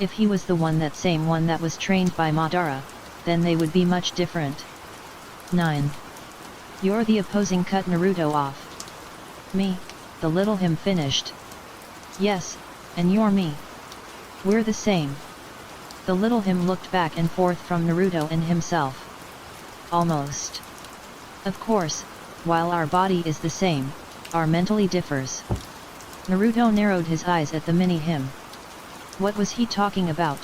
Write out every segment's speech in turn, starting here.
If he was the same one that was trained by Madara, then they would be much different. 9. You're the opposing cut Naruto off. Me, the little him finished. Yes, and you're me. We're the same. The little him looked back and forth from Naruto and himself. Almost. Of course, while our body is the same, our mentally differs. Naruto narrowed his eyes at the mini him. What was he talking about?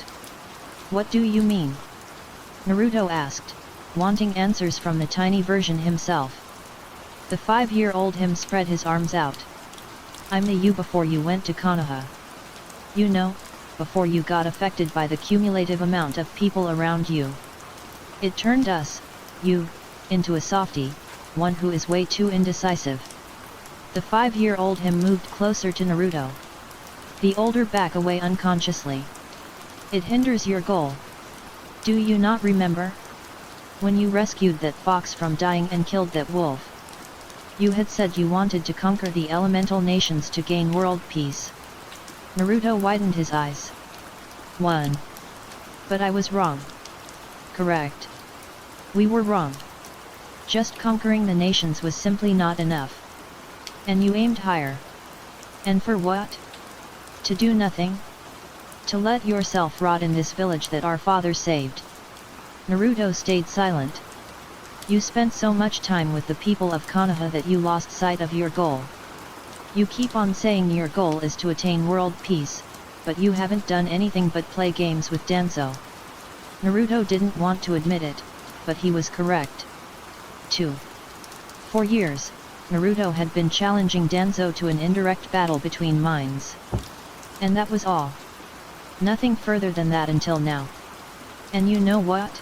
What do you mean? Naruto asked, wanting answers from the tiny version himself. The 5-year-old him spread his arms out. I'm the you before you went to Konoha. You know, before you got affected by the cumulative amount of people around you. It turned us, you, into a softie, one who is way too indecisive. The 5-year-old him moved closer to Naruto. The older back away unconsciously. It hinders your goal. Do you not remember? When you rescued that fox from dying and killed that wolf. You had said you wanted to conquer the elemental nations to gain world peace. Naruto widened his eyes. 1. But I was wrong. Correct. We were wrong. Just conquering the nations was simply not enough. And you aimed higher. And for what? To do nothing? To let yourself rot in this village that our father saved. Naruto stayed silent. You spent so much time with the people of Konoha that you lost sight of your goal. You keep on saying your goal is to attain world peace, but you haven't done anything but play games with Danzo. Naruto didn't want to admit it, but he was correct. 2. For years, Naruto had been challenging Danzo to an indirect battle between minds. And that was all. Nothing further than that until now. And you know what?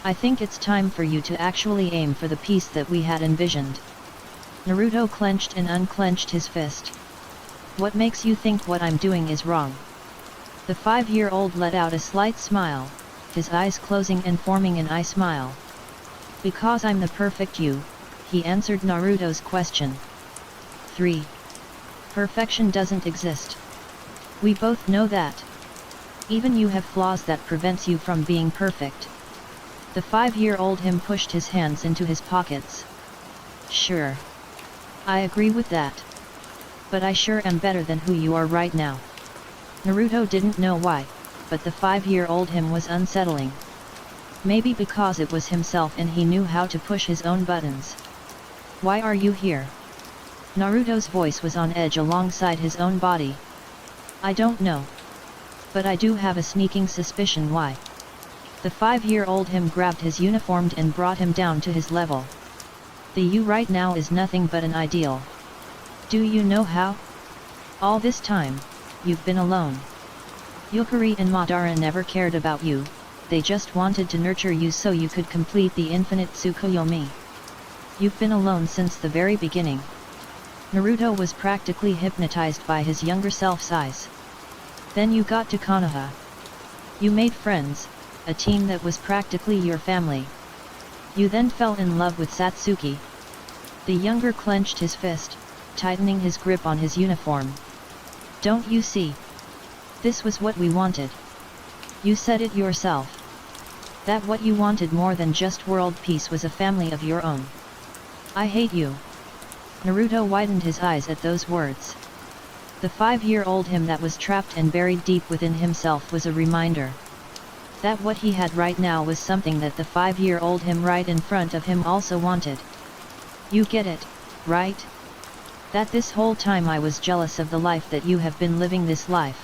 I think it's time for you to actually aim for the peace that we had envisioned. Naruto clenched and unclenched his fist. What makes you think what I'm doing is wrong? The 5-year-old let out a slight smile, his eyes closing and forming an eye smile. Because I'm the perfect you, he answered Naruto's question. 3. Perfection doesn't exist. We both know that. Even you have flaws that prevents you from being perfect. The 5-year-old him pushed his hands into his pockets. Sure. I agree with that. But I sure am better than who you are right now. Naruto didn't know why, but the 5-year-old him was unsettling. Maybe because it was himself and he knew how to push his own buttons. Why are you here? Naruto's voice was on edge alongside his own body. I don't know. But I do have a sneaking suspicion why. The 5-year-old him grabbed his uniform and brought him down to his level. The you right now is nothing but an ideal. Do you know how? All this time, you've been alone. Yukari and Madara never cared about you, they just wanted to nurture you so you could complete the infinite Tsukuyomi. You've been alone since the very beginning. Naruto was practically hypnotized by his younger self's eyes. Then you got to Konoha. You made friends, a team that was practically your family. You then fell in love with Satsuki. The younger clenched his fist, tightening his grip on his uniform. Don't you see? This was what we wanted. You said it yourself. That what you wanted more than just world peace was a family of your own. I hate you. Naruto widened his eyes at those words. The 5-year-old him that was trapped and buried deep within himself was a reminder. That what he had right now was something that the 5-year-old him right in front of him also wanted. You get it, right? That this whole time I was jealous of the life that you have been living this life.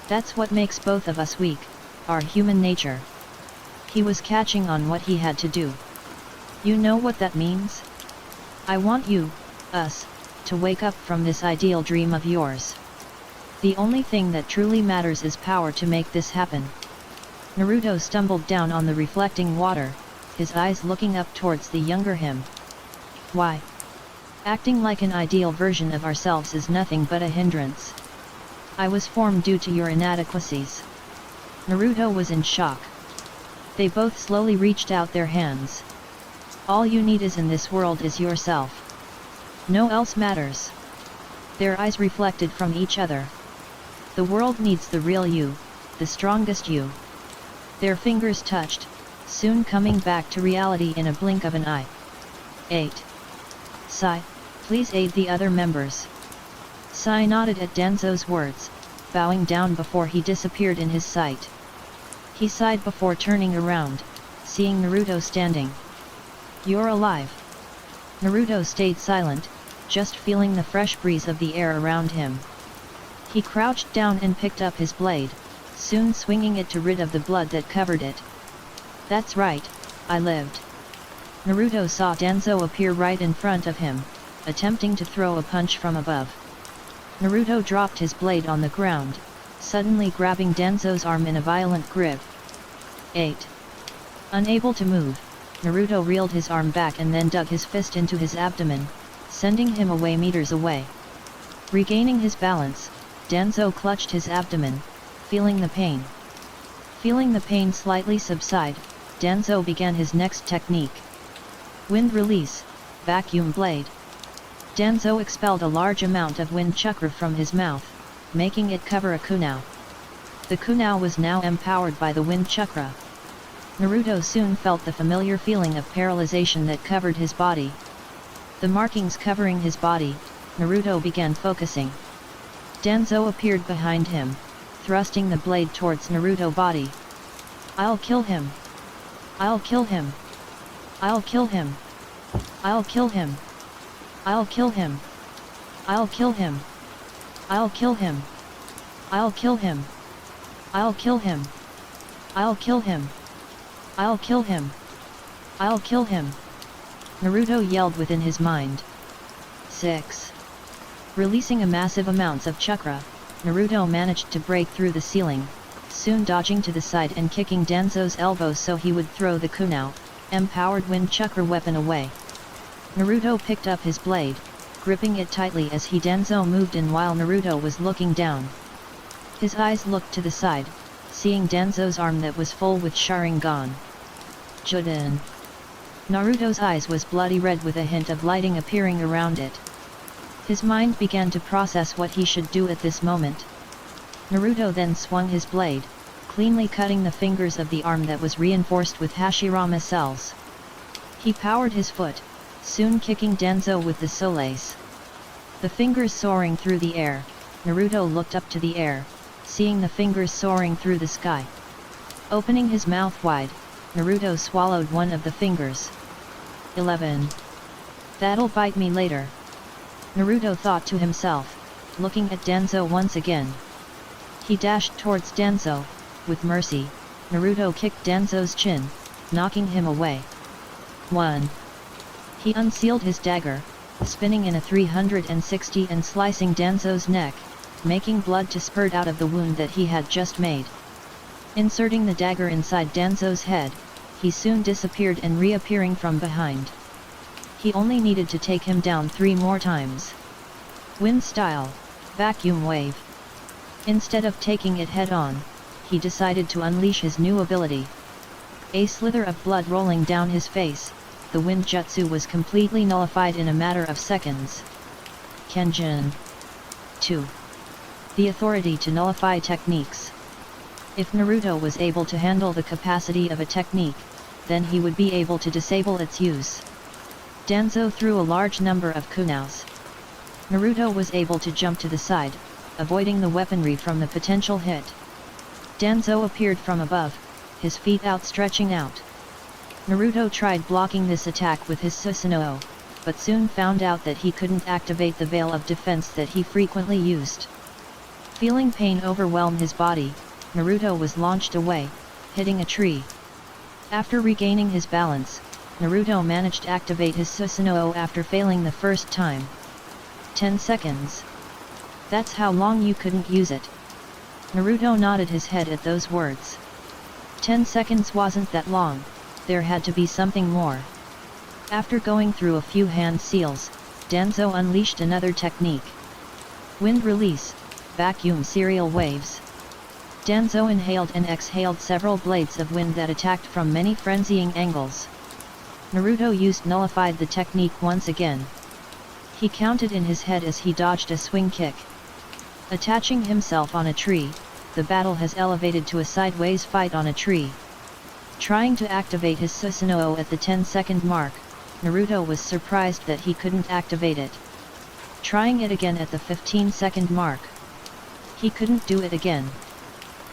That's what makes both of us weak, our human nature. He was catching on what he had to do. You know what that means? I want you, us, to wake up from this ideal dream of yours. The only thing that truly matters is power to make this happen. Naruto stumbled down on the reflecting water, his eyes looking up towards the younger him. Why? Acting like an ideal version of ourselves is nothing but a hindrance. I was formed due to your inadequacies. Naruto was in shock. They both slowly reached out their hands. All you need is in this world is yourself. No else matters. Their eyes reflected from each other. The world needs the real you, the strongest you. Their fingers touched, soon coming back to reality in a blink of an eye. 8. Sai, please aid the other members. Sai nodded at Danzo's words, bowing down before he disappeared in his sight. He sighed before turning around, seeing Naruto standing. You're alive. Naruto stayed silent, just feeling the fresh breeze of the air around him. He crouched down and picked up his blade, soon swinging it to rid of the blood that covered it. That's right, I lived. Naruto saw Danzo appear right in front of him, attempting to throw a punch from above. Naruto dropped his blade on the ground, suddenly grabbing Danzo's arm in a violent grip. 8. Unable to move, Naruto reeled his arm back and then dug his fist into his abdomen, sending him away meters away. Regaining his balance, Danzo clutched his abdomen, feeling the pain. Feeling the pain slightly subside, Danzo began his next technique. Wind release, vacuum blade. Danzo expelled a large amount of wind chakra from his mouth, making it cover a kunai. The kunai was now empowered by the wind chakra. Naruto soon felt the familiar feeling of paralyzation that covered his body. The markings covering his body, Naruto began focusing. Danzo appeared behind him, thrusting the blade towards Naruto's body. I'll kill him. I'll kill him. I'll kill him. I'll kill him. I'll kill him. I'll kill him. I'll kill him. I'll kill him. I'll kill him. I'll kill him. I'll kill him. I'll kill him. Naruto yelled within his mind. 6. Releasing a massive amounts of chakra, Naruto managed to break through the ceiling, soon dodging to the side and kicking Danzo's elbows so he would throw the kunai, empowered wind chakra weapon away. Naruto picked up his blade, gripping it tightly as Danzo moved in while Naruto was looking down. His eyes looked to the side, seeing Danzo's arm that was full with Sharingan. Juden. Naruto's eyes was bloody red with a hint of lighting appearing around it. His mind began to process what he should do at this moment. Naruto then swung his blade, cleanly cutting the fingers of the arm that was reinforced with Hashirama cells. He powered his foot, soon kicking Danzo with the soles. The fingers soaring through the air, Naruto looked up to the air, seeing the fingers soaring through the sky. Opening his mouth wide, Naruto swallowed one of the fingers. 11. That'll bite me later. Naruto thought to himself, looking at Danzo once again. He dashed towards Danzo. With mercy, Naruto kicked Danzo's chin, knocking him away. 1. He unsealed his dagger, spinning in a 360 and slicing Danzo's neck, making blood to spurt out of the wound that he had just made. Inserting the dagger inside Danzo's head, he soon disappeared and reappearing from behind. He only needed to take him down 3 more times. Wind style, vacuum wave. Instead of taking it head-on, he decided to unleash his new ability. A slither of blood rolling down his face, the wind jutsu was completely nullified in a matter of seconds. Kenjin. 2. The authority to nullify techniques. If Naruto was able to handle the capacity of a technique, then he would be able to disable its use. Danzo threw a large number of kunais. Naruto was able to jump to the side, avoiding the weaponry from the potential hit. Danzo appeared from above, his feet outstretching out. Naruto tried blocking this attack with his Susanoo, but soon found out that he couldn't activate the veil of defense that he frequently used. Feeling pain overwhelm his body, Naruto was launched away, hitting a tree. After regaining his balance, Naruto managed to activate his Susanoo after failing the first time. 10 seconds. That's how long you couldn't use it. Naruto nodded his head at those words. 10 seconds wasn't that long, there had to be something more. After going through a few hand seals, Danzo unleashed another technique. Wind release, vacuum serial waves. Danzo inhaled and exhaled several blades of wind that attacked from many frenzying angles. Naruto used nullified the technique once again. He counted in his head as he dodged a swing kick. Attaching himself on a tree, the battle has elevated to a sideways fight on a tree. Trying to activate his Susanoo at the 10-second mark, Naruto was surprised that he couldn't activate it. Trying it again at the 15-second mark. He couldn't do it again.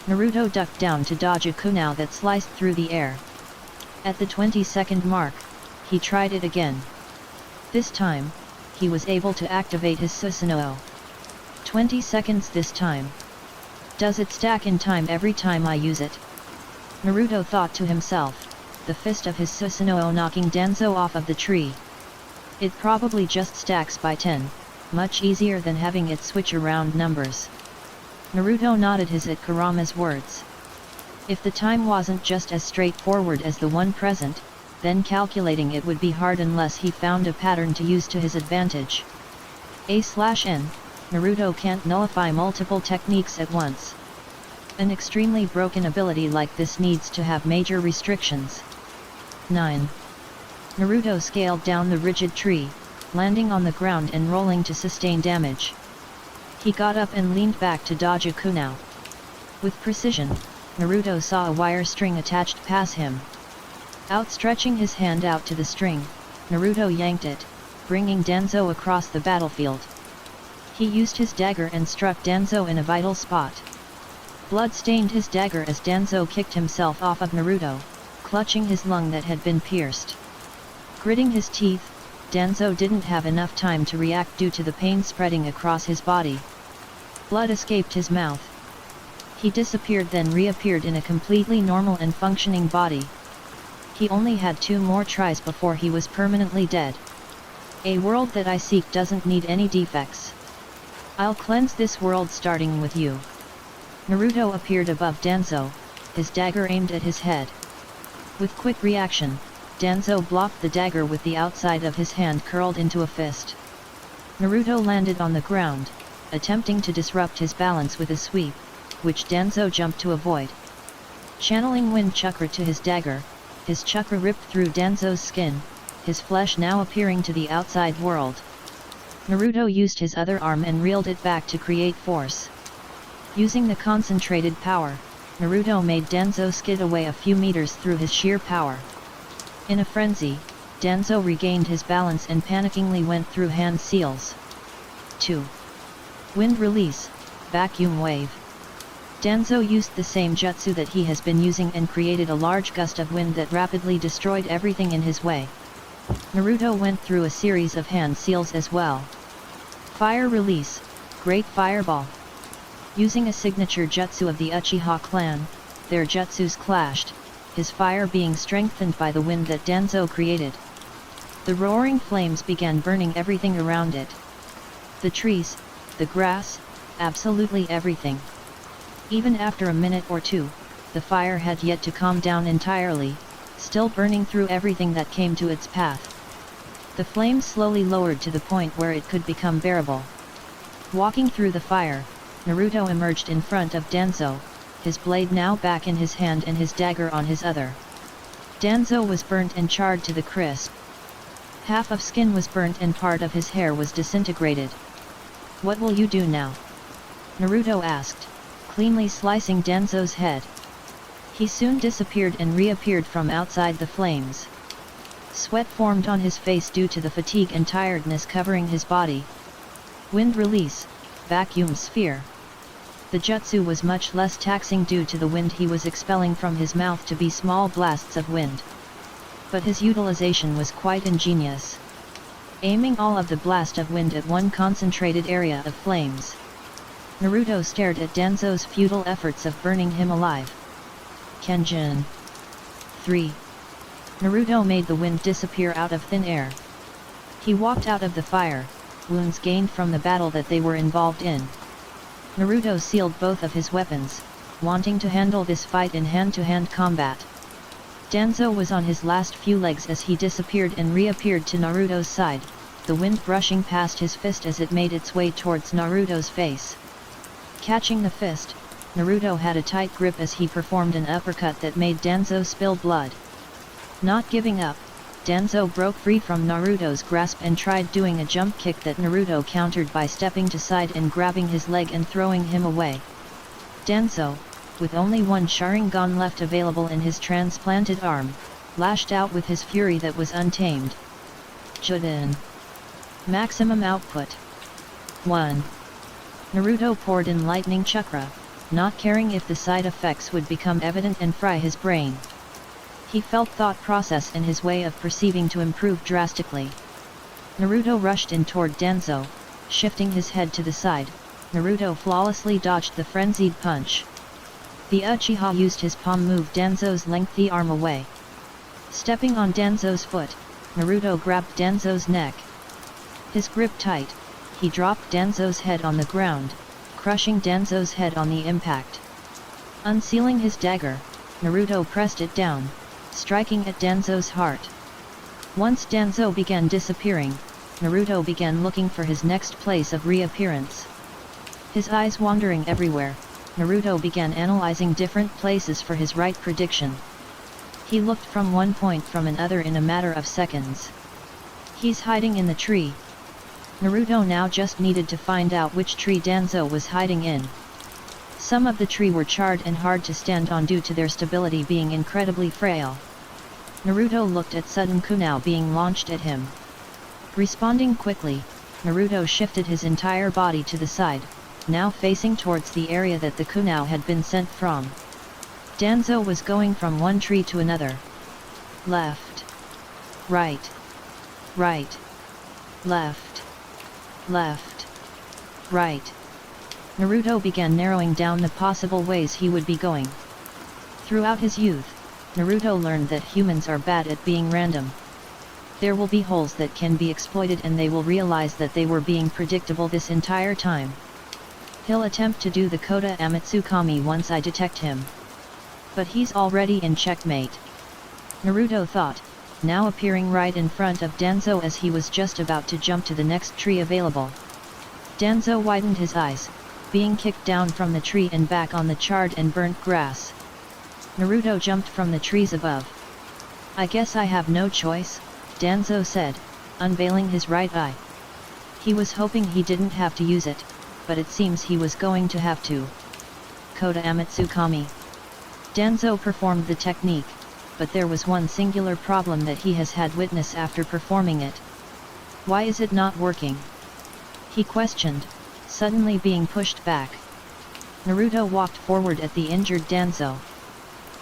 Naruto ducked down to dodge a kunai that sliced through the air. At the 20-second mark, he tried it again. This time, he was able to activate his Susanoo. 20 seconds this time. Does it stack in time every time I use it? Naruto thought to himself, the fist of his Susanoo knocking Danzo off of the tree. It probably just stacks by 10, much easier than having it switch around numbers. Naruto nodded his at Kurama's words. If the time wasn't just as straightforward as the one present, then calculating it would be hard unless he found a pattern to use to his advantage. A/N, Naruto can't nullify multiple techniques at once. An extremely broken ability like this needs to have major restrictions. 9. Naruto scaled down the rigid tree, landing on the ground and rolling to sustain damage. He got up and leaned back to dodge a kunai. With precision, Naruto saw a wire string attached past him. Outstretching his hand out to the string, Naruto yanked it, bringing Danzo across the battlefield. He used his dagger and struck Danzo in a vital spot. Blood stained his dagger as Danzo kicked himself off of Naruto, clutching his lung that had been pierced. Gritting his teeth, Danzo didn't have enough time to react due to the pain spreading across his body. Blood escaped his mouth. He disappeared then reappeared in a completely normal and functioning body. He only had 2 more tries before he was permanently dead. A world that I seek doesn't need any defects. I'll cleanse this world starting with you. Naruto appeared above Danzo, his dagger aimed at his head. With quick reaction, Danzo blocked the dagger with the outside of his hand curled into a fist. Naruto landed on the ground, attempting to disrupt his balance with a sweep, which Danzo jumped to avoid. Channeling wind chakra to his dagger, his chakra ripped through Danzo's skin, his flesh now appearing to the outside world. Naruto used his other arm and reeled it back to create force. Using the concentrated power, Naruto made Danzo skid away a few meters through his sheer power. In a frenzy, Danzo regained his balance and panickingly went through hand seals. 2. Wind release, vacuum wave. Danzo used the same jutsu that he has been using and created a large gust of wind that rapidly destroyed everything in his way. Naruto went through a series of hand seals as well. Fire release, Great Fireball. Using a signature jutsu of the Uchiha clan, their jutsus clashed, his fire being strengthened by the wind that Danzo created. The roaring flames began burning everything around it. The trees, the grass, absolutely everything. Even after a minute or two, the fire had yet to calm down entirely, still burning through everything that came to its path. The flames slowly lowered to the point where it could become bearable. Walking through the fire, Naruto emerged in front of Danzo, his blade now back in his hand and his dagger on his other. Danzo was burnt and charred to the crisp. Half of skin was burnt and part of his hair was disintegrated. What will you do now? Naruto asked, cleanly slicing Danzo's head. He soon disappeared and reappeared from outside the flames. Sweat formed on his face due to the fatigue and tiredness covering his body. Wind release, vacuum sphere. The jutsu was much less taxing due to the wind he was expelling from his mouth to be small blasts of wind. But his utilization was quite ingenious. Aiming all of the blast of wind at one concentrated area of flames. Naruto stared at Danzo's futile efforts of burning him alive. Kenjin. 3. Naruto made the wind disappear out of thin air. He walked out of the fire, wounds gained from the battle that they were involved in. Naruto sealed both of his weapons, wanting to handle this fight in hand-to-hand combat. Danzo was on his last few legs as he disappeared and reappeared to Naruto's side, the wind brushing past his fist as it made its way towards Naruto's face. Catching the fist, Naruto had a tight grip as he performed an uppercut that made Danzo spill blood. Not giving up, Danzo broke free from Naruto's grasp and tried doing a jump kick that Naruto countered by stepping to side and grabbing his leg and throwing him away. Danzo, with only one Sharingan left available in his transplanted arm, lashed out with his fury that was untamed. Juden. Maximum output. 1. Naruto poured in lightning chakra, not caring if the side effects would become evident and fry his brain. He felt thought process and his way of perceiving to improve drastically. Naruto rushed in toward Danzo, shifting his head to the side. Naruto flawlessly dodged the frenzied punch. The Uchiha used his palm move Danzo's lengthy arm away. Stepping on Danzo's foot, Naruto grabbed Danzo's neck. His grip tight, he dropped Danzo's head on the ground, crushing Danzo's head on the impact. Unsealing his dagger, Naruto pressed it down, striking at Danzo's heart. Once Danzo began disappearing, Naruto began looking for his next place of reappearance. His eyes wandering everywhere, Naruto began analyzing different places for his right prediction. He looked from one point from another in a matter of seconds. He's hiding in the tree. Naruto now just needed to find out which tree Danzo was hiding in. Some of the tree were charred and hard to stand on due to their stability being incredibly frail. Naruto looked at sudden kunai being launched at him. Responding quickly, Naruto shifted his entire body to the side, now facing towards the area that the kunai had been sent from. Danzo was going from one tree to another. Left. Right. Right. Left. Left. Right. Naruto began narrowing down the possible ways he would be going. Throughout his youth, Naruto learned that humans are bad at being random. There will be holes that can be exploited and they will realize that they were being predictable this entire time. He'll attempt to do the Kota Amatsukami once I detect him. But he's already in checkmate. Naruto thought, now appearing right in front of Danzo as he was just about to jump to the next tree available. Danzo widened his eyes, being kicked down from the tree and back on the charred and burnt grass. Naruto jumped from the trees above. I guess I have no choice, Danzo said, unveiling his right eye. He was hoping he didn't have to use it, but it seems he was going to have to. Kota Amatsukami. Danzo performed the technique, but there was one singular problem that he has had witness after performing it. Why is it not working? He questioned, suddenly being pushed back. Naruto walked forward at the injured Danzo.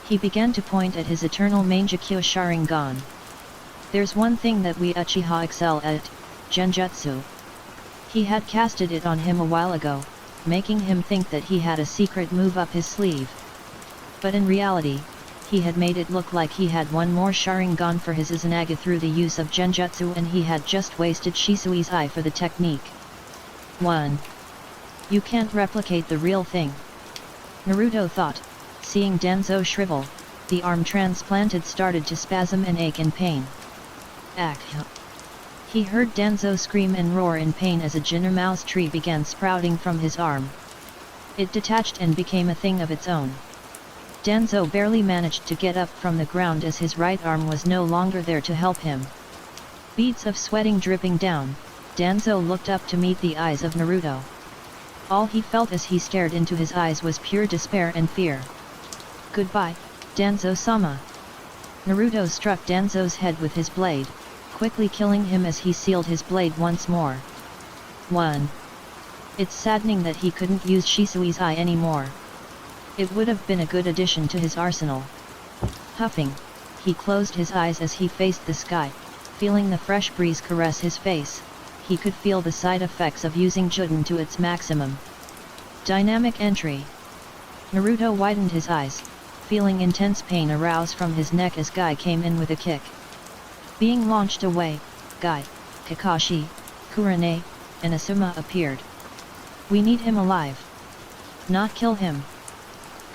He began to point at his eternal Mangekyo Sharingan. There's one thing that we Uchiha excel at, Genjutsu. He had casted it on him a while ago, making him think that he had a secret move up his sleeve. But in reality, he had made it look like he had one more Sharingan for his Izanagi through the use of Genjutsu, and he had just wasted Shisui's eye for the technique. 1. You can't replicate the real thing. Naruto thought, seeing Danzo shrivel, the arm transplanted started to spasm and ache in pain. Akh. He heard Danzo scream and roar in pain as a Jinnermouse tree began sprouting from his arm. It detached and became a thing of its own. Danzo barely managed to get up from the ground as his right arm was no longer there to help him. Beads of sweating dripping down, Danzo looked up to meet the eyes of Naruto. All he felt as he stared into his eyes was pure despair and fear. Goodbye, Danzo-sama. Naruto struck Danzo's head with his blade, quickly killing him as he sealed his blade once more. 1. It's saddening that he couldn't use Shisui's eye anymore. It would have been a good addition to his arsenal. Huffing, he closed his eyes as he faced the sky, feeling the fresh breeze caress his face. He could feel the side effects of using Juden to its maximum. Dynamic entry. Naruto widened his eyes, feeling intense pain arouse from his neck as Guy came in with a kick. Being launched away, Guy, Kakashi, Kurane, and Asuma appeared. We need him alive. Not kill him.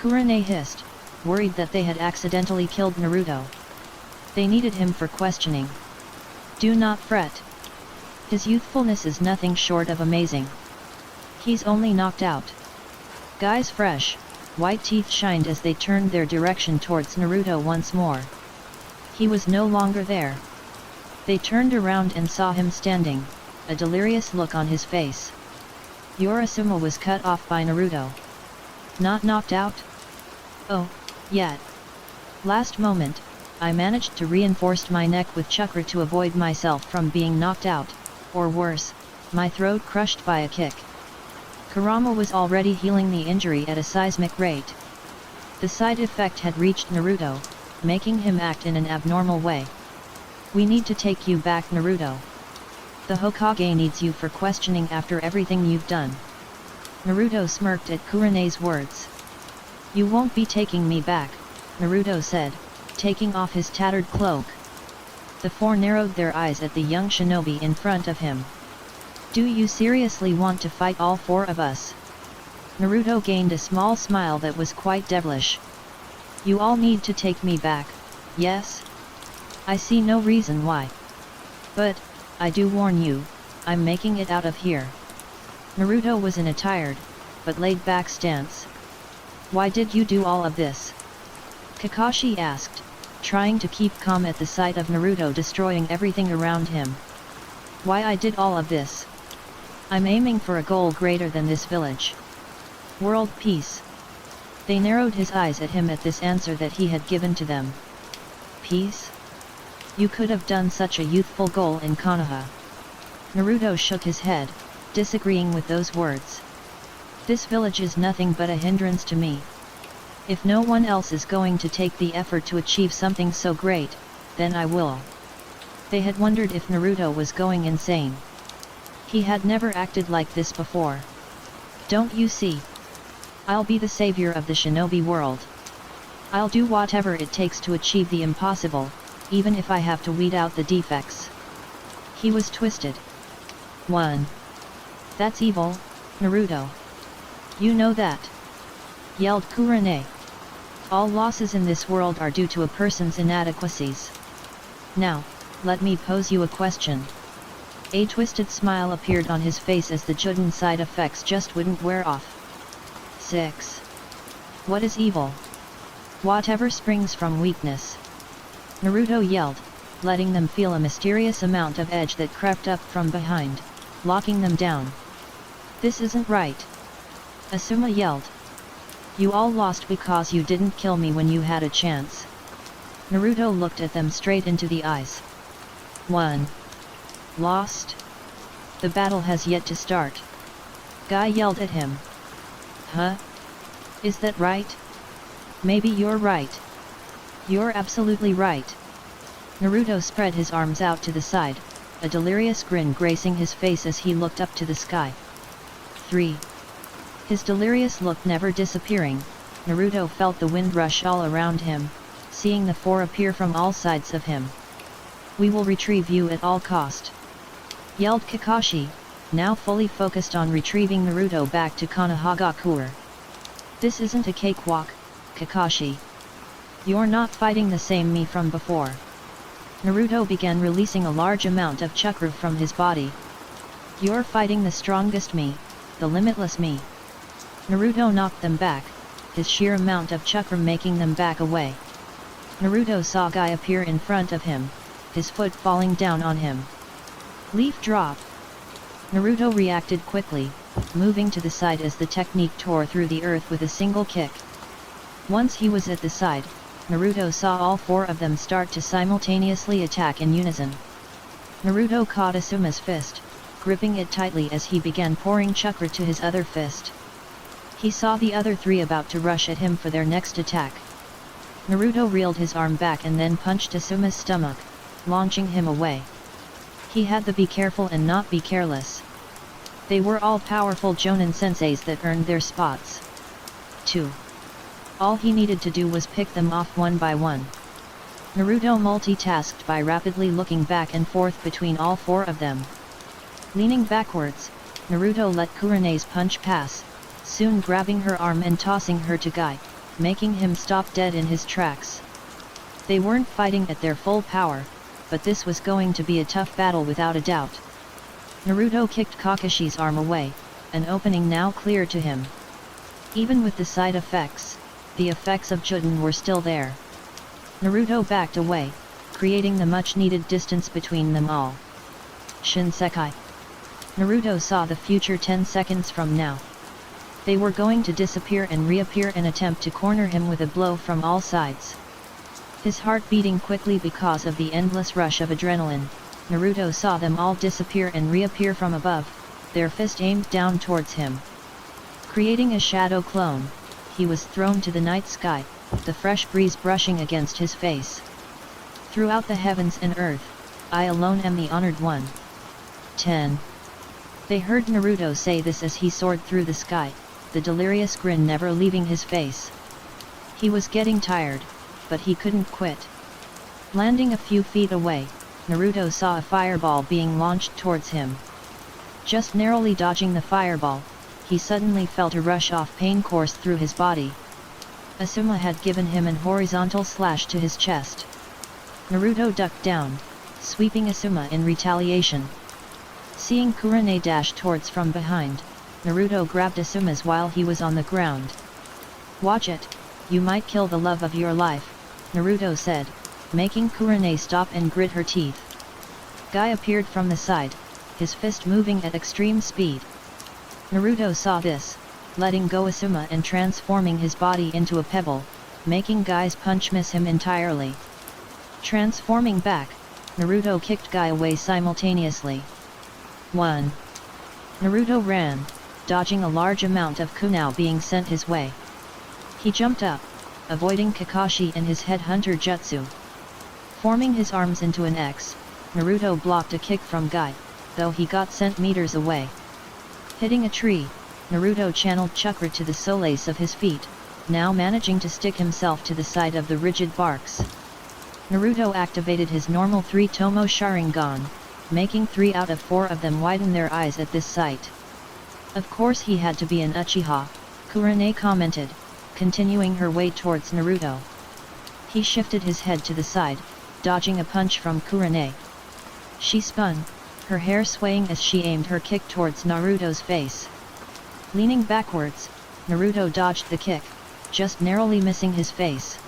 Kurane hissed, worried that they had accidentally killed Naruto. They needed him for questioning. Do not fret. His youthfulness is nothing short of amazing. He's only knocked out. Guy's fresh, white teeth shined as they turned their direction towards Naruto once more. He was no longer there. They turned around and saw him standing, a delirious look on his face. Your Asuma was cut off by Naruto. Not knocked out? Oh, yet. Last moment, I managed to reinforce my neck with chakra to avoid myself from being knocked out, or worse, my throat crushed by a kick. Kurama was already healing the injury at a seismic rate. The side effect had reached Naruto, making him act in an abnormal way. We need to take you back, Naruto. The Hokage needs you for questioning after everything you've done. Naruto smirked at Kurene's words. You won't be taking me back, Naruto said, taking off his tattered cloak. The four narrowed their eyes at the young shinobi in front of him. Do you seriously want to fight all four of us? Naruto gained a small smile that was quite devilish. You all need to take me back, yes? I see no reason why. But, I do warn you, I'm making it out of here. Naruto was in a tired, but laid-back stance. Why did you do all of this? Kakashi asked, trying to keep calm at the sight of Naruto destroying everything around him. Why I did all of this? I'm aiming for a goal greater than this village. World peace. They narrowed his eyes at him at this answer that he had given to them. Peace? You could have done such a youthful goal in Konoha. Naruto shook his head, disagreeing with those words. This village is nothing but a hindrance to me. If no one else is going to take the effort to achieve something so great, then I will. They had wondered if Naruto was going insane. He had never acted like this before. Don't you see? I'll be the savior of the shinobi world. I'll do whatever it takes to achieve the impossible, even if I have to weed out the defects. He was twisted. 1. That's evil, Naruto. You know that. Yelled Kurene. All losses in this world are due to a person's inadequacies. Now, let me pose you a question. A twisted smile appeared on his face as the Juden side effects just wouldn't wear off. 6. What is evil? Whatever springs from weakness. Naruto yelled, letting them feel a mysterious amount of edge that crept up from behind, locking them down. This isn't right. Asuma yelled. You all lost because you didn't kill me when you had a chance. Naruto looked at them straight into the eyes. 1. Lost? The battle has yet to start. Guy yelled at him. Huh? Is that right? Maybe you're right. You're absolutely right. Naruto spread his arms out to the side, a delirious grin gracing his face as he looked up to the sky. 3. His delirious look never disappearing, Naruto felt the wind rush all around him, seeing the four appear from all sides of him. We will retrieve you at all cost. Yelled Kakashi, now fully focused on retrieving Naruto back to Konohagakure. This isn't a cakewalk, Kakashi. You're not fighting the same me from before. Naruto began releasing a large amount of chakra from his body. You're fighting the strongest me, the limitless me. Naruto knocked them back, his sheer amount of chakra making them back away. Naruto saw Guy appear in front of him, his foot falling down on him. Leaf drop. Naruto reacted quickly, moving to the side as the technique tore through the earth with a single kick. Once he was at the side, Naruto saw all four of them start to simultaneously attack in unison. Naruto caught Asuma's fist, gripping it tightly as he began pouring chakra to his other fist. He saw the other three about to rush at him for their next attack. Naruto reeled his arm back and then punched Asuma's stomach, launching him away. He had the be careful and not be careless. They were all powerful Jonin senseis that earned their spots. 2. All he needed to do was pick them off one by one. Naruto multitasked by rapidly looking back and forth between all four of them. Leaning backwards, Naruto let Kurene's punch pass, soon grabbing her arm and tossing her to Guy, making him stop dead in his tracks. They weren't fighting at their full power, but this was going to be a tough battle without a doubt. Naruto kicked Kakashi's arm away, an opening now clear to him. Even with the side effects, the effects of Juden were still there. Naruto backed away, creating the much-needed distance between them all. Shinsekai. Naruto saw the future 10 seconds from now. They were going to disappear and reappear and attempt to corner him with a blow from all sides. His heart beating quickly because of the endless rush of adrenaline, Naruto saw them all disappear and reappear from above, their fist aimed down towards him. Creating a shadow clone, he was thrown to the night sky, the fresh breeze brushing against his face. Throughout the heavens and earth, I alone am the honored one. 10. They heard Naruto say this as he soared through the sky, the delirious grin never leaving his face. He was getting tired, but he couldn't quit. Landing a few feet away, Naruto saw a fireball being launched towards him. Just narrowly dodging the fireball, he suddenly felt a rush of pain course through his body. Asuma had given him an horizontal slash to his chest. Naruto ducked down, sweeping Asuma in retaliation. Seeing Kurane dash towards from behind, Naruto grabbed Asuma's while he was on the ground. "Watch it, you might kill the love of your life," Naruto said, making Kurane stop and grit her teeth. Guy appeared from the side, his fist moving at extreme speed. Naruto saw this, letting go Asuma and transforming his body into a pebble, making Guy's punch miss him entirely. Transforming back, Naruto kicked Guy away simultaneously. 1. Naruto ran, dodging a large amount of kunao being sent his way. He jumped up, avoiding Kakashi and his headhunter jutsu. Forming his arms into an X, Naruto blocked a kick from Guy, though he got sent meters away. Hitting a tree, Naruto channeled chakra to the soles of his feet, now managing to stick himself to the side of the rigid barks. Naruto activated his normal 3 Tomo Sharingan, making 3 out of 4 of them widen their eyes at this sight. "Of course he had to be an Uchiha," Kurane commented, continuing her way towards Naruto. He shifted his head to the side, dodging a punch from Kurane. She spun, her hair swaying as she aimed her kick towards Naruto's face. Leaning backwards, Naruto dodged the kick, just narrowly missing his face.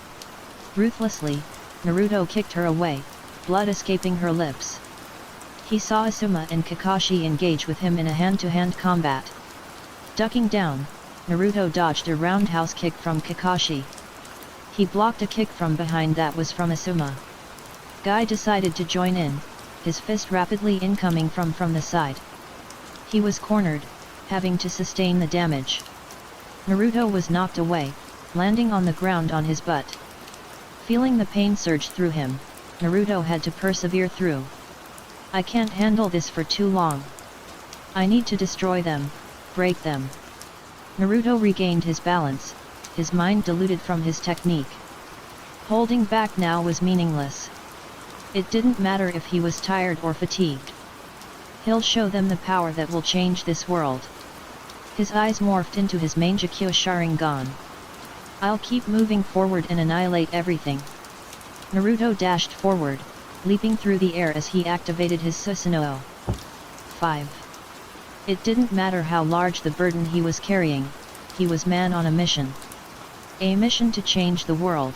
Ruthlessly, Naruto kicked her away, blood escaping her lips. He saw Asuma and Kakashi engage with him in a hand-to-hand combat. Ducking down, Naruto dodged a roundhouse kick from Kakashi. He blocked a kick from behind that was from Asuma. Guy decided to join in, his fist rapidly incoming from the side. He was cornered, having to sustain the damage. Naruto was knocked away, landing on the ground on his butt. Feeling the pain surge through him, Naruto had to persevere through. "I can't handle this for too long. I need to destroy them, break them." Naruto regained his balance, his mind diluted from his technique. Holding back now was meaningless. It didn't matter if he was tired or fatigued. He'll show them the power that will change this world. His eyes morphed into his Mangekyo Sharingan. "I'll keep moving forward and annihilate everything." Naruto dashed forward, leaping through the air as he activated his Susanoo. 5. It didn't matter how large the burden he was carrying, he was man on a mission. A mission to change the world.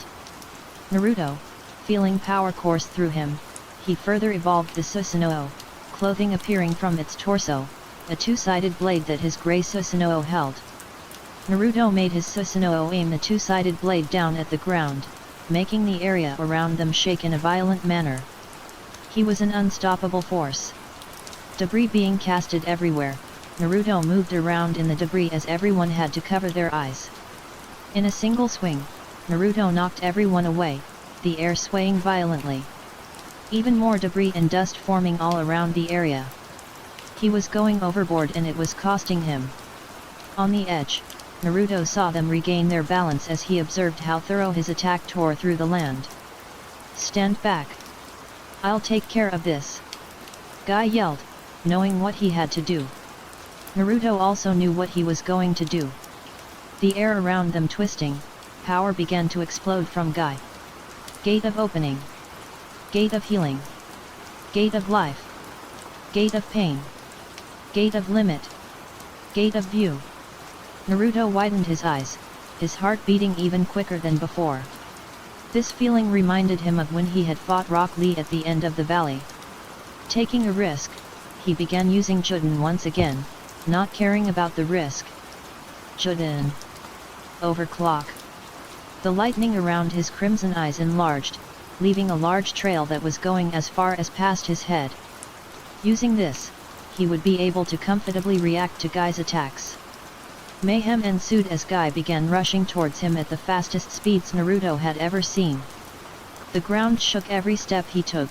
Naruto, feeling power course through him, he further evolved the Susanoo, clothing appearing from its torso, a 2-sided blade that his grey Susanoo held. Naruto made his Susanoo aim the 2-sided blade down at the ground, making the area around them shake in a violent manner. He was an unstoppable force. Debris being casted everywhere, Naruto moved around in the debris as everyone had to cover their eyes. In a single swing, Naruto knocked everyone away, the air swaying violently. Even more debris and dust forming all around the area. He was going overboard and it was costing him. On the edge, Naruto saw them regain their balance as he observed how thorough his attack tore through the land. "Stand back. I'll take care of this," Guy yelled, knowing what he had to do. Naruto also knew what he was going to do. The air around them twisting, power began to explode from Guy. Gate of opening. Gate of healing. Gate of life. Gate of pain. Gate of limit. Gate of view. Naruto widened his eyes, his heart beating even quicker than before. This feeling reminded him of when he had fought Rock Lee at the end of the valley. Taking a risk, he began using Juden once again, not caring about the risk. Juden. Overclock. The lightning around his crimson eyes enlarged, leaving a large trail that was going as far as past his head. Using this, he would be able to comfortably react to Guy's attacks. Mayhem ensued as Guy began rushing towards him at the fastest speeds Naruto had ever seen. The ground shook every step he took.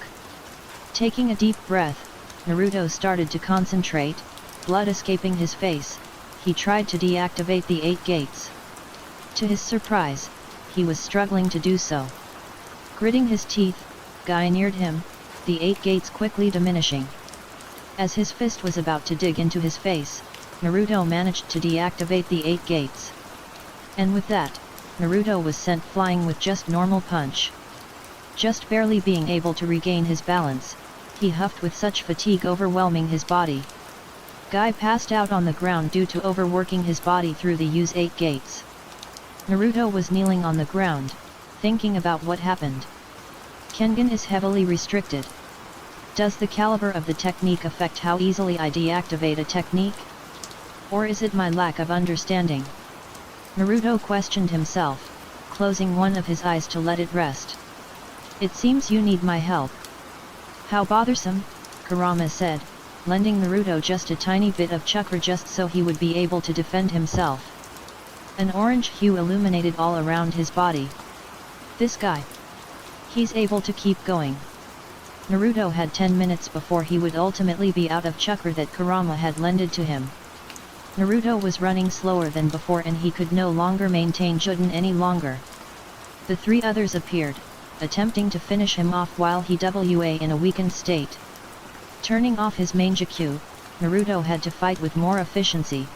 Taking a deep breath, Naruto started to concentrate, blood escaping his face. He tried to deactivate the 8 gates. To his surprise, he was struggling to do so. Gritting his teeth, Guy neared him, the 8 gates quickly diminishing. As his fist was about to dig into his face, Naruto managed to deactivate the 8 gates. And with that, Naruto was sent flying with just normal punch. Just barely being able to regain his balance, he huffed with such fatigue overwhelming his body. Guy passed out on the ground due to overworking his body through the use 8 gates. Naruto was kneeling on the ground, thinking about what happened. Kengan is heavily restricted. Does the caliber of the technique affect how easily I deactivate a technique? Or is it my lack of understanding? Naruto questioned himself, closing one of his eyes to let it rest. It seems you need my help. How bothersome, Kurama said, lending Naruto just a tiny bit of chakra just so he would be able to defend himself. An orange hue illuminated all around his body. This guy. He's able to keep going. Naruto had 10 minutes before he would ultimately be out of chakra that Kurama had lended to him. Naruto was running slower than before and he could no longer maintain Juden any longer. The 3 others appeared, attempting to finish him off while he was in a weakened state. Turning off his Mangekyou, Naruto had to fight with more efficiency.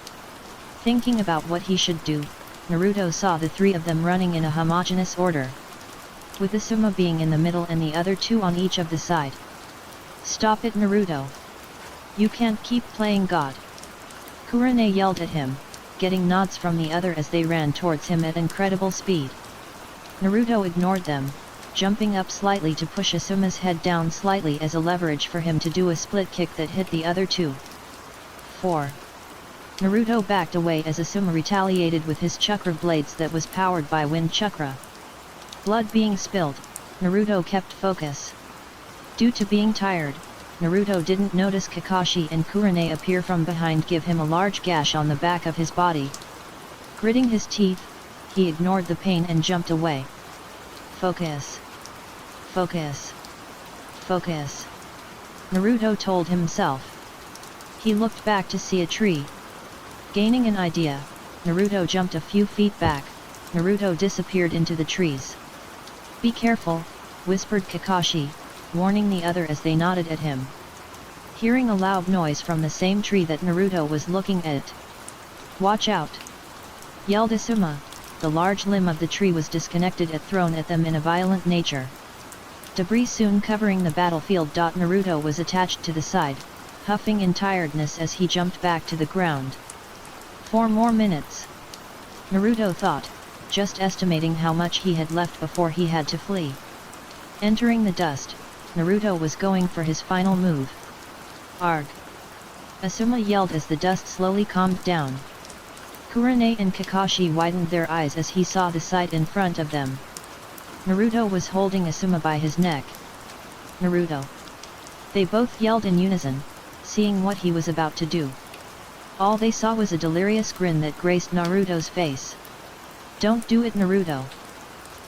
Thinking about what he should do, Naruto saw the 3 of them running in a homogeneous order, with Asuma being in the middle and the other 2 on each of the side. Stop it, Naruto! You can't keep playing God! Kurane yelled at him, getting nods from the other as they ran towards him at incredible speed. Naruto ignored them, jumping up slightly to push Asuma's head down slightly as a leverage for him to do a split kick that hit the other 2. 4. Naruto backed away as Asuma retaliated with his chakra blades that was powered by wind chakra. Blood being spilled, Naruto kept focus. Due to being tired, Naruto didn't notice Kakashi and Kurane appear from behind give him a large gash on the back of his body. Gritting his teeth, he ignored the pain and jumped away. Focus. Focus. Focus. Naruto told himself. He looked back to see a tree. Gaining an idea, Naruto jumped a few feet back. Naruto disappeared into the trees. Be careful, whispered Kakashi, warning the other as they nodded at him. Hearing a loud noise from the same tree that Naruto was looking at. Watch out! Yelled Asuma. The large limb of the tree was disconnected and thrown at them in a violent nature. Debris soon covering the battlefield. Naruto was attached to the side, huffing in tiredness as he jumped back to the ground. 4 more minutes. Naruto thought, just estimating how much he had left before he had to flee. Entering the dust, Naruto was going for his final move. Arg! Asuma yelled as the dust slowly calmed down. Kurane and Kakashi widened their eyes as he saw the sight in front of them. Naruto was holding Asuma by his neck. Naruto! They both yelled in unison, seeing what he was about to do. All they saw was a delirious grin that graced Naruto's face. Don't do it, Naruto!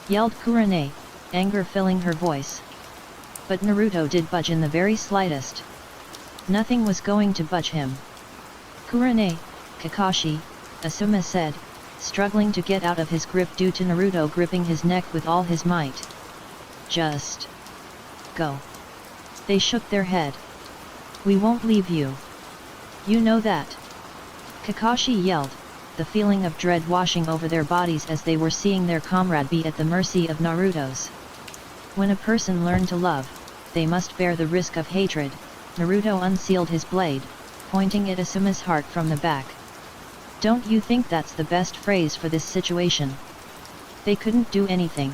Yelled Kurane, anger filling her voice. But Naruto did budge in the very slightest. Nothing was going to budge him. Kurane, Kakashi, Asuma said, struggling to get out of his grip due to Naruto gripping his neck with all his might. Just go. They shook their head. We won't leave you. You know that. Kakashi yelled, the feeling of dread washing over their bodies as they were seeing their comrade be at the mercy of Naruto's. When a person learned to love, they must bear the risk of hatred. Naruto unsealed his blade, pointing at Asuma's heart from the back. Don't you think that's the best phrase for this situation? They couldn't do anything.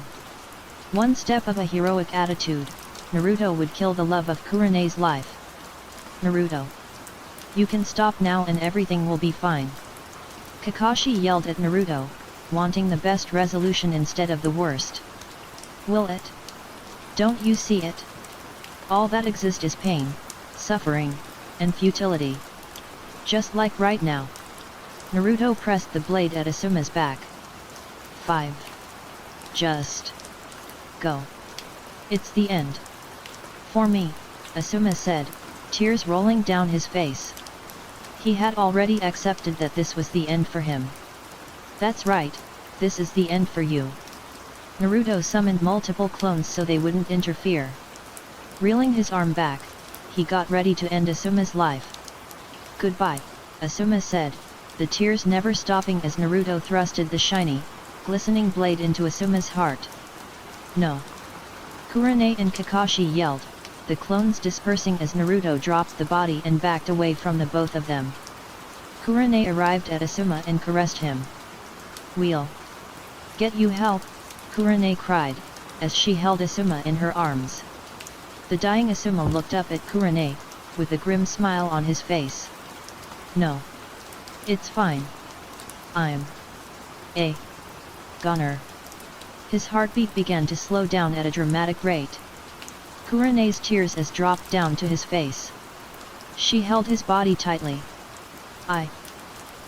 One step of a heroic attitude, Naruto would kill the love of Kurane's life. Naruto! You can stop now and everything will be fine. Kakashi yelled at Naruto, wanting the best resolution instead of the worst. Will it? Don't you see it? All that exists is pain, suffering, and futility. Just like right now. Naruto pressed the blade at Asuma's back. 5. Just go. It's the end. For me, Asuma said, tears rolling down his face. He had already accepted that this was the end for him. That's right, this is the end for you. Naruto summoned multiple clones so they wouldn't interfere. Reeling his arm back, he got ready to end Asuma's life. Goodbye, Asuma said, the tears never stopping as Naruto thrusted the shiny, glistening blade into Asuma's heart. No. Kurenai and Kakashi yelled, the clones dispersing as Naruto dropped the body and backed away from the both of them. Kurenai arrived at Asuma and caressed him. We'll get you help, Kurenai cried, as she held Asuma in her arms. The dying Asuma looked up at Kurenai, with a grim smile on his face. No. It's fine. I'm a goner. His heartbeat began to slow down at a dramatic rate. Kurenai's tears as dropped down to his face. She held his body tightly. I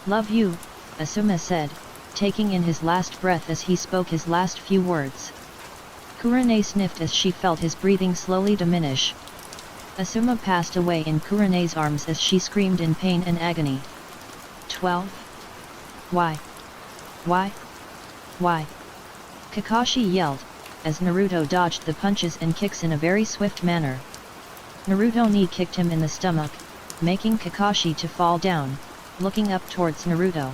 love you, Asuma said, taking in his last breath as he spoke his last few words. Kurenai sniffed as she felt his breathing slowly diminish. Asuma passed away in Kurenai's arms as she screamed in pain and agony. 12. Why? Why? Why? Kakashi yelled, as Naruto dodged the punches and kicks in a very swift manner. Naruto knee-kicked him in the stomach, making Kakashi to fall down, looking up towards Naruto.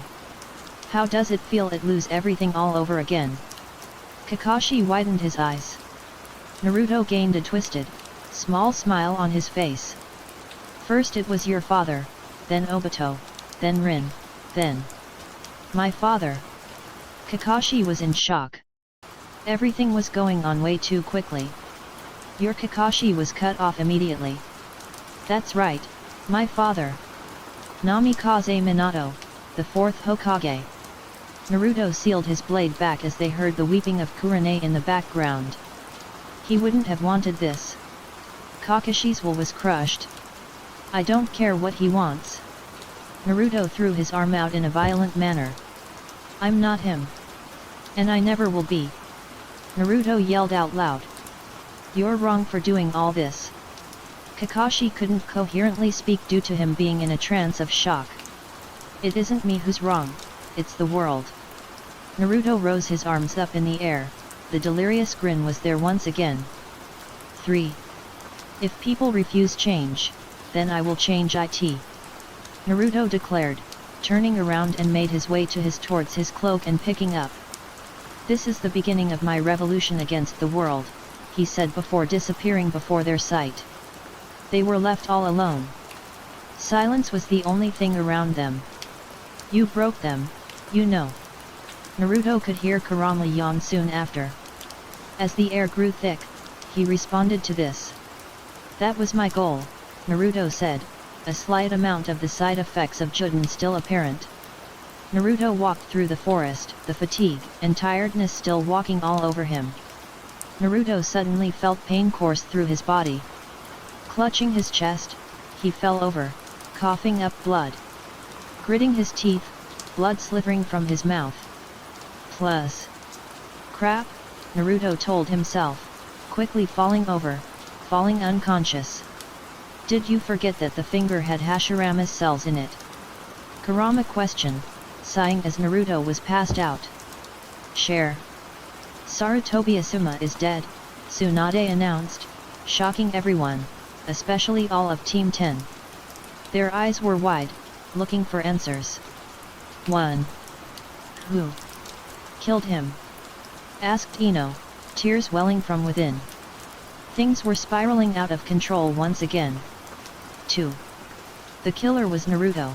How does it feel to lose everything all over again? Kakashi widened his eyes. Naruto gained a twisted, small smile on his face. First it was your father, then Obito, then Rin, then my father. Kakashi was in shock. Everything was going on way too quickly. Your Kakashi was cut off immediately. That's right, my father. Namikaze Minato, the fourth Hokage. Naruto sealed his blade back as they heard the weeping of Kurenai in the background. He wouldn't have wanted this. Kakashi's will was crushed. I don't care what he wants. Naruto threw his arm out in a violent manner. I'm not him. And I never will be. Naruto yelled out loud. You're wrong for doing all this. Kakashi couldn't coherently speak due to him being in a trance of shock. It isn't me who's wrong, it's the world. Naruto rose his arms up in the air, the delirious grin was there once again. 3. If people refuse change, then I will change it. Naruto declared, turning around and made his way towards his cloak and picking up. This is the beginning of my revolution against the world, he said before disappearing before their sight. They were left all alone. Silence was the only thing around them. You broke them, you know. Naruto could hear Kurama yawn soon after. As the air grew thick, he responded to this. That was my goal, Naruto said, a slight amount of the side effects of Juden still apparent. Naruto walked through the forest, the fatigue and tiredness still walking all over him. Naruto suddenly felt pain course through his body. Clutching his chest, he fell over, coughing up blood. Gritting his teeth, blood slithering from his mouth. Plus. Crap, Naruto told himself, quickly falling over, falling unconscious. Did you forget that the finger had Hashirama's cells in it? Kurama questioned, sighing as Naruto was passed out. Share. Sarutobi Asuma is dead, Tsunade announced, shocking everyone, especially all of Team 10. Their eyes were wide, looking for answers. 1. Who killed him? Asked Ino, tears welling from within. Things were spiraling out of control once again. 2. The killer was Naruto.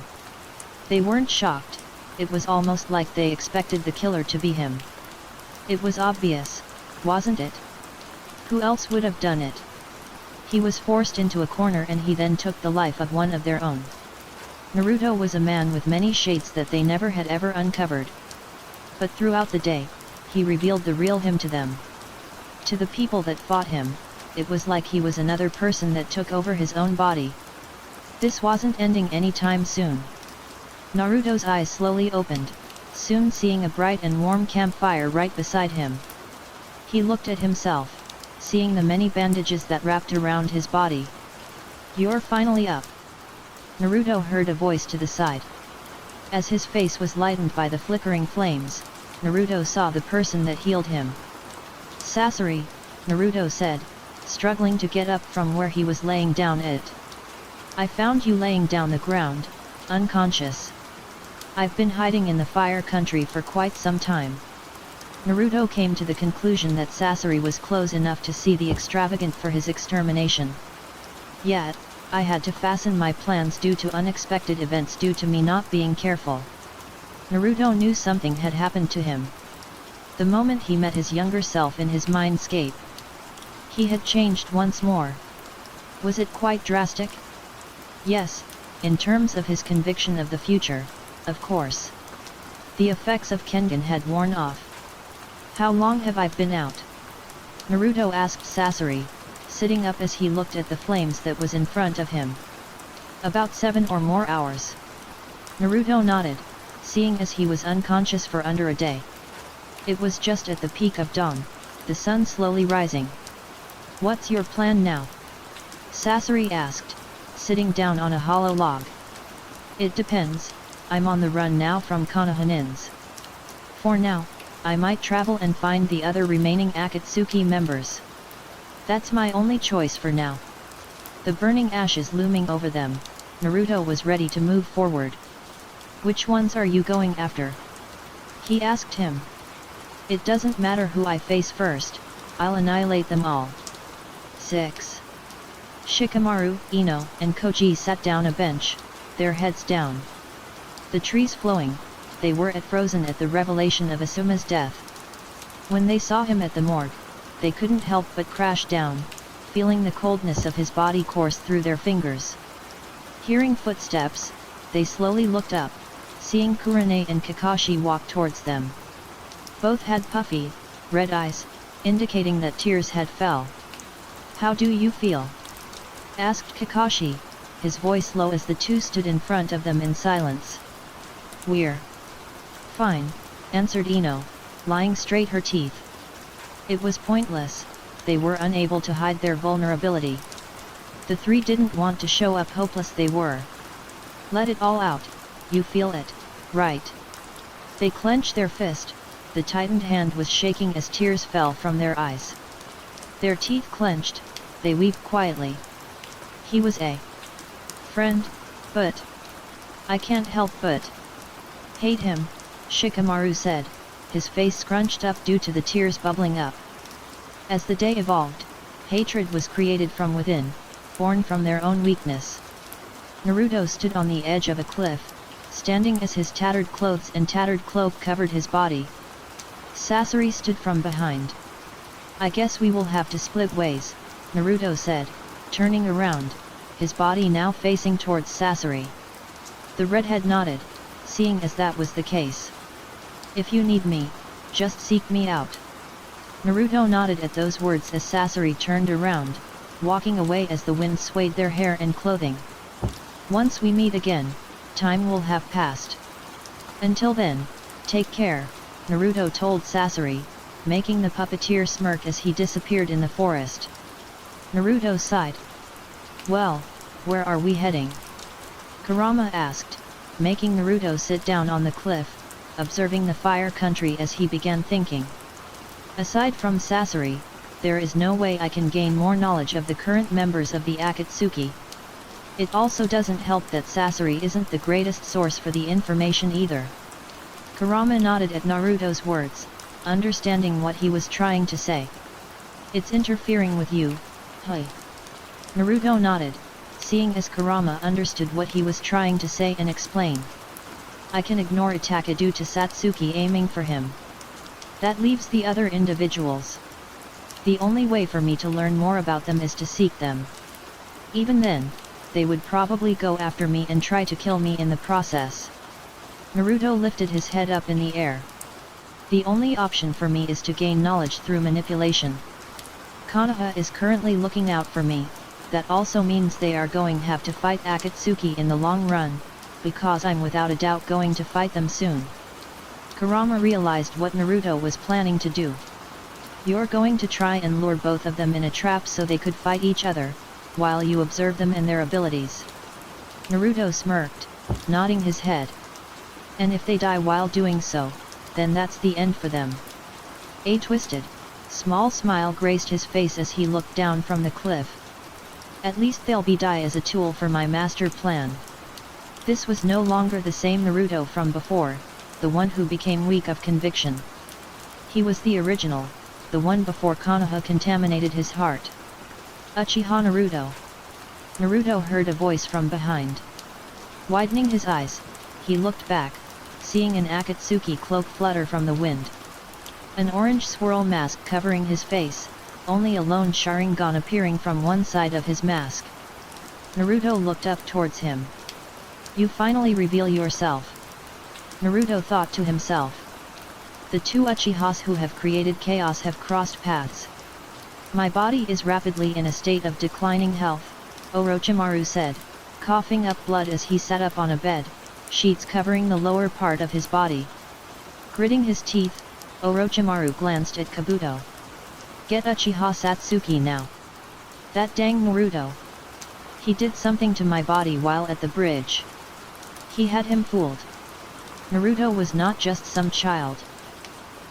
They weren't shocked, it was almost like they expected the killer to be him. It was obvious, wasn't it? Who else would have done it? He was forced into a corner and he then took the life of one of their own. Naruto was a man with many shades that they never had ever uncovered. But throughout the day, he revealed the real him to them. To the people that fought him, it was like he was another person that took over his own body. This wasn't ending anytime soon. Naruto's eyes slowly opened, soon seeing a bright and warm campfire right beside him. He looked at himself, seeing the many bandages that wrapped around his body. "You're finally up." Naruto heard a voice to the side. As his face was lightened by the flickering flames, Naruto saw the person that healed him. "Sasori," Naruto said, struggling to get up from where he was laying down it. "I found you laying down the ground, unconscious. I've been hiding in the fire country for quite some time." Naruto came to the conclusion that Sasori was close enough to see the extravagant for his extermination. "Yet, I had to fasten my plans due to unexpected events due to me not being careful." Naruto knew something had happened to him. The moment he met his younger self in his mindscape, he had changed once more. Was it quite drastic? Yes, in terms of his conviction of the future, of course. The effects of Kengan had worn off. "How long have I been out?" Naruto asked Sasori, sitting up as he looked at the flames that was in front of him. "About 7 or more hours." Naruto nodded, seeing as he was unconscious for under a day. It was just at the peak of dawn, the sun slowly rising. "What's your plan now?" Sasori asked, sitting down on a hollow log. "It depends. I'm on the run now from Konohanins. For now, I might travel and find the other remaining Akatsuki members. That's my only choice for now." The burning ashes looming over them, Naruto was ready to move forward. "Which ones are you going after?" he asked him. "It doesn't matter who I face first, I'll annihilate them all." 6. Shikamaru, Ino, and Koji sat down a bench, their heads down. The trees flowing, they were frozen at the revelation of Asuma's death. When they saw him at the morgue, they couldn't help but crash down, feeling the coldness of his body course through their fingers. Hearing footsteps, they slowly looked up, seeing Kurane and Kakashi walk towards them. Both had puffy, red eyes, indicating that tears had fell. "How do you feel?" asked Kakashi, his voice low as the two stood in front of them in silence. "We're fine," answered Ino, lying straight her teeth. It was pointless, they were unable to hide their vulnerability. The three didn't want to show up hopeless they were. "Let it all out, you feel it, right?" They clenched their fist, the tightened hand was shaking as tears fell from their eyes. Their teeth clenched, they wept quietly. "He was a friend, but I can't help but hate him," Shikamaru said, his face scrunched up due to the tears bubbling up. As the day evolved, hatred was created from within, born from their own weakness. Naruto stood on the edge of a cliff, standing as his tattered clothes and tattered cloak covered his body. Sasori stood from behind. "I guess we will have to split ways," Naruto said, turning around, his body now facing towards Sasori. The redhead nodded, seeing as that was the case. "If you need me, just seek me out." Naruto nodded at those words as Sasori turned around, walking away as the wind swayed their hair and clothing. "Once we meet again, time will have passed. Until then, take care," Naruto told Sasori, making the puppeteer smirk as he disappeared in the forest. Naruto sighed. "Well, where are we heading?" Kurama asked, making Naruto sit down on the cliff, observing the fire country as he began thinking. "Aside from Sasori, there is no way I can gain more knowledge of the current members of the Akatsuki. It also doesn't help that Sasori isn't the greatest source for the information either." Kurama nodded at Naruto's words, understanding what he was trying to say. "It's interfering with you, huh?" Naruto nodded, seeing as Kurama understood what he was trying to say and explain. "I can ignore Itaka due to Satsuki aiming for him. That leaves the other individuals. The only way for me to learn more about them is to seek them. Even then, they would probably go after me and try to kill me in the process. Naruto lifted his head up in the air. The only option for me is to gain knowledge through manipulation. Konoha is currently looking out for me, that also means they are going to have to fight Akatsuki in the long run, because I'm without a doubt going to fight them soon. Kurama realized what Naruto was planning to do. You're going to try and lure both of them in a trap so they could fight each other, while you observe them and their abilities. Naruto smirked, nodding his head. And if they die while doing so, then that's the end for them. A twisted, small smile graced his face as he looked down from the cliff. At least they'll be die as a tool for my master plan. This was no longer the same Naruto from before, the one who became weak of conviction. He was the original, the one before Konoha contaminated his heart. Uchiha Naruto. Naruto heard a voice from behind. Widening his eyes, he looked back, seeing an Akatsuki cloak flutter from the wind. An orange swirl mask covering his face, only a lone Sharingan appearing from one side of his mask. Naruto looked up towards him. You finally reveal yourself. Naruto thought to himself. The two Uchihas who have created chaos have crossed paths. My body is rapidly in a state of declining health, Orochimaru said, coughing up blood as he sat up on a bed, sheets covering the lower part of his body. Gritting his teeth, Orochimaru glanced at Kabuto. Get Uchiha Satsuki now. That dang Naruto. He did something to my body while at the bridge. He had him fooled. Naruto was not just some child.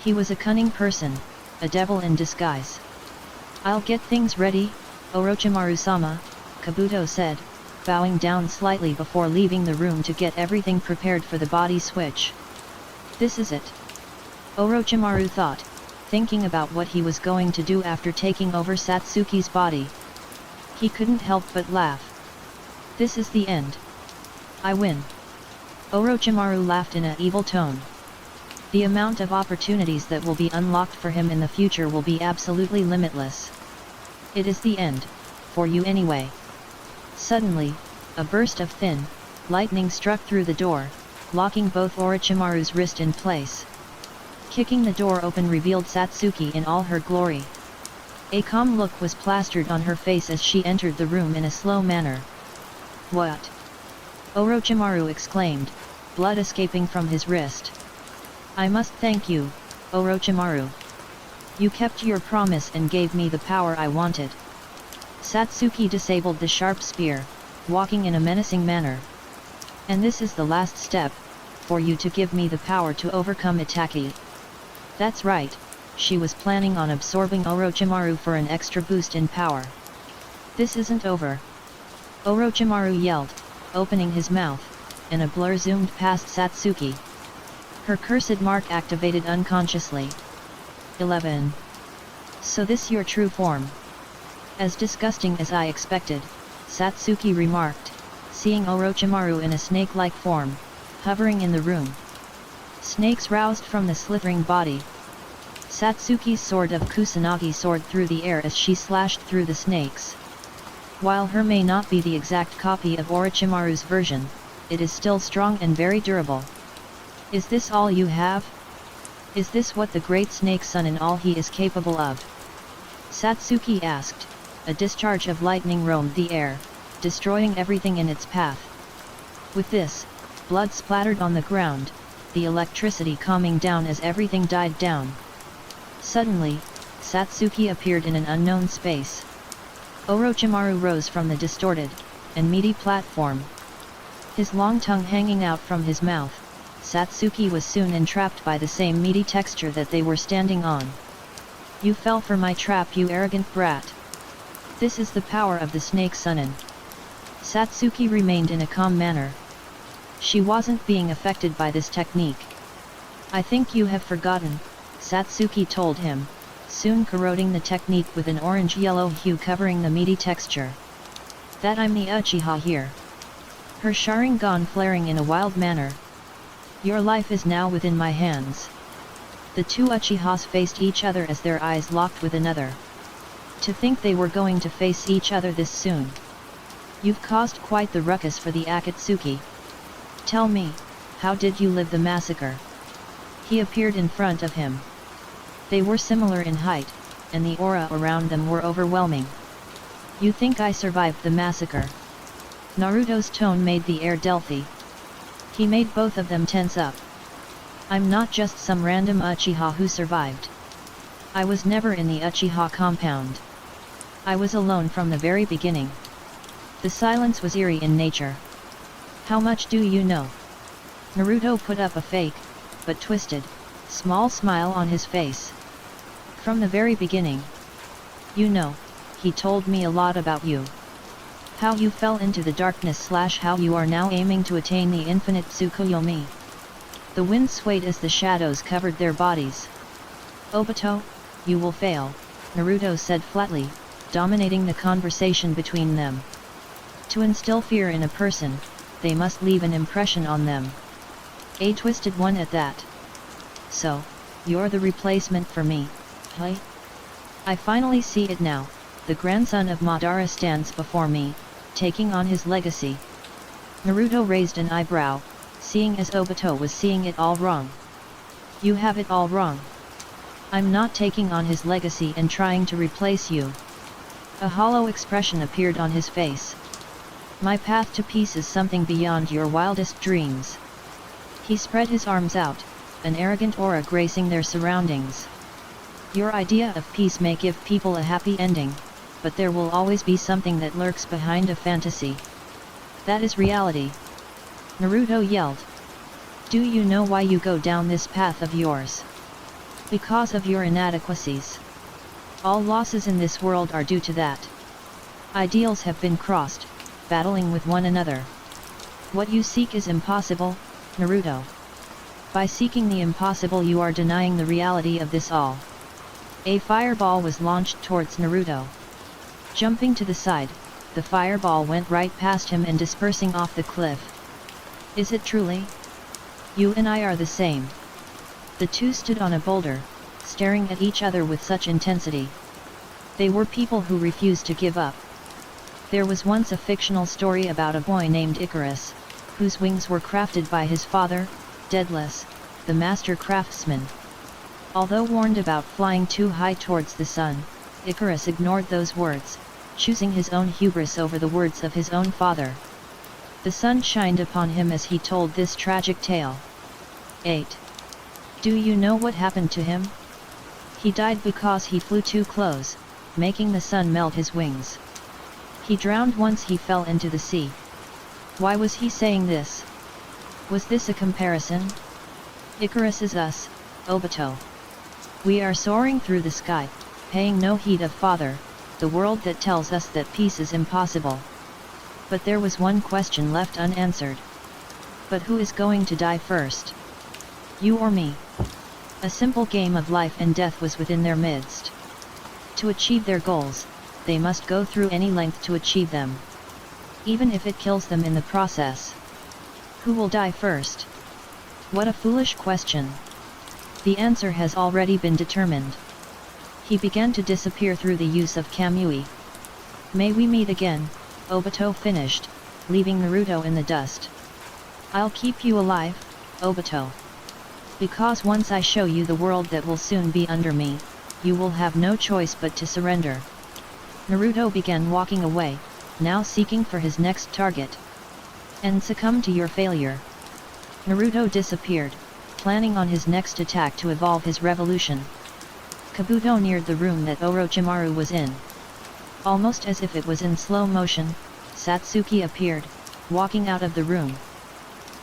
He was a cunning person, a devil in disguise. I'll get things ready, Orochimaru-sama, Kabuto said, bowing down slightly before leaving the room to get everything prepared for the body switch. This is it. Orochimaru thought, thinking about what he was going to do after taking over Satsuki's body. He couldn't help but laugh. This is the end. I win. Orochimaru laughed in an evil tone. The amount of opportunities that will be unlocked for him in the future will be absolutely limitless. It is the end, for you anyway. Suddenly, a burst of thin lightning struck through the door, locking both Orochimaru's wrist in place. Kicking the door open revealed Satsuki in all her glory. A calm look was plastered on her face as she entered the room in a slow manner. What? Orochimaru exclaimed, blood escaping from his wrist. I must thank you, Orochimaru. You kept your promise and gave me the power I wanted. Satsuki disabled the sharp spear, walking in a menacing manner. And this is the last step, for you to give me the power to overcome Itaki. That's right, she was planning on absorbing Orochimaru for an extra boost in power. This isn't over. Orochimaru yelled, opening his mouth, and a blur zoomed past Satsuki. Her cursed mark activated unconsciously. 11. So this your true form. As disgusting as I expected, Satsuki remarked, seeing Orochimaru in a snake-like form, hovering in the room. Snakes roused from the slithering body. Satsuki's sword of Kusanagi soared through the air as she slashed through the snakes. While her may not be the exact copy of Orochimaru's version, it is still strong and very durable. Is this all you have? Is this what the great snake son and all he is capable of? Satsuki asked. A discharge of lightning roamed the air, destroying everything in its path. With this, blood splattered on the ground, the electricity calming down as everything died down. Suddenly, Satsuki appeared in an unknown space. Orochimaru rose from the distorted and meaty platform. His long tongue hanging out from his mouth, Satsuki was soon entrapped by the same meaty texture that they were standing on. You fell for my trap, you arrogant brat. This is the power of the snake Sunin. Satsuki remained in a calm manner. She wasn't being affected by this technique. I think you have forgotten, Satsuki told him, soon corroding the technique with an orange-yellow hue covering the meaty texture. That I'm the Uchiha here. Her Sharingan flaring in a wild manner. Your life is now within my hands. The two Uchihas faced each other as their eyes locked with another. To think they were going to face each other this soon. You've caused quite the ruckus for the Akatsuki. Tell me, how did you live the massacre? He appeared in front of him. They were similar in height, and the aura around them were overwhelming. You think I survived the massacre? Naruto's tone made the air delphi. He made both of them tense up. I'm not just some random Uchiha who survived. I was never in the Uchiha compound. I was alone from the very beginning. The silence was eerie in nature. How much do you know? Naruto put up a fake, but twisted, small smile on his face. From the very beginning. You know, he told me a lot about you. How you fell into the darkness / how you are now aiming to attain the infinite Tsukuyomi. The wind swayed as the shadows covered their bodies. Obito, you will fail, Naruto said flatly, dominating the conversation between them. To instill fear in a person, they must leave an impression on them. A twisted one at that. So, you're the replacement for me, huh? I finally see it now, the grandson of Madara stands before me, taking on his legacy. Naruto raised an eyebrow, seeing as Obito was seeing it all wrong. You have it all wrong. I'm not taking on his legacy and trying to replace you. A hollow expression appeared on his face. My path to peace is something beyond your wildest dreams. He spread his arms out, an arrogant aura gracing their surroundings. Your idea of peace may give people a happy ending, but there will always be something that lurks behind a fantasy. That is reality. Naruto yelled. Do you know why you go down this path of yours? Because of your inadequacies. All losses in this world are due to that. Ideals have been crossed, battling with one another. What you seek is impossible, Naruto. By seeking the impossible you are denying the reality of this all. A fireball was launched towards Naruto. Jumping to the side, the fireball went right past him and dispersing off the cliff. Is it truly? You and I are the same. The two stood on a boulder, staring at each other with such intensity. They were people who refused to give up. There was once a fictional story about a boy named Icarus, whose wings were crafted by his father, Daedalus, the master craftsman. Although warned about flying too high towards the sun, Icarus ignored those words, choosing his own hubris over the words of his own father. The sun shined upon him as he told this tragic tale. 8. Do you know what happened to him? He died because he flew too close, making the sun melt his wings. He drowned once he fell into the sea. Why was he saying this? Was this a comparison? Icarus is us, Obito. We are soaring through the sky, paying no heed of Father, the world that tells us that peace is impossible. But there was one question left unanswered. But who is going to die first? You or me? A simple game of life and death was within their midst. To achieve their goals, they must go through any length to achieve them. Even if it kills them in the process. Who will die first? What a foolish question. The answer has already been determined. He began to disappear through the use of Kamui. May we meet again, Obito finished, leaving Naruto in the dust. I'll keep you alive, Obito. Because once I show you the world that will soon be under me, you will have no choice but to surrender. Naruto began walking away, now seeking for his next target. And succumb to your failure. Naruto disappeared, planning on his next attack to evolve his revolution. Kabuto neared the room that Orochimaru was in. Almost as if it was in slow motion, Satsuki appeared, walking out of the room.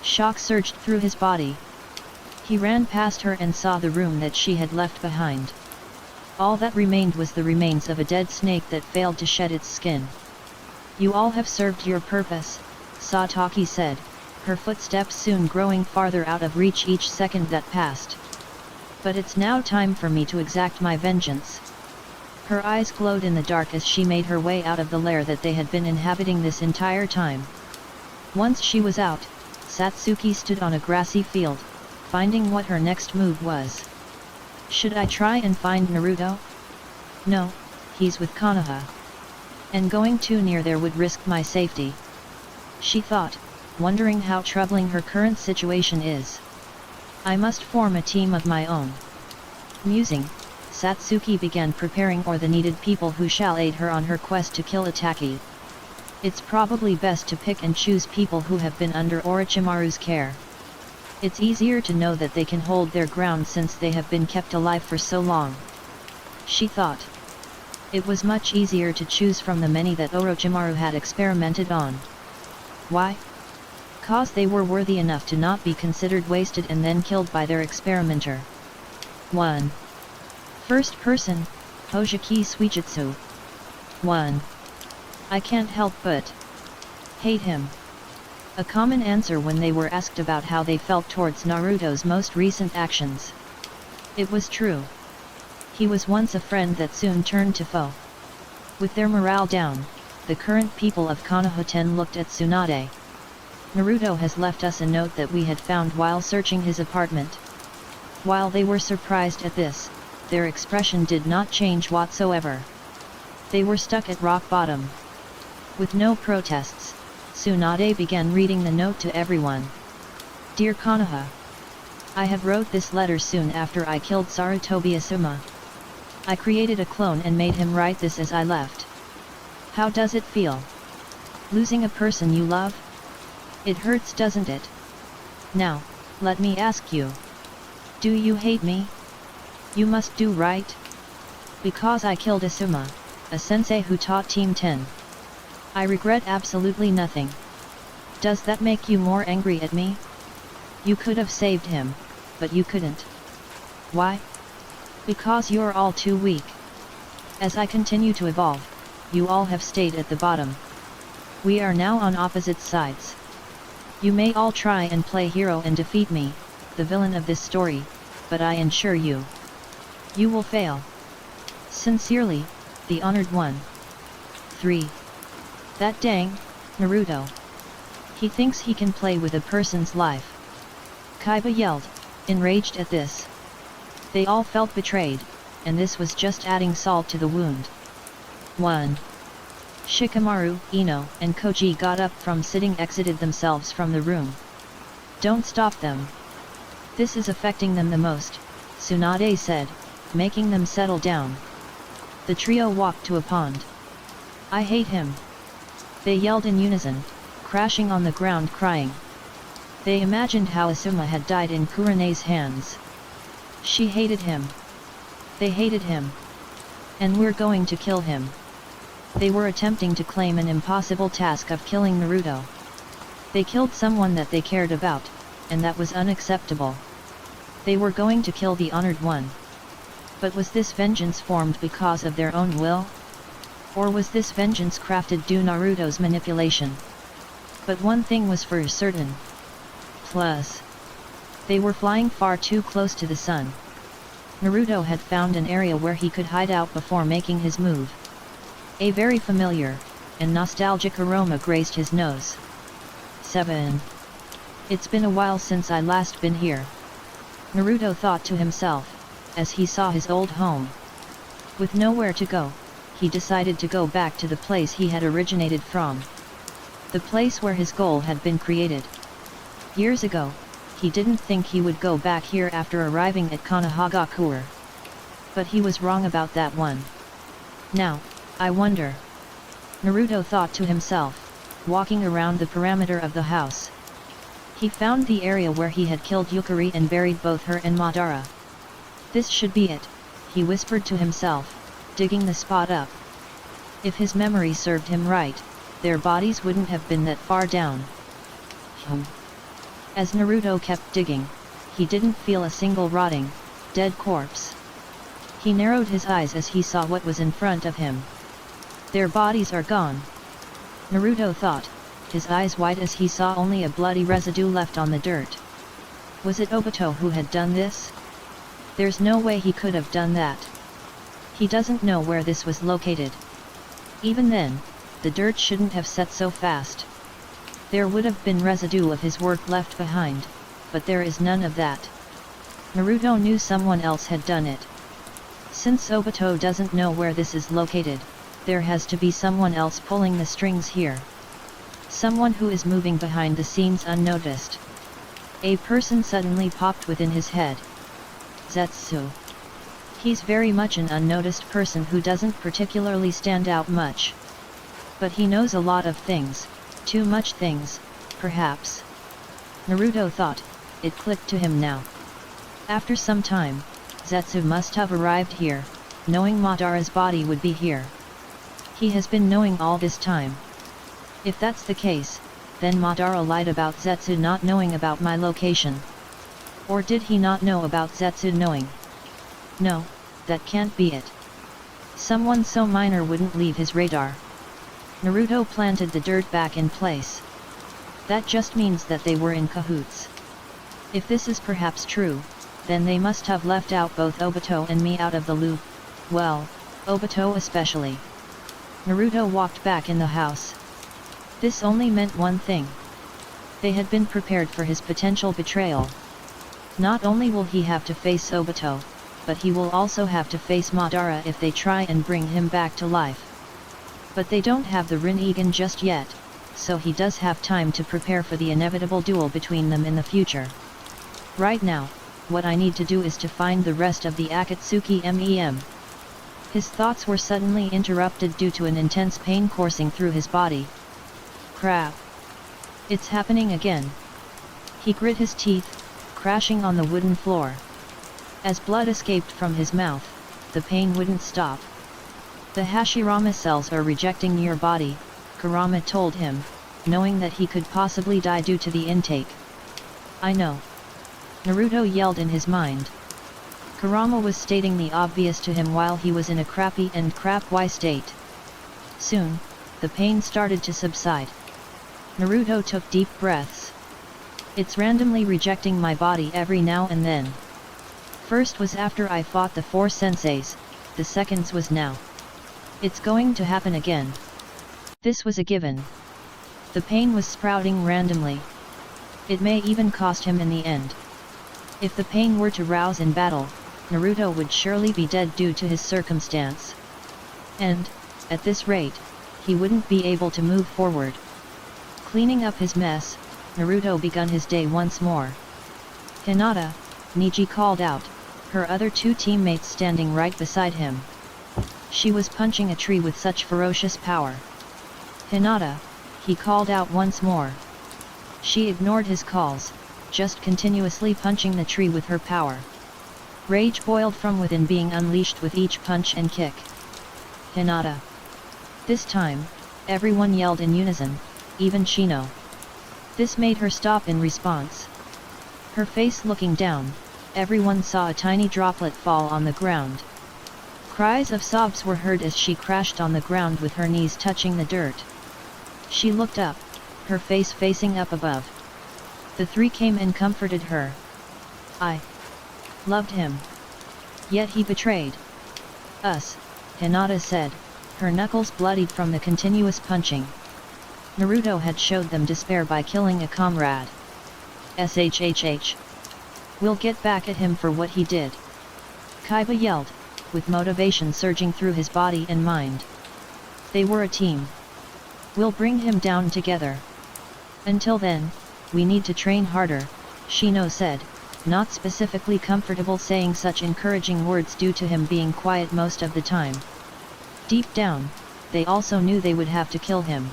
Shock surged through his body. He ran past her and saw the room that she had left behind. All that remained was the remains of a dead snake that failed to shed its skin. You all have served your purpose, Sataki said, her footsteps soon growing farther out of reach each second that passed. But it's now time for me to exact my vengeance. Her eyes glowed in the dark as she made her way out of the lair that they had been inhabiting this entire time. Once she was out, Satsuki stood on a grassy field, finding what her next move was. Should I try and find Naruto? No, he's with Konoha. and going too near there would risk my safety. She thought, wondering how troubling her current situation is. I must form a team of my own. Musing, Satsuki began preparing for the needed people who shall aid her on her quest to kill Itaki. It's probably best to pick and choose people who have been under Orochimaru's care. It's easier to know that they can hold their ground since they have been kept alive for so long. She thought. It was much easier to choose from the many that Orochimaru had experimented on. Why? Cause they were worthy enough to not be considered wasted and then killed by their experimenter. 1. First person, Hojiki Suijutsu. 1. I can't help but hate him. A common answer when they were asked about how they felt towards Naruto's most recent actions. It was true. He was once a friend that soon turned to foe. With their morale down, the current people of Konoha-ten looked at Tsunade. Naruto has left us a note that we had found while searching his apartment. While they were surprised at this, their expression did not change whatsoever. They were stuck at rock bottom. With no protests, Tsunade began reading the note to everyone. Dear Konoha, I have wrote this letter soon after I killed Sarutobi Asuma. I created a clone and made him write this as I left. How does it feel? Losing a person you love? It hurts, doesn't it? Now, let me ask you. Do you hate me? You must do right? Because I killed Asuma, a sensei who taught Team 10. I regret absolutely nothing. Does that make you more angry at me? You could have saved him, but you couldn't. Why? Because you're all too weak. As I continue to evolve, you all have stayed at the bottom. We are now on opposite sides. You may all try and play hero and defeat me, the villain of this story, but I assure you, you will fail. Sincerely, the Honored One. 3. That dang Naruto. He thinks he can play with a person's life. Kaiba yelled, enraged at this. They all felt betrayed, and this was just adding salt to the wound. 1. Shikamaru, Ino, and Koji got up from sitting, exited themselves from the room. Don't stop them. This is affecting them the most, Tsunade said, making them settle down. The trio walked to a pond. I hate him. They yelled in unison, crashing on the ground crying. They imagined how Asuma had died in Kurene's hands. She hated him. They hated him. And we're going to kill him. They were attempting to claim an impossible task of killing Naruto. They killed someone that they cared about, and that was unacceptable. They were going to kill the Honored One. But was this vengeance formed because of their own will? Or was this vengeance crafted due Naruto's manipulation? But one thing was for certain. Plus, they were flying far too close to the sun. Naruto had found an area where he could hide out before making his move. A very familiar and nostalgic aroma grazed his nose. 7. It's been a while since I last been here. Naruto thought to himself, as he saw his old home. With nowhere to go, he decided to go back to the place he had originated from. The place where his goal had been created. Years ago, he didn't think he would go back here after arriving at Konohagakure. But he was wrong about that one. Now, I wonder. Naruto thought to himself, walking around the perimeter of the house. He found the area where he had killed Yukari and buried both her and Madara. This should be it, he whispered to himself, digging the spot up. If his memory served him right, their bodies wouldn't have been that far down. As Naruto kept digging, he didn't feel a single rotting, dead corpse. He narrowed his eyes as he saw what was in front of him. Their bodies are gone. Naruto thought, his eyes wide as he saw only a bloody residue left on the dirt. Was it Obito who had done this? There's no way he could have done that. He doesn't know where this was located. Even then, the dirt shouldn't have set so fast. There would have been residue of his work left behind, but there is none of that. Naruto knew someone else had done it. Since Obito doesn't know where this is located, there has to be someone else pulling the strings here. Someone who is moving behind the scenes unnoticed. A person suddenly popped within his head. Zetsu. He's very much an unnoticed person who doesn't particularly stand out much. But he knows a lot of things, too much things, perhaps. Naruto thought, it clicked to him now. After some time, Zetsu must have arrived here, knowing Madara's body would be here. He has been knowing all this time. If that's the case, then Madara lied about Zetsu not knowing about my location. Or did he not know about Zetsu knowing? No, that can't be it. Someone so minor wouldn't leave his radar. Naruto planted the dirt back in place. That just means that they were in cahoots. If this is perhaps true, then they must have left out both Obito and me out of the loop, well, Obito especially. Naruto walked back in the house. This only meant one thing. They had been prepared for his potential betrayal. Not only will he have to face Obito, but he will also have to face Madara if they try and bring him back to life. But they don't have the Rinnegan just yet, so he does have time to prepare for the inevitable duel between them in the future. Right now, what I need to do is to find the rest of the Akatsuki MEM. His thoughts were suddenly interrupted due to an intense pain coursing through his body. Crap! It's happening again. He grit his teeth, crashing on the wooden floor. As blood escaped from his mouth, the pain wouldn't stop. The Hashirama cells are rejecting your body, Kurama told him, knowing that he could possibly die due to the intake. I know. Naruto yelled in his mind. Kurama was stating the obvious to him while he was in a crappy and crap-y state. Soon, the pain started to subside. Naruto took deep breaths. It's randomly rejecting my body every now and then. First was after I fought the 4 senseis, the seconds was now. It's going to happen again. This was a given. The pain was sprouting randomly. It may even cost him in the end. If the pain were to rouse in battle, Naruto would surely be dead due to his circumstance. And, at this rate, he wouldn't be able to move forward. Cleaning up his mess, Naruto begun his day once more. Hinata, Niji called out, her other 2 teammates standing right beside him. She was punching a tree with such ferocious power. Hinata, he called out once more. She ignored his calls, just continuously punching the tree with her power. Rage boiled from within being unleashed with each punch and kick. Hinata. This time, everyone yelled in unison, even Shino. This made her stop in response. Her face looking down, everyone saw a tiny droplet fall on the ground. Cries of sobs were heard as she crashed on the ground with her knees touching the dirt. She looked up, her face facing up above. The 3 came and comforted her. I loved him. Yet he betrayed us, Hinata said, her knuckles bloodied from the continuous punching. Naruto had showed them despair by killing a comrade. SHHH. We'll get back at him for what he did. Kaiba yelled, with motivation surging through his body and mind. They were a team. We'll bring him down together. Until then, we need to train harder, Shino said, not specifically comfortable saying such encouraging words due to him being quiet most of the time. Deep down, they also knew they would have to kill him.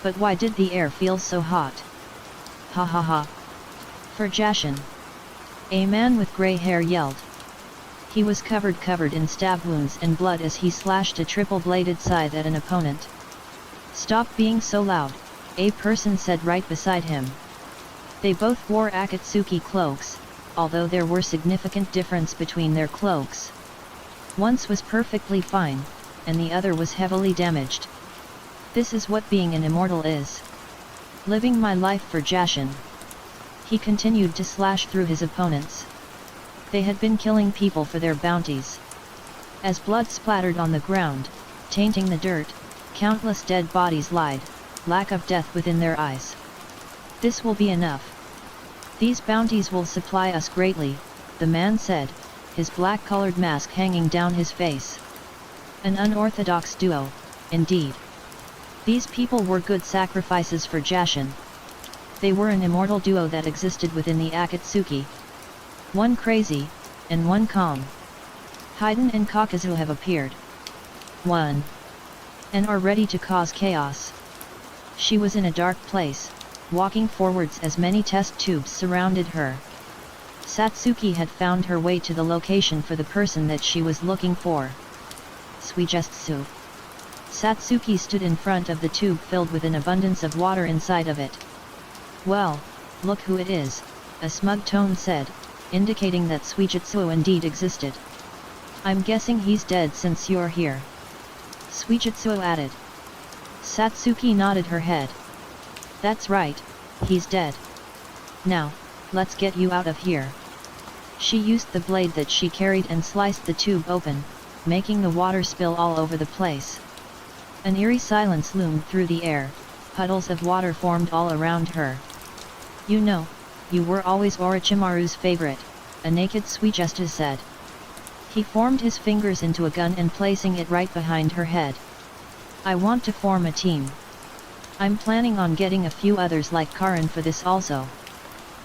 But why did the air feel so hot? Ha ha ha. For Jashin. A man with grey hair yelled. He was covered in stab wounds and blood as he slashed a triple-bladed scythe at an opponent. Stop being so loud, a person said right beside him. They both wore Akatsuki cloaks, although there were significant difference between their cloaks. One's was perfectly fine, and the other was heavily damaged. This is what being an immortal is. Living my life for Jashin. He continued to slash through his opponents. They had been killing people for their bounties. As blood splattered on the ground, tainting the dirt, countless dead bodies lied, lack of death within their eyes. This will be enough. These bounties will supply us greatly, the man said, his black-colored mask hanging down his face. An unorthodox duo, indeed. These people were good sacrifices for Jashin. They were an immortal duo that existed within the Akatsuki. One crazy, and one calm. Haiden and Kakazu have appeared. 1. And are ready to cause chaos. She was in a dark place, walking forwards as many test tubes surrounded her. Satsuki had found her way to the location for the person that she was looking for. Suijutsu. Satsuki stood in front of the tube filled with an abundance of water inside of it. Well, look who it is, a smug tone said, indicating that Suijutsu indeed existed. I'm guessing he's dead since you're here. Suijutsu added. Satsuki nodded her head. That's right, he's dead. Now, let's get you out of here. She used the blade that she carried and sliced the tube open, making the water spill all over the place. An eerie silence loomed through the air, puddles of water formed all around her. You know, you were always Orochimaru's favorite, a naked Suijutsu said. He formed his fingers into a gun and placing it right behind her head. I want to form a team. I'm planning on getting a few others like Karin for this also.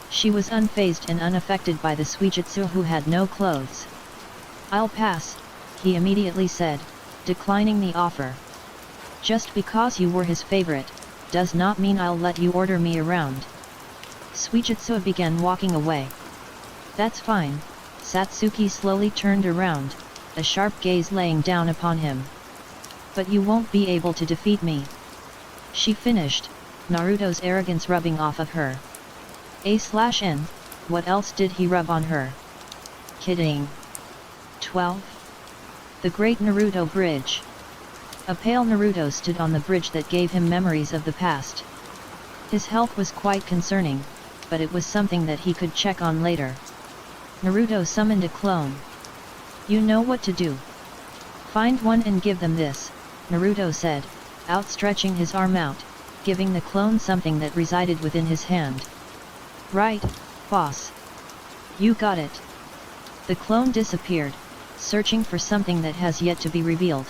She was unfazed and unaffected by the Suijutsu who had no clothes. I'll pass, he immediately said, declining the offer. Just because you were his favorite, does not mean I'll let you order me around. Suijutsu began walking away. That's fine, Satsuki slowly turned around, a sharp gaze laying down upon him. But you won't be able to defeat me. She finished, Naruto's arrogance rubbing off of her. A/N, what else did he rub on her? Kidding. 12. The Great Naruto Bridge. A pale Naruto stood on the bridge that gave him memories of the past. His health was quite concerning, but it was something that he could check on later. Naruto summoned a clone. You know what to do. Find one and give them this, Naruto said, outstretching his arm out, giving the clone something that resided within his hand. Right, boss. You got it. The clone disappeared, searching for something that has yet to be revealed.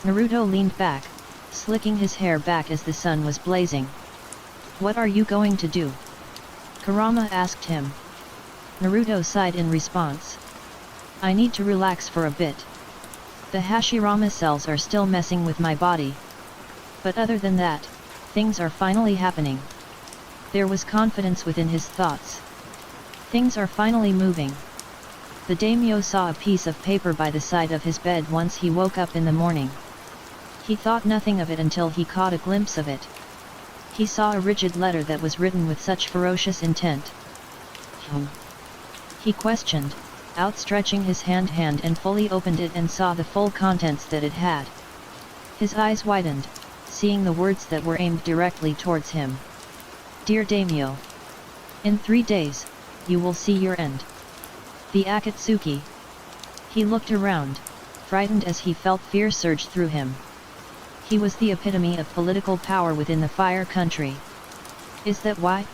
Naruto leaned back, slicking his hair back as the sun was blazing. What are you going to do? Kurama asked him. Naruto sighed in response. I need to relax for a bit. The Hashirama cells are still messing with my body. But other than that, things are finally happening. There was confidence within his thoughts. Things are finally moving. The daimyo saw a piece of paper by the side of his bed once he woke up in the morning. He thought nothing of it until he caught a glimpse of it. He saw a rigid letter that was written with such ferocious intent. He questioned, outstretching his hand and fully opened it and saw the full contents that it had. His eyes widened, seeing the words that were aimed directly towards him. Dear Daimyo. In 3 days, you will see your end. The Akatsuki. He looked around, frightened as he felt fear surge through him. He was the epitome of political power within the Fire Country. Is that why?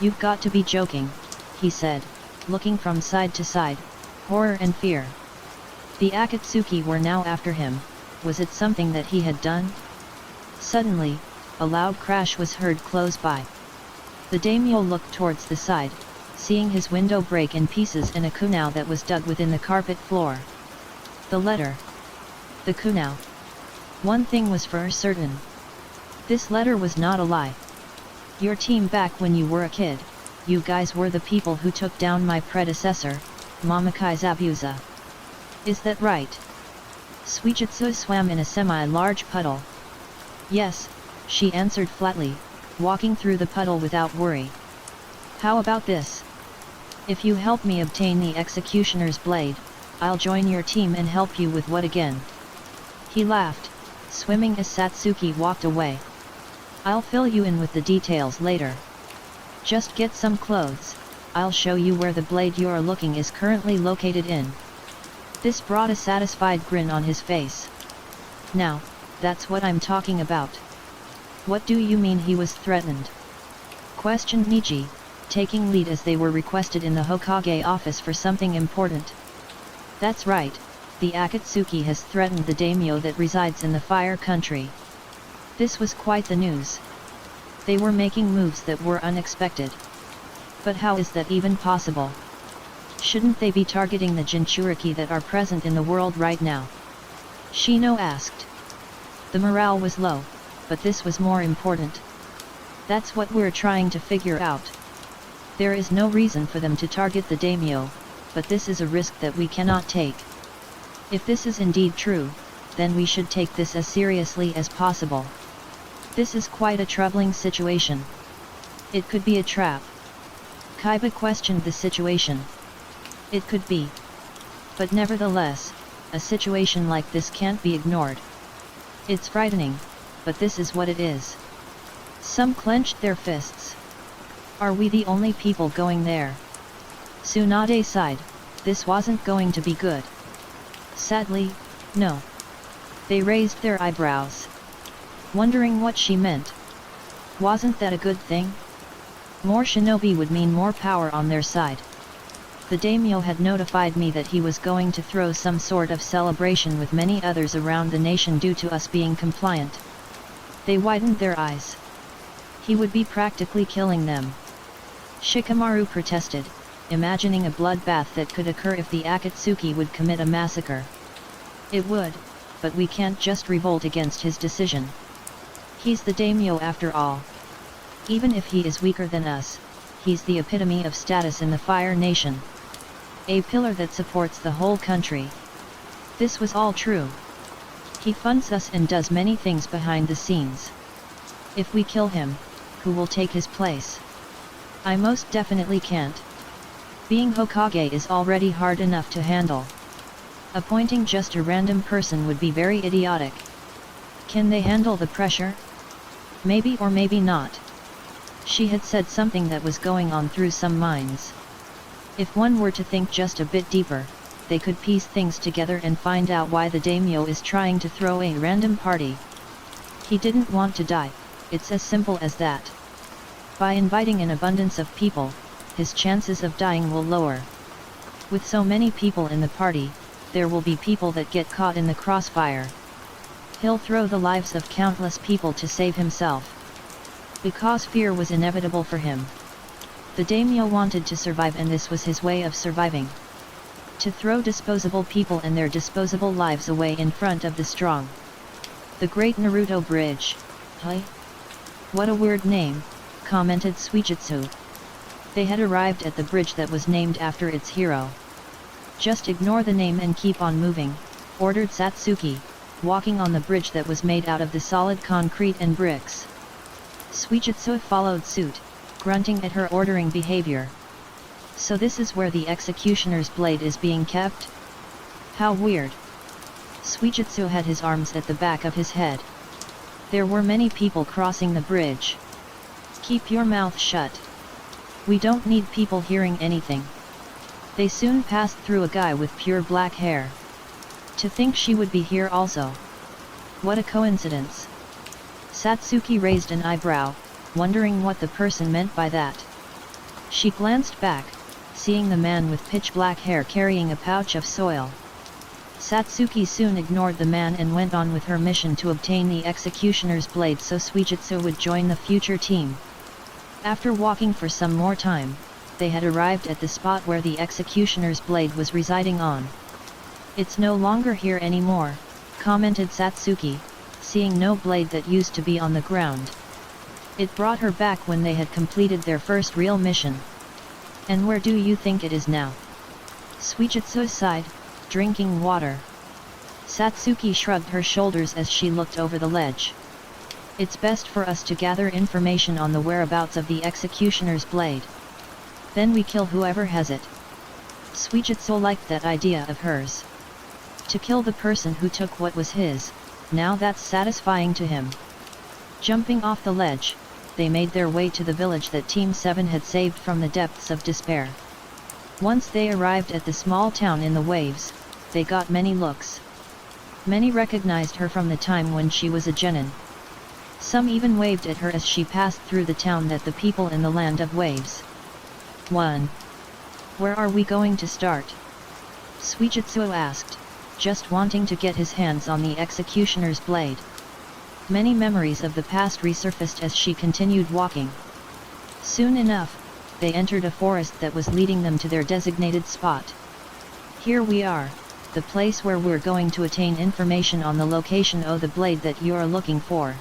You've got to be joking, he said, looking from side to side, horror and fear. The Akatsuki were now after him. Was it something that he had done? Suddenly, a loud crash was heard close by. The daimyo looked towards the side, seeing his window break in pieces and a kunao that was dug within the carpet floor. The letter. The kunao. One thing was for certain. This letter was not a lie. Your team back when you were a kid, you guys were the people who took down my predecessor, Mamakai Zabuza. Is that right? Suijutsu swam in a semi-large puddle. Yes, she answered flatly, walking through the puddle without worry. How about this? If you help me obtain the executioner's blade, I'll join your team and help you with what again? He laughed, swimming as Satsuki walked away. I'll fill you in with the details later. Just get some clothes, I'll show you where the blade you're looking is currently located in. This brought a satisfied grin on his face. Now, that's what I'm talking about. What do you mean he was threatened? Questioned Nichi, taking lead as they were requested in the Hokage office for something important. That's right, the Akatsuki has threatened the daimyo that resides in the fire country. This was quite the news. They were making moves that were unexpected. But how is that even possible? Shouldn't they be targeting the Jinchuriki that are present in the world right now? Shino asked. The morale was low, but this was more important. That's what we're trying to figure out. There is no reason for them to target the daimyo, but this is a risk that we cannot take. If this is indeed true, then we should take this as seriously as possible. This is quite a troubling situation. It could be a trap. Kaiba questioned the situation. It could be. But nevertheless, a situation like this can't be ignored. It's frightening, but this is what it is. Some clenched their fists. Are we the only people going there? Tsunade sighed. This wasn't going to be good. Sadly, no. They raised their eyebrows, wondering what she meant. Wasn't that a good thing? More shinobi would mean more power on their side. The daimyo had notified me that he was going to throw some sort of celebration with many others around the nation due to us being compliant. They widened their eyes. He would be practically killing them. Shikamaru protested, imagining a bloodbath that could occur if the Akatsuki would commit a massacre. It would, but we can't just revolt against his decision. He's the daimyo after all. Even if he is weaker than us, he's the epitome of status in the Fire Nation. A pillar that supports the whole country. This was all true. He funds us and does many things behind the scenes. If we kill him, who will take his place? I most definitely can't. Being Hokage is already hard enough to handle. Appointing just a random person would be very idiotic. Can they handle the pressure? Maybe or maybe not. She had said something that was going on through some minds. If one were to think just a bit deeper, they could piece things together and find out why the daimyo is trying to throw a random party. He didn't want to die, it's as simple as that. By inviting an abundance of people, his chances of dying will lower. With so many people in the party, there will be people that get caught in the crossfire. He'll throw the lives of countless people to save himself. Because fear was inevitable for him. The daimyo wanted to survive, and this was his way of surviving. To throw disposable people and their disposable lives away in front of the strong. The Great Naruto Bridge. Huh? What a weird name, commented Suijutsu. They had arrived at the bridge that was named after its hero. Just ignore the name and keep on moving, ordered Satsuki, walking on the bridge that was made out of the solid concrete and bricks. Suijutsu followed suit, grunting at her ordering behavior. So this is where the executioner's blade is being kept? How weird. Suijutsu had his arms at the back of his head. There were many people crossing the bridge. Keep your mouth shut. We don't need people hearing anything. They soon passed through a guy with pure black hair. To think she would be here also. What a coincidence. Satsuki raised an eyebrow, wondering what the person meant by that. She glanced back, seeing the man with pitch black hair carrying a pouch of soil. Satsuki soon ignored the man and went on with her mission to obtain the executioner's blade so Suijutsu would join the future team. After walking for some more time, they had arrived at the spot where the executioner's blade was residing on. It's no longer here anymore, commented Satsuki, seeing no blade that used to be on the ground. It brought her back when they had completed their first real mission. And where do you think it is now? Suijutsu sighed, drinking water. Satsuki shrugged her shoulders as she looked over the ledge. It's best for us to gather information on the whereabouts of the executioner's blade. Then we kill whoever has it. Suijutsu liked that idea of hers. To kill the person who took what was his, now that's satisfying to him. Jumping off the ledge, they made their way to the village that Team 7 had saved from the depths of despair. Once they arrived at the small town in the waves, they got many looks. Many recognized her from the time when she was a genin. Some even waved at her as she passed through the town that the people in the land of waves. 1. Where are we going to start? Suijutsu asked. just wanting to get his hands on the executioner's blade. Many memories of the past resurfaced as she continued walking. Soon enough, they entered a forest that was leading them to their designated spot. Here we are, the place where we're going to attain information on the location of the blade that you're looking for.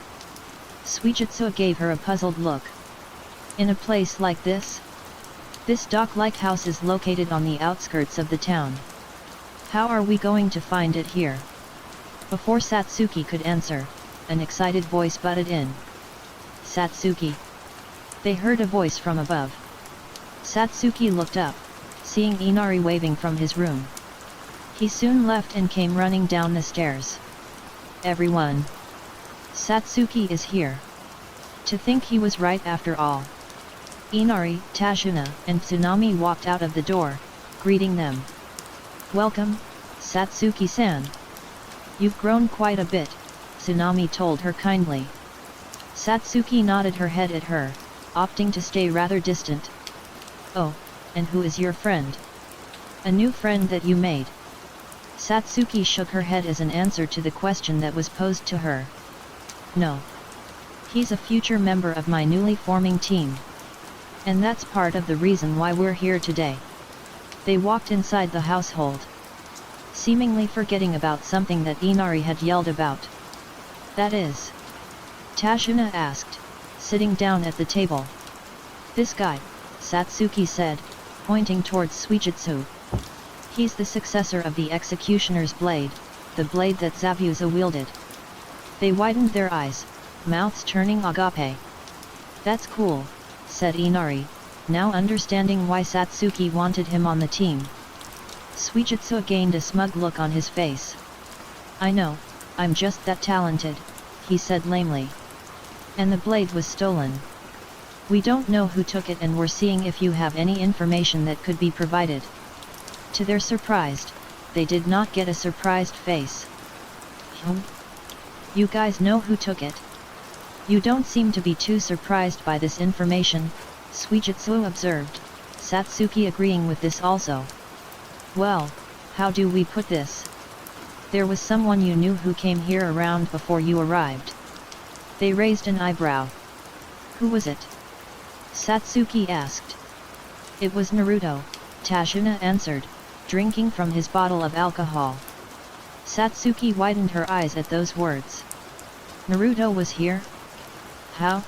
Suijitsu gave her a puzzled look. In a place like this? This dock-like house is located on the outskirts of the town. How are we going to find it here? Before Satsuki could answer, an excited voice butted in. Satsuki! They heard a voice from above. Satsuki looked up, seeing Inari waving from his room. He soon left and came running down the stairs. Everyone! Satsuki is here. To think he was right after all. Inari, Tashuna, and Tsunami walked out of the door, greeting them. Welcome, Satsuki-san. You've grown quite a bit, Tsunami told her kindly. Satsuki nodded her head at her, opting to stay rather distant. Oh, and who is your friend? A new friend that you made. Satsuki shook her head as an answer to the question that was posed to her. No. He's a future member of my newly forming team. And that's part of the reason why we're here today. They walked inside the household, seemingly forgetting about something that Inari had yelled about. That is? Tashuna asked, sitting down at the table. This guy, Satsuki said, pointing towards Suijitsu. He's the successor of the executioner's blade, the blade that Zabuza wielded. They widened their eyes, mouths turning agape. That's cool, said Inari, now understanding why Satsuki wanted him on the team. Suijitsu gained a smug look on his face. I know, I'm just that talented, he said lamely. And the blade was stolen. We don't know who took it and we're seeing if you have any information that could be provided. To their surprise, they did not get a surprised face. You guys know who took it? You don't seem to be too surprised by this information, Suijitsu observed, Satsuki agreeing with this also. Well, how do we put this? There was someone you knew who came here around before you arrived. They raised an eyebrow. Who was it? Satsuki asked. It was Naruto, Tashuna answered, drinking from his bottle of alcohol. Satsuki widened her eyes at those words. Naruto was here? How?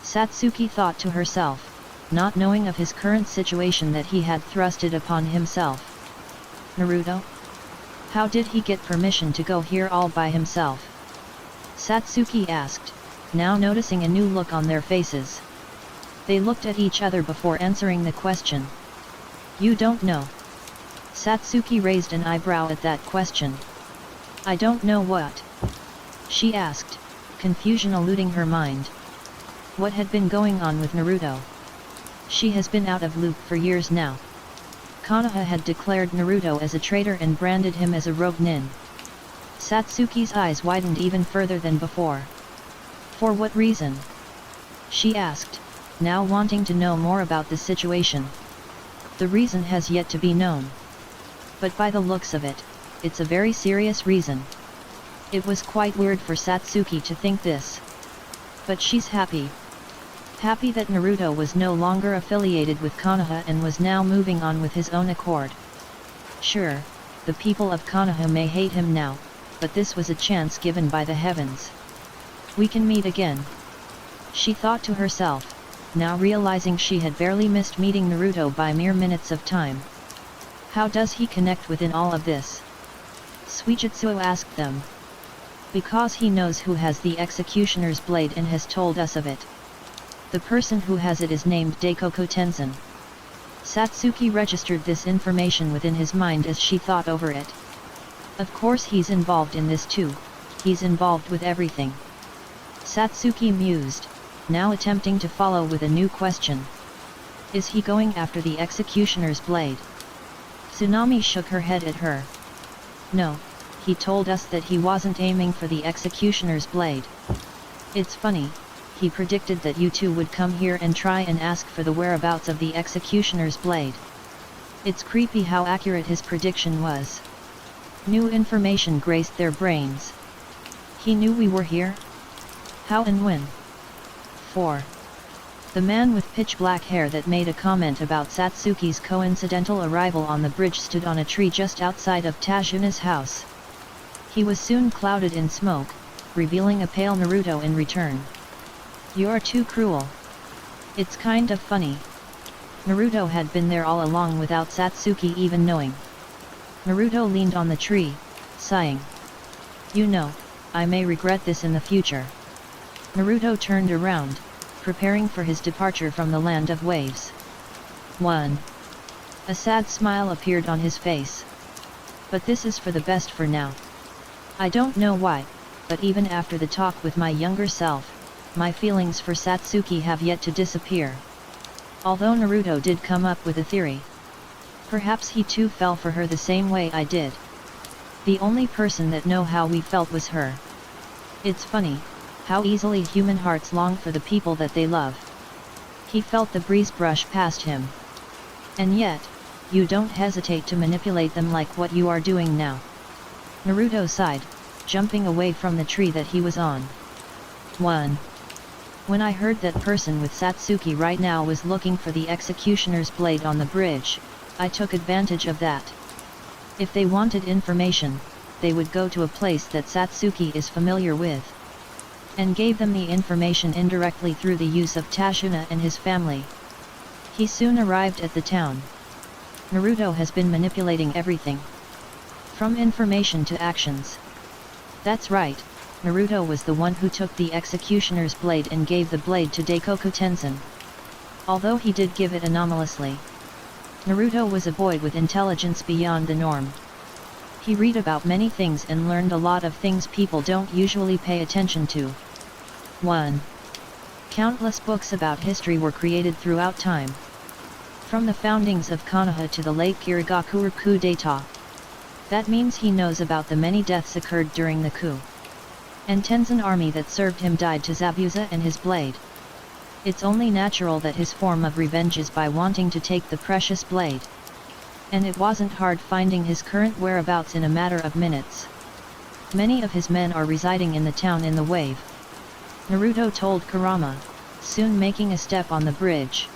Satsuki thought to herself, not knowing of his current situation that he had thrusted upon himself. Naruto? How did he get permission to go here all by himself? Satsuki asked, now noticing a new look on their faces. They looked at each other before answering the question. You don't know. Satsuki raised an eyebrow at that question. I don't know what? She asked, confusion eluding her mind. What had been going on with Naruto? She has been out of loop for years now. Konoha had declared Naruto as a traitor and branded him as a rogue nin. Satsuki's eyes widened even further than before. For what reason? She asked, now wanting to know more about the situation. The reason has yet to be known. But by the looks of it, it's a very serious reason. It was quite weird for Satsuki to think this. But she's happy. Happy that Naruto was no longer affiliated with Konoha and was now moving on with his own accord. Sure, the people of Konoha may hate him now, but this was a chance given by the heavens. We can meet again. She thought to herself, now realizing she had barely missed meeting Naruto by mere minutes of time. How does he connect within all of this? Suijitsu asked them. Because he knows who has the executioner's blade and has told us of it. The person who has it is named Daikoko Tenzin. Satsuki registered this information within his mind as she thought over it. Of course he's involved in this too, he's involved with everything. Satsuki mused, now attempting to follow with a new question. Is he going after the executioner's blade? Tsunami shook her head at her. No, he told us that he wasn't aiming for the executioner's blade. It's funny, he predicted that you two would come here and try and ask for the whereabouts of the executioner's blade. It's creepy how accurate his prediction was. New information graced their brains. He knew we were here? How and when? 4. The man with pitch-black hair that made a comment about Satsuki's coincidental arrival on the bridge stood on a tree just outside of Tashuna's house. He was soon clouded in smoke, revealing a pale Naruto in return. "You're too cruel. It's kind of funny." Naruto had been there all along without Satsuki even knowing. Naruto leaned on the tree, sighing. "You know, I may regret this in the future." Naruto turned around, preparing for his departure from the land of waves. 1. A sad smile appeared on his face. "But this is for the best for now. I don't know why, but even after the talk with my younger self, my feelings for Satsuki have yet to disappear." Although Naruto did come up with a theory. Perhaps he too fell for her the same way I did. The only person that know how we felt was her. It's funny, how easily human hearts long for the people that they love. He felt the breeze brush past him. And yet, you don't hesitate to manipulate them like what you are doing now. Naruto sighed, jumping away from the tree that he was on. 1. When I heard that person with Satsuki right now was looking for the executioner's blade on the bridge, I took advantage of that. If they wanted information, they would go to a place that Satsuki is familiar with. And gave them the information indirectly through the use of Tashuna and his family. He soon arrived at the town. Naruto has been manipulating everything. From information to actions. That's right, Naruto was the one who took the executioner's blade and gave the blade to Daikoku Tenzin. Although he did give it anomalously. Naruto was a boy with intelligence beyond the norm. He read about many things and learned a lot of things people don't usually pay attention to. 1. Countless books about history were created throughout time. From the foundings of Konoha to the late Kirigakure coup d'état. That means he knows about the many deaths occurred during the coup. And Tenzin army that served him died to Zabuza and his blade. It's only natural that his form of revenge is by wanting to take the precious blade. And it wasn't hard finding his current whereabouts in a matter of minutes. Many of his men are residing in the town in the wave. Naruto told Kurama, soon making a step on the bridge.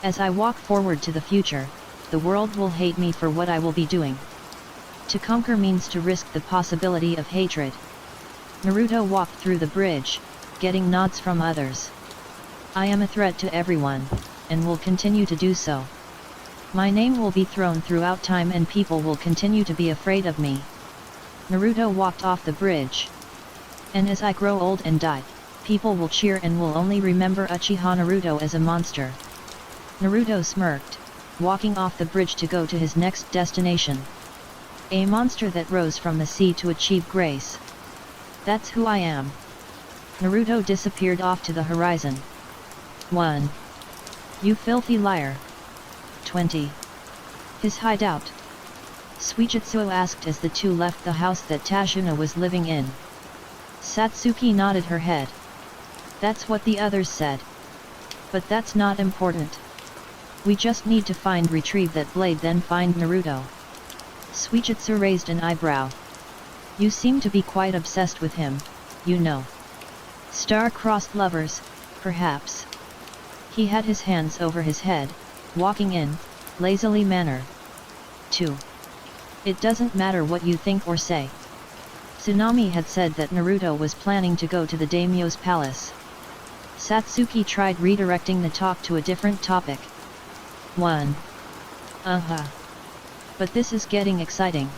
As I walk forward to the future, the world will hate me for what I will be doing. To conquer means to risk the possibility of hatred. Naruto walked through the bridge, getting nods from others. I am a threat to everyone, and will continue to do so. My name will be thrown throughout time and people will continue to be afraid of me. Naruto walked off the bridge. And as I grow old and die, people will cheer and will only remember Uchiha Naruto as a monster. Naruto smirked, walking off the bridge to go to his next destination. A monster that rose from the sea to achieve grace. That's who I am. Naruto disappeared off to the horizon. 1. You filthy liar. 20. His hideout. Suijutsuo asked as the two left the house that Tashuna was living in. Satsuki nodded her head. That's what the others said. But that's not important. We just need to retrieve that blade then find Naruto. Suijutsu raised an eyebrow. You seem to be quite obsessed with him, you know. Star-crossed lovers, perhaps. He had his hands over his head, walking in, lazily manner. 2. It doesn't matter what you think or say. Tsunami had said that Naruto was planning to go to the daimyo's palace. Satsuki tried redirecting the talk to a different topic. 1. But this is getting exciting.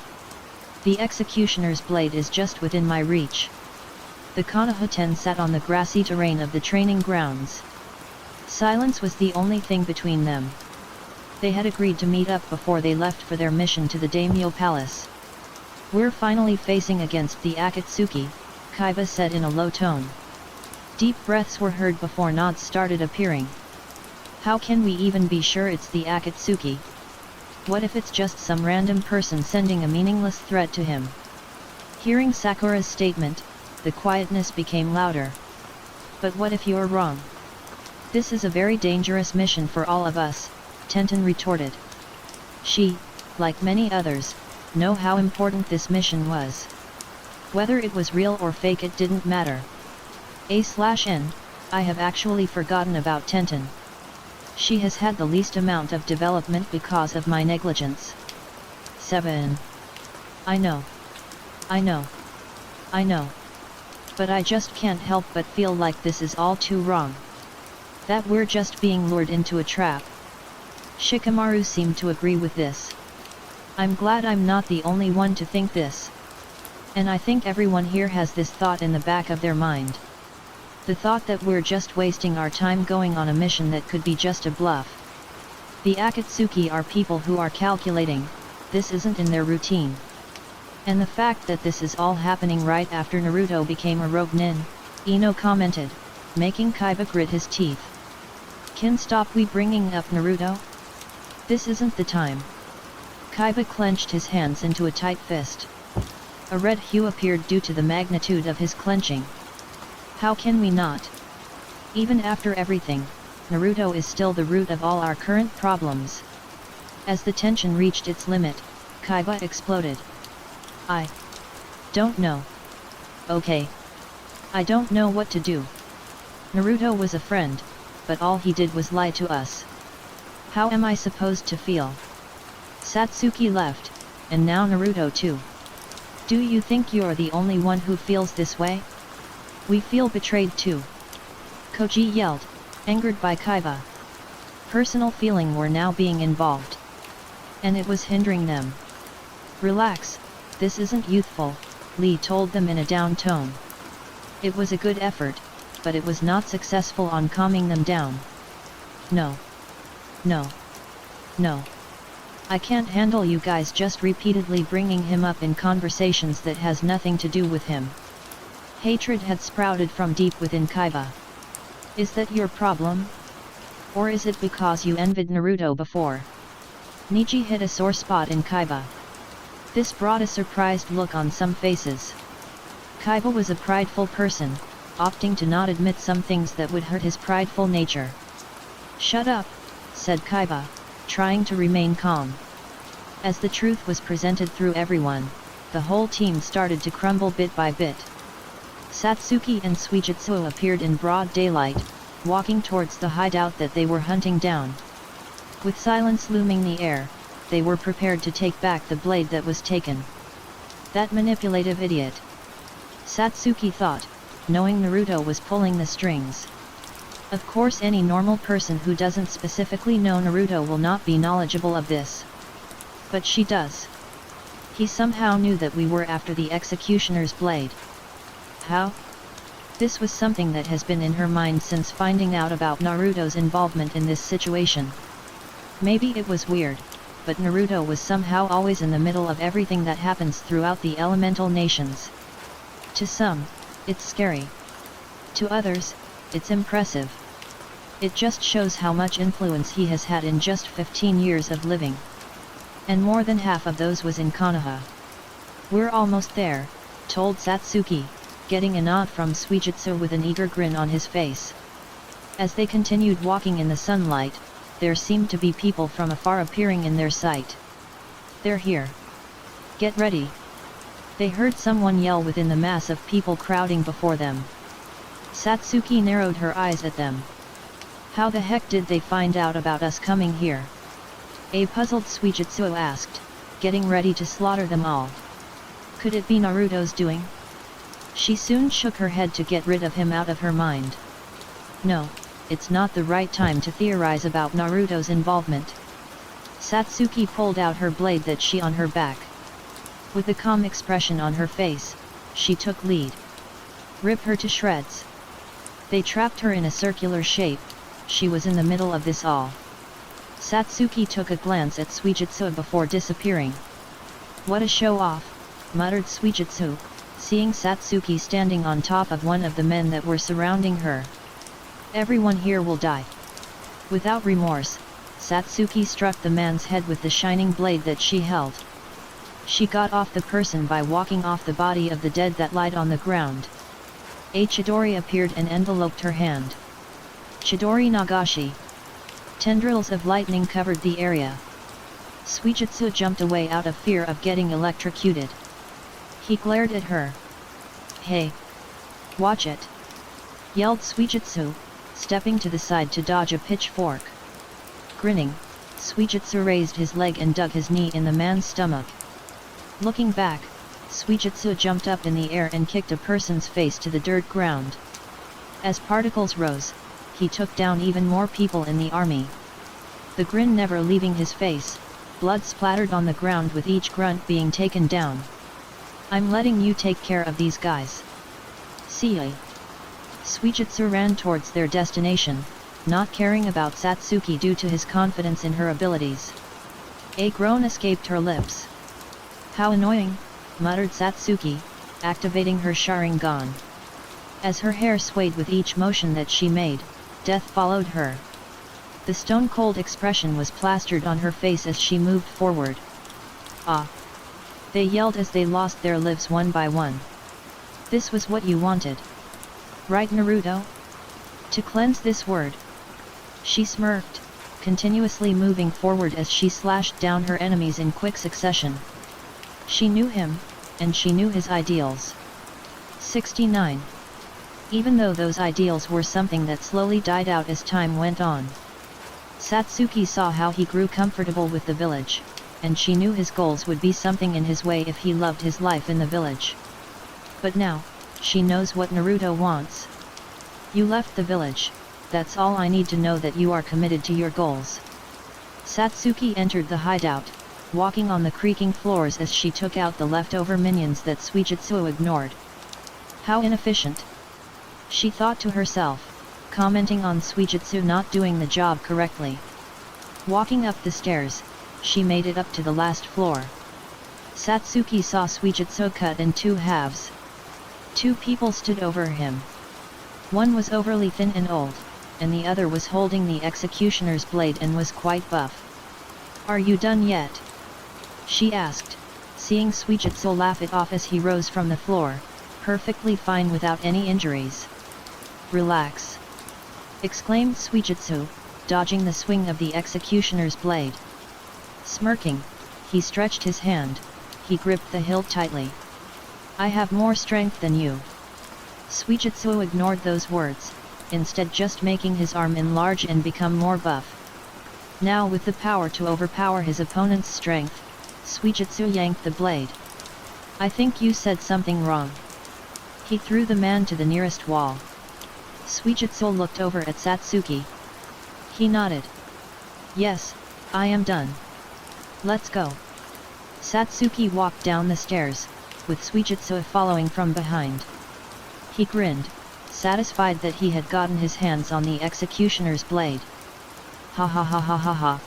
The executioner's blade is just within my reach. The Konoha-ten sat on the grassy terrain of the training grounds. Silence was the only thing between them. They had agreed to meet up before they left for their mission to the daimyo palace. We're finally facing against the Akatsuki, Kaiba said in a low tone. Deep breaths were heard before nods started appearing. How can we even be sure it's the Akatsuki? What if it's just some random person sending a meaningless threat to him? Hearing Sakura's statement, the quietness became louder. But what if you're wrong? This is a very dangerous mission for all of us, Tenten retorted. She, like many others, know how important this mission was. Whether it was real or fake, it didn't matter. A/N, I have actually forgotten about Tenten. She has had the least amount of development because of my negligence. 7. I know. I know. I know. But I just can't help but feel like this is all too wrong. That we're just being lured into a trap. Shikamaru seemed to agree with this. I'm glad I'm not the only one to think this. And I think everyone here has this thought in the back of their mind. The thought that we're just wasting our time going on a mission that could be just a bluff. The Akatsuki are people who are calculating, this isn't in their routine. And the fact that this is all happening right after Naruto became a rogue nin, Ino commented, making Kaiba grit his teeth. Can stop we bringing up Naruto? This isn't the time. Kaiba clenched his hands into a tight fist. A red hue appeared due to the magnitude of his clenching. How can we not? Even after everything, Naruto is still the root of all our current problems. As the tension reached its limit, Kaiba exploded. I don't know. Okay. I don't know what to do. Naruto was a friend, but all he did was lie to us. How am I supposed to feel? Satsuki left, and now Naruto too. Do you think you're the only one who feels this way? We feel betrayed too. Koji yelled, angered by Kaiba. Personal feeling were now being involved. And it was hindering them. Relax, this isn't youthful, Lee told them in a down tone. It was a good effort, but it was not successful on calming them down. No. No. No. I can't handle you guys just repeatedly bringing him up in conversations that has nothing to do with him. Hatred had sprouted from deep within Kaiba. Is that your problem? Or is it because you envied Naruto before? Niji hit a sore spot in Kaiba. This brought a surprised look on some faces. Kaiba was a prideful person, opting to not admit some things that would hurt his prideful nature. Shut up, said Kaiba, trying to remain calm. As the truth was presented through everyone, the whole team started to crumble bit by bit. Satsuki and Suijutsu appeared in broad daylight, walking towards the hideout that they were hunting down. With silence looming the air, they were prepared to take back the blade that was taken. That manipulative idiot. Satsuki thought, knowing Naruto was pulling the strings. Of course any normal person who doesn't specifically know Naruto will not be knowledgeable of this. But she does. He somehow knew that we were after the executioner's blade. How? This was something that has been in her mind since finding out about Naruto's involvement in this situation. Maybe it was weird, but Naruto was somehow always in the middle of everything that happens throughout the elemental nations. To some, it's scary. To others, it's impressive. It just shows how much influence he has had in just 15 years of living. And more than half of those was in Konoha. We're almost there, told Satsuki, getting a nod from Suijutsu with an eager grin on his face. As they continued walking in the sunlight, there seemed to be people from afar appearing in their sight. They're here. Get ready. They heard someone yell within the mass of people crowding before them. Satsuki narrowed her eyes at them. How the heck did they find out about us coming here? A puzzled Suijutsu asked, getting ready to slaughter them all. Could it be Naruto's doing? She soon shook her head to get rid of him out of her mind. No, it's not the right time to theorize about Naruto's involvement. Satsuki pulled out her blade that she on her back. With a calm expression on her face, she took lead. Rip her to shreds. They trapped her in a circular shape, she was in the middle of this all. Satsuki took a glance at Suijutsu before disappearing. What a show-off, muttered Suijutsu, seeing Satsuki standing on top of one of the men that were surrounding her. Everyone here will die. Without remorse, Satsuki struck the man's head with the shining blade that she held. She got off the person by walking off the body of the dead that lied on the ground. A Chidori appeared and enveloped her hand. Chidori Nagashi. Tendrils of lightning covered the area. Suijutsu jumped away out of fear of getting electrocuted. He glared at her. "Hey! Watch it!" yelled Suijutsu, stepping to the side to dodge a pitchfork. Grinning, Suijutsu raised his leg and dug his knee in the man's stomach. Looking back, Suijutsu jumped up in the air and kicked a person's face to the dirt ground. As particles rose, he took down even more people in the army. The grin never leaving his face, blood splattered on the ground with each grunt being taken down. "I'm letting you take care of these guys. See ya." Suijutsu ran towards their destination, not caring about Satsuki due to his confidence in her abilities. A groan escaped her lips. "How annoying," muttered Satsuki, activating her Sharingan. As her hair swayed with each motion that she made, death followed her. The stone-cold expression was plastered on her face as she moved forward. "Ah!" they yelled as they lost their lives one by one. "This was what you wanted. Right, Naruto? To cleanse this word." She smirked, continuously moving forward as she slashed down her enemies in quick succession. She knew him, and she knew his ideals. 69. Even though those ideals were something that slowly died out as time went on. Satsuki saw how he grew comfortable with the village, and she knew his goals would be something in his way if he loved his life in the village. But now, she knows what Naruto wants. "You left the village, that's all I need to know that you are committed to your goals." Satsuki entered the hideout, walking on the creaking floors as she took out the leftover minions that Suijutsu ignored. How inefficient, she thought to herself, commenting on Suijutsu not doing the job correctly. Walking up the stairs, she made it up to the last floor. Satsuki saw Suijutsu cut in two halves. Two people stood over him. One was overly thin and old, and the other was holding the executioner's blade and was quite buff. "Are you done yet?" she asked, seeing Suijutsu laugh it off as he rose from the floor, perfectly fine without any injuries. "Relax!" exclaimed Suijutsu, dodging the swing of the executioner's blade. Smirking, he stretched his hand, he gripped the hilt tightly. "I have more strength than you." Suijutsu ignored those words, instead just making his arm enlarge and become more buff. Now with the power to overpower his opponent's strength, Suijutsu yanked the blade. "I think you said something wrong." He threw the man to the nearest wall. Suijutsu looked over at Satsuki. He nodded. "Yes, I am done. Let's go." Satsuki walked down the stairs, with Suijutsu following from behind. He grinned, satisfied that he had gotten his hands on the executioner's blade. "Ha ha ha ha ha ha."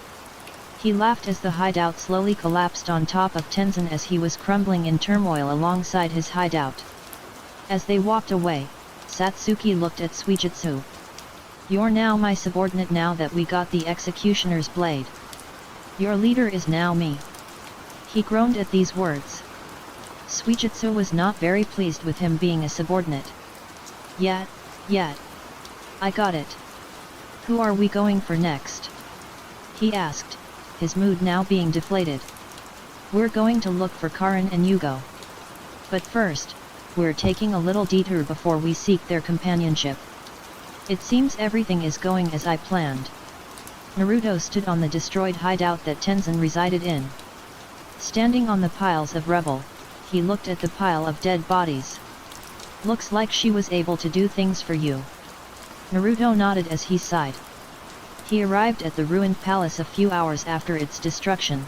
He laughed as the hideout slowly collapsed on top of Tenzin as he was crumbling in turmoil alongside his hideout. As they walked away, Satsuki looked at Suijutsu. "You're now my subordinate now that we got the executioner's blade. Your leader is now me." He groaned at these words. Suijutsu was not very pleased with him being a subordinate. Yet. I got it. Who are we going for next?" he asked, his mood now being deflated. "We're going to look for Karin and Yugo. But first, we're taking a little detour before we seek their companionship. It seems everything is going as I planned." Naruto stood on the destroyed hideout that Tenzin resided in. Standing on the piles of rubble, he looked at the pile of dead bodies. "Looks like she was able to do things for you." Naruto nodded as he sighed. He arrived at the ruined palace a few hours after its destruction.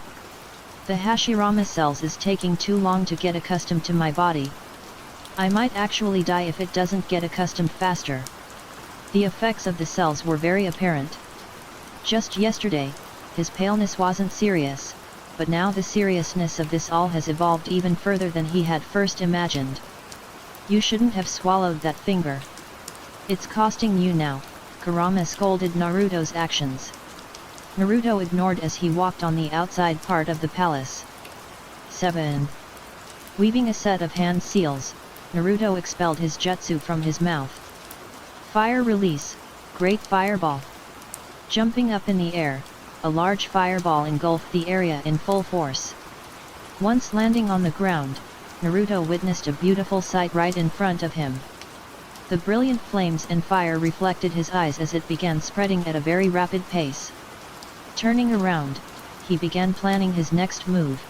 "The Hashirama cells is taking too long to get accustomed to my body. I might actually die if it doesn't get accustomed faster." The effects of the cells were very apparent. Just yesterday, his paleness wasn't serious, but now the seriousness of this all has evolved even further than he had first imagined. "You shouldn't have swallowed that finger. It's costing you now," Kurama scolded Naruto's actions. Naruto ignored as he walked on the outside part of the palace. 7. Weaving a set of hand seals, Naruto expelled his jutsu from his mouth. Fire release, great fireball. Jumping up in the air, a large fireball engulfed the area in full force. Once landing on the ground, Naruto witnessed a beautiful sight right in front of him. The brilliant flames and fire reflected his eyes as it began spreading at a very rapid pace. Turning around, he began planning his next move.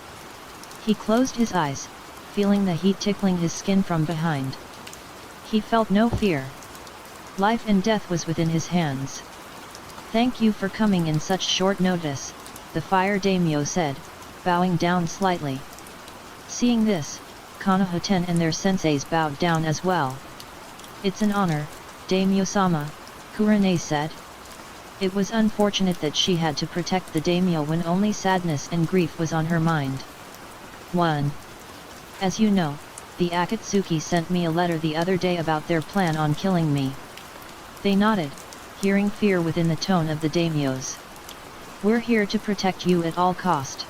He closed his eyes, feeling the heat tickling his skin from behind. He felt no fear. Life and death was within his hands. "Thank you for coming in such short notice," the fire daimyo said, bowing down slightly. Seeing this, Konoha-ten and their senseis bowed down as well. "It's an honor, daimyo-sama," Kurenai said. It was unfortunate that she had to protect the daimyo when only sadness and grief was on her mind. 1. As you know, the Akatsuki sent me a letter the other day about their plan on killing me. They nodded, hearing fear within the tone of the daimyos. "We're here to protect you at all cost.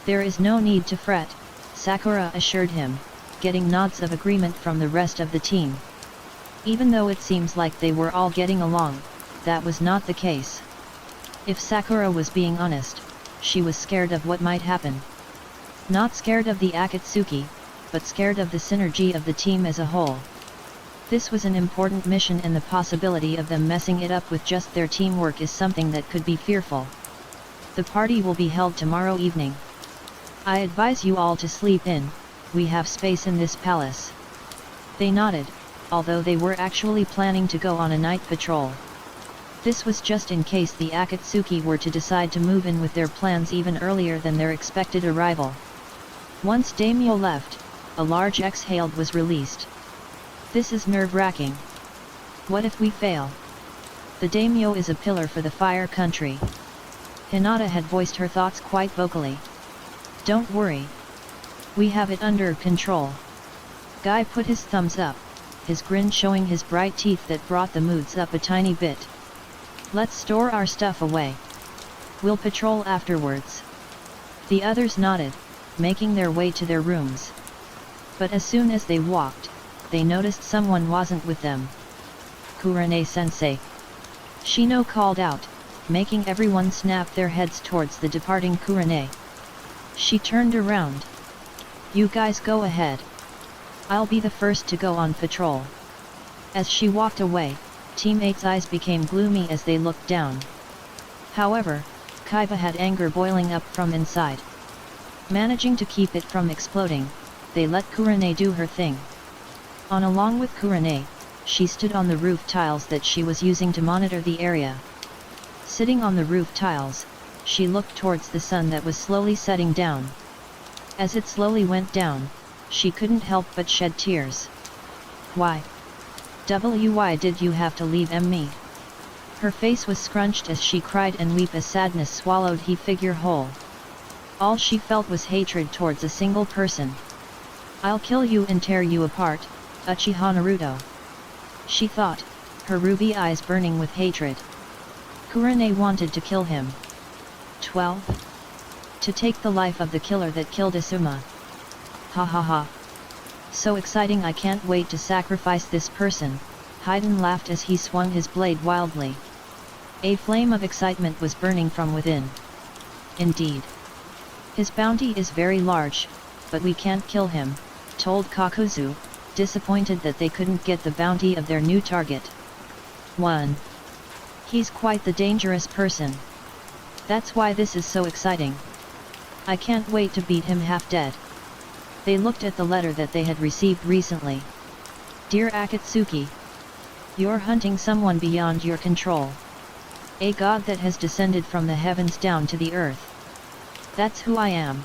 There is no need to fret," Sakura assured him, getting nods of agreement from the rest of the team. Even though it seems like they were all getting along, that was not the case. If Sakura was being honest, she was scared of what might happen. Not scared of the Akatsuki, but scared of the synergy of the team as a whole. This was an important mission, and the possibility of them messing it up with just their teamwork is something that could be fearful. "The party will be held tomorrow evening. I advise you all to sleep in, we have space in this palace." They nodded, although they were actually planning to go on a night patrol. This was just in case the Akatsuki were to decide to move in with their plans even earlier than their expected arrival. Once daimyo left, a large exhale was released. "This is nerve-wracking. What if we fail? The daimyo is a pillar for the fire country." Hinata had voiced her thoughts quite vocally. "Don't worry. We have it under control." Guy put his thumbs up, his grin showing his bright teeth that brought the moods up a tiny bit. "Let's store our stuff away. We'll patrol afterwards." The others nodded, making their way to their rooms. But as soon as they walked, they noticed someone wasn't with them. "Kurenai-sensei!" Shino called out, making everyone snap their heads towards the departing Kurenai. She turned around. "You guys go ahead. I'll be the first to go on patrol." As she walked away, teammates' eyes became gloomy as they looked down. However, Kaiba had anger boiling up from inside. Managing to keep it from exploding, they let Kurenai do her thing. Along with Kurenai, she stood on the roof tiles that she was using to monitor the area. Sitting on the roof tiles, she looked towards the sun that was slowly setting down. As it slowly went down, she couldn't help but shed tears. "Why did you have to leave me?" Her face was scrunched as she cried, and weep as sadness swallowed he figure whole. All she felt was hatred towards a single person. "I'll kill you and tear you apart, Uchiha Naruto," she thought, her ruby eyes burning with hatred. Kurenai wanted to kill him. 12. To take the life of the killer that killed Asuma. "Ha ha ha. So exciting, I can't wait to sacrifice this person," Haiden laughed as he swung his blade wildly. A flame of excitement was burning from within. "Indeed. His bounty is very large, but we can't kill him," told Kakuzu, disappointed that they couldn't get the bounty of their new target. 1. He's quite the dangerous person. That's why this is so exciting. I can't wait to beat him half dead. They looked at the letter that they had received recently. "Dear Akatsuki, you're hunting someone beyond your control. A god that has descended from the heavens down to the earth. That's who I am.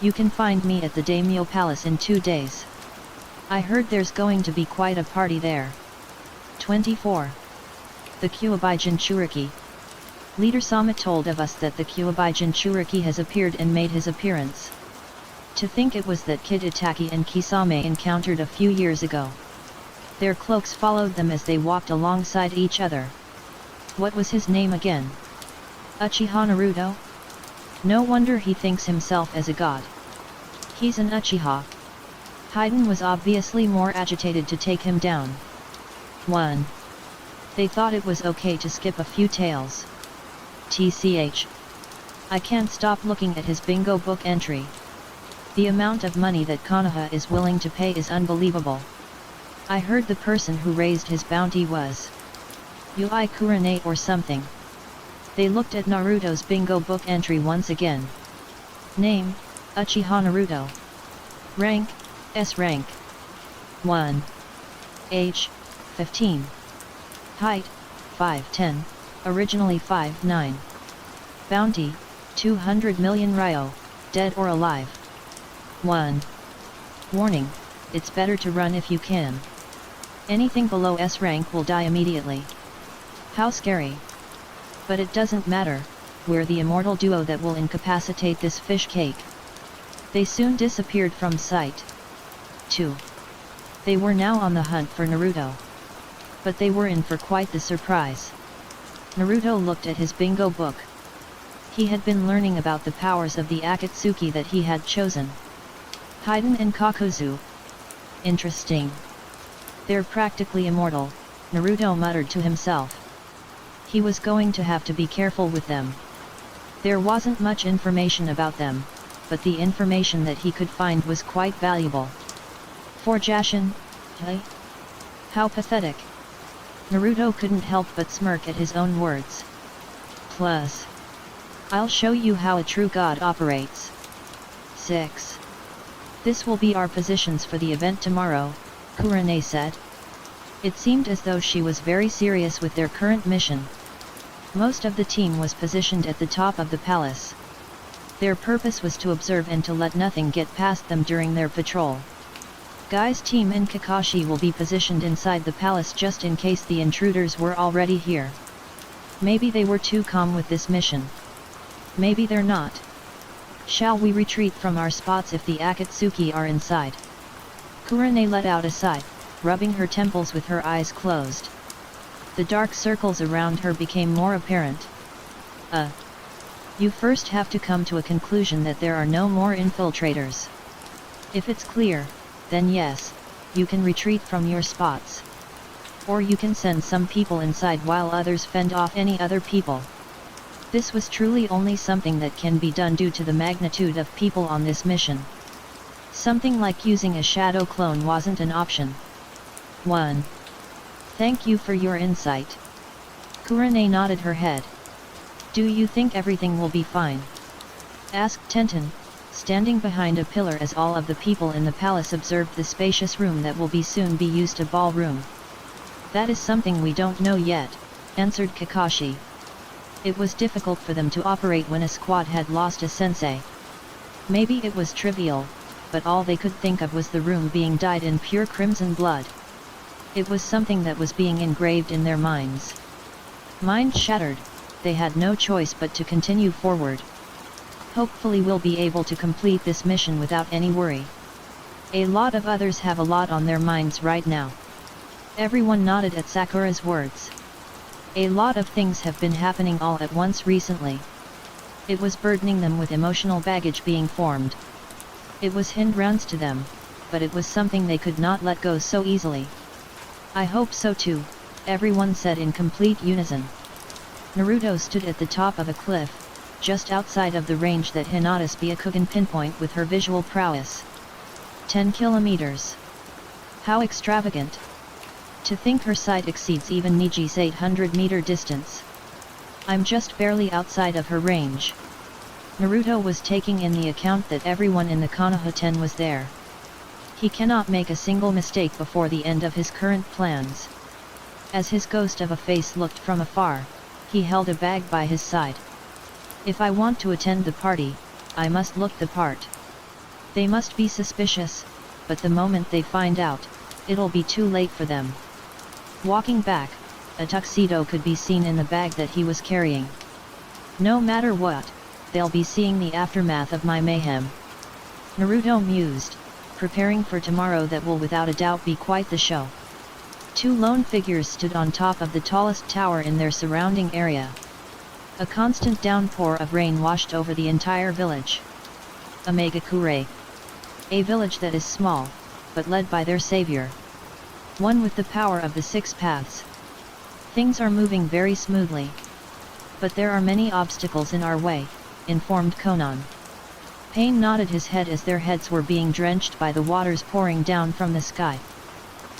You can find me at the Daimyo Palace in 2 days. I heard there's going to be quite a party there." 24. The Kyuubi Jinchuriki. Leader Sama told of us that the Kyuubi Jinchuriki has appeared and made his appearance. To think it was that Kid Itaki and Kisame encountered a few years ago. Their cloaks followed them as they walked alongside each other. What was his name again? Uchiha Naruto? No wonder he thinks himself as a god. He's an Uchiha. Haiden was obviously more agitated to take him down. 1. They thought it was okay to skip a few tales. TCH. I can't stop looking at his bingo book entry. The amount of money that Konoha is willing to pay is unbelievable. I heard the person who raised his bounty was Yui Kurane or something. They looked at Naruto's bingo book entry once again. Name, Uchiha Naruto. Rank, S rank. 1. Age, 15. Height, 5'10", originally 5'9". Bounty, 200 million ryo, dead or alive. 1. Warning, it's better to run if you can. Anything below S rank will die immediately. How scary. But it doesn't matter, we're the immortal duo that will incapacitate this fish cake. They soon disappeared from sight. 2. They were now on the hunt for Naruto. But they were in for quite the surprise. Naruto looked at his bingo book. He had been learning about the powers of the Akatsuki that he had chosen. Haiden and Kakuzu. Interesting. They're practically immortal, Naruto muttered to himself. He was going to have to be careful with them. There wasn't much information about them, but the information that he could find was quite valuable. For Jashin, hey? How pathetic. Naruto couldn't help but smirk at his own words. Plus, I'll show you how a true god operates. 6. This will be our positions for the event tomorrow, Kurane said. It seemed as though she was very serious with their current mission. Most of the team was positioned at the top of the palace. Their purpose was to observe and to let nothing get past them during their patrol. Guy's team and Kakashi will be positioned inside the palace just in case the intruders were already here. Maybe they were too calm with this mission. Maybe they're not. Shall we retreat from our spots if the Akatsuki are inside? Kurane let out a sigh, rubbing her temples with her eyes closed. The dark circles around her became more apparent. You first have to come to a conclusion that there are no more infiltrators. If it's clear, then yes, you can retreat from your spots. Or you can send some people inside while others fend off any other people. This was truly only something that can be done due to the magnitude of people on this mission. Something like using a shadow clone wasn't an option. 1. Thank you for your insight. Kurane nodded her head. Do you think everything will be fine? Asked Tenten, standing behind a pillar as all of the people in the palace observed the spacious room that will soon be used as a ballroom. That is something we don't know yet, answered Kakashi. It was difficult for them to operate when a squad had lost a sensei. Maybe it was trivial, but all they could think of was the room being dyed in pure crimson blood. It was something that was being engraved in their minds. Mind shattered, they had no choice but to continue forward. Hopefully we'll be able to complete this mission without any worry. A lot of others have a lot on their minds right now. Everyone nodded at Sakura's words. A lot of things have been happening all at once recently. It was burdening them with emotional baggage being formed. It was hindrance to them, but it was something they could not let go so easily. I hope so too, everyone said in complete unison. Naruto stood at the top of a cliff, just outside of the range that Hinata's Byakugan can pinpoint with her visual prowess. 10 kilometers. How extravagant! To think her sight exceeds even Niji's 800-meter distance. I'm just barely outside of her range. Naruto was taking in the account that everyone in the Konoha 10 was there. He cannot make a single mistake before the end of his current plans. As his ghost of a face looked from afar, he held a bag by his side. If I want to attend the party, I must look the part. They must be suspicious, but the moment they find out, it'll be too late for them. Walking back, a tuxedo could be seen in the bag that he was carrying. No matter what, they'll be seeing the aftermath of my mayhem. Naruto mused, preparing for tomorrow that will without a doubt be quite the show. Two lone figures stood on top of the tallest tower in their surrounding area. A constant downpour of rain washed over the entire village. A Megakure. A village that is small, but led by their savior. One with the power of the 6 paths. Things are moving very smoothly. But there are many obstacles in our way, informed Conan. Pain nodded his head as their heads were being drenched by the waters pouring down from the sky.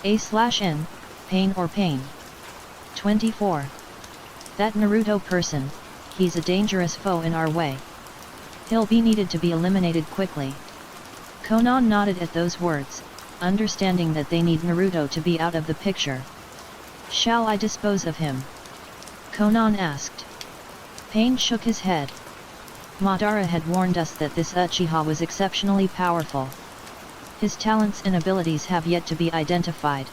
A/N, pain or pain. 24. That Naruto person, he's a dangerous foe in our way. He'll be needed to be eliminated quickly. Conan nodded at those words, understanding that they need Naruto to be out of the picture. Shall I dispose of him? Conan asked. Pain shook his head. Madara had warned us that this Uchiha was exceptionally powerful. His talents and abilities have yet to be identified.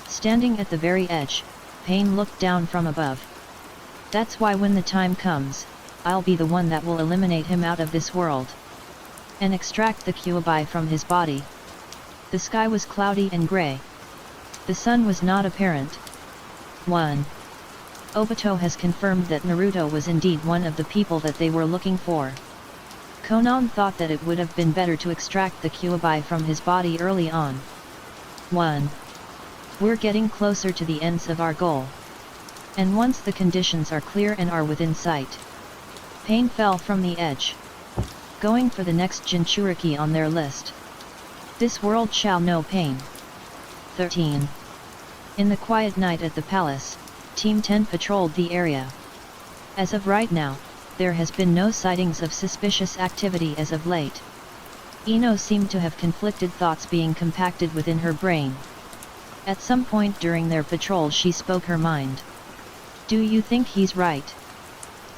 Standing at the very edge, Pain looked down from above. That's why when the time comes, I'll be the one that will eliminate him out of this world. And extract the Kyuubi from his body. The sky was cloudy and grey. The sun was not apparent. 1. Obito has confirmed that Naruto was indeed one of the people that they were looking for. Conan thought that it would have been better to extract the Kyuubi from his body early on. 1. We're getting closer to the ends of our goal. And once the conditions are clear and are within sight. Pain fell from the edge. Going for the next Jinchuriki on their list. This world shall know pain. 13. In the quiet night at the palace, Team 10 patrolled the area. As of right now, there has been no sightings of suspicious activity as of late. Ino seemed to have conflicted thoughts being compacted within her brain. At some point during their patrol she spoke her mind. Do you think he's right?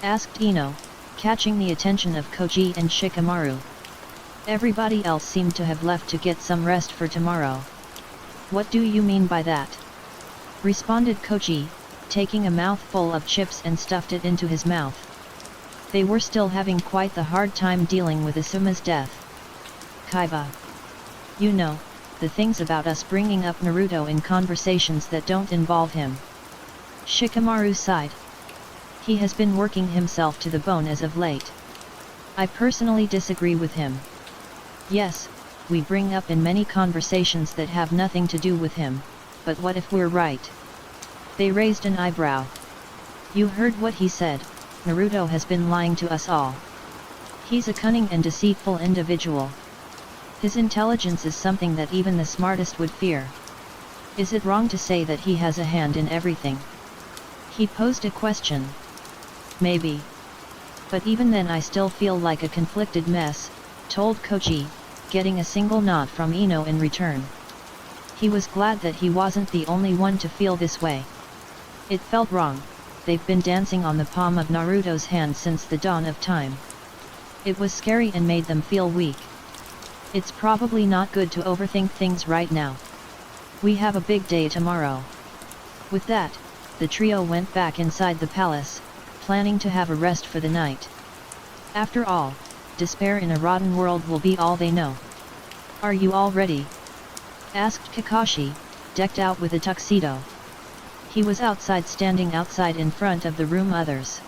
Asked Ino, catching the attention of Koji and Shikamaru. Everybody else seemed to have left to get some rest for tomorrow. What do you mean by that? Responded Koji, taking a mouthful of chips and stuffed it into his mouth. They were still having quite the hard time dealing with Asuma's death. Kaiba. You know, the things about us bringing up Naruto in conversations that don't involve him. Shikamaru sighed. He has been working himself to the bone as of late. I personally disagree with him. Yes, we bring up in many conversations that have nothing to do with him, but what if we're right? They raised an eyebrow. You heard what he said, Naruto has been lying to us all. He's a cunning and deceitful individual. His intelligence is something that even the smartest would fear. Is it wrong to say that he has a hand in everything? He posed a question. Maybe. But even then I still feel like a conflicted mess, told Koji, getting a single nod from Ino in return. He was glad that he wasn't the only one to feel this way. It felt wrong. They've been dancing on the palm of Naruto's hand since the dawn of time. It was scary and made them feel weak. It's probably not good to overthink things right now. We have a big day tomorrow. With that, the trio went back inside the palace, planning to have a rest for the night. After all, despair in a rotten world will be all they know. Are you all ready? Asked Kakashi, decked out with a tuxedo. He was standing outside in front of the room others.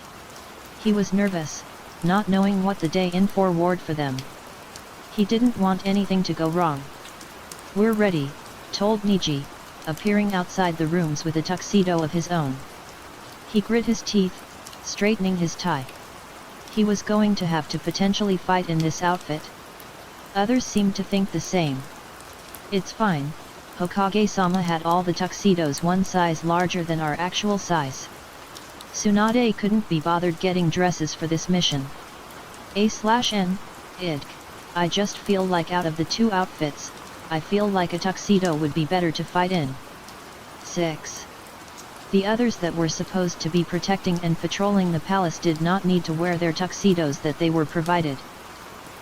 He was nervous, not knowing what the day in forward for them. He didn't want anything to go wrong. We're ready, told Niji, appearing outside the rooms with a tuxedo of his own. He grit his teeth, straightening his tie. He was going to have to potentially fight in this outfit. Others seemed to think the same. It's fine, Hokage-sama had all the tuxedos one size larger than our actual size. Tsunade couldn't be bothered getting dresses for this mission. A/N, idk. I just feel like out of the two outfits, I feel like a tuxedo would be better to fight in. 6. The others that were supposed to be protecting and patrolling the palace did not need to wear their tuxedos that they were provided.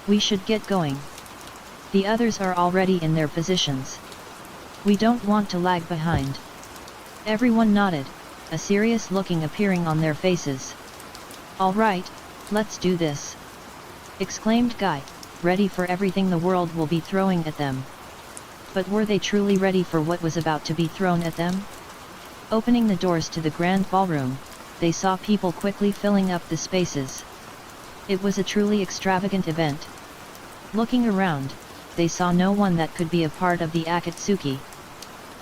We should get going. The others are already in their positions. We don't want to lag behind. Everyone nodded, a serious looking appearing on their faces. All right, let's do this. Exclaimed Guy, ready for everything the world will be throwing at them. But were they truly ready for what was about to be thrown at them? Opening the doors to the grand ballroom, they saw people quickly filling up the spaces. It was a truly extravagant event. Looking around, they saw no one that could be a part of the Akatsuki.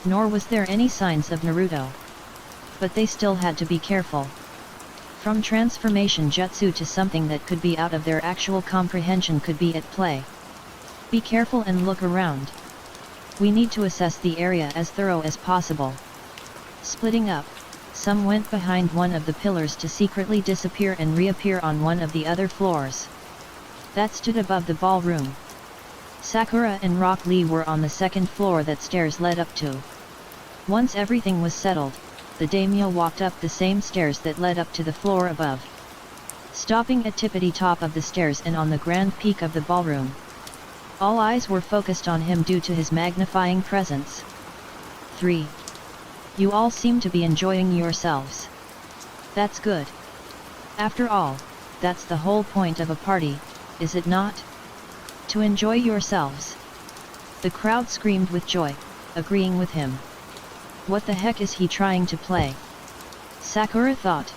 Nor was there any signs of Naruto. But they still had to be careful. From transformation jutsu to something that could be out of their actual comprehension could be at play. Be careful and look around. We need to assess the area as thorough as possible. Splitting up, some went behind one of the pillars to secretly disappear and reappear on one of the other floors that stood above the ballroom. Sakura and Rock Lee were on the second floor that stairs led up to. Once everything was settled, the daimyo walked up the same stairs that led up to the floor above, stopping at tippity top of the stairs and on the grand peak of the ballroom. All eyes were focused on him due to his magnifying presence. 3. You all seem to be enjoying yourselves. That's good. After all, that's the whole point of a party, is it not? To enjoy yourselves. The crowd screamed with joy, agreeing with him. What the heck is he trying to play? Sakura thought.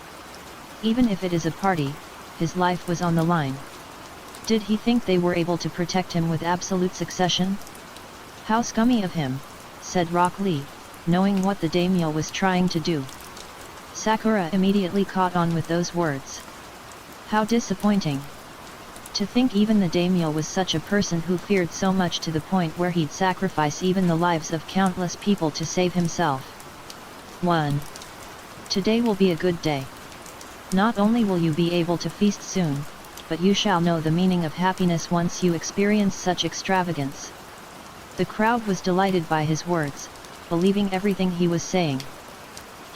Even if it is a party, his life was on the line. Did he think they were able to protect him with absolute succession? How scummy of him, said Rock Lee, knowing what the daimyo was trying to do. Sakura immediately caught on with those words. How disappointing. To think even the daimyo was such a person who feared so much to the point where he'd sacrifice even the lives of countless people to save himself. 1. Today will be a good day. Not only will you be able to feast soon, but you shall know the meaning of happiness once you experience such extravagance. The crowd was delighted by his words, believing everything he was saying.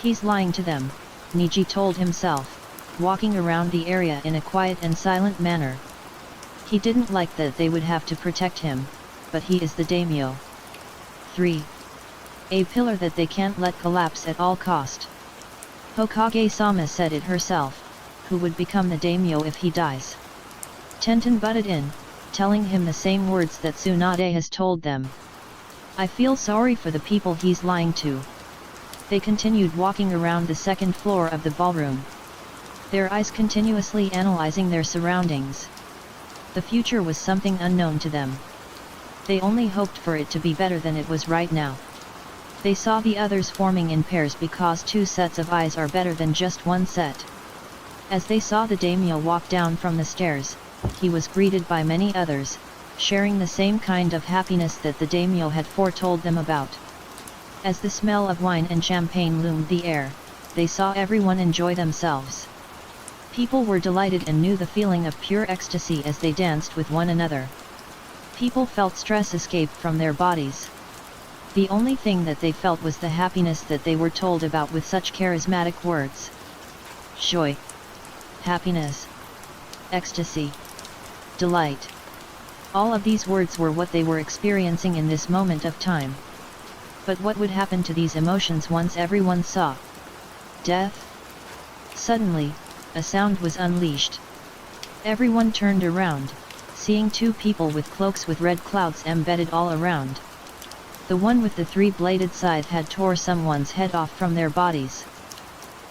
He's lying to them, Niji told himself, walking around the area in a quiet and silent manner. He didn't like that they would have to protect him, but he is the daimyo. 3. A pillar that they can't let collapse at all cost. Hokage-sama said it herself, who would become the daimyo if he dies. Tenten butted in, telling him the same words that Tsunade has told them. I feel sorry for the people he's lying to. They continued walking around the second floor of the ballroom, their eyes continuously analyzing their surroundings. The future was something unknown to them. They only hoped for it to be better than it was right now. They saw the others forming in pairs because 2 sets of eyes are better than just 1 set. As they saw the daimyo walk down from the stairs, he was greeted by many others, sharing the same kind of happiness that the daimyo had foretold them about. As the smell of wine and champagne loomed the air, they saw everyone enjoy themselves. People were delighted and knew the feeling of pure ecstasy as they danced with one another. People felt stress escape from their bodies. The only thing that they felt was the happiness that they were told about with such charismatic words. Joy. Happiness. Ecstasy. Delight. All of these words were what they were experiencing in this moment of time. But what would happen to these emotions once everyone saw death? Suddenly, a sound was unleashed. Everyone turned around, seeing 2 people with cloaks with red clouds embedded all around. The one with the 3-bladed scythe had tore someone's head off from their bodies.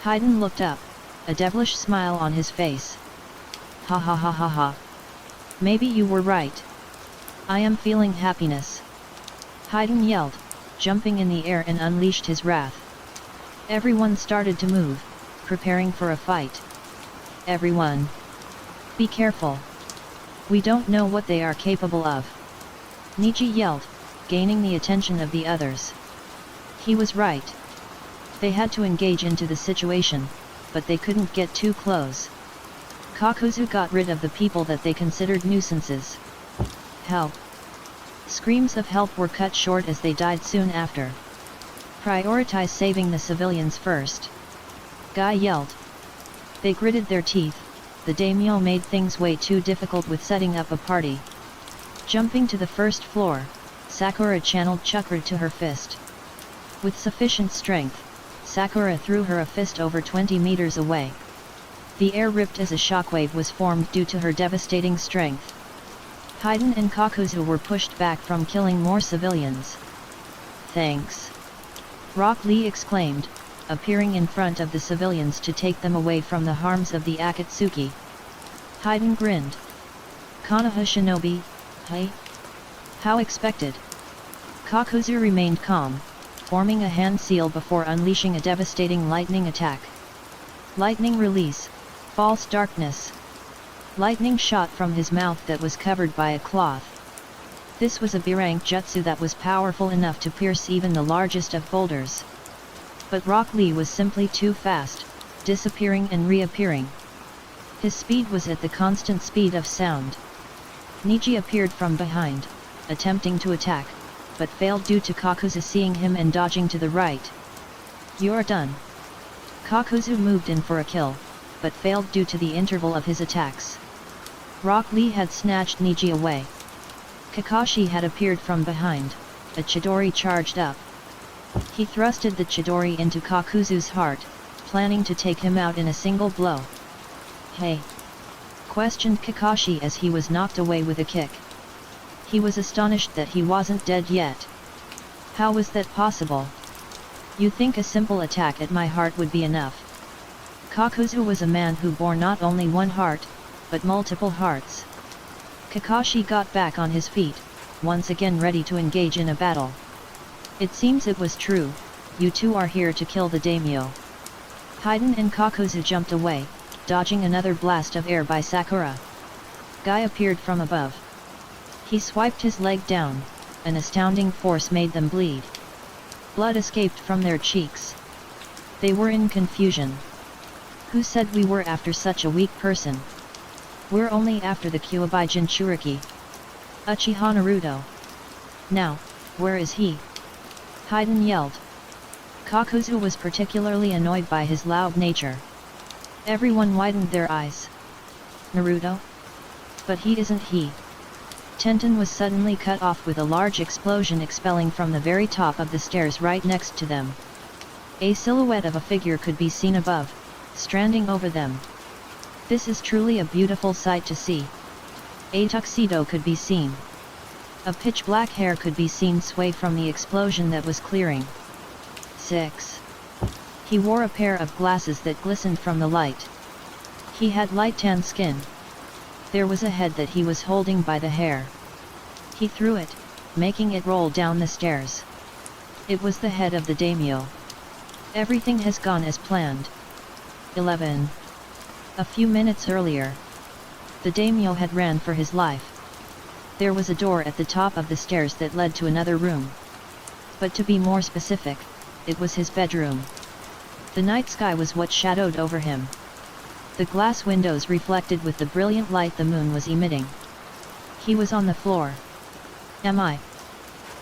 Haydn looked up, a devilish smile on his face. Ha ha ha ha ha. Maybe you were right. I am feeling happiness. Haydn yelled, jumping in the air and unleashed his wrath. Everyone started to move, preparing for a fight. Everyone. Be careful. We don't know what they are capable of. Niji yelled, gaining the attention of the others. He was right. They had to engage into the situation, but they couldn't get too close. Kakuzu got rid of the people that they considered nuisances. Help! Screams of help were cut short as they died soon after. Prioritize saving the civilians first. Guy yelled. They gritted their teeth. The daimyo made things way too difficult with setting up a party. Jumping to the first floor, Sakura channeled chakra to her fist. With sufficient strength, Sakura threw her a fist over 20 meters away. The air ripped as a shockwave was formed due to her devastating strength. Haydn and Kakuzu were pushed back from killing more civilians. Thanks. Rock Lee exclaimed, appearing in front of the civilians to take them away from the harms of the Akatsuki. Haydn grinned. Konoha shinobi, hey? How expected. Kakuzu remained calm, forming a hand seal before unleashing a devastating lightning attack. Lightning release, False darkness. Lightning shot from his mouth that was covered by a cloth. This was a B-rank jutsu that was powerful enough to pierce even the largest of boulders. But Rock Lee was simply too fast, disappearing and reappearing. His speed was at the constant speed of sound. Niji appeared from behind, attempting to attack, but failed due to Kakuzu seeing him and dodging to the right. "You're done." Kakuzu moved in for a kill, but failed due to the interval of his attacks. Rock Lee had snatched Niji away. Kakashi had appeared from behind, a Chidori charged up. He thrusted the Chidori into Kakuzu's heart, planning to take him out in a single blow. "Hey?" questioned Kakashi as he was knocked away with a kick. He was astonished that he wasn't dead yet. How was that possible? "You think a simple attack at my heart would be enough?" Kakuzu was a man who bore not only one heart, but multiple hearts. Kakashi got back on his feet, once again ready to engage in a battle. "It seems it was true, you two are here to kill the daimyo." Haiden and Kakuzu jumped away, dodging another blast of air by Sakura. Guy appeared from above. He swiped his leg down, an astounding force made them bleed. Blood escaped from their cheeks. They were in confusion. "Who said we were after such a weak person? We're only after the Kyuubi Jinchuriki. Uchiha Naruto. Now, where is he?" Haiden yelled. Kakuzu was particularly annoyed by his loud nature. Everyone widened their eyes. "Naruto? But he isn't he." Tenten was suddenly cut off with a large explosion expelling from the very top of the stairs right next to them. A silhouette of a figure could be seen above, stranding over them. This is truly a beautiful sight to see. A tuxedo could be seen. A pitch-black hair could be seen sway from the explosion that was clearing. 6. He wore a pair of glasses that glistened from the light. He had light tan skin. There was a head that he was holding by the hair. He threw it, making it roll down the stairs. It was the head of the daimyo. Everything has gone as planned. 11. A few minutes earlier, the daimyo had ran for his life. There was a door at the top of the stairs that led to another room. But to be more specific, it was his bedroom. The night sky was what shadowed over him. The glass windows reflected with the brilliant light the moon was emitting. He was on the floor. "Am I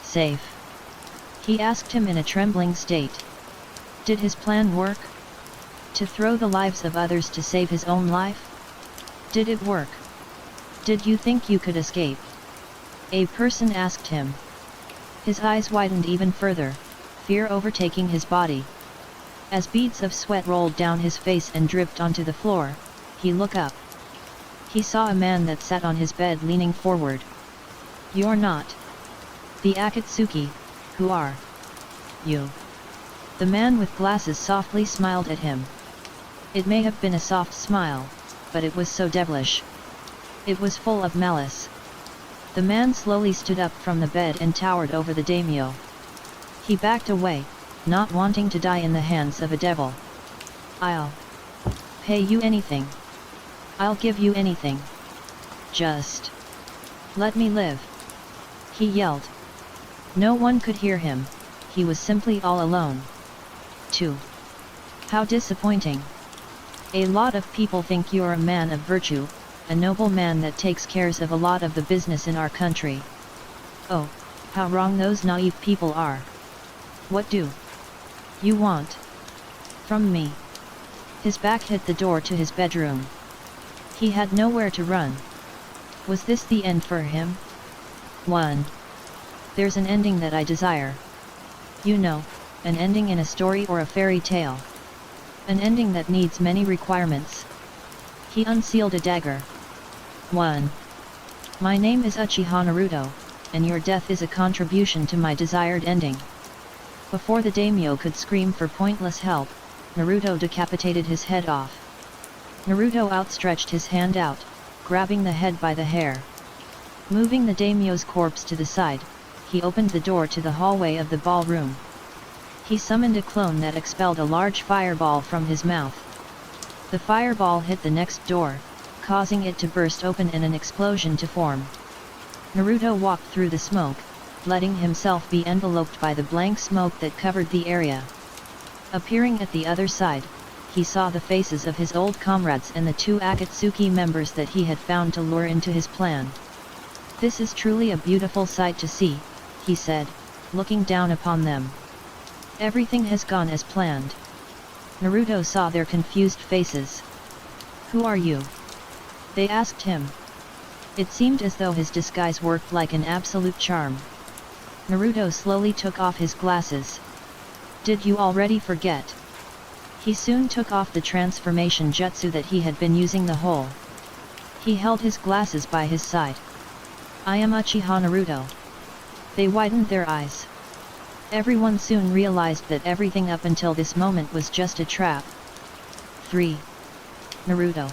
safe?" he asked him in a trembling state. Did his plan work? To throw the lives of others to save his own life? Did it work? "Did you think you could escape?" a person asked him. His eyes widened even further, fear overtaking his body. As beads of sweat rolled down his face and dripped onto the floor, he looked up. He saw a man that sat on his bed leaning forward. "You're not the Akatsuki, who are you?" The man with glasses softly smiled at him. It may have been a soft smile, but it was so devilish. It was full of malice. The man slowly stood up from the bed and towered over the daimyo. He backed away, not wanting to die in the hands of a devil. "I'll pay you anything. I'll give you anything. Just let me live," he yelled. No one could hear him, he was simply all alone. 2. How disappointing. A lot of people think you're a man of virtue, a noble man that takes cares of a lot of the business in our country. Oh, how wrong those naive people are. What do you want from me? His back hit the door to his bedroom. He had nowhere to run. Was this the end for him? 1. There's an ending that I desire. You know, an ending in a story or a fairy tale. An ending that needs many requirements. He unsealed a dagger. 1. My name is Uchiha Naruto, and your death is a contribution to my desired ending. Before the daimyo could scream for pointless help, Naruto decapitated his head off. Naruto outstretched his hand out, grabbing the head by the hair. Moving the daimyo's corpse to the side, he opened the door to the hallway of the ballroom. He summoned a clone that expelled a large fireball from his mouth. The fireball hit the next door, causing it to burst open and an explosion to form. Naruto walked through the smoke, letting himself be enveloped by the blank smoke that covered the area. Appearing at the other side, he saw the faces of his old comrades and the 2 Akatsuki members that he had found to lure into his plan. "This is truly a beautiful sight to see," he said, looking down upon them. "Everything has gone as planned." Naruto saw their confused faces. "Who are you?" they asked him. It seemed as though his disguise worked like an absolute charm. Naruto slowly took off his glasses. "Did you already forget?" He soon took off the transformation jutsu that he had been using the whole. He held his glasses by his side. "I am Uchiha Naruto." They widened their eyes. Everyone soon realized that everything up until this moment was just a trap. 3. Naruto.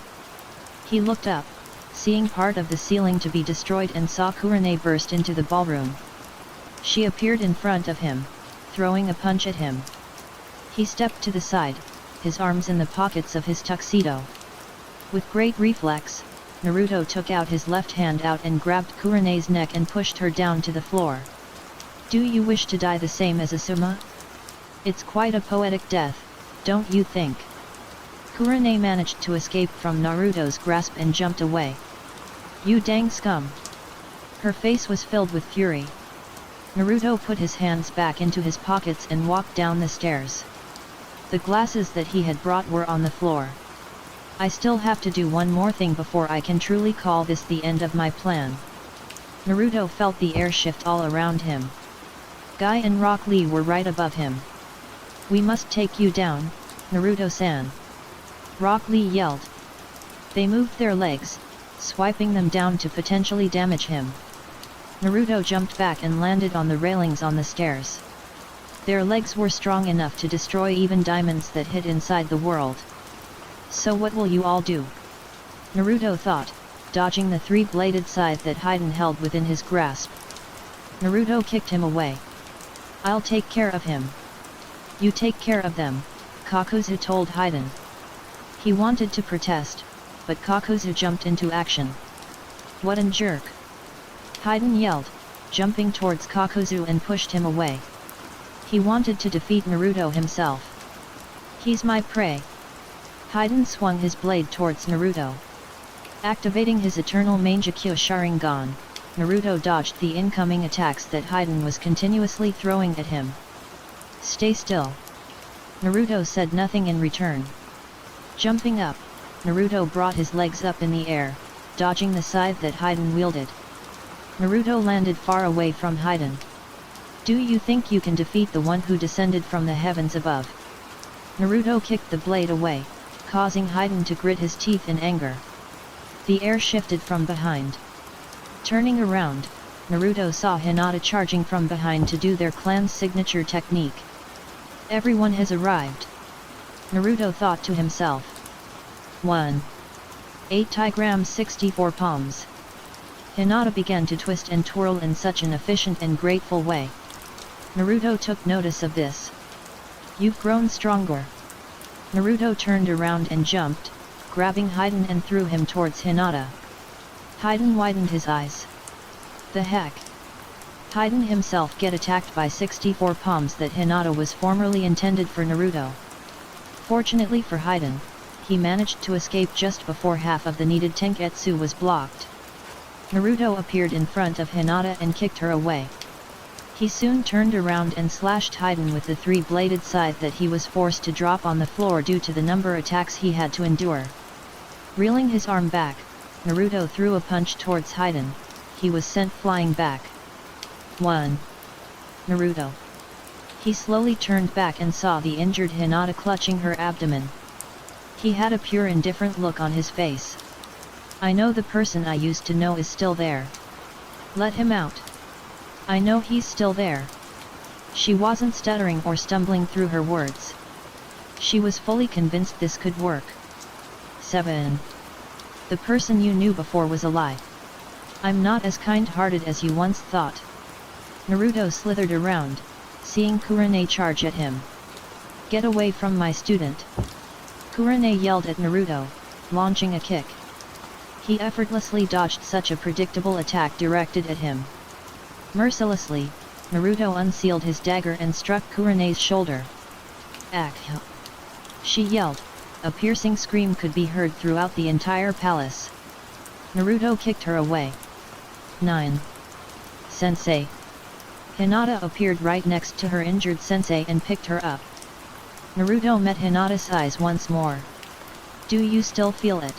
He looked up, seeing part of the ceiling to be destroyed, and saw Kurane burst into the ballroom. She appeared in front of him, throwing a punch at him. He stepped to the side, his arms in the pockets of his tuxedo. With great reflex, Naruto took out his left hand out and grabbed Kurane's neck and pushed her down to the floor. "Do you wish to die the same as Asuma? It's quite a poetic death, don't you think?" Kurane managed to escape from Naruto's grasp and jumped away. "You dang scum!" Her face was filled with fury. Naruto put his hands back into his pockets and walked down the stairs. The glasses that he had brought were on the floor. "I still have to do one more thing before I can truly call this the end of my plan." Naruto felt the air shift all around him. Guy and Rock Lee were right above him. "We must take you down, Naruto-san!" Rock Lee yelled. They moved their legs, swiping them down to potentially damage him. Naruto jumped back and landed on the railings on the stairs. Their legs were strong enough to destroy even diamonds that hid inside the world. "So what will you all do?" Naruto thought, dodging the 3-bladed scythe that Haiden held within his grasp. Naruto kicked him away. "I'll take care of him." "You take care of them," Kakuzu told Haiden. He wanted to protest, but Kakuzu jumped into action. "What a jerk!" Haiden yelled, jumping towards Kakuzu and pushed him away. He wanted to defeat Naruto himself. "He's my prey." Haiden swung his blade towards Naruto. Activating his eternal Mangekyo Sharingan, Naruto dodged the incoming attacks that Haiden was continuously throwing at him. "Stay still." Naruto said nothing in return. Jumping up, Naruto brought his legs up in the air, dodging the scythe that Haiden wielded. Naruto landed far away from Haiden. "Do you think you can defeat the one who descended from the heavens above?" Naruto kicked the blade away, causing Haiden to grit his teeth in anger. The air shifted from behind. Turning around, Naruto saw Hinata charging from behind to do their clan's signature technique. Everyone has arrived. Naruto thought to himself. 1. 8 tigrams 64 palms. Hinata began to twist and twirl in such an efficient and grateful way. Naruto took notice of this. "You've grown stronger." Naruto turned around and jumped, grabbing Haiden and threw him towards Hinata. Haiden widened his eyes. The heck? Haiden himself get attacked by 64 palms that Hinata was formerly intended for Naruto. Fortunately for Haiden, he managed to escape just before half of the needed Tenketsu was blocked. Naruto appeared in front of Hinata and kicked her away. He soon turned around and slashed Haiden with the 3-bladed scythe that he was forced to drop on the floor due to the number of attacks he had to endure. Reeling his arm back, Naruto threw a punch towards Haiden. He was sent flying back. 1. Naruto. He slowly turned back and saw the injured Hinata clutching her abdomen. He had a pure indifferent look on his face. "I know the person I used to know is still there. Let him out. I know he's still there." She wasn't stuttering or stumbling through her words. She was fully convinced this could work. 7. The person you knew before was a lie. I'm not as kind-hearted as you once thought. Naruto slithered around, seeing Kurane charge at him. "Get away from my student." Kurane yelled at Naruto, launching a kick. He effortlessly dodged such a predictable attack directed at him. Mercilessly, Naruto unsealed his dagger and struck Kurane's shoulder. "Ach!" she yelled. A piercing scream could be heard throughout the entire palace. Naruto kicked her away. 9. Sensei. Hinata appeared right next to her injured sensei and picked her up. Naruto met Hinata's eyes once more. "Do you still feel it?"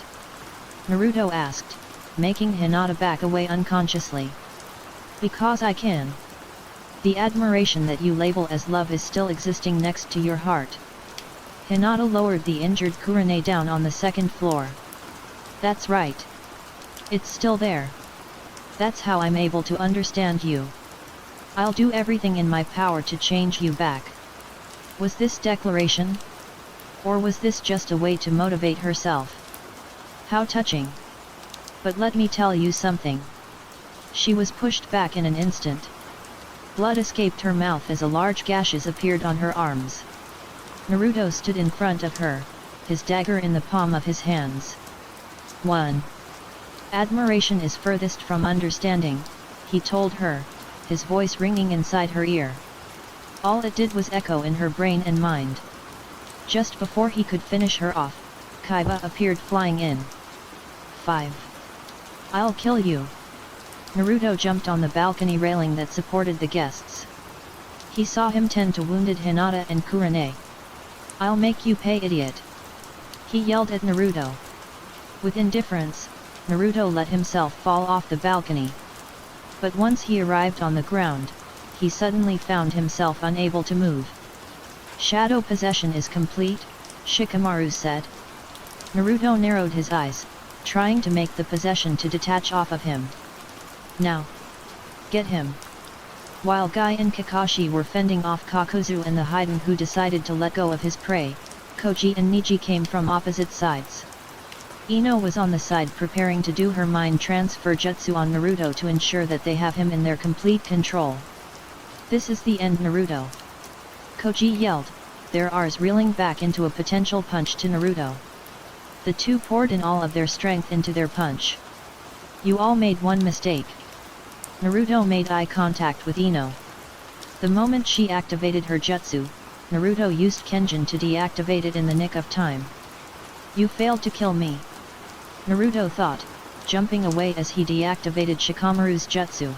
Naruto asked, making Hinata back away unconsciously. "Because I can. The admiration that you label as love is still existing next to your heart." Hinata lowered the injured Kurane down on the second floor. "That's right. It's still there. That's how I'm able to understand you. I'll do everything in my power to change you back." Was this declaration? Or was this just a way to motivate herself? How touching. But let me tell you something. She was pushed back in an instant. Blood escaped her mouth as a large gashes appeared on her arms. Naruto stood in front of her, his dagger in the palm of his hands. 1. Admiration is furthest from understanding, he told her, his voice ringing inside her ear. All it did was echo in her brain and mind. Just before he could finish her off, Kaiba appeared flying in. 5. I'll kill you. Naruto jumped on the balcony railing that supported the guests. He saw him tend to wounded Hinata and Kurane. "I'll make you pay, idiot!" he yelled at Naruto. With indifference, Naruto let himself fall off the balcony. But once he arrived on the ground, he suddenly found himself unable to move. "Shadow possession is complete," Shikamaru said. Naruto narrowed his eyes, trying to make the possession to detach off of him. "Now! Get him!" While Guy and Kakashi were fending off Kakuzu and the Haiden who decided to let go of his prey, Koji and Niji came from opposite sides. Ino was on the side preparing to do her mind transfer jutsu on Naruto to ensure that they have him in their complete control. "This is the end, Naruto!" Koji yelled, their R's reeling back into a potential punch to Naruto. The two poured in all of their strength into their punch. "You all made one mistake." Naruto made eye contact with Ino. The moment she activated her jutsu, Naruto used Kenjin to deactivate it in the nick of time. "You failed to kill me," Naruto thought, jumping away as he deactivated Shikamaru's jutsu.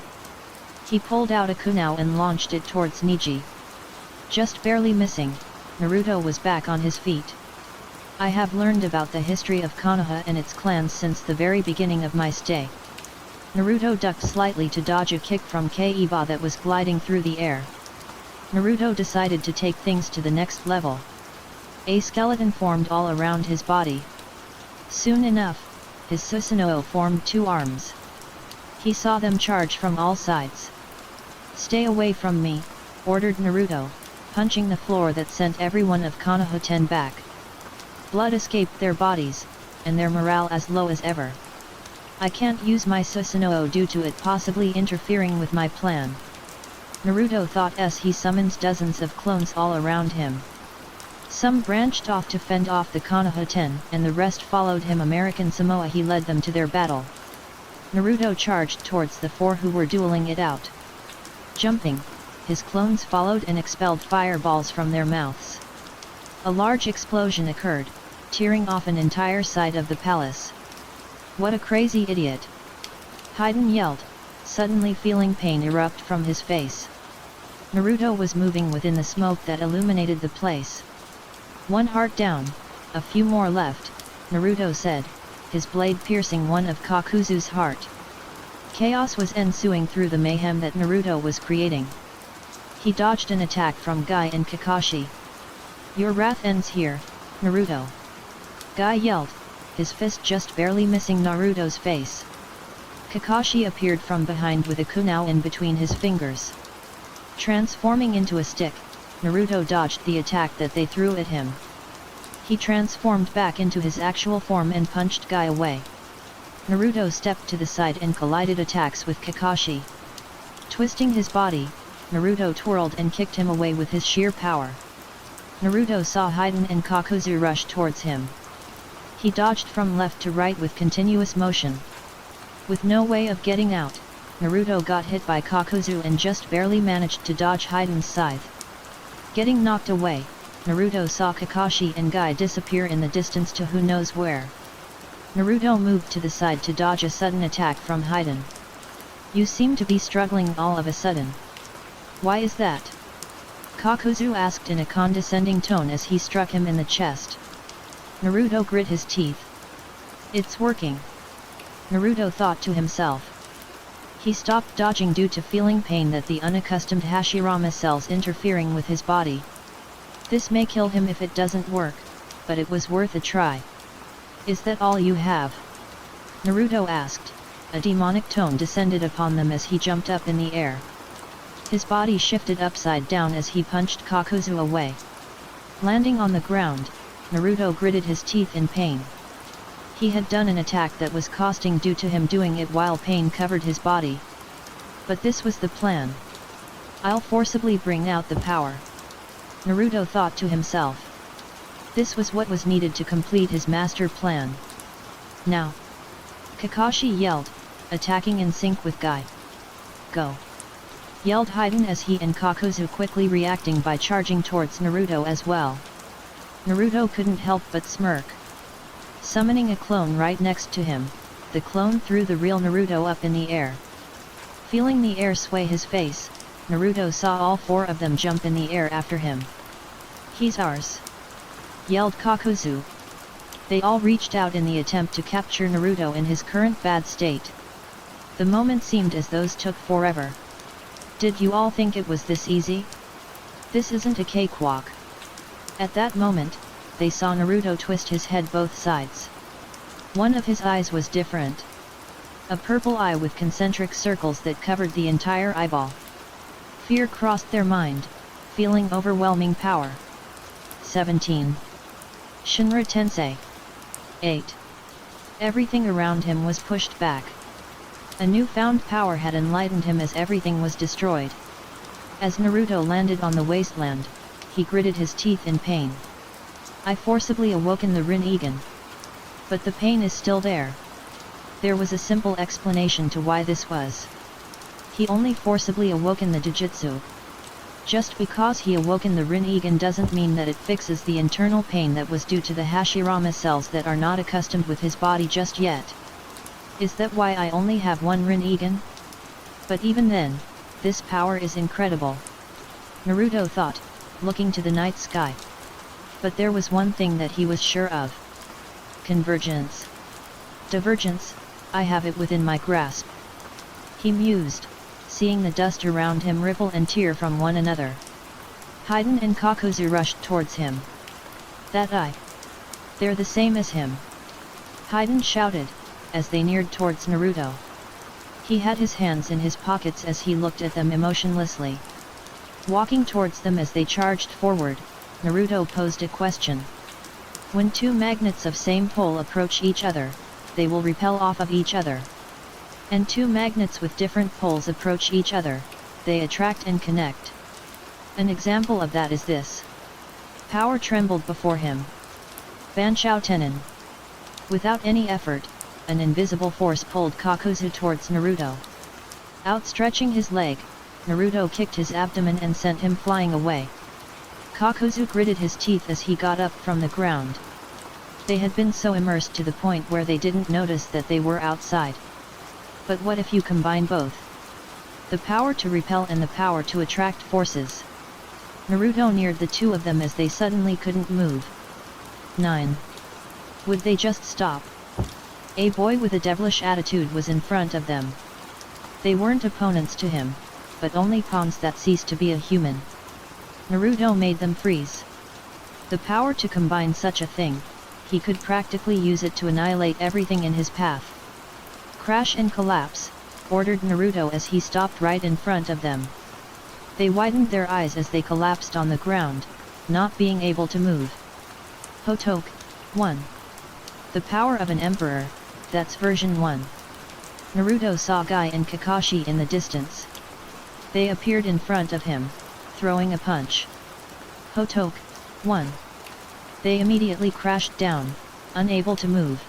He pulled out a kunai and launched it towards Niji. Just barely missing, Naruto was back on his feet. "I have learned about the history of Konoha and its clans since the very beginning of my stay." Naruto ducked slightly to dodge a kick from Kaiba that was gliding through the air. Naruto decided to take things to the next level. A skeleton formed all around his body. Soon enough, his Susanoo formed two arms. He saw them charge from all sides. "Stay away from me," ordered Naruto, punching the floor that sent everyone of Konoha 10 back. Blood escaped their bodies, and their morale as low as ever. "I can't use my Susanoo due to it possibly interfering with my plan," Naruto thought as he summons dozens of clones all around him. Some branched off to fend off the Konoha 10 and the rest followed him. American Samoa, he led them to their battle. Naruto charged towards the four who were dueling it out. Jumping, his clones followed and expelled fireballs from their mouths. A large explosion occurred, tearing off an entire side of the palace. "What a crazy idiot!" Haiden yelled, suddenly feeling pain erupt from his face. Naruto was moving within the smoke that illuminated the place. "One heart down, a few more left," Naruto said, his blade piercing one of Kakuzu's heart. Chaos was ensuing through the mayhem that Naruto was creating. He dodged an attack from Guy and Kakashi. "Your wrath ends here, Naruto," Guy yelled, his fist just barely missing Naruto's face. Kakashi appeared from behind with a kunai in between his fingers. Transforming into a stick, Naruto dodged the attack that they threw at him. He transformed back into his actual form and punched Guy away. Naruto stepped to the side and collided attacks with Kakashi. Twisting his body, Naruto twirled and kicked him away with his sheer power. Naruto saw Haiden and Kakuzu rush towards him. He dodged from left to right with continuous motion. With no way of getting out, Naruto got hit by Kakuzu and just barely managed to dodge Haiden's scythe. Getting knocked away, Naruto saw Kakashi and Guy disappear in the distance to who knows where. Naruto moved to the side to dodge a sudden attack from Haiden. "You seem to be struggling all of a sudden. Why is that?" Kakuzu asked in a condescending tone as he struck him in the chest. Naruto grit his teeth. "It's working," Naruto thought to himself. He stopped dodging due to feeling pain that the unaccustomed Hashirama cells interfering with his body. This may kill him if it doesn't work, but it was worth a try. "Is that all you have?" Naruto asked. A demonic tone descended upon them as he jumped up in the air. His body shifted upside down as he punched Kakuzu away. Landing on the ground, Naruto gritted his teeth in pain. He had done an attack that was costing due to him doing it while pain covered his body. But this was the plan. "I'll forcibly bring out the power," Naruto thought to himself. This was what was needed to complete his master plan. "Now!" Kakashi yelled, attacking in sync with Guy. "Go!" yelled Haiden as he and Kakuzu quickly reacting by charging towards Naruto as well. Naruto couldn't help but smirk. Summoning a clone right next to him, the clone threw the real Naruto up in the air. Feeling the air sway his face, Naruto saw all four of them jump in the air after him. "He's ours!" yelled Kakuzu. They all reached out in the attempt to capture Naruto in his current bad state. The moment seemed as those took forever. "Did you all think it was this easy? This isn't a cakewalk." At that moment, they saw Naruto twist his head both sides. One of his eyes was different. A purple eye with concentric circles that covered the entire eyeball. Fear crossed their mind, feeling overwhelming power. 17. Shinra Tensei. 8. Everything around him was pushed back. A newfound power had enlightened him as everything was destroyed. As Naruto landed on the wasteland, he gritted his teeth in pain. "I forcibly awoken the Rinnegan. But the pain is still there." There was a simple explanation to why this was. He only forcibly awoken the Jujutsu. Just because he awoken the Rinnegan doesn't mean that it fixes the internal pain that was due to the Hashirama cells that are not accustomed with his body just yet. "Is that why I only have one Rinnegan? But even then, this power is incredible," Naruto thought, looking to the night sky. But there was one thing that he was sure of. Convergence. Divergence, I have it within my grasp. He mused, seeing the dust around him ripple and tear from one another. Haiden and Kakuzu rushed towards him. "That eye. They're the same as him," Haiden shouted, as they neared towards Naruto. He had his hands in his pockets as he looked at them emotionlessly. Walking towards them as they charged forward, Naruto posed a question. "When two magnets of same pole approach each other, they will repel off of each other. And two magnets with different poles approach each other, they attract and connect. An example of that is this." Power trembled before him. Banshao Tenin. Without any effort, an invisible force pulled Kakuzu towards Naruto. Outstretching his leg, Naruto kicked his abdomen and sent him flying away. Kakuzu gritted his teeth as he got up from the ground. They had been so immersed to the point where they didn't notice that they were outside. But what if you combine both? The power to repel and the power to attract forces. Naruto neared the two of them as they suddenly couldn't move. 9. Would they just stop? A boy with a devilish attitude was in front of them. They weren't opponents to him, but only pawns that ceased to be a human. Naruto made them freeze. The power to combine such a thing, he could practically use it to annihilate everything in his path. "Crash and collapse," ordered Naruto as he stopped right in front of them. They widened their eyes as they collapsed on the ground, not being able to move. Hotoke, 1. The power of an emperor, that's version 1. Naruto saw Guy and Kakashi in the distance. They appeared in front of him, throwing a punch. Hotoke, 1. They immediately crashed down, unable to move.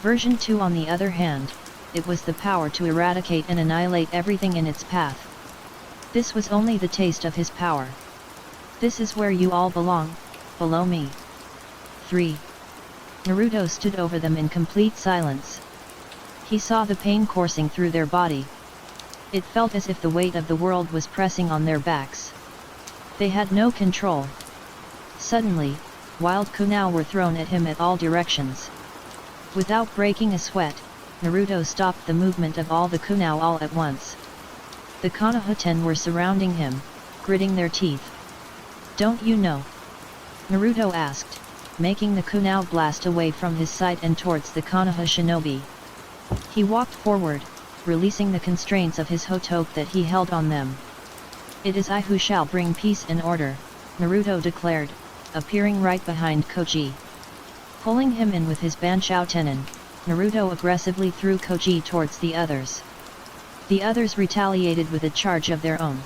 Version 2 on the other hand, it was the power to eradicate and annihilate everything in its path. This was only the taste of his power. This is where you all belong, below me. 3. Naruto stood over them in complete silence. He saw the pain coursing through their body. It felt as if the weight of the world was pressing on their backs. They had no control. Suddenly, wild kunai were thrown at him at all directions. Without breaking a sweat, Naruto stopped the movement of all the kunai all at once. The Konoha-ten were surrounding him, gritting their teeth. "Don't you know?" Naruto asked, making the kunai blast away from his sight and towards the Konoha shinobi. He walked forward, releasing the constraints of his hotoke that he held on them. "It is I who shall bring peace and order," Naruto declared, appearing right behind Koji. Pulling him in with his Banshao Tenin, Naruto aggressively threw Koji towards the others. The others retaliated with a charge of their own.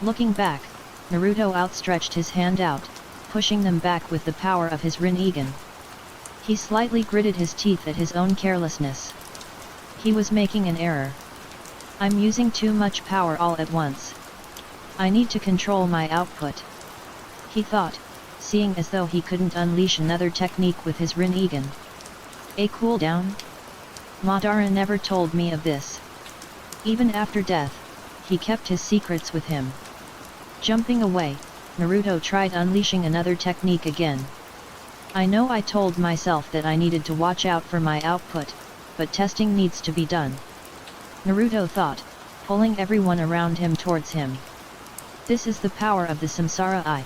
Looking back, Naruto outstretched his hand out, pushing them back with the power of his Rinnegan. He slightly gritted his teeth at his own carelessness. He was making an error. "I'm using too much power all at once. I need to control my output," he thought, seeing as though he couldn't unleash another technique with his Rinnegan. "A cooldown? Madara never told me of this." Even after death, he kept his secrets with him. Jumping away, Naruto tried unleashing another technique again. "I know I told myself that I needed to watch out for my output, but testing needs to be done," Naruto thought, pulling everyone around him towards him. "This is the power of the Samsara Eye."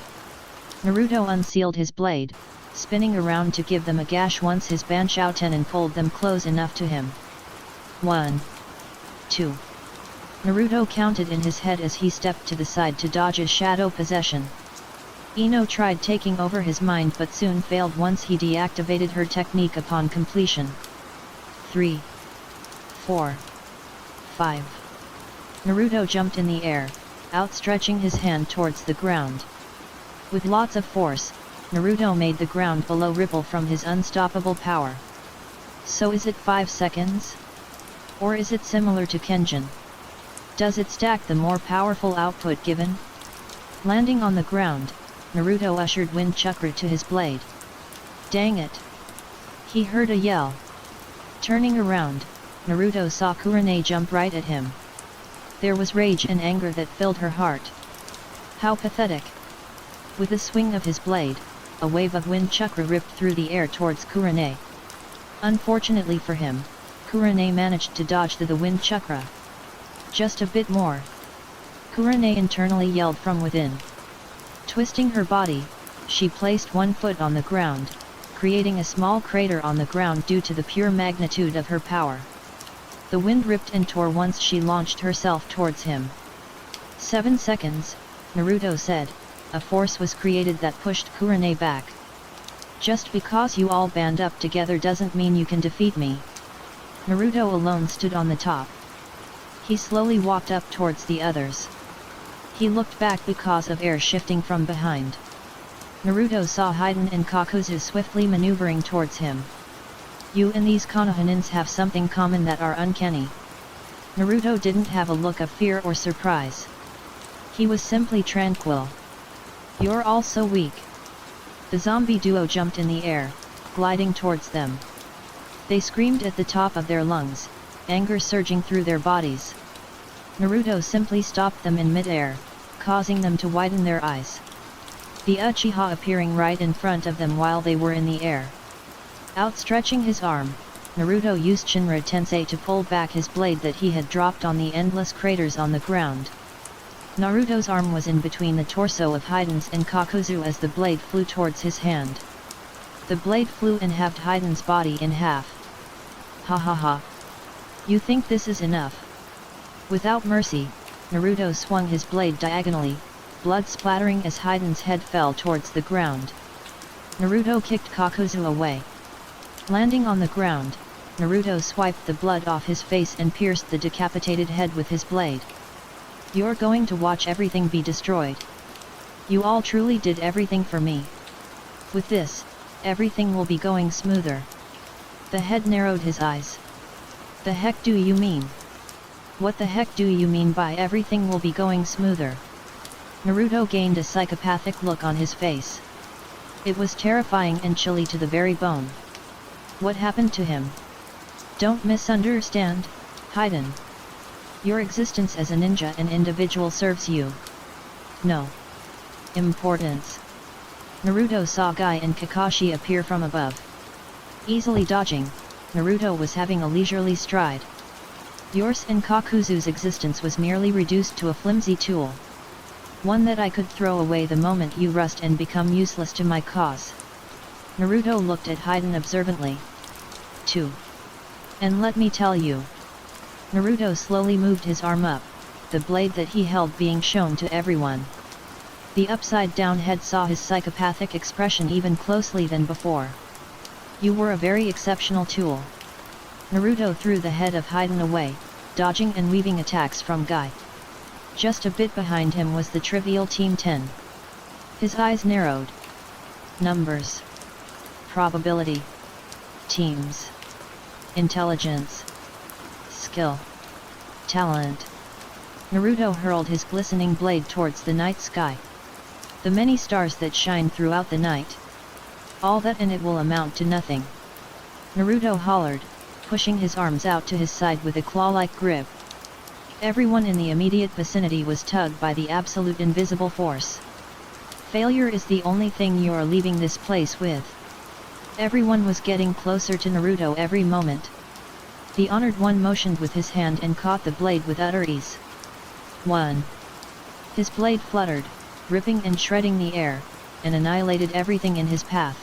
Naruto unsealed his blade, spinning around to give them a gash once his Banshao Tenin pulled them close enough to him. 1. 2. Naruto counted in his head as he stepped to the side to dodge a shadow possession. Ino tried taking over his mind but soon failed once he deactivated her technique upon completion. 3. 4. 5. Naruto jumped in the air, outstretching his hand towards the ground. With lots of force, Naruto made the ground below ripple from his unstoppable power. So is it 5 seconds? Or is it similar to Kenjin? Does it stack the more powerful output given? Landing on the ground, Naruto ushered wind chakra to his blade. Dang it! He heard a yell. Turning around, Naruto saw Kurenai jump right at him. There was rage and anger that filled her heart. How pathetic! With a swing of his blade, a wave of wind chakra ripped through the air towards Kurenai. Unfortunately for him, Kurenai managed to dodge the wind chakra. Just a bit more. Kurenai internally yelled from within. Twisting her body, she placed one foot on the ground, creating a small crater on the ground due to the pure magnitude of her power. The wind ripped and tore once she launched herself towards him. 7 seconds, Naruto said, a force was created that pushed Kurenai back. Just because you all band up together doesn't mean you can defeat me. Naruto alone stood on the top. He slowly walked up towards the others. He looked back because of air shifting from behind. Naruto saw Haiden and Kakuzu swiftly maneuvering towards him. You and these Konohanins have something common that are uncanny. Naruto didn't have a look of fear or surprise. He was simply tranquil. You're all so weak. The zombie duo jumped in the air, gliding towards them. They screamed at the top of their lungs, anger surging through their bodies. Naruto simply stopped them in mid-air, causing them to widen their eyes. The Uchiha appearing right in front of them while they were in the air. Outstretching his arm, Naruto used Shinra Tensei to pull back his blade that he had dropped on the endless craters on the ground. Naruto's arm was in between the torso of Haiden's and Kakuzu as the blade flew towards his hand. The blade flew and halved Haiden's body in half. Ha ha ha. You think this is enough? Without mercy, Naruto swung his blade diagonally, blood splattering as Haiden's head fell towards the ground. Naruto kicked Kakuzu away. Landing on the ground, Naruto swiped the blood off his face and pierced the decapitated head with his blade. You're going to watch everything be destroyed. You all truly did everything for me. With this, everything will be going smoother. The head narrowed his eyes. The heck do you mean? What the heck do you mean by everything will be going smoother? Naruto gained a psychopathic look on his face. It was terrifying and chilly to the very bone. What happened to him? Don't misunderstand, Haiden. Your existence as a ninja and individual serves you no importance. Naruto saw Guy and Kakashi appear from above. Easily dodging, Naruto was having a leisurely stride. Yours and Kakuzu's existence was merely reduced to a flimsy tool. One that I could throw away the moment you rust and become useless to my cause. Naruto looked at Haiden observantly. 2. And let me tell you. Naruto slowly moved his arm up, the blade that he held being shown to everyone. The upside-down head saw his psychopathic expression even closely than before. You were a very exceptional tool. Naruto threw the head of Haiden away, dodging and weaving attacks from Guy. Just a bit behind him was the trivial Team 10. His eyes narrowed. Numbers. Probability. Teams. Intelligence. Skill. Talent. Naruto hurled his glistening blade towards the night sky. The many stars that shine throughout the night. All that and it will amount to nothing. Naruto hollered, pushing his arms out to his side with a claw-like grip. Everyone in the immediate vicinity was tugged by the absolute invisible force. Failure is the only thing you are leaving this place with. Everyone was getting closer to Naruto every moment. The Honored One motioned with his hand and caught the blade with utter ease. 1. His blade fluttered, ripping and shredding the air, and annihilated everything in his path.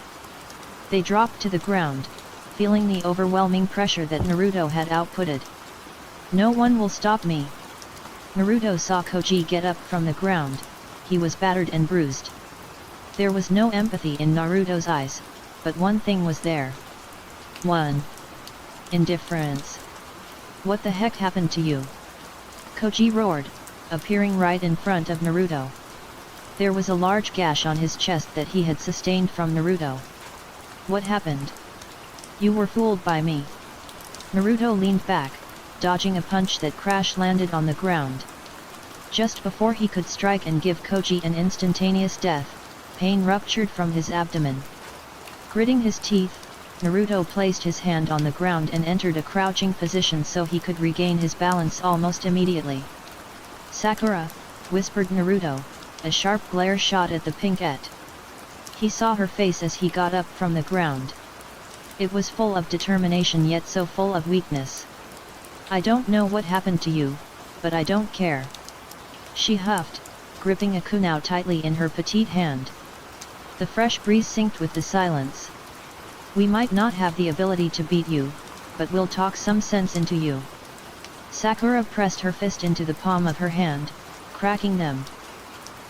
They dropped to the ground, feeling the overwhelming pressure that Naruto had outputted. No one will stop me. Naruto saw Koji get up from the ground. He was battered and bruised. There was no empathy in Naruto's eyes, but one thing was there. 1. Indifference. What the heck happened to you? Koji roared, appearing right in front of Naruto. There was a large gash on his chest that he had sustained from Naruto. What happened? You were fooled by me. Naruto leaned back, dodging a punch that crash-landed on the ground. Just before he could strike and give Koji an instantaneous death, pain ruptured from his abdomen. Gritting his teeth, Naruto placed his hand on the ground and entered a crouching position so he could regain his balance almost immediately. Sakura, whispered Naruto, a sharp glare shot at the pinkette. He saw her face as he got up from the ground. It was full of determination yet so full of weakness. I don't know what happened to you, but I don't care. She huffed, gripping a kunai tightly in her petite hand. The fresh breeze synced with the silence. We might not have the ability to beat you, but we'll talk some sense into you. Sakura pressed her fist into the palm of her hand, cracking them.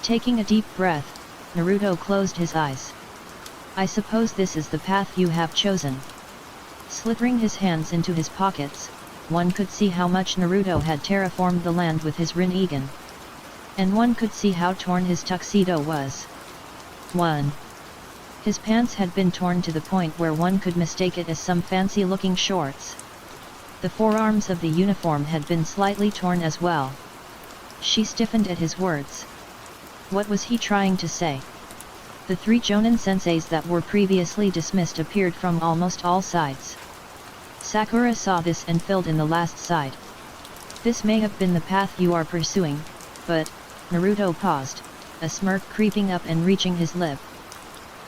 Taking a deep breath, Naruto closed his eyes. I suppose this is the path you have chosen. Slithering his hands into his pockets, one could see how much Naruto had terraformed the land with his Rinnegan. And one could see how torn his tuxedo was. 1. His pants had been torn to the point where one could mistake it as some fancy-looking shorts. The forearms of the uniform had been slightly torn as well. She stiffened at his words. What was he trying to say? The 3 Jonin senseis that were previously dismissed appeared from almost all sides. Sakura saw this and filled in the last side. This may have been the path you are pursuing, but, Naruto paused, a smirk creeping up and reaching his lip.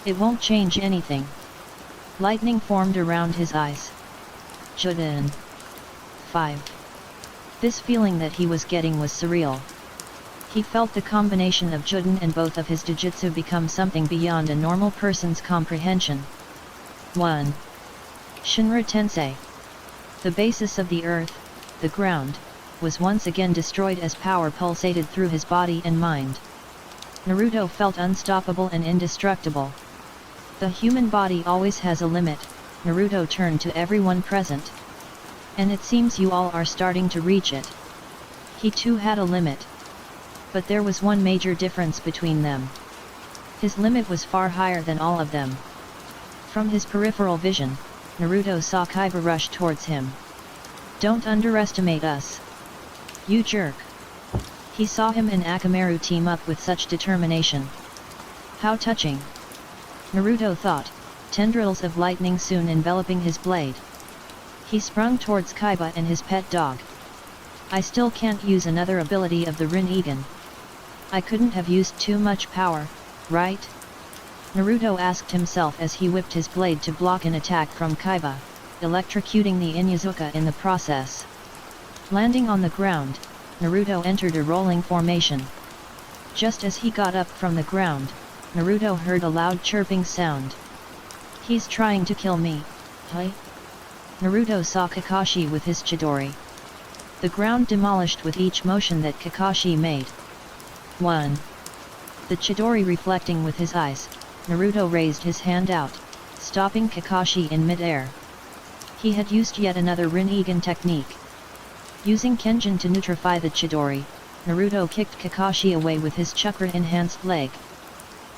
It won't change anything. Lightning formed around his eyes. Jonin. 5. This feeling that he was getting was surreal. He felt the combination of Jonin and both of his Jujutsu become something beyond a normal person's comprehension. 1. Shinra Tensei. The basis of the earth, the ground, was once again destroyed as power pulsated through his body and mind. Naruto felt unstoppable and indestructible. The human body always has a limit, Naruto turned to everyone present. And it seems you all are starting to reach it. He too had a limit. But there was one major difference between them. His limit was far higher than all of them. From his peripheral vision, Naruto saw Kaiba rush towards him. "Don't underestimate us. You jerk." He saw him and Akamaru team up with such determination. How touching. Naruto thought, tendrils of lightning soon enveloping his blade. He sprung towards Kaiba and his pet dog. "I still can't use another ability of the Rinnegan. I couldn't have used too much power, right?" Naruto asked himself as he whipped his blade to block an attack from Kaiba, electrocuting the Inuzuka in the process. Landing on the ground, Naruto entered a rolling formation. Just as he got up from the ground, Naruto heard a loud chirping sound. "He's trying to kill me, huh?" Naruto saw Kakashi with his Chidori. The ground demolished with each motion that Kakashi made. 1. The Chidori reflecting with his eyes, Naruto raised his hand out, stopping Kakashi in mid-air. He had used yet another Rinnegan technique. Using Kenjin to neutrify the Chidori, Naruto kicked Kakashi away with his chakra-enhanced leg.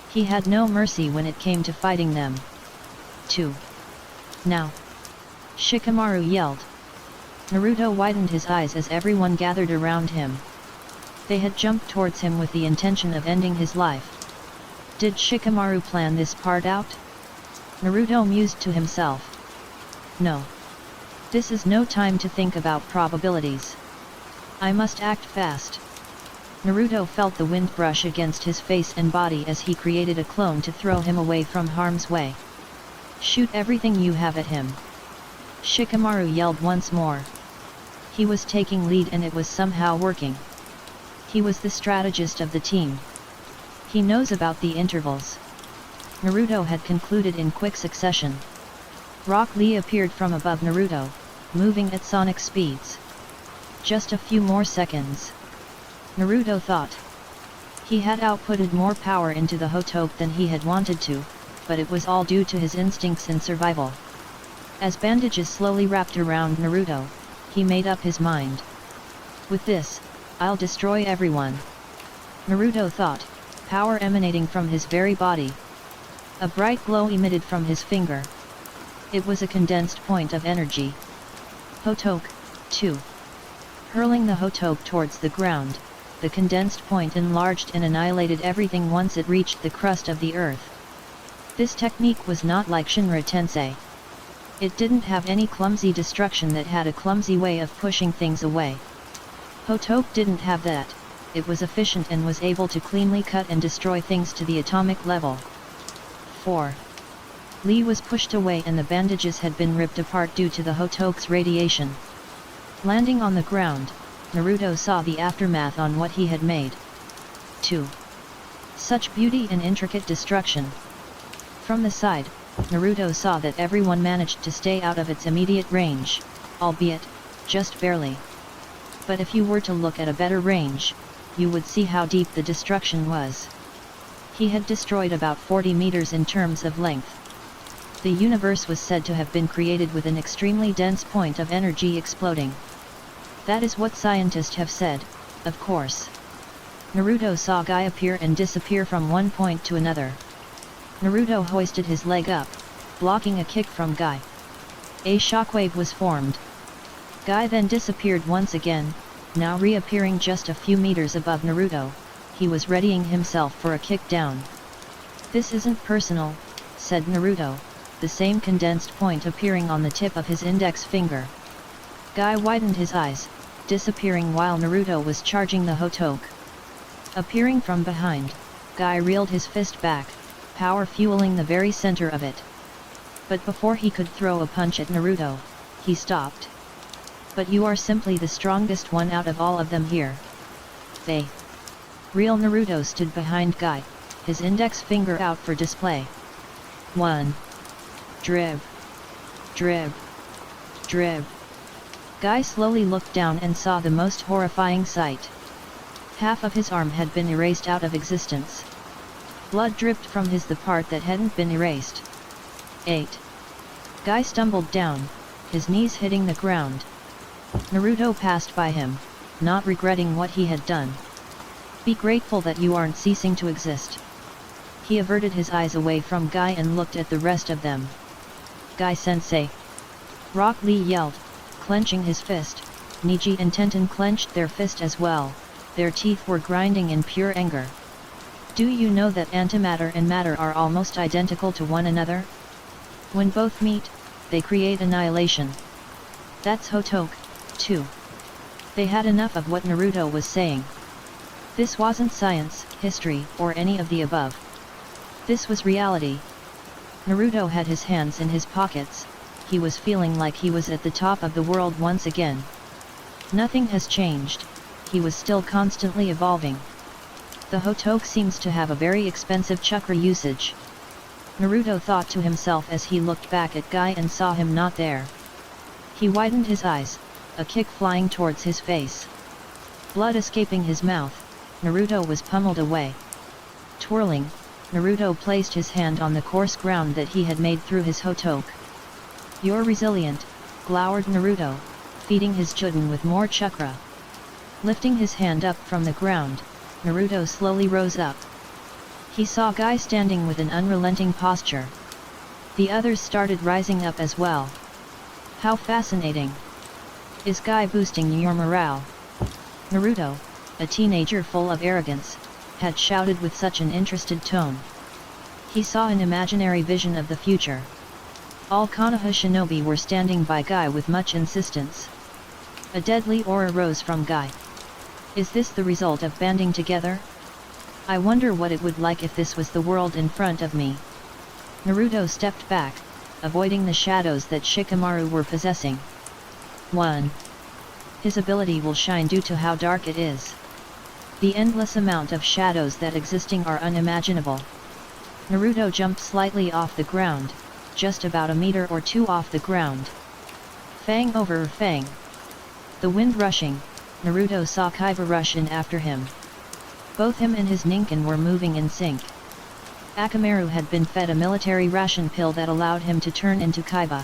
He had no mercy when it came to fighting them. 2. Now! Shikamaru yelled. Naruto widened his eyes as everyone gathered around him. They had jumped towards him with the intention of ending his life. Did Shikamaru plan this part out? Naruto mused to himself. No. This is no time to think about probabilities. I must act fast. Naruto felt the wind brush against his face and body as he created a clone to throw him away from harm's way. Shoot everything you have at him. Shikamaru yelled once more. He was taking lead and it was somehow working. He was the strategist of the team. He knows about the intervals. Naruto had concluded in quick succession. Rock Lee appeared from above Naruto, moving at sonic speeds. Just a few more seconds. Naruto thought. He had outputted more power into the Hotoke than he had wanted to, but it was all due to his instincts in survival. As bandages slowly wrapped around Naruto, he made up his mind. With this, I'll destroy everyone. Naruto thought, power emanating from his very body. A bright glow emitted from his finger. It was a condensed point of energy. Hotoke, 2. Hurling the Hotoke towards the ground, the condensed point enlarged and annihilated everything once it reached the crust of the earth. This technique was not like Shinra Tensei. It didn't have any clumsy destruction that had a clumsy way of pushing things away. Hotoke didn't have that. It was efficient and was able to cleanly cut and destroy things to the atomic level. 4. Lee was pushed away and the bandages had been ripped apart due to the Hotoke's radiation. Landing on the ground, Naruto saw the aftermath on what he had made. 2. Such beauty and intricate destruction. From the side, Naruto saw that everyone managed to stay out of its immediate range, albeit, just barely. But if you were to look at a better range, you would see how deep the destruction was. He had destroyed about 40 meters in terms of length. The universe was said to have been created with an extremely dense point of energy exploding. That is what scientists have said, of course. Naruto saw Guy appear and disappear from one point to another. Naruto hoisted his leg up, blocking a kick from Guy. A shockwave was formed. Guy then disappeared once again, now reappearing just a few meters above Naruto. He was readying himself for a kick down. "This isn't personal," said Naruto, the same condensed point appearing on the tip of his index finger. Guy widened his eyes, disappearing while Naruto was charging the Hotoke. Appearing from behind, Guy reeled his fist back, power fueling the very center of it. But before he could throw a punch at Naruto, he stopped. "But you are simply the strongest one out of all of them here." They. Real Naruto stood behind Guy, his index finger out for display. 1. Drib. Drib. Drib. Guy slowly looked down and saw the most horrifying sight. Half of his arm had been erased out of existence. Blood dripped from the part that hadn't been erased. 8. Guy stumbled down, his knees hitting the ground. Naruto passed by him, not regretting what he had done. "Be grateful that you aren't ceasing to exist." He averted his eyes away from Guy and looked at the rest of them. Guy-sensei! Rock Lee yelled, clenching his fist. Niji and Tenten clenched their fist as well, their teeth were grinding in pure anger. Do you know that antimatter and matter are almost identical to one another? When both meet, they create annihilation. That's Hotoke, too. They had enough of what Naruto was saying. This wasn't science, history, or any of the above. This was reality. Naruto had his hands in his pockets, he was feeling like he was at the top of the world once again. Nothing has changed, he was still constantly evolving. The Hotoke seems to have a very expensive chakra usage. Naruto thought to himself as he looked back at Guy and saw him not there. He widened his eyes, a kick flying towards his face. Blood escaping his mouth, Naruto was pummeled away. Twirling, Naruto placed his hand on the coarse ground that he had made through his Hotoke. You're resilient, glowered Naruto, feeding his Juden with more chakra. Lifting his hand up from the ground, Naruto slowly rose up. He saw Guy standing with an unrelenting posture. The others started rising up as well. How fascinating! Is Guy boosting your morale? Naruto, a teenager full of arrogance, had shouted with such an interested tone. He saw an imaginary vision of the future. All Konoha shinobi were standing by Guy with much insistence. A deadly aura rose from Guy. Is this the result of banding together? I wonder what it would like if this was the world in front of me. Naruto stepped back, avoiding the shadows that Shikamaru were possessing. 1. His ability will shine due to how dark it is. The endless amount of shadows that existing are unimaginable. Naruto jumped slightly off the ground, just about a meter or two off the ground. Fang over fang. The wind rushing, Naruto saw Kaiba rush in after him. Both him and his Ninken were moving in sync. Akamaru had been fed a military ration pill that allowed him to turn into Kaiba.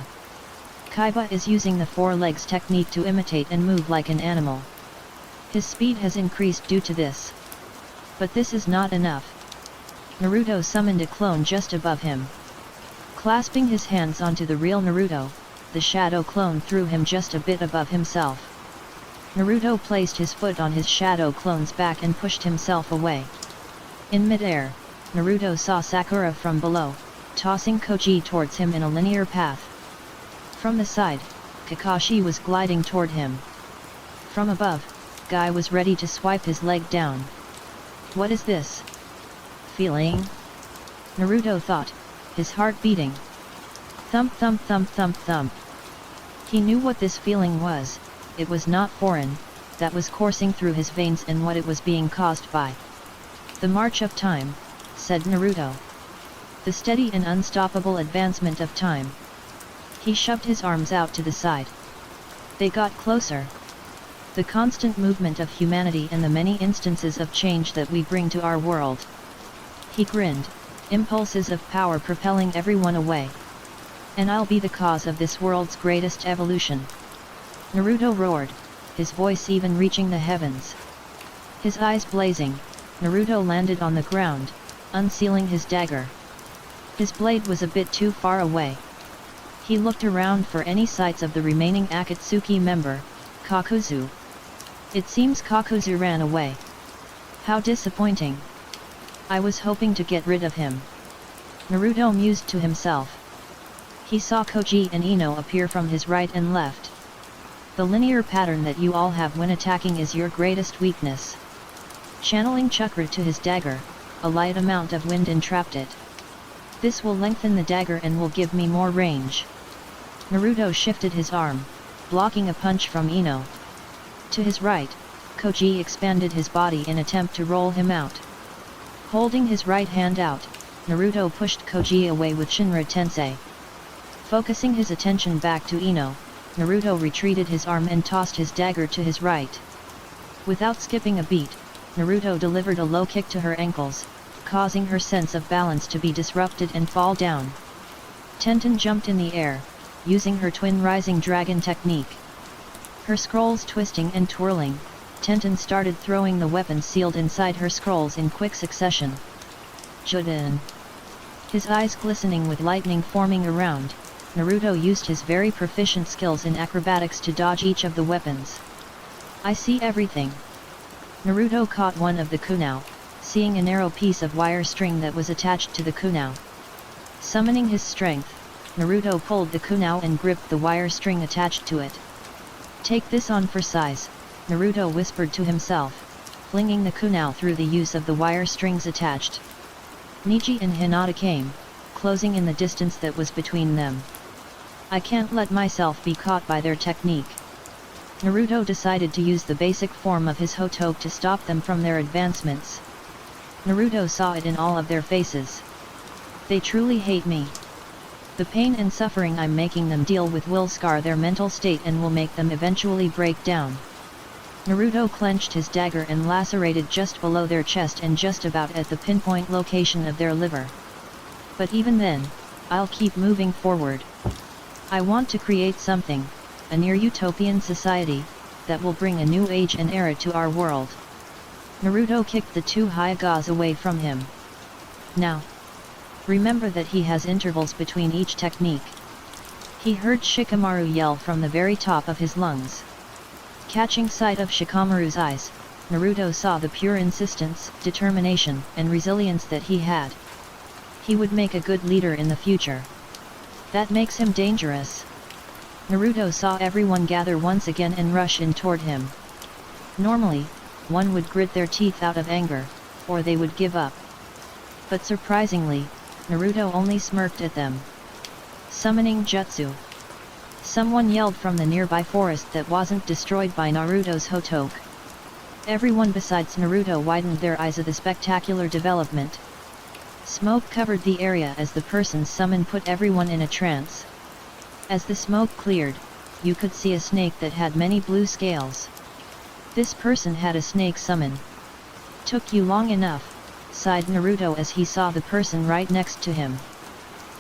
Kaiba is using the four legs technique to imitate and move like an animal. His speed has increased due to this. But this is not enough. Naruto summoned a clone just above him. Clasping his hands onto the real Naruto, the shadow clone threw him just a bit above himself. Naruto placed his foot on his shadow clone's back and pushed himself away. In midair, Naruto saw Sakura from below, tossing Koji towards him in a linear path. From the side, Kakashi was gliding toward him. From above, Guy was ready to swipe his leg down. What is this feeling? Naruto thought, his heart beating. Thump thump thump thump thump. He knew what this feeling was, it was not foreign, that was coursing through his veins and what it was being caused by. The march of time, said Naruto. The steady and unstoppable advancement of time. He shoved his arms out to the side. They got closer. The constant movement of humanity and the many instances of change that we bring to our world. He grinned, impulses of power propelling everyone away. And I'll be the cause of this world's greatest evolution. Naruto roared, his voice even reaching the heavens. His eyes blazing, Naruto landed on the ground, unsealing his dagger. His blade was a bit too far away. He looked around for any sights of the remaining Akatsuki member, Kakuzu. It seems Kakuzu ran away. How disappointing. I was hoping to get rid of him. Naruto mused to himself. He saw Koji and Ino appear from his right and left. The linear pattern that you all have when attacking is your greatest weakness. Channeling chakra to his dagger, a light amount of wind entrapped it. This will lengthen the dagger and will give me more range. Naruto shifted his arm, blocking a punch from Ino. To his right, Koji expanded his body in attempt to roll him out. Holding his right hand out, Naruto pushed Koji away with Shinra Tensei. Focusing his attention back to Ino, Naruto retreated his arm and tossed his dagger to his right. Without skipping a beat, Naruto delivered a low kick to her ankles, causing her sense of balance to be disrupted and fall down. Tenten jumped in the air, using her twin rising dragon technique. Her scrolls twisting and twirling, Tenten started throwing the weapons sealed inside her scrolls in quick succession. Juden. His eyes glistening with lightning forming around, Naruto used his very proficient skills in acrobatics to dodge each of the weapons. I see everything. Naruto caught one of the kunai, seeing a narrow piece of wire string that was attached to the kunai. Summoning his strength, Naruto pulled the kunai and gripped the wire string attached to it. Take this on for size, Naruto whispered to himself, flinging the kunai through the use of the wire strings attached. Neji and Hinata came, closing in the distance that was between them. I can't let myself be caught by their technique. Naruto decided to use the basic form of his Hotoke to stop them from their advancements. Naruto saw it in all of their faces. They truly hate me. The pain and suffering I'm making them deal with will scar their mental state and will make them eventually break down. Naruto clenched his dagger and lacerated just below their chest and just about at the pinpoint location of their liver. But even then, I'll keep moving forward. I want to create something, a near-utopian society, that will bring a new age and era to our world. Naruto kicked the two Hyagas away from him. Now, remember that he has intervals between each technique. He heard Shikamaru yell from the very top of his lungs. Catching sight of Shikamaru's eyes, Naruto saw the pure insistence, determination, and resilience that he had. He would make a good leader in the future. That makes him dangerous. Naruto saw everyone gather once again and rush in toward him. Normally, one would grit their teeth out of anger, or they would give up. But surprisingly, Naruto only smirked at them. Summoning Jutsu. Someone yelled from the nearby forest that wasn't destroyed by Naruto's Hotoke. Everyone besides Naruto widened their eyes at the spectacular development. Smoke covered the area as the person's summon put everyone in a trance. As the smoke cleared, you could see a snake that had many blue scales. This person had a snake summon. Took you long enough, sighed Naruto as he saw the person right next to him.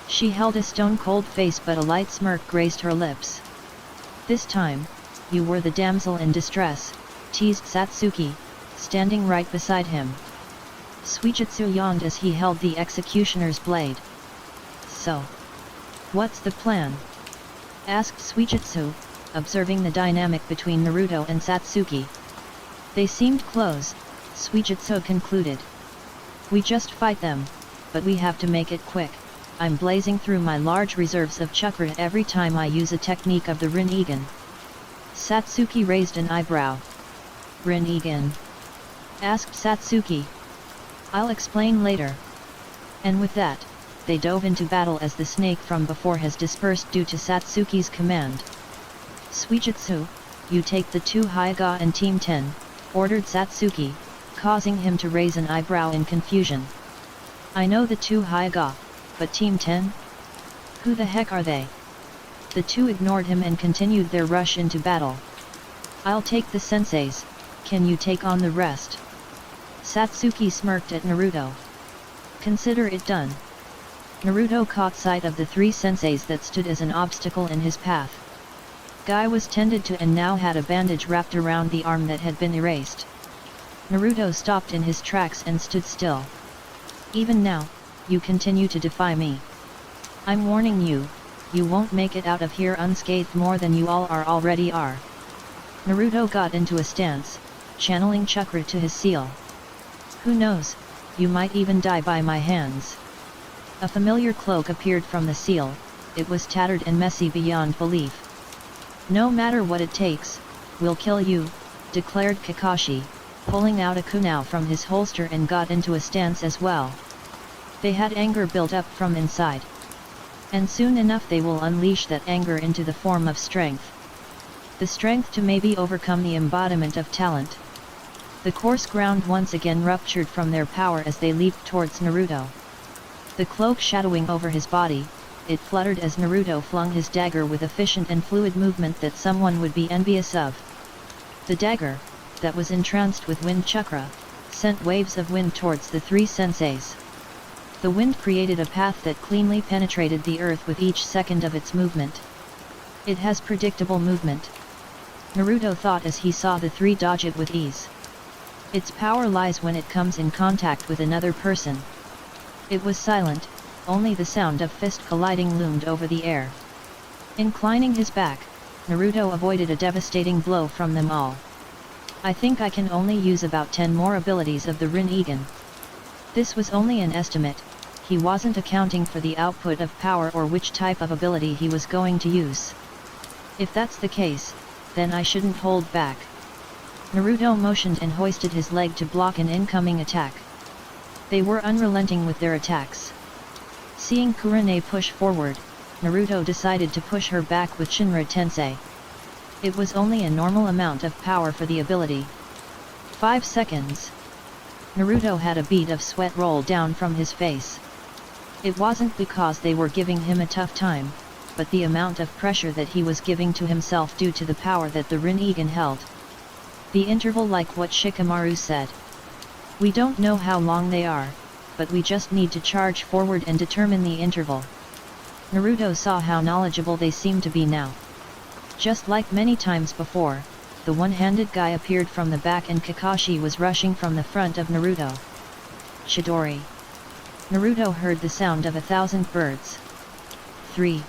She held a stone-cold face but a light smirk graced her lips. This time, you were the damsel in distress, teased Satsuki, standing right beside him. Suijutsu yawned as he held the executioner's blade. So, what's the plan? Asked Suijutsu, observing the dynamic between Naruto and Satsuki. They seemed close, Suijutsu concluded. We just fight them, but we have to make it quick. I'm blazing through my large reserves of chakra every time I use a technique of the Rinnegan. Satsuki raised an eyebrow. Rinnegan? Asked Satsuki. I'll explain later. And with that, they dove into battle as the snake from before has dispersed due to Satsuki's command. Suijutsu, you take the two Hyaga and Team 10, ordered Satsuki, causing him to raise an eyebrow in confusion. I know the two Hyaga, but Team 10? Who the heck are they? The two ignored him and continued their rush into battle. I'll take the senseis, can you take on the rest? Satsuki smirked at Naruto. Consider it done. Naruto caught sight of the three senseis that stood as an obstacle in his path. Guy was tended to and now had a bandage wrapped around the arm that had been erased. Naruto stopped in his tracks and stood still. Even now, you continue to defy me. I'm warning you, you won't make it out of here unscathed more than you all already are. Naruto got into a stance, channeling chakra to his seal. Who knows, you might even die by my hands. A familiar cloak appeared from the seal, it was tattered and messy beyond belief. No matter what it takes, we'll kill you, declared Kakashi, pulling out a kunai from his holster and got into a stance as well. They had anger built up from inside. And soon enough they will unleash that anger into the form of strength. The strength to maybe overcome the embodiment of talent. The coarse ground once again ruptured from their power as they leaped towards Naruto. The cloak shadowing over his body, it fluttered as Naruto flung his dagger with efficient and fluid movement that someone would be envious of. The dagger, that was entranced with wind chakra, sent waves of wind towards the three senseis. The wind created a path that cleanly penetrated the earth with each second of its movement. It has predictable movement. Naruto thought as he saw the three dodge it with ease. Its power lies when it comes in contact with another person. It was silent, only the sound of fist colliding loomed over the air. Inclining his back, Naruto avoided a devastating blow from them all. I think I can only use about 10 more abilities of the Rinnegan. This was only an estimate, he wasn't accounting for the output of power or which type of ability he was going to use. If that's the case, then I shouldn't hold back. Naruto motioned and hoisted his leg to block an incoming attack. They were unrelenting with their attacks. Seeing Kurane push forward, Naruto decided to push her back with Shinra Tensei. It was only a normal amount of power for the ability. 5 seconds. Naruto had a bead of sweat roll down from his face. It wasn't because they were giving him a tough time, but the amount of pressure that he was giving to himself due to the power that the Rinnegan held. The interval, like what Shikamaru said. We don't know how long they are, but we just need to charge forward and determine the interval. Naruto saw how knowledgeable they seemed to be now. Just like many times before, the one-handed guy appeared from the back and Kakashi was rushing from the front of Naruto. Chidori. Naruto heard the sound of 1,000 birds. 3.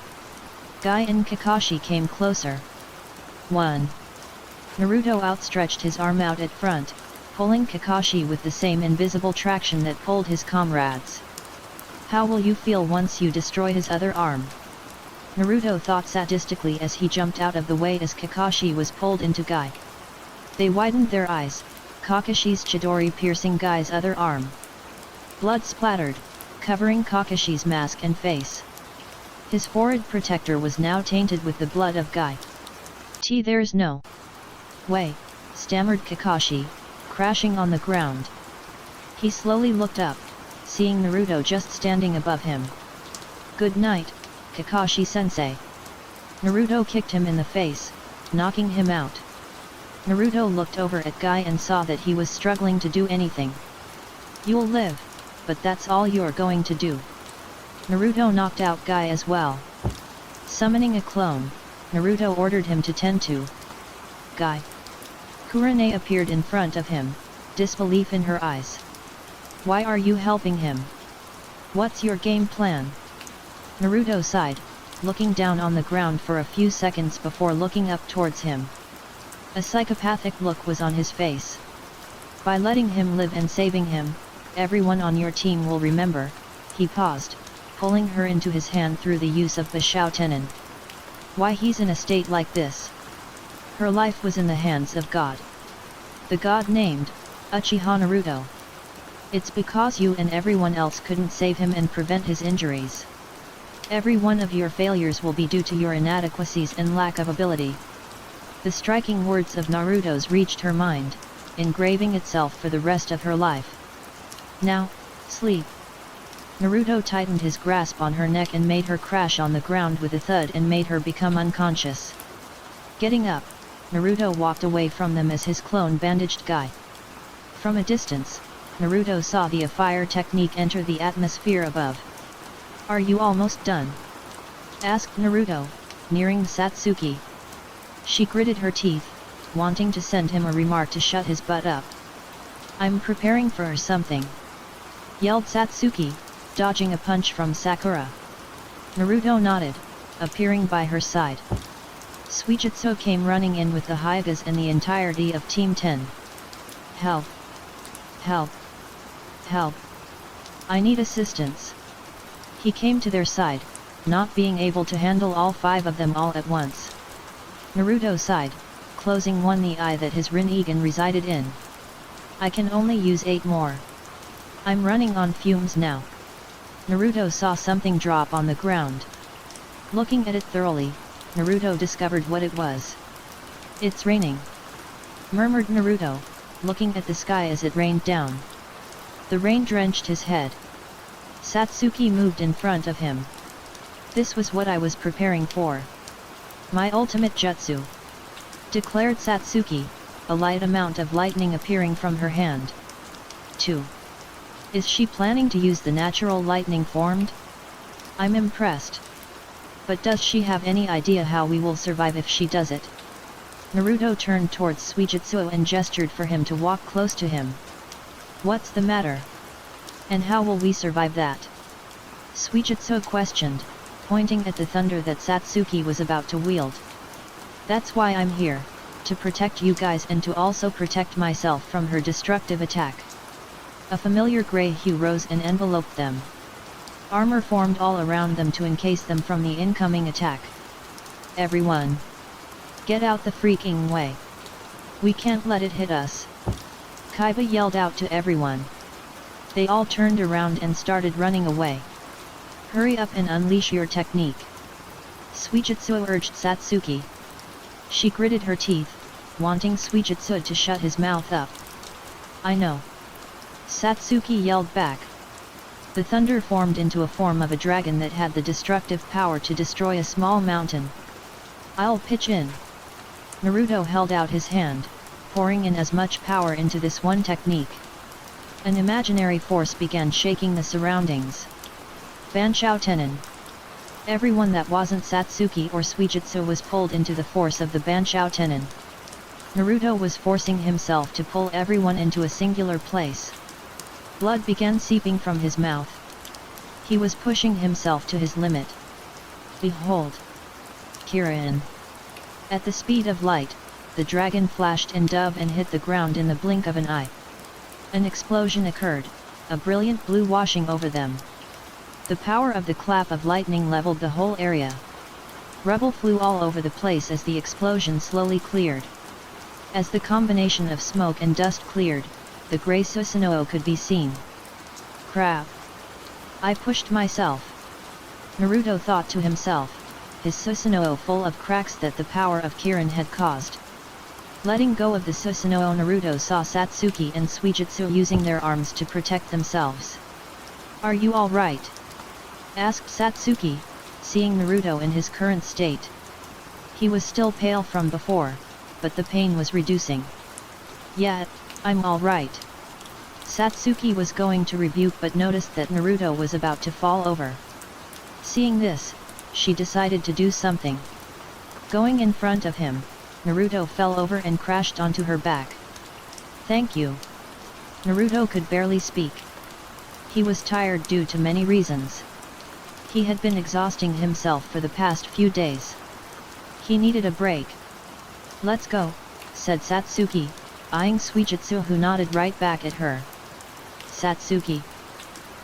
Guy and Kakashi came closer. 1. Naruto outstretched his arm out at front, pulling Kakashi with the same invisible traction that pulled his comrades. How will you feel once you destroy his other arm? Naruto thought sadistically as he jumped out of the way as Kakashi was pulled into Guy. They widened their eyes, Kakashi's Chidori piercing Guy's other arm. Blood splattered, covering Kakashi's mask and face. His forehead protector was now tainted with the blood of Guy. There's no way, stammered Kakashi, crashing on the ground. He slowly looked up, seeing Naruto just standing above him. Good night, Kakashi-sensei. Naruto kicked him in the face, knocking him out. Naruto looked over at Guy and saw that he was struggling to do anything. You'll live, but that's all you're going to do. Naruto knocked out Guy as well. Summoning a clone, Naruto ordered him to tend to Guy. Kurane appeared in front of him, disbelief in her eyes. Why are you helping him? What's your game plan? Naruto sighed, looking down on the ground for a few seconds before looking up towards him. A psychopathic look was on his face. By letting him live and saving him, everyone on your team will remember. He paused, pulling her into his hand through the use of Bashao Tenin. Why he's in a state like this? Her life was in the hands of God. The God named Uchiha Naruto. It's because you and everyone else couldn't save him and prevent his injuries. Every one of your failures will be due to your inadequacies and lack of ability. The striking words of Naruto's reached her mind, engraving itself for the rest of her life. Now, sleep. Naruto tightened his grasp on her neck and made her crash on the ground with a thud and made her become unconscious. Getting up, Naruto walked away from them as his clone bandaged Guy. From a distance, Naruto saw the fire technique enter the atmosphere above. Are you almost done? Asked Naruto, nearing Satsuki. She gritted her teeth, wanting to send him a remark to shut his butt up. I'm preparing for something, yelled Satsuki, dodging a punch from Sakura. Naruto nodded, appearing by her side. Suijutsu came running in with the Hyugas and the entirety of Team 10. Help! Help! Help! I need assistance. He came to their side, not being able to handle all 5 of them all at once. Naruto sighed, closing the eye that his Rinnegan resided in. I can only use 8 more. I'm running on fumes now. Naruto saw something drop on the ground. Looking at it thoroughly, Naruto discovered what it was. It's raining, murmured Naruto, looking at the sky as it rained down. The rain drenched his head. Satsuki moved in front of him. This was what I was preparing for. My ultimate jutsu, declared Satsuki, a light amount of lightning appearing from her hand. 2. Is she planning to use the natural lightning formed? I'm impressed. But does she have any idea how we will survive if she does it? Naruto turned towards Suijutsu and gestured for him to walk close to him. What's the matter? And how will we survive that? Suijutsu questioned, pointing at the thunder that Satsuki was about to wield. That's why I'm here, to protect you guys and to also protect myself from her destructive attack. A familiar grey hue rose and enveloped them. Armor formed all around them to encase them from the incoming attack. Everyone! Get out the freaking way! We can't let it hit us! Kaiba yelled out to everyone. They all turned around and started running away. Hurry up and unleash your technique! Suijutsu urged Satsuki. She gritted her teeth, wanting Suijutsu to shut his mouth up. I know. Satsuki yelled back. The thunder formed into a form of a dragon that had the destructive power to destroy a small mountain. I'll pitch in. Naruto held out his hand, pouring in as much power into this one technique. An imaginary force began shaking the surroundings. Banshao Tenin. Everyone that wasn't Satsuki or Suijutsu was pulled into the force of the Banshao Tenin. Naruto was forcing himself to pull everyone into a singular place. Blood began seeping from his mouth. He was pushing himself to his limit. Behold! Kirin! At the speed of light, the dragon flashed in dove and hit the ground in the blink of an eye. An explosion occurred, a brilliant blue washing over them. The power of the clap of lightning leveled the whole area. Rubble flew all over the place as the explosion slowly cleared. As the combination of smoke and dust cleared, the grey Susanoo could be seen. Crap! I pushed myself. Naruto thought to himself, his Susanoo full of cracks that the power of Kirin had caused. Letting go of the Susanoo, Naruto saw Satsuki and Suijutsu using their arms to protect themselves. Are you alright? Asked Satsuki, seeing Naruto in his current state. He was still pale from before, but the pain was reducing. Yeah, I'm alright. Satsuki was going to rebuke but noticed that Naruto was about to fall over. Seeing this, she decided to do something. Going in front of him, Naruto fell over and crashed onto her back. Thank you. Naruto could barely speak. He was tired due to many reasons. He had been exhausting himself for the past few days. He needed a break. Let's go, said Satsuki, eyeing Suijutsu, who nodded right back at her. Satsuki.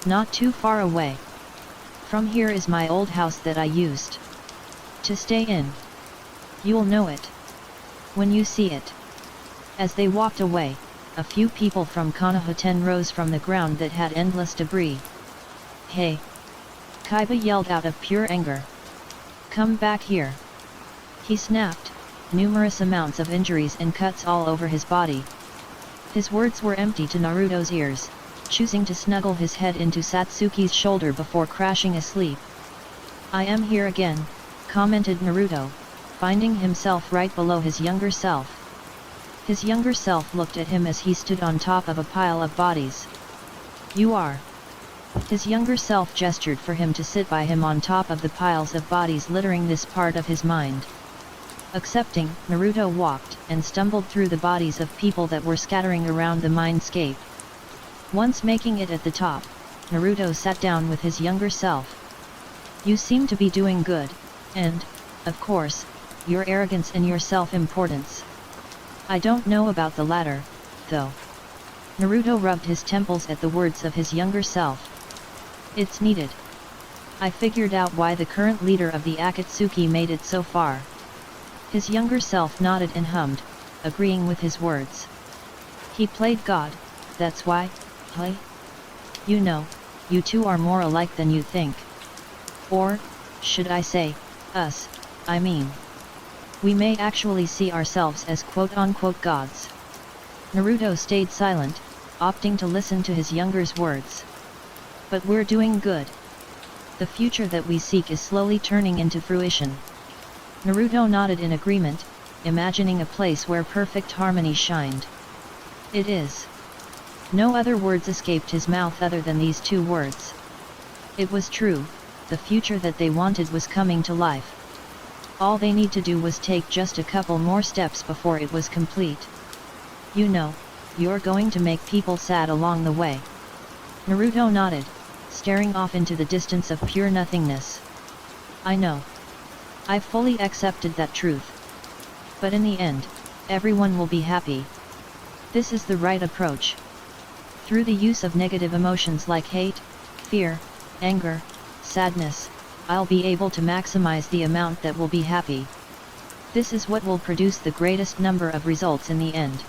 Not too far away. From here is my old house that I used to stay in. You'll know it when you see it. As they walked away, a few people from Konoha-ten rose from the ground that had endless debris. Hey! Kaiba yelled out of pure anger. Come back here! He snapped, numerous amounts of injuries and cuts all over his body. His words were empty to Naruto's ears, choosing to snuggle his head into Satsuki's shoulder before crashing asleep. I am here again, commented Naruto, finding himself right below his younger self. His younger self looked at him as he stood on top of a pile of bodies. You are. His younger self gestured for him to sit by him on top of the piles of bodies littering this part of his mind. Accepting, Naruto walked and stumbled through the bodies of people that were scattering around the mindscape. Once making it at the top, Naruto sat down with his younger self. You seem to be doing good, and, of course, your arrogance and your self-importance. I don't know about the latter, though. Naruto rubbed his temples at the words of his younger self. It's needed. I figured out why the current leader of the Akatsuki made it so far. His younger self nodded and hummed, agreeing with his words. He played God, that's why, hey? You know, you two are more alike than you think. Or, should I say, us, I mean. We may actually see ourselves as quote-unquote gods. Naruto stayed silent, opting to listen to his younger's words. But we're doing good. The future that we seek is slowly turning into fruition. Naruto nodded in agreement, imagining a place where perfect harmony shined. It is. No other words escaped his mouth other than these two words. It was true, the future that they wanted was coming to life. All they need to do was take just a couple more steps before it was complete. You know, you're going to make people sad along the way. Naruto nodded, staring off into the distance of pure nothingness. I know. I've fully accepted that truth. But in the end, everyone will be happy. This is the right approach. Through the use of negative emotions like hate, fear, anger, sadness, I'll be able to maximize the amount that will be happy. This is what will produce the greatest number of results in the end.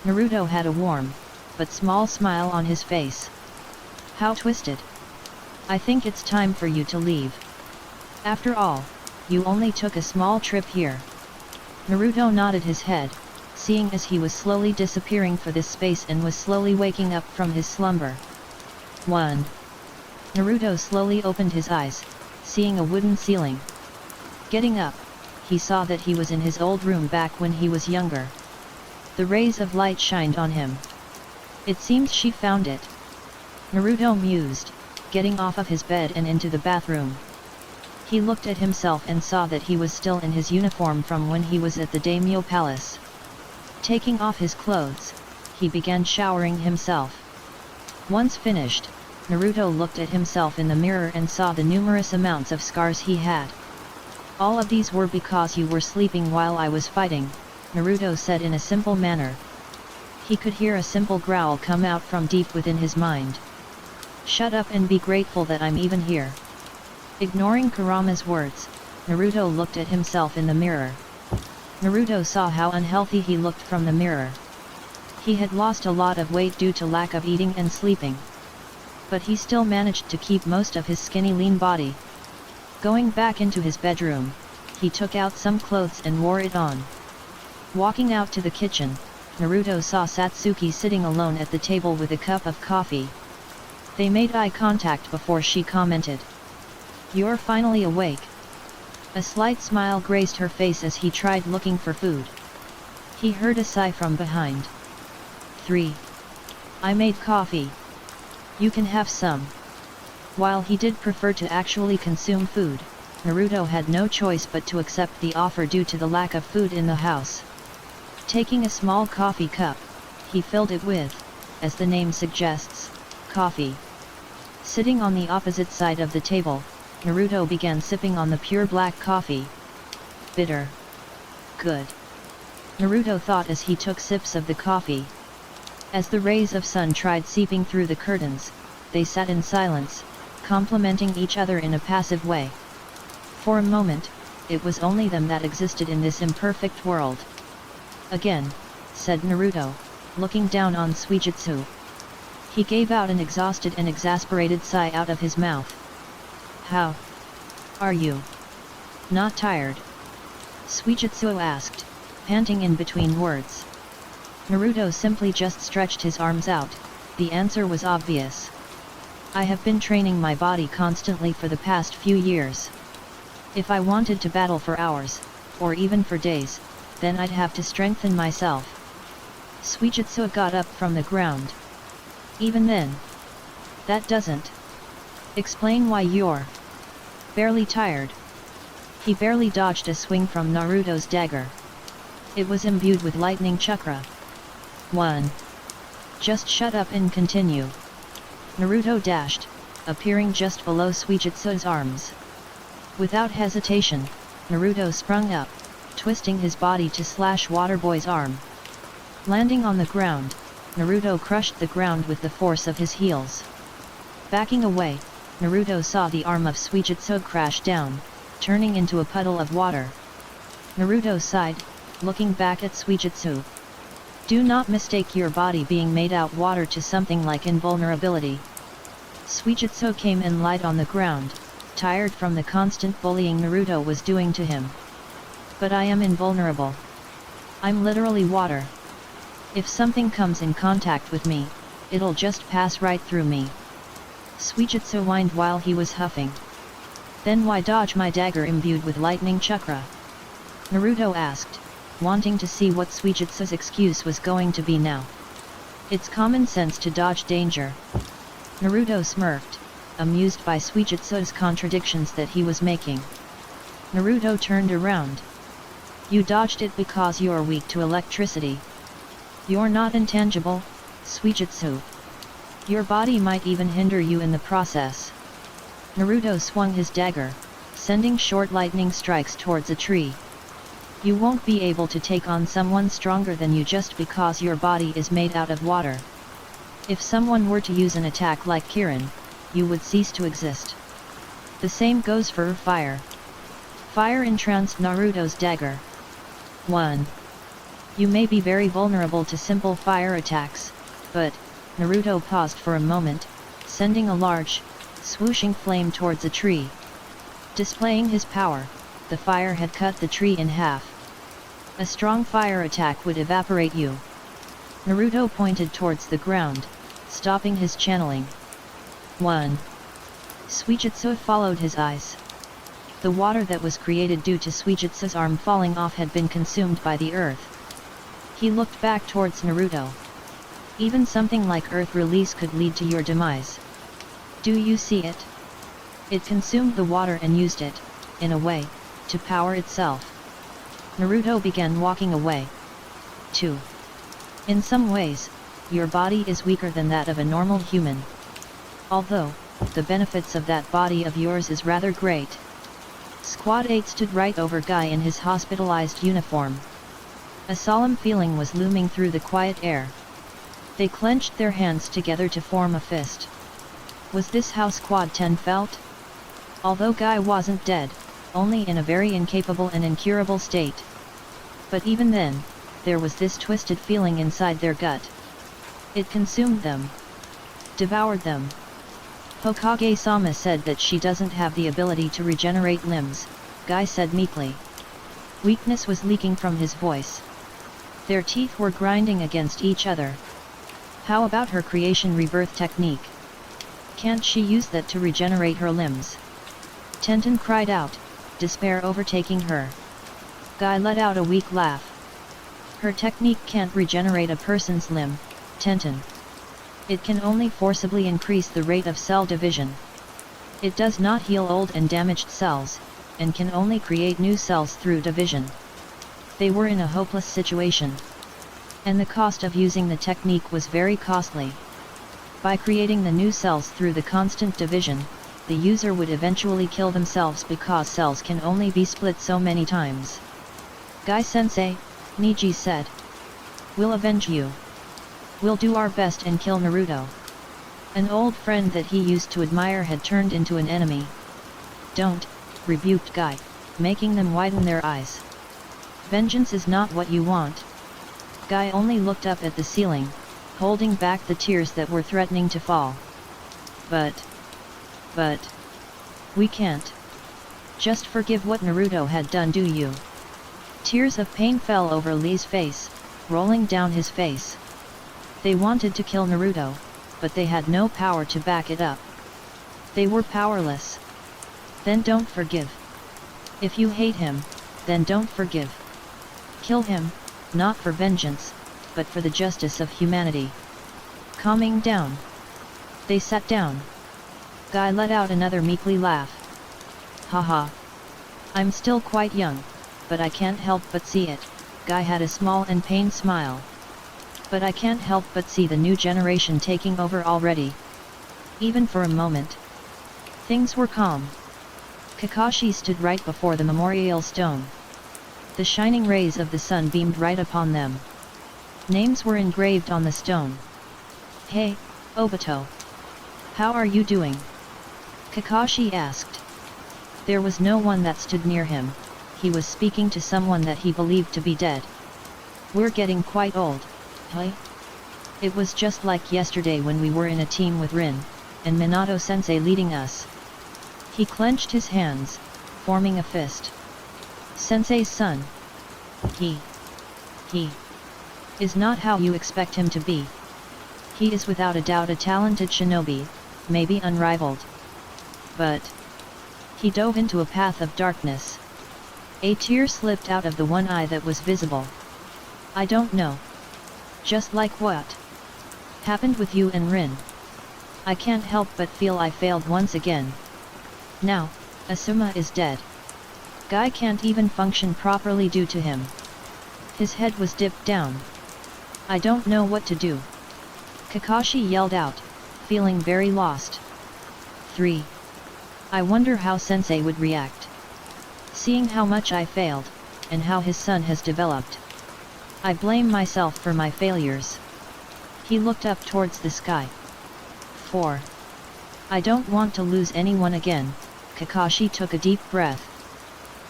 Naruto had a warm, but small smile on his face. How twisted. I think it's time for you to leave. After all, you only took a small trip here. Naruto nodded his head, seeing as he was slowly disappearing for this space and was slowly waking up from his slumber. 1. Naruto slowly opened his eyes, seeing a wooden ceiling. Getting up, he saw that he was in his old room back when he was younger. The rays of light shined on him. It seems she found it. Naruto mused, getting off of his bed and into the bathroom. He looked at himself and saw that he was still in his uniform from when he was at the daimyo palace. Taking off his clothes, he began showering himself. Once finished, Naruto looked at himself in the mirror and saw the numerous amounts of scars he had. All of these were because you were sleeping while I was fighting, Naruto said in a simple manner. He could hear a simple growl come out from deep within his mind. Shut up and be grateful that I'm even here. Ignoring Kurama's words, Naruto looked at himself in the mirror. Naruto saw how unhealthy he looked from the mirror. He had lost a lot of weight due to lack of eating and sleeping. But he still managed to keep most of his skinny lean body. Going back into his bedroom, he took out some clothes and wore it on. Walking out to the kitchen, Naruto saw Satsuki sitting alone at the table with a cup of coffee. They made eye contact before she commented. You're finally awake. A slight smile graced her face as he tried looking for food. He heard a sigh from behind. 3. I made coffee. You can have some. While he did prefer to actually consume food, Naruto had no choice but to accept the offer due to the lack of food in the house. Taking a small coffee cup, he filled it with, as the name suggests, coffee. Sitting on the opposite side of the table, Naruto began sipping on the pure black coffee. Bitter. Good. Naruto thought as he took sips of the coffee. As the rays of sun tried seeping through the curtains, they sat in silence, complimenting each other in a passive way. For a moment, it was only them that existed in this imperfect world. Again, said Naruto, looking down on Suijutsu. He gave out an exhausted and exasperated sigh out of his mouth. How are you? Not tired? Suijutsu asked, panting in between words. Naruto simply just stretched his arms out. The answer was obvious. I have been training my body constantly for the past few years. If I wanted to battle for hours, or even for days, then I'd have to strengthen myself. Suijutsu got up from the ground. Even then. That doesn't explain why you're barely tired. He barely dodged a swing from Naruto's dagger. It was imbued with lightning chakra. 1. Just shut up and continue. Naruto dashed, appearing just below Suijutsu's arms. Without hesitation, Naruto sprung up, twisting his body to slash Waterboy's arm. Landing on the ground, Naruto crushed the ground with the force of his heels. Backing away, Naruto saw the arm of Suijutsu crash down, turning into a puddle of water. Naruto sighed, looking back at Suijutsu. Do not mistake your body being made out water to something like invulnerability. Suijutsu came and lied on the ground, tired from the constant bullying Naruto was doing to him. But I am invulnerable. I'm literally water. If something comes in contact with me, it'll just pass right through me. Suijutsu whined while he was huffing. Then why dodge my dagger imbued with lightning chakra? Naruto asked, wanting to see what Suijutsu's excuse was going to be now. It's common sense to dodge danger. Naruto smirked, amused by Suijutsu's contradictions that he was making. Naruto turned around. You dodged it because you're weak to electricity. You're not intangible, Suijutsu. Your body might even hinder you in the process. Naruto swung his dagger, sending short lightning strikes towards a tree. You won't be able to take on someone stronger than you just because your body is made out of water. If someone were to use an attack like Kirin, you would cease to exist. The same goes for fire. Fire entranced Naruto's dagger. 1. You may be very vulnerable to simple fire attacks, but Naruto paused for a moment, sending a large, swooshing flame towards a tree. Displaying his power, the fire had cut the tree in half. A strong fire attack would evaporate you. Naruto pointed towards the ground, stopping his channeling. 1. Suijutsu followed his eyes. The water that was created due to Suijutsu's arm falling off had been consumed by the earth. He looked back towards Naruto. Even something like earth release could lead to your demise. Do you see it? It consumed the water and used it, in a way, to power itself. Naruto began walking away. 2. In some ways, your body is weaker than that of a normal human. Although, the benefits of that body of yours is rather great. Squad 8 stood right over Guy in his hospitalized uniform. A solemn feeling was looming through the quiet air. They clenched their hands together to form a fist. Was this how Squad 10 felt? Although Guy wasn't dead, only in a very incapable and incurable state. But even then, there was this twisted feeling inside their gut. It consumed them. Devoured them. Hokage-sama said that she doesn't have the ability to regenerate limbs, Guy said meekly. Weakness was leaking from his voice. Their teeth were grinding against each other. How about her creation rebirth technique? Can't she use that to regenerate her limbs? Tenten cried out, despair overtaking her. Guy let out a weak laugh. Her technique can't regenerate a person's limb, Tenten. It can only forcibly increase the rate of cell division. It does not heal old and damaged cells, and can only create new cells through division. They were in a hopeless situation. And the cost of using the technique was very costly. By creating the new cells through the constant division, the user would eventually kill themselves because cells can only be split so many times. Guy-sensei, Niji said. We'll avenge you. We'll do our best and kill Naruto. An old friend that he used to admire had turned into an enemy. Don't, rebuked Guy, making them widen their eyes. Vengeance is not what you want. Guy only looked up at the ceiling, holding back the tears that were threatening to fall. But, we can't. Just forgive what Naruto had done, do you? Tears of pain fell over Lee's face, rolling down his face. They wanted to kill Naruto, but they had no power to back it up. They were powerless. Then don't forgive. If you hate him, then don't forgive. Kill him, not for vengeance, but for the justice of humanity. Calming down. They sat down. Guy let out another meekly laugh. Haha. I'm still quite young, but I can't help but see it. Guy had a small and pained smile. But I can't help but see the new generation taking over already. Even for a moment. Things were calm. Kakashi stood right before the memorial stone. The shining rays of the sun beamed right upon them. Names were engraved on the stone. Hey, Obito. How are you doing? Kakashi asked. There was no one that stood near him. He was speaking to someone that he believed to be dead. We're getting quite old. Hey? It was just like yesterday when we were in a team with Rin, and Minato-sensei leading us. He clenched his hands, forming a fist. Sensei's son. He is not how you expect him to be. He is without a doubt a talented shinobi, maybe unrivaled. But he dove into a path of darkness. A tear slipped out of the one eye that was visible. I don't know. Just like what happened with you and Rin. I can't help but feel I failed once again. Now, Asuma is dead. Guy can't even function properly due to him. His head was dipped down. I don't know what to do. Kakashi yelled out, feeling very lost. 3. I wonder how Sensei would react. Seeing how much I failed, and how his son has developed. I blame myself for my failures. He looked up towards the sky. 4. I don't want to lose anyone again, Kakashi took a deep breath.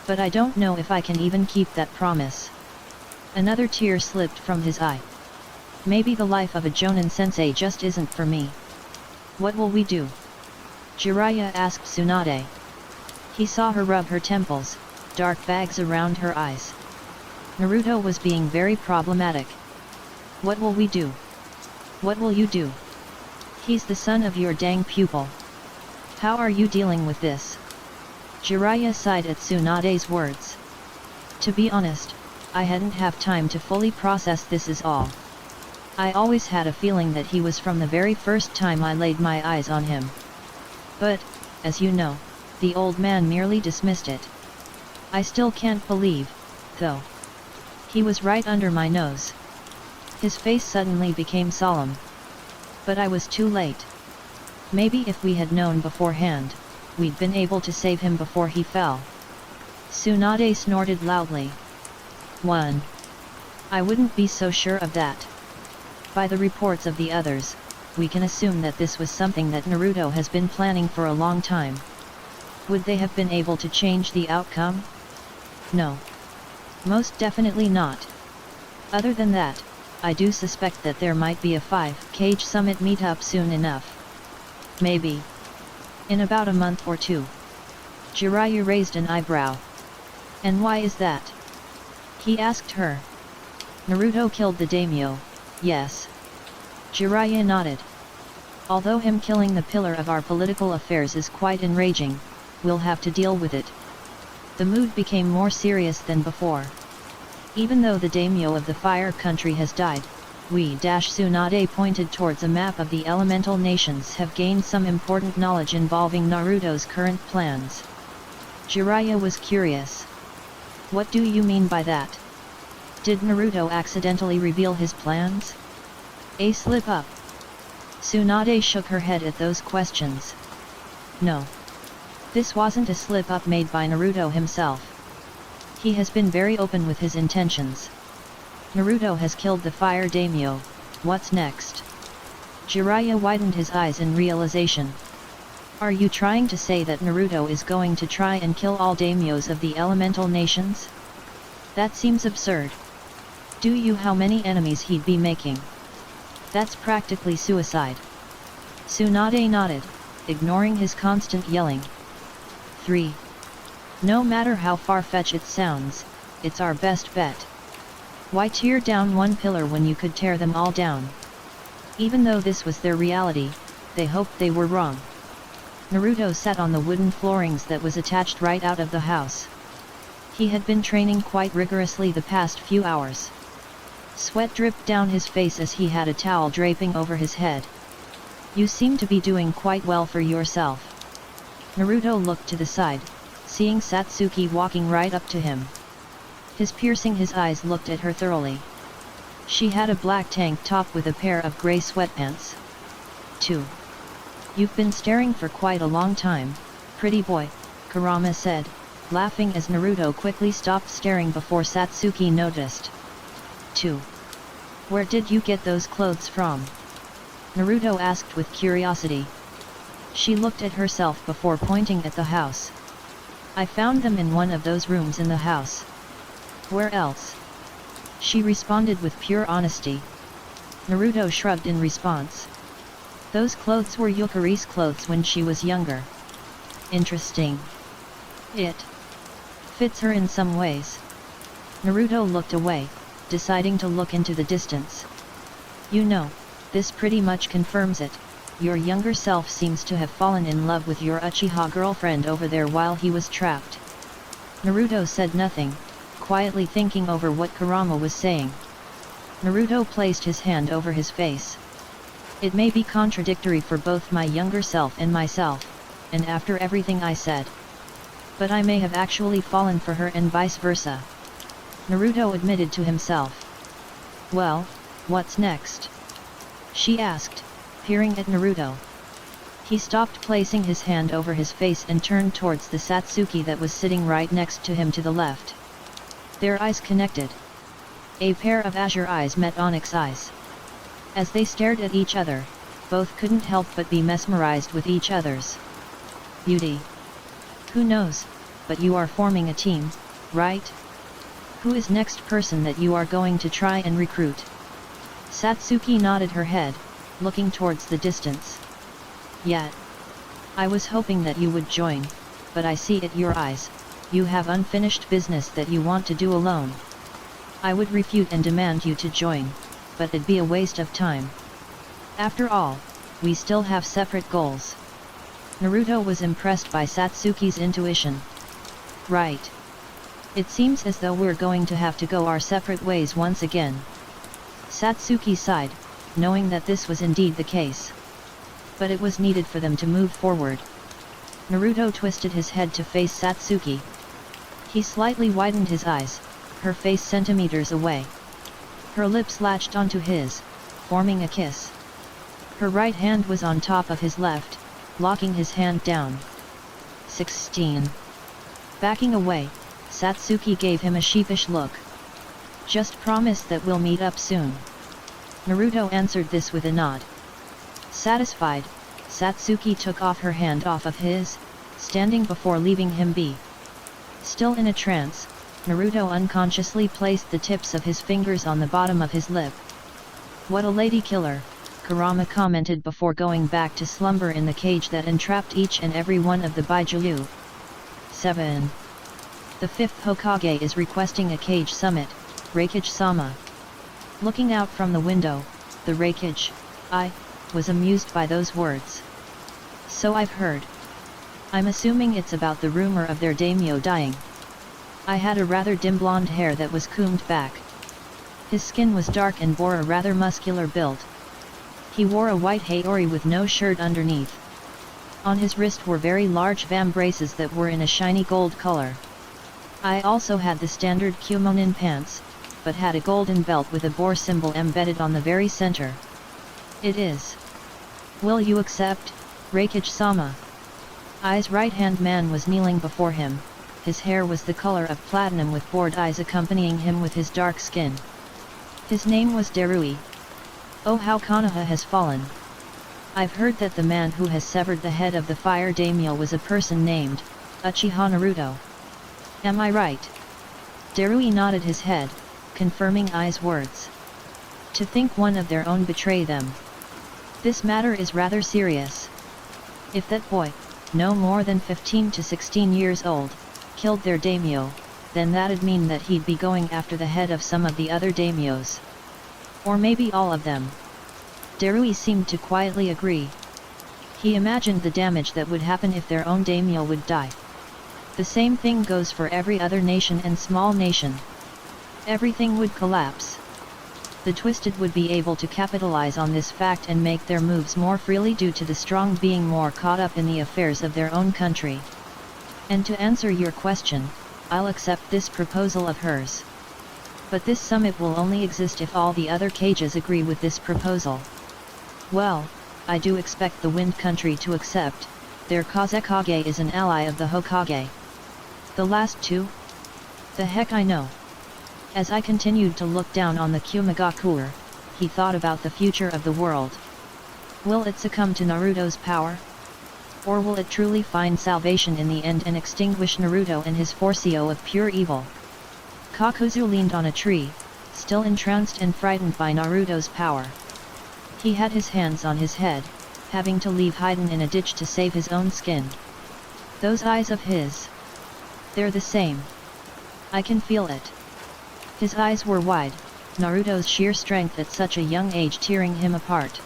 But I don't know if I can even keep that promise. Another tear slipped from his eye. Maybe the life of a Jonin sensei just isn't for me. What will we do? Jiraiya asked Tsunade. He saw her rub her temples, dark bags around her eyes. Naruto was being very problematic. What will we do? What will you do? He's the son of your dang pupil. How are you dealing with this? Jiraiya sighed at Tsunade's words. To be honest, I hadn't have time to fully process this is all. I always had a feeling that he was from the very first time I laid my eyes on him. But, as you know, the old man merely dismissed it. I still can't believe, though. He was right under my nose. His face suddenly became solemn. But I was too late. Maybe if we had known beforehand, we'd been able to save him before he fell. Tsunade snorted loudly. 1. I wouldn't be so sure of that. By the reports of the others, we can assume that this was something that Naruto has been planning for a long time. Would they have been able to change the outcome? No. Most definitely not. Other than that, I do suspect that there might be a 5-cage summit meetup soon enough. Maybe. In about a month or two. Jiraiya raised an eyebrow. And why is that? He asked her. Naruto killed the daimyo, yes. Jiraiya nodded. Although him killing the pillar of our political affairs is quite enraging, we'll have to deal with it. The mood became more serious than before. Even though the daimyo of the fire country has died, we Tsunade pointed towards a map of the elemental nations have gained some important knowledge involving Naruto's current plans. Jiraiya was curious. What do you mean by that? Did Naruto accidentally reveal his plans? A slip-up? Tsunade shook her head at those questions. No. This wasn't a slip-up made by Naruto himself. He has been very open with his intentions. Naruto has killed the fire daimyo, what's next? Jiraiya widened his eyes in realization. Are you trying to say that Naruto is going to try and kill all daimyos of the elemental nations? That seems absurd. Do you know how many enemies he'd be making? That's practically suicide. Tsunade nodded, ignoring his constant yelling. 3. No matter how far-fetched it sounds, it's our best bet. Why tear down one pillar when you could tear them all down? Even though this was their reality, they hoped they were wrong. Naruto sat on the wooden floorings that was attached right out of the house. He had been training quite rigorously the past few hours. Sweat dripped down his face as he had a towel draping over his head. You seem to be doing quite well for yourself. Naruto looked to the side, seeing Satsuki walking right up to him. His piercing his eyes looked at her thoroughly. She had a black tank top with a pair of grey sweatpants. 2. You've been staring for quite a long time, pretty boy, Kurama said, laughing as Naruto quickly stopped staring before Satsuki noticed. 2. Where did you get those clothes from? Naruto asked with curiosity. She looked at herself before pointing at the house. I found them in one of those rooms in the house. Where else? She responded with pure honesty. Naruto shrugged in response. Those clothes were Yukari's clothes when she was younger. Interesting. It fits her in some ways. Naruto looked away, deciding to look into the distance. You know, this pretty much confirms it. Your younger self seems to have fallen in love with your Uchiha girlfriend over there while he was trapped. Naruto said nothing, quietly thinking over what Kurama was saying. Naruto placed his hand over his face. It may be contradictory for both my younger self and myself, and after everything I said. But I may have actually fallen for her and vice versa. Naruto admitted to himself. Well, what's next? She asked. peering at Naruto. He stopped placing his hand over his face and turned towards the Satsuki that was sitting right next to him to the left. Their eyes connected. A pair of azure eyes met Onyx eyes. As they stared at each other, both couldn't help but be mesmerized with each other's beauty. Who knows, but you are forming a team, right? Who is next person that you are going to try and recruit? Satsuki nodded her head, looking towards the distance. Yet. I was hoping that you would join, but I see at your eyes, you have unfinished business that you want to do alone. I would refute and demand you to join, but it'd be a waste of time. After all, we still have separate goals. Naruto was impressed by Satsuki's intuition. Right. It seems as though we're going to have to go our separate ways once again. Satsuki sighed, knowing that this was indeed the case. But it was needed for them to move forward. Naruto twisted his head to face Satsuki. He slightly widened his eyes, her face centimeters away. Her lips latched onto his, forming a kiss. Her right hand was on top of his left, locking his hand down. 16. Backing away, Satsuki gave him a sheepish look. Just promise that we'll meet up soon. Naruto answered this with a nod. Satisfied, Satsuki took off her hand off of his, standing before leaving him be. Still in a trance, Naruto unconsciously placed the tips of his fingers on the bottom of his lip. What a lady killer, Kurama commented before going back to slumber in the cage that entrapped each and every one of the Baijuyu. 7. The fifth Hokage is requesting a cage summit, Raikage-sama. Looking out from the window, the Raikage, was amused by those words. So I've heard. I'm assuming it's about the rumor of their daimyo dying. I had a rather dim blonde hair that was combed back. His skin was dark and bore a rather muscular build. He wore a white haori with no shirt underneath. On his wrist were very large vambraces that were in a shiny gold color. I also had the standard kimono pants, but had a golden belt with a boar symbol embedded on the very center. It is. Will you accept, Raikage-sama? Ai's right-hand man was kneeling before him. His hair was the color of platinum with bored eyes accompanying him with his dark skin. His name was Darui. Oh, how Konoha has fallen. I've heard that the man who has severed the head of the fire daimyo was a person named Uchiha Naruto. Am I right? Darui nodded his head, confirming Ai's words. To think one of their own betray them. This matter is rather serious. If that boy, no more than 15 to 16 years old, killed their daimyo, then that'd mean that he'd be going after the head of some of the other daimyos. Or maybe all of them. Darui seemed to quietly agree. He imagined the damage that would happen if their own daimyo would die. The same thing goes for every other nation and small nation. Everything would collapse. The Twisted would be able to capitalize on this fact and make their moves more freely due to the strong being more caught up in the affairs of their own country. And to answer your question, I'll accept this proposal of hers. But this summit will only exist if all the other cages agree with this proposal. Well, I do expect the Wind Country to accept. Their Kazekage is an ally of the Hokage. The last two? The heck I know. As I continued to look down on the Kumagakure, he thought about the future of the world. Will it succumb to Naruto's power? Or will it truly find salvation in the end and extinguish Naruto and his Forcio of pure evil? Kakuzu leaned on a tree, still entranced and frightened by Naruto's power. He had his hands on his head, having to leave Hiden in a ditch to save his own skin. Those eyes of his. They're the same. I can feel it. His eyes were wide, Naruto's sheer strength at such a young age tearing him apart.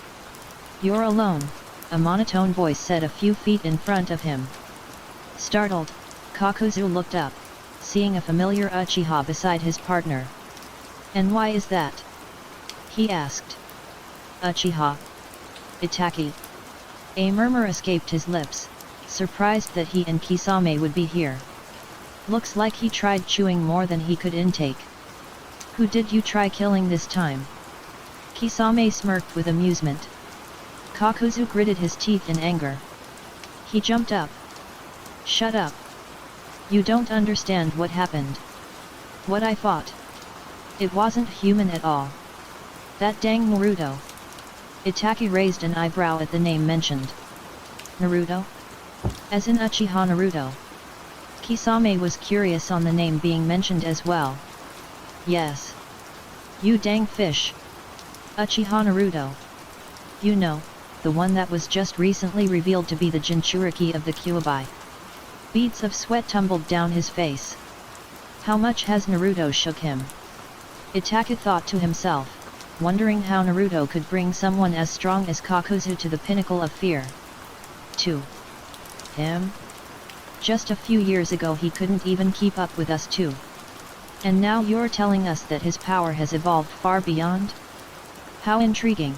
You're alone, a monotone voice said a few feet in front of him. Startled, Kakuzu looked up, seeing a familiar Uchiha beside his partner. And why is that? He asked. Uchiha. Itaki. A murmur escaped his lips, surprised that he and Kisame would be here. Looks like he tried chewing more than he could intake. Who did you try killing this time? Kisame smirked with amusement. Kakuzu gritted his teeth in anger. He jumped up. Shut up. You don't understand what happened. What I fought. It wasn't human at all. That dang Naruto. Itaki raised an eyebrow at the name mentioned. Naruto? As in Uchiha Naruto. Kisame was curious on the name being mentioned as well. Yes. You dang fish. Uchiha Naruto. You know, the one that was just recently revealed to be the Jinchuriki of the Kyuubi. Beads of sweat tumbled down his face. How much has Naruto shook him? Itaka thought to himself, wondering how Naruto could bring someone as strong as Kakuzu to the pinnacle of fear. 2. Him? Just a few years ago he couldn't even keep up with us too. And now you're telling us that his power has evolved far beyond? How intriguing.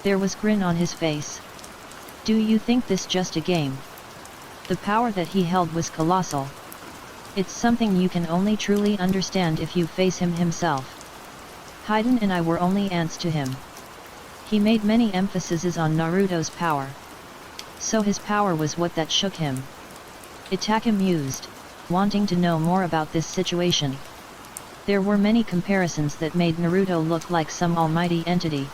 There was grin on his face. Do you think this just a game? The power that he held was colossal. It's something you can only truly understand if you face him himself. Haiden and I were only ants to him. He made many emphases on Naruto's power. So his power was what that shook him. Itaka mused, wanting to know more about this situation. There were many comparisons that made Naruto look like some almighty entity.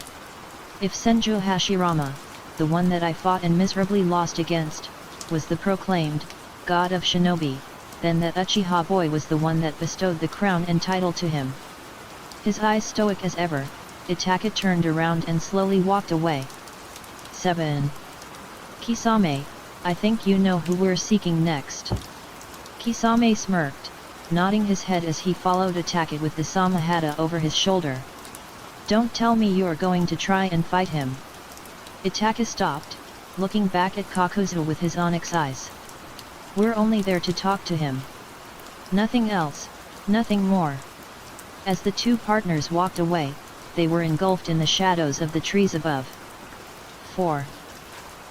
If Senju Hashirama, the one that I fought and miserably lost against, was the proclaimed god of shinobi, then that Uchiha boy was the one that bestowed the crown and title to him. His eyes stoic as ever, Itaka turned around and slowly walked away. 7. Kisame, I think you know who we're seeking next. Kisame smirked, nodding his head as he followed Itaka with the Samahata over his shoulder. Don't tell me you're going to try and fight him. Itaka stopped, looking back at Kakuzu with his onyx eyes. We're only there to talk to him. Nothing else, nothing more. As the two partners walked away, they were engulfed in the shadows of the trees above. 4.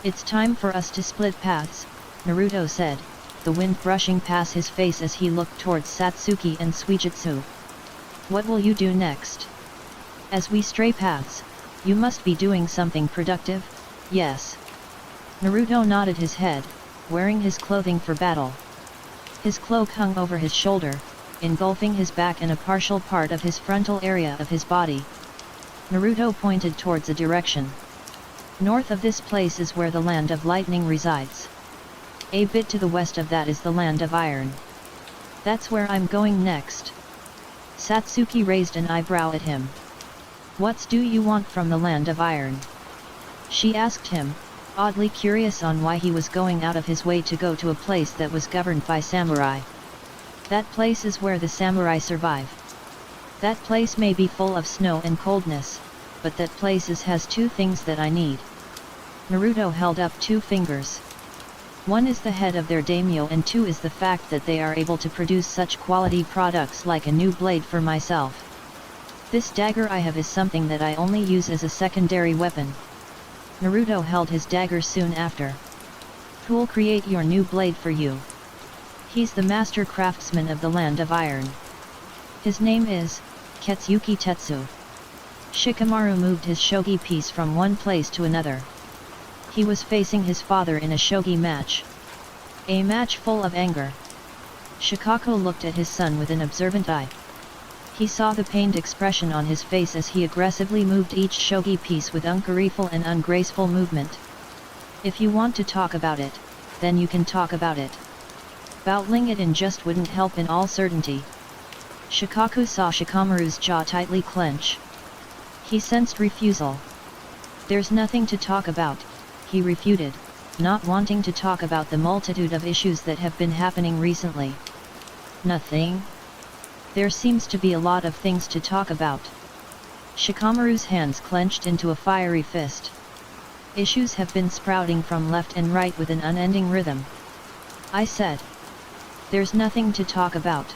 It's time for us to split paths, Naruto said, the wind brushing past his face as he looked towards Satsuki and Suijutsu. What will you do next? As we stray paths, you must be doing something productive, yes. Naruto nodded his head, wearing his clothing for battle. His cloak hung over his shoulder, engulfing his back and a partial part of his frontal area of his body. Naruto pointed towards a direction. North of this place is where the land of lightning resides. A bit to the west of that is the land of iron. That's where I'm going next. Satsuki raised an eyebrow at him. What do you want from the land of iron? She asked him, oddly curious on why he was going out of his way to go to a place that was governed by samurai. That place is where the samurai survive. That place may be full of snow and coldness, but that place has two things that I need. Naruto held up 2 fingers. One is the head of their daimyo and 2 is the fact that they are able to produce such quality products like a new blade for myself. This dagger I have is something that I only use as a secondary weapon. Naruto held his dagger soon after. Who'll create your new blade for you? He's the master craftsman of the land of iron. His name is Ketsuki Tetsu. Shikamaru moved his shogi piece from one place to another. He was facing his father in a shogi match. A match full of anger. Shikako looked at his son with an observant eye. He saw the pained expression on his face as he aggressively moved each shogi piece with uncareful and ungraceful movement. If you want to talk about it, then you can talk about it. Battling it in just wouldn't help in all certainty. Shikaku saw Shikamaru's jaw tightly clench. He sensed refusal. There's nothing to talk about, he refuted, not wanting to talk about the multitude of issues that have been happening recently. Nothing? There seems to be a lot of things to talk about. Shikamaru's hands clenched into a fiery fist. Issues have been sprouting from left and right with an unending rhythm. I said. There's nothing to talk about.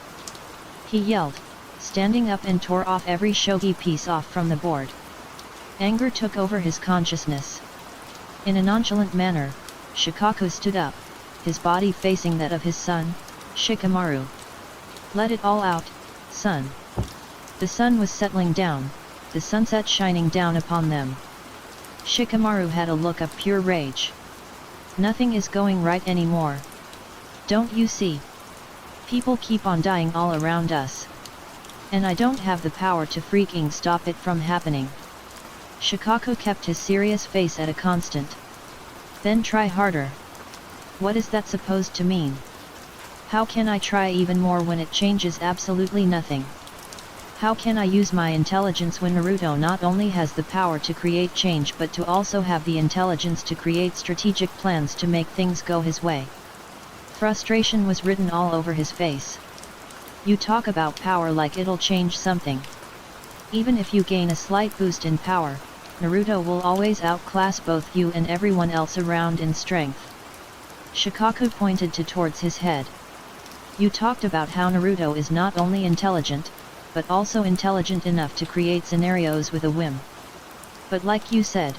He yelled, standing up and tore off every shogi piece off from the board. Anger took over his consciousness. In a nonchalant manner, Shikaku stood up, his body facing that of his son, Shikamaru. Let it all out, son. The sun was settling down, the sunset shining down upon them. Shikamaru had a look of pure rage. Nothing is going right anymore. Don't you see? People keep on dying all around us. And I don't have the power to freaking stop it from happening. Shikaku kept his serious face at a constant. Then try harder. What is that supposed to mean? How can I try even more when it changes absolutely nothing? How can I use my intelligence when Naruto not only has the power to create change but to also have the intelligence to create strategic plans to make things go his way? Frustration was written all over his face. You talk about power like it'll change something. Even if you gain a slight boost in power, Naruto will always outclass both you and everyone else around in strength. Shikaku pointed towards his head. You talked about how Naruto is not only intelligent, but also intelligent enough to create scenarios with a whim. But like you said,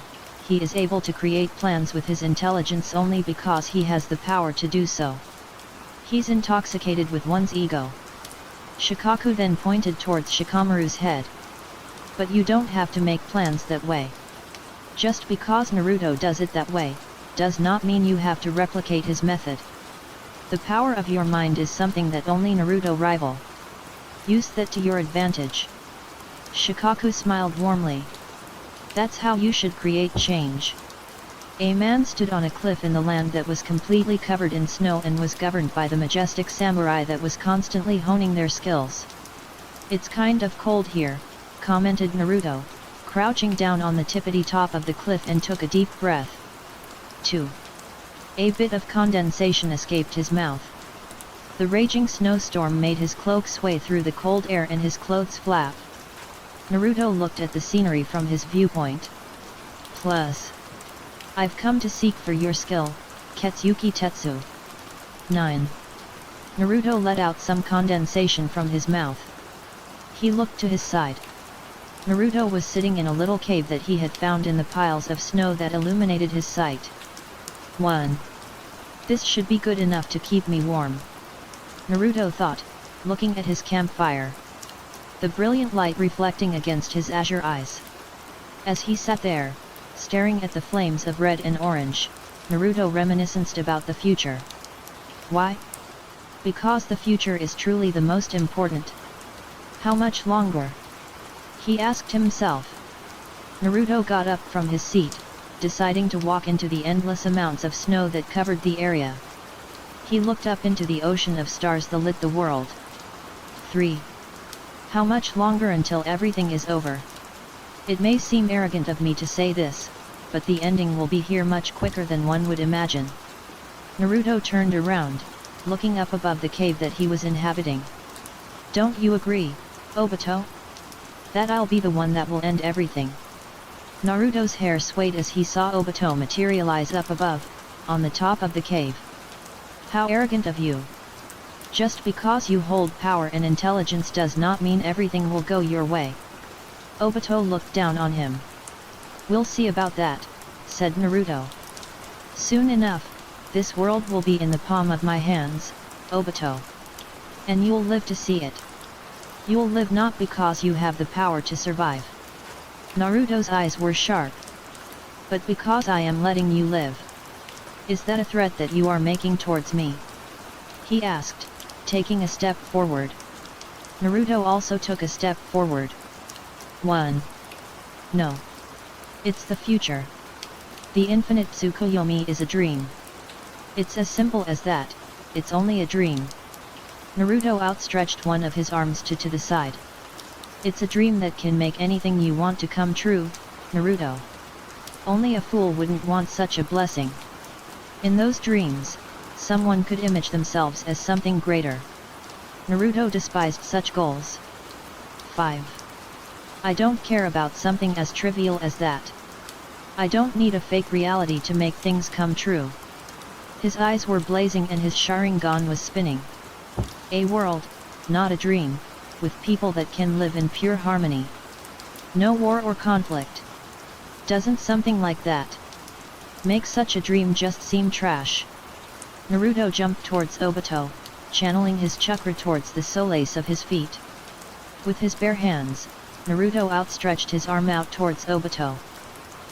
he is able to create plans with his intelligence only because he has the power to do so. He's intoxicated with one's ego. Shikaku then pointed towards Shikamaru's head. But you don't have to make plans that way. Just because Naruto does it that way, does not mean you have to replicate his method. The power of your mind is something that only Naruto rival. Use that to your advantage. Shikaku smiled warmly. That's how you should create change. A man stood on a cliff in the land that was completely covered in snow and was governed by the majestic samurai that was constantly honing their skills. It's kind of cold here, commented Naruto, crouching down on the tippity top of the cliff and took a deep breath. 2. A bit of condensation escaped his mouth. The raging snowstorm made his cloak sway through the cold air and his clothes flap. Naruto looked at the scenery from his viewpoint. Plus, I've come to seek for your skill, Ketsuki Tetsu. 9. Naruto let out some condensation from his mouth. He looked to his side. Naruto was sitting in a little cave that he had found in the piles of snow that illuminated his sight. 1. This should be good enough to keep me warm. Naruto thought, looking at his campfire. The brilliant light reflecting against his azure eyes. As he sat there, staring at the flames of red and orange, Naruto reminisced about the future. Why? Because the future is truly the most important. How much longer? He asked himself. Naruto got up from his seat, deciding to walk into the endless amounts of snow that covered the area. He looked up into the ocean of stars that lit the world. 3. How much longer until everything is over? It may seem arrogant of me to say this, but the ending will be here much quicker than one would imagine. Naruto turned around, looking up above the cave that he was inhabiting. Don't you agree, Obito? That I'll be the one that will end everything. Naruto's hair swayed as he saw Obito materialize up above, on the top of the cave. How arrogant of you! Just because you hold power and intelligence does not mean everything will go your way. Obito looked down on him. We'll see about that, said Naruto. Soon enough, this world will be in the palm of my hands, Obito. And you'll live to see it. You'll live not because you have the power to survive. Naruto's eyes were sharp. But because I am letting you live. Is that a threat that you are making towards me? He asked, taking a step forward. Naruto also took a step forward. 1. No. It's the future. The infinite Tsukuyomi is a dream. It's as simple as that, it's only a dream. Naruto outstretched one of his arms to the side. It's a dream that can make anything you want to come true, Naruto. Only a fool wouldn't want such a blessing. In those dreams, someone could image themselves as something greater. Naruto despised such goals. 5. I don't care about something as trivial as that. I don't need a fake reality to make things come true. His eyes were blazing and his Sharingan was spinning. A world, not a dream, with people that can live in pure harmony. No war or conflict. Doesn't something like that make such a dream just seem trash? Naruto jumped towards Obito, channeling his chakra towards the soles of his feet. With his bare hands, Naruto outstretched his arm out towards Obito.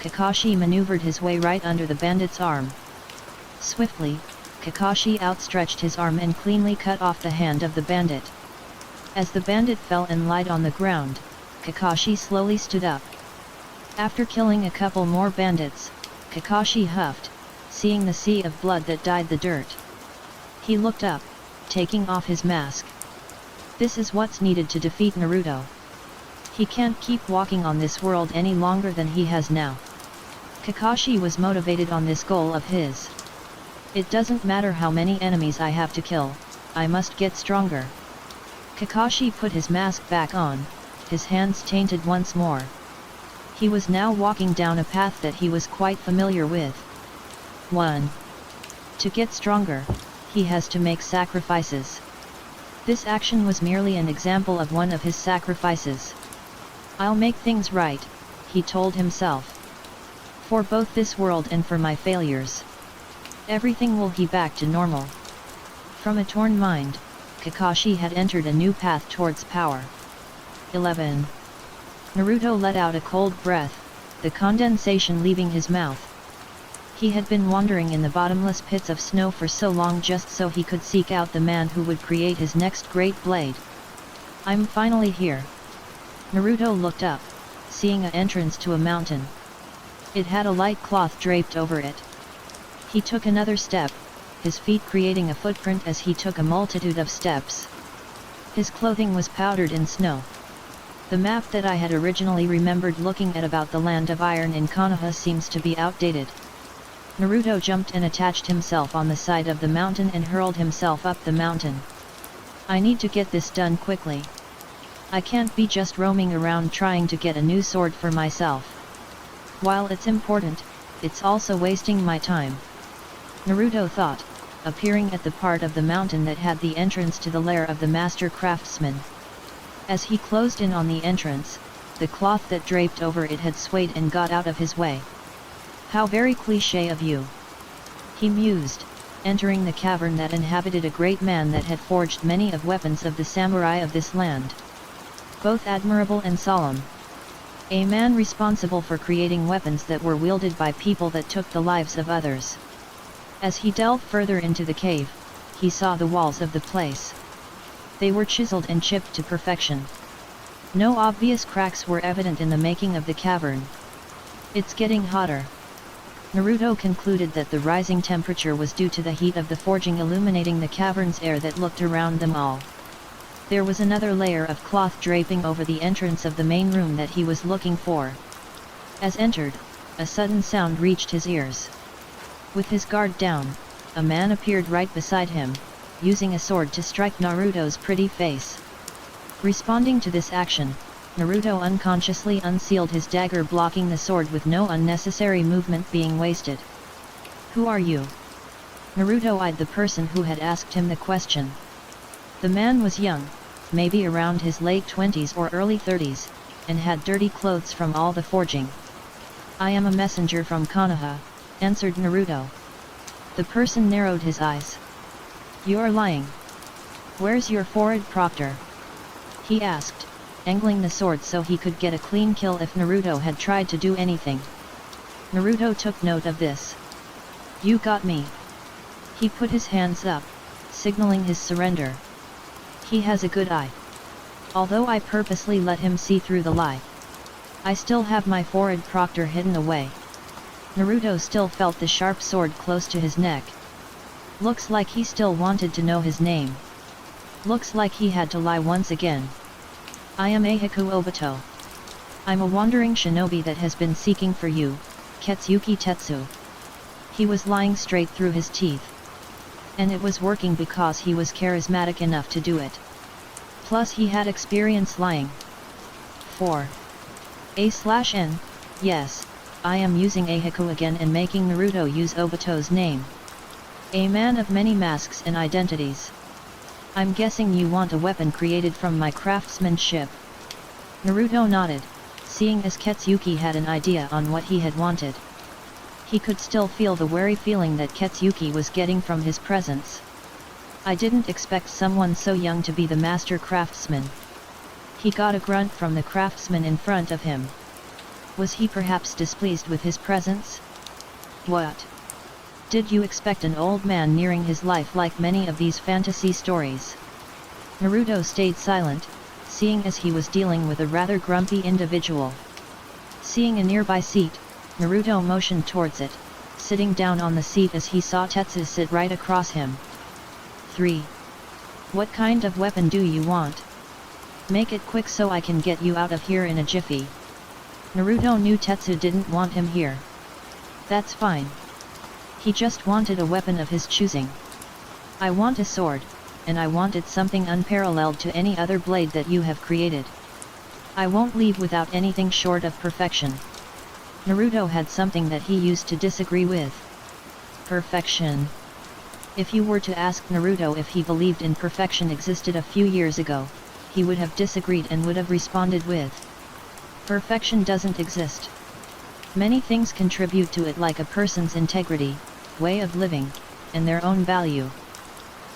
Kakashi maneuvered his way right under the bandit's arm. Swiftly, Kakashi outstretched his arm and cleanly cut off the hand of the bandit. As the bandit fell and lied on the ground, Kakashi slowly stood up. After killing a couple more bandits, Kakashi huffed, seeing the sea of blood that dyed the dirt. He looked up, taking off his mask. This is what's needed to defeat Naruto. He can't keep walking on this world any longer than he has now. Kakashi was motivated on this goal of his. It doesn't matter how many enemies I have to kill, I must get stronger. Kakashi put his mask back on, his hands tainted once more. He was now walking down a path that he was quite familiar with. 1. To get stronger, he has to make sacrifices. This action was merely an example of one of his sacrifices. I'll make things right, he told himself. For both this world and for my failures. Everything will be back to normal. From a torn mind, Kakashi had entered a new path towards power. 11. Naruto let out a cold breath, the condensation leaving his mouth. He had been wandering in the bottomless pits of snow for so long just so he could seek out the man who would create his next great blade. I'm finally here. Naruto looked up, seeing an entrance to a mountain. It had a light cloth draped over it. He took another step, his feet creating a footprint as he took a multitude of steps. His clothing was powdered in snow. The map that I had originally remembered looking at about the land of iron in Konoha seems to be outdated. Naruto jumped and attached himself on the side of the mountain and hurled himself up the mountain. I need to get this done quickly. I can't be just roaming around trying to get a new sword for myself. While it's important, it's also wasting my time. Naruto thought, appearing at the part of the mountain that had the entrance to the lair of the master craftsman. As he closed in on the entrance, the cloth that draped over it had swayed and got out of his way. How very cliché of you. He mused, entering the cavern that inhabited a great man that had forged many of weapons of the samurai of this land. Both admirable and solemn. A man responsible for creating weapons that were wielded by people that took the lives of others. As he delved further into the cave, he saw the walls of the place. They were chiseled and chipped to perfection. No obvious cracks were evident in the making of the cavern. It's getting hotter. Naruto concluded that the rising temperature was due to the heat of the forging illuminating the cavern's air that looked around them all. There was another layer of cloth draping over the entrance of the main room that he was looking for. As entered, a sudden sound reached his ears. With his guard down, a man appeared right beside him, using a sword to strike Naruto's pretty face. Responding to this action, Naruto unconsciously unsealed his dagger, blocking the sword with no unnecessary movement being wasted. Who are you? Naruto eyed the person who had asked him the question. The man was young, maybe around his late 20s or early 30s, and had dirty clothes from all the forging. I am a messenger from Konoha, answered Naruto. The person narrowed his eyes. You're lying. Where's your forward proctor? He asked, angling the sword so he could get a clean kill if Naruto had tried to do anything. Naruto took note of this. You got me. He put his hands up, signaling his surrender. He has a good eye. Although I purposely let him see through the lie. I still have my forward proctor hidden away. Naruto still felt the sharp sword close to his neck. Looks like he still wanted to know his name. Looks like he had to lie once again. I am Eihaku Obito. I'm a wandering shinobi that has been seeking for you, Ketsuki Tetsu. He was lying straight through his teeth. And it was working because he was charismatic enough to do it. Plus he had experience lying. 4. A/N, yes, I am using Eihaku again and making Naruto use Obito's name. A man of many masks and identities. I'm guessing you want a weapon created from my craftsmanship. Naruto nodded, seeing as Ketsuki had an idea on what he had wanted. He could still feel the wary feeling that Ketsuki was getting from his presence. I didn't expect someone so young to be the master craftsman. He got a grunt from the craftsman in front of him. Was he perhaps displeased with his presence? What? Did you expect an old man nearing his life like many of these fantasy stories? Naruto stayed silent, seeing as he was dealing with a rather grumpy individual. Seeing a nearby seat, Naruto motioned towards it, sitting down on the seat as he saw Tetsu sit right across him. 3. What kind of weapon do you want? Make it quick so I can get you out of here in a jiffy. Naruto knew Tetsu didn't want him here. That's fine. He just wanted a weapon of his choosing. I want a sword, and I wanted something unparalleled to any other blade that you have created. I won't leave without anything short of perfection. Naruto had something that he used to disagree with. Perfection. If you were to ask Naruto if he believed in perfection existed a few years ago, he would have disagreed and would have responded with, perfection doesn't exist. Many things contribute to it, like a person's integrity, way of living, and their own value.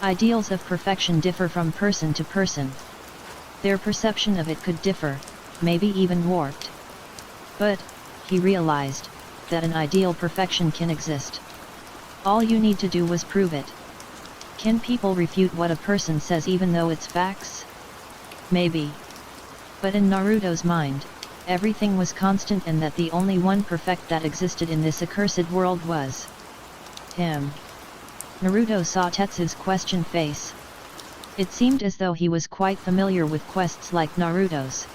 Ideals of perfection differ from person to person. Their perception of it could differ, maybe even warped. But, he realized, that an ideal perfection can exist. All you need to do was prove it. Can people refute what a person says even though it's facts? Maybe. But in Naruto's mind, everything was constant, and that the only one perfect that existed in this accursed world was him. Naruto saw Tetsu's questioned face. It seemed as though he was quite familiar with quests like Naruto's.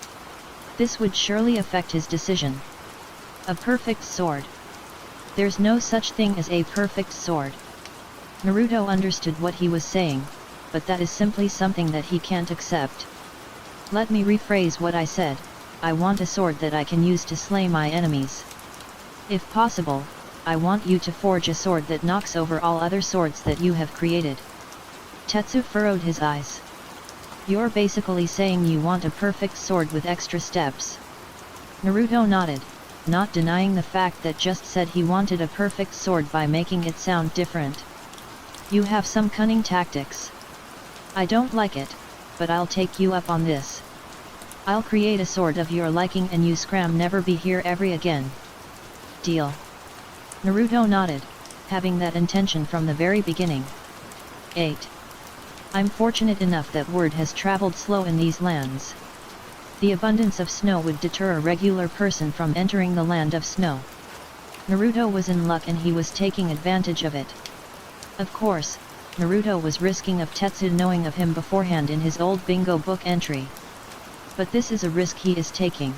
This would surely affect his decision. A perfect sword. There's no such thing as a perfect sword. Naruto understood what he was saying, but that is simply something that he can't accept. Let me rephrase what I said. I want a sword that I can use to slay my enemies. If possible, I want you to forge a sword that knocks over all other swords that you have created. Tetsu furrowed his eyes. You're basically saying you want a perfect sword with extra steps. Naruto nodded, not denying the fact that just said he wanted a perfect sword by making it sound different. You have some cunning tactics. I don't like it, but I'll take you up on this. I'll create a sword of your liking and you scram never be here ever again. Deal. Naruto nodded, having that intention from the very beginning. 8. I'm fortunate enough that word has traveled slow in these lands. The abundance of snow would deter a regular person from entering the land of snow. Naruto was in luck and he was taking advantage of it. Of course, Naruto was risking of Tetsu knowing of him beforehand in his old bingo book entry. But this is a risk he is taking.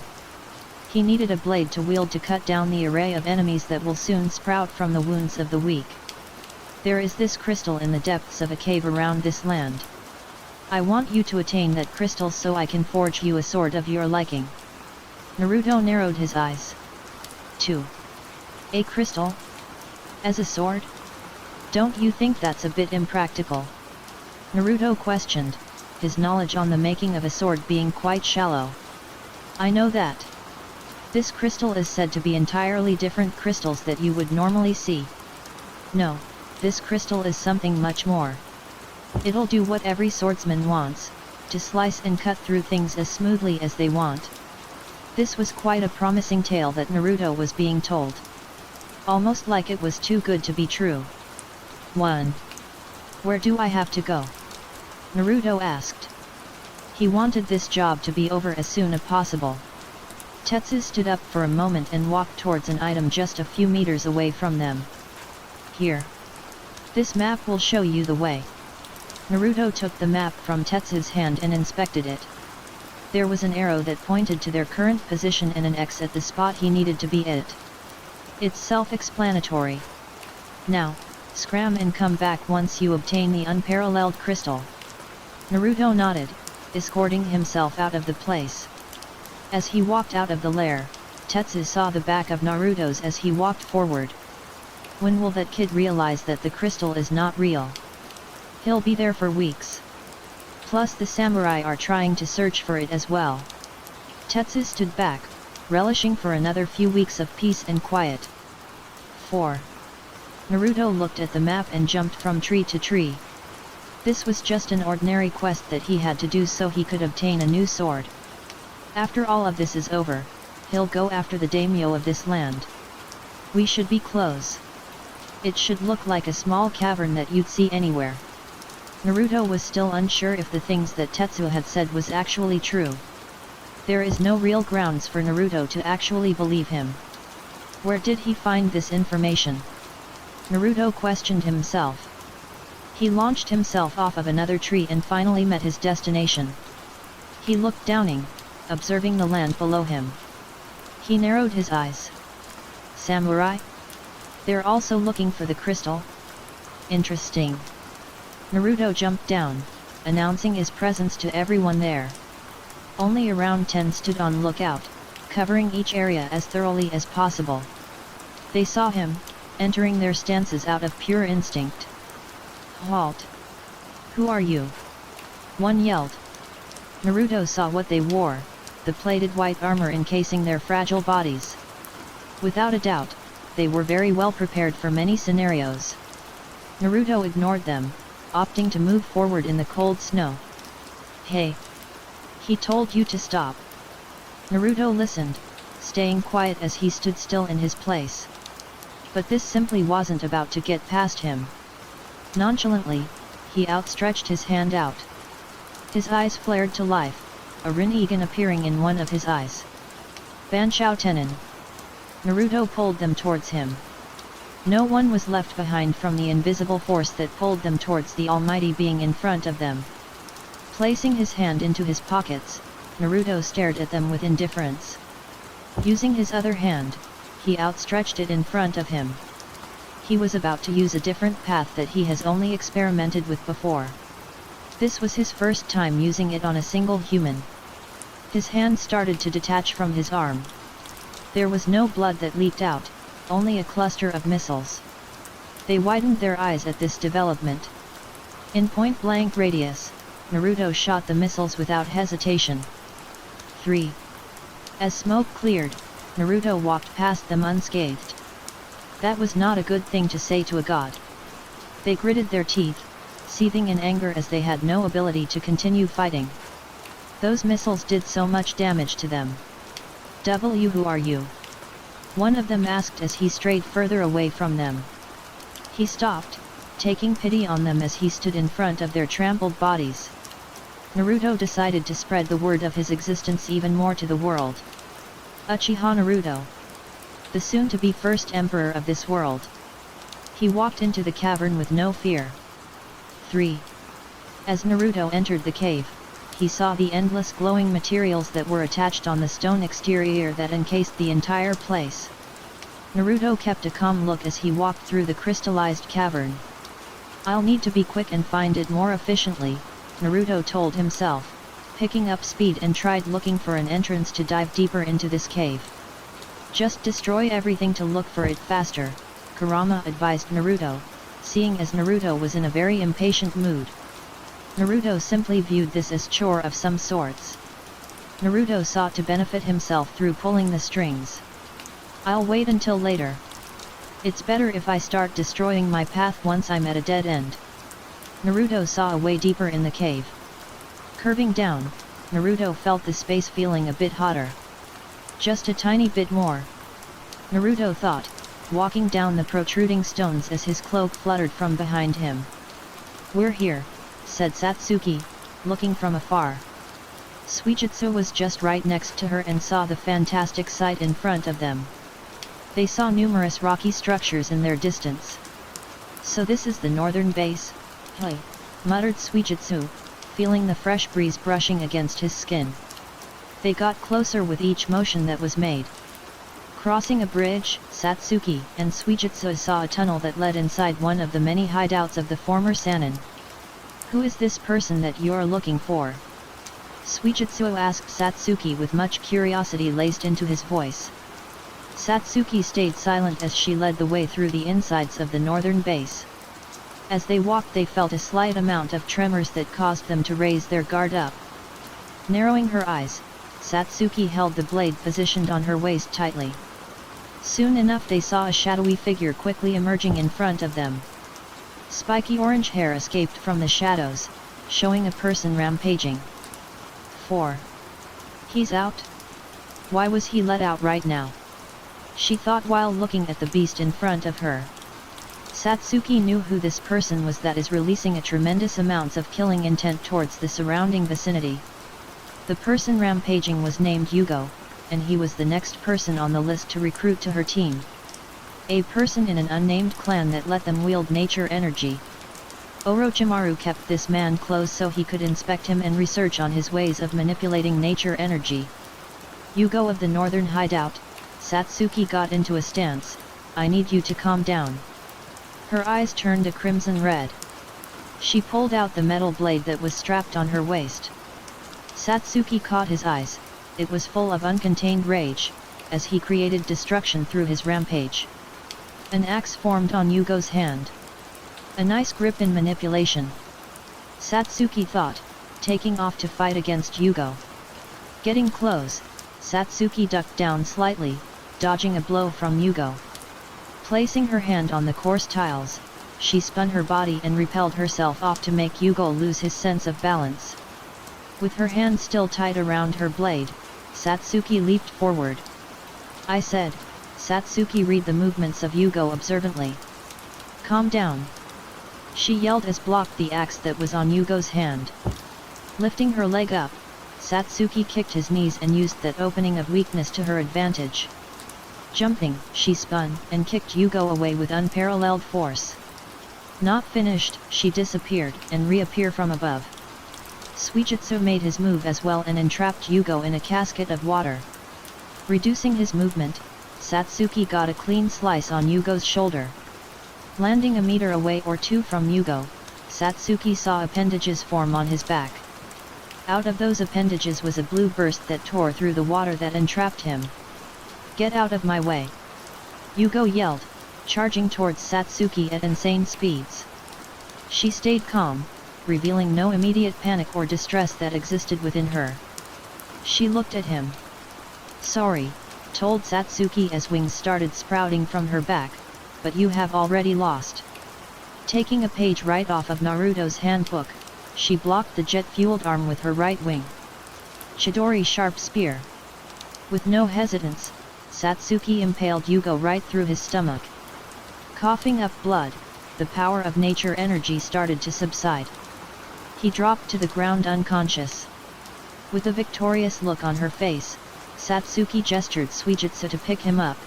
He needed a blade to wield to cut down the array of enemies that will soon sprout from the wounds of the weak. There is this crystal in the depths of a cave around this land. I want you to attain that crystal so I can forge you a sword of your liking. Naruto narrowed his eyes. 2. A crystal? As a sword? Don't you think that's a bit impractical? Naruto questioned, his knowledge on the making of a sword being quite shallow. I know that. This crystal is said to be entirely different crystals that you would normally see. No, this crystal is something much more. It'll do what every swordsman wants, to slice and cut through things as smoothly as they want. This was quite a promising tale that Naruto was being told. Almost like it was too good to be true. 1. Where do I have to go? Naruto asked. He wanted this job to be over as soon as possible. Tetsu stood up for a moment and walked towards an item just a few meters away from them. Here. This map will show you the way. Naruto took the map from Tetsu's hand and inspected it. There was an arrow that pointed to their current position and an X at the spot he needed to be at. It's self-explanatory. Now, scram and come back once you obtain the unparalleled crystal. Naruto nodded, escorting himself out of the place. As he walked out of the lair, Tetsu saw the back of Naruto's as he walked forward. When will that kid realize that the crystal is not real? He'll be there for weeks. Plus the samurai are trying to search for it as well. Tetsu stood back, relishing for another few weeks of peace and quiet. 4. Naruto looked at the map and jumped from tree to tree. This was just an ordinary quest that he had to do so he could obtain a new sword. After all of this is over, he'll go after the daimyo of this land. We should be close. It should look like a small cavern that you'd see anywhere. Naruto was still unsure if the things that Tetsuo had said was actually true. There is no real grounds for Naruto to actually believe him. Where did he find this information? Naruto questioned himself. He launched himself off of another tree and finally met his destination. He looked downing, observing the land below him. He narrowed his eyes. Samurai? They're also looking for the crystal? Interesting. Naruto jumped down, announcing his presence to everyone there. Only around 10 stood on lookout, covering each area as thoroughly as possible. They saw him, entering their stances out of pure instinct. Halt! Who are you? One yelled. Naruto saw what they wore, the plated white armor encasing their fragile bodies. Without a doubt, they were very well prepared for many scenarios. Naruto ignored them, opting to move forward in the cold snow. Hey! He told you to stop. Naruto listened, staying quiet as he stood still in his place. But this simply wasn't about to get past him. Nonchalantly, he outstretched his hand out. His eyes flared to life, a Rinnegan appearing in one of his eyes. Banshao Tenin. Naruto pulled them towards him. No one was left behind from the invisible force that pulled them towards the almighty being in front of them. Placing his hand into his pockets, Naruto stared at them with indifference. Using his other hand, he outstretched it in front of him. He was about to use a different path that he has only experimented with before. This was his first time using it on a single human. His hand started to detach from his arm. There was no blood that leaked out, only a cluster of missiles. They widened their eyes at this development. In point-blank radius, Naruto shot the missiles without hesitation. 3. As smoke cleared, Naruto walked past them unscathed. That was not a good thing to say to a god. They gritted their teeth, seething in anger as they had no ability to continue fighting. Those missiles did so much damage to them. Who are you? One of them asked as he strayed further away from them. He stopped, taking pity on them as he stood in front of their trampled bodies. Naruto decided to spread the word of his existence even more to the world. Uchiha Naruto. The soon-to-be first emperor of this world. He walked into the cavern with no fear. 3. As Naruto entered the cave, he saw the endless glowing materials that were attached on the stone exterior that encased the entire place. Naruto kept a calm look as he walked through the crystallized cavern. I'll need to be quick and find it more efficiently, Naruto told himself, picking up speed and tried looking for an entrance to dive deeper into this cave. Just destroy everything to look for it faster, Kurama advised Naruto, seeing as Naruto was in a very impatient mood. Naruto simply viewed this as chore of some sorts. Naruto sought to benefit himself through pulling the strings. I'll wait until later. It's better if I start destroying my path once I'm at a dead end. Naruto saw a way deeper in the cave. Curving down, Naruto felt the space feeling a bit hotter. Just a tiny bit more. Naruto thought, walking down the protruding stones as his cloak fluttered from behind him. We're here, said Satsuki, looking from afar. Suijutsu was just right next to her and saw the fantastic sight in front of them. They saw numerous rocky structures in their distance. So this is the northern base? Hey, muttered Suijutsu, feeling the fresh breeze brushing against his skin. They got closer with each motion that was made. Crossing a bridge, Satsuki and Suijutsu saw a tunnel that led inside one of the many hideouts of the former Sannin. Who is this person that you're looking for? Suijutsu asked Satsuki with much curiosity laced into his voice. Satsuki stayed silent as she led the way through the insides of the northern base. As they walked they felt a slight amount of tremors that caused them to raise their guard up. Narrowing her eyes, Satsuki held the blade positioned on her waist tightly. Soon enough they saw a shadowy figure quickly emerging in front of them. Spiky orange hair escaped from the shadows, showing a person rampaging. 4. He's out? Why was he let out right now? She thought while looking at the beast in front of her. Satsuki knew who this person was that is releasing a tremendous amounts of killing intent towards the surrounding vicinity. The person rampaging was named Yugo, and he was the next person on the list to recruit to her team. A person in an unnamed clan that let them wield nature energy. Orochimaru kept this man close so he could inspect him and research on his ways of manipulating nature energy. Yugo of the northern hideout, Satsuki got into a stance. I need you to calm down. Her eyes turned a crimson red. She pulled out the metal blade that was strapped on her waist. Satsuki caught his eyes. It was full of uncontained rage, as he created destruction through his rampage. An axe formed on Yugo's hand. A nice grip and manipulation. Satsuki thought, taking off to fight against Yugo. Getting close, Satsuki ducked down slightly, dodging a blow from Yugo. Placing her hand on the coarse tiles, she spun her body and repelled herself off to make Yugo lose his sense of balance. With her hand still tight around her blade, Satsuki leaped forward. I said, Satsuki read the movements of Yugo observantly. Calm down. She yelled as blocked the axe that was on Yugo's hand. Lifting her leg up, Satsuki kicked his knees and used that opening of weakness to her advantage. Jumping, she spun and kicked Yugo away with unparalleled force. Not finished, she disappeared and reappeared from above. Suijutsu made his move as well and entrapped Yugo in a casket of water. Reducing his movement, Satsuki got a clean slice on Yugo's shoulder. Landing a meter away or two from Yugo, Satsuki saw appendages form on his back. Out of those appendages was a blue burst that tore through the water that entrapped him. Get out of my way! Yugo yelled, charging towards Satsuki at insane speeds. She stayed calm, revealing no immediate panic or distress that existed within her. She looked at him. Sorry, told Satsuki as wings started sprouting from her back, but you have already lost. Taking a page right off of Naruto's handbook, she blocked the jet-fueled arm with her right wing. Chidori sharp spear. With no hesitance, Satsuki impaled Yugo right through his stomach. Coughing up blood, the power of nature energy started to subside. He dropped to the ground unconscious. With a victorious look on her face, Satsuki gestured Suijutsu to pick him up.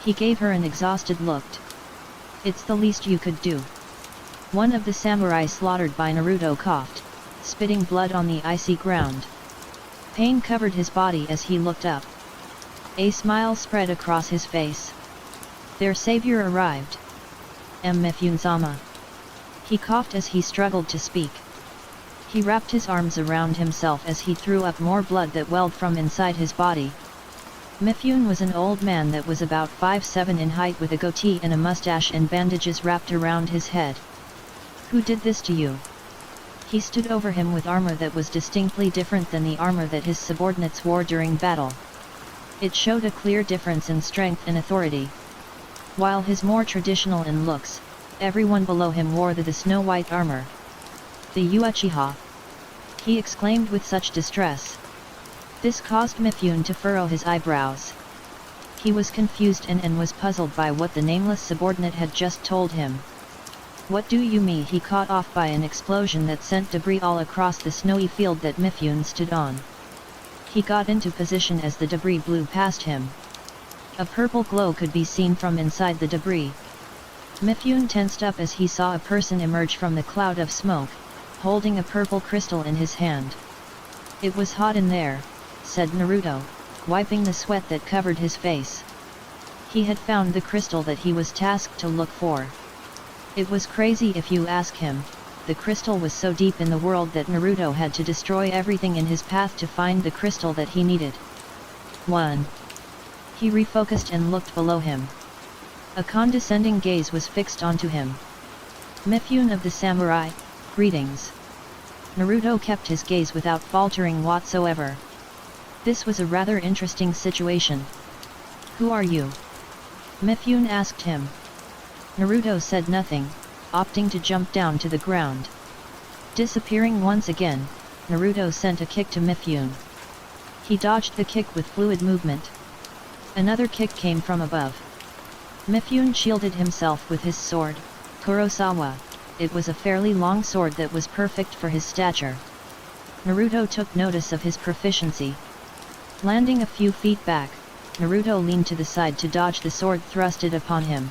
He gave her an exhausted look. It's the least you could do. One of the samurai slaughtered by Naruto coughed, spitting blood on the icy ground. Pain covered his body as he looked up. A smile spread across his face. Their savior arrived. Mifune-sama. He coughed as he struggled to speak. He wrapped his arms around himself as he threw up more blood that welled from inside his body. Mifune was an old man that was about 5'7" in height with a goatee and a mustache and bandages wrapped around his head. Who did this to you? He stood over him with armor that was distinctly different than the armor that his subordinates wore during battle. It showed a clear difference in strength and authority. While his more traditional in looks, everyone below him wore the snow-white armor. The Uchiha! He exclaimed with such distress. This caused Mifune to furrow his eyebrows. He was confused and was puzzled by what the nameless subordinate had just told him. What do you mean? He caught off by an explosion that sent debris all across the snowy field that Mifune stood on. He got into position as the debris blew past him. A purple glow could be seen from inside the debris. Mifune tensed up as he saw a person emerge from the cloud of smoke, holding a purple crystal in his hand. It was hot in there, said Naruto, wiping the sweat that covered his face. He had found the crystal that he was tasked to look for. It was crazy if you ask him. The crystal was so deep in the world that Naruto had to destroy everything in his path to find the crystal that he needed. 1. He refocused and looked below him. A condescending gaze was fixed onto him. Mifune of the samurai, greetings. Naruto kept his gaze without faltering whatsoever. This was a rather interesting situation. Who are you? Mifune asked him. Naruto said nothing, opting to jump down to the ground. Disappearing once again, Naruto sent a kick to Mifune. He dodged the kick with fluid movement. Another kick came from above. Mifune shielded himself with his sword, Kurosawa. It was a fairly long sword that was perfect for his stature. Naruto took notice of his proficiency. Landing a few feet back, Naruto leaned to the side to dodge the sword thrusted upon him.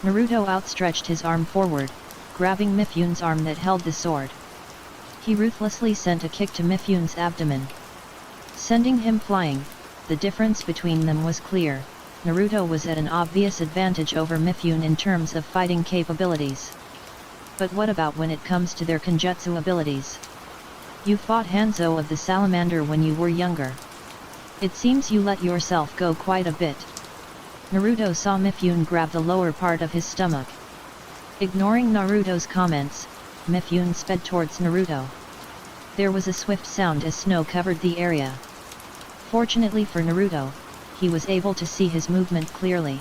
Naruto outstretched his arm forward, grabbing Mifune's arm that held the sword. He ruthlessly sent a kick to Mifune's abdomen, sending him flying. The difference between them was clear. Naruto was at an obvious advantage over Mifune in terms of fighting capabilities. But what about when it comes to their Kenjutsu abilities? You fought Hanzo of the Salamander when you were younger. It seems you let yourself go quite a bit. Naruto saw Mifune grab the lower part of his stomach. Ignoring Naruto's comments, Mifune sped towards Naruto. There was a swift sound as snow covered the area. Fortunately for Naruto, he was able to see his movement clearly.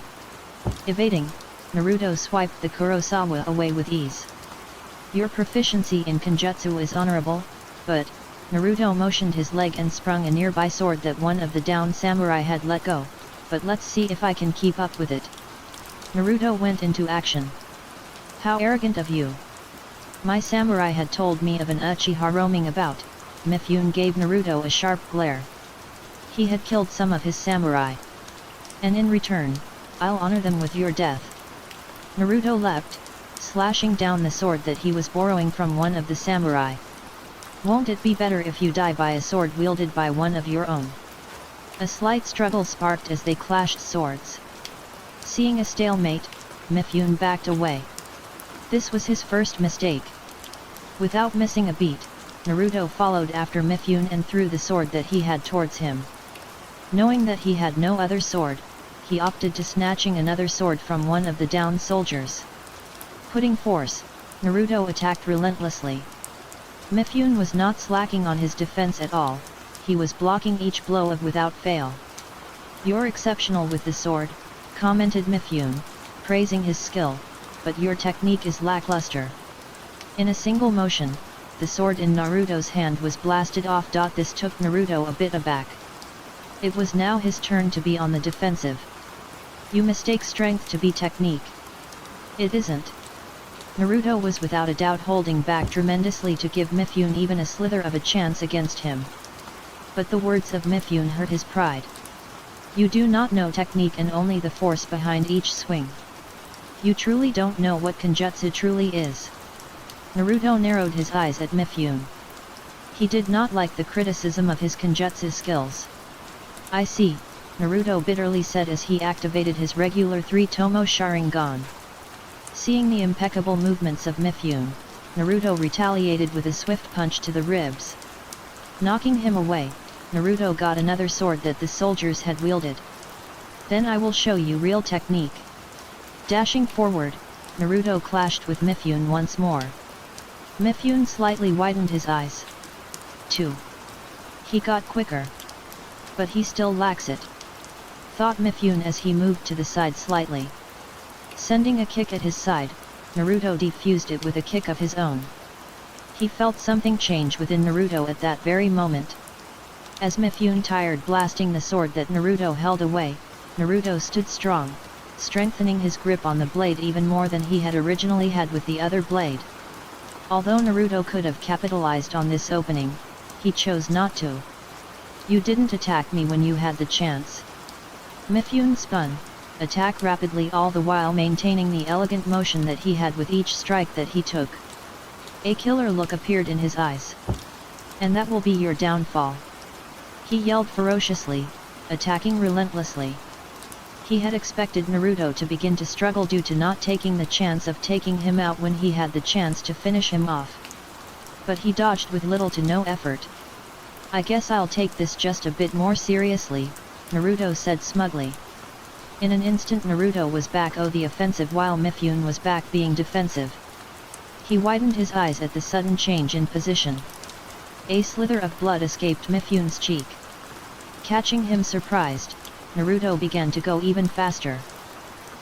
Evading, Naruto swiped the Kurosawa away with ease. Your proficiency in Kenjutsu is honorable, but, Naruto motioned his leg and sprung a nearby sword that one of the downed samurai had let go, but let's see if I can keep up with it. Naruto went into action. How arrogant of you! My samurai had told me of an Uchiha roaming about. Mifune gave Naruto a sharp glare. He had killed some of his samurai. And in return, I'll honor them with your death. Naruto leapt, slashing down the sword that he was borrowing from one of the samurai. Won't it be better if you die by a sword wielded by one of your own? A slight struggle sparked as they clashed swords. Seeing a stalemate, Mifune backed away. This was his first mistake. Without missing a beat, Naruto followed after Mifune and threw the sword that he had towards him. Knowing that he had no other sword, he opted to snatching another sword from one of the downed soldiers. Putting force, Naruto attacked relentlessly. Mifune was not slacking on his defense at all. He was blocking each blow without fail. You're exceptional with the sword, commented Mifune, praising his skill, but your technique is lackluster. In a single motion, the sword in Naruto's hand was blasted off. This took Naruto a bit aback. It was now his turn to be on the defensive. You mistake strength to be technique. It isn't. Naruto was without a doubt holding back tremendously to give Mifune even a slither of a chance against him. But the words of Mifune hurt his pride. You do not know technique and only the force behind each swing. You truly don't know what Kenjutsu truly is. Naruto narrowed his eyes at Mifune. He did not like the criticism of his Kenjutsu skills. I see, Naruto bitterly said as he activated his regular 3-tomo Sharingan. Seeing the impeccable movements of Mifune, Naruto retaliated with a swift punch to the ribs. Knocking him away, Naruto got another sword that the soldiers had wielded. Then I will show you real technique. Dashing forward, Naruto clashed with Mifune once more. Mifune slightly widened his eyes. 2. He got quicker. But he still lacks it, thought Mifune as he moved to the side slightly. Sending a kick at his side, Naruto defused it with a kick of his own. He felt something change within Naruto at that very moment. As Mifune tired blasting the sword that Naruto held away, Naruto stood strong, strengthening his grip on the blade even more than he had originally had with the other blade. Although Naruto could have capitalized on this opening, he chose not to. You didn't attack me when you had the chance. Mifune spun, attack rapidly, all the while maintaining the elegant motion that he had with each strike that he took. A killer look appeared in his eyes. And that will be your downfall. He yelled ferociously, attacking relentlessly. He had expected Naruto to begin to struggle due to not taking the chance of taking him out when he had the chance to finish him off. But he dodged with little to no effort. I guess I'll take this just a bit more seriously, Naruto said smugly. In an instant Naruto was back on the offensive while Mifune was back being defensive. He widened his eyes at the sudden change in position. A slither of blood escaped Mifune's cheek. Catching him surprised, Naruto began to go even faster.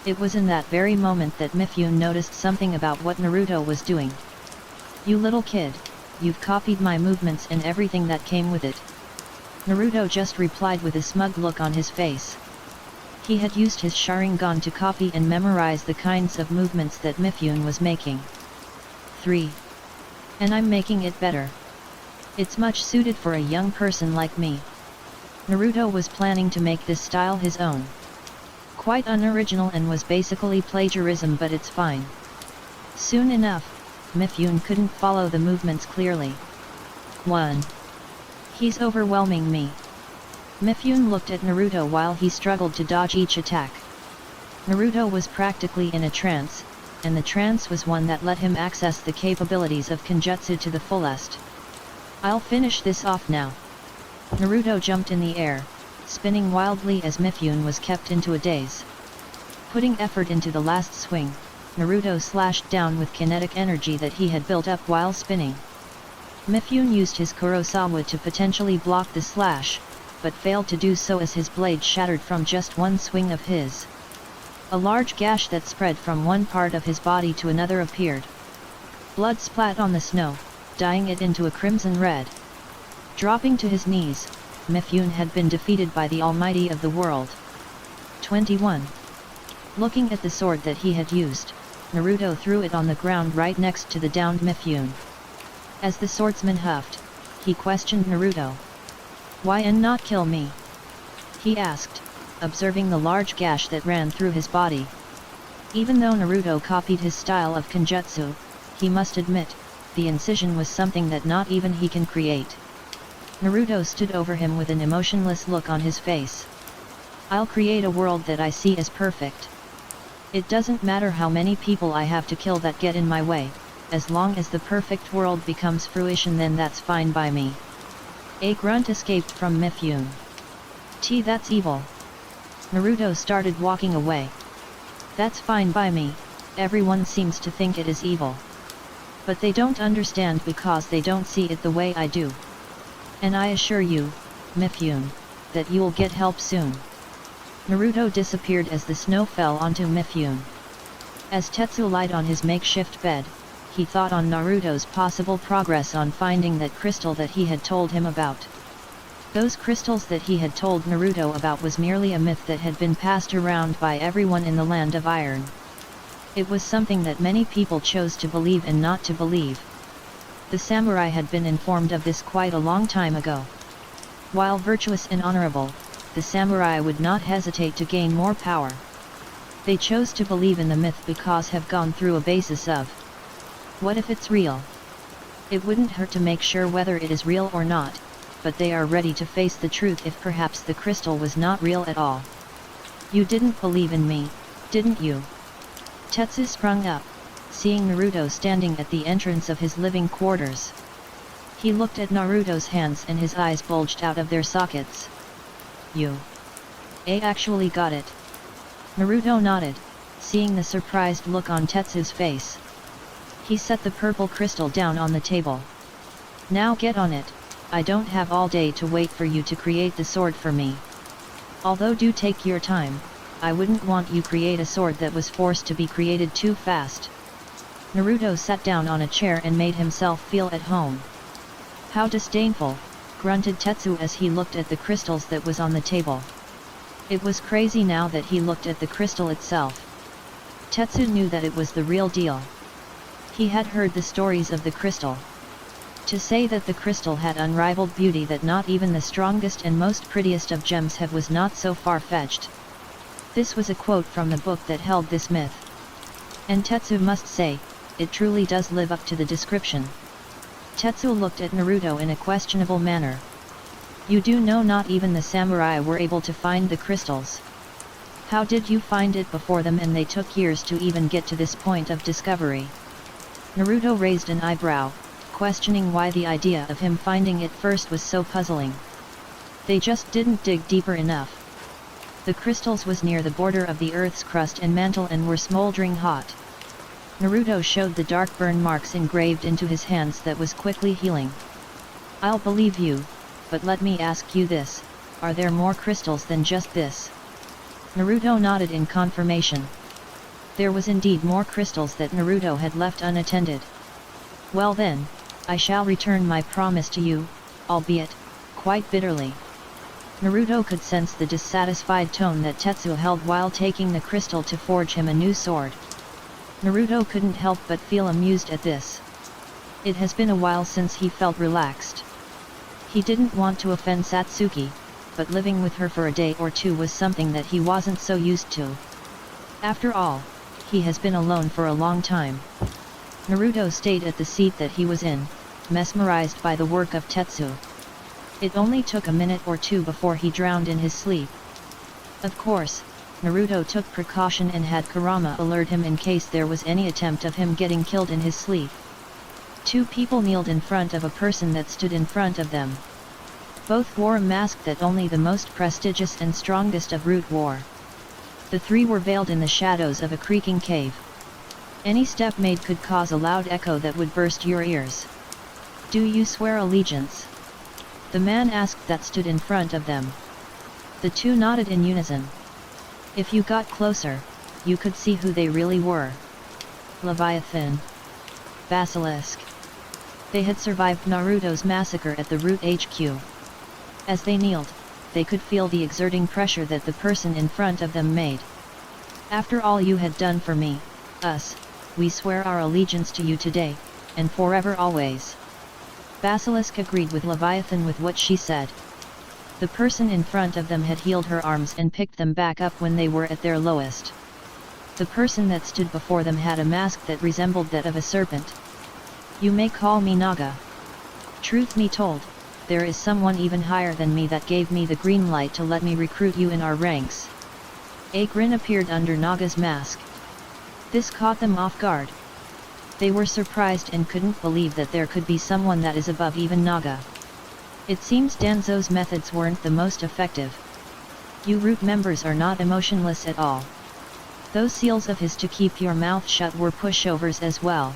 It was in that very moment that Mifune noticed something about what Naruto was doing. You little kid, you've copied my movements and everything that came with it. Naruto just replied with a smug look on his face. He had used his Sharingan to copy and memorize the kinds of movements that Mifune was making. 3. And I'm making it better. It's much suited for a young person like me. Naruto was planning to make this style his own. Quite unoriginal and was basically plagiarism, but it's fine. Soon enough, Mifune couldn't follow the movements clearly. 1. He's overwhelming me. Mifune looked at Naruto while he struggled to dodge each attack. Naruto was practically in a trance, and the trance was one that let him access the capabilities of Kenjutsu to the fullest. I'll finish this off now. Naruto jumped in the air, spinning wildly as Mifune was kept into a daze. Putting effort into the last swing, Naruto slashed down with kinetic energy that he had built up while spinning. Mifune used his Kurosawa to potentially block the slash, but failed to do so as his blade shattered from just one swing of his. A large gash that spread from one part of his body to another appeared. Blood splat on the snow, dyeing it into a crimson red. Dropping to his knees, Mifune had been defeated by the Almighty of the world. 21. Looking at the sword that he had used, Naruto threw it on the ground right next to the downed Mifune. As the swordsman huffed, he questioned Naruto. Why and not kill me? He asked, observing the large gash that ran through his body. Even though Naruto copied his style of Kenjutsu, he must admit, the incision was something that not even he can create. Naruto stood over him with an emotionless look on his face. I'll create a world that I see as perfect. It doesn't matter how many people I have to kill that get in my way, as long as the perfect world becomes fruition, then that's fine by me. A grunt escaped from Mifune. That's evil. Naruto started walking away. That's fine by me, everyone seems to think it is evil. But they don't understand because they don't see it the way I do. And I assure you, Mifune, that you'll get help soon. Naruto disappeared as the snow fell onto Mifune. As Tetsu lied on his makeshift bed, he thought on Naruto's possible progress on finding that crystal that he had told him about. Those crystals that he had told Naruto about was merely a myth that had been passed around by everyone in the Land of Iron. It was something that many people chose to believe and not to believe. The samurai had been informed of this quite a long time ago. While virtuous and honorable, the samurai would not hesitate to gain more power. They chose to believe in the myth because have gone through a basis of, what if it's real? It wouldn't hurt to make sure whether it is real or not, but they are ready to face the truth if perhaps the crystal was not real at all. You didn't believe in me, didn't you? Tetsu sprung up, seeing Naruto standing at the entrance of his living quarters. He looked at Naruto's hands and his eyes bulged out of their sockets. You actually got it. Naruto nodded, seeing the surprised look on Tetsu's face. He set the purple crystal down on the table. Now get on it, I don't have all day to wait for you to create the sword for me. Although do take your time, I wouldn't want you create a sword that was forced to be created too fast. Naruto sat down on a chair and made himself feel at home. How disdainful, grunted Tetsu as he looked at the crystals that was on the table. It was crazy now that he looked at the crystal itself. Tetsu knew that it was the real deal. He had heard the stories of the crystal. To say that the crystal had unrivaled beauty that not even the strongest and most prettiest of gems have was not so far-fetched. This was a quote from the book that held this myth. And Tetsu must say, it truly does live up to the description. Tetsu looked at Naruto in a questionable manner. You do know not even the samurai were able to find the crystals. How did you find it before them and they took years to even get to this point of discovery? Naruto raised an eyebrow, questioning why the idea of him finding it first was so puzzling. They just didn't dig deeper enough. The crystals was near the border of the earth's crust and mantle and were smoldering hot. Naruto showed the dark burn marks engraved into his hands that was quickly healing. I'll believe you, but let me ask you this, are there more crystals than just this? Naruto nodded in confirmation. There was indeed more crystals that Naruto had left unattended. Well then, I shall return my promise to you, albeit, quite bitterly. Naruto could sense the dissatisfied tone that Tetsu held while taking the crystal to forge him a new sword. Naruto couldn't help but feel amused at this. It has been a while since he felt relaxed. He didn't want to offend Satsuki, but living with her for a day or two was something that he wasn't so used to. After all, he has been alone for a long time. Naruto stayed at the seat that he was in, mesmerized by the work of Tetsu. It only took a minute or two before he drowned in his sleep. Of course, Naruto took precaution and had Kurama alert him in case there was any attempt of him getting killed in his sleep. Two people kneeled in front of a person that stood in front of them. Both wore a mask that only the most prestigious and strongest of Root wore. The three were veiled in the shadows of a creaking cave. Any step made could cause a loud echo that would burst your ears. "Do you swear allegiance?" the man asked that stood in front of them. The two nodded in unison. If you got closer, you could see who they really were. Leviathan. Basilisk. They had survived Naruto's massacre at the Root HQ. As they kneeled, they could feel the exerting pressure that the person in front of them made. "After all you had done for me, us, we swear our allegiance to you today, and forever always." Basilisk agreed with Leviathan with what she said. The person in front of them had healed her arms and picked them back up when they were at their lowest. The person that stood before them had a mask that resembled that of a serpent. "You may call me Naga. Truth be told, there is someone even higher than me that gave me the green light to let me recruit you in our ranks." A grin appeared under Naga's mask. This caught them off guard. They were surprised and couldn't believe that there could be someone that is above even Naga. It seems Danzo's methods weren't the most effective. You Root members are not emotionless at all. Those seals of his to keep your mouth shut were pushovers as well.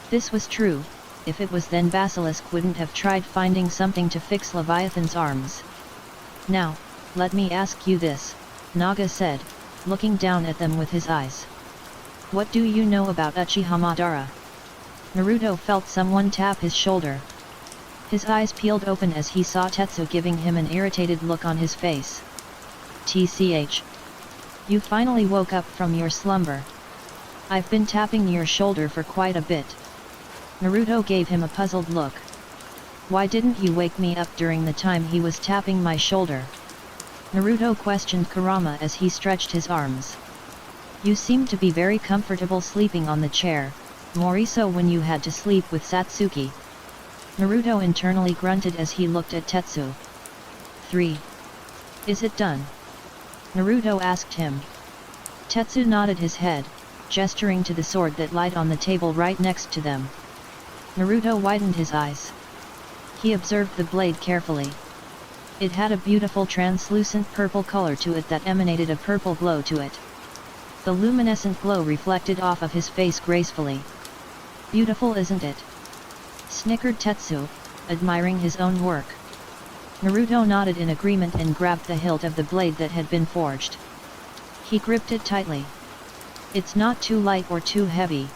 This was true. If it was, then Basilisk wouldn't have tried finding something to fix Leviathan's arms. "Now, let me ask you this," Naga said, looking down at them with his eyes. "What do you know about Uchiha Madara?" Naruto felt someone tap his shoulder. His eyes peeled open as he saw Tetsu giving him an irritated look on his face. "TCH. You finally woke up from your slumber. I've been tapping your shoulder for quite a bit." Naruto gave him a puzzled look. "Why didn't you wake me up during the time he was tapping my shoulder?" Naruto questioned Kurama as he stretched his arms. "You seemed to be very comfortable sleeping on the chair, more so when you had to sleep with Satsuki." Naruto internally grunted as he looked at Tetsu. 3. "Is it done?" Naruto asked him. Tetsu nodded his head, gesturing to the sword that lied on the table right next to them. Naruto widened his eyes. He observed the blade carefully. It had a beautiful translucent purple color to it that emanated a purple glow to it. The luminescent glow reflected off of his face gracefully. "Beautiful, isn't it?" snickered Tetsu, admiring his own work. Naruto nodded in agreement and grabbed the hilt of the blade that had been forged. He gripped it tightly. "It's not too light or too heavy."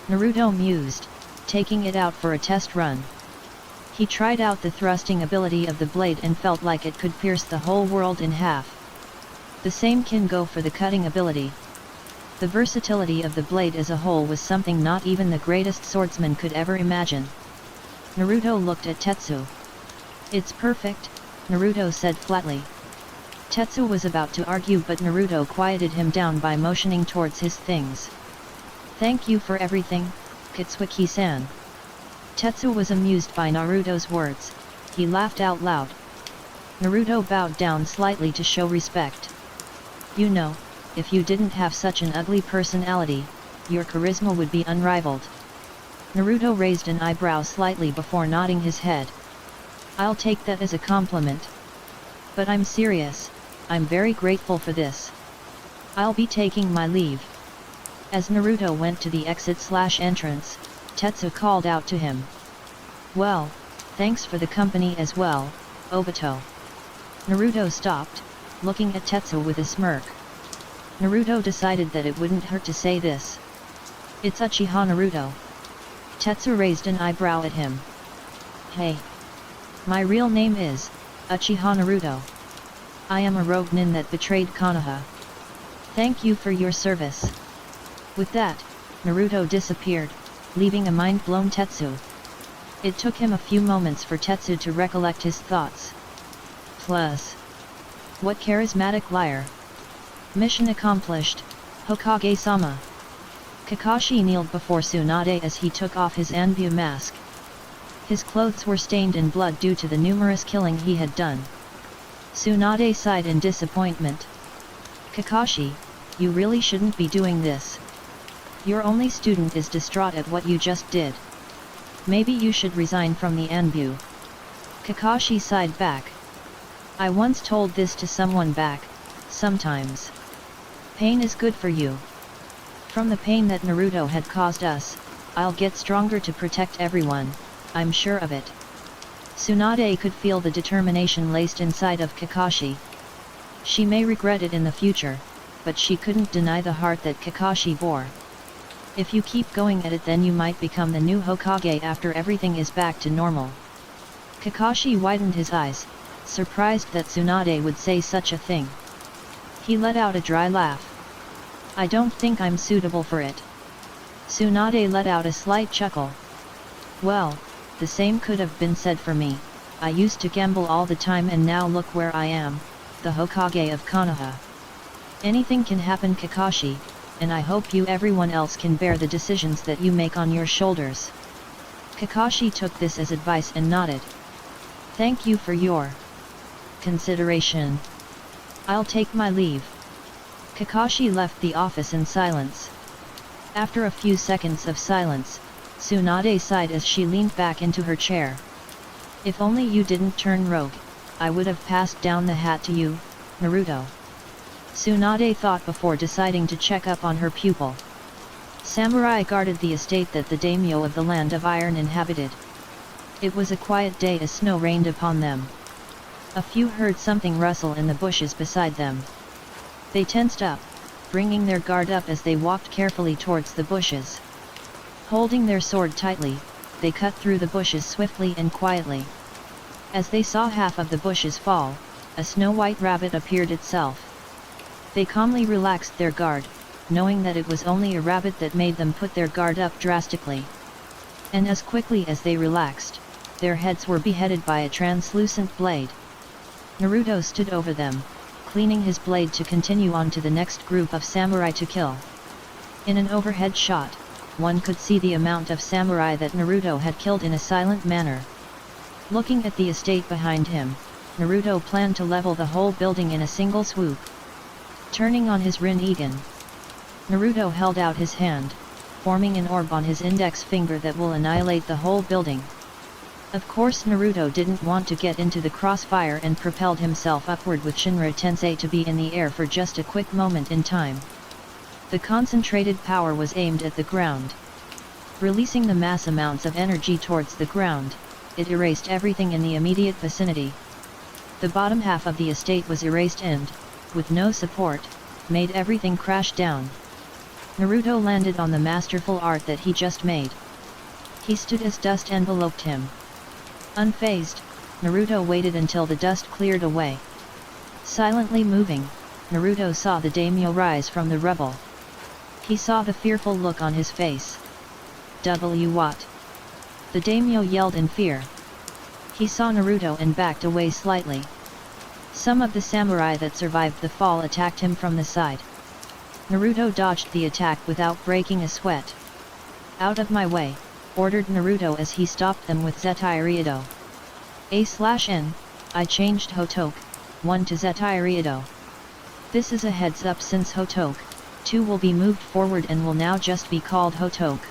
Naruto mused, taking it out for a test run. He tried out the thrusting ability of the blade and felt like it could pierce the whole world in half. The same can go for the cutting ability. The versatility of the blade as a whole was something not even the greatest swordsman could ever imagine. Naruto looked at Tetsu. "It's perfect," Naruto said flatly. Tetsu was about to argue, but Naruto quieted him down by motioning towards his things. "Thank you for everything, Katsuki-san." Tetsu was amused by Naruto's words. He laughed out loud. Naruto bowed down slightly to show respect. "You know, if you didn't have such an ugly personality, your charisma would be unrivaled." Naruto raised an eyebrow slightly before nodding his head. "I'll take that as a compliment. But I'm serious, I'm very grateful for this. I'll be taking my leave." As Naruto went to the exit/entrance, Tetsu called out to him. "Well, thanks for the company as well, Obito." Naruto stopped, looking at Tetsu with a smirk. Naruto decided that it wouldn't hurt to say this. "It's Uchiha Naruto." Tetsu raised an eyebrow at him. "Hey. My real name is Uchiha Naruto. I am a rogue nin that betrayed Konoha. Thank you for your service. With that, Naruto disappeared, leaving a mind-blown Tetsu. It took him a few moments for Tetsu to recollect his thoughts. Plus. What charismatic liar. Mission accomplished, Hokage-sama. Kakashi kneeled before Tsunade as he took off his Anbu mask. His clothes were stained in blood due to the numerous killing he had done. Tsunade sighed in disappointment. Kakashi, you really shouldn't be doing this. Your only student is distraught at what you just did. Maybe you should resign from the Anbu. Kakashi sighed back. I once told this to someone back, sometimes. Pain is good for you. From the pain that Naruto had caused us, I'll get stronger to protect everyone, I'm sure of it. Tsunade could feel the determination laced inside of Kakashi. She may regret it in the future, but she couldn't deny the heart that Kakashi bore. If you keep going at it, then you might become the new Hokage after everything is back to normal. Kakashi widened his eyes, surprised that Tsunade would say such a thing. He let out a dry laugh. I don't think I'm suitable for it. Tsunade let out a slight chuckle. Well, the same could have been said for me. I used to gamble all the time and now look where I am, the Hokage of Konoha. Anything can happen, Kakashi, and I hope you everyone else can bear the decisions that you make on your shoulders. Kakashi took this as advice and nodded. Thank you for your consideration. I'll take my leave. Kakashi left the office in silence. After a few seconds of silence, Tsunade sighed as she leaned back into her chair. If only you didn't turn rogue, I would have passed down the hat to you, Naruto. Tsunade thought before deciding to check up on her pupil. Samurai guarded the estate that the daimyo of the Land of Iron inhabited. It was a quiet day as snow rained upon them. A few heard something rustle in the bushes beside them. They tensed up, bringing their guard up as they walked carefully towards the bushes. Holding their sword tightly, they cut through the bushes swiftly and quietly. As they saw half of the bushes fall, a snow-white rabbit appeared itself. They calmly relaxed their guard, knowing that it was only a rabbit that made them put their guard up drastically. And as quickly as they relaxed, their heads were beheaded by a translucent blade. Naruto stood over them, cleaning his blade to continue on to the next group of samurai to kill. In an overhead shot, one could see the amount of samurai that Naruto had killed in a silent manner. Looking at the estate behind him, Naruto planned to level the whole building in a single swoop. Turning on his Rinnegan, Naruto held out his hand, forming an orb on his index finger that will annihilate the whole building. Of course Naruto didn't want to get into the crossfire and propelled himself upward with Shinra Tensei to be in the air for just a quick moment in time. The concentrated power was aimed at the ground. Releasing the mass amounts of energy towards the ground, it erased everything in the immediate vicinity. The bottom half of the estate was erased and, with no support, made everything crash down. Naruto landed on the masterful art that he just made. He stood as dust enveloped him. Unfazed, Naruto waited until the dust cleared away. Silently moving, Naruto saw the daimyo rise from the rubble. He saw the fearful look on his face. What? The daimyo yelled in fear. He saw Naruto and backed away slightly. Some of the samurai that survived the fall attacked him from the side. Naruto dodged the attack without breaking a sweat. Out of my way, ordered Naruto as he stopped them with Zettai Ryodo. A/N, I changed Hotoke, 1 to Zettai Ryodo. This is a heads up since Hotoke, 2 will be moved forward and will now just be called Hotoke.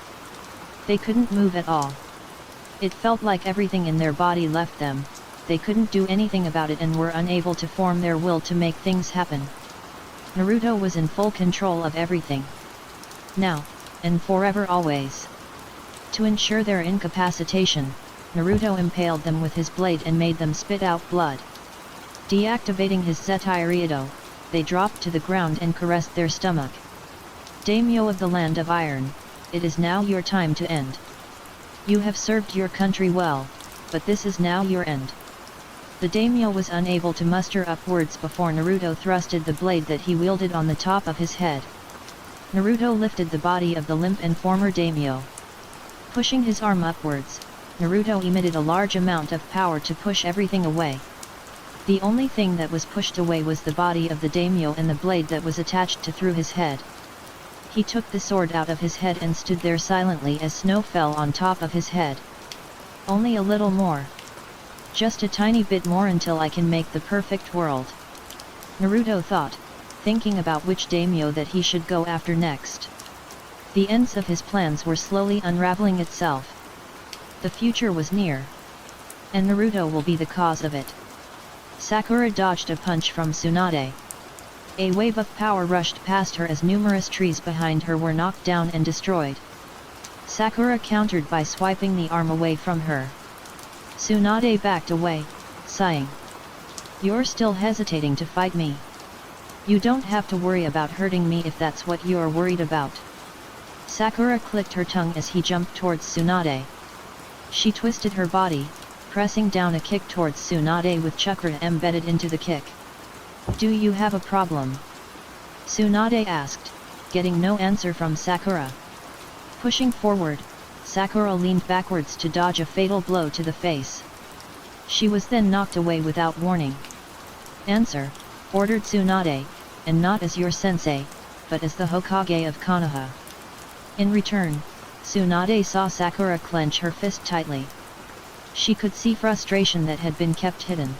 They couldn't move at all. It felt like everything in their body left them, they couldn't do anything about it and were unable to form their will to make things happen. Naruto was in full control of everything. Now, and forever always. To ensure their incapacitation, Naruto impaled them with his blade and made them spit out blood. Deactivating his Zettai Ryodo, they dropped to the ground and caressed their stomach. Daimyo of the Land of Iron, it is now your time to end. You have served your country well, but this is now your end. The daimyo was unable to muster up words before Naruto thrusted the blade that he wielded on the top of his head. Naruto lifted the body of the limp and former daimyo. Pushing his arm upwards, Naruto emitted a large amount of power to push everything away. The only thing that was pushed away was the body of the daimyo and the blade that was attached to through his head. He took the sword out of his head and stood there silently as snow fell on top of his head. Only a little more. Just a tiny bit more until I can make the perfect world. Naruto thought, thinking about which daimyo that he should go after next. The ends of his plans were slowly unraveling itself. The future was near. And Naruto will be the cause of it. Sakura dodged a punch from Tsunade. A wave of power rushed past her as numerous trees behind her were knocked down and destroyed. Sakura countered by swiping the arm away from her. Tsunade backed away, sighing. "You're still hesitating to fight me. You don't have to worry about hurting me if that's what you're worried about." Sakura clicked her tongue as he jumped towards Tsunade. She twisted her body, pressing down a kick towards Tsunade with chakra embedded into the kick. "Do you have a problem?" Tsunade asked, getting no answer from Sakura. Pushing forward, Sakura leaned backwards to dodge a fatal blow to the face. She was then knocked away without warning. "Answer," ordered Tsunade, "and not as your sensei, but as the Hokage of Konoha." In return, Tsunade saw Sakura clench her fist tightly. She could see frustration that had been kept hidden.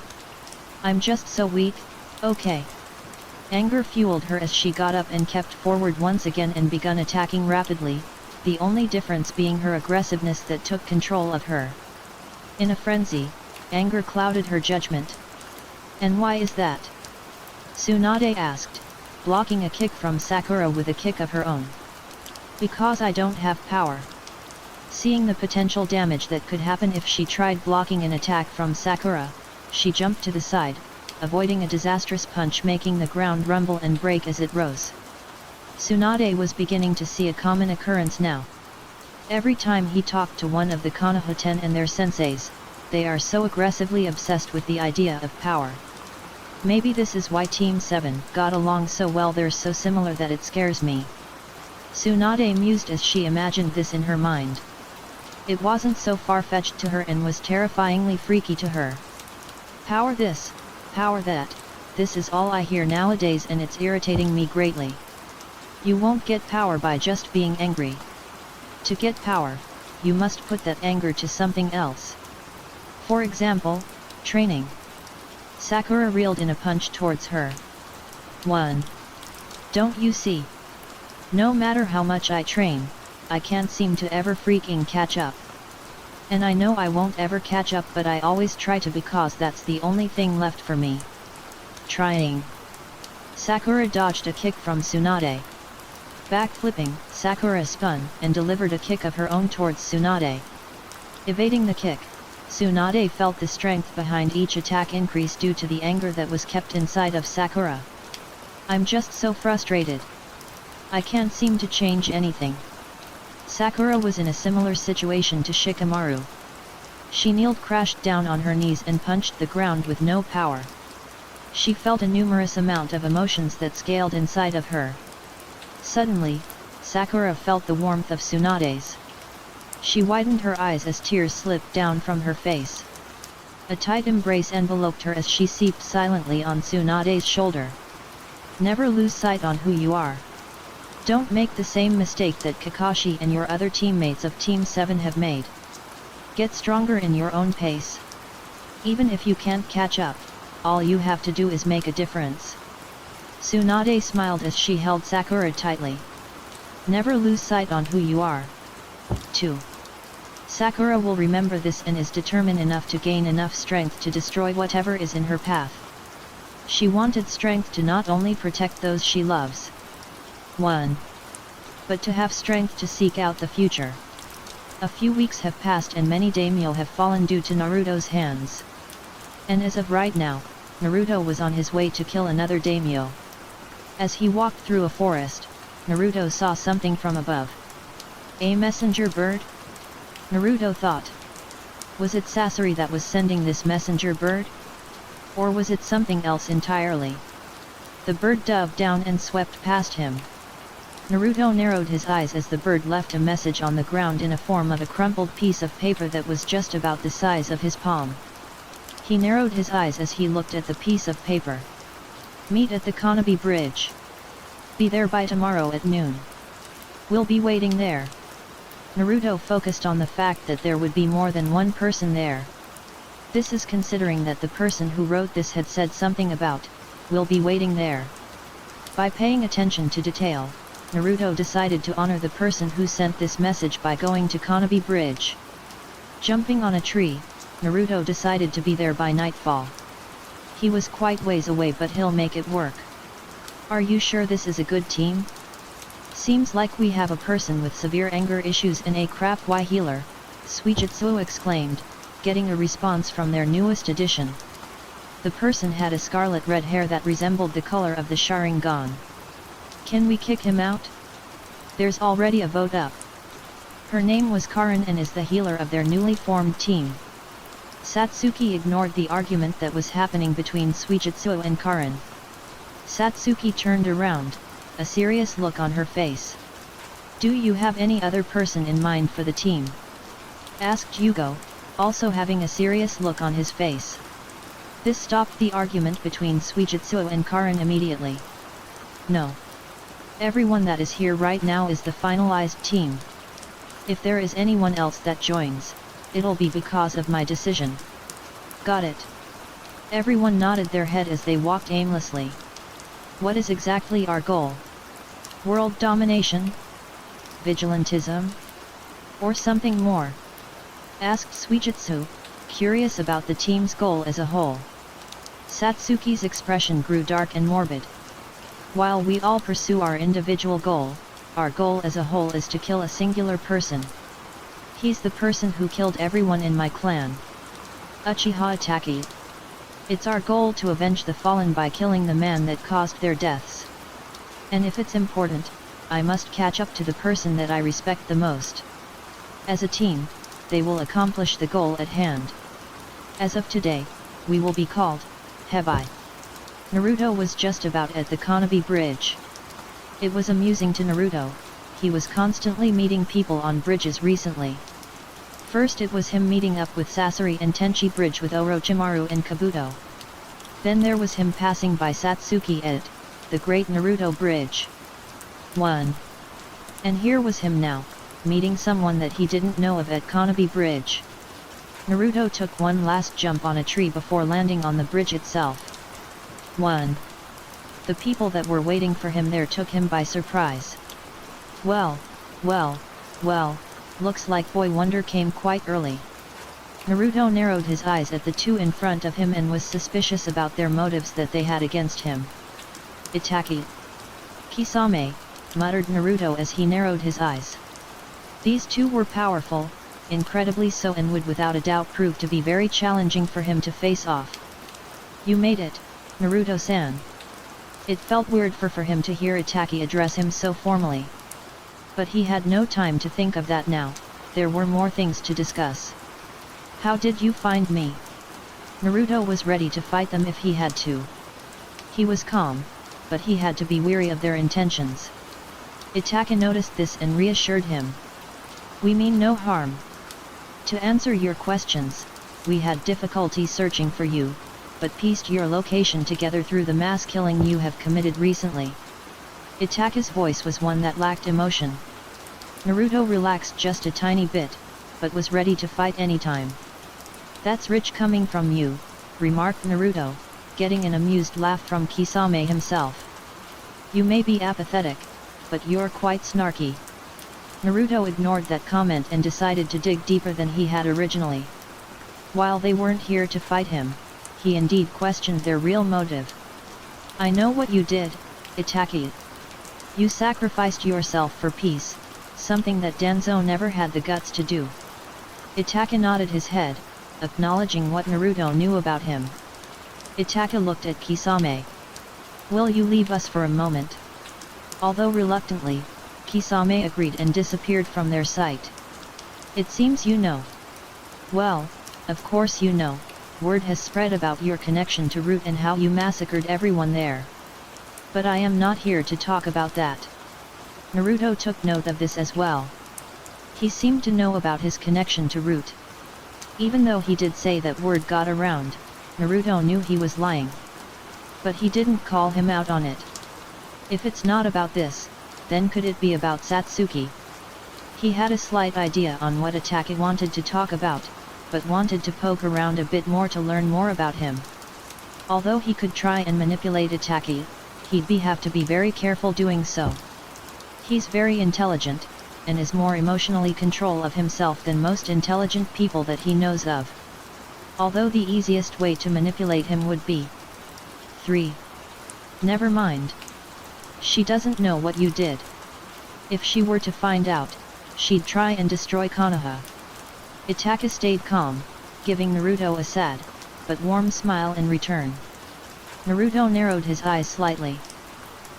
"I'm just so weak, okay." Anger fueled her as she got up and kept forward once again and begun attacking rapidly, the only difference being her aggressiveness that took control of her. In a frenzy, anger clouded her judgment. "And why is that?" Tsunade asked, blocking a kick from Sakura with a kick of her own. "Because I don't have power." Seeing the potential damage that could happen if she tried blocking an attack from Sakura, she jumped to the side, avoiding a disastrous punch making the ground rumble and break as it rose. Tsunade was beginning to see a common occurrence now. Every time he talked to one of the Konoha 10 and their senseis, they are so aggressively obsessed with the idea of power. Maybe this is why Team 7 got along so well. They're so similar that it scares me. Tsunade mused as she imagined this in her mind. It wasn't so far-fetched to her and was terrifyingly freaky to her. Power this, power that, this is all I hear nowadays and it's irritating me greatly. You won't get power by just being angry. To get power, you must put that anger to something else. For example, training. Sakura reeled in a punch towards her. 1. Don't you see? No matter how much I train, I can't seem to ever freaking catch up. And I know I won't ever catch up, but I always try to because that's the only thing left for me. Trying. Sakura dodged a kick from Tsunade. Backflipping, Sakura spun and delivered a kick of her own towards Tsunade. Evading the kick, Tsunade felt the strength behind each attack increase due to the anger that was kept inside of Sakura. "I'm just so frustrated. I can't seem to change anything." Sakura was in a similar situation to Shikamaru. She kneeled, crashed down on her knees and punched the ground with no power. She felt a numerous amount of emotions that scaled inside of her. Suddenly, Sakura felt the warmth of Tsunade's. She widened her eyes as tears slipped down from her face. A tight embrace enveloped her as she seeped silently on Tsunade's shoulder. "Never lose sight on who you are. Don't make the same mistake that Kakashi and your other teammates of Team 7 have made. Get stronger in your own pace. Even if you can't catch up, all you have to do is make a difference." Tsunade smiled as she held Sakura tightly. "Never lose sight on who you are." 2. Sakura will remember this and is determined enough to gain enough strength to destroy whatever is in her path. She wanted strength to not only protect those she loves, 1. but to have strength to seek out the future. A few weeks have passed and many daimyo have fallen due to Naruto's hands. And as of right now, Naruto was on his way to kill another daimyo. As he walked through a forest, Naruto saw something from above. A messenger bird? Naruto thought. Was it Sasori that was sending this messenger bird? Or was it something else entirely? The bird dove down and swept past him. Naruto narrowed his eyes as the bird left a message on the ground in a form of a crumpled piece of paper that was just about the size of his palm. He narrowed his eyes as he looked at the piece of paper. Meet at the Konobe Bridge. Be there by tomorrow at noon. We'll be waiting there. Naruto focused on the fact that there would be more than one person there. This is considering that the person who wrote this had said something about, "We'll be waiting there." By paying attention to detail, Naruto decided to honor the person who sent this message by going to Konobe Bridge. Jumping on a tree, Naruto decided to be there by nightfall. He was quite ways away, but he'll make it work. Are you sure this is a good team? Seems like we have a person with severe anger issues and a crap Y healer, Suijutsu exclaimed, getting a response from their newest addition. The person had a scarlet red hair that resembled the color of the Sharingan. Can we kick him out? There's already a vote up. Her name was Karin and is the healer of their newly formed team. Satsuki ignored the argument that was happening between Suijutsu and Karin. Satsuki turned around, a serious look on her face. Do you have any other person in mind for the team? Asked Yugo, also having a serious look on his face. This stopped the argument between Suijutsu and Karin immediately. No. Everyone that is here right now is the finalized team. If there is anyone else that joins, it'll be because of my decision. Got it. Everyone nodded their head as they walked aimlessly. What is exactly our goal? World domination? Vigilantism? Or something more? Asked Suijutsu, curious about the team's goal as a whole. Satsuki's expression grew dark and morbid. While we all pursue our individual goal, our goal as a whole is to kill a singular person. He's the person who killed everyone in my clan. Uchiha Itachi. It's our goal to avenge the fallen by killing the man that caused their deaths. And if it's important, I must catch up to the person that I respect the most. As a team, they will accomplish the goal at hand. As of today, we will be called Hebai. Naruto was just about at the Konobe Bridge. It was amusing to Naruto, he was constantly meeting people on bridges recently. First it was him meeting up with Sasori and Tenchi Bridge with Orochimaru and Kabuto. Then there was him passing by Satsuki at the Great Naruto Bridge. 1. And here was him now, meeting someone that he didn't know of at Konobe Bridge. Naruto took one last jump on a tree before landing on the bridge itself. 1. The people that were waiting for him there took him by surprise. Well, looks like Boy Wonder came quite early. Naruto narrowed his eyes at the two in front of him and was suspicious about their motives that they had against him. Itachi. Kisame, muttered Naruto as he narrowed his eyes. These two were powerful, incredibly so, and would without a doubt prove to be very challenging for him to face off. You made it, Naruto-san. It felt weird for him to hear Itachi address him so formally. But he had no time to think of that now, there were more things to discuss. How did you find me? Naruto was ready to fight them if he had to. He was calm, but he had to be wary of their intentions. Itachi noticed this and reassured him. We mean no harm. To answer your questions, we had difficulty searching for you, but pieced your location together through the mass killing you have committed recently. Itachi's voice was one that lacked emotion. Naruto relaxed just a tiny bit, but was ready to fight anytime. That's rich coming from you, remarked Naruto, getting an amused laugh from Kisame himself. You may be apathetic, but you're quite snarky. Naruto ignored that comment and decided to dig deeper than he had originally. While they weren't here to fight him, he indeed questioned their real motive. I know what you did, Itachi. You sacrificed yourself for peace, something that Danzo never had the guts to do. Itachi nodded his head, acknowledging what Naruto knew about him. Itachi looked at Kisame. Will you leave us for a moment? Although reluctantly, Kisame agreed and disappeared from their sight. It seems you know. Well, of course you know. word has spread about your connection to Root and how you massacred everyone there. But I am not here to talk about that. Naruto took note of this as well. He seemed to know about his connection to Root. Even though he did say that word got around, Naruto knew he was lying. But he didn't call him out on it. If it's not about this, then could it be about Satsuki? He had a slight idea on what Itachi wanted to talk about, but wanted to poke around a bit more to learn more about him. Although he could try and manipulate Itachi, he'd have to be very careful doing so. He's very intelligent, and is more emotionally control of himself than most intelligent people that he knows of. Although the easiest way to manipulate him would be 3. Never mind. She doesn't know what you did. If she were to find out, she'd try and destroy Konoha. Itachi stayed calm, giving Naruto a sad, but warm smile in return. Naruto narrowed his eyes slightly.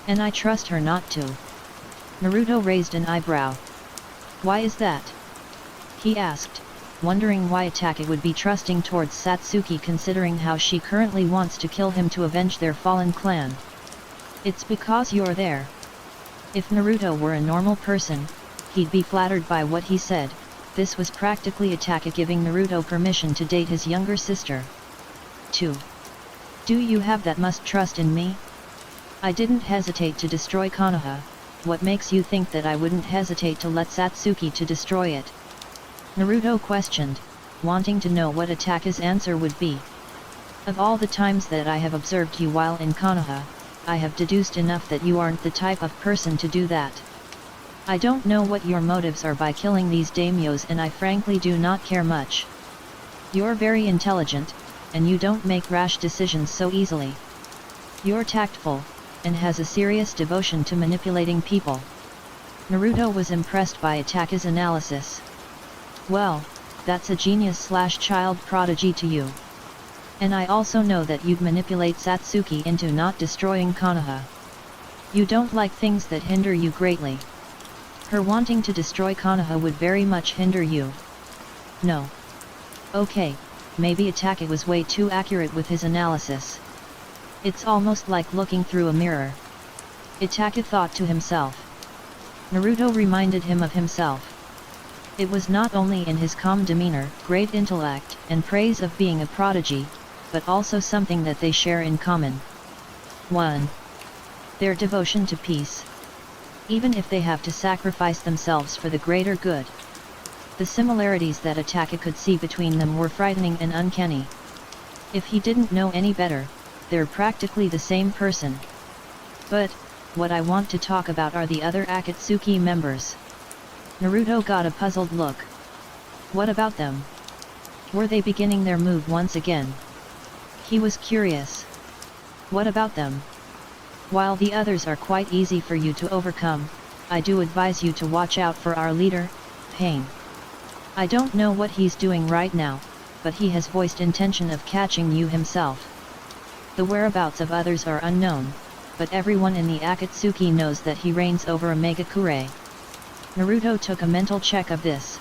And I trust her not to. Naruto raised an eyebrow. Why is that? He asked, wondering why Itachi would be trusting towards Satsuki considering how she currently wants to kill him to avenge their fallen clan. It's because you're there. If Naruto were a normal person, he'd be flattered by what he said. This was practically Itachi giving Naruto permission to date his younger sister. 2. Do you have that much trust in me? I didn't hesitate to destroy Konoha. What makes you think that I wouldn't hesitate to let Satsuki to destroy it? Naruto questioned, wanting to know what Itachi's answer would be. Of all the times that I have observed you while in Konoha, I have deduced enough that you aren't the type of person to do that. I don't know what your motives are by killing these daimyos and I frankly do not care much. You're very intelligent, and you don't make rash decisions so easily. You're tactful, and has a serious devotion to manipulating people. Naruto was impressed by Itachi's analysis. Well, that's a genius/child prodigy to you. And I also know that you'd manipulate Satsuki into not destroying Konoha. You don't like things that hinder you greatly. Her wanting to destroy Konoha would very much hinder you. No. Okay, maybe Itachi was way too accurate with his analysis. It's almost like looking through a mirror. Itachi thought to himself. Naruto reminded him of himself. It was not only in his calm demeanor, great intellect, and praise of being a prodigy, but also something that they share in common. 1. Their devotion to peace. Even if they have to sacrifice themselves for the greater good. The similarities that Itachi could see between them were frightening and uncanny. If he didn't know any better, they're practically the same person. But, what I want to talk about are the other Akatsuki members. Naruto got a puzzled look. What about them? Were they beginning their move once again? He was curious. What about them? While the others are quite easy for you to overcome, I do advise you to watch out for our leader, Pain. I don't know what he's doing right now, but he has voiced intention of catching you himself. The whereabouts of others are unknown, but everyone in the Akatsuki knows that he reigns over a Megakure. Naruto took a mental check of this.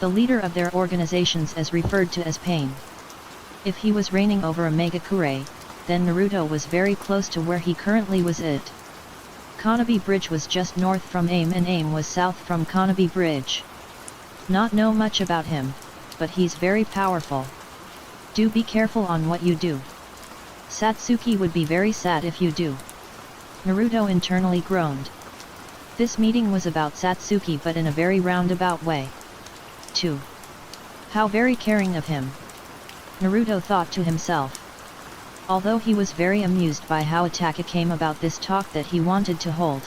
The leader of their organizations is referred to as Pain. If he was reigning over a Megakure, then Naruto was very close to where he currently was at. Kanabi Bridge was just north from Aim and Aim was south from Kanabi Bridge. Not know much about him, but he's very powerful. Do be careful on what you do. Satsuki would be very sad if you do. Naruto internally groaned. This meeting was about Satsuki but in a very roundabout way. 2. How very caring of him. Naruto thought to himself. Although he was very amused by how Itachi came about this talk that he wanted to hold.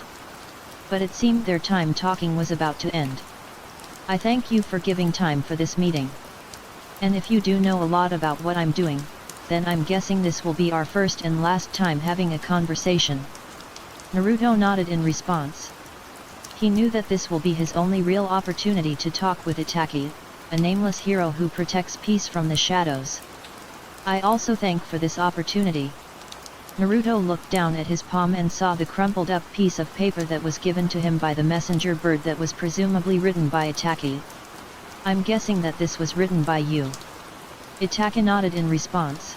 But it seemed their time talking was about to end. I thank you for giving time for this meeting. And if you do know a lot about what I'm doing, then I'm guessing this will be our first and last time having a conversation. Naruto nodded in response. He knew that this will be his only real opportunity to talk with Itachi, a nameless hero who protects peace from the shadows. I also thank for this opportunity. Naruto looked down at his palm and saw the crumpled up piece of paper that was given to him by the messenger bird that was presumably written by Itachi. I'm guessing that this was written by you. Itaka nodded in response.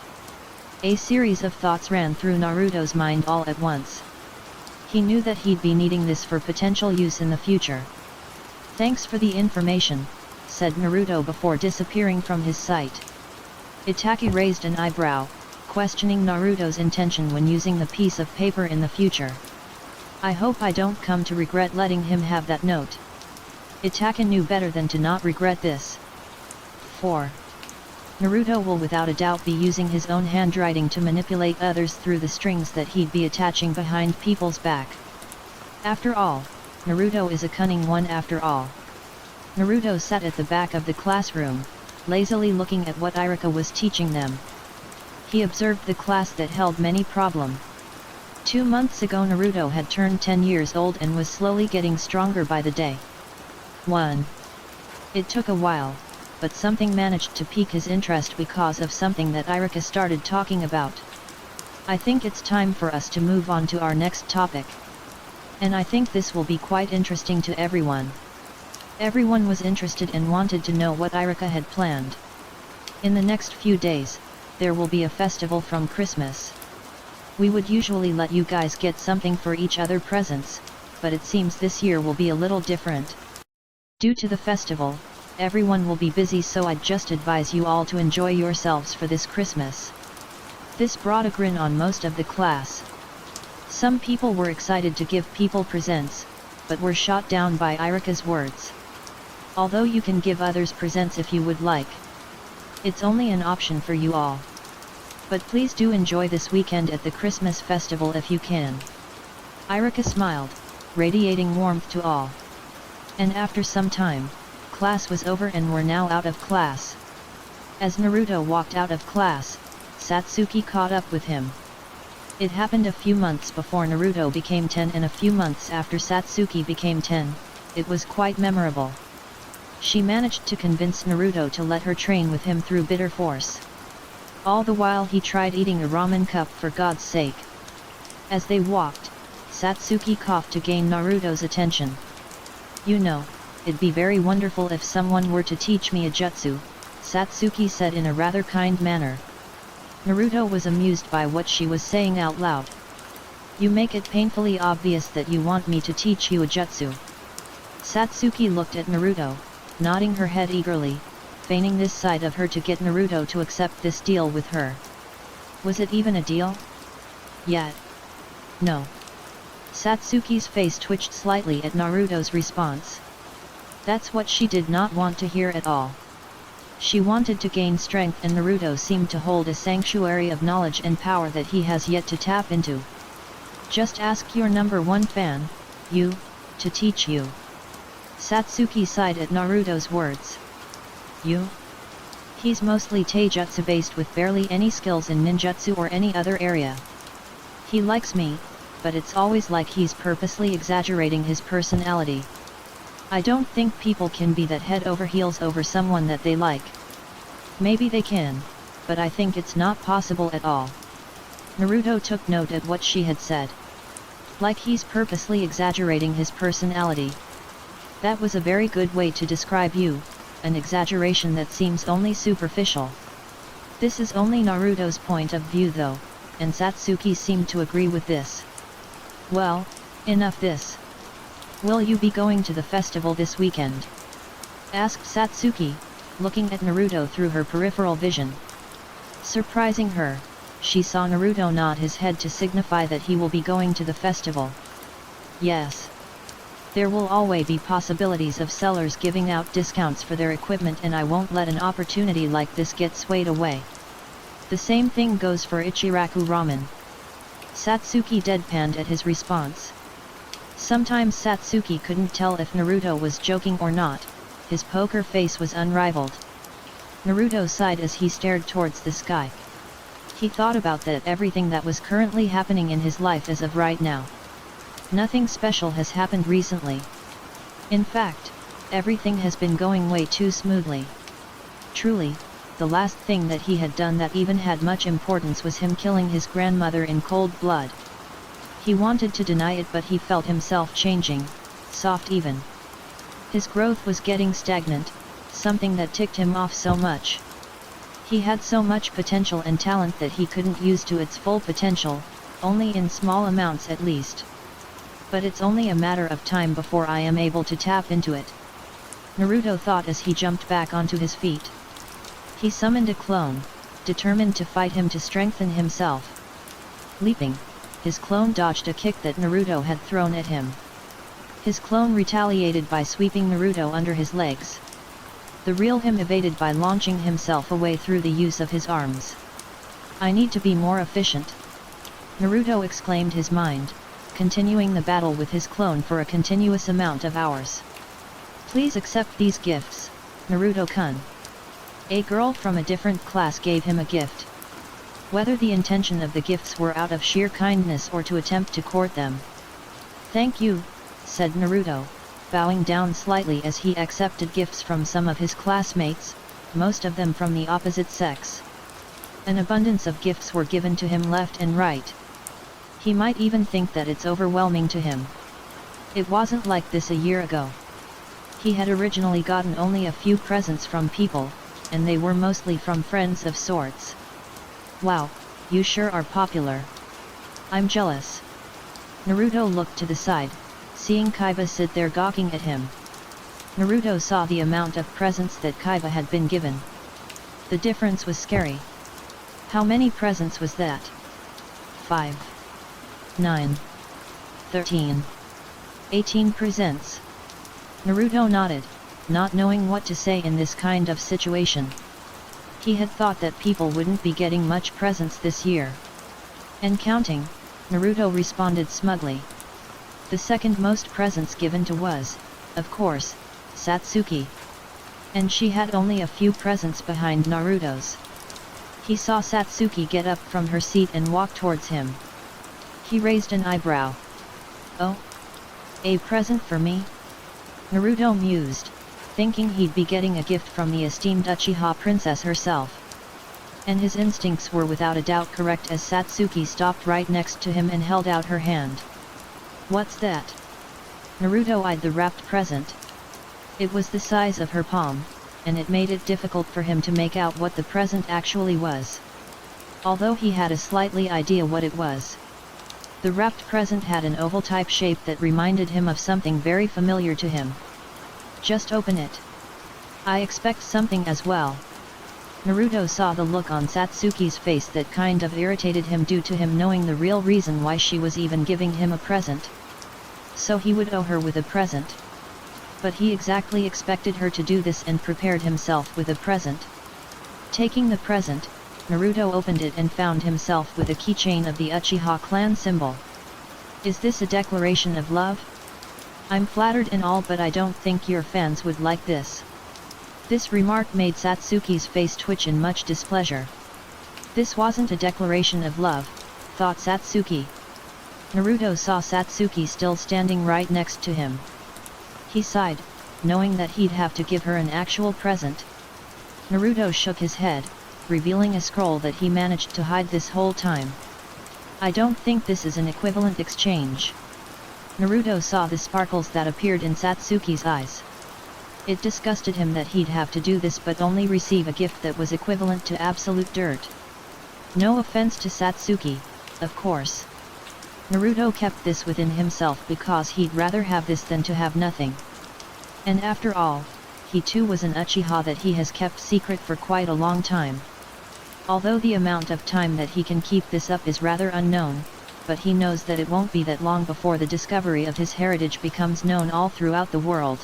A series of thoughts ran through Naruto's mind all at once. He knew that he'd be needing this for potential use in the future. "Thanks for the information," said Naruto before disappearing from his sight. Itaka raised an eyebrow, questioning Naruto's intention when using the piece of paper in the future. "I hope I don't come to regret letting him have that note." Itaka knew better than to not regret this. 4. Naruto will without a doubt be using his own handwriting to manipulate others through the strings that he'd be attaching behind people's back. After all, Naruto is a cunning one after all. Naruto sat at the back of the classroom, lazily looking at what Iruka was teaching them. He observed the class that held many problems. 2 months ago Naruto had turned 10 years old and was slowly getting stronger by the day. 1. It took a while, but something managed to pique his interest because of something that Iruka started talking about. "I think it's time for us to move on to our next topic. And I think this will be quite interesting to everyone." Everyone was interested and wanted to know what Iruka had planned. "In the next few days, there will be a festival from Christmas. We would usually let you guys get something for each other presents, but it seems this year will be a little different. Due to the festival, everyone will be busy, so I'd just advise you all to enjoy yourselves for this Christmas." This brought a grin on most of the class. Some people were excited to give people presents, but were shot down by Iruka's words. "Although you can give others presents if you would like. It's only an option for you all. But please do enjoy this weekend at the Christmas festival if you can." Iruka smiled, radiating warmth to all. And after some time, class was over and were now out of class. As Naruto walked out of class, Satsuki caught up with him. It happened a few months before Naruto became 10 and a few months after Satsuki became 10, it was quite memorable. She managed to convince Naruto to let her train with him through bitter force. All the while he tried eating a ramen cup for God's sake. As they walked, Satsuki coughed to gain Naruto's attention. "You know, it'd be very wonderful if someone were to teach me a jutsu," Satsuki said in a rather kind manner. Naruto was amused by what she was saying out loud. "You make it painfully obvious that you want me to teach you a jutsu." Satsuki looked at Naruto, nodding her head eagerly, feigning this side of her to get Naruto to accept this deal with her. Was it even a deal? Yet. No. Satsuki's face twitched slightly at Naruto's response. That's what she did not want to hear at all. She wanted to gain strength, and Naruto seemed to hold a sanctuary of knowledge and power that he has yet to tap into. "Just ask your number one fan, you, to teach you." Satsuki sighed at Naruto's words. "You? He's mostly taijutsu based with barely any skills in ninjutsu or any other area. He likes me, but it's always like he's purposely exaggerating his personality. I don't think people can be that head over heels over someone that they like. Maybe they can, but I think it's not possible at all." Naruto took note at what she had said. Like he's purposely exaggerating his personality. That was a very good way to describe you, an exaggeration that seems only superficial. This is only Naruto's point of view though, and Satsuki seemed to agree with this. "Well, enough this. Will you be going to the festival this weekend?" asked Satsuki, looking at Naruto through her peripheral vision. Surprising her, she saw Naruto nod his head to signify that he will be going to the festival. "Yes. There will always be possibilities of sellers giving out discounts for their equipment, and I won't let an opportunity like this get swayed away. The same thing goes for Ichiraku Ramen." Satsuki deadpanned at his response. Sometimes Satsuki couldn't tell if Naruto was joking or not, his poker face was unrivaled. Naruto sighed as he stared towards the sky. He thought about everything that was currently happening in his life as of right now. Nothing special has happened recently. In fact, everything has been going way too smoothly. Truly, the last thing that he had done that even had much importance was him killing his grandmother in cold blood. He wanted to deny it, but he felt himself changing, soft even. His growth was getting stagnant, something that ticked him off so much. He had so much potential and talent that he couldn't use to its full potential, only in small amounts at least. But it's only a matter of time before I am able to tap into it. Naruto thought as he jumped back onto his feet. He summoned a clone, determined to fight him to strengthen himself. Leaping, his clone dodged a kick that Naruto had thrown at him. His clone retaliated by sweeping Naruto under his legs. The real him evaded by launching himself away through the use of his arms. I need to be more efficient, Naruto exclaimed his mind, continuing the battle with his clone for a continuous amount of hours. Please accept these gifts, Naruto-kun. A girl from a different class gave him a gift. Whether the intention of the gifts were out of sheer kindness or to attempt to court them. Thank you, said Naruto, bowing down slightly as he accepted gifts from some of his classmates, most of them from the opposite sex. An abundance of gifts were given to him left and right. He might even think that it's overwhelming to him. It wasn't like this a year ago. He had originally gotten only a few presents from people, and they were mostly from friends of sorts. Wow, you sure are popular. I'm jealous. Naruto looked to the side, seeing Kaiba sit there gawking at him. Naruto saw the amount of presents that Kaiba had been given. The difference was scary. How many presents was that? 5, 9, 13, 18 presents. Naruto nodded, not knowing what to say in this kind of situation. He had thought that people wouldn't be getting much presents this year. And counting, Naruto responded smugly. The second most presents given to was, of course, Satsuki. And she had only a few presents behind Naruto's. He saw Satsuki get up from her seat and walk towards him. He raised an eyebrow. Oh? A present for me? Naruto mused, thinking he'd be getting a gift from the esteemed Uchiha princess herself. And his instincts were without a doubt correct as Satsuki stopped right next to him and held out her hand. What's that? Naruto eyed the wrapped present. It was the size of her palm, and it made it difficult for him to make out what the present actually was. Although he had a slightly idea what it was. The wrapped present had an oval-type shape that reminded him of something very familiar to him. Just open it. I expect something as well. Naruto saw the look on Satsuki's face that kind of irritated him due to him knowing the real reason why she was even giving him a present. So he would owe her with a present. But he exactly expected her to do this and prepared himself with a present. Taking the present, Naruto opened it and found himself with a keychain of the Uchiha clan symbol. Is this a declaration of love? I'm flattered and all, but I don't think your fans would like this. This remark made Satsuki's face twitch in much displeasure. This wasn't a declaration of love, thought Satsuki. Naruto saw Satsuki still standing right next to him. He sighed, knowing that he'd have to give her an actual present. Naruto shook his head, revealing a scroll that he managed to hide this whole time. I don't think this is an equivalent exchange. Naruto saw the sparkles that appeared in Satsuki's eyes. It disgusted him that he'd have to do this but only receive a gift that was equivalent to absolute dirt. No offense to Satsuki, of course. Naruto kept this within himself because he'd rather have this than to have nothing. And after all, he too was an Uchiha that he has kept secret for quite a long time. Although the amount of time that he can keep this up is rather unknown, but he knows that it won't be that long before the discovery of his heritage becomes known all throughout the world.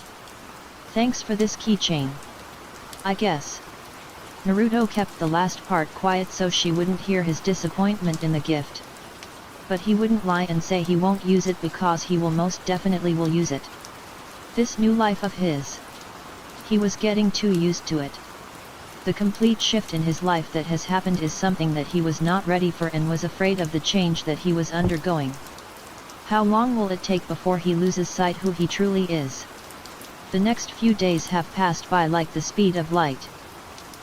Thanks for this keychain. I guess. Naruto kept the last part quiet so she wouldn't hear his disappointment in the gift. But he wouldn't lie and say he won't use it because he will most definitely will use it. This new life of his. He was getting too used to it. The complete shift in his life that has happened is something that he was not ready for and was afraid of the change that he was undergoing. How long will it take before he loses sight who he truly is? The next few days have passed by like the speed of light.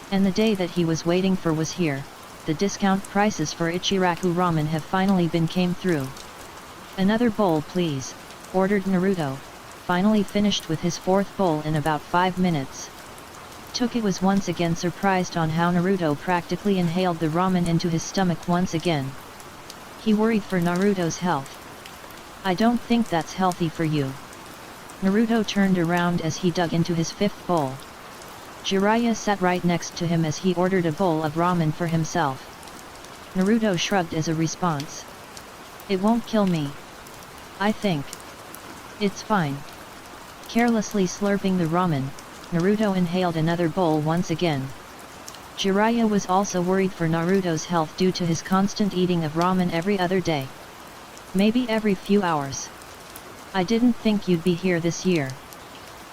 And the day that he was waiting for was here. The discount prices for Ichiraku ramen have finally came through. Another bowl please, ordered Naruto, finally finished with his fourth bowl in about 5 minutes. Toki was once again surprised on how Naruto practically inhaled the ramen into his stomach once again. He worried for Naruto's health. "I don't think that's healthy for you." Naruto turned around as he dug into his fifth bowl. Jiraiya sat right next to him as he ordered a bowl of ramen for himself. Naruto shrugged as a response. "It won't kill me. I think. It's fine." Carelessly slurping the ramen, Naruto inhaled another bowl once again. Jiraiya was also worried for Naruto's health due to his constant eating of ramen every other day. "Maybe every few hours. I didn't think you'd be here this year."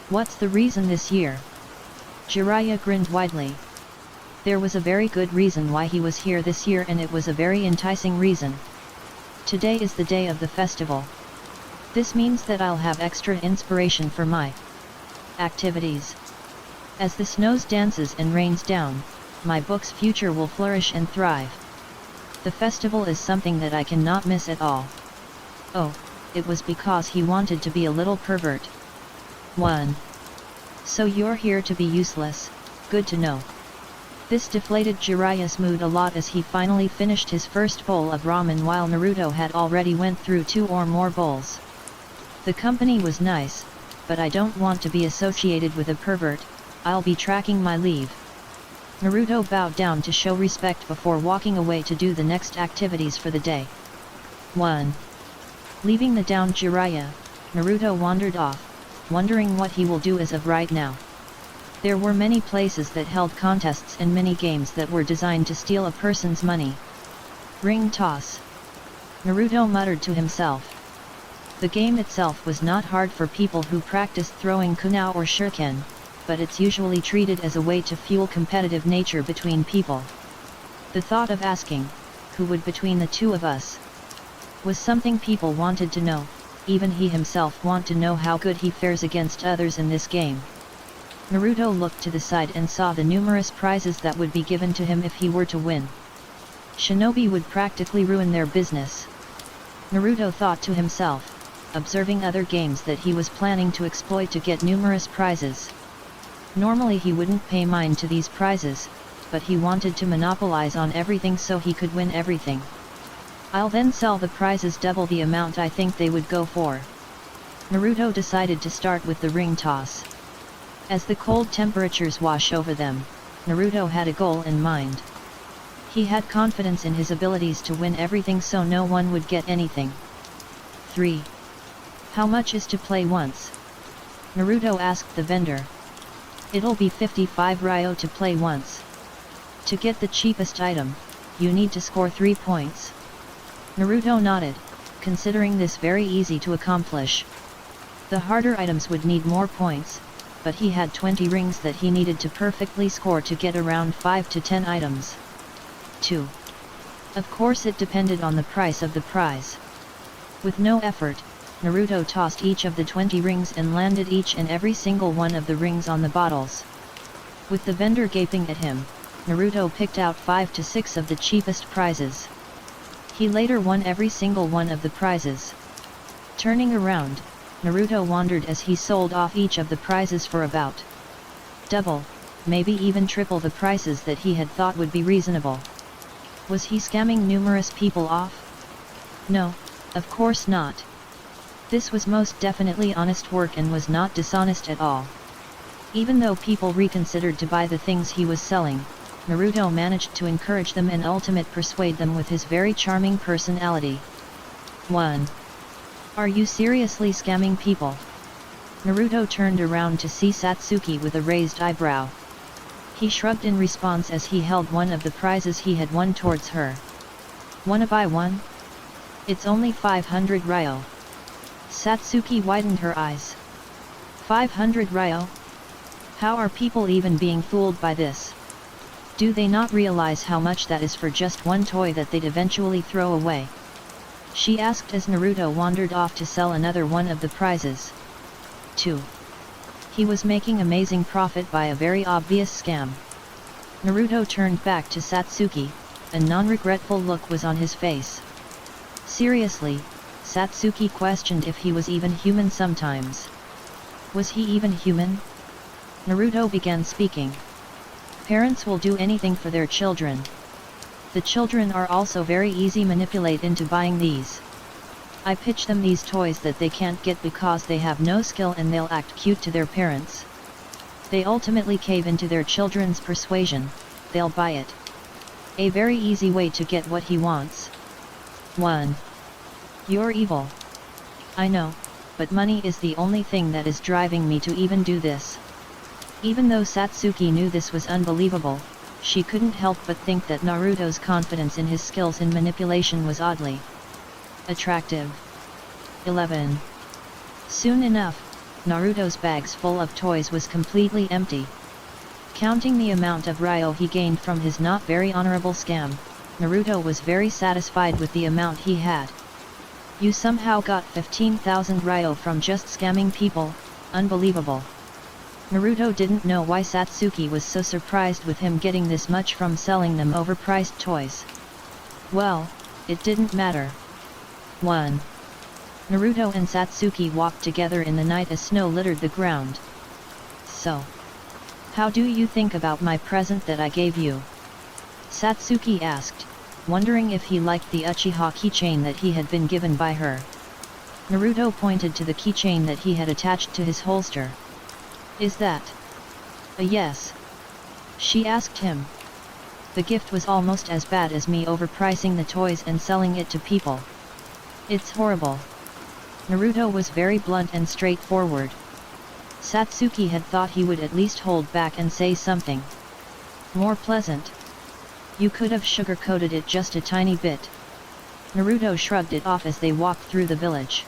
"What's the reason this year?" Jiraiya grinned widely. There was a very good reason why he was here this year, and it was a very enticing reason. "Today is the day of the festival. This means that I'll have extra inspiration for my activities. As the snows dances and rains down, my book's future will flourish and thrive. The festival is something that I cannot miss at all." Oh, it was because he wanted to be a little pervert. 1. "So you're here to be useless, good to know." This deflated Jiraiya's mood a lot as he finally finished his first bowl of ramen while Naruto had already went through 2 or more bowls. "The company was nice, but I don't want to be associated with a pervert. I'll be tracking my leave." Naruto bowed down to show respect before walking away to do the next activities for the day. 1. Leaving the downed Jiraiya, Naruto wandered off, wondering what he will do as of right now. There were many places that held contests and mini-games that were designed to steal a person's money. Ring toss. Naruto muttered to himself. The game itself was not hard for people who practiced throwing kunai or shuriken, but it's usually treated as a way to fuel competitive nature between people. The thought of asking, "Who would between the two of us?" was something people wanted to know. Even he himself wanted to know how good he fares against others in this game. Naruto looked to the side and saw the numerous prizes that would be given to him if he were to win. Shinobi would practically ruin their business. Naruto thought to himself, observing other games that he was planning to exploit to get numerous prizes. Normally he wouldn't pay mind to these prizes, but he wanted to monopolize on everything so he could win everything. "I'll then sell the prizes double the amount I think they would go for." Naruto decided to start with the ring toss. As the cold temperatures wash over them, Naruto had a goal in mind. He had confidence in his abilities to win everything so no one would get anything. 3. "How much is to play once?" Naruto asked the vendor. "It'll be 55 ryo to play once. To get the cheapest item, you need to score 3 points." Naruto nodded, considering this very easy to accomplish. The harder items would need more points, but he had 20 rings that he needed to perfectly score to get around 5 to 10 items. 2. Of course it depended on the price of the prize. With no effort, Naruto tossed each of the 20 rings and landed each and every single one of the rings on the bottles. With the vendor gaping at him, Naruto picked out 5 to 6 of the cheapest prizes. He later won every single one of the prizes. Turning around, Naruto wondered as he sold off each of the prizes for about double, maybe even triple the prices that he had thought would be reasonable. Was he scamming numerous people off? No, of course not. This was most definitely honest work and was not dishonest at all. Even though people reconsidered to buy the things he was selling, Naruto managed to encourage them and ultimately persuade them with his very charming personality. 1. Are you seriously scamming people? Naruto turned around to see Satsuki with a raised eyebrow. He shrugged in response as he held one of the prizes he had won towards her. "Wanna buy one? It's only 500 ryo." Satsuki widened her eyes. 500 ryo? How are people even being fooled by this? Do they not realize how much that is for just one toy that they'd eventually throw away? She asked as Naruto wandered off to sell another one of the prizes. 2. He was making amazing profit by a very obvious scam. Naruto turned back to Satsuki, a non-regretful look was on his face. Seriously, Satsuki questioned if he was even human sometimes. Was he even human? Naruto began speaking. Parents will do anything for their children. The children are also very easy manipulate into buying these. I pitch them these toys that they can't get because they have no skill and they'll act cute to their parents. They ultimately cave into their children's persuasion, they'll buy it. A very easy way to get what he wants. 1. You're evil. I know, but money is the only thing that is driving me to even do this. Even though Satsuki knew this was unbelievable, she couldn't help but think that Naruto's confidence in his skills in manipulation was oddly attractive. 11. Soon enough, Naruto's bags full of toys was completely empty. Counting the amount of Ryo he gained from his not very honorable scam, Naruto was very satisfied with the amount he had. You somehow got 15,000 Ryo from just scamming people, unbelievable. Naruto didn't know why Satsuki was so surprised with him getting this much from selling them overpriced toys. Well, it didn't matter. 1. Naruto and Satsuki walked together in the night as snow littered the ground. So, how do you think about my present that I gave you? Satsuki asked, wondering if he liked the Uchiha keychain that he had been given by her. Naruto pointed to the keychain that he had attached to his holster. Is that a yes? She asked him. The gift was almost as bad as me overpricing the toys and selling it to people. It's horrible. Naruto was very blunt and straightforward. Satsuki had thought he would at least hold back and say something more pleasant. You could have sugar-coated it just a tiny bit. Naruto shrugged it off as they walked through the village.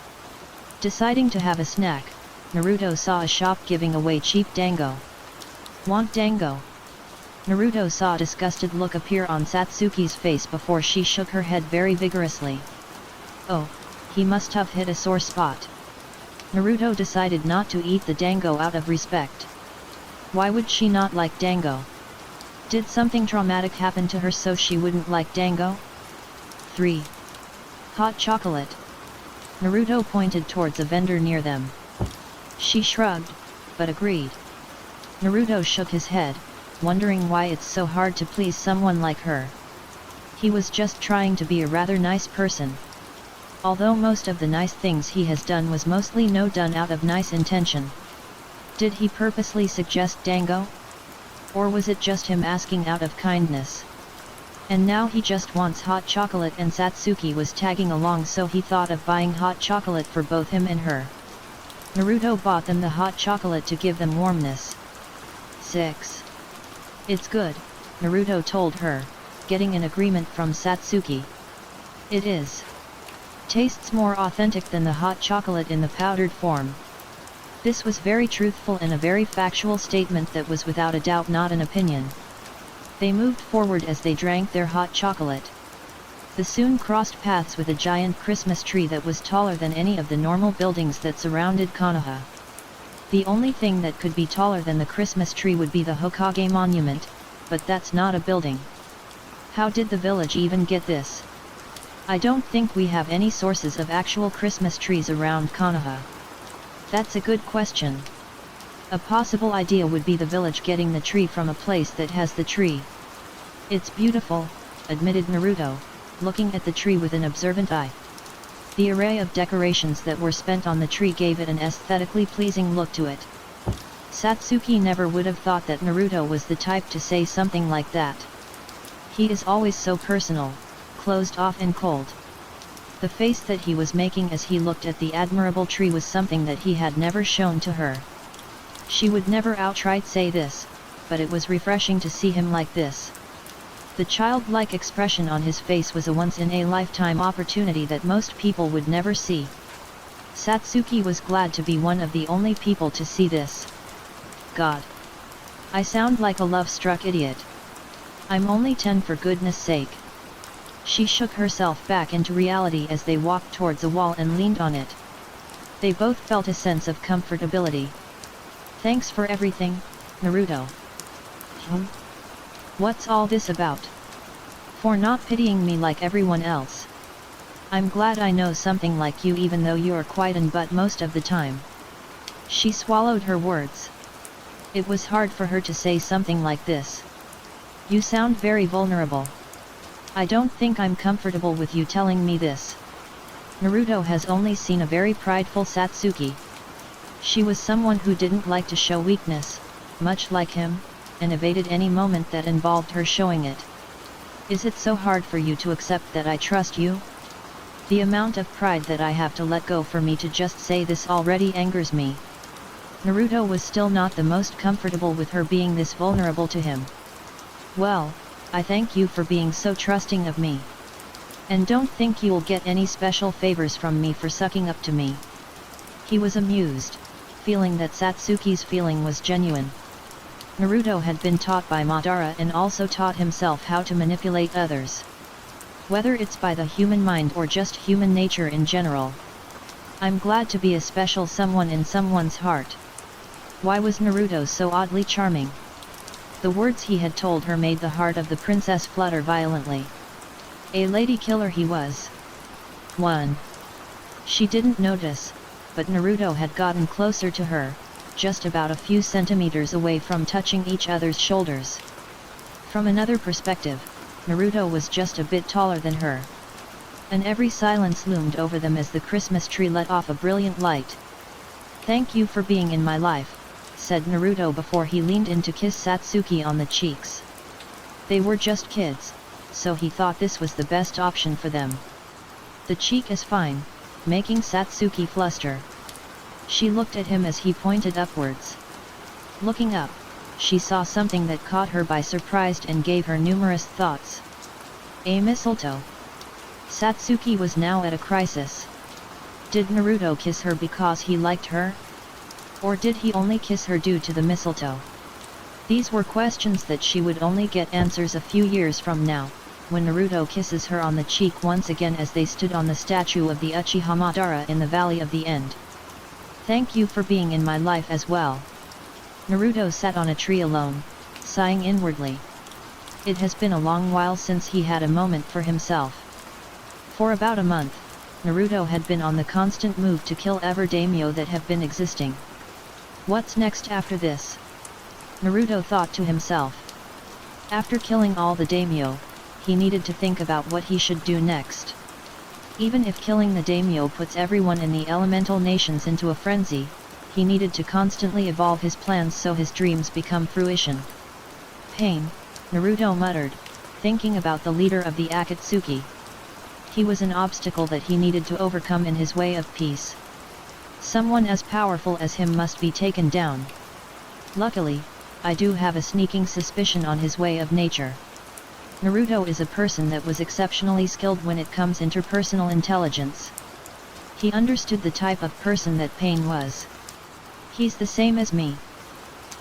Deciding to have a snack, Naruto saw a shop giving away cheap dango. Want dango? Naruto saw a disgusted look appear on Satsuki's face before she shook her head very vigorously. Oh, he must have hit a sore spot. Naruto decided not to eat the dango out of respect. Why would she not like dango? Did something traumatic happen to her so she wouldn't like dango? 3. Hot chocolate. Naruto pointed towards a vendor near them. She shrugged, but agreed. Naruto shook his head, wondering why it's so hard to please someone like her. He was just trying to be a rather nice person. Although most of the nice things he has done was mostly done out of nice intention. Did he purposely suggest dango? Or was it just him asking out of kindness? And now he just wants hot chocolate and Satsuki was tagging along, so he thought of buying hot chocolate for both him and her. Naruto bought them the hot chocolate to give them warmness. 6. It's good, Naruto told her, getting an agreement from Satsuki. It is. Tastes more authentic than the hot chocolate in the powdered form. This was very truthful and a very factual statement that was without a doubt not an opinion. They moved forward as they drank their hot chocolate. They soon crossed paths with a giant Christmas tree that was taller than any of the normal buildings that surrounded Konoha. The only thing that could be taller than the Christmas tree would be the Hokage monument, but that's not a building. How did the village even get this? I don't think we have any sources of actual Christmas trees around Konoha. That's a good question. A possible idea would be the village getting the tree from a place that has the tree. It's beautiful, admitted Naruto, looking at the tree with an observant eye. The array of decorations that were spent on the tree gave it an aesthetically pleasing look to it. Satsuki never would have thought that Naruto was the type to say something like that. He is always so personal, closed off and cold. The face that he was making as he looked at the admirable tree was something that he had never shown to her. She would never outright say this, but it was refreshing to see him like this. The childlike expression on his face was a once-in-a-lifetime opportunity that most people would never see. Satsuki was glad to be one of the only people to see this. God. I sound like a love-struck idiot. I'm only 10 for goodness sake. She shook herself back into reality as they walked towards a wall and leaned on it. They both felt a sense of comfortability. Thanks for everything, Naruto. What's all this about? For not pitying me like everyone else. I'm glad I know something like you even though you're quite an butt most of the time. She swallowed her words. It was hard for her to say something like this. You sound very vulnerable. I don't think I'm comfortable with you telling me this. Naruto has only seen a very prideful Satsuki. She was someone who didn't like to show weakness, much like him, and evaded any moment that involved her showing it. Is it so hard for you to accept that I trust you? The amount of pride that I have to let go for me to just say this already angers me. Naruto was still not the most comfortable with her being this vulnerable to him. Well, I thank you for being so trusting of me. And don't think you'll get any special favors from me for sucking up to me. He was amused, feeling that Satsuki's feeling was genuine. Naruto had been taught by Madara and also taught himself how to manipulate others. Whether it's by the human mind or just human nature in general. I'm glad to be a special someone in someone's heart. Why was Naruto so oddly charming? The words he had told her made the heart of the princess flutter violently. A lady killer he was. 1. She didn't notice, but Naruto had gotten closer to her, just about a few centimeters away from touching each other's shoulders. From another perspective, Naruto was just a bit taller than her. And every silence loomed over them as the Christmas tree let off a brilliant light. Thank you for being in my life, said Naruto before he leaned in to kiss Satsuki on the cheeks. They were just kids, so he thought this was the best option for them. The cheek is fine, making Satsuki fluster. She looked at him as he pointed upwards. Looking up, she saw something that caught her by surprise and gave her numerous thoughts. A mistletoe. Satsuki was now at a crisis. Did Naruto kiss her because he liked her? Or did he only kiss her due to the mistletoe? These were questions that she would only get answers a few years from now, when Naruto kisses her on the cheek once again as they stood on the statue of the Uchiha Madara in the Valley of the End. Thank you for being in my life as well. Naruto sat on a tree alone, sighing inwardly. It has been a long while since he had a moment for himself. For about a month, Naruto had been on the constant move to kill every daimyo that have been existing. What's next after this? Naruto thought to himself. After killing all the daimyo, he needed to think about what he should do next. Even if killing the daimyo puts everyone in the elemental nations into a frenzy, he needed to constantly evolve his plans so his dreams become fruition. Pain, Naruto muttered, thinking about the leader of the Akatsuki. He was an obstacle that he needed to overcome in his way of peace. Someone as powerful as him must be taken down. Luckily, I do have a sneaking suspicion on his way of nature. Naruto is a person that was exceptionally skilled when it comes interpersonal intelligence. He understood the type of person that Pain was. He's the same as me.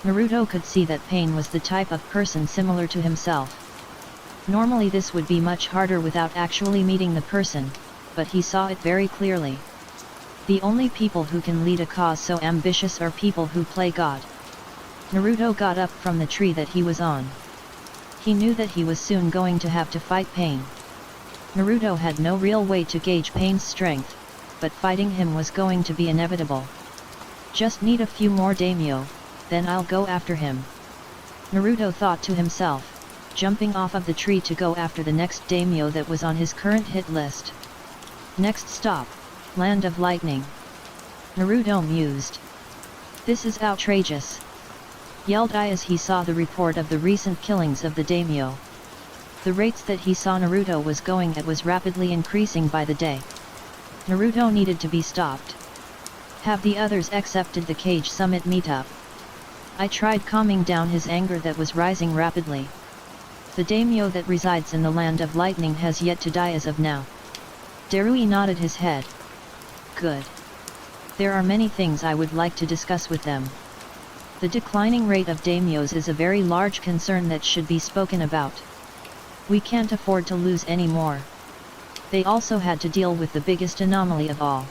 Naruto could see that Pain was the type of person similar to himself. Normally this would be much harder without actually meeting the person, but he saw it very clearly. The only people who can lead a cause so ambitious are people who play God. Naruto got up from the tree that he was on. He knew that he was soon going to have to fight Pain. Naruto had no real way to gauge Pain's strength, but fighting him was going to be inevitable. Just need a few more daimyo, then I'll go after him. Naruto thought to himself, jumping off of the tree to go after the next daimyo that was on his current hit list. Next stop, Land of Lightning. Naruto mused. This is outrageous, yelled I as he saw the report of the recent killings of the daimyo. The rates that he saw Naruto was going at was rapidly increasing by the day. Naruto needed to be stopped. Have the others accepted the Cage Summit meetup? I tried calming down his anger that was rising rapidly. The daimyo that resides in the Land of Lightning has yet to die as of now. Darui nodded his head. Good. There are many things I would like to discuss with them. The declining rate of daimyos is a very large concern that should be spoken about. We can't afford to lose any more. They also had to deal with the biggest anomaly of all.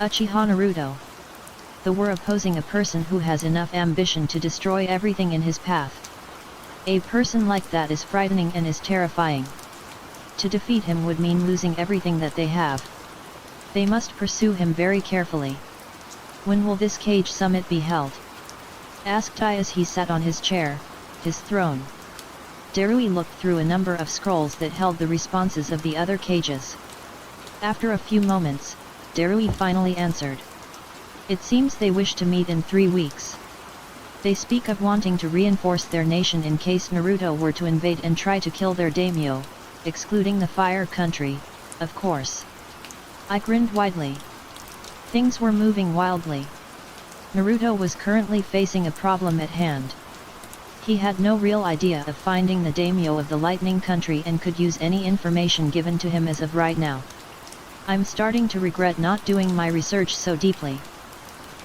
Uchiha Naruto. They were opposing a person who has enough ambition to destroy everything in his path. A person like that is frightening and is terrifying. To defeat him would mean losing everything that they have. They must pursue him very carefully. When will this Cage Summit be held? Asked I as he sat on his chair, his throne. Darui looked through a number of scrolls that held the responses of the other cages. After a few moments, Darui finally answered. It seems they wish to meet in 3 weeks. They speak of wanting to reinforce their nation in case Naruto were to invade and try to kill their daimyo, excluding the Fire Country, of course. I grinned widely. Things were moving wildly. Naruto was currently facing a problem at hand. He had no real idea of finding the daimyo of the Lightning Country and could use any information given to him as of right now. I'm starting to regret not doing my research so deeply.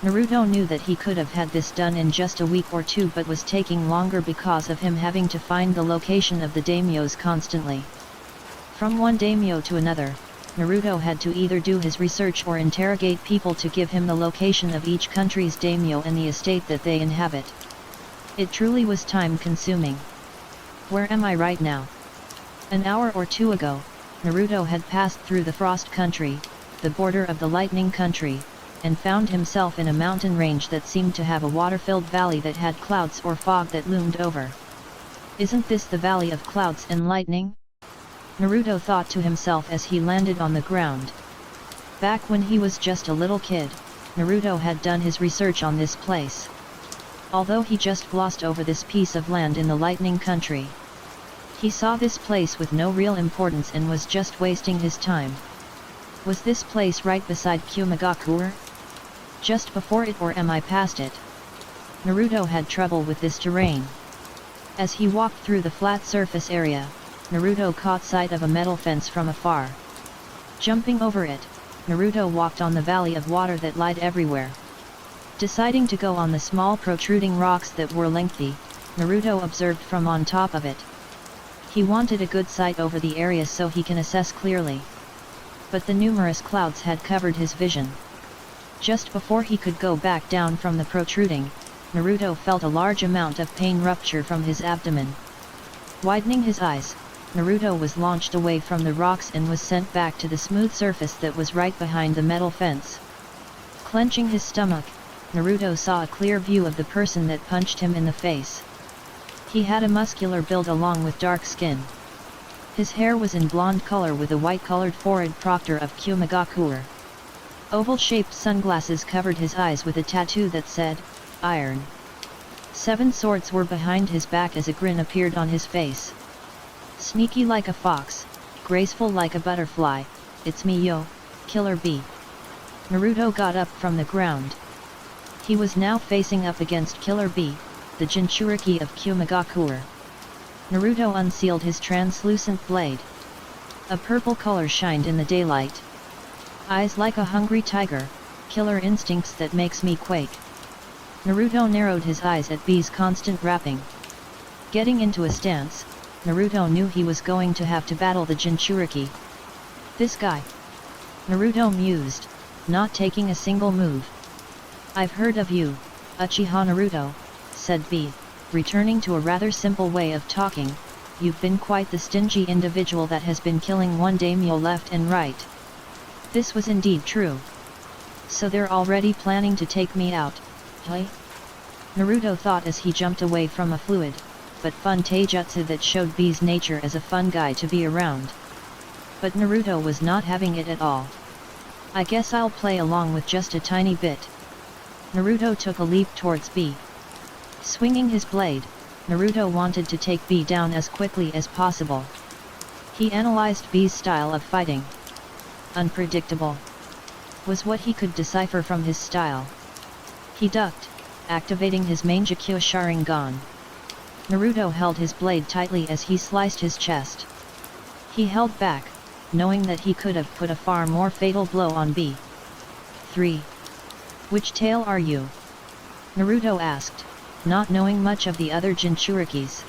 Naruto knew that he could have had this done in just a week or 2 but was taking longer because of him having to find the location of the daimyos constantly. From one daimyo to another, Naruto had to either do his research or interrogate people to give him the location of each country's daimyo and the estate that they inhabit. It truly was time-consuming. Where am I right now? An hour or 2 ago, Naruto had passed through the Frost Country, the border of the Lightning Country, and found himself in a mountain range that seemed to have a water-filled valley that had clouds or fog that loomed over. Isn't this the Valley of Clouds and Lightning? Naruto thought to himself as he landed on the ground. Back when he was just a little kid, Naruto had done his research on this place. Although he just glossed over this piece of land in the Lightning Country, he saw this place with no real importance and was just wasting his time. Was this place right beside Kumagakure? Just before it, or am I past it? Naruto had trouble with this terrain. As he walked through the flat surface area, Naruto caught sight of a metal fence from afar. Jumping over it, Naruto walked on the valley of water that lied everywhere. Deciding to go on the small protruding rocks that were lengthy, Naruto observed from on top of it. He wanted a good sight over the area so he can assess clearly. But the numerous clouds had covered his vision. Just before he could go back down from the protruding, Naruto felt a large amount of pain rupture from his abdomen. Widening his eyes, Naruto was launched away from the rocks and was sent back to the smooth surface that was right behind the metal fence. Clenching his stomach, Naruto saw a clear view of the person that punched him in the face. He had a muscular build along with dark skin. His hair was in blonde color with a white-colored forehead proctor of Kumagakure. Oval-shaped sunglasses covered his eyes with a tattoo that said, Iron. 7 swords were behind his back as a grin appeared on his face. Sneaky like a fox, graceful like a butterfly, it's me yo, Killer Bee. Naruto got up from the ground. He was now facing up against Killer Bee, the Jinchuriki of Kumagakure. Naruto unsealed his translucent blade. A purple color shined in the daylight. Eyes like a hungry tiger, killer instincts that makes me quake. Naruto narrowed his eyes at Bee's constant rapping. Getting into a stance, Naruto knew he was going to have to battle the Jinchuriki. This guy. Naruto mused, not taking a single move. I've heard of you, Uchiha Naruto, said Bee, returning to a rather simple way of talking. You've been quite the stingy individual that has been killing one daimyo left and right. This was indeed true. So they're already planning to take me out, hey? Naruto thought as he jumped away from a fluid, but fun taijutsu that showed Bee's nature as a fun guy to be around. But Naruto was not having it at all. I guess I'll play along with just a tiny bit. Naruto took a leap towards Bee. Swinging his blade, Naruto wanted to take Bee down as quickly as possible. He analyzed Bee's style of fighting. Unpredictable was what he could decipher from his style. He ducked, activating his Mangekyo Sharingan. Naruto held his blade tightly as he sliced his chest. He held back, knowing that he could have put a far more fatal blow on Bee. 3. Which tail are you? Naruto asked, not knowing much of the other Jinchurikis.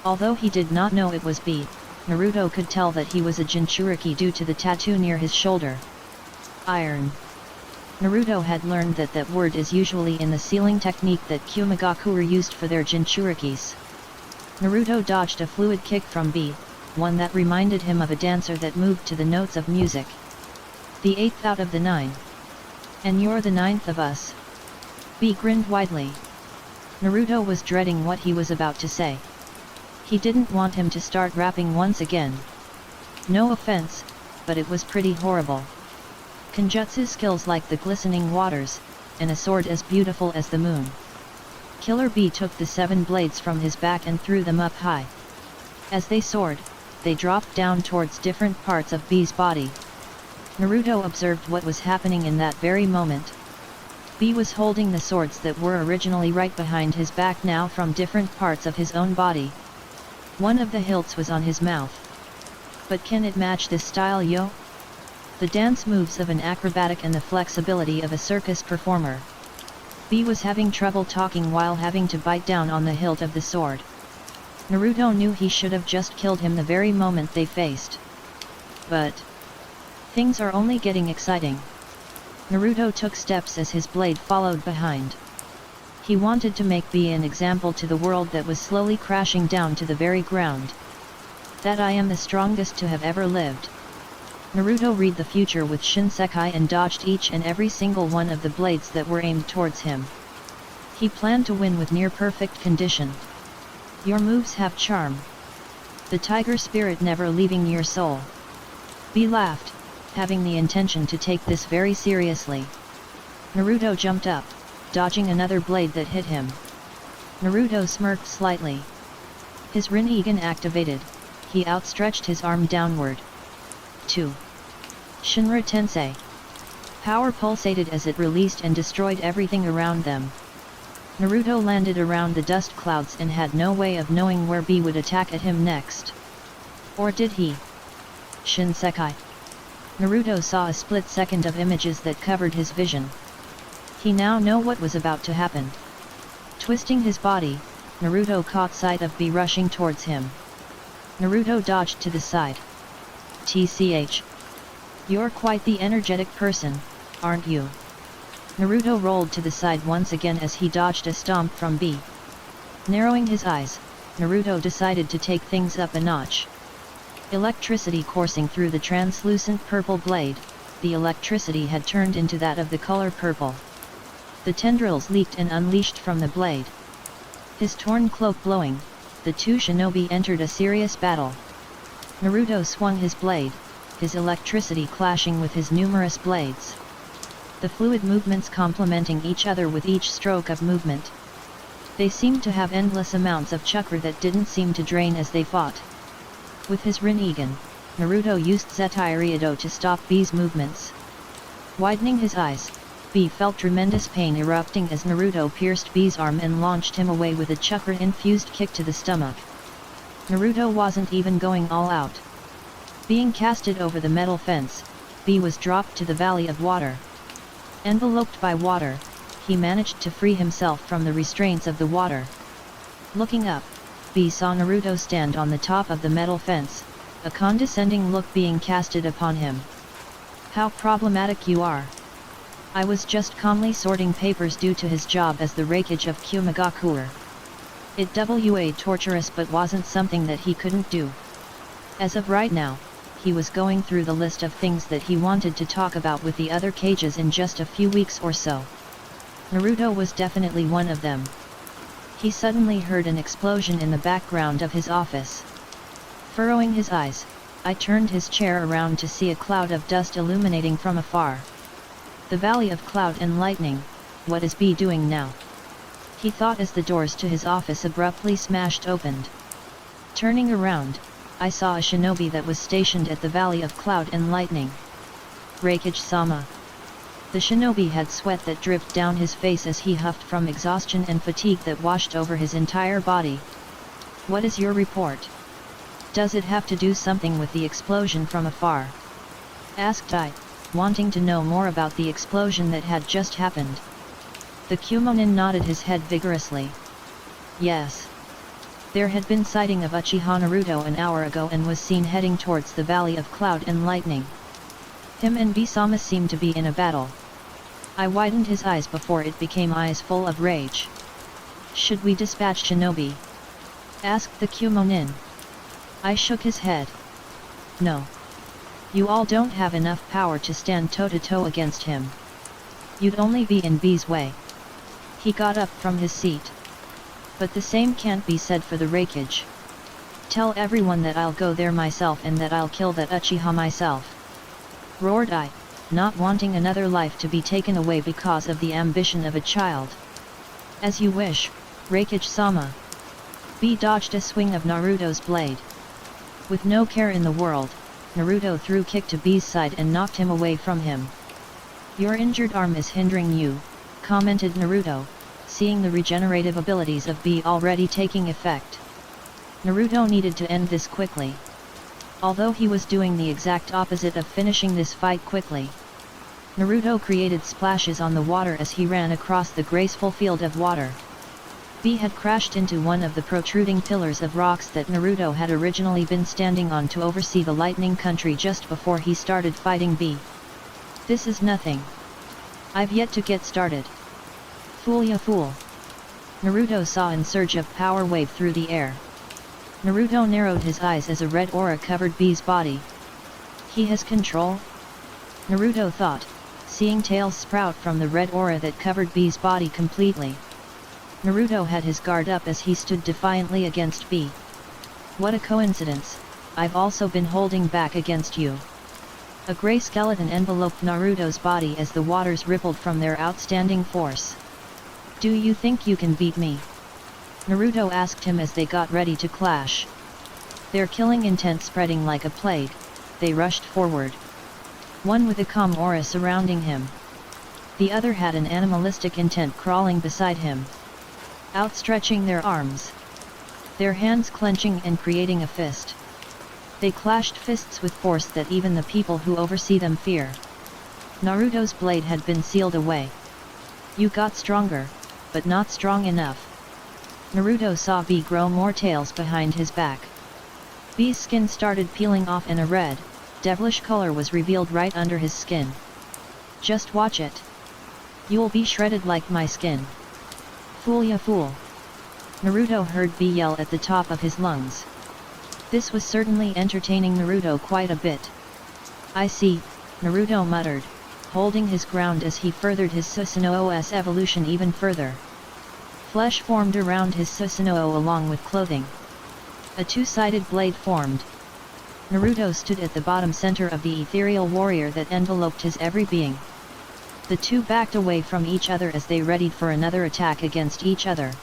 Although he did not know it was Bee, Naruto could tell that he was a Jinchuriki due to the tattoo near his shoulder. Iron. Naruto had learned that that word is usually in the sealing technique that Kumagakure used for their Jinchurikis. Naruto dodged a fluid kick from Bee, one that reminded him of a dancer that moved to the notes of music. The 8th out of the 9. And you're the 9th of us. Bee grinned widely. Naruto was dreading what he was about to say. He didn't want him to start rapping once again. No offense, but it was pretty horrible. Kenjutsu skills like the glistening waters, and a sword as beautiful as the moon. Killer Bee took the 7 blades from his back and threw them up high. As they soared, they dropped down towards different parts of Bee's body. Naruto observed what was happening in that very moment. Bee was holding the swords that were originally right behind his back now from different parts of his own body. One of the hilts was on his mouth. But can it match this style, yo? The dance moves of an acrobatic and the flexibility of a circus performer. Bee was having trouble talking while having to bite down on the hilt of the sword. Naruto knew he should have just killed him the very moment they faced. But things are only getting exciting. Naruto took steps as his blade followed behind. He wanted to make Bee an example to the world that was slowly crashing down to the very ground. That I am the strongest to have ever lived. Naruto read the future with Shinsekai and dodged each and every single one of the blades that were aimed towards him. He planned to win with near-perfect condition. Your moves have charm. The tiger spirit never leaving your soul. Bee laughed, having the intention to take this very seriously. Naruto jumped up, dodging another blade that hit him. Naruto smirked slightly. His Rinnegan activated, he outstretched his arm downward. 2. Shinra Tensei. Power pulsated as it released and destroyed everything around them. Naruto landed around the dust clouds and had no way of knowing where Bee would attack at him next. Or did he? Shinsekai. Naruto saw a split second of images that covered his vision. He now knew what was about to happen. Twisting his body, Naruto caught sight of Bee rushing towards him. Naruto dodged to the side. TCH. You're quite the energetic person, aren't you? Naruto rolled to the side once again as he dodged a stomp from Bee. Narrowing his eyes, Naruto decided to take things up a notch. Electricity coursing through the translucent purple blade, the electricity had turned into that of the color purple. The tendrils leaked and unleashed from the blade. His torn cloak blowing, the 2 shinobi entered a serious battle. Naruto swung his blade, his electricity clashing with his numerous blades. The fluid movements complementing each other with each stroke of movement. They seemed to have endless amounts of chakra that didn't seem to drain as they fought. With his Rinnegan, Naruto used Zetairyudo to stop Bee's movements. Widening his eyes, Bee felt tremendous pain erupting as Naruto pierced Bee's arm and launched him away with a chakra-infused kick to the stomach. Naruto wasn't even going all out. Being casted over the metal fence, Bee was dropped to the valley of water. Enveloped by water, he managed to free himself from the restraints of the water. Looking up, Bee saw Naruto stand on the top of the metal fence, a condescending look being casted upon him. How problematic you are. I was just calmly sorting papers due to his job as the Raikage of Kyumigakuer. It was torturous but wasn't something that he couldn't do. As of right now, he was going through the list of things that he wanted to talk about with the other cages in just a few weeks or so. Naruto was definitely one of them. He suddenly heard an explosion in the background of his office. Furrowing his eyes, I turned his chair around to see a cloud of dust illuminating from afar. The Valley of Cloud and Lightning, what is Bee doing now? He thought as the doors to his office abruptly smashed opened. Turning around, I saw a shinobi that was stationed at the Valley of Cloud and Lightning. Raikage-sama. The shinobi had sweat that dripped down his face as he huffed from exhaustion and fatigue that washed over his entire body. What is your report? Does it have to do something with the explosion from afar? Asked I, wanting to know more about the explosion that had just happened. The Kumonin nodded his head vigorously. Yes. There had been sighting of Uchiha Naruto an hour ago and was seen heading towards the Valley of Cloud and Lightning. Him and Bee-sama seemed to be in a battle. I widened his eyes before it became eyes full of rage. Should we dispatch shinobi? Asked the Kumonin. I shook his head. No. You all don't have enough power to stand toe-to-toe against him. You'd only be in Bee's way. He got up from his seat. But the same can't be said for the Raikage. Tell everyone that I'll go there myself and that I'll kill that Uchiha myself. Roared I, not wanting another life to be taken away because of the ambition of a child. As you wish, Raikage-sama. B dodged a swing of Naruto's blade. With no care in the world, Naruto threw kick to B's side and knocked him away from him. Your injured arm is hindering you, commented Naruto, seeing the regenerative abilities of B already taking effect. Naruto needed to end this quickly. Although he was doing the exact opposite of finishing this fight quickly. Naruto created splashes on the water as he ran across the graceful field of water. B had crashed into one of the protruding pillars of rocks that Naruto had originally been standing on to oversee the lightning country just before he started fighting B. This is nothing. I've yet to get started. Fool ya fool. Naruto saw a surge of power wave through the air. Naruto narrowed his eyes as a red aura covered B's body. He has control? Naruto thought, seeing tails sprout from the red aura that covered B's body completely. Naruto had his guard up as he stood defiantly against B. What a coincidence, I've also been holding back against you. A grey skeleton enveloped Naruto's body as the waters rippled from their outstanding force. Do you think you can beat me? Naruto asked him as they got ready to clash. Their killing intent spreading like a plague, they rushed forward. One with a calm aura surrounding him. The other had an animalistic intent crawling beside him. Outstretching their arms. Their hands clenching and creating a fist. They clashed fists with force that even the people who oversee them fear. Naruto's blade had been sealed away. You got stronger, but not strong enough. Naruto saw B grow more tails behind his back. B's skin started peeling off and a red, devilish color was revealed right under his skin. Just watch it. You'll be shredded like my skin. Fool ya fool. Naruto heard B yell at the top of his lungs. This was certainly entertaining Naruto quite a bit. I see, Naruto muttered, holding his ground as he furthered his Susanoo's evolution even further. Flesh formed around his Susanoo along with clothing. A two-sided blade formed. Naruto stood at the bottom center of the ethereal warrior that enveloped his every being. The two backed away from each other as they readied for another attack against each other.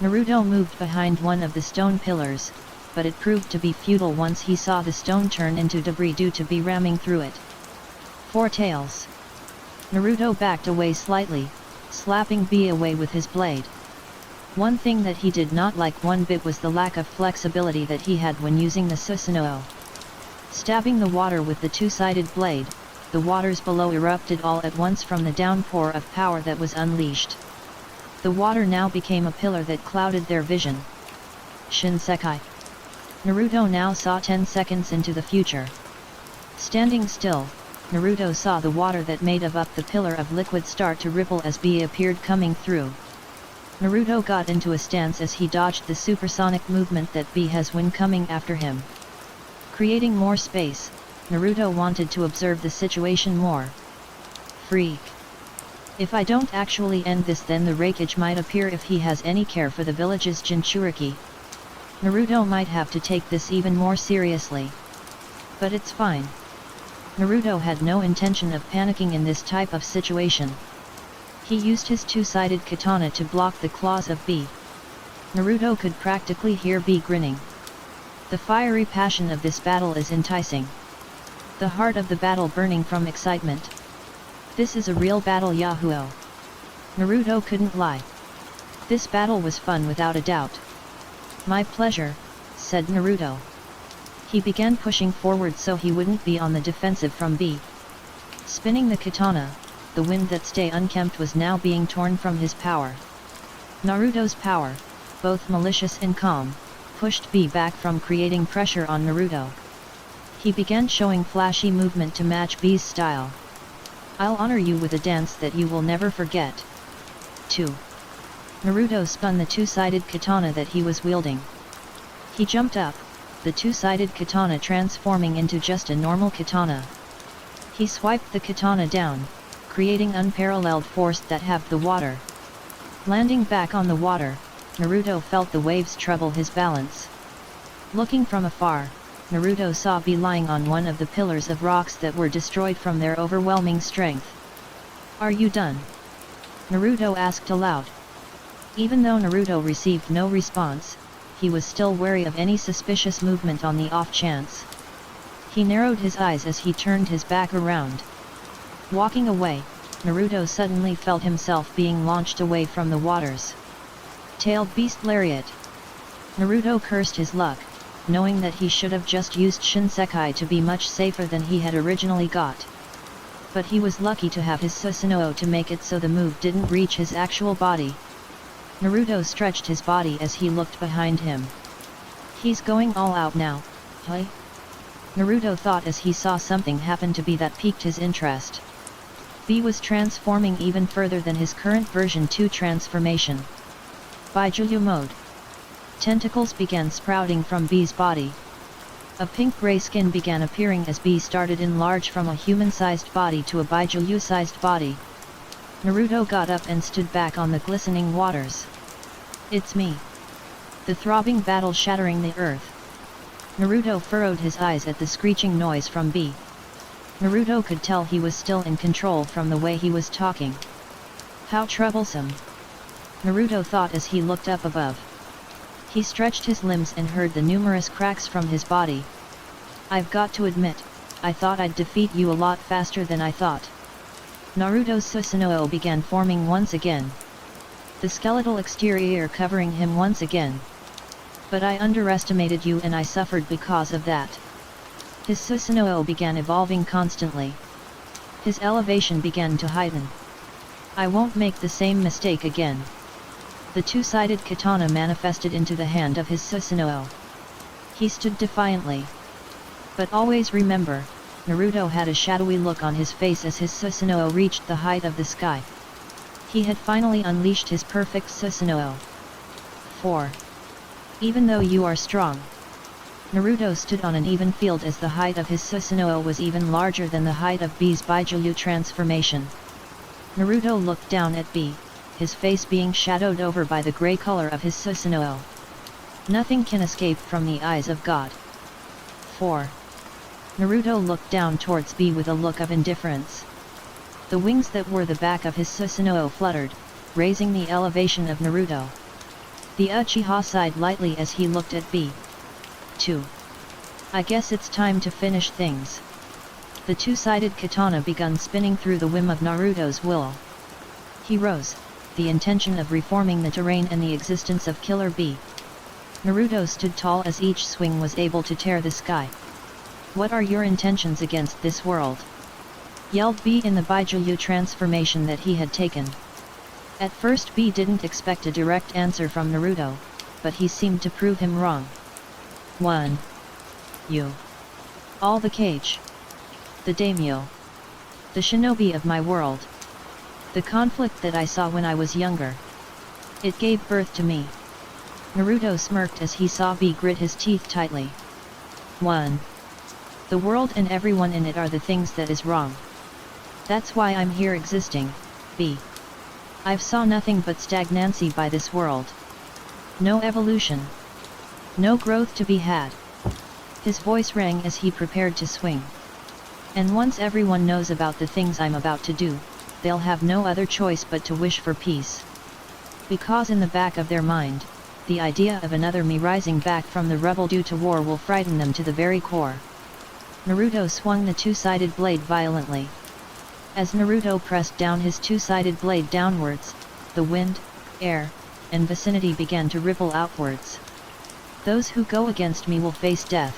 Naruto moved behind one of the stone pillars, but it proved to be futile once he saw the stone turn into debris due to B ramming through it. Four tails. Naruto backed away slightly, slapping B away with his blade. One thing that he did not like one bit was the lack of flexibility that he had when using the Susanoo. Stabbing the water with the two-sided blade, the waters below erupted all at once from the downpour of power that was unleashed. The water now became a pillar that clouded their vision. Shinsekai. Naruto now saw 10 seconds into the future. Standing still, Naruto saw the water that made up the pillar of liquid start to ripple as B appeared coming through. Naruto got into a stance as he dodged the supersonic movement that B has when coming after him. Creating more space, Naruto wanted to observe the situation more. Freak. If I don't actually end this, then the Raikage might appear if he has any care for the village's Jinchuriki. Naruto might have to take this even more seriously. But it's fine. Naruto had no intention of panicking in this type of situation. He used his two-sided katana to block the claws of B. Naruto could practically hear B grinning. The fiery passion of this battle is enticing. The heart of the battle burning from excitement. This is a real battle, Yahoo! Naruto couldn't lie. This battle was fun without a doubt. My pleasure, said Naruto. He began pushing forward so he wouldn't be on the defensive from B. Spinning the katana, the wind that stayed unkempt was now being torn from his power. Naruto's power, both malicious and calm, pushed B back from creating pressure on Naruto. He began showing flashy movement to match B's style. I'll honor you with a dance that you will never forget. 2. Naruto spun the two-sided katana that he was wielding. He jumped up, the two-sided katana transforming into just a normal katana. He swiped the katana down, creating unparalleled force that halved the water. Landing back on the water, Naruto felt the waves trouble his balance. Looking from afar, Naruto saw B lying on one of the pillars of rocks that were destroyed from their overwhelming strength. "Are you done?" Naruto asked aloud. Even though Naruto received no response, he was still wary of any suspicious movement on the off chance. He narrowed his eyes as he turned his back around. Walking away, Naruto suddenly felt himself being launched away from the waters. Tailed Beast Lariat. Naruto cursed his luck, knowing that he should have just used Shinsekai to be much safer than he had originally got. But he was lucky to have his Susanoo to make it so the move didn't reach his actual body. Naruto stretched his body as he looked behind him. He's going all out now, huh? Naruto thought as he saw something happen to B that piqued his interest. B was transforming even further than his current version 2 transformation. Baijuyu mode. Tentacles began sprouting from B's body. A pink-gray skin began appearing as B started enlarge from a human-sized body to a Baijuyu-sized body. Naruto got up and stood back on the glistening waters. "It's me." The throbbing battle shattering the earth. Naruto furrowed his eyes at the screeching noise from B. Naruto could tell he was still in control from the way he was talking. How troublesome, Naruto thought as he looked up above. He stretched his limbs and heard the numerous cracks from his body. "I've got to admit, I thought I'd defeat you a lot faster than I thought." Naruto's Susanoo began forming once again. The skeletal exterior covering him once again. "But I underestimated you and I suffered because of that." His Susanoo began evolving constantly. His elevation began to heighten. "I won't make the same mistake again." The two-sided katana manifested into the hand of his Susanoo. He stood defiantly. But always remember, Naruto had a shadowy look on his face as his Susanoo reached the height of the sky. He had finally unleashed his perfect Susanoo. 4. Even though you are strong. Naruto stood on an even field as the height of his Susanoo was even larger than the height of B's Baijuyu transformation. Naruto looked down at B, his face being shadowed over by the grey color of his Susanoo. Nothing can escape from the eyes of God. 4. Naruto looked down towards B with a look of indifference. The wings that were the back of his Susanoo fluttered, raising the elevation of Naruto. The Uchiha sighed lightly as he looked at B. 2. I guess it's time to finish things. The two-sided katana began spinning through the whim of Naruto's will. He rose, the intention of reforming the terrain and the existence of Killer B. Naruto stood tall as each swing was able to tear the sky. "What are your intentions against this world?" yelled B in the Baijuyu transformation that he had taken. At first B didn't expect a direct answer from Naruto, but he seemed to prove him wrong. 1. You. All the cage. The daimyo. The shinobi of my world. The conflict that I saw when I was younger. It gave birth to me. Naruto smirked as he saw B grit his teeth tightly. 1. The world and everyone in it are the things that is wrong. That's why I'm here existing, B. I've saw nothing but stagnancy by this world. No evolution. No growth to be had. His voice rang as he prepared to swing. And once everyone knows about the things I'm about to do, they'll have no other choice but to wish for peace. Because in the back of their mind, the idea of another me rising back from the rubble due to war will frighten them to the very core. Naruto swung the two-sided blade violently. As Naruto pressed down his two-sided blade downwards, the wind, air, and vicinity began to ripple outwards. Those who go against me will face death.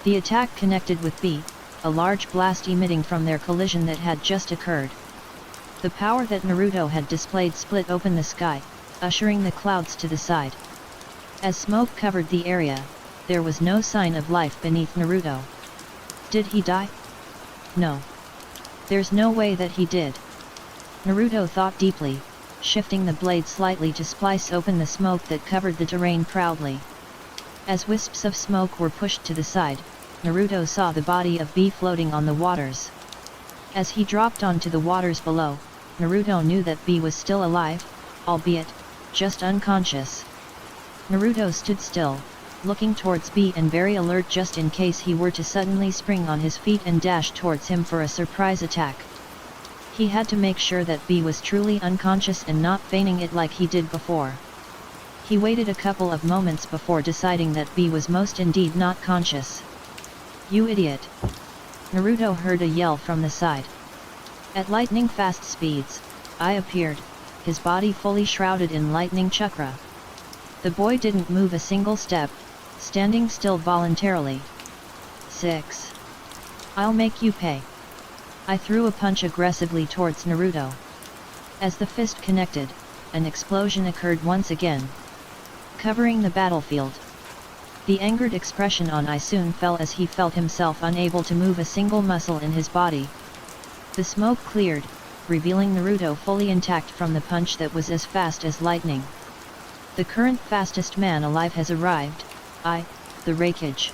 The attack connected with B, a large blast emitting from their collision that had just occurred. The power that Naruto had displayed split open the sky, ushering the clouds to the side. As smoke covered the area, there was no sign of life beneath Naruto. Did he die? No. There's no way that he did. Naruto thought deeply, shifting the blade slightly to splice open the smoke that covered the terrain proudly. As wisps of smoke were pushed to the side, Naruto saw the body of B floating on the waters. As he dropped onto the waters below, Naruto knew that B was still alive, albeit just unconscious. Naruto stood still, looking towards B and very alert just in case he were to suddenly spring on his feet and dash towards him for a surprise attack. He had to make sure that B was truly unconscious and not feigning it like he did before. He waited a couple of moments before deciding that B was most indeed not conscious. "You idiot!" Naruto heard a yell from the side. At lightning-fast speeds, I appeared, his body fully shrouded in lightning chakra. The boy didn't move a single step, standing still voluntarily. 6. I'll make you pay. I threw a punch aggressively towards Naruto. As the fist connected, an explosion occurred once again, covering the battlefield. The angered expression on I soon fell as he felt himself unable to move a single muscle in his body. The smoke cleared, revealing Naruto fully intact from the punch that was as fast as lightning. The current fastest man alive has arrived, the Raikage.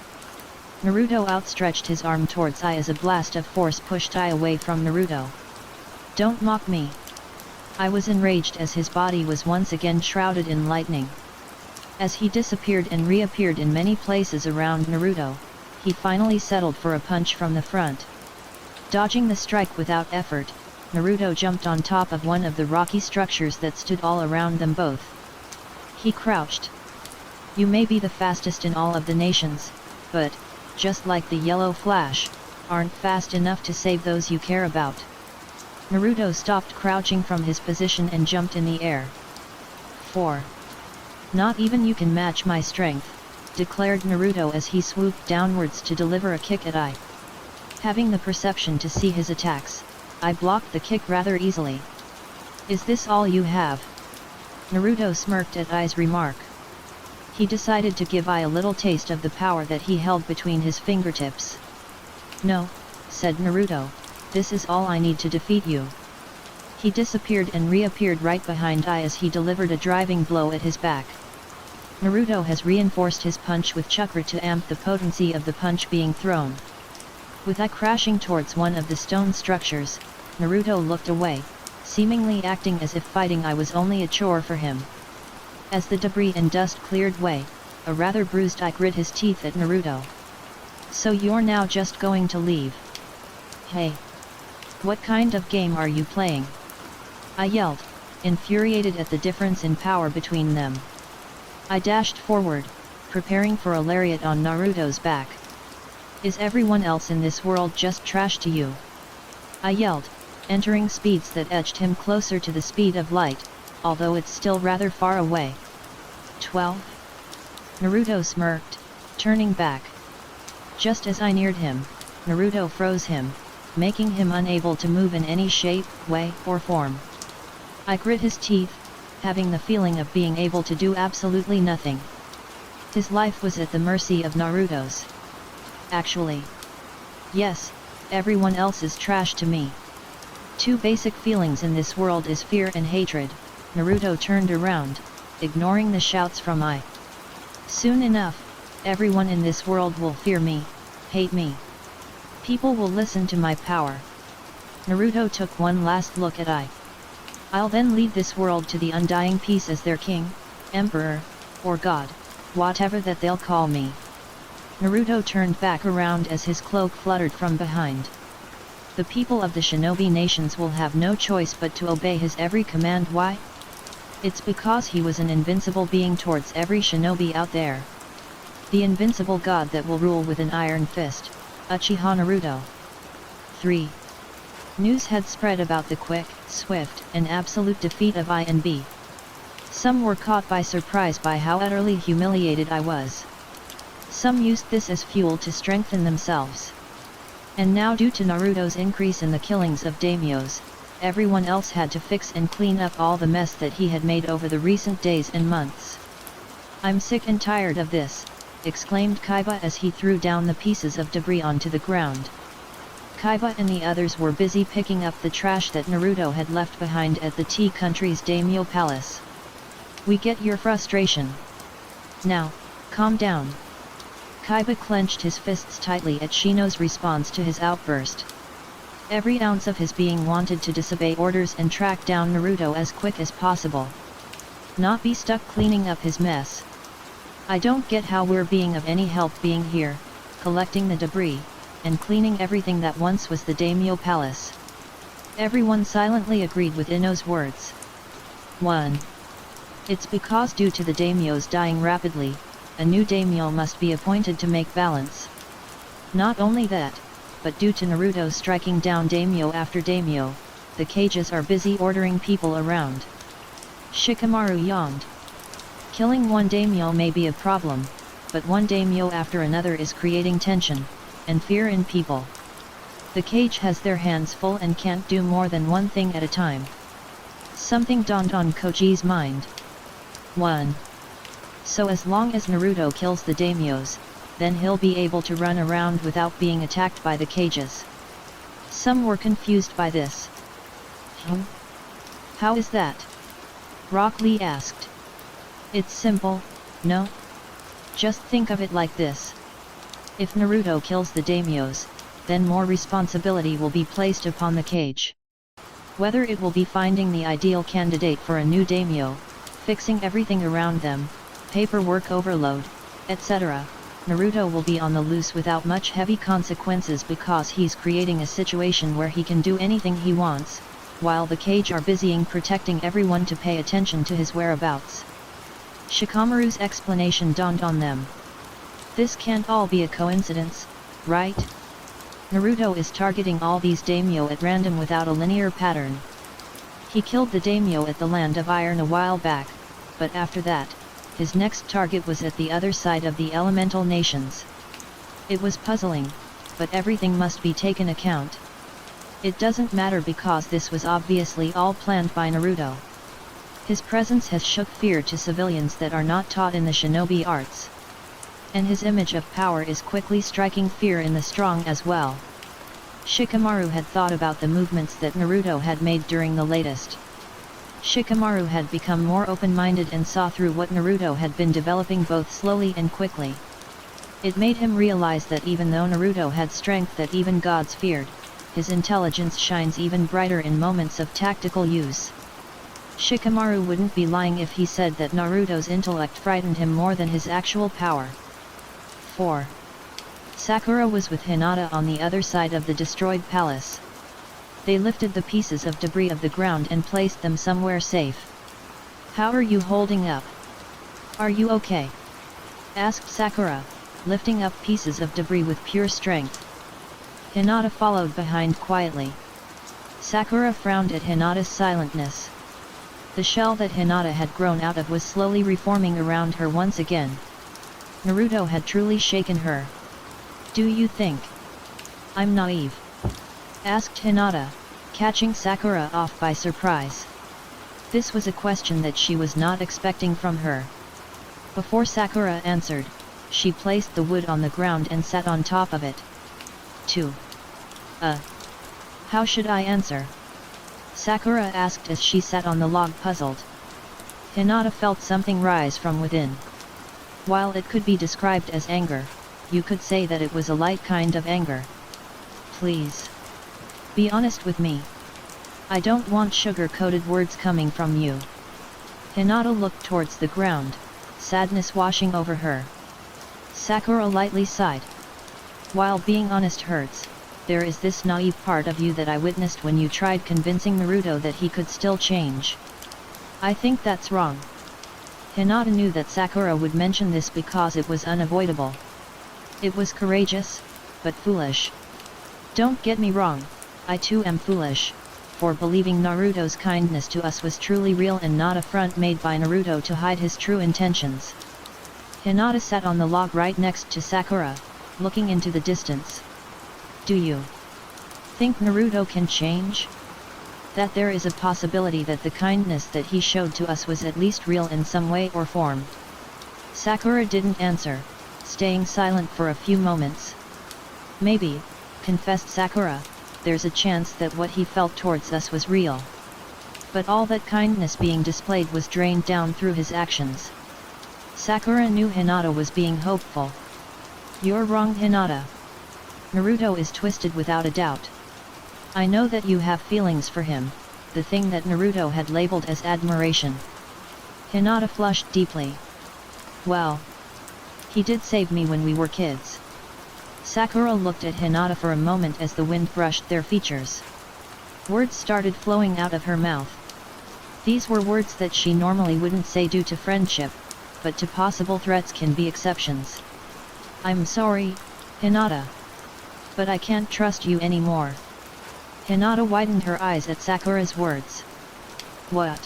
Naruto outstretched his arm towards I as a blast of force pushed I away from Naruto. "Don't mock me." I was enraged as his body was once again shrouded in lightning. As he disappeared and reappeared in many places around Naruto, he finally settled for a punch from the front. Dodging the strike without effort, Naruto jumped on top of one of the rocky structures that stood all around them both. He crouched. "You may be the fastest in all of the nations, but, just like the yellow flash, aren't fast enough to save those you care about." Naruto stopped crouching from his position and jumped in the air. 4. "Not even you can match my strength," declared Naruto as he swooped downwards to deliver a kick at I. Having the perception to see his attacks, I blocked the kick rather easily. "Is this all you have?" Naruto smirked at I's remark. He decided to give I a little taste of the power that he held between his fingertips. "No," said Naruto, "this is all I need to defeat you." He disappeared and reappeared right behind I as he delivered a driving blow at his back. Naruto has reinforced his punch with chakra to amp the potency of the punch being thrown. With I crashing towards one of the stone structures, Naruto looked away, seemingly acting as if fighting I was only a chore for him. As the debris and dust cleared way, a rather bruised I grit his teeth at Naruto. "So you're now just going to leave? Hey! What kind of game are you playing?" I yelled, infuriated at the difference in power between them. I dashed forward, preparing for a lariat on Naruto's back. "Is everyone else in this world just trash to you?" I yelled, entering speeds that edged him closer to the speed of light, although it's still rather far away. 12. Naruto smirked, turning back. Just as I neared him, Naruto froze him, making him unable to move in any shape, way, or form. I grit his teeth, having the feeling of being able to do absolutely nothing. His life was at the mercy of Naruto's. Actually. Yes, everyone else is trash to me. Two basic feelings in this world is fear and hatred. Naruto turned around, ignoring the shouts from I. Soon enough, everyone in this world will fear me, hate me. People will listen to my power. Naruto took one last look at I. I'll then lead this world to the undying peace as their king, emperor, or god, whatever that they'll call me. Naruto turned back around as his cloak fluttered from behind. The people of the shinobi nations will have no choice but to obey his every command. Why? It's because he was an invincible being towards every shinobi out there. The invincible god that will rule with an iron fist, Uchiha Naruto. 3. News had spread about the quick, swift, and absolute defeat of I and B. Some were caught by surprise by how utterly humiliated I was. Some used this as fuel to strengthen themselves. And now, due to Naruto's increase in the killings of daimyos, everyone else had to fix and clean up all the mess that he had made over the recent days and months. "I'm sick and tired of this," exclaimed Kaiba as he threw down the pieces of debris onto the ground. Kaiba and the others were busy picking up the trash that Naruto had left behind at the Tea Country's daimyo palace. "We get your frustration. Now, calm down." Kaiba clenched his fists tightly at Shino's response to his outburst. Every ounce of his being wanted to disobey orders and track down Naruto as quick as possible. Not be stuck cleaning up his mess. I don't get how we're being of any help being here, collecting the debris, and cleaning everything that once was the daimyo palace. Everyone silently agreed with Ino's words. 1. It's because due to the daimyos dying rapidly, a new daimyo must be appointed to make balance. Not only that, but due to Naruto striking down daimyo after daimyo, the cages are busy ordering people around. Shikamaru yawned. Killing one daimyo may be a problem, but one daimyo after another is creating tension and fear in people. The cage has their hands full and can't do more than one thing at a time. Something dawned on Koji's mind. 1. So as long as Naruto kills the daimyos, then he'll be able to run around without being attacked by the cages. Some were confused by this. How is that? Rock Lee asked. It's simple, no? Just think of it like this. If Naruto kills the daimyos, then more responsibility will be placed upon the cage. Whether it will be finding the ideal candidate for a new daimyo, fixing everything around them, paperwork overload, etc., Naruto will be on the loose without much heavy consequences because he's creating a situation where he can do anything he wants, while the cage are busying protecting everyone to pay attention to his whereabouts. Shikamaru's explanation dawned on them. This can't all be a coincidence, right? Naruto is targeting all these daimyo at random without a linear pattern. He killed the daimyo at the Land of Iron a while back, but after that, his next target was at the other side of the elemental nations. It was puzzling, but everything must be taken account. It doesn't matter because this was obviously all planned by Naruto. His presence has shook fear to civilians that are not taught in the shinobi arts. And his image of power is quickly striking fear in the strong as well. Shikamaru had thought about the movements that Naruto had made during the latest. Shikamaru had become more open-minded and saw through what Naruto had been developing both slowly and quickly. It made him realize that even though Naruto had strength that even gods feared, his intelligence shines even brighter in moments of tactical use. Shikamaru wouldn't be lying if he said that Naruto's intellect frightened him more than his actual power. 4. Sakura was with Hinata on the other side of the destroyed palace. They lifted the pieces of debris of the ground and placed them somewhere safe. How are you holding up? Are you okay? Asked Sakura, lifting up pieces of debris with pure strength. Hinata followed behind quietly. Sakura frowned at Hinata's silentness. The shell that Hinata had grown out of was slowly reforming around her once again. Naruto had truly shaken her. Do you think I'm naive? Asked Hinata, catching Sakura off by surprise. This was a question that she was not expecting from her. Before Sakura answered, she placed the wood on the ground and sat on top of it. 2. How should I answer? Sakura asked as she sat on the log puzzled. Hinata felt something rise from within. While it could be described as anger, you could say that it was a light kind of anger. Please. Be honest with me. I don't want sugar-coated words coming from you. Hinata looked towards the ground, sadness washing over her. Sakura lightly sighed. While being honest hurts, there is this naive part of you that I witnessed when you tried convincing Naruto that he could still change. I think that's wrong. Hinata knew that Sakura would mention this because it was unavoidable. It was courageous, but foolish. Don't get me wrong, I too am foolish, for believing Naruto's kindness to us was truly real and not a front made by Naruto to hide his true intentions. Hinata sat on the log right next to Sakura, looking into the distance. Do you think Naruto can change? That there is a possibility that the kindness that he showed to us was at least real in some way or form? Sakura didn't answer, staying silent for a few moments. Maybe, confessed Sakura, there's a chance that what he felt towards us was real. But all that kindness being displayed was drained down through his actions. Sakura knew Hinata was being hopeful. You're wrong, Hinata. Naruto is twisted without a doubt. I know that you have feelings for him, the thing that Naruto had labeled as admiration. Hinata flushed deeply. Well, He did save me when we were kids. Sakura looked at Hinata for a moment as the wind brushed their features. Words started flowing out of her mouth. These were words that she normally wouldn't say due to friendship, but to possible threats can be exceptions. I'm sorry, Hinata. But I can't trust you anymore. Hinata widened her eyes at Sakura's words. What?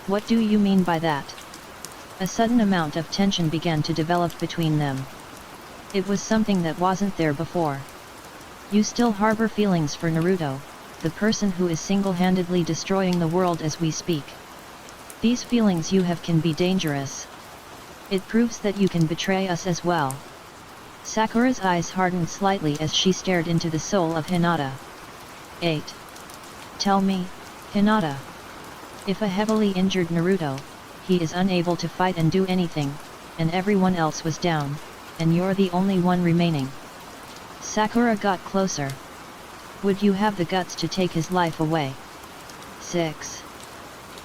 What do you mean by that? A sudden amount of tension began to develop between them. It was something that wasn't there before. You still harbor feelings for Naruto, the person who is single-handedly destroying the world as we speak. These feelings you have can be dangerous. It proves that you can betray us as well. Sakura's eyes hardened slightly as she stared into the soul of Hinata. 8. Tell me, Hinata. If a heavily injured Naruto, he is unable to fight and do anything, and everyone else was down, and you're the only one remaining. Sakura got closer. Would you have the guts to take his life away? 6.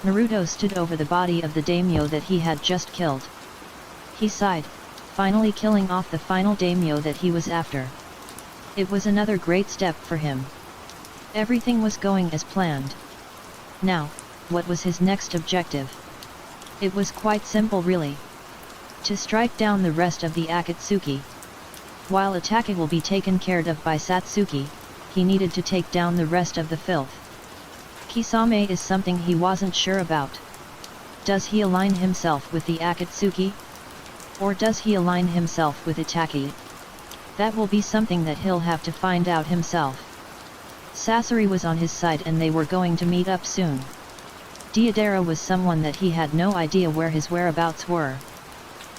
Naruto stood over the body of the daimyo that he had just killed. He sighed, finally killing off the final daimyo that he was after. It was another great step for him. Everything was going as planned. Now, what was his next objective? It was quite simple really. To strike down the rest of the Akatsuki. While Atake will be taken care of by Satsuki, he needed to take down the rest of the filth. Kisame is something he wasn't sure about. Does he align himself with the Akatsuki? Or does he align himself with Atake? That will be something that he'll have to find out himself. Sasori was on his side and they were going to meet up soon. Deidara was someone that he had no idea where his whereabouts were.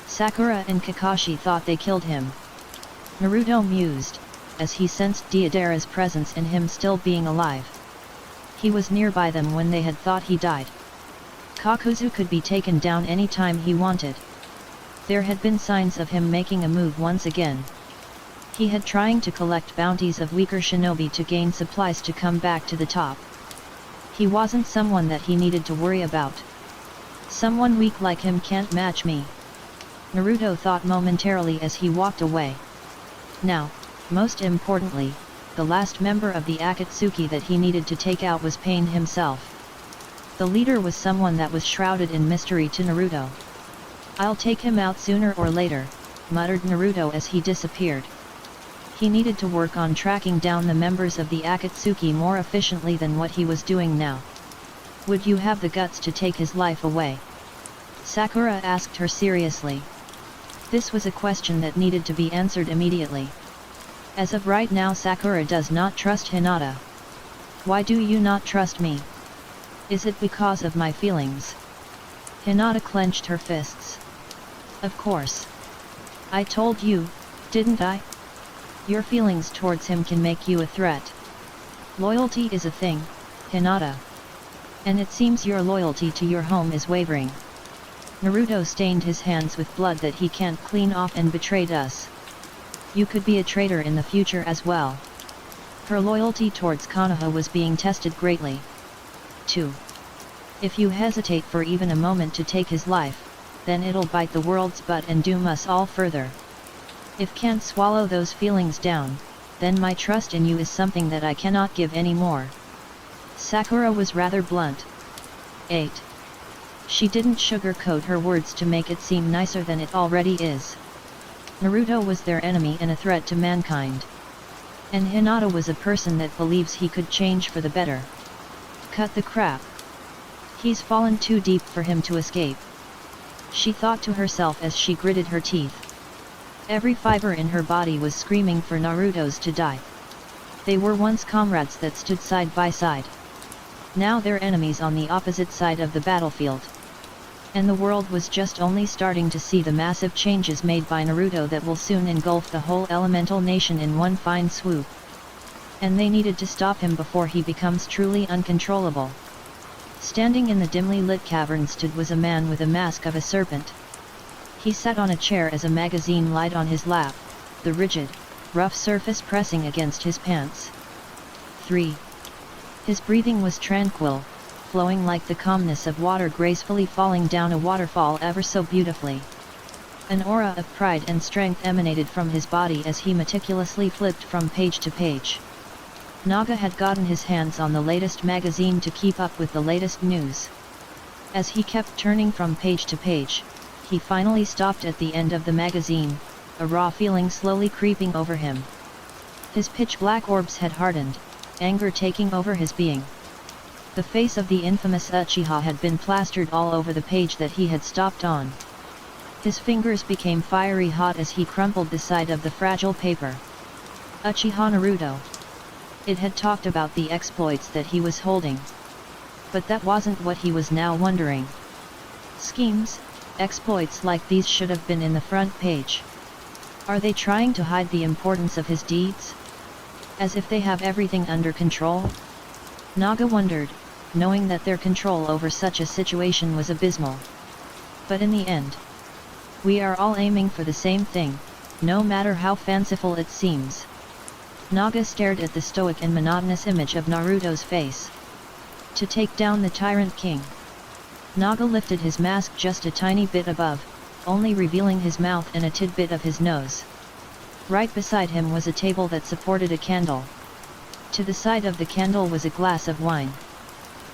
Sakura and Kakashi thought they killed him. Naruto mused, as he sensed Deidara's presence and him still being alive. He was nearby them when they had thought he died. Kakuzu could be taken down any time he wanted. There had been signs of him making a move once again. He had trying to collect bounties of weaker shinobi to gain supplies to come back to the top. He wasn't someone that he needed to worry about. Someone weak like him can't match me. Naruto thought momentarily as he walked away. Now, most importantly, the last member of the Akatsuki that he needed to take out was Pain himself. The leader was someone that was shrouded in mystery to Naruto. I'll take him out sooner or later, muttered Naruto as he disappeared. He needed to work on tracking down the members of the Akatsuki more efficiently than what he was doing now. Would you have the guts to take his life away? Sakura asked her seriously. This was a question that needed to be answered immediately. As of right now Sakura does not trust Hinata. Why do you not trust me? Is it because of my feelings? Hinata clenched her fists. Of course. I told you, didn't I? Your feelings towards him can make you a threat. Loyalty is a thing, Hinata. And it seems your loyalty to your home is wavering. Naruto stained his hands with blood that he can't clean off and betrayed us. You could be a traitor in the future as well. Her loyalty towards Konoha was being tested greatly. 2. If you hesitate for even a moment to take his life, then it'll bite the world's butt and doom us all further. If can't swallow those feelings down, then my trust in you is something that I cannot give anymore. Sakura was rather blunt. 8. She didn't sugarcoat her words to make it seem nicer than it already is. Naruto was their enemy and a threat to mankind. And Hinata was a person that believes he could change for the better. Cut the crap. He's fallen too deep for him to escape. She thought to herself as she gritted her teeth. Every fiber in her body was screaming for Naruto's to die. They were once comrades that stood side by side. Now they're enemies on the opposite side of the battlefield. And the world was just only starting to see the massive changes made by Naruto that will soon engulf the whole elemental nation in one fine swoop. And they needed to stop him before he becomes truly uncontrollable. Standing in the dimly lit cavern was a man with a mask of a serpent. He sat on a chair as a magazine lied on his lap, the rigid, rough surface pressing against his pants. 3. His breathing was tranquil, flowing like the calmness of water gracefully falling down a waterfall ever so beautifully. An aura of pride and strength emanated from his body as he meticulously flipped from page to page. Naga had gotten his hands on the latest magazine to keep up with the latest news. As he kept turning from page to page, he finally stopped at the end of the magazine, a raw feeling slowly creeping over him. His pitch-black orbs had hardened, anger taking over his being. The face of the infamous Uchiha had been plastered all over the page that he had stopped on. His fingers became fiery hot as he crumpled the side of the fragile paper. Uchiha Naruto. It had talked about the exploits that he was holding. But that wasn't what he was now wondering. Schemes, exploits like these should have been in the front page. Are they trying to hide the importance of his deeds? As if they have everything under control? Naga wondered, knowing that their control over such a situation was abysmal. But in the end, we are all aiming for the same thing, no matter how fanciful it seems. Naga stared at the stoic and monotonous image of Naruto's face. To take down the Tyrant King. Naga lifted his mask just a tiny bit above, only revealing his mouth and a tidbit of his nose. Right beside him was a table that supported a candle. To the side of the candle was a glass of wine.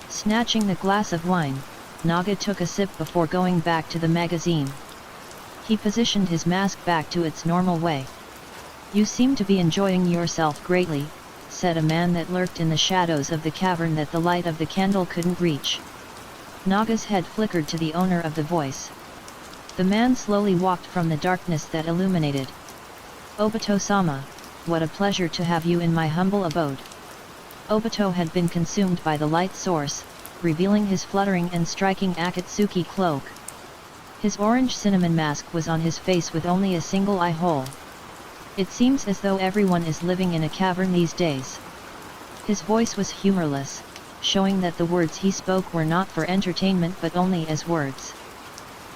Snatching the glass of wine, Naga took a sip before going back to the magazine. He positioned his mask back to its normal way. "You seem to be enjoying yourself greatly," said a man that lurked in the shadows of the cavern that the light of the candle couldn't reach. Naga's head flickered to the owner of the voice. The man slowly walked from the darkness that illuminated. "Obito-sama, what a pleasure to have you in my humble abode." Obito had been consumed by the light source, revealing his fluttering and striking Akatsuki cloak. His orange cinnamon mask was on his face with only a single eye hole. It seems as though everyone is living in a cavern these days. His voice was humorless, showing that the words he spoke were not for entertainment but only as words.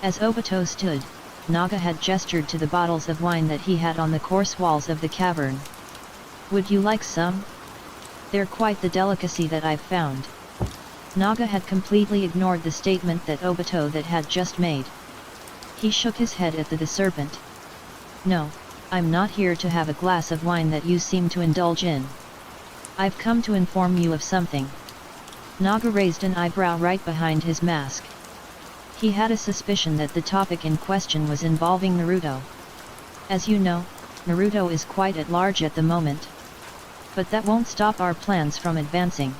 As Obito stood, Naga had gestured to the bottles of wine that he had on the coarse walls of the cavern. "Would you like some? They're quite the delicacy that I've found." Naga had completely ignored the statement that Obito that had just made. He shook his head at the serpent. "No, I'm not here to have a glass of wine that you seem to indulge in. I've come to inform you of something." Naga raised an eyebrow right behind his mask. He had a suspicion that the topic in question was involving Naruto. "As you know, Naruto is quite at large at the moment. But that won't stop our plans from advancing.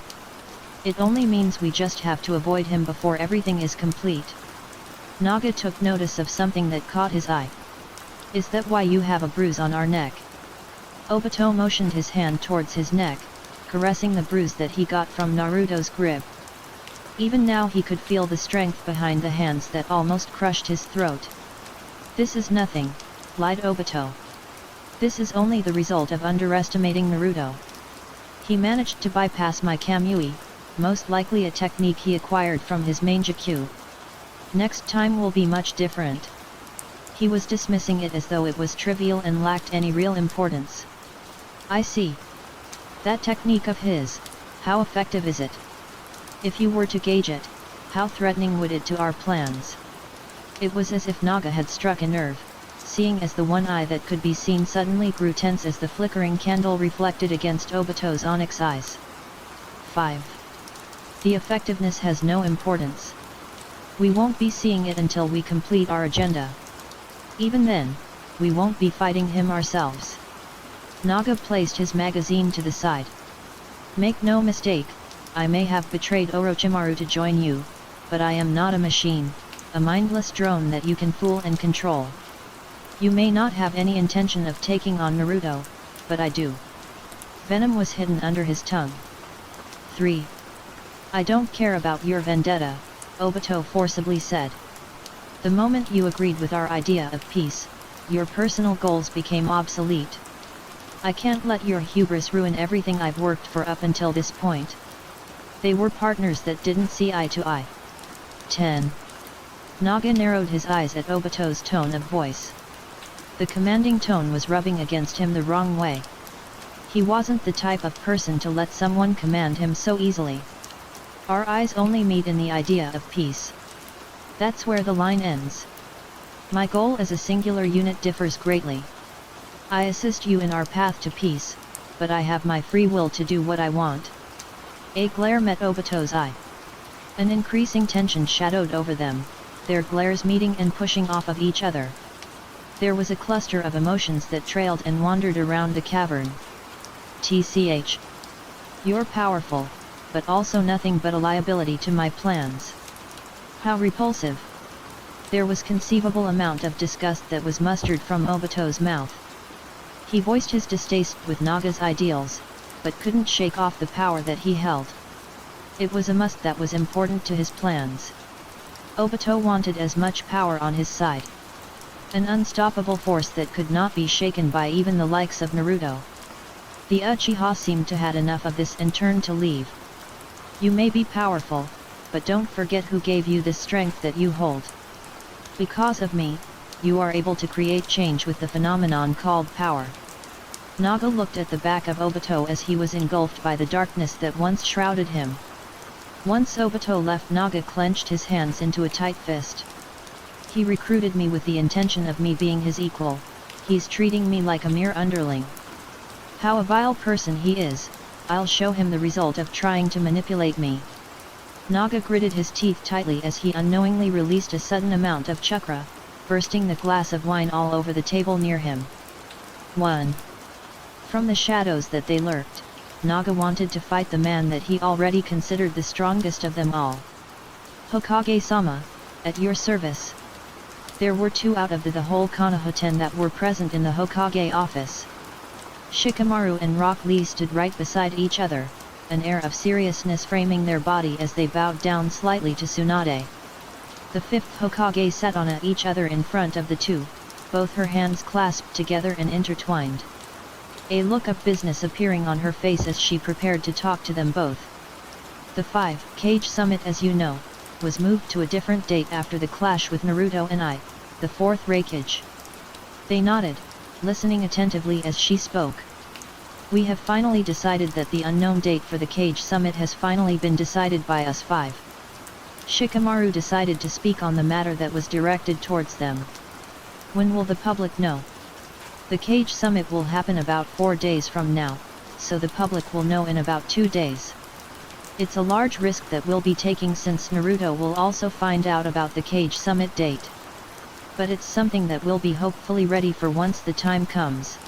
It only means we just have to avoid him before everything is complete." Naga took notice of something that caught his eye. "Is that why you have a bruise on our neck?" Obito motioned his hand towards his neck, caressing the bruise that he got from Naruto's grip. Even now he could feel the strength behind the hands that almost crushed his throat. "This is nothing," lied Obito. "This is only the result of underestimating Naruto. He managed to bypass my Kamui, most likely a technique he acquired from his Manjakyu. Next time will be much different." He was dismissing it as though it was trivial and lacked any real importance. "I see. That technique of his, how effective is it? If you were to gauge it, how threatening would it to our plans?" It was as if Naga had struck a nerve, seeing as the one eye that could be seen suddenly grew tense as the flickering candle reflected against Obito's onyx eyes. 5. The effectiveness has no importance. We won't be seeing it until we complete our agenda. Even then, we won't be fighting him ourselves. Naga placed his magazine to the side. "Make no mistake, I may have betrayed Orochimaru to join you, but I am not a machine, a mindless drone that you can fool and control. You may not have any intention of taking on Naruto, but I do." Venom was hidden under his tongue. 3. "I don't care about your vendetta," Obito forcibly said. "The moment you agreed with our idea of peace, your personal goals became obsolete. I can't let your hubris ruin everything I've worked for up until this point." They were partners that didn't see eye to eye. 10. Naga narrowed his eyes at Obito's tone of voice. The commanding tone was rubbing against him the wrong way. He wasn't the type of person to let someone command him so easily. "Our eyes only meet in the idea of peace. That's where the line ends." My goal as a singular unit differs greatly. I assist you in our path to peace, but I have my free will to do what I want. A glare met Obito's eye. An increasing tension shadowed over them, their glares meeting and pushing off of each other. There was a cluster of emotions that trailed and wandered around the cavern. TCH. You're powerful, but also nothing but a liability to my plans. How repulsive. There was conceivable amount of disgust that was mustered from Obito's mouth. He voiced his distaste with Naga's ideals, but couldn't shake off the power that he held. It was a must that was important to his plans. Obito wanted as much power on his side. An unstoppable force that could not be shaken by even the likes of Naruto. The Uchiha seemed to had enough of this and turned to leave. You may be powerful, but don't forget who gave you this strength that you hold. Because of me, you are able to create change with the phenomenon called power. Naga looked at the back of Obito as he was engulfed by the darkness that once shrouded him. Once Obito left, Naga clenched his hands into a tight fist. He recruited me with the intention of me being his equal, he's treating me like a mere underling. How a vile person he is, I'll show him the result of trying to manipulate me. Naga gritted his teeth tightly as he unknowingly released a sudden amount of chakra, bursting the glass of wine all over the table near him. 1. From the shadows that they lurked, Naga wanted to fight the man that he already considered the strongest of them all. Hokage-sama, at your service. There were 2 out of the whole Konoha-ten that were present in the Hokage office. Shikamaru and Rock Lee stood right beside each other, an air of seriousness framing their body as they bowed down slightly to Tsunade. The 5th Hokage sat on each other in front of the 2, both her hands clasped together and intertwined. A look of business appearing on her face as she prepared to talk to them both. The 5-Kage Summit, as you know, was moved to a different date after the clash with Naruto and I, the 4th Raikage. They nodded, listening attentively as she spoke. We have finally decided that the unknown date for the Kage Summit has finally been decided by us 5. Shikamaru decided to speak on the matter that was directed towards them. When will the public know? The Kage Summit will happen about 4 days from now, so the public will know in about 2 days. It's a large risk that we'll be taking since Naruto will also find out about the Kage Summit date. But it's something that will be hopefully ready for once the time comes.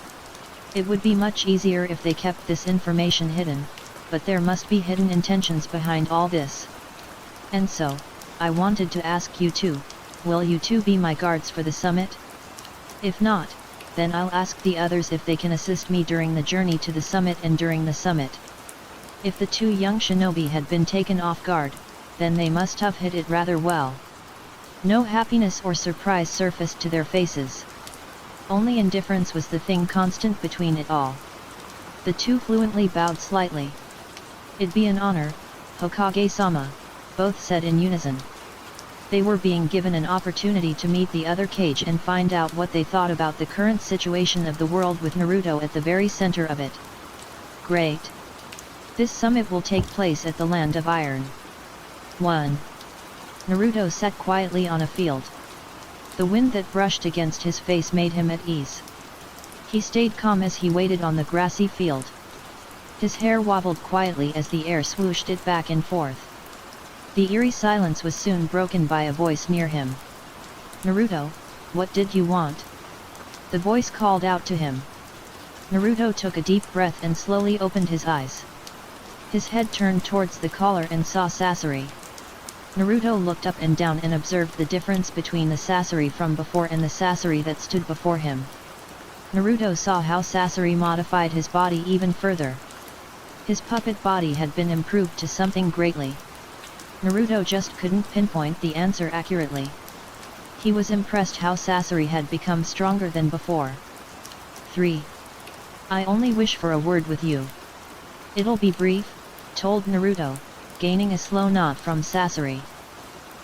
It would be much easier if they kept this information hidden, but there must be hidden intentions behind all this. And so, I wanted to ask you two, will you two be my guards for the summit? If not, then I'll ask the others if they can assist me during the journey to the summit and during the summit. If the 2 young shinobi had been taken off guard, then they must have hit it rather well. No happiness or surprise surfaced to their faces. Only indifference was the thing constant between it all. The 2 fluently bowed slightly. It'd be an honor, Hokage-sama, both said in unison. They were being given an opportunity to meet the other Kage and find out what they thought about the current situation of the world with Naruto at the very center of it. Great! This summit will take place at the Land of Iron. 1. Naruto sat quietly on a field. The wind that brushed against his face made him at ease. He stayed calm as he waited on the grassy field. His hair wobbled quietly as the air swooshed it back and forth. The eerie silence was soon broken by a voice near him. Naruto, what did you want? The voice called out to him. Naruto took a deep breath and slowly opened his eyes. His head turned towards the caller and saw Sasori. Naruto looked up and down and observed the difference between the Sasori from before and the Sasori that stood before him. Naruto saw how Sasori modified his body even further. His puppet body had been improved to something greatly. Naruto just couldn't pinpoint the answer accurately. He was impressed how Sasori had become stronger than before. 3. I only wish for a word with you. It'll be brief, told Naruto, gaining a slow nod from Sasori.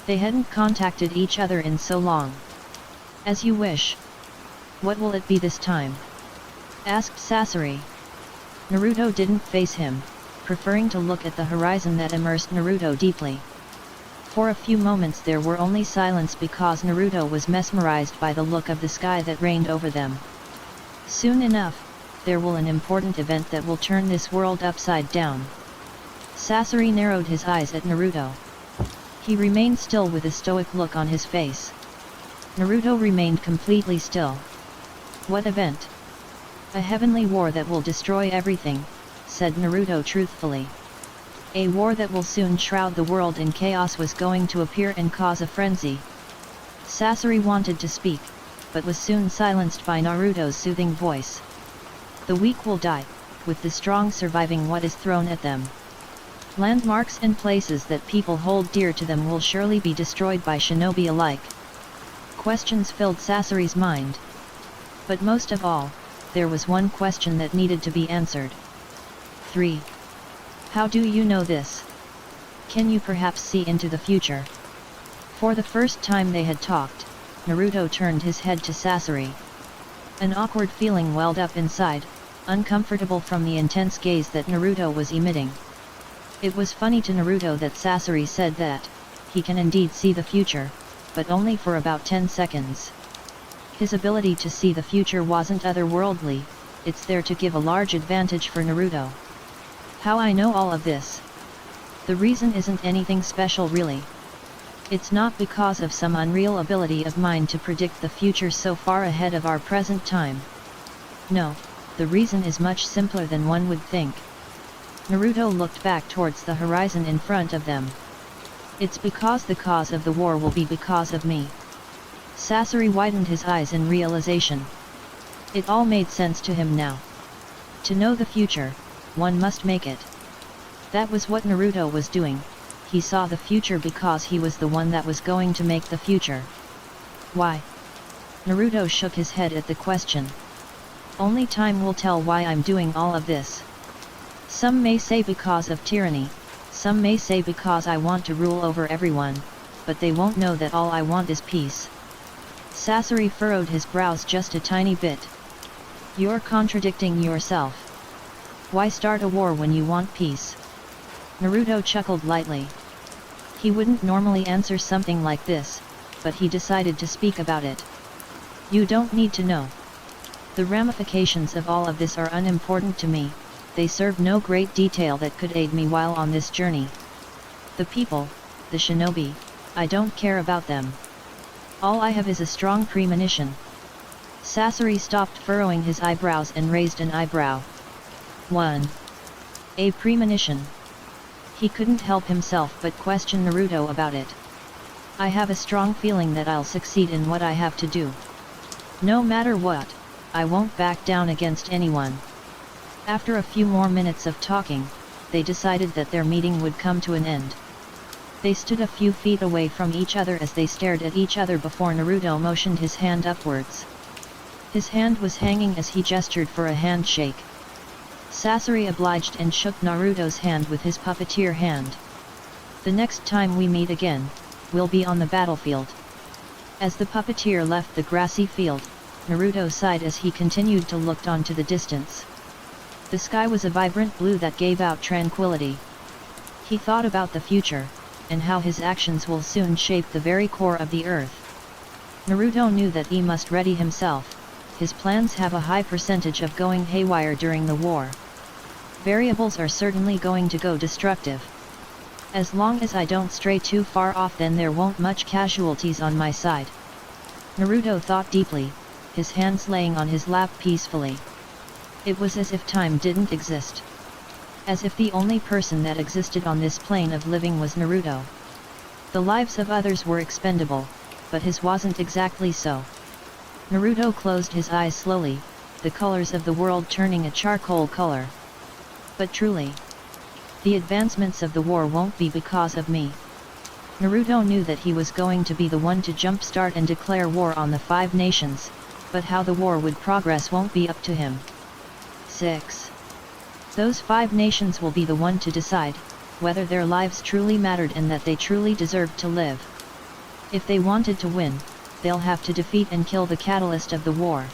They hadn't contacted each other in so long. As you wish. What will it be this time? Asked Sasori. Naruto didn't face him, preferring to look at the horizon that immersed Naruto deeply. For a few moments there were only silence because Naruto was mesmerized by the look of the sky that reigned over them. Soon enough, there will an important event that will turn this world upside down. Sasori narrowed his eyes at Naruto. He remained still with a stoic look on his face. Naruto remained completely still. What event? A heavenly war that will destroy everything, said Naruto truthfully. A war that will soon shroud the world in chaos was going to appear and cause a frenzy. Sasori wanted to speak, but was soon silenced by Naruto's soothing voice. The weak will die, with the strong surviving what is thrown at them. Landmarks and places that people hold dear to them will surely be destroyed by shinobi alike. Questions filled Sasori's mind. But most of all, there was one question that needed to be answered. 3. How do you know this? Can you perhaps see into the future? For the first time they had talked, Naruto turned his head to Sasori. An awkward feeling welled up inside, uncomfortable from the intense gaze that Naruto was emitting. It was funny to Naruto that Sasori said that he can indeed see the future, but only for about 10 seconds. His ability to see the future wasn't otherworldly, it's there to give a large advantage for Naruto. How I know all of this? The reason isn't anything special really. It's not because of some unreal ability of mine to predict the future so far ahead of our present time. No, the reason is much simpler than one would think. Naruto looked back towards the horizon in front of them. It's because the cause of the war will be because of me. Sasori widened his eyes in realization. It all made sense to him now. To know the future, one must make it. That was what Naruto was doing. He saw the future because he was the one that was going to make the future. Why? Naruto shook his head at the question. Only time will tell why I'm doing all of this. Some may say because of tyranny, some may say because I want to rule over everyone, but they won't know that all I want is peace. Sasori furrowed his brows just a tiny bit. You're contradicting yourself. Why start a war when you want peace? Naruto chuckled lightly. He wouldn't normally answer something like this, but he decided to speak about it. You don't need to know. The ramifications of all of this are unimportant to me, they serve no great detail that could aid me while on this journey. The people, the shinobi, I don't care about them. All I have is a strong premonition. Sasori stopped furrowing his eyebrows and raised an eyebrow. 1. A premonition. He couldn't help himself but question Naruto about it. I have a strong feeling that I'll succeed in what I have to do. No matter what, I won't back down against anyone. After a few more minutes of talking, they decided that their meeting would come to an end. They stood a few feet away from each other as they stared at each other before Naruto motioned his hand upwards. His hand was hanging as he gestured for a handshake. Sasori obliged and shook Naruto's hand with his puppeteer hand. The next time we meet again, we'll be on the battlefield. As the puppeteer left the grassy field, Naruto sighed as he continued to look onto the distance. The sky was a vibrant blue that gave out tranquility. He thought about the future, and how his actions will soon shape the very core of the earth. Naruto knew that he must ready himself. His plans have a high percentage of going haywire during the war. Variables are certainly going to go destructive. As long as I don't stray too far off, then there won't much casualties on my side. Naruto thought deeply, his hands laying on his lap peacefully. It was as if time didn't exist. As if the only person that existed on this plane of living was Naruto. The lives of others were expendable, but his wasn't exactly so. Naruto closed his eyes slowly, the colors of the world turning a charcoal color. But truly, the advancements of the war won't be because of me. Naruto knew that he was going to be the one to jumpstart and declare war on the 5 nations, but how the war would progress won't be up to him. 6. Those 5 nations will be the one to decide whether their lives truly mattered and that they truly deserved to live. If they wanted to win, they'll have to defeat and kill the catalyst of the war.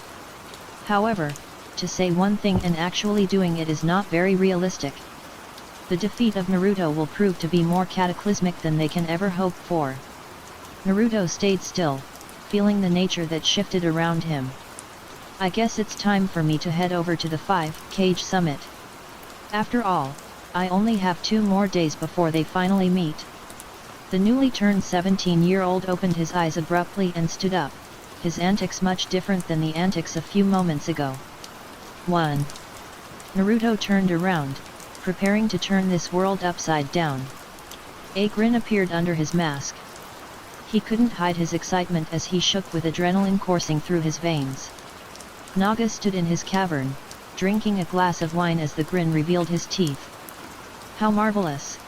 However, to say one thing and actually doing it is not very realistic. The defeat of Naruto will prove to be more cataclysmic than they can ever hope for. Naruto stayed still, feeling the nature that shifted around him. I guess it's time for me to head over to the 5-Cage Summit. After all, I only have 2 more days before they finally meet. The newly turned 17-year-old opened his eyes abruptly and stood up, his antics much different than the antics a few moments ago. 1. Naruto turned around, preparing to turn this world upside down. A grin appeared under his mask. He couldn't hide his excitement as he shook with adrenaline coursing through his veins. Naga stood in his cavern, drinking a glass of wine as the grin revealed his teeth. How marvelous!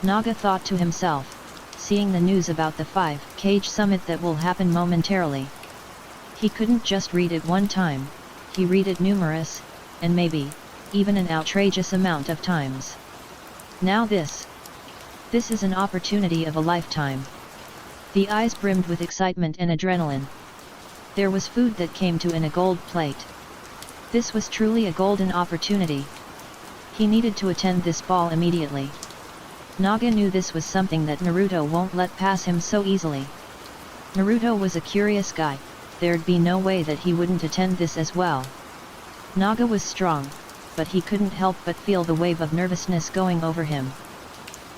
Naga thought to himself, seeing the news about the 5-Cage Summit that will happen momentarily. He couldn't just read it one time, he read it numerous, and maybe, even an outrageous amount of times. Now this is an opportunity of a lifetime. The eyes brimmed with excitement and adrenaline. There was food that came to in a gold plate. This was truly a golden opportunity. He needed to attend this ball immediately. Naga knew this was something that Naruto won't let pass him so easily. Naruto was a curious guy, there'd be no way that he wouldn't attend this as well. Naga was strong, but he couldn't help but feel the wave of nervousness going over him.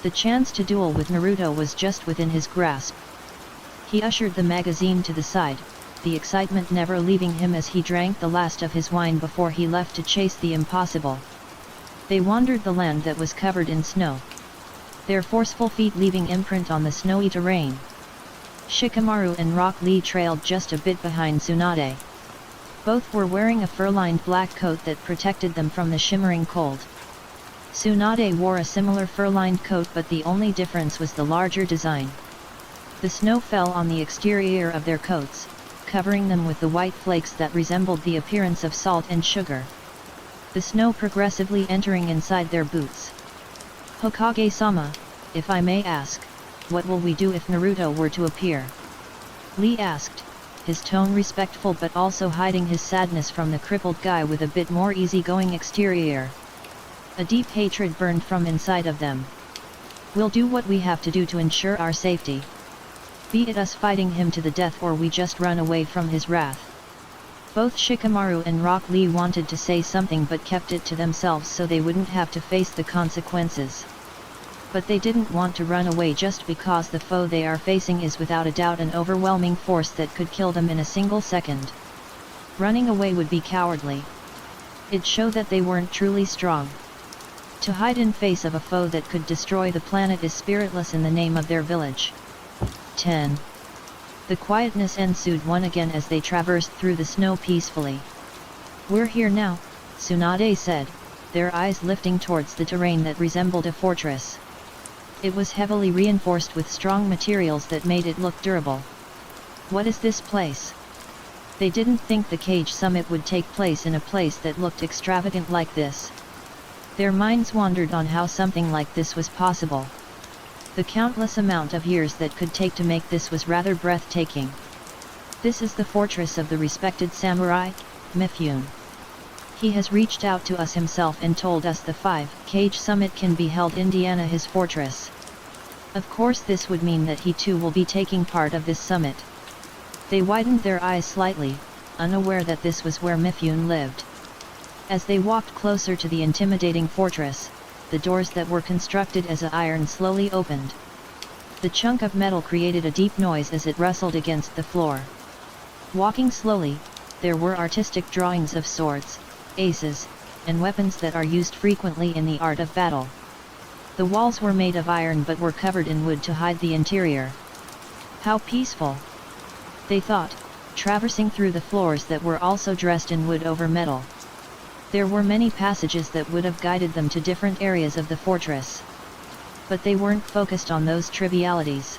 The chance to duel with Naruto was just within his grasp. He ushered the magazine to the side, the excitement never leaving him as he drank the last of his wine before he left to chase the impossible. They wandered the land that was covered in snow, their forceful feet leaving imprint on the snowy terrain. Shikamaru and Rock Lee trailed just a bit behind Tsunade. Both were wearing a fur-lined black coat that protected them from the shimmering cold. Tsunade wore a similar fur-lined coat, but the only difference was the larger design. The snow fell on the exterior of their coats, covering them with the white flakes that resembled the appearance of salt and sugar. The snow progressively entering inside their boots. Hokage-sama, if I may ask, what will we do if Naruto were to appear? Lee asked, his tone respectful but also hiding his sadness from the crippled guy with a bit more easygoing exterior. A deep hatred burned from inside of them. We'll do what we have to do to ensure our safety. Be it us fighting him to the death or we just run away from his wrath. Both Shikamaru and Rock Lee wanted to say something but kept it to themselves so they wouldn't have to face the consequences. But they didn't want to run away just because the foe they are facing is without a doubt an overwhelming force that could kill them in a single second. Running away would be cowardly. It'd show that they weren't truly strong. To hide in face of a foe that could destroy the planet is spiritless in the name of their village. 10. The quietness ensued once again as they traversed through the snow peacefully. We're here now, Tsunade said, their eyes lifting towards the terrain that resembled a fortress. It was heavily reinforced with strong materials that made it look durable. What is this place? They didn't think the Cage Summit would take place in a place that looked extravagant like this. Their minds wandered on how something like this was possible. The countless amount of years that could take to make this was rather breathtaking. This is the fortress of the respected samurai, Mifune. He has reached out to us himself and told us the 5-Cage Summit can be held in his fortress. Of course this would mean that he too will be taking part of this summit. They widened their eyes slightly, unaware that this was where Mifune lived. As they walked closer to the intimidating fortress, the doors that were constructed as a iron slowly opened. The chunk of metal created a deep noise as it rustled against the floor. Walking slowly, there were artistic drawings of swords, aces, and weapons that are used frequently in the art of battle. The walls were made of iron but were covered in wood to hide the interior. How peaceful! They thought, traversing through the floors that were also dressed in wood over metal. There were many passages that would have guided them to different areas of the fortress. But they weren't focused on those trivialities.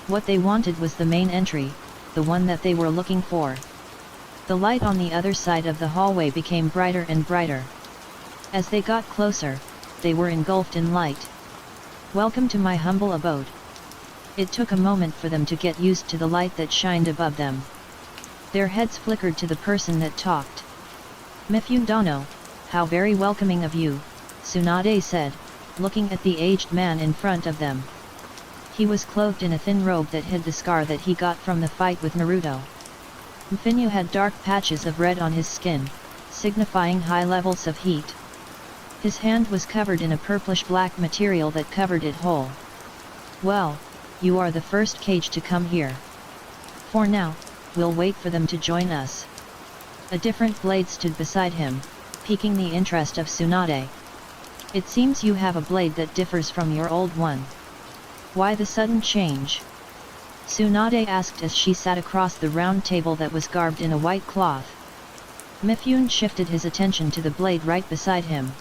What they wanted was the main entry, the one that they were looking for. The light on the other side of the hallway became brighter and brighter. As they got closer, they were engulfed in light. Welcome to my humble abode. It took a moment for them to get used to the light that shined above them. Their heads flickered to the person that talked. Mifune Dono, how very welcoming of you, Tsunade said, looking at the aged man in front of them. He was clothed in a thin robe that hid the scar that he got from the fight with Naruto. Mfinyu had dark patches of red on his skin, signifying high levels of heat. His hand was covered in a purplish-black material that covered it whole. "Well, you are the first cage to come here. For now, we'll wait for them to join us." A different blade stood beside him, piquing the interest of Tsunade. "It seems you have a blade that differs from your old one. Why the sudden change?" Tsunade asked as she sat across the round table that was garbed in a white cloth. Mifune shifted his attention to the blade right beside him.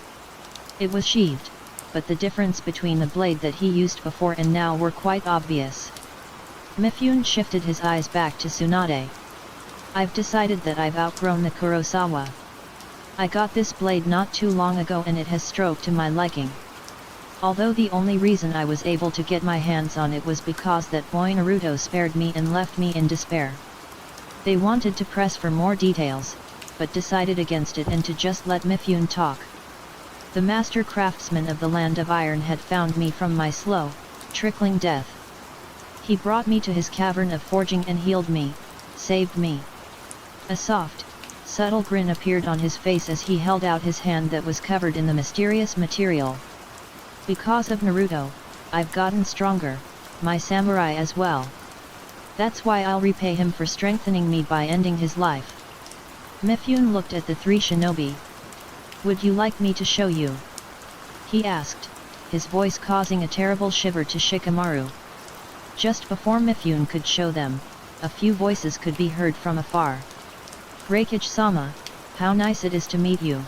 It was sheathed, but the difference between the blade that he used before and now were quite obvious. Mifune shifted his eyes back to Tsunade. "I've decided that I've outgrown the Kurosawa. I got this blade not too long ago and it has stroked to my liking. Although the only reason I was able to get my hands on it was because that boy Naruto spared me and left me in despair." They wanted to press for more details, but decided against it and to just let Mifune talk. "The master craftsman of the Land of Iron had found me from my slow, trickling death. He brought me to his cavern of forging and healed me, saved me." A soft, subtle grin appeared on his face as he held out his hand that was covered in the mysterious material. "Because of Naruto, I've gotten stronger, my samurai as well. That's why I'll repay him for strengthening me by ending his life." Mifune looked at the three shinobi. "Would you like me to show you?" he asked, his voice causing a terrible shiver to Shikamaru. Just before Mifune could show them, a few voices could be heard from afar. "Reikage-sama, how nice it is to meet you.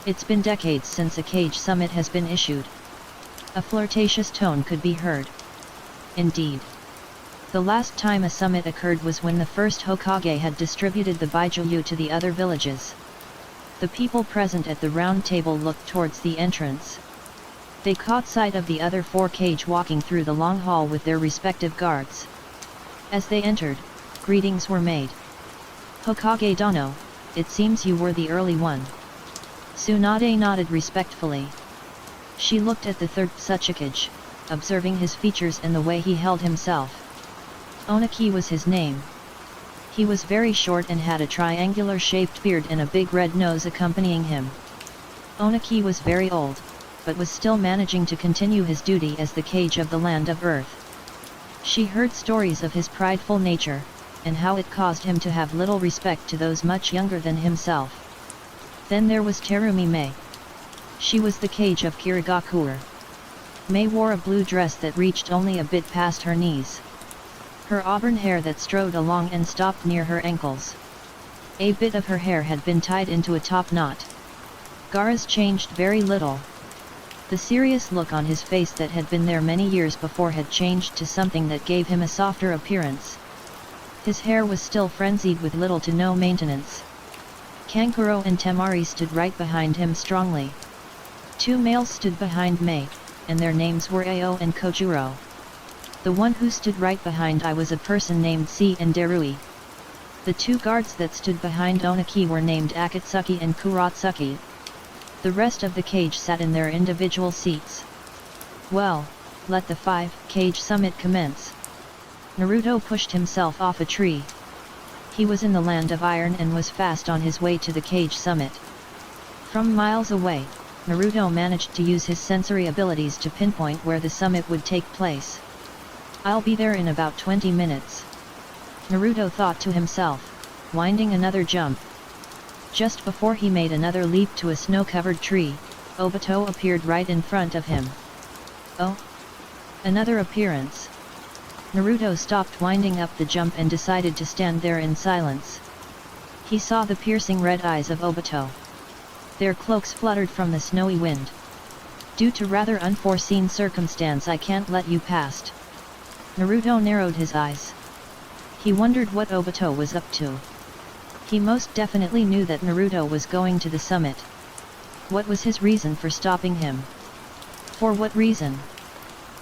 It's been decades since a Cage Summit has been issued." A flirtatious tone could be heard. Indeed. The last time a summit occurred was when the first Hokage had distributed the Baijuyu to the other villages. The people present at the round table looked towards the entrance. They caught sight of the other four Cage walking through the long hall with their respective guards. As they entered, greetings were made. "Hokage Dono, it seems you were the early one." Tsunade nodded respectfully. She looked at the third Tsuchikage, observing his features and the way he held himself. Onaki was his name. He was very short and had a triangular-shaped beard and a big red nose accompanying him. Onaki was very old, but was still managing to continue his duty as the Cage of the Land of Earth. She heard stories of his prideful nature, and how it caused him to have little respect to those much younger than himself. Then there was Terumi Mei. She was the Cage of Kirigakure. Mei wore a blue dress that reached only a bit past her knees. Her auburn hair that strode along and stopped near her ankles. A bit of her hair had been tied into a top knot. Gaara's changed very little. The serious look on his face that had been there many years before had changed to something that gave him a softer appearance. His hair was still frenzied with little to no maintenance. Kankuro and Temari stood right behind him strongly. Two males stood behind Mei, and their names were Ao and Kojuro. The one who stood right behind I was a person named Si and Darui. The two guards that stood behind Onaki were named Akatsuki and Kuratsuki. The rest of the cage sat in their individual seats. "Well, let the 5-Cage Summit commence." Naruto pushed himself off a tree. He was in the Land of Iron and was fast on his way to the Cage Summit. From miles away, Naruto managed to use his sensory abilities to pinpoint where the summit would take place. "I'll be there in about 20 minutes. Naruto thought to himself, winding another jump. Just before he made another leap to a snow-covered tree, Obito appeared right in front of him. "Oh! Another appearance." Naruto stopped winding up the jump and decided to stand there in silence. He saw the piercing red eyes of Obito. Their cloaks fluttered from the snowy wind. "Due to rather unforeseen circumstance I can't let you past." Naruto narrowed his eyes. He wondered what Obito was up to. He most definitely knew that Naruto was going to the summit. What was his reason for stopping him? For what reason?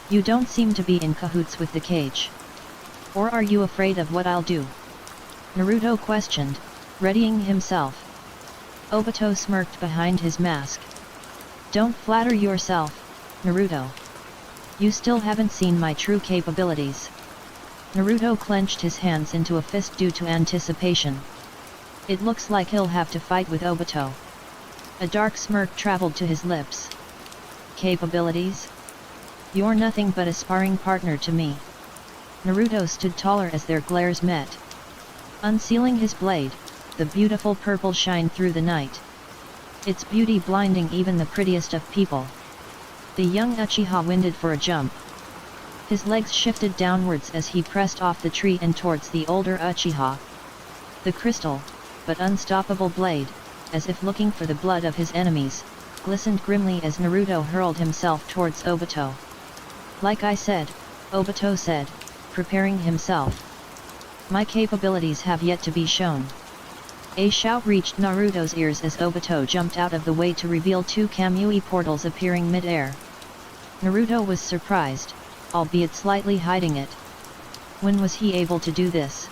"You don't seem to be in cahoots with the cage. Or are you afraid of what I'll do?" Naruto questioned, readying himself. Obito smirked behind his mask. "Don't flatter yourself. Naruto. You still haven't seen my true capabilities. Naruto clenched his hands into a fist due to anticipation. It looks like he'll have to fight with Obito. A dark smirk traveled to his lips. Capabilities? You're nothing but a sparring partner to me. Naruto stood taller as their glares met. Unsealing his blade, the beautiful purple shined through the night. Its beauty blinding even the prettiest of people. The young Uchiha winded for a jump. His legs shifted downwards as he pressed off the tree and towards the older Uchiha. The crystal, but unstoppable blade, as if looking for the blood of his enemies, glistened grimly as Naruto hurled himself towards Obito. Like I said, Obito said, preparing himself. My capabilities have yet to be shown. A shout reached Naruto's ears as Obito jumped out of the way to reveal two Kamui portals appearing mid-air. Naruto was surprised, albeit slightly hiding it. When was he able to do this?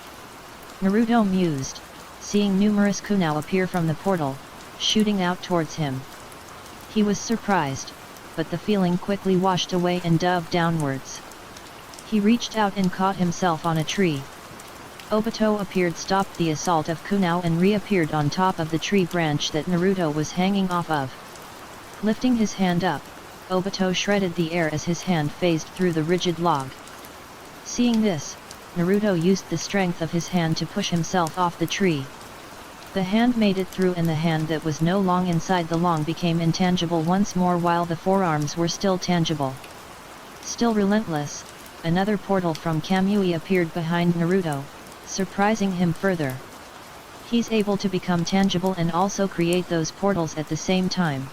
Naruto mused, seeing numerous kunai appear from the portal, shooting out towards him. He was surprised, but the feeling quickly washed away and dove downwards. He reached out and caught himself on a tree. Obito appeared, stopped the assault of kunai and reappeared on top of the tree branch that Naruto was hanging off of. Lifting his hand up, Obito shredded the air as his hand phased through the rigid log. Seeing this, Naruto used the strength of his hand to push himself off the tree. The hand made it through and the hand that was no long inside the log became intangible once more while the forearms were still tangible. Still relentless, another portal from Kamui appeared behind Naruto, surprising him further. He's able to become tangible and also create those portals at the same time.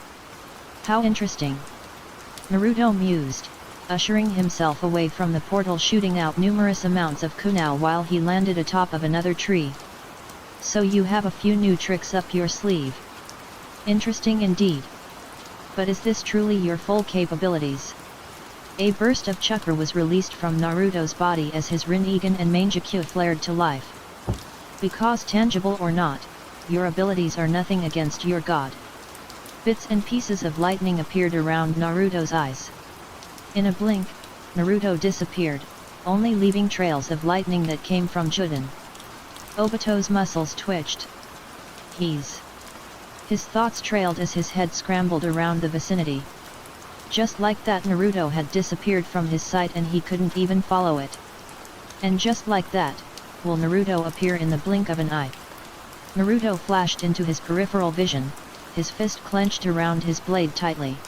How interesting. Naruto mused, ushering himself away from the portal, shooting out numerous amounts of kunai while he landed atop of another tree. So you have a few new tricks up your sleeve. Interesting indeed. But is this truly your full capabilities? A burst of chakra was released from Naruto's body as his Rinnegan and Mangekyo flared to life. Because tangible or not, your abilities are nothing against your god. Bits and pieces of lightning appeared around Naruto's eyes. In a blink, Naruto disappeared, only leaving trails of lightning that came from Juden. Obito's muscles twitched. His thoughts trailed as his head scrambled around the vicinity. Just like that, Naruto had disappeared from his sight and he couldn't even follow it. And just like that, will Naruto appear in the blink of an eye. Naruto flashed into his peripheral vision, his fist clenched around his blade tightly.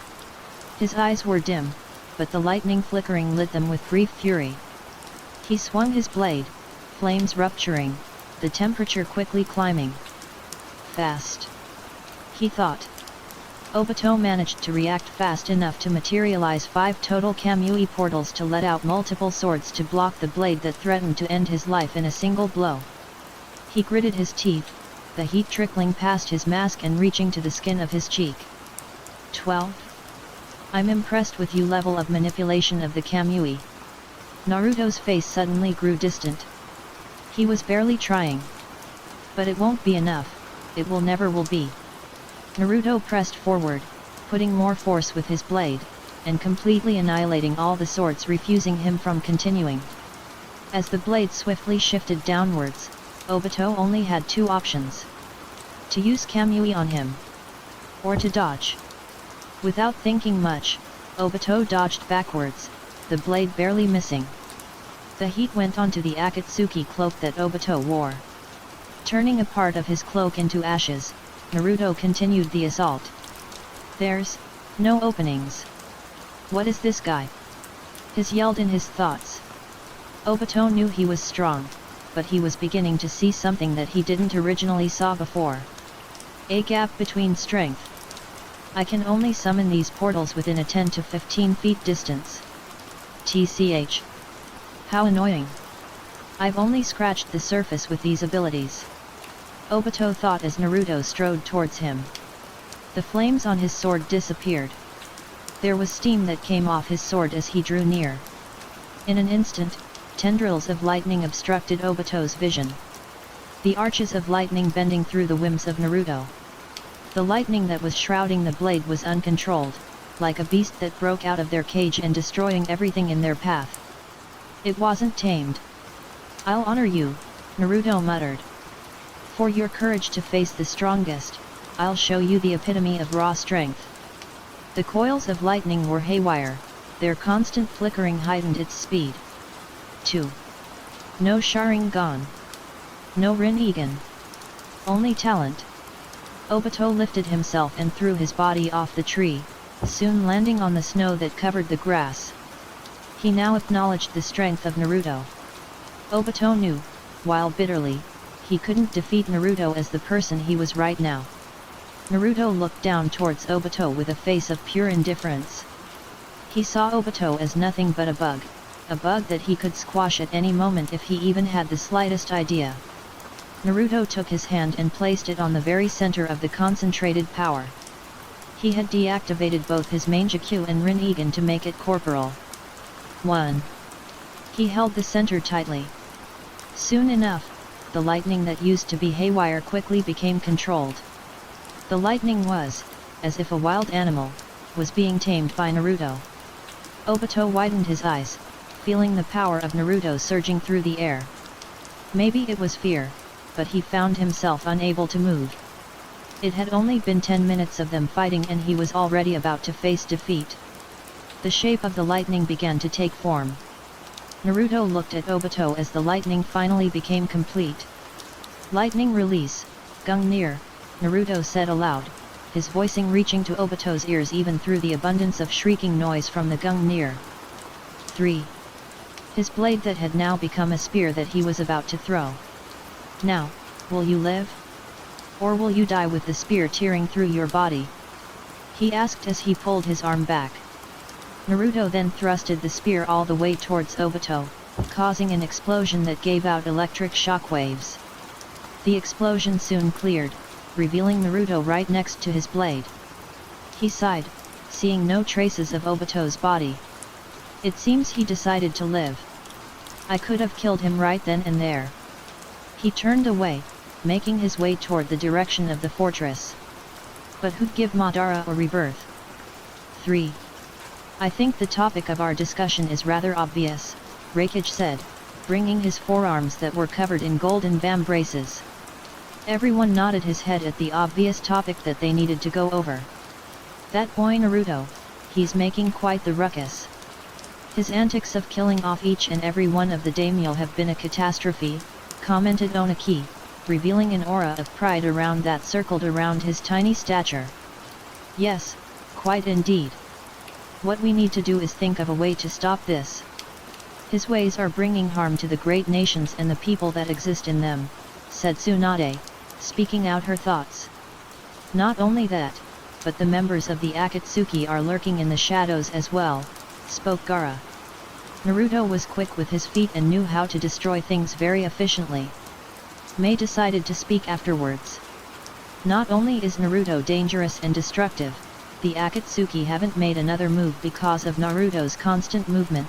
His eyes were dim, but the lightning flickering lit them with brief fury. He swung his blade, flames rupturing, the temperature quickly climbing. Fast, he thought. Obito managed to react fast enough to materialize 5 total Kamui portals to let out multiple swords to block the blade that threatened to end his life in a single blow. He gritted his teeth, the heat trickling past his mask and reaching to the skin of his cheek. 12. I'm impressed with your level of manipulation of the Kamui. Naruto's face suddenly grew distant. He was barely trying. But it won't be enough, it will never will be. Naruto pressed forward, putting more force with his blade, and completely annihilating all the swords, refusing him from continuing. As the blade swiftly shifted downwards, Obito only had 2 options. To use Kamui on him, or to dodge. Without thinking much, Obito dodged backwards, the blade barely missing. The heat went onto the Akatsuki cloak that Obito wore. Turning a part of his cloak into ashes, Naruto continued the assault. There's no openings. What is this guy? He yelled in his thoughts. Obito knew he was strong, but he was beginning to see something that he didn't originally saw before. A gap between strength. I can only summon these portals within a 10 to 15 feet distance. TCH. How annoying. I've only scratched the surface with these abilities. Obito thought as Naruto strode towards him. The flames on his sword disappeared. There was steam that came off his sword as he drew near. In an instant, tendrils of lightning obstructed Obito's vision. The arches of lightning bending through the whims of Naruto. The lightning that was shrouding the blade was uncontrolled. like a beast that broke out of their cage and destroying everything in their path. It wasn't tamed. "I'll honor you," Naruto muttered. "For your courage to face the strongest, I'll show you the epitome of raw strength." The coils of lightning were haywire, their constant flickering heightened its speed. 2. No Sharingan. No Rinnegan. Only talent. Obito lifted himself and threw his body off the tree, soon landing on the snow that covered the grass. He now acknowledged the strength of Naruto. Obito knew, while bitterly, he couldn't defeat Naruto as the person he was right now. Naruto looked down towards Obito with a face of pure indifference. He saw Obito as nothing but a bug that he could squash at any moment if he even had the slightest idea. Naruto took his hand and placed it on the very center of the concentrated power. He had deactivated both his Mangekyou and Rinnegan to make it corporal. 1. He held the center tightly. Soon enough, the lightning that used to be haywire quickly became controlled. The lightning was, as if a wild animal, was being tamed by Naruto. Obito widened his eyes, feeling the power of Naruto surging through the air. Maybe it was fear, but he found himself unable to move. It had only been 10 minutes of them fighting and he was already about to face defeat. The shape of the lightning began to take form. Naruto looked at Obito as the lightning finally became complete. "Lightning release, Gungnir," Naruto said aloud, his voicing reaching to Obito's ears even through the abundance of shrieking noise from the Gungnir. 3. His blade that had now become a spear that he was about to throw. "Now, will you live? Or will you die with the spear tearing through your body?" he asked as he pulled his arm back. Naruto then thrusted the spear all the way towards Obito, causing an explosion that gave out electric shockwaves. The explosion soon cleared, revealing Naruto right next to his blade. He sighed, seeing no traces of Obito's body. It seems he decided to live. I could have killed him right then and there. He turned away, making his way toward the direction of the fortress. But who'd give Madara a rebirth? 3. I think the topic of our discussion is rather obvious, Raikage said, bringing his forearms that were covered in golden bam braces. Everyone nodded his head at the obvious topic that they needed to go over. "That boy Naruto, he's making quite the ruckus. His antics of killing off each and every one of the daimyo have been a catastrophe," commented Oniki, revealing an aura of pride around that circled around his tiny stature. "Yes, quite indeed. What we need to do is think of a way to stop this. His ways are bringing harm to the great nations and the people that exist in them," said Tsunade, speaking out her thoughts. "Not only that, but the members of the Akatsuki are lurking in the shadows as well," spoke Gaara. Naruto was quick with his feet and knew how to destroy things very efficiently. Mei decided to speak afterwards. "Not only is Naruto dangerous and destructive, the Akatsuki haven't made another move because of Naruto's constant movement.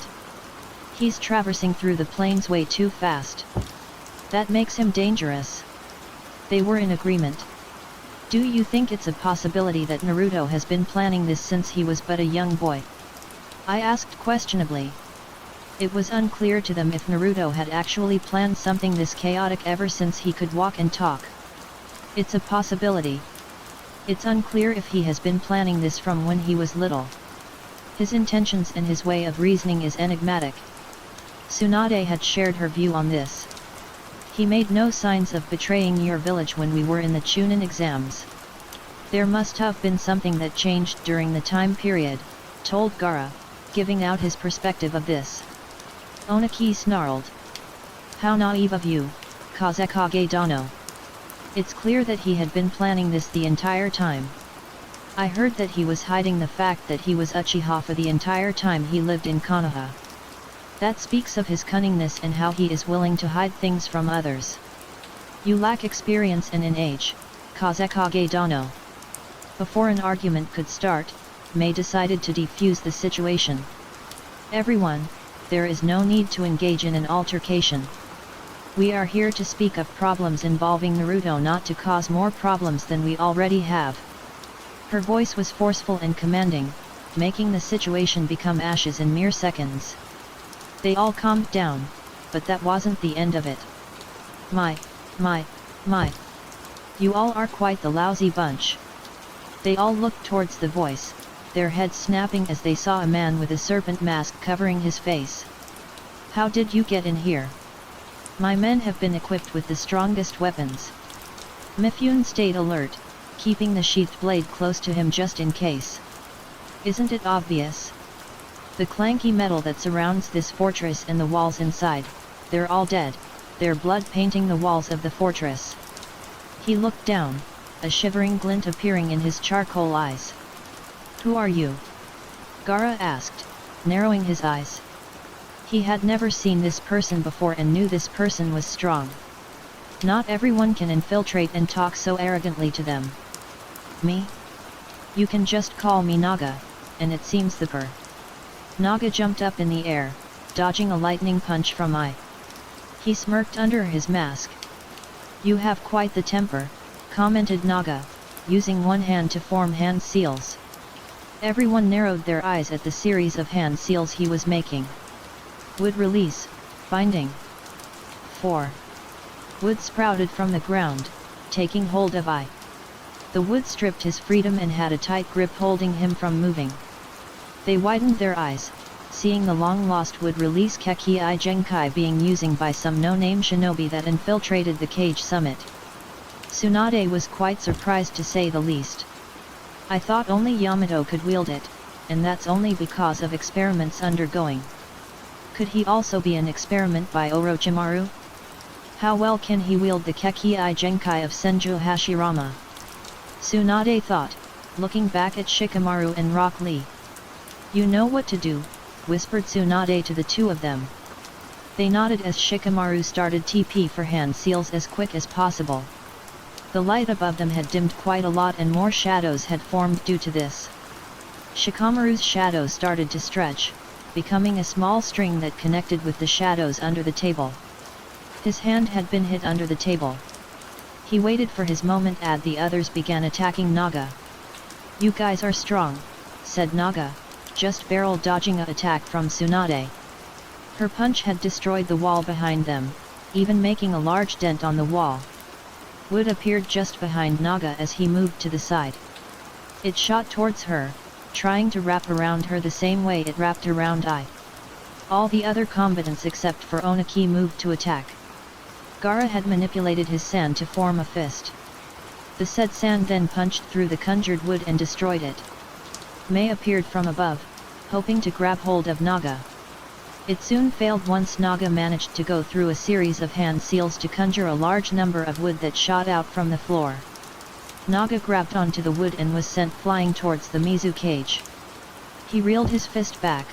He's traversing through the plains way too fast. That makes him dangerous." They were in agreement. "Do you think it's a possibility that Naruto has been planning this since he was but a young boy?" I asked questionably. It was unclear to them if Naruto had actually planned something this chaotic ever since he could walk and talk. "It's a possibility. It's unclear if he has been planning this from when he was little. His intentions and his way of reasoning is enigmatic." Tsunade had shared her view on this. "He made no signs of betraying your village when we were in the Chunin exams. There must have been something that changed during the time period," told Gaara, giving out his perspective of this. Oniki snarled. "How naive of you, Kazekage Dano. It's clear that he had been planning this the entire time. I heard that he was hiding the fact that he was Uchiha for the entire time he lived in Konoha. That speaks of his cunningness and how he is willing to hide things from others. You lack experience and in age, Kazekage Dano." Before an argument could start, Mei decided to defuse the situation. "Everyone, there is no need to engage in an altercation. We are here to speak of problems involving Naruto, not to cause more problems than we already have." Her voice was forceful and commanding, making the situation become ashes in mere seconds. They all calmed down, but that wasn't the end of it. My. You all are quite the lousy bunch. They all looked towards the voice, their heads snapping as they saw a man with a serpent mask covering his face. How did you get in here? My men have been equipped with the strongest weapons. Mifune stayed alert, keeping the sheathed blade close to him just in case. Isn't it obvious? The clanky metal that surrounds this fortress and the walls inside, they're all dead, their blood painting the walls of the fortress. He looked down, a shivering glint appearing in his charcoal eyes. Who are you? Gaara asked, narrowing his eyes. He had never seen this person before and knew this person was strong. Not everyone can infiltrate and talk so arrogantly to them. Me? You can just call me Naga, and it seems the per. Naga jumped up in the air, dodging a lightning punch from Ai. He smirked under his mask. You have quite the temper, commented Naga, using one hand to form hand seals. Everyone narrowed their eyes at the series of hand seals he was making. Wood release, binding. 4. Wood sprouted from the ground, taking hold of Ai. The wood stripped his freedom and had a tight grip holding him from moving. They widened their eyes, seeing the long-lost wood release Kekii Genkai being used by some no-name shinobi that infiltrated the cage summit. Tsunade was quite surprised to say the least. I thought only Yamato could wield it, and that's only because of experiments undergoing. Could he also be an experiment by Orochimaru? How well can he wield the Kekii Genkai of Senju Hashirama? Tsunade thought, looking back at Shikamaru and Rock Lee. You know what to do, whispered Tsunade to the two of them. They nodded as Shikamaru started TP for hand seals as quick as possible. The light above them had dimmed quite a lot and more shadows had formed due to this. Shikamaru's shadow started to stretch, becoming a small string that connected with the shadows under the table. His hand had been hit under the table. He waited for his moment as the others began attacking Naga. You guys are strong, said Naga, just barrel dodging an attack from Tsunade. Her punch had destroyed the wall behind them, even making a large dent on the wall. Wood appeared just behind Naga as he moved to the side. It shot towards her, trying to wrap around her the same way it wrapped around Ai. All the other combatants except for Oniki moved to attack. Gaara had manipulated his sand to form a fist. The said sand then punched through the conjured wood and destroyed it. Mei appeared from above, hoping to grab hold of Naga. It soon failed once Naga managed to go through a series of hand seals to conjure a large number of wood that shot out from the floor. Naga grabbed onto the wood and was sent flying towards the Mizu cage. He reeled his fist back,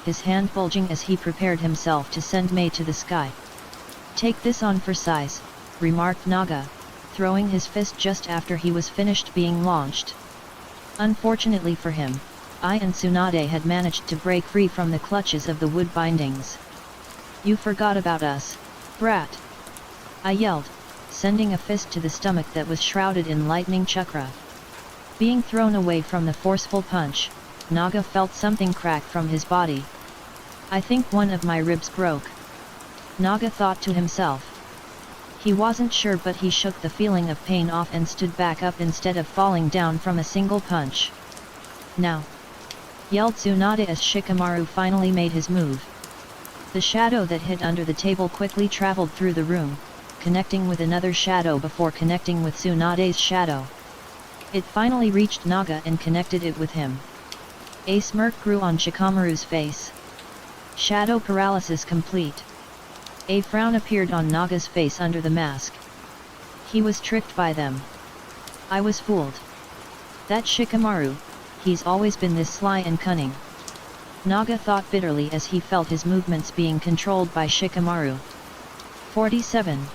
his hand bulging as he prepared himself to send Mei to the sky. Take this on for size, remarked Naga, throwing his fist just after he was finished being launched. Unfortunately for him, Ai and Tsunade had managed to break free from the clutches of the wood bindings. You forgot about us, brat! I yelled, sending a fist to the stomach that was shrouded in lightning chakra. Being thrown away from the forceful punch, Naga felt something crack from his body. I think one of my ribs broke. Naga thought to himself. He wasn't sure, but he shook the feeling of pain off and stood back up instead of falling down from a single punch. Now! Yelled Tsunade as Shikamaru finally made his move. The shadow that hid under the table quickly traveled through the room, connecting with another shadow before connecting with Tsunade's shadow. It finally reached Naga and connected it with him. A smirk grew on Shikamaru's face. Shadow paralysis complete. A frown appeared on Naga's face under the mask. He was tricked by them. I was fooled. That Shikamaru, he's always been this sly and cunning. Naga thought bitterly as he felt his movements being controlled by Shikamaru. 47.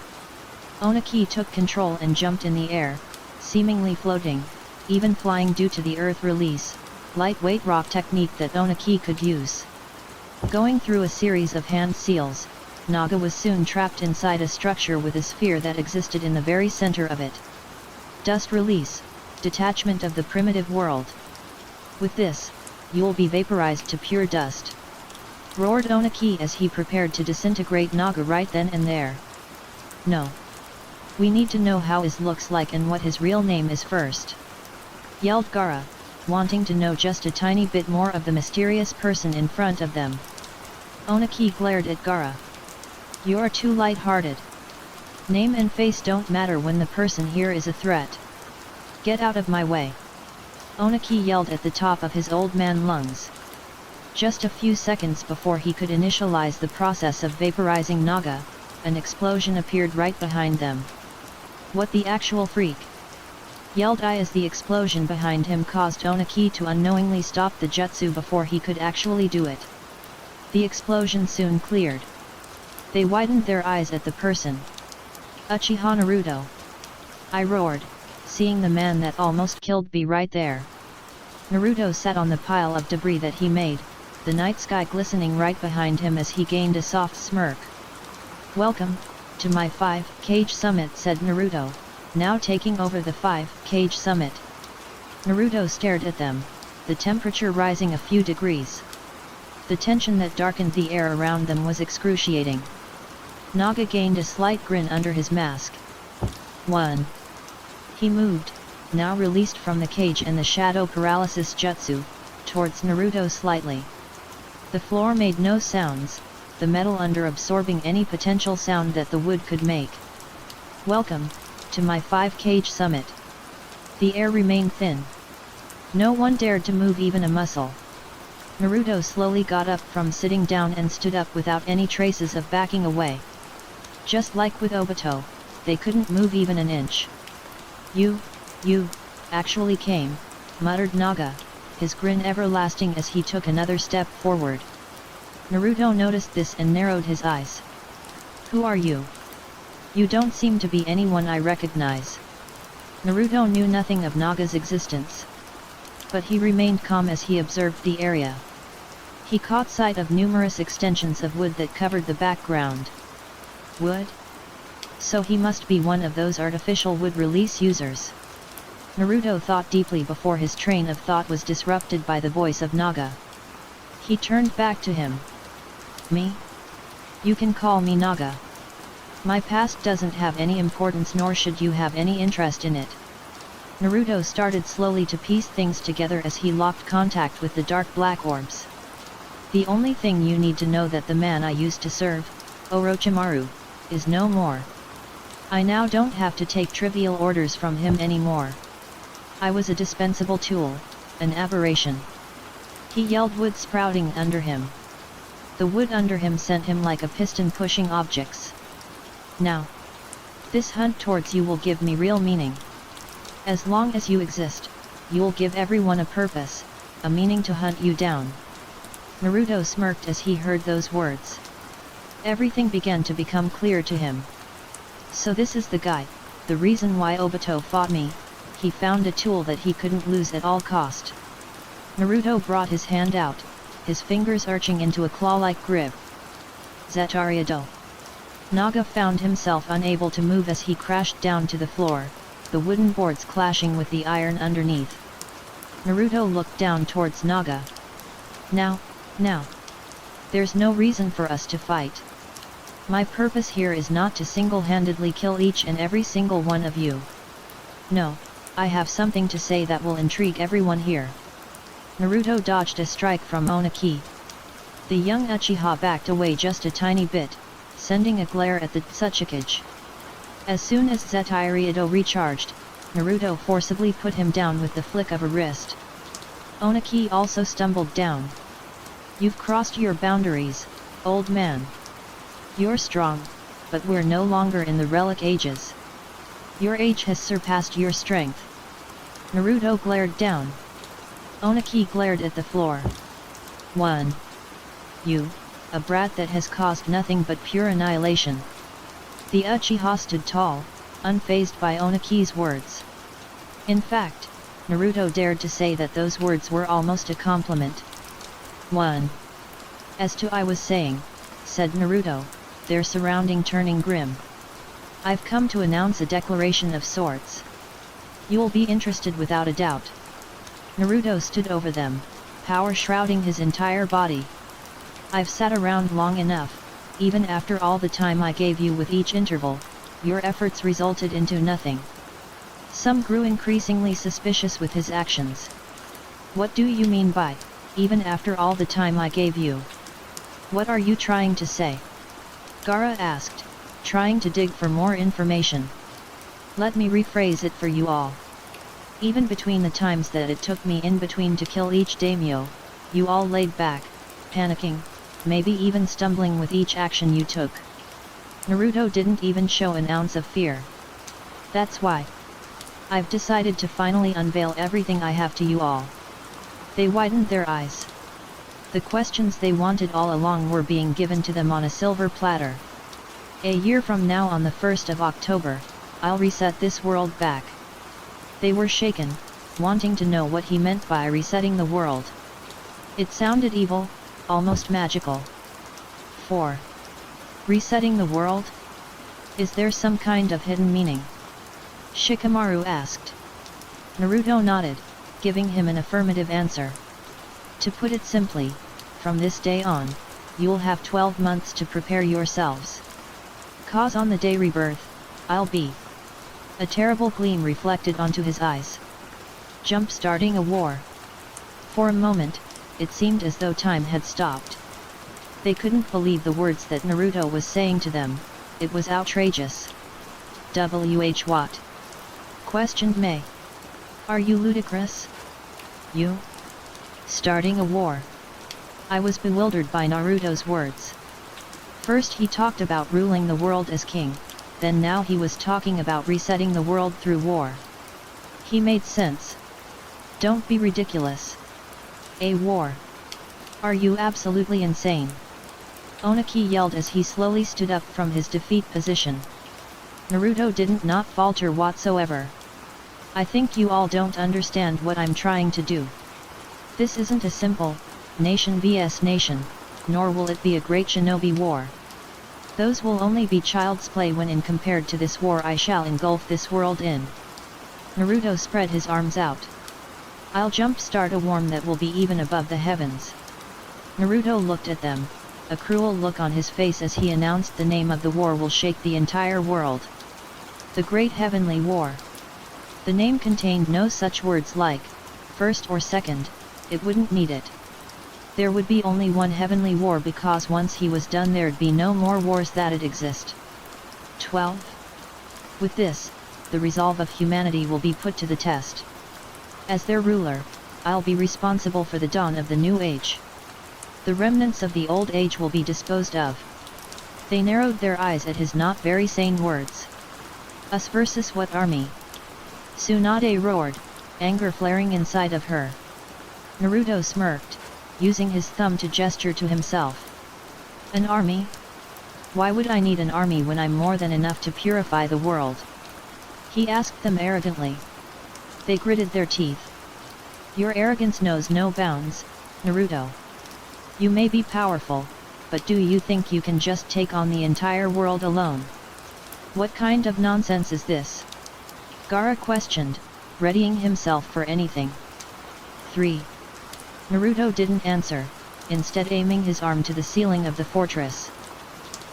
Oniki took control and jumped in the air, seemingly floating, even flying due to the earth release, lightweight rock technique that Oniki could use. Going through a series of hand seals, Naga was soon trapped inside a structure with a sphere that existed in the very center of it. Dust release, detachment of the primitive world. With this, you'll be vaporized to pure dust. Roared Onaki as he prepared to disintegrate Naga right then and there. No. We need to know how his looks like and what his real name is first. Yelled Gaara, wanting to know just a tiny bit more of the mysterious person in front of them. Onaki glared at Gaara. You're too light-hearted. Name and face don't matter when the person here is a threat. Get out of my way. Onaki yelled at the top of his old man lungs. Just a few seconds before he could initialize the process of vaporizing Naga, an explosion appeared right behind them. What the actual freak? Yelled I as the explosion behind him caused Onaki to unknowingly stop the jutsu before he could actually do it. The explosion soon cleared. They widened their eyes at the person. Uchiha Naruto. I roared, seeing the man that almost killed me right there. Naruto sat on the pile of debris that he made, the night sky glistening right behind him as he gained a soft smirk. Welcome, to my 5-cage summit, said Naruto, now taking over the 5-cage summit. Naruto stared at them, the temperature rising a few degrees. The tension that darkened the air around them was excruciating. Naga gained a slight grin under his mask. 1. He moved, now released from the cage and the shadow paralysis jutsu, towards Naruto slightly. The floor made no sounds, the metal under absorbing any potential sound that the wood could make. Welcome, to my 5-cage summit. The air remained thin. No one dared to move even a muscle. Naruto slowly got up from sitting down and stood up without any traces of backing away. Just like with Obito, they couldn't move even an inch. You actually came, muttered Naga, his grin everlasting as he took another step forward. Naruto noticed this and narrowed his eyes. Who are you? You don't seem to be anyone I recognize. Naruto knew nothing of Naga's existence. But he remained calm as he observed the area. He caught sight of numerous extensions of wood that covered the background. Wood? So he must be one of those artificial wood release users. Naruto thought deeply before his train of thought was disrupted by the voice of Naga. He turned back to him. Me? You can call me Naga. My past doesn't have any importance, nor should you have any interest in it. Naruto started slowly to piece things together as he locked contact with the dark black orbs. The only thing you need to know that the man I used to serve, Orochimaru, is no more. I now don't have to take trivial orders from him anymore. I was a dispensable tool, an aberration. He yelled, wood sprouting under him. The wood under him sent him like a piston pushing objects. Now, this hunt towards you will give me real meaning. As long as you exist, you'll give everyone a purpose, a meaning to hunt you down. Naruto smirked as he heard those words. Everything began to become clear to him. So this is the guy, the reason why Obito fought me. He found a tool that he couldn't lose at all cost. Naruto brought his hand out, his fingers arching into a claw-like grip. Zetariado. Naga found himself unable to move as he crashed down to the floor, the wooden boards clashing with the iron underneath. Naruto looked down towards Naga. Now. There's no reason for us to fight. My purpose here is not to single-handedly kill each and every single one of you. No, I have something to say that will intrigue everyone here. Naruto dodged a strike from Onaki. The young Uchiha backed away just a tiny bit, sending a glare at the Tsuchikage. As soon as Zetariado recharged, Naruto forcibly put him down with the flick of a wrist. Onaki also stumbled down. You've crossed your boundaries, old man. You're strong, but we're no longer in the relic ages. Your age has surpassed your strength. Naruto glared down. Onaki glared at the floor. 1. You, a brat that has caused nothing but pure annihilation. The Uchiha stood tall, unfazed by Onaki's words. In fact, Naruto dared to say that those words were almost a compliment. 1. As to I was saying, said Naruto, their surrounding turning grim. I've come to announce a declaration of sorts. You'll be interested without a doubt. Naruto stood over them. power shrouding his entire body. I've sat around long enough, even after all the time I gave you with each interval, your efforts resulted into nothing. Some grew increasingly suspicious with his actions. What do you mean by, even after all the time I gave you? What are you trying to say? Gaara asked, trying to dig for more information. Let me rephrase it for you all. Even between the times that it took me in between to kill each daimyo, you all laid back, panicking, maybe even stumbling with each action you took. Naruto didn't even show an ounce of fear. That's why I've decided to finally unveil everything I have to you all. They widened their eyes. The questions they wanted all along were being given to them on a silver platter. A year from now, on the 1st of October, I'll reset this world back. They were shaken, wanting to know what he meant by resetting the world. It sounded evil, almost magical. 4. Resetting the world? Is there some kind of hidden meaning? Shikamaru asked. Naruto nodded, giving him an affirmative answer. To put it simply, from this day on, you'll have 12 months to prepare yourselves. 'Cause on the day rebirth, I'll be. A terrible gleam reflected onto his eyes. Jump-starting a war. For a moment, it seemed as though time had stopped. They couldn't believe the words that Naruto was saying to them. It was outrageous. "WH what?" questioned Mei. "Are you ludicrous? You? Starting a war?" I was bewildered by Naruto's words. First he talked about ruling the world as king, then now he was talking about resetting the world through war. He made sense. Don't be ridiculous. A war? Are you absolutely insane? Oniki yelled as he slowly stood up from his defeat position. Naruto didn't not falter whatsoever. I think you all don't understand what I'm trying to do. This isn't a simple, nation vs nation, nor will it be a great shinobi war. Those will only be child's play when in compared to this war I shall engulf this world in. Naruto spread his arms out. I'll jump-start a war that will be even above the heavens. Naruto looked at them, a cruel look on his face as he announced the name of the war will shake the entire world. The Great Heavenly War. The name contained no such words like, first or second, it wouldn't need it. There would be only one heavenly war because once he was done there'd be no more wars that'd exist. 12. With this, the resolve of humanity will be put to the test. As their ruler, I'll be responsible for the dawn of the new age. The remnants of the old age will be disposed of. They narrowed their eyes at his not very sane words. Us versus what army? Tsunade roared, anger flaring inside of her. Naruto smirked, using his thumb to gesture to himself. An army? Why would I need an army when I'm more than enough to purify the world? He asked them arrogantly. They gritted their teeth. Your arrogance knows no bounds, Naruto. You may be powerful, but do you think you can just take on the entire world alone? What kind of nonsense is this? Gaara questioned, readying himself for anything. 3. Naruto didn't answer, instead aiming his arm to the ceiling of the fortress.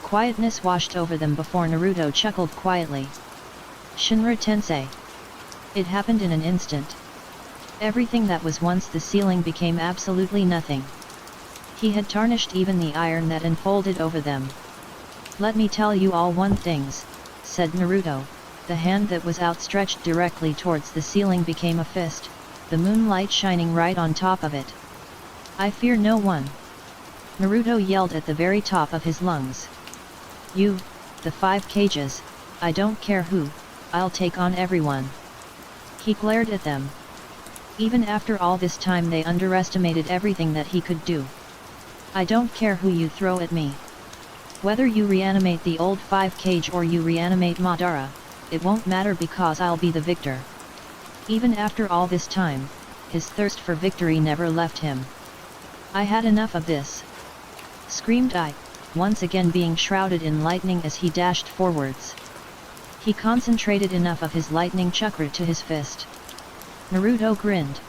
Quietness washed over them before Naruto chuckled quietly. Shinra Tensei. It happened in an instant. Everything that was once the ceiling became absolutely nothing. He had tarnished even the iron that unfolded over them. Let me tell you all one things, said Naruto. The hand that was outstretched directly towards the ceiling became a fist, the moonlight shining right on top of it. I fear no one. Naruto yelled at the very top of his lungs. You, the 5 cages, I don't care who, I'll take on everyone. He glared at them. Even after all this time they underestimated everything that he could do. I don't care who you throw at me. Whether you reanimate the old 5 cage or you reanimate Madara, it won't matter because I'll be the victor. Even after all this time, his thirst for victory never left him. I had enough of this. Screamed I, once again being shrouded in lightning as he dashed forwards. He concentrated enough of his lightning chakra to his fist. Naruto grinned.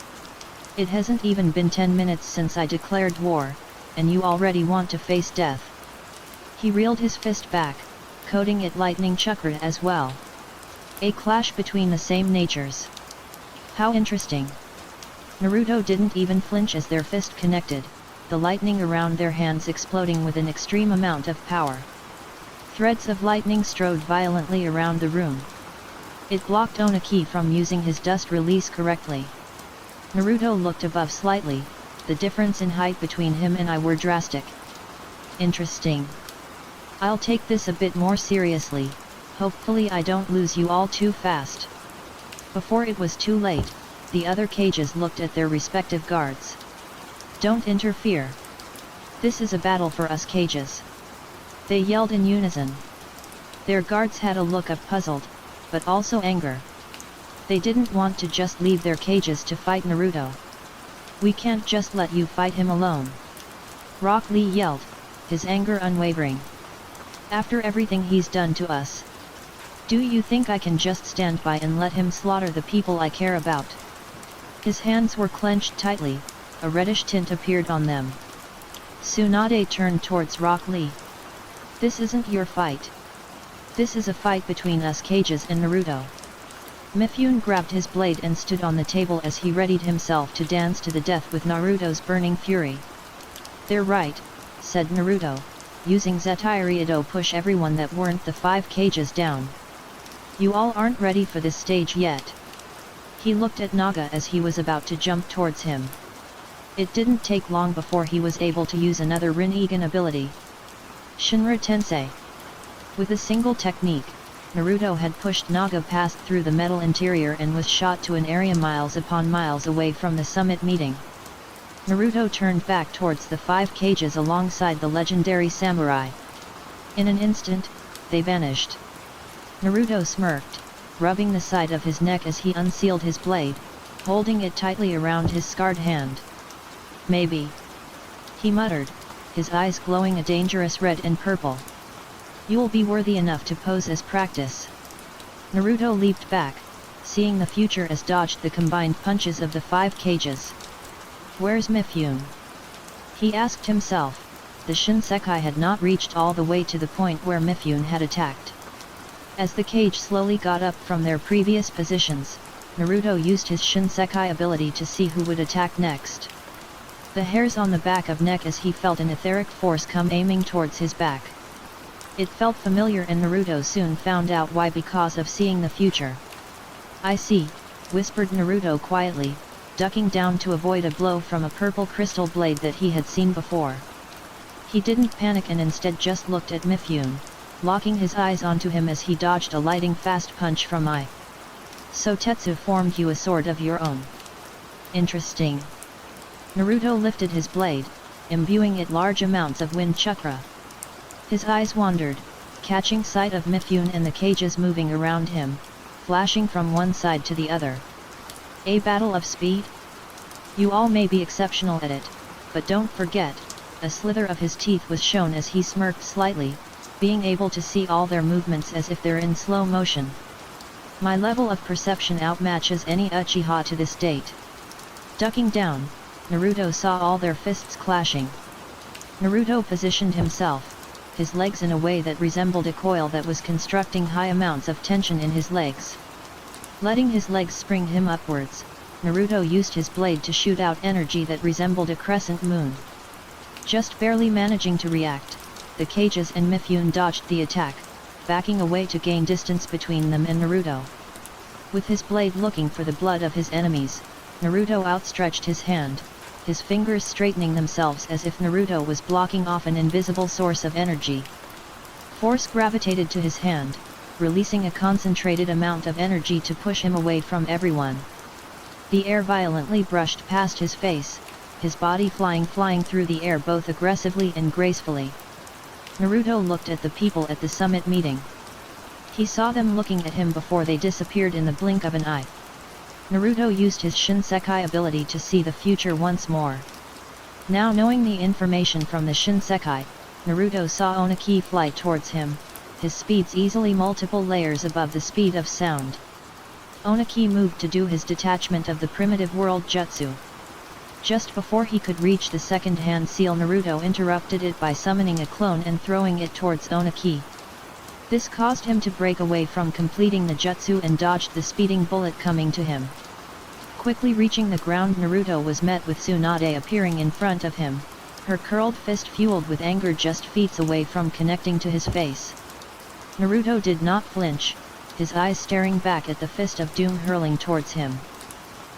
It hasn't even been 10 minutes since I declared war, and you already want to face death. He reeled his fist back, coating it lightning chakra as well. A clash between the same natures. How interesting. Naruto didn't even flinch as their fist connected, the lightning around their hands exploding with an extreme amount of power. Threads of lightning strode violently around the room. It blocked Oniki from using his dust release correctly. Naruto looked above slightly, the difference in height between him and I were drastic. Interesting. I'll take this a bit more seriously, hopefully I don't lose you all too fast. Before it was too late, the other cages looked at their respective guards. Don't interfere. This is a battle for us cages. They yelled in unison. Their guards had a look of puzzled, but also anger. They didn't want to just leave their cages to fight Naruto. We can't just let you fight him alone. Rock Lee yelled, his anger unwavering. After everything he's done to us. Do you think I can just stand by and let him slaughter the people I care about? His hands were clenched tightly, a reddish tint appeared on them. Tsunade turned towards Rock Lee. This isn't your fight. This is a fight between us cages and Naruto. Mifune grabbed his blade and stood on the table as he readied himself to dance to the death with Naruto's burning fury. They're right, said Naruto, using Zetairai to push everyone that weren't the 5 cages down. You all aren't ready for this stage yet. He looked at Naga as he was about to jump towards him. It didn't take long before he was able to use another Rinnegan ability. Shinra Tensei. With a single technique, Naruto had pushed Naga past through the metal interior and was shot to an area miles upon miles away from the summit meeting. Naruto turned back towards the 5 cages alongside the legendary samurai. In an instant, they vanished. Naruto smirked, rubbing the side of his neck as he unsealed his blade, holding it tightly around his scarred hand. Maybe. He muttered, his eyes glowing a dangerous red and purple. You'll be worthy enough to pose as practice. Naruto leaped back, seeing the future as dodged the combined punches of the 5 cages. Where's Mifune? He asked himself. The Shinsekai had not reached all the way to the point where Mifune had attacked. As the cage slowly got up from their previous positions, Naruto used his Shinsekai ability to see who would attack next. The hairs on the back of neck as he felt an etheric force come aiming towards his back. It felt familiar and Naruto soon found out why, because of seeing the future. I see, whispered Naruto quietly, ducking down to avoid a blow from a purple crystal blade that he had seen before. He didn't panic and instead just looked at Mifune, locking his eyes onto him as he dodged a lightning fast punch from Ai. So Tetsu formed you a sword of your own. Interesting. Naruto lifted his blade, imbuing it large amounts of wind chakra. His eyes wandered, catching sight of Mifune and the cages moving around him, flashing from one side to the other. A battle of speed? You all may be exceptional at it, but don't forget, a slither of his teeth was shown as he smirked slightly, being able to see all their movements as if they're in slow motion. My level of perception outmatches any Uchiha to this date. Ducking down, Naruto saw all their fists clashing. Naruto positioned himself, his legs in a way that resembled a coil that was constructing high amounts of tension in his legs. Letting his legs spring him upwards, Naruto used his blade to shoot out energy that resembled a crescent moon. Just barely managing to react, the cages and Mifune dodged the attack, backing away to gain distance between them and Naruto. With his blade looking for the blood of his enemies, Naruto outstretched his hand, his fingers straightening themselves as if Naruto was blocking off an invisible source of energy. Force gravitated to his hand, releasing a concentrated amount of energy to push him away from everyone. The air violently brushed past his face, his body flying through the air both aggressively and gracefully. Naruto looked at the people at the summit meeting. He saw them looking at him before they disappeared in the blink of an eye. Naruto used his Shinsekai ability to see the future once more. Now knowing the information from the Shinsekai, Naruto saw Oniki fly towards him, his speeds easily multiple layers above the speed of sound. Oniki moved to do his detachment of the primitive world jutsu. Just before he could reach the second hand seal, Naruto interrupted it by summoning a clone and throwing it towards Onaki. This caused him to break away from completing the jutsu and dodged the speeding bullet coming to him. Quickly reaching the ground, Naruto was met with Tsunade appearing in front of him, her curled fist fueled with anger just feet away from connecting to his face. Naruto did not flinch, his eyes staring back at the fist of doom hurling towards him.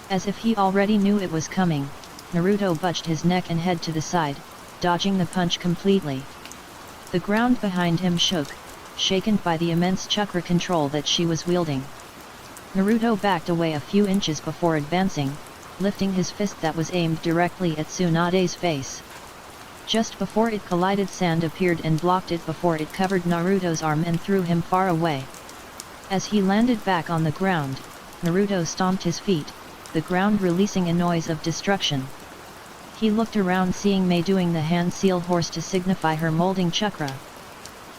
As if he already knew it was coming, Naruto budged his neck and head to the side, dodging the punch completely. The ground behind him shook, shaken by the immense chakra control that she was wielding. Naruto backed away a few inches before advancing, lifting his fist that was aimed directly at Tsunade's face. Just before it collided, sand appeared and blocked it before it covered Naruto's arm and threw him far away. As he landed back on the ground, Naruto stomped his feet, the ground releasing a noise of destruction. He looked around, seeing Mei doing the hand seal horse to signify her molding chakra.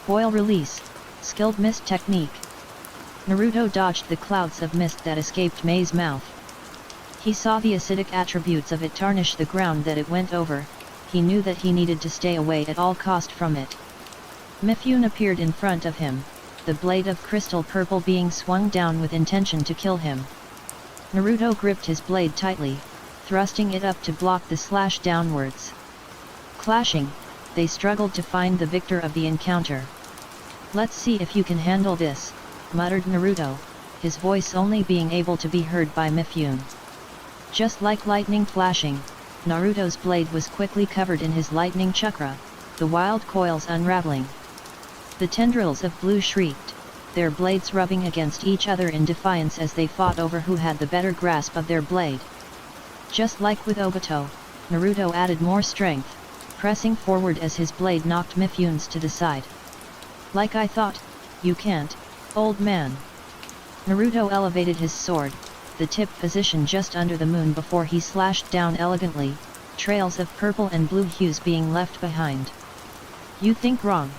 Boil release, skilled mist technique. Naruto dodged the clouds of mist that escaped Mei's mouth. He saw the acidic attributes of it tarnish the ground that it went over. He knew that he needed to stay away at all cost from it. Mifune appeared in front of him, the blade of crystal purple being swung down with intention to kill him. Naruto gripped his blade tightly, thrusting it up to block the slash downwards. Clashing, they struggled to find the victor of the encounter. "Let's see if you can handle this," muttered Naruto, his voice only being able to be heard by Mifune. Just like lightning flashing, Naruto's blade was quickly covered in his lightning chakra, the wild coils unraveling. The tendrils of blue shrieked, their blades rubbing against each other in defiance as they fought over who had the better grasp of their blade. Just like with Obito, Naruto added more strength, pressing forward as his blade knocked Mifune's to the side. "Like I thought, you can't, old man." Naruto elevated his sword, the tip positioned just under the moon before he slashed down elegantly, trails of purple and blue hues being left behind. "You think wrong!"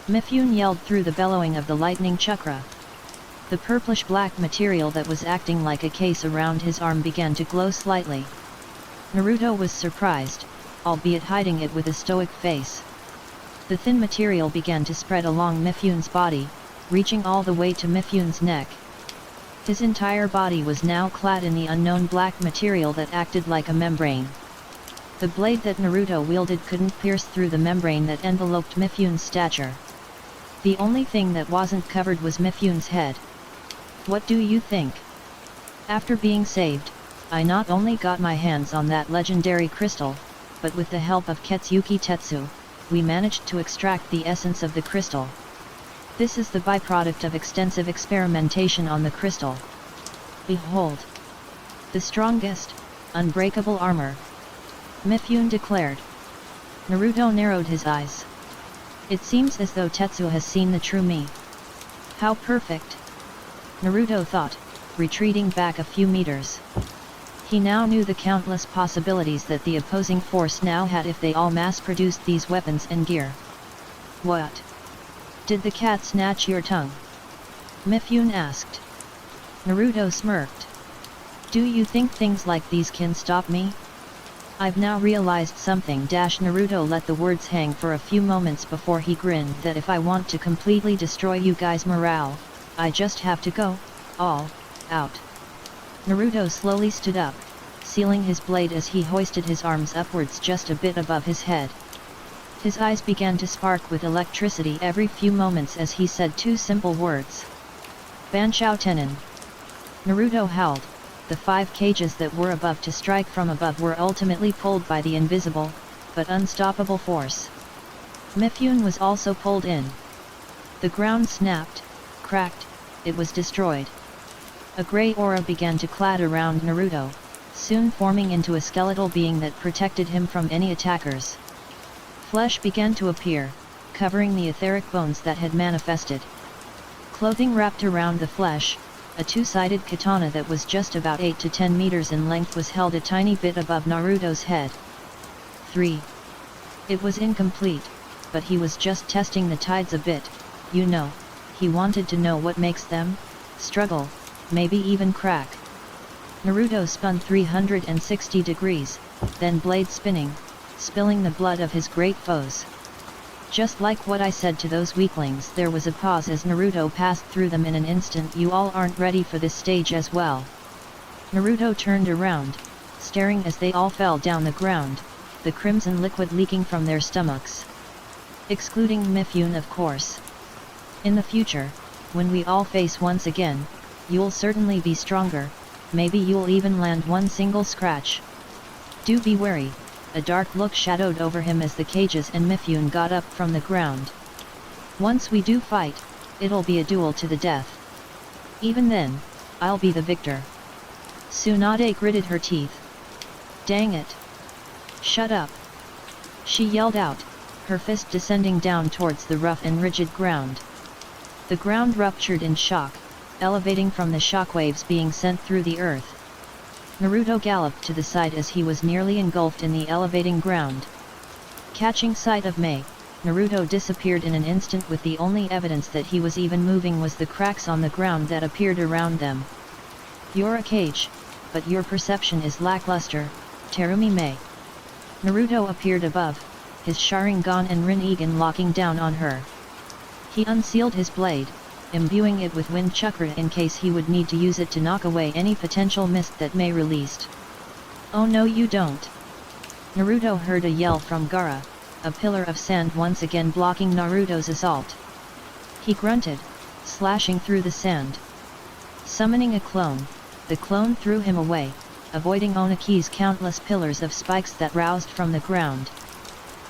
Mifune yelled through the bellowing of the lightning chakra. The purplish-black material that was acting like a case around his arm began to glow slightly. Naruto was surprised, albeit hiding it with a stoic face. The thin material began to spread along Mifune's body, reaching all the way to Mifune's neck. His entire body was now clad in the unknown black material that acted like a membrane. The blade that Naruto wielded couldn't pierce through the membrane that enveloped Mifune's stature. The only thing that wasn't covered was Mifune's head. "What do you think? After being saved, I not only got my hands on that legendary crystal, but with the help of Ketsuki Tetsu, we managed to extract the essence of the crystal. This is the byproduct of extensive experimentation on the crystal. Behold! The strongest, unbreakable armor," Mifune declared. Naruto narrowed his eyes. It seems as though Tetsu has seen the true me. How perfect! Naruto thought, retreating back a few meters. He now knew the countless possibilities that the opposing force now had if they all mass-produced these weapons and gear. "What? Did the cat snatch your tongue?" Mifune asked. Naruto smirked. "Do you think things like these can stop me? I've now realized something." Naruto let the words hang for a few moments before he grinned that if I want to completely destroy you guys' morale, I just have to go, all, out. Naruto slowly stood up, sealing his blade as he hoisted his arms upwards just a bit above his head. His eyes began to spark with electricity every few moments as he said two simple words. "Banchao Tenin." Naruto howled. The 5 cages that were above to strike from above were ultimately pulled by the invisible, but unstoppable force. Mifune was also pulled in. The ground snapped, cracked, it was destroyed. A grey aura began to clad around Naruto, soon forming into a skeletal being that protected him from any attackers. Flesh began to appear, covering the etheric bones that had manifested. Clothing wrapped around the flesh, a two-sided katana that was just about 8 to 10 meters in length was held a tiny bit above Naruto's head. 3. It was incomplete, but he was just testing the tides a bit, you know, he wanted to know what makes them struggle, maybe even crack. Naruto spun 360 degrees, then blade spinning, spilling the blood of his great foes. Just like what I said to those weaklings, there was a pause as Naruto passed through them in an instant. You all aren't ready for this stage as well. Naruto turned around, staring as they all fell down the ground, the crimson liquid leaking from their stomachs. Excluding Mifune, of course. In the future, when we all face once again, you'll certainly be stronger, maybe you'll even land one single scratch. Do be wary. A dark look shadowed over him as the cages and Mifune got up from the ground. Once we do fight, it'll be a duel to the death. Even then, I'll be the victor. Tsunade gritted her teeth. Dang it. Shut up. She yelled out, her fist descending down towards the rough and rigid ground. The ground ruptured in shock, elevating from the shockwaves being sent through the earth. Naruto galloped to the side as he was nearly engulfed in the elevating ground. Catching sight of Mei, Naruto disappeared in an instant, with the only evidence that he was even moving was the cracks on the ground that appeared around them. You're a cage, but your perception is lackluster, Terumi Mei. Naruto appeared above, his Sharingan and Rinnegan locking down on her. He unsealed his blade, imbuing it with wind chakra in case he would need to use it to knock away any potential mist that Mei released. Oh no, you don't. Naruto heard a yell from Gaara, a pillar of sand once again blocking Naruto's assault. He grunted, slashing through the sand. Summoning a clone, the clone threw him away, avoiding Onaki's countless pillars of spikes that roused from the ground.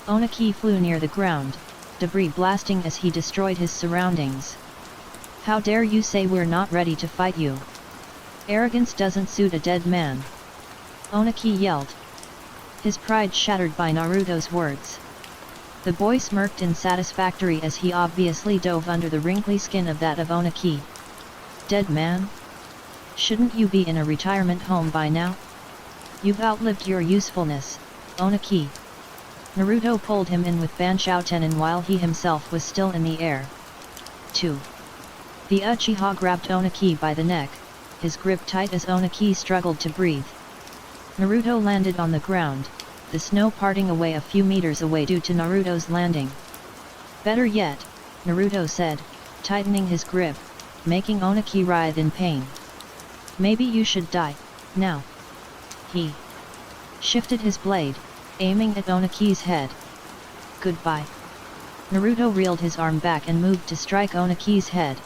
Onaki flew near the ground, debris blasting as he destroyed his surroundings. How dare you say we're not ready to fight you? Arrogance doesn't suit a dead man. Onaki yelled. His pride shattered by Naruto's words. The boy smirked in satisfactory as he obviously dove under the wrinkly skin of that of Onaki. Dead man? Shouldn't you be in a retirement home by now? You've outlived your usefulness, Onaki. Naruto pulled him in with Banshouten while he himself was still in the air. 2. The Uchiha grabbed Onaki by the neck, his grip tight as Onaki struggled to breathe. Naruto landed on the ground, the snow parting away a few meters away due to Naruto's landing. Better yet, Naruto said, tightening his grip, making Onaki writhe in pain. Maybe you should die, now. He shifted his blade, aiming at Onaki's head. Goodbye. Naruto reeled his arm back and moved to strike Onaki's head.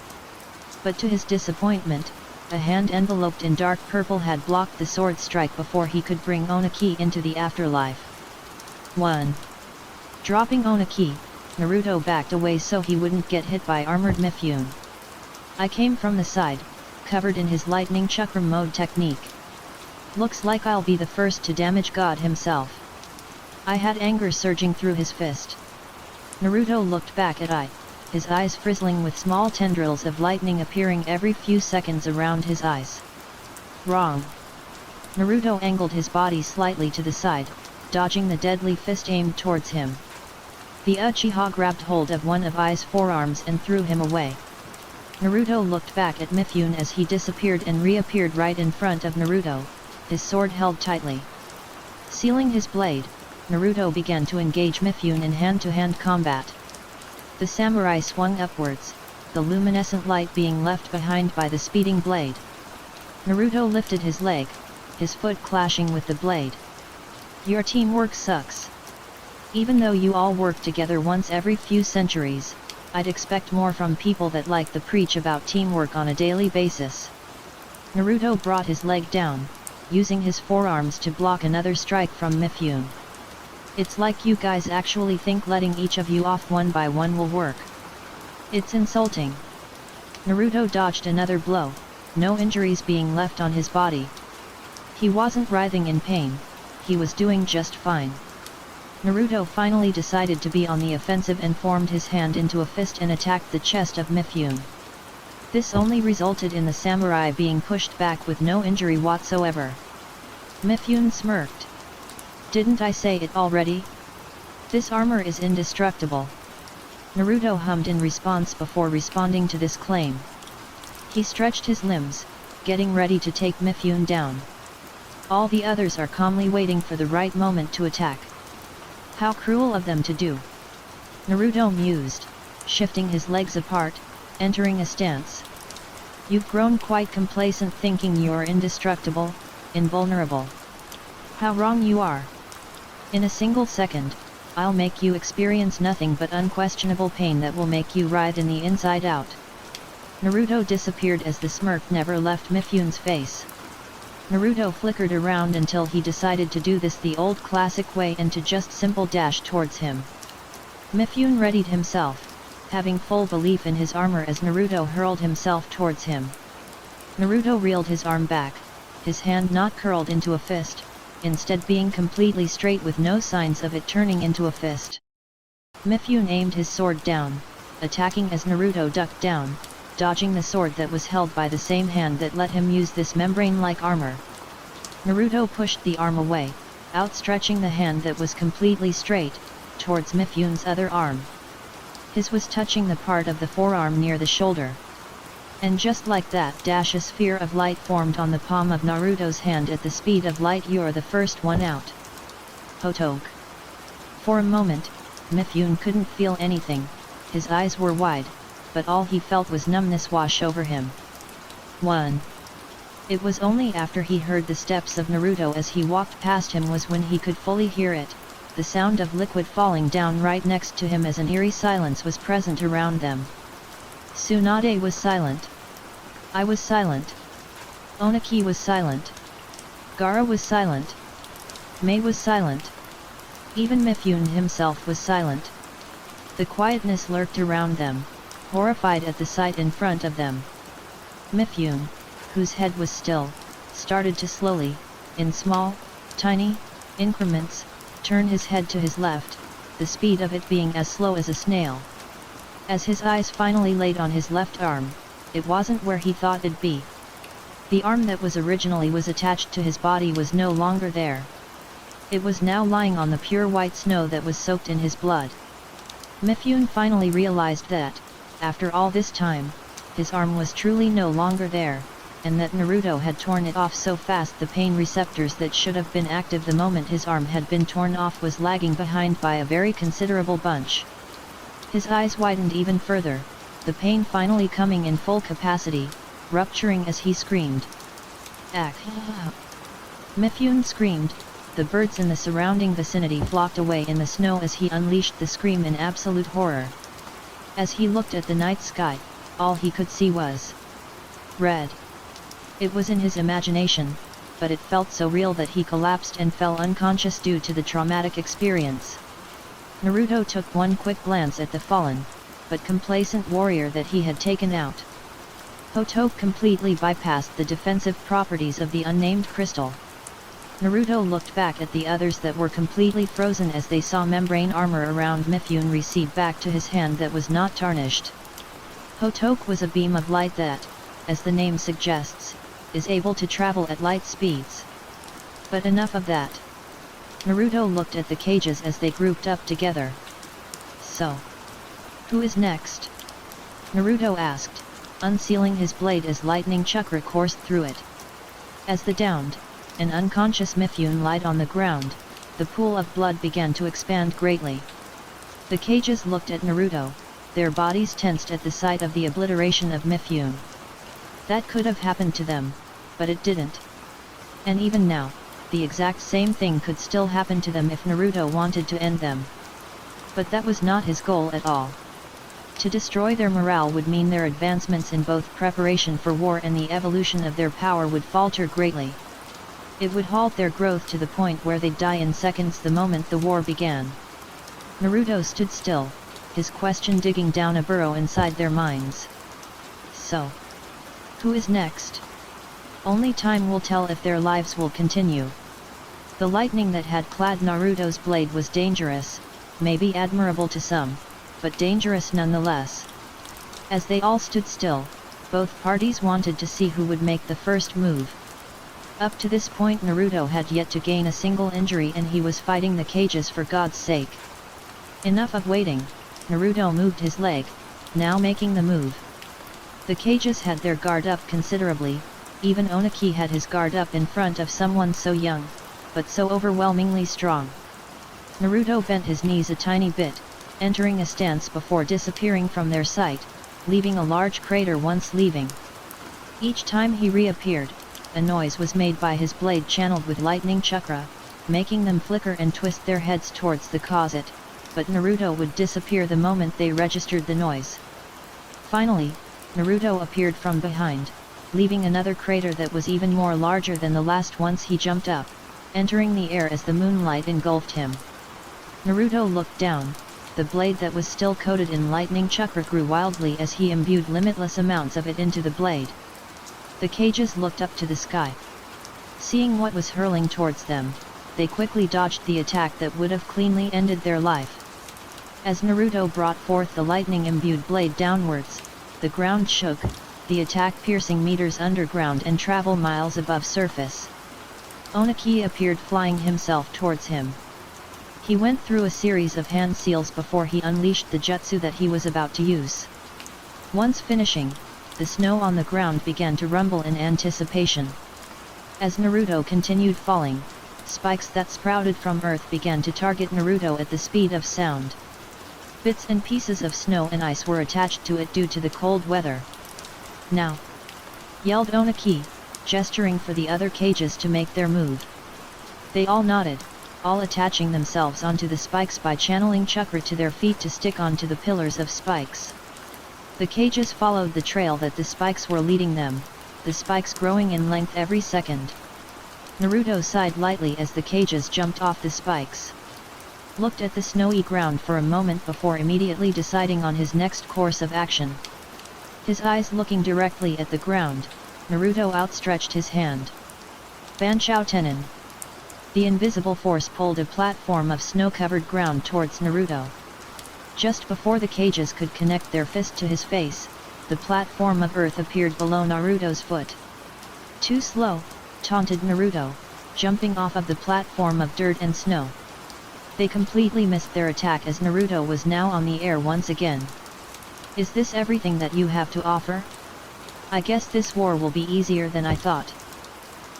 But to his disappointment, a hand enveloped in dark purple had blocked the sword strike before he could bring Onaki into the afterlife. 1. Dropping Onaki, Naruto backed away so he wouldn't get hit by armored Mifune. I came from the side, covered in his lightning chakra mode technique. Looks like I'll be the first to damage God himself. I had anger surging through his fist. Naruto looked back at I, his eyes frizzling with small tendrils of lightning appearing every few seconds around his eyes. Wrong. Naruto angled his body slightly to the side, dodging the deadly fist aimed towards him. The Uchiha grabbed hold of one of I's forearms and threw him away. Naruto looked back at Mifune as he disappeared and reappeared right in front of Naruto, his sword held tightly. Sealing his blade, Naruto began to engage Mifune in hand-to-hand combat. The samurai swung upwards, the luminescent light being left behind by the speeding blade. Naruto lifted his leg, his foot clashing with the blade. Your teamwork sucks. Even though you all work together once every few centuries, I'd expect more from people that like to preach about teamwork on a daily basis. Naruto brought his leg down, using his forearms to block another strike from Mifune. It's like you guys actually think letting each of you off one by one will work. It's insulting. Naruto dodged another blow, no injuries being left on his body. He wasn't writhing in pain, he was doing just fine. Naruto finally decided to be on the offensive and formed his hand into a fist and attacked the chest of Mifune. This only resulted in the samurai being pushed back with no injury whatsoever. Mifune smirked. Didn't I say it already? This armor is indestructible. Naruto hummed in response before responding to this claim. He stretched his limbs, getting ready to take Mifune down. All the others are calmly waiting for the right moment to attack. How cruel of them to do. Naruto mused, shifting his legs apart, entering a stance. You've grown quite complacent thinking you're indestructible, invulnerable. How wrong you are. In a single second, I'll make you experience nothing but unquestionable pain that will make you writhe in the inside out. Naruto disappeared as the smirk never left Mifyun's face. Naruto flickered around until he decided to do this the old classic way and to just simple dash towards him. Mifyun readied himself, having full belief in his armor as Naruto hurled himself towards him. Naruto reeled his arm back, his hand not curled into a fist, instead being completely straight with no signs of it turning into a fist. Mifyun aimed his sword down, attacking as Naruto ducked down, dodging the sword that was held by the same hand that let him use this membrane-like armor. Naruto pushed the arm away, outstretching the hand that was completely straight, towards Mifyun's other arm. His was touching the part of the forearm near the shoulder. And just like that, a sphere of light formed on the palm of Naruto's hand at the speed of light. You're the first one out. Hotoge. For a moment, Mifyun couldn't feel anything, his eyes were wide, but all he felt was numbness wash over him. 1. It was only after he heard the steps of Naruto as he walked past him was when he could fully hear it, the sound of liquid falling down right next to him as an eerie silence was present around them. Tsunade was silent. I was silent. Oniki was silent. Gaara was silent. Mei was silent. Even Mifyun himself was silent. The quietness lurked around them, horrified at the sight in front of them. Mifyun, whose head was still, started to slowly, in small, tiny, increments, turn his head to his left, the speed of it being as slow as a snail. As his eyes finally laid on his left arm, it wasn't where he thought it'd be. The arm that was originally attached to his body was no longer there. It was now lying on the pure white snow that was soaked in his blood. Mifyun finally realized that, after all this time, his arm was truly no longer there, and that Naruto had torn it off so fast the pain receptors that should have been active the moment his arm had been torn off was lagging behind by a very considerable bunch. His eyes widened even further, the pain finally coming in full capacity, rupturing as he screamed. Ack! Mifyun screamed, the birds in the surrounding vicinity flocked away in the snow as he unleashed the scream in absolute horror. As he looked at the night sky, all he could see was red. It was in his imagination, but it felt so real that he collapsed and fell unconscious due to the traumatic experience. Naruto took one quick glance at the fallen, but complacent warrior that he had taken out. Hotoge completely bypassed the defensive properties of the unnamed crystal. Naruto looked back at the others that were completely frozen as they saw membrane armor around Mifyun recede back to his hand that was not tarnished. Hotoge was a beam of light that, as the name suggests, is able to travel at light speeds. But enough of that. Naruto looked at the cages as they grouped up together. So, who is next? Naruto asked, unsealing his blade as lightning chakra coursed through it. As the downed, and unconscious Mifyun lied on the ground, the pool of blood began to expand greatly. The cages looked at Naruto, their bodies tensed at the sight of the obliteration of Mifyun. That could have happened to them, but it didn't. And even now, the exact same thing could still happen to them if Naruto wanted to end them. But that was not his goal at all. To destroy their morale would mean their advancements in both preparation for war and the evolution of their power would falter greatly. It would halt their growth to the point where they'd die in seconds the moment the war began. Naruto stood still, his question digging down a burrow inside their minds. So, who is next? Only time will tell if their lives will continue. The lightning that had clad Naruto's blade was dangerous, maybe admirable to some, but dangerous nonetheless. As they all stood still, both parties wanted to see who would make the first move. Up to this point Naruto had yet to gain a single injury and he was fighting the cages for God's sake. Enough of waiting, Naruto moved his leg, now making the move. The cages had their guard up considerably, even Oniki had his guard up in front of someone so young, but so overwhelmingly strong. Naruto bent his knees a tiny bit, entering a stance before disappearing from their sight, leaving a large crater once leaving. Each time he reappeared, a noise was made by his blade channeled with lightning chakra, making them flicker and twist their heads towards the cause it, but Naruto would disappear the moment they registered the noise. Finally, Naruto appeared from behind, leaving another crater that was even more larger than the last once he jumped up, entering the air as the moonlight engulfed him. Naruto looked down. The blade that was still coated in lightning chakra grew wildly as he imbued limitless amounts of it into the blade. The cages looked up to the sky. Seeing what was hurling towards them, they quickly dodged the attack that would have cleanly ended their life. As Naruto brought forth the lightning-imbued blade downwards, the ground shook, the attack piercing meters underground and travel miles above surface. Oniki appeared flying himself towards him. He went through a series of hand seals before he unleashed the jutsu that he was about to use. Once finishing, the snow on the ground began to rumble in anticipation. As Naruto continued falling, spikes that sprouted from earth began to target Naruto at the speed of sound. Bits and pieces of snow and ice were attached to it due to the cold weather. "Now!" yelled Oniki, gesturing for the other cages to make their move. They all nodded, all attaching themselves onto the spikes by channeling chakra to their feet to stick onto the pillars of spikes. The cages followed the trail that the spikes were leading them, the spikes growing in length every second. Naruto sighed lightly as the cages jumped off the spikes. Looked at the snowy ground for a moment before immediately deciding on his next course of action. His eyes looking directly at the ground, Naruto outstretched his hand. Banchao Tenin. The invisible force pulled a platform of snow-covered ground towards Naruto. Just before the cages could connect their fist to his face, the platform of earth appeared below Naruto's foot. "Too slow," taunted Naruto, jumping off of the platform of dirt and snow. They completely missed their attack as Naruto was now on the air once again. "Is this everything that you have to offer? I guess this war will be easier than I thought."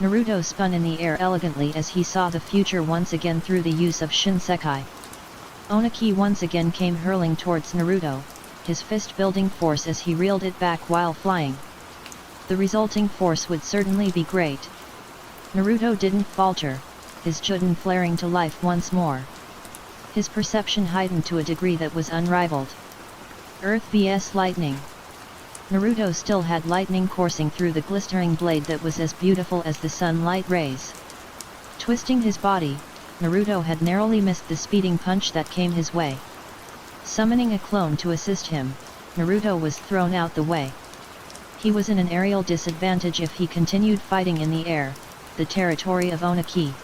Naruto spun in the air elegantly as he saw the future once again through the use of Shinsekai. Oniki once again came hurling towards Naruto, his fist building force as he reeled it back while flying. The resulting force would certainly be great. Naruto didn't falter, his Chunin flaring to life once more. His perception heightened to a degree that was unrivaled. Earth vs lightning. Naruto still had lightning coursing through the glistering blade that was as beautiful as the sunlight rays. Twisting his body, Naruto had narrowly missed the speeding punch that came his way. Summoning a clone to assist him, Naruto was thrown out the way. He was in an aerial disadvantage if he continued fighting in the air, the territory of Oniki.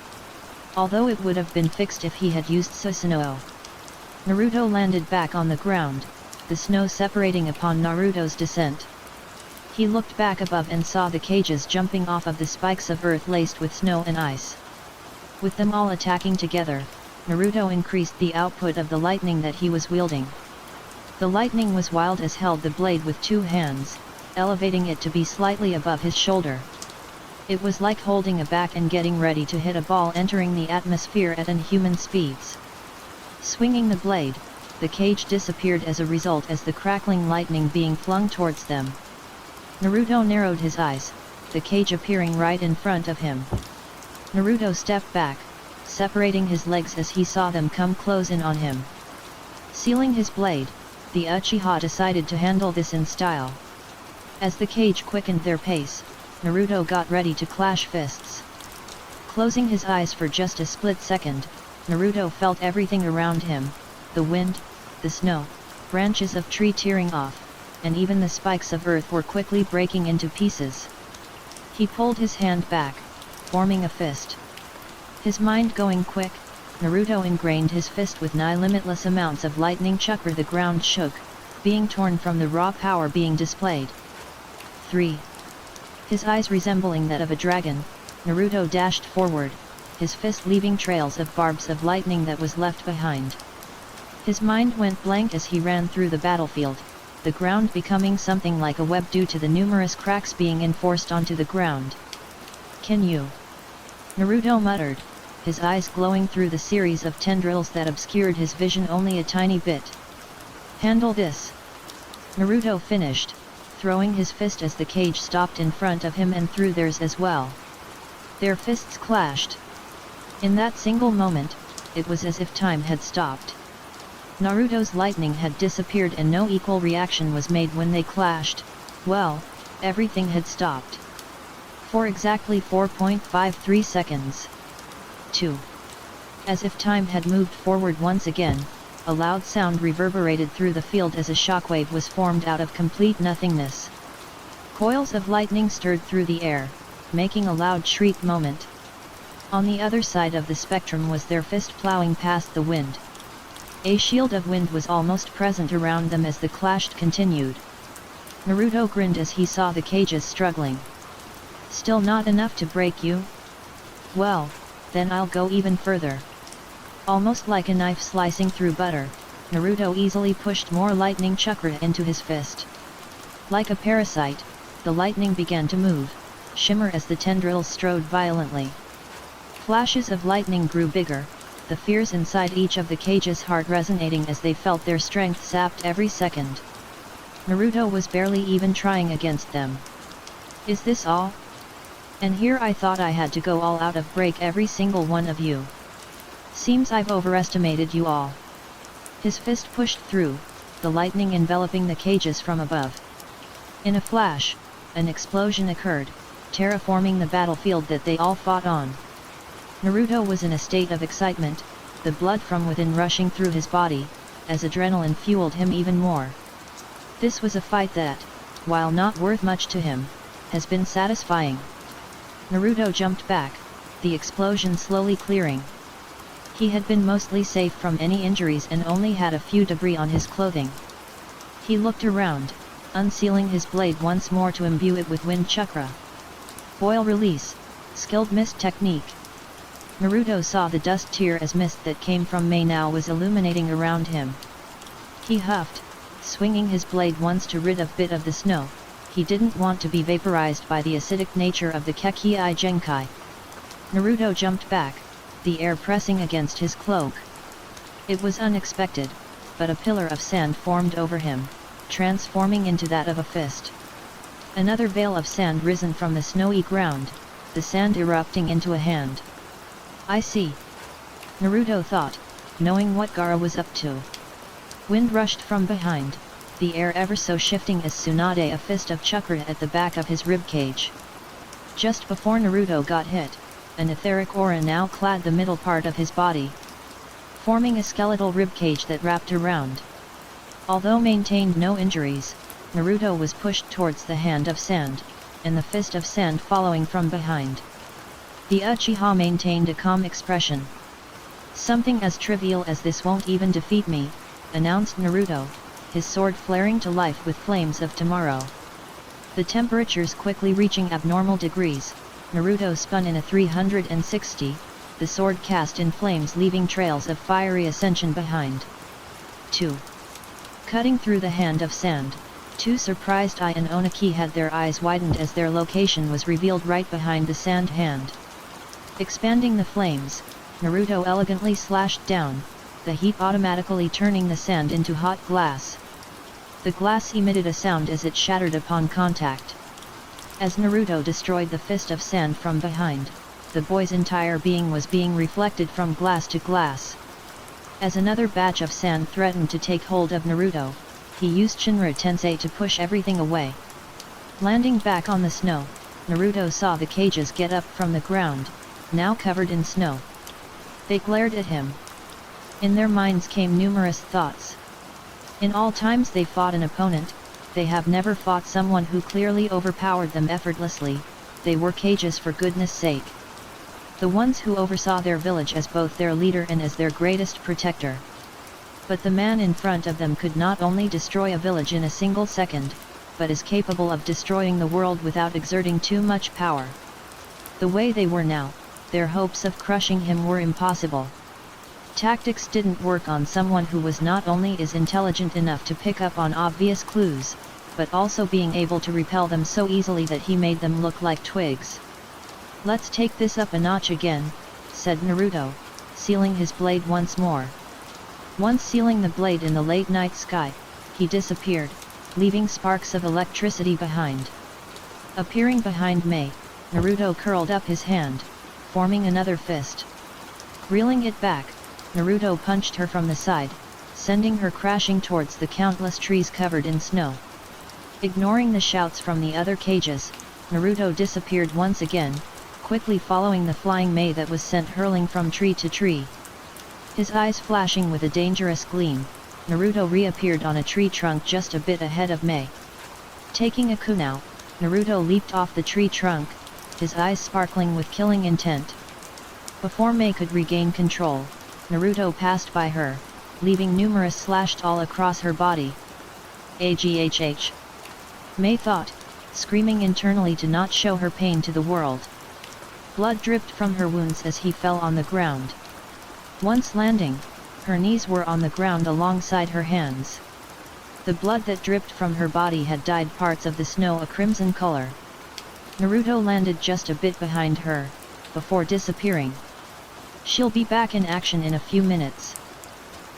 Although it would have been fixed if he had used Susanoo. Naruto landed back on the ground, the snow separating upon Naruto's descent. He looked back above and saw the cages jumping off of the spikes of earth laced with snow and ice. With them all attacking together, Naruto increased the output of the lightning that he was wielding. The lightning was wild as held the blade with two hands, elevating it to be slightly above his shoulder. It was like holding a bat and getting ready to hit a ball entering the atmosphere at inhuman speeds. Swinging the blade, the cage disappeared as a result as the crackling lightning being flung towards them. Naruto narrowed his eyes, the cage appearing right in front of him. Naruto stepped back, separating his legs as he saw them come close in on him. Sealing his blade, the Uchiha decided to handle this in style. As the cage quickened their pace, Naruto got ready to clash fists. Closing his eyes for just a split second, Naruto felt everything around him, the wind, the snow, branches of tree tearing off, and even the spikes of earth were quickly breaking into pieces. He pulled his hand back, forming a fist. His mind going quick, Naruto ingrained his fist with nigh limitless amounts of lightning chakra. The ground shook, being torn from the raw power being displayed. 3. His eyes resembling that of a dragon, Naruto dashed forward, his fist leaving trails of barbs of lightning that was left behind. His mind went blank as he ran through the battlefield. the ground becoming something like a web due to the numerous cracks being enforced onto the ground. "Can you?" Naruto muttered, his eyes glowing through the series of tendrils that obscured his vision only a tiny bit. "Handle this." Naruto finished, throwing his fist as the cage stopped in front of him and threw theirs as well. Their fists clashed. In that single moment, it was as if time had stopped. Naruto's lightning had disappeared and no equal reaction was made when they clashed. Well, everything had stopped. For exactly 4.53 seconds. 2. As if time had moved forward once again, a loud sound reverberated through the field as a shockwave was formed out of complete nothingness. Coils of lightning stirred through the air, making a loud shriek moment. On the other side of the spectrum was their fist plowing past the wind. A shield of wind was almost present around them as the clash continued. Naruto grinned as he saw the cages struggling. "Still not enough to break you? Well, then I'll go even further." Almost like a knife slicing through butter, Naruto easily pushed more lightning chakra into his fist. Like a parasite, the lightning began to move, shimmer as the tendrils strode violently. Flashes of lightning grew bigger, the fears inside each of the cages' heart resonating as they felt their strength sapped every second. Naruto was barely even trying against them. "Is this all? And here I thought I had to go all out of break every single one of you. Seems I've overestimated you all." His fist pushed through, the lightning enveloping the cages from above. In a flash, an explosion occurred, terraforming the battlefield that they all fought on. Naruto was in a state of excitement, the blood from within rushing through his body, as adrenaline fueled him even more. This was a fight that, while not worth much to him, has been satisfying. Naruto jumped back, the explosion slowly clearing. He had been mostly safe from any injuries and only had a few debris on his clothing. He looked around, unsealing his blade once more to imbue it with wind chakra. Boil release, skilled mist technique. Naruto saw the dust tear as mist that came from Mei now was illuminating around him. He huffed, swinging his blade once to rid a bit of the snow. He didn't want to be vaporized by the acidic nature of the Kekii Genkai. Naruto jumped back, the air pressing against his cloak. It was unexpected, but a pillar of sand formed over him, transforming into that of a fist. Another veil of sand risen from the snowy ground, the sand erupting into a hand. "I see," Naruto thought, knowing what Gaara was up to. Wind rushed from behind, the air ever so shifting as Tsunade a fist of chakra at the back of his ribcage. Just before Naruto got hit, an etheric aura now clad the middle part of his body, forming a skeletal ribcage that wrapped around. Although maintained no injuries, Naruto was pushed towards the hand of sand, and the fist of sand following from behind. The Uchiha maintained a calm expression. "Something as trivial as this won't even defeat me," announced Naruto, his sword flaring to life with flames of tomorrow. The temperatures quickly reaching abnormal degrees, Naruto spun in a 360, the sword cast in flames leaving trails of fiery ascension behind. 2. Cutting through the hand of sand, two surprised Ai and Oniki had their eyes widened as their location was revealed right behind the sand hand. Expanding the flames, Naruto elegantly slashed down, the heat automatically turning the sand into hot glass. The glass emitted a sound as it shattered upon contact. As Naruto destroyed the fist of sand from behind, the boy's entire being was being reflected from glass to glass. As another batch of sand threatened to take hold of Naruto, he used Shinra Tensei to push everything away. Landing back on the snow, Naruto saw the cages get up from the ground, now covered in snow. They glared at him. In their minds came numerous thoughts. In all times they fought an opponent, they have never fought someone who clearly overpowered them effortlessly. They were cages for goodness sake. The ones who oversaw their village as both their leader and as their greatest protector. But the man in front of them could not only destroy a village in a single second, but is capable of destroying the world without exerting too much power. The way they were now, their hopes of crushing him were impossible. tactics didn't work on someone who was not only is intelligent enough to pick up on obvious clues, but also being able to repel them so easily that he made them look like twigs. "Let's take this up a notch again," said Naruto, sealing his blade once more. Once sealing the blade in the late night sky, he disappeared, leaving sparks of electricity behind. Appearing behind Mei, Naruto curled up his hand, forming another fist. Reeling it back, Naruto punched her from the side, sending her crashing towards the countless trees covered in snow. Ignoring the shouts from the other cages, Naruto disappeared once again, quickly following the flying Mei that was sent hurling from tree to tree. His eyes flashing with a dangerous gleam, Naruto reappeared on a tree trunk just a bit ahead of Mei. Taking a kunai, Naruto leaped off the tree trunk, his eyes sparkling with killing intent. Before Mei could regain control, Naruto passed by her, leaving numerous slashes all across her body. Aghh! Mei thought, screaming internally to not show her pain to the world. Blood dripped from her wounds as he fell on the ground. Once landing, her knees were on the ground alongside her hands. The blood that dripped from her body had dyed parts of the snow a crimson color. Naruto landed just a bit behind her, before disappearing. "She'll be back in action in a few minutes.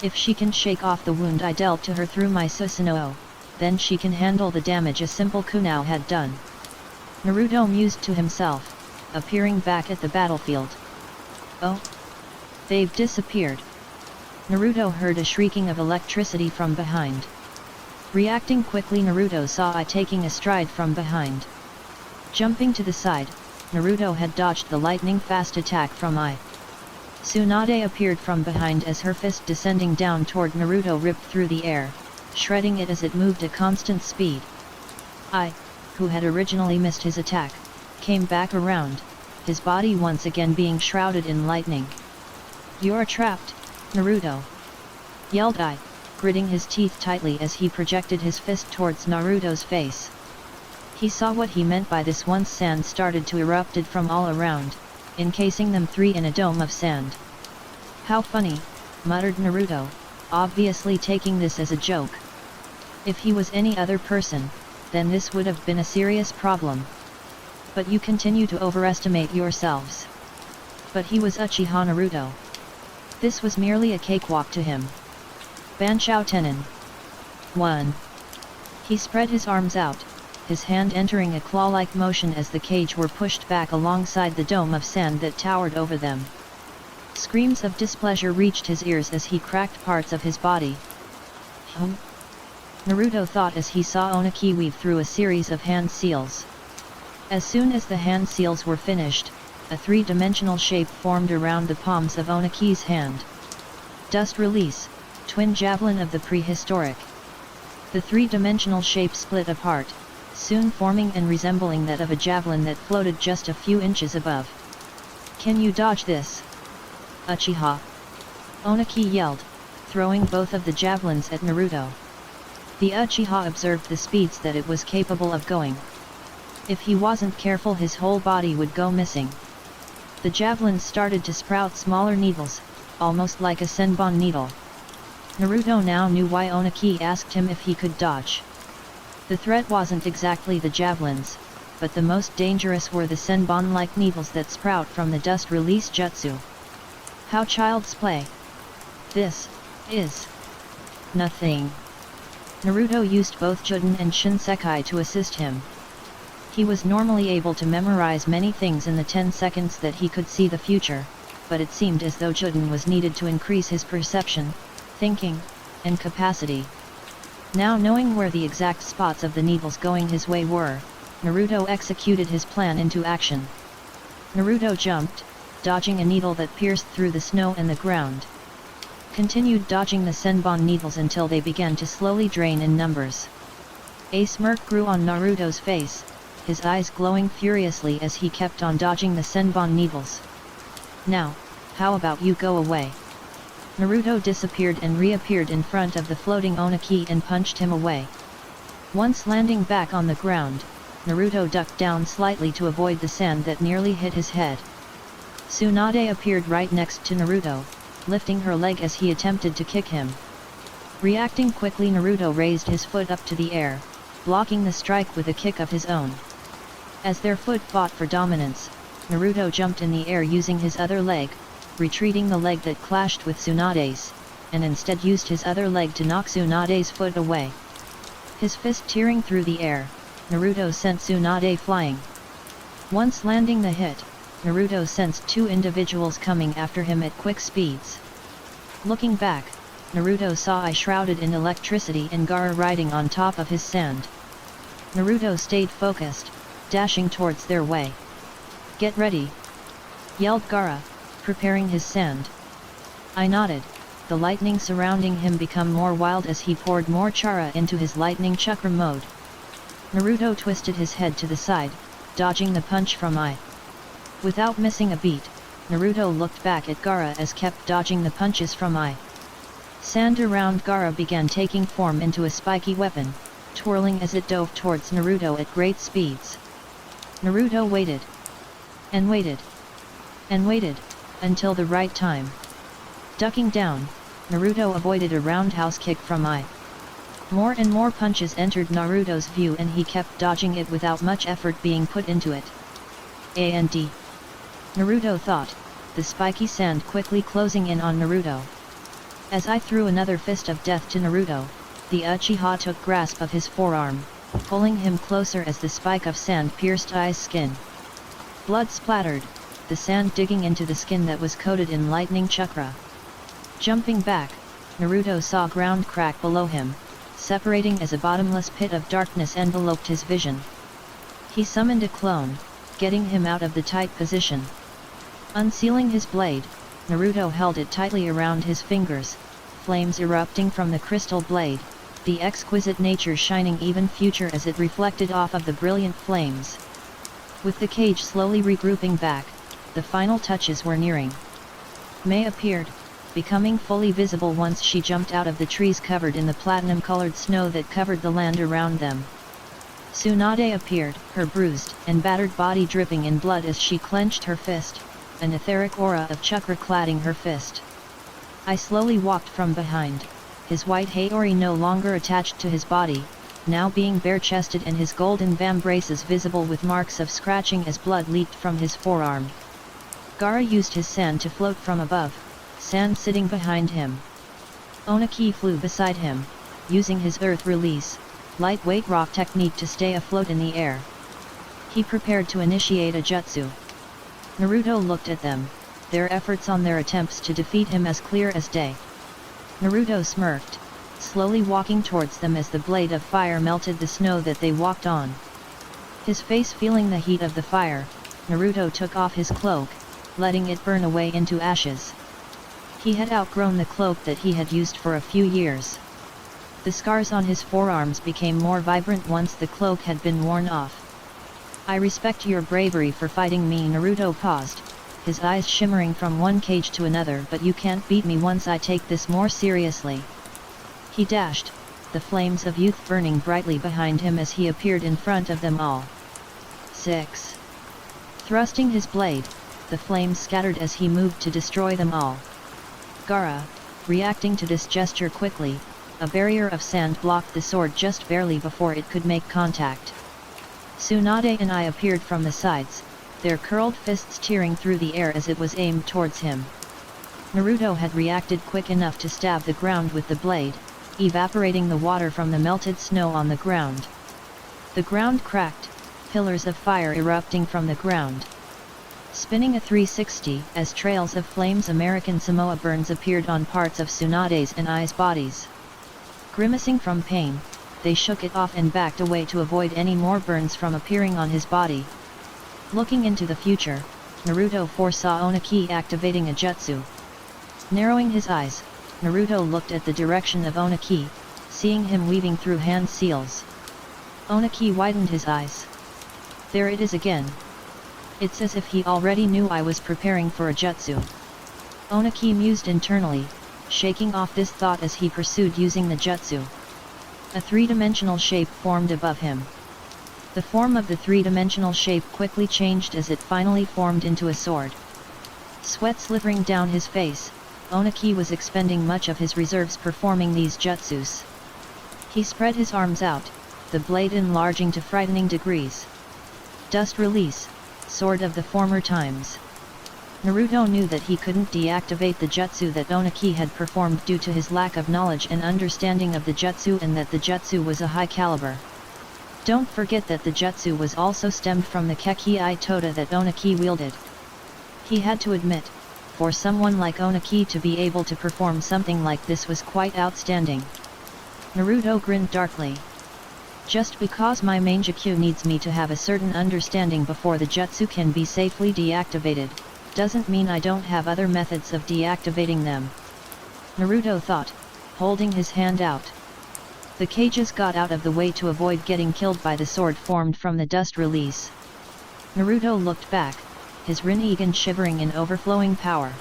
If she can shake off the wound I dealt to her through my Susanoo, then she can handle the damage a simple kunai had done," Naruto mused to himself, appearing back at the battlefield. "Oh? They've disappeared." Naruto heard a shrieking of electricity from behind. Reacting quickly, Naruto saw Ai taking a stride from behind. Jumping to the side, Naruto had dodged the lightning-fast attack from Ai. Tsunade appeared from behind as her fist descending down toward Naruto ripped through the air, shredding it as it moved at constant speed. Ai, who had originally missed his attack, came back around, his body once again being shrouded in lightning. "You're trapped, Naruto!" yelled Ai, gritting his teeth tightly as he projected his fist towards Naruto's face. He saw what he meant by this once sand started to erupted from all around, encasing them three in a dome of sand. "How funny," muttered Naruto, obviously taking this as a joke. If he was any other person, then this would have been a serious problem. But you continue to overestimate yourselves. But he was Uchiha Naruto. This was merely a cakewalk to him. Banshou Tenin. 1. He spread his arms out, his hand entering a claw-like motion as the cage were pushed back alongside the dome of sand that towered over them. Screams of displeasure reached his ears as he cracked parts of his body. Naruto thought as he saw Oniki weave through a series of hand seals. As soon as the hand seals were finished, a three-dimensional shape formed around the palms of Oniki's hand. Dust release, twin javelin of the prehistoric. The three-dimensional shape split apart, soon forming and resembling that of a javelin that floated just a few inches above. "Can you dodge this, Uchiha?" Oniki yelled, throwing both of the javelins at Naruto. The Uchiha observed the speeds that it was capable of going. If he wasn't careful, his whole body would go missing. The javelins started to sprout smaller needles, almost like a senbon needle. Naruto now knew why Oniki asked him if he could dodge. The threat wasn't exactly the javelins, but the most dangerous were the senbon-like needles that sprout from the dust release jutsu. How child's play. This is nothing. Naruto used both Juden and Shinsekai to assist him. He was normally able to memorize many things in the 10 seconds that he could see the future, but it seemed as though Juden was needed to increase his perception, thinking, and capacity. Now knowing where the exact spots of the needles going his way were, Naruto executed his plan into action. Naruto jumped, dodging a needle that pierced through the snow and the ground. Continued dodging the senbon needles until they began to slowly drain in numbers. A smirk grew on Naruto's face, his eyes glowing furiously as he kept on dodging the senbon needles. "Now, how about you go away?" Naruto disappeared and reappeared in front of the floating Oniki and punched him away. Once landing back on the ground, Naruto ducked down slightly to avoid the sand that nearly hit his head. Tsunade appeared right next to Naruto, lifting her leg as he attempted to kick him. Reacting quickly, Naruto raised his foot up to the air, blocking the strike with a kick of his own. As their foot fought for dominance, Naruto jumped in the air using his other leg, retreating the leg that clashed with Tsunade's, and instead used his other leg to knock Tsunade's foot away. His fist tearing through the air, Naruto sent Tsunade flying. Once landing the hit, Naruto sensed two individuals coming after him at quick speeds. Looking back, Naruto saw Ai shrouded in electricity and Gaara riding on top of his sand. Naruto stayed focused, dashing towards their way. "Get ready!" yelled Gaara, preparing his sand. I nodded, the lightning surrounding him become more wild as he poured more chara into his lightning chakra mode. Naruto twisted his head to the side, dodging the punch from Ai. Without missing a beat, Naruto looked back at Gaara as kept dodging the punches from Ai. Sand around Gaara began taking form into a spiky weapon, twirling as it dove towards Naruto at great speeds. Naruto waited. And waited. And waited, until the right time. Ducking down, Naruto avoided a roundhouse kick from Ai. More and more punches entered Naruto's view and he kept dodging it without much effort being put into it. A&D. Naruto thought, the spiky sand quickly closing in on Naruto. As I threw another fist of death to Naruto, the Uchiha took grasp of his forearm, pulling him closer as the spike of sand pierced Ai's skin. Blood splattered, the sand digging into the skin that was coated in lightning chakra. Jumping back, Naruto saw ground crack below him, separating as a bottomless pit of darkness enveloped his vision. He summoned a clone, getting him out of the tight position. Unsealing his blade, Naruto held it tightly around his fingers, flames erupting from the crystal blade, the exquisite nature shining even future as it reflected off of the brilliant flames. With the cage slowly regrouping back, the final touches were nearing. May appeared, becoming fully visible once she jumped out of the trees covered in the platinum-colored snow that covered the land around them. Tsunade appeared, her bruised and battered body dripping in blood as she clenched her fist, an etheric aura of chakra cladding her fist. I slowly walked from behind, his white Haori no longer attached to his body, now being bare-chested and his golden vambraces visible with marks of scratching as blood leaked from his forearm. Gaara used his sand to float from above, sand sitting behind him. Onaki flew beside him, using his earth release, lightweight rock technique to stay afloat in the air. He prepared to initiate a jutsu. Naruto looked at them, their efforts on their attempts to defeat him as clear as day. Naruto smirked, slowly walking towards them as the blade of fire melted the snow that they walked on. His face feeling the heat of the fire, Naruto took off his cloak, letting it burn away into ashes. He had outgrown the cloak that he had used for a few years. The scars on his forearms became more vibrant once the cloak had been worn off. "I respect your bravery for fighting me." Naruto paused, his eyes shimmering from one cage to another. "But you can't beat me once I take this more seriously." He dashed, the flames of youth burning brightly behind him as he appeared in front of them all. 6. Thrusting his blade, the flames scattered as he moved to destroy them all. Gaara, reacting to this gesture quickly, a barrier of sand blocked the sword just barely before it could make contact. Tsunade and I appeared from the sides, their curled fists tearing through the air as it was aimed towards him. Naruto had reacted quick enough to stab the ground with the blade, evaporating the water from the melted snow on the ground. The ground cracked, pillars of fire erupting from the ground. Spinning a 360 as trails of flames American Samoa burns appeared on parts of Tsunade's and Ai's bodies. Grimacing from pain, they shook it off and backed away to avoid any more burns from appearing on his body. Looking into the future, Naruto foresaw Onaki activating a jutsu. Narrowing his eyes, Naruto looked at the direction of Onaki, seeing him weaving through hand seals. Onaki widened his eyes. There it is again. It's as if he already knew I was preparing for a jutsu. Onaki mused internally, shaking off this thought as he pursued using the jutsu. A three-dimensional shape formed above him. The form of the three-dimensional shape quickly changed as it finally formed into a sword. Sweat slithering down his face, Oniki was expending much of his reserves performing these jutsus. He spread his arms out, the blade enlarging to frightening degrees. Dust release, sword of the former times. Naruto knew that he couldn't deactivate the jutsu that Oniki had performed due to his lack of knowledge and understanding of the jutsu, and that the jutsu was a high caliber. Don't forget that the jutsu was also stemmed from the Kekki Tota that Oniki wielded. He had to admit, for someone like Oniki to be able to perform something like this was quite outstanding. Naruto grinned darkly. Just because my Mangekyo needs me to have a certain understanding before the jutsu can be safely deactivated, doesn't mean I don't have other methods of deactivating them. Naruto thought, holding his hand out. The cages got out of the way to avoid getting killed by the sword formed from the dust release. Naruto looked back, his Rinnegan shivering in overflowing power.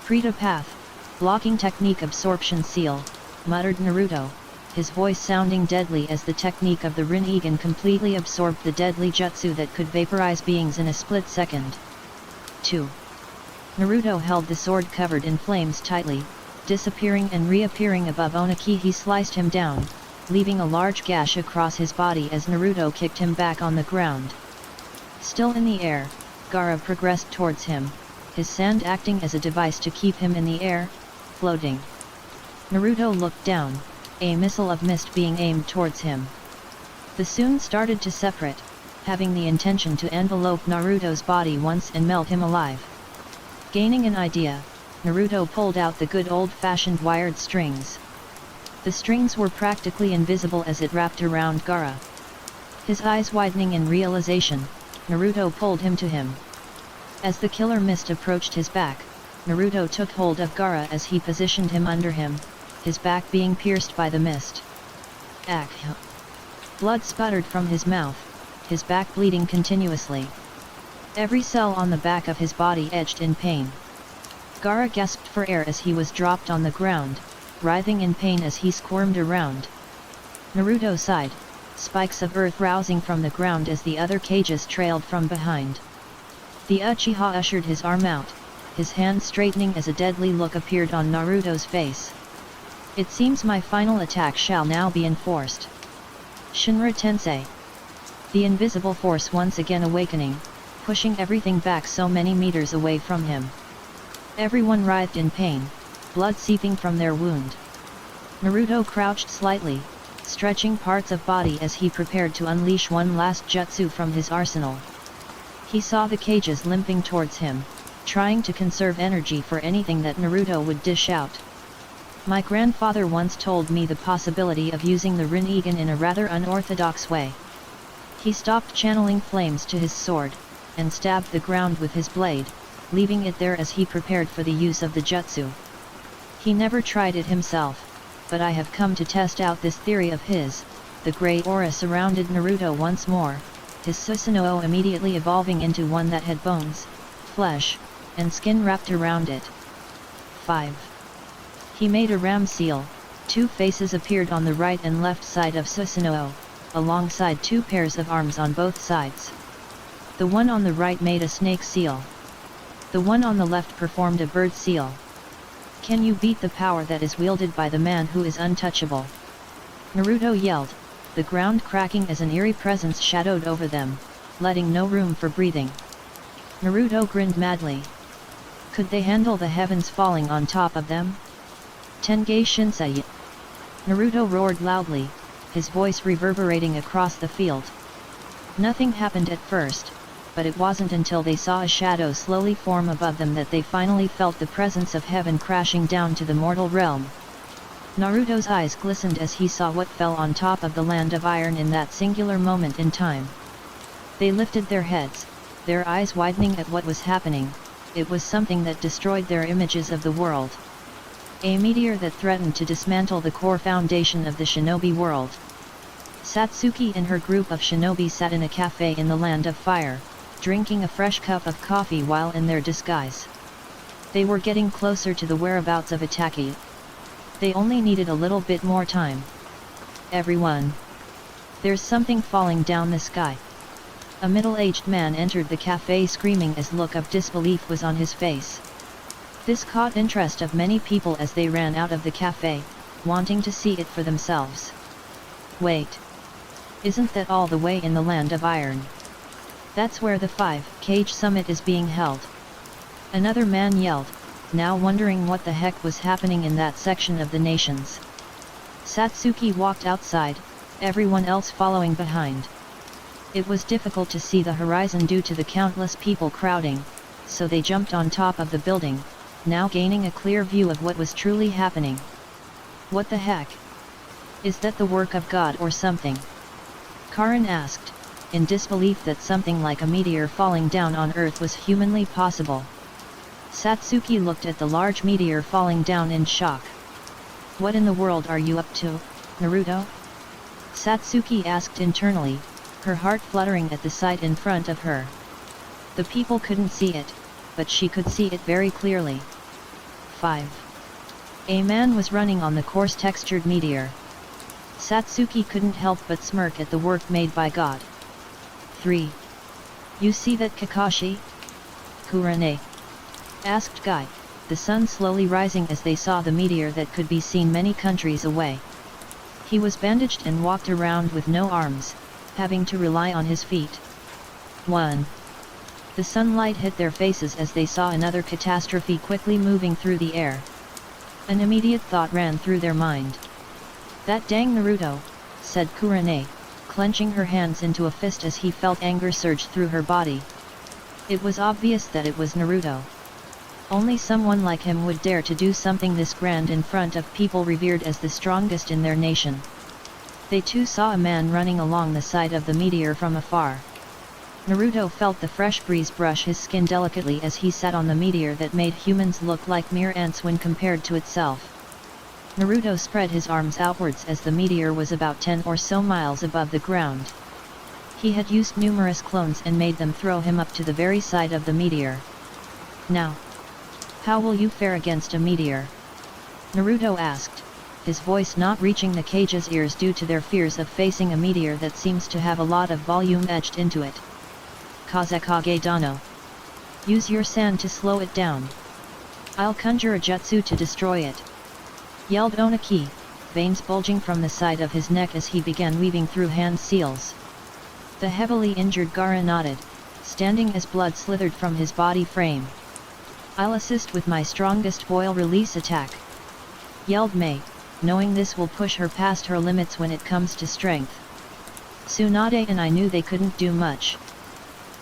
Krita Path, blocking technique absorption seal, muttered Naruto, his voice sounding deadly as the technique of the Rinnegan completely absorbed the deadly jutsu that could vaporize beings in a split second. 2. Naruto held the sword covered in flames tightly, disappearing and reappearing above Oniki. He sliced him down, leaving a large gash across his body as Naruto kicked him back on the ground. Still in the air, Gaara progressed towards him, his sand acting as a device to keep him in the air, floating. Naruto looked down, a missile of mist being aimed towards him. The soon started to separate, having the intention to envelope Naruto's body once and melt him alive. Gaining an idea, Naruto pulled out the good old-fashioned wired strings. The strings were practically invisible as it wrapped around Gaara. His eyes widening in realization, Naruto pulled him to him. As the killer mist approached his back, Naruto took hold of Gaara as he positioned him under him, his back being pierced by the mist. Ack! Blood sputtered from his mouth, his back bleeding continuously. Every cell on the back of his body edged in pain. Gaara gasped for air as he was dropped on the ground, writhing in pain as he squirmed around. Naruto sighed, spikes of earth rousing from the ground as the other cages trailed from behind. The Uchiha ushered his arm out, his hand straightening as a deadly look appeared on Naruto's face. It seems my final attack shall now be enforced. Shinra Tensei. The invisible force once again awakening, pushing everything back so many meters away from him. Everyone writhed in pain, blood seeping from their wound. Naruto crouched slightly, stretching parts of body as he prepared to unleash one last jutsu from his arsenal. He saw the cages limping towards him, trying to conserve energy for anything that Naruto would dish out. My grandfather once told me the possibility of using the Rinnegan in a rather unorthodox way. He stopped channeling flames to his sword, and stabbed the ground with his blade, leaving it there as he prepared for the use of the jutsu. He never tried it himself, but I have come to test out this theory of his. The grey aura surrounded Naruto once more, his Susanoo immediately evolving into one that had bones, flesh, and skin wrapped around it. 5. He made a ram seal, two faces appeared on the right and left side of Susanoo, alongside two pairs of arms on both sides. The one on the right made a snake seal. The one on the left performed a bird seal. Can you beat the power that is wielded by the man who is untouchable? Naruto yelled, the ground cracking as an eerie presence shadowed over them, letting no room for breathing. Naruto grinned madly. Could they handle the heavens falling on top of them? Tenge Shinsei! Naruto roared loudly, his voice reverberating across the field. Nothing happened at first, but it wasn't until they saw a shadow slowly form above them that they finally felt the presence of heaven crashing down to the mortal realm. Naruto's eyes glistened as he saw what fell on top of the land of iron in that singular moment in time. They lifted their heads, their eyes widening at what was happening. It was something that destroyed their images of the world. A meteor that threatened to dismantle the core foundation of the shinobi world. Satsuki and her group of shinobi sat in a cafe in the Land of Fire, drinking a fresh cup of coffee while in their disguise. They were getting closer to the whereabouts of Itaki. They only needed a little bit more time. Everyone! There's something falling down the sky. A middle-aged man entered the cafe screaming as look of disbelief was on his face. This caught interest of many people as they ran out of the cafe, wanting to see it for themselves. Wait! Isn't that all the way in the land of iron? That's where the 5-cage summit is being held. Another man yelled, now wondering what the heck was happening in that section of the nations. Satsuki walked outside, everyone else following behind. It was difficult to see the horizon due to the countless people crowding, so they jumped on top of the building, now gaining a clear view of what was truly happening. What the heck? Is that the work of God or something? Karin asked, in disbelief that something like a meteor falling down on Earth was humanly possible. Satsuki looked at the large meteor falling down in shock. What in the world are you up to, Naruto? Satsuki asked internally, her heart fluttering at the sight in front of her. The people couldn't see it, but she could see it very clearly. 5. A man was running on the coarse textured meteor. Satsuki couldn't help but smirk at the work made by God. 3. You see that, Kakashi? Kurane asked Guy, the sun slowly rising as they saw the meteor that could be seen many countries away. He was bandaged and walked around with no arms, having to rely on his feet. 1. The sunlight hit their faces as they saw another catastrophe quickly moving through the air. An immediate thought ran through their mind. That dang Naruto, said Kurane, clenching her hands into a fist as he felt anger surge through her body. It was obvious that it was Naruto. Only someone like him would dare to do something this grand in front of people revered as the strongest in their nation. They too saw a man running along the side of the meteor from afar. Naruto felt the fresh breeze brush his skin delicately as he sat on the meteor that made humans look like mere ants when compared to itself. Naruto spread his arms outwards as the meteor was about 10 or so miles above the ground. He had used numerous clones and made them throw him up to the very side of the meteor. Now, how will you fare against a meteor? Naruto asked, his voice not reaching the cage's ears due to their fears of facing a meteor that seems to have a lot of volume etched into it. Kazekage Dano. Use your sand to slow it down. I'll conjure a jutsu to destroy it. Yelled Onaki, veins bulging from the side of his neck as he began weaving through hand seals. The heavily injured Gaara nodded, standing as blood slithered from his body frame. I'll assist with my strongest boil release attack. Yelled Mei, knowing this will push her past her limits when it comes to strength. Tsunade and I knew they couldn't do much.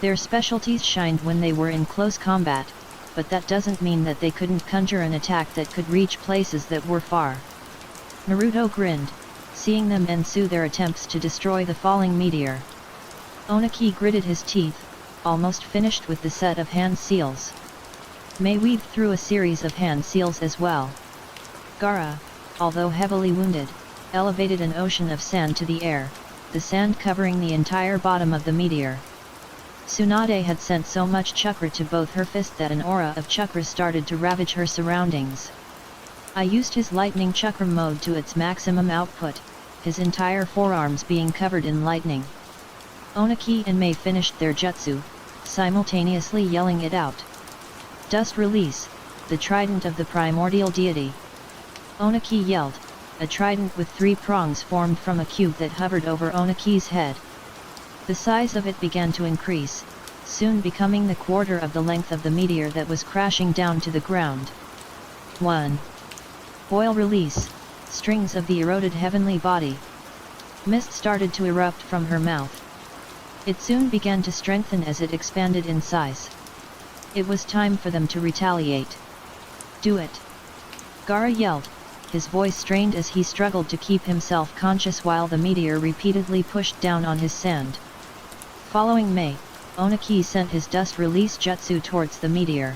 Their specialties shined when they were in close combat, but that doesn't mean that they couldn't conjure an attack that could reach places that were far. Naruto grinned, seeing them ensue their attempts to destroy the falling meteor. Onaki gritted his teeth, almost finished with the set of hand seals. Mei weaved through a series of hand seals as well. Gaara, although heavily wounded, elevated an ocean of sand to the air, the sand covering the entire bottom of the meteor. Tsunade had sent so much chakra to both her fists that an aura of chakra started to ravage her surroundings. I used his lightning chakra mode to its maximum output, his entire forearms being covered in lightning. Onaki and Mei finished their jutsu, simultaneously yelling it out. Dust release, the trident of the primordial deity. Onaki yelled, a trident with 3 prongs formed from a cube that hovered over Onaki's head. The size of it began to increase, soon becoming the quarter of the length of the meteor that was crashing down to the ground. 1. Boil release, strings of the eroded heavenly body. Mist started to erupt from her mouth. It soon began to strengthen as it expanded in size. It was time for them to retaliate. Do it! Gaara yelled, his voice strained as he struggled to keep himself conscious while the meteor repeatedly pushed down on his sand. Following Mei, Onaki sent his dust release jutsu towards the meteor.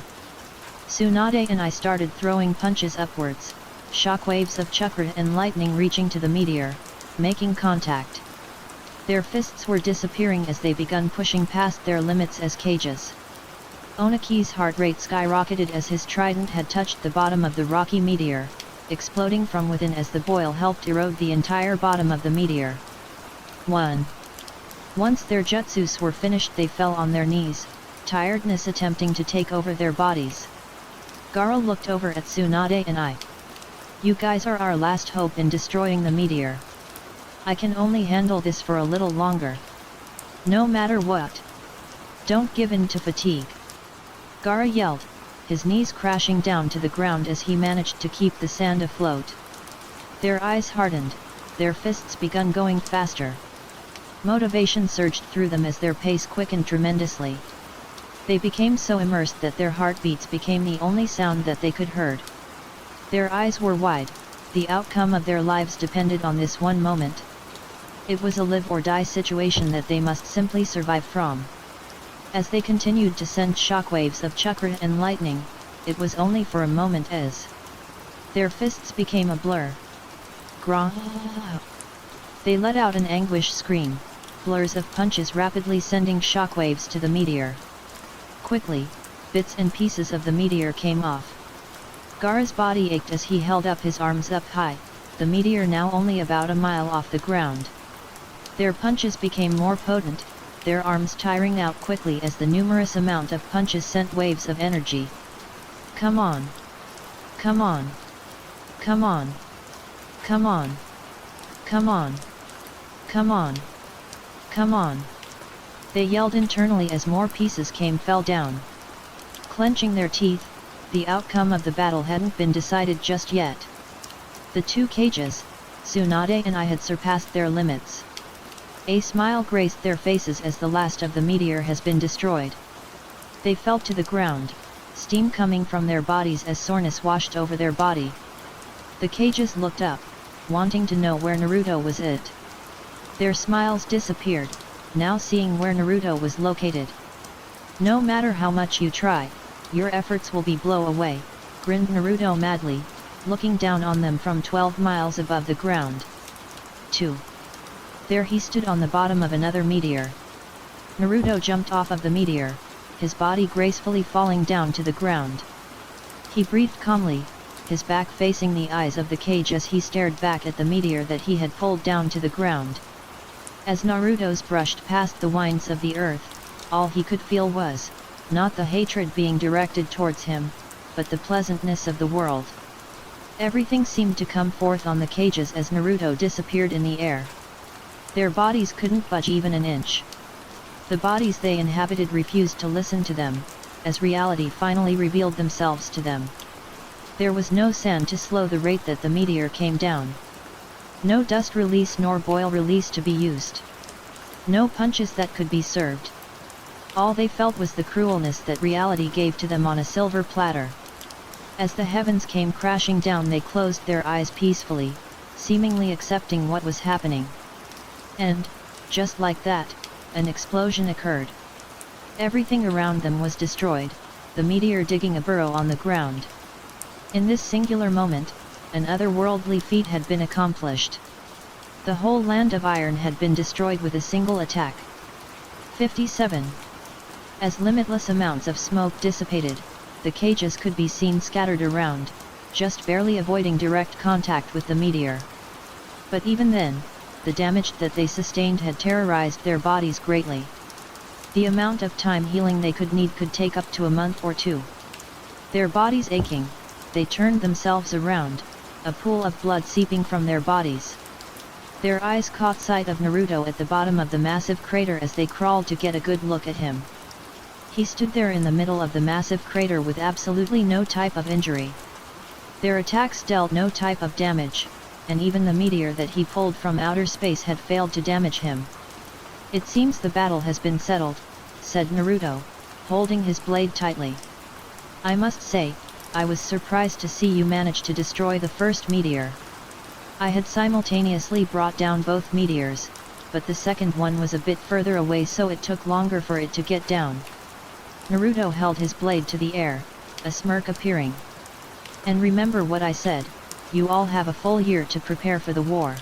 Tsunade and I started throwing punches upwards, shockwaves of chakra and lightning reaching to the meteor, making contact. Their fists were disappearing as they begun pushing past their limits as cages. Onaki's heart rate skyrocketed as his trident had touched the bottom of the rocky meteor, exploding from within as the boil helped erode the entire bottom of the meteor. 1. Once their jutsus were finished, they fell on their knees, tiredness attempting to take over their bodies. Garo looked over at Tsunade and I. You guys are our last hope in destroying the meteor. I can only handle this for a little longer. No matter what. Don't give in to fatigue. Gara yelled, his knees crashing down to the ground as he managed to keep the sand afloat. Their eyes hardened, their fists begun going faster. Motivation surged through them as their pace quickened tremendously. They became so immersed that their heartbeats became the only sound that they could heard. Their eyes were wide, the outcome of their lives depended on this one moment. It was a live or die situation that they must simply survive from. As they continued to send shockwaves of chakra and lightning, it was only for a moment as their fists became a blur. Grah! They let out an anguished scream, blurs of punches rapidly sending shockwaves to the meteor. Quickly, bits and pieces of the meteor came off. Gara's body ached as he held up his arms up high, the meteor now only about a mile off the ground. Their punches became more potent, their arms tiring out quickly as the numerous amount of punches sent waves of energy. Come on! Come on! Come on! Come on! Come on! Come on! Come on! They yelled internally as more pieces fell down. Clenching their teeth, the outcome of the battle hadn't been decided just yet. The two cages, Tsunade and I, had surpassed their limits. A smile graced their faces as the last of the meteor has been destroyed. They fell to the ground, steam coming from their bodies as soreness washed over their body. The cages looked up, wanting to know where Naruto was at. Their smiles disappeared, now seeing where Naruto was located. No matter how much you try, your efforts will be blown away, grinned Naruto madly, looking down on them from 12 miles above the ground. 2. There he stood on the bottom of another meteor. Naruto jumped off of the meteor, his body gracefully falling down to the ground. He breathed calmly, his back facing the eyes of the cage as he stared back at the meteor that he had pulled down to the ground. As Naruto's brushed past the winds of the earth, all he could feel was, not the hatred being directed towards him, but the pleasantness of the world. Everything seemed to come forth on the cages as Naruto disappeared in the air. Their bodies couldn't budge even an inch. The bodies they inhabited refused to listen to them, as reality finally revealed themselves to them. There was no sand to slow the rate that the meteor came down. No dust release nor boil release to be used. No punches that could be served. All they felt was the cruelness that reality gave to them on a silver platter. As the heavens came crashing down, they closed their eyes peacefully, seemingly accepting what was happening. And, just like that, an explosion occurred. Everything around them was destroyed, the meteor digging a burrow on the ground. In this singular moment, an otherworldly feat had been accomplished. The whole land of iron had been destroyed with a single attack. 57. As limitless amounts of smoke dissipated, the cages could be seen scattered around, just barely avoiding direct contact with the meteor. But even then, the damage that they sustained had terrorized their bodies greatly. The amount of time healing they could need could take up to a month or two. Their bodies aching, they turned themselves around, a pool of blood seeping from their bodies. Their eyes caught sight of Naruto at the bottom of the massive crater as they crawled to get a good look at him. He stood there in the middle of the massive crater with absolutely no type of injury. Their attacks dealt no type of damage, and even the meteor that he pulled from outer space had failed to damage him. It seems the battle has been settled, said Naruto, holding his blade tightly. I must say, I was surprised to see you manage to destroy the first meteor. I had simultaneously brought down both meteors, but the second one was a bit further away, so it took longer for it to get down. Naruto held his blade to the air, a smirk appearing. And remember what I said, you all have a full year to prepare for the war.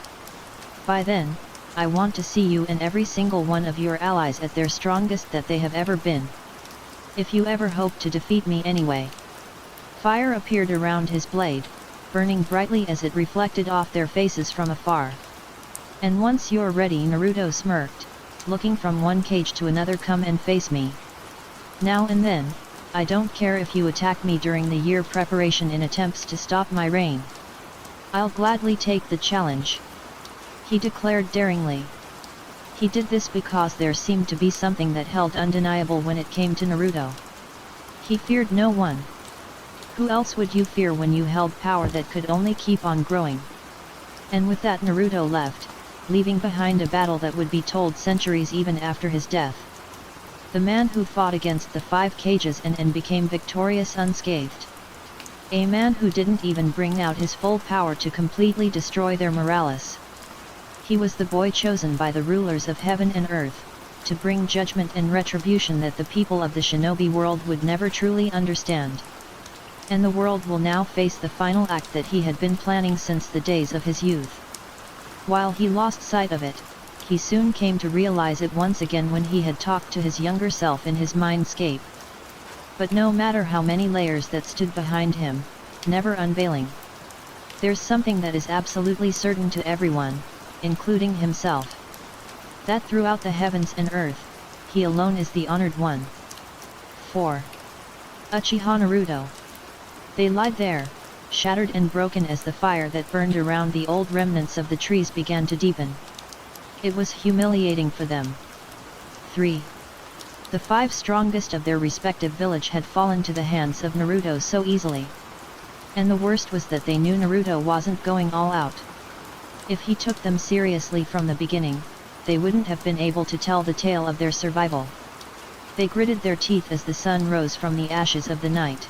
By then, I want to see you and every single one of your allies at their strongest that they have ever been. If you ever hope to defeat me anyway. Fire appeared around his blade, burning brightly as it reflected off their faces from afar. And once you're ready, Naruto smirked, looking from one cage to another, come and face me. Now and then, I don't care if you attack me during the year preparation in attempts to stop my reign. I'll gladly take the challenge," he declared daringly. He did this because there seemed to be something that held undeniable when it came to Naruto. He feared no one. Who else would you fear when you held power that could only keep on growing? And with that Naruto left, leaving behind a battle that would be told centuries even after his death. The man who fought against the 5 cages and became victorious unscathed. A man who didn't even bring out his full power to completely destroy their morales. He was the boy chosen by the rulers of heaven and earth, to bring judgment and retribution that the people of the shinobi world would never truly understand. And the world will now face the final act that he had been planning since the days of his youth. While he lost sight of it, he soon came to realize it once again when he had talked to his younger self in his mindscape. But no matter how many layers that stood behind him, never unveiling. There's something that is absolutely certain to everyone, including himself. That throughout the heavens and earth, he alone is the honored one. 4. Uchiha Naruto. They lied there, shattered and broken as the fire that burned around the old remnants of the trees began to deepen. It was humiliating for them. 3. The 5 strongest of their respective village had fallen to the hands of Naruto so easily. And the worst was that they knew Naruto wasn't going all out. If he took them seriously from the beginning, they wouldn't have been able to tell the tale of their survival. They gritted their teeth as the sun rose from the ashes of the night.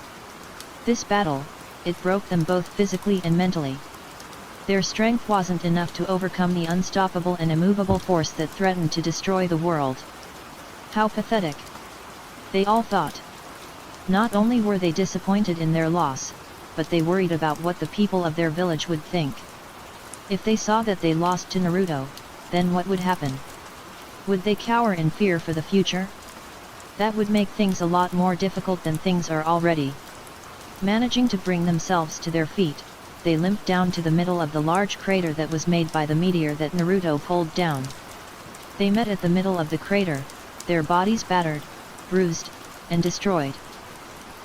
This battle, it broke them both physically and mentally. Their strength wasn't enough to overcome the unstoppable and immovable force that threatened to destroy the world. How pathetic! They all thought. Not only were they disappointed in their loss, but they worried about what the people of their village would think. If they saw that they lost to Naruto, then what would happen? Would they cower in fear for the future? That would make things a lot more difficult than things are already. Managing to bring themselves to their feet, they limped down to the middle of the large crater that was made by the meteor that Naruto pulled down. They met at the middle of the crater, their bodies battered, bruised, and destroyed.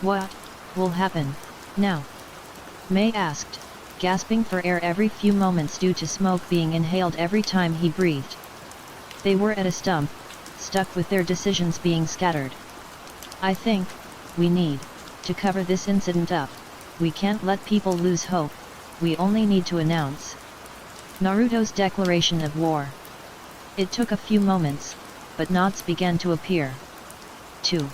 What will happen now? Mei asked, gasping for air every few moments due to smoke being inhaled every time he breathed. They were at a stump, stuck with their decisions being scattered. I think we need to cover this incident up. We can't let people lose hope, we only need to announce Naruto's declaration of war. It took a few moments, but knots began to appear. 2.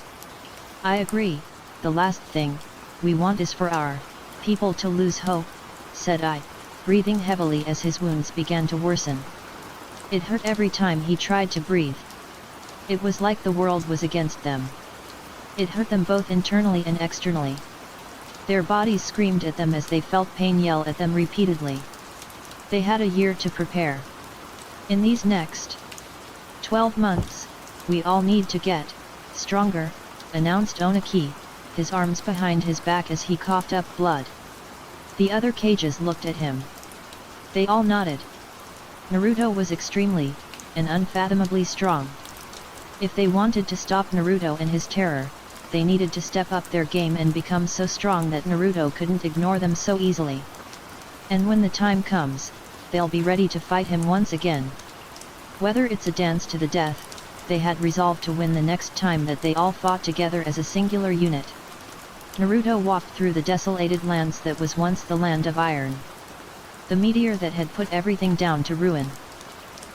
I agree, the last thing we want is for our people to lose hope, said I, breathing heavily as his wounds began to worsen. It hurt every time he tried to breathe. It was like the world was against them. It hurt them both internally and externally. Their bodies screamed at them as they felt pain yell at them repeatedly. They had a year to prepare. In these next 12 months, we all need to get stronger, announced Oniki, his arms behind his back as he coughed up blood. The other cages looked at him. They all nodded. Naruto was extremely and unfathomably strong. If they wanted to stop Naruto and his terror, they needed to step up their game and become so strong that Naruto couldn't ignore them so easily. And when the time comes, they'll be ready to fight him once again. Whether it's a dance to the death, they had resolved to win the next time that they all fought together as a singular unit. Naruto walked through the desolated lands that was once the land of iron. The meteor that had put everything down to ruin.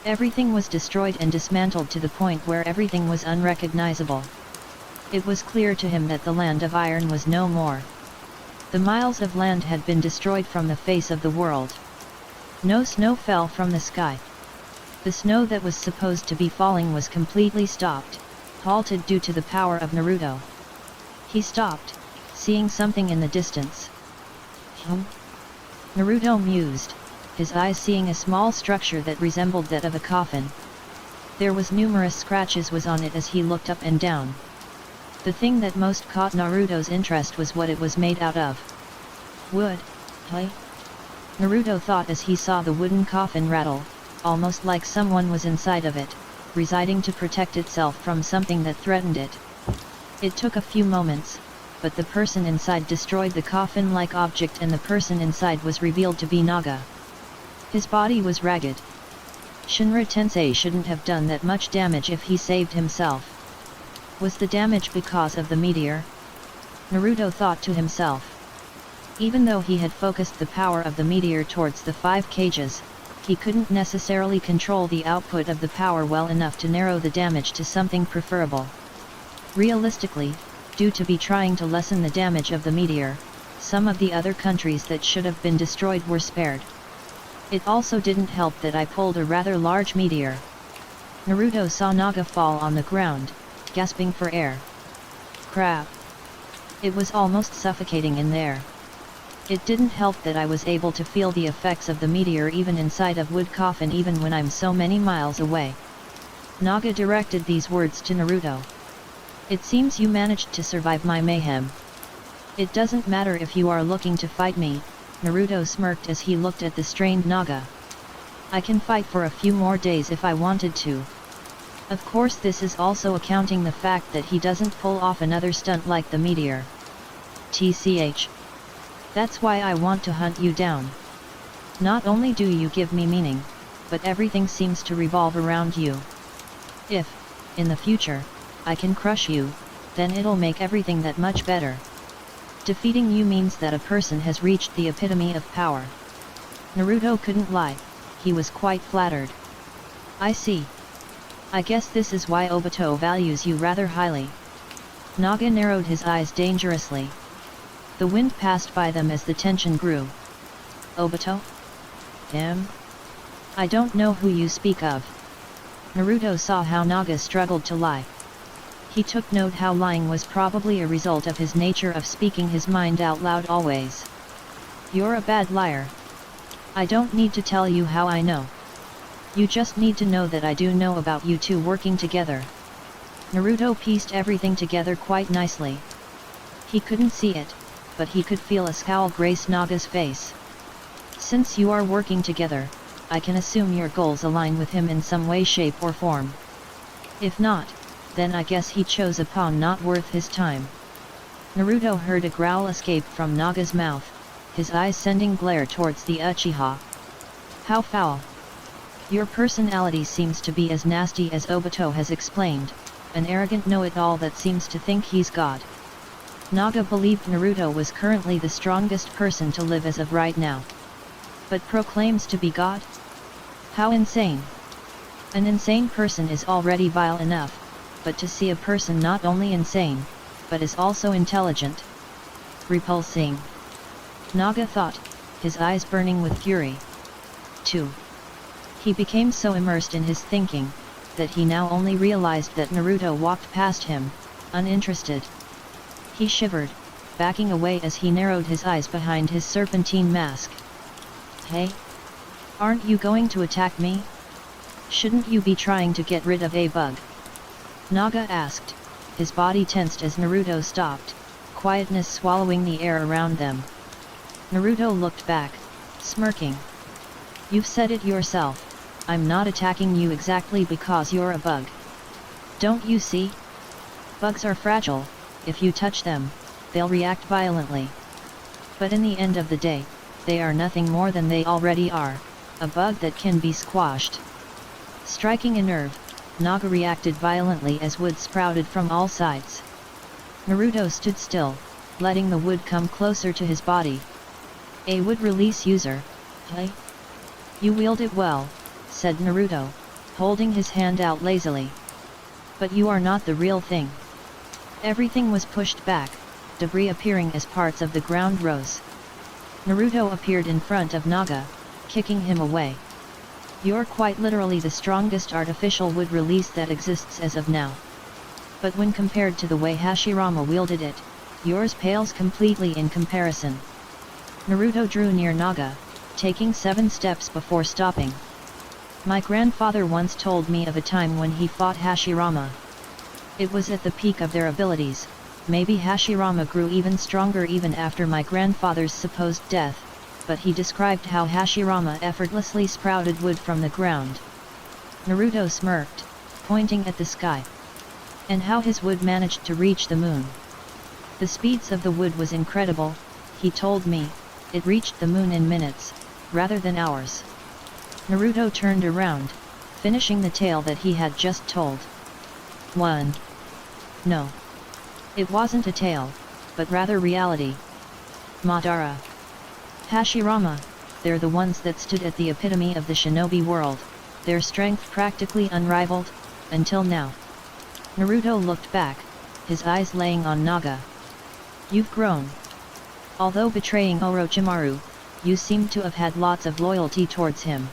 Everything was destroyed and dismantled to the point where everything was unrecognizable. It was clear to him that the land of iron was no more. The miles of land had been destroyed from the face of the world. No snow fell from the sky. The snow that was supposed to be falling was completely stopped, halted due to the power of Naruto. He stopped, seeing something in the distance. Naruto mused, his eyes seeing a small structure that resembled that of a coffin. There was numerous scratches was on it as he looked up and down. The thing that most caught Naruto's interest was what it was made out of. Wood, hey? Naruto thought as he saw the wooden coffin rattle, almost like someone was inside of it, residing to protect itself from something that threatened it. It took a few moments, but the person inside destroyed the coffin-like object and the person inside was revealed to be Naga. His body was ragged. Shinra Tensei shouldn't have done that much damage if he saved himself. Was the damage because of the meteor? Naruto thought to himself. Even though he had focused the power of the meteor towards the 5 cages, he couldn't necessarily control the output of the power well enough to narrow the damage to something preferable. Realistically, due to be trying to lessen the damage of the meteor, some of the other countries that should have been destroyed were spared. It also didn't help that I pulled a rather large meteor. Naruto saw Naga fall on the ground, gasping for air. Crap! It was almost suffocating in there. It didn't help that I was able to feel the effects of the meteor even inside of wood coffin even when I'm so many miles away. Naga directed these words to Naruto. It seems you managed to survive my mayhem. It doesn't matter if you are looking to fight me, Naruto smirked as he looked at the strained Naga. I can fight for a few more days if I wanted to. Of course this is also accounting the fact that he doesn't pull off another stunt like the meteor. TCH. That's why I want to hunt you down. Not only do you give me meaning, but everything seems to revolve around you. If, in the future, I can crush you, then it'll make everything that much better. Defeating you means that a person has reached the epitome of power. Naruto couldn't lie, he was quite flattered. I see. I guess this is why Obito values you rather highly. Naga narrowed his eyes dangerously. The wind passed by them as the tension grew. Obito? Him? I don't know who you speak of. Naruto saw how Naga struggled to lie. He took note how lying was probably a result of his nature of speaking his mind out loud always. You're a bad liar. I don't need to tell you how I know. You just need to know that I do know about you two working together. Naruto pieced everything together quite nicely. He couldn't see it, but he could feel a scowl grace Naga's face. Since you are working together, I can assume your goals align with him in some way, shape or form. If not, then I guess he chose a pawn not worth his time. Naruto heard a growl escape from Naga's mouth, his eyes sending glare towards the Uchiha. How foul! Your personality seems to be as nasty as Obito has explained, an arrogant know-it-all that seems to think he's God. Naga believed Naruto was currently the strongest person to live as of right now. But proclaims to be God? How insane! An insane person is already vile enough, but to see a person not only insane, but is also intelligent. Repulsing. Naga thought, his eyes burning with fury. 2. He became so immersed in his thinking, that he now only realized that Naruto walked past him, uninterested. He shivered, backing away as he narrowed his eyes behind his serpentine mask. Hey? Aren't you going to attack me? Shouldn't you be trying to get rid of a bug? Naga asked, his body tensed as Naruto stopped, quietness swallowing the air around them. Naruto looked back, smirking. You've said it yourself, I'm not attacking you exactly because you're a bug. Don't you see? Bugs are fragile. If you touch them, they'll react violently. But in the end of the day, they are nothing more than they already are, a bug that can be squashed. Striking a nerve, Naga reacted violently as wood sprouted from all sides. Naruto stood still, letting the wood come closer to his body. A wood release user, hey? You wield it well, said Naruto, holding his hand out lazily. But you are not the real thing. Everything was pushed back, debris appearing as parts of the ground rose. Naruto appeared in front of Naga, kicking him away. You're quite literally the strongest artificial wood release that exists as of now. But when compared to the way Hashirama wielded it, yours pales completely in comparison. Naruto drew near Naga, taking 7 steps before stopping. My grandfather once told me of a time when he fought Hashirama. It was at the peak of their abilities. Maybe Hashirama grew even stronger even after my grandfather's supposed death, but he described how Hashirama effortlessly sprouted wood from the ground. Naruto smirked, pointing at the sky. And how his wood managed to reach the moon. The speeds of the wood was incredible, he told me, it reached the moon in minutes, rather than hours. Naruto turned around, finishing the tale that he had just told. 1. No. It wasn't a tale, but rather reality. Madara. Hashirama, they're the ones that stood at the epitome of the shinobi world, their strength practically unrivaled, until now. Naruto looked back, his eyes laying on Naga. You've grown. Although betraying Orochimaru, you seem to have had lots of loyalty towards him.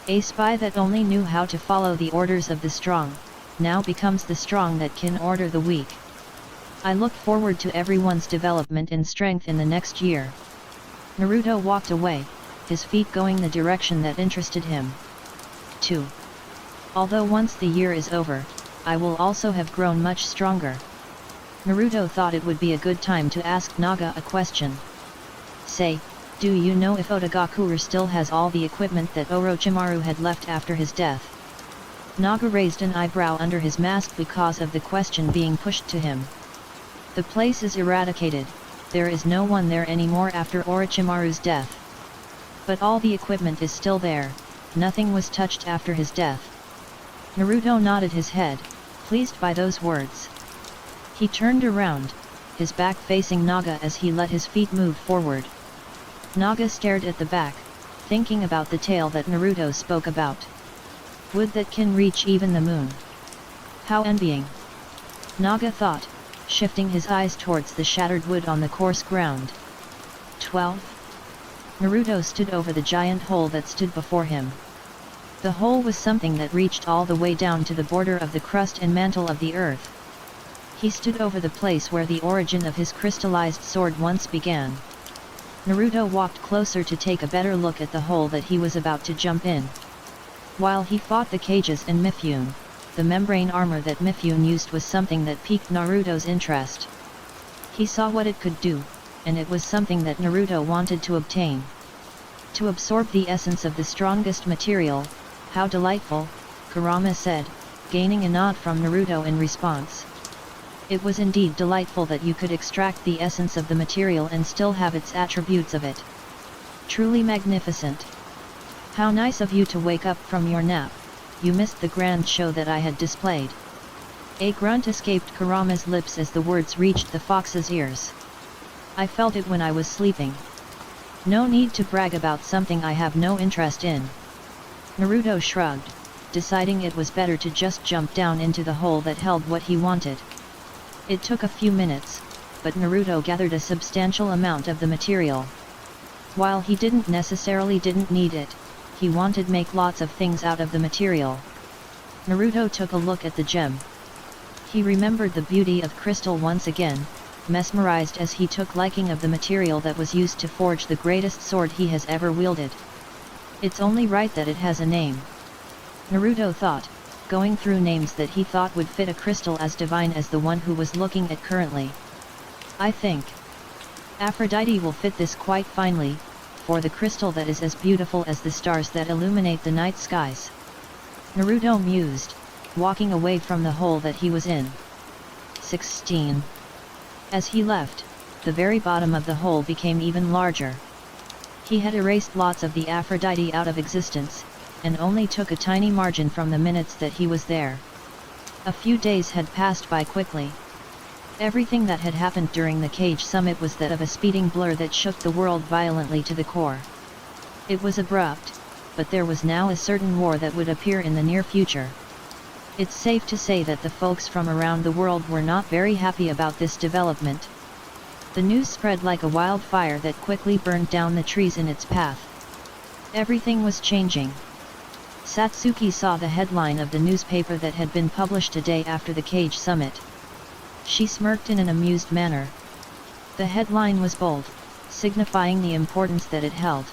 A spy that only knew how to follow the orders of the strong, now becomes the strong that can order the weak. I look forward to everyone's development and strength in the next year. Naruto walked away, his feet going the direction that interested him. 2. Although once the year is over, I will also have grown much stronger. Naruto thought it would be a good time to ask Naga a question. Say, do you know if Otagakure still has all the equipment that Orochimaru had left after his death? Naga raised an eyebrow under his mask because of the question being pushed to him. The place is eradicated, there is no one there anymore after Orochimaru's death. But all the equipment is still there, nothing was touched after his death. Naruto nodded his head, pleased by those words. He turned around, his back facing Naga as he let his feet move forward. Naga stared at the back, thinking about the tale that Naruto spoke about. Wood that can reach even the moon. How envying. Naga thought, shifting his eyes towards the shattered wood on the coarse ground. 12. Naruto stood over the giant hole that stood before him. The hole was something that reached all the way down to the border of the crust and mantle of the earth. He stood over the place where the origin of his crystallized sword once began. Naruto walked closer to take a better look at the hole that he was about to jump in. While he fought the cages and Mifune, the membrane armor that Mifune used was something that piqued Naruto's interest. He saw what it could do, and it was something that Naruto wanted to obtain. To absorb the essence of the strongest material, how delightful, Kurama said, gaining a nod from Naruto in response. It was indeed delightful that you could extract the essence of the material and still have its attributes of it. Truly magnificent. How nice of you to wake up from your nap, you missed the grand show that I had displayed. A grunt escaped Kurama's lips as the words reached the fox's ears. I felt it when I was sleeping. No need to brag about something I have no interest in. Naruto shrugged, deciding it was better to just jump down into the hole that held what he wanted. It took a few minutes, but Naruto gathered a substantial amount of the material. While he didn't need it, he wanted to make lots of things out of the material. Naruto took a look at the gem. He remembered the beauty of crystal once again, mesmerized as he took liking of the material that was used to forge the greatest sword he has ever wielded. It's only right that it has a name. Naruto thought, going through names that he thought would fit a crystal as divine as the one who was looking at currently. I think Aphrodite will fit this quite finely, for the crystal that is as beautiful as the stars that illuminate the night skies. Naruto mused, walking away from the hole that he was in. 16. As he left, the very bottom of the hole became even larger. He had erased lots of the Aphrodite out of existence, and only took a tiny margin from the minutes that he was there. A few days had passed by quickly. Everything that had happened during the Cage Summit was that of a speeding blur that shook the world violently to the core. It was abrupt, but there was now a certain war that would appear in the near future. It's safe to say that the folks from around the world were not very happy about this development. The news spread like a wildfire that quickly burned down the trees in its path. Everything was changing. Satsuki saw the headline of the newspaper that had been published a day after the Cage Summit. She smirked in an amused manner. The headline was bold, signifying the importance that it held.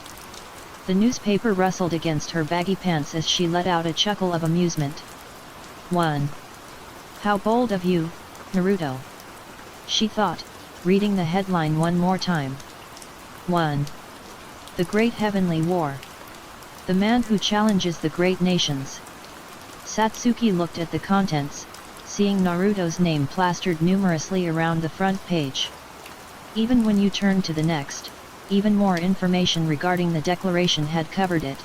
The newspaper rustled against her baggy pants as she let out a chuckle of amusement. 1. How bold of you, Naruto. She thought, reading the headline one more time. 1. The Great Heavenly War. The man who challenges the great nations. Satsuki looked at the contents, seeing Naruto's name plastered numerously around the front page. Even when you turned to the next, even more information regarding the declaration had covered it.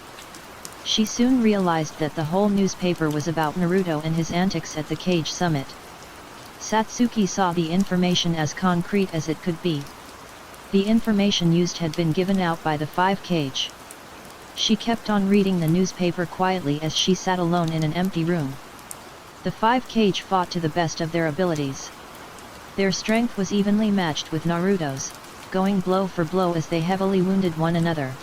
She soon realized that the whole newspaper was about Naruto and his antics at the Cage Summit. Satsuki saw the information as concrete as it could be. The information used had been given out by the 5 Cage. She kept on reading the newspaper quietly as she sat alone in an empty room. The 5 Cage fought to the best of their abilities. Their strength was evenly matched with Naruto's, going blow for blow as they heavily wounded one another.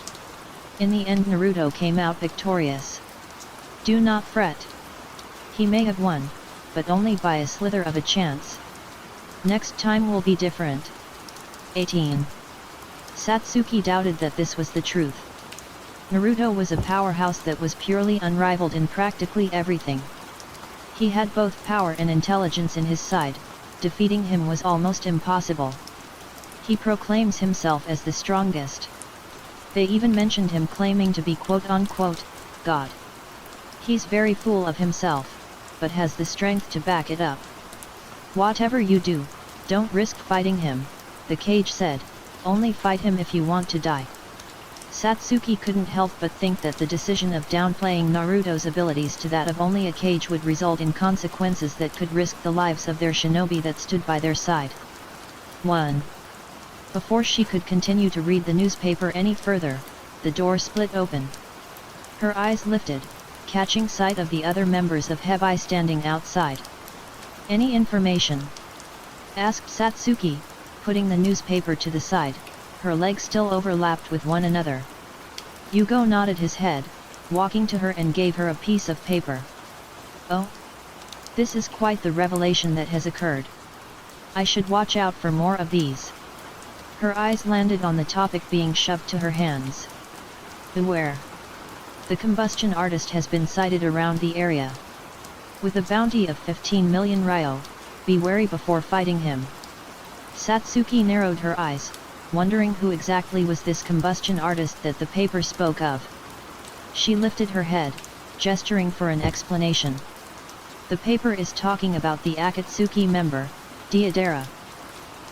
In the end, Naruto came out victorious. Do not fret. He may have won, but only by a slither of a chance. Next time will be different. 18. Satsuki doubted that this was the truth. Naruto was a powerhouse that was purely unrivaled in practically everything. He had both power and intelligence in his side. Defeating him was almost impossible. He proclaims himself as the strongest. They even mentioned him claiming to be quote-unquote, God. He's very full of himself, but has the strength to back it up. Whatever you do, don't risk fighting him, the Cage said, only fight him if you want to die. Satsuki couldn't help but think that the decision of downplaying Naruto's abilities to that of only a Cage would result in consequences that could risk the lives of their shinobi that stood by their side. 1. Before she could continue to read the newspaper any further, the door split open. Her eyes lifted, catching sight of the other members of Hebai standing outside. Any information? Asked Satsuki, putting the newspaper to the side, her legs still overlapped with one another. Yugo nodded his head, walking to her and gave her a piece of paper. Oh? This is quite the revelation that has occurred. I should watch out for more of these. Her eyes landed on the topic being shoved to her hands. Beware. The combustion artist has been sighted around the area. With a bounty of 15 million ryo, be wary before fighting him. Satsuki narrowed her eyes, wondering who exactly was this combustion artist that the paper spoke of. She lifted her head, gesturing for an explanation. The paper is talking about the Akatsuki member, Madara.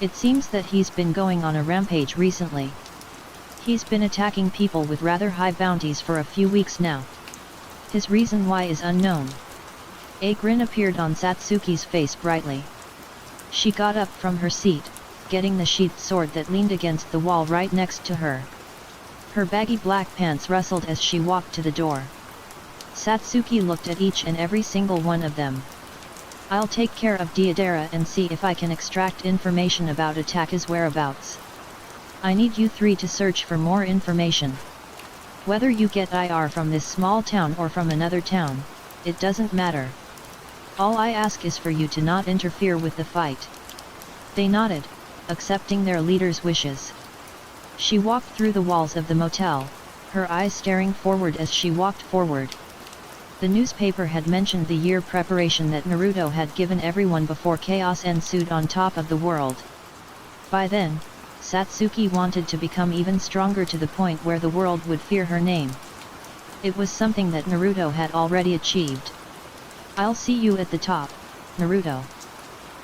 It seems that he's been going on a rampage recently. He's been attacking people with rather high bounties for a few weeks now. His reason why is unknown. A grin appeared on Satsuki's face brightly. She got up from her seat, getting the sheathed sword that leaned against the wall right next to her. Her baggy black pants rustled as she walked to the door. Satsuki looked at each and every single one of them. I'll take care of Madara and see if I can extract information about Ataka's whereabouts. I need you 3 to search for more information. Whether you get IR from this small town or from another town, it doesn't matter. All I ask is for you to not interfere with the fight. They nodded, accepting their leader's wishes. She walked through the walls of the motel, her eyes staring forward as she walked forward. The newspaper had mentioned the year preparation that Naruto had given everyone before chaos ensued on top of the world. By then, Satsuki wanted to become even stronger to the point where the world would fear her name. It was something that Naruto had already achieved. I'll see you at the top, Naruto.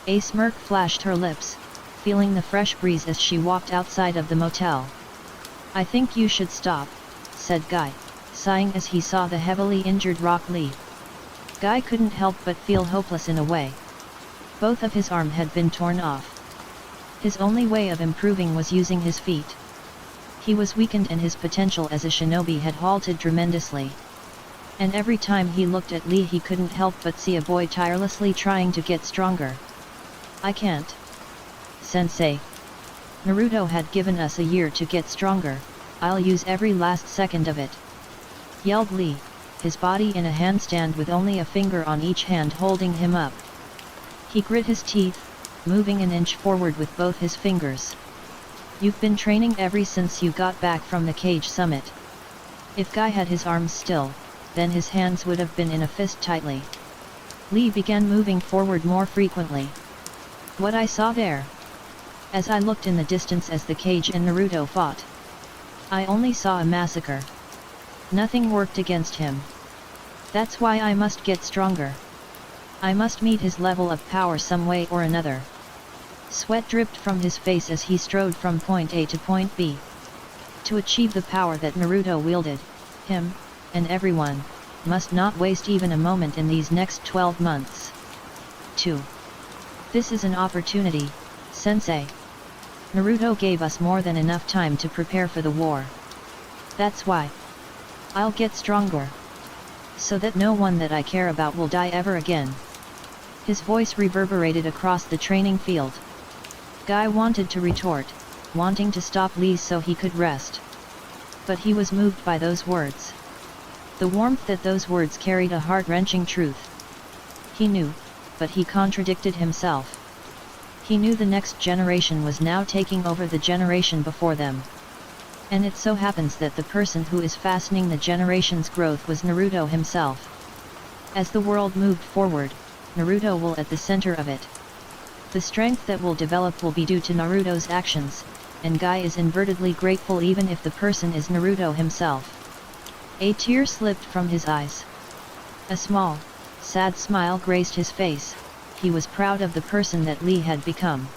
A smirk flashed her lips, feeling the fresh breeze as she walked outside of the motel. I think you should stop, said Guy, sighing as he saw the heavily injured Rock Lee. Guy couldn't help but feel hopeless in a way. Both of his arms had been torn off. His only way of improving was using his feet. He was weakened and his potential as a shinobi had halted tremendously. And every time he looked at Lee he couldn't help but see a boy tirelessly trying to get stronger. I can't. Sensei. Naruto had given us a year to get stronger, I'll use every last second of it. Yelled Lee, his body in a handstand with only a finger on each hand holding him up. He grit his teeth, moving an inch forward with both his fingers. You've been training ever since you got back from the Cage Summit. If Guy had his arms still, then his hands would have been in a fist tightly. Lee began moving forward more frequently. What I saw there? As I looked in the distance as the Cage and Naruto fought, I only saw a massacre. Nothing worked against him. That's why I must get stronger. I must meet his level of power some way or another. Sweat dripped from his face as he strode from point A to point B. To achieve the power that Naruto wielded, him, and everyone, must not waste even a moment in these next 12 months. 2. This is an opportunity, Sensei. Naruto gave us more than enough time to prepare for the war. That's why. I'll get stronger. So that no one that I care about will die ever again. His voice reverberated across the training field. Guy wanted to retort, wanting to stop Lee so he could rest. But he was moved by those words. The warmth that those words carried, a heart-wrenching truth. He knew, but he contradicted himself. He knew the next generation was now taking over the generation before them. And it so happens that the person who is fastening the generation's growth was Naruto himself. As the world moved forward, Naruto will at the center of it. The strength that will develop will be due to Naruto's actions, and Guy is invertedly grateful even if the person is Naruto himself. A tear slipped from his eyes. A small, sad smile graced his face. He was proud of the person that Lee had become.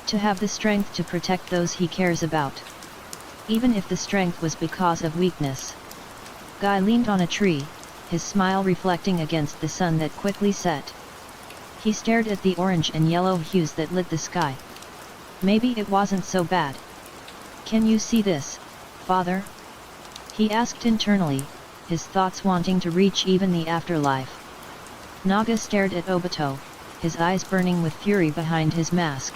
To have the strength to protect those he cares about. Even if the strength was because of weakness. Guy leaned on a tree, his smile reflecting against the sun that quickly set. He stared at the orange and yellow hues that lit the sky. Maybe it wasn't so bad. Can you see this, father? He asked internally, his thoughts wanting to reach even the afterlife. Naga stared at Obito, his eyes burning with fury behind his mask.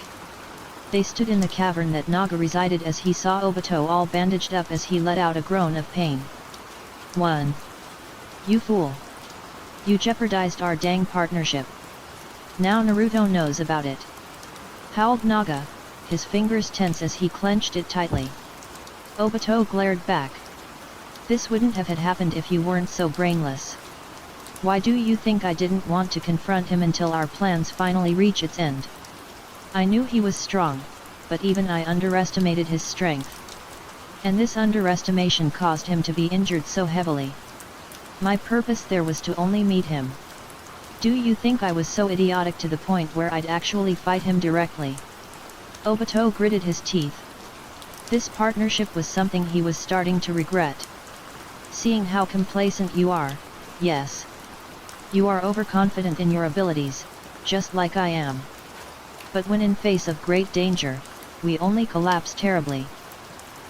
They stood in the cavern that Naga resided as he saw Obito all bandaged up as he let out a groan of pain. 1. You fool! You jeopardized our dang partnership. Now Naruto knows about it. Howled Naga, his fingers tense as he clenched it tightly. Obito glared back. This wouldn't have had happened if you weren't so brainless. Why do you think I didn't want to confront him until our plans finally reach its end? I knew he was strong, but even I underestimated his strength. And this underestimation caused him to be injured so heavily. My purpose there was to only meet him. Do you think I was so idiotic to the point where I'd actually fight him directly? Obito gritted his teeth. This partnership was something he was starting to regret. Seeing how complacent you are, yes. You are overconfident in your abilities, just like I am. But when in face of great danger, we only collapse terribly.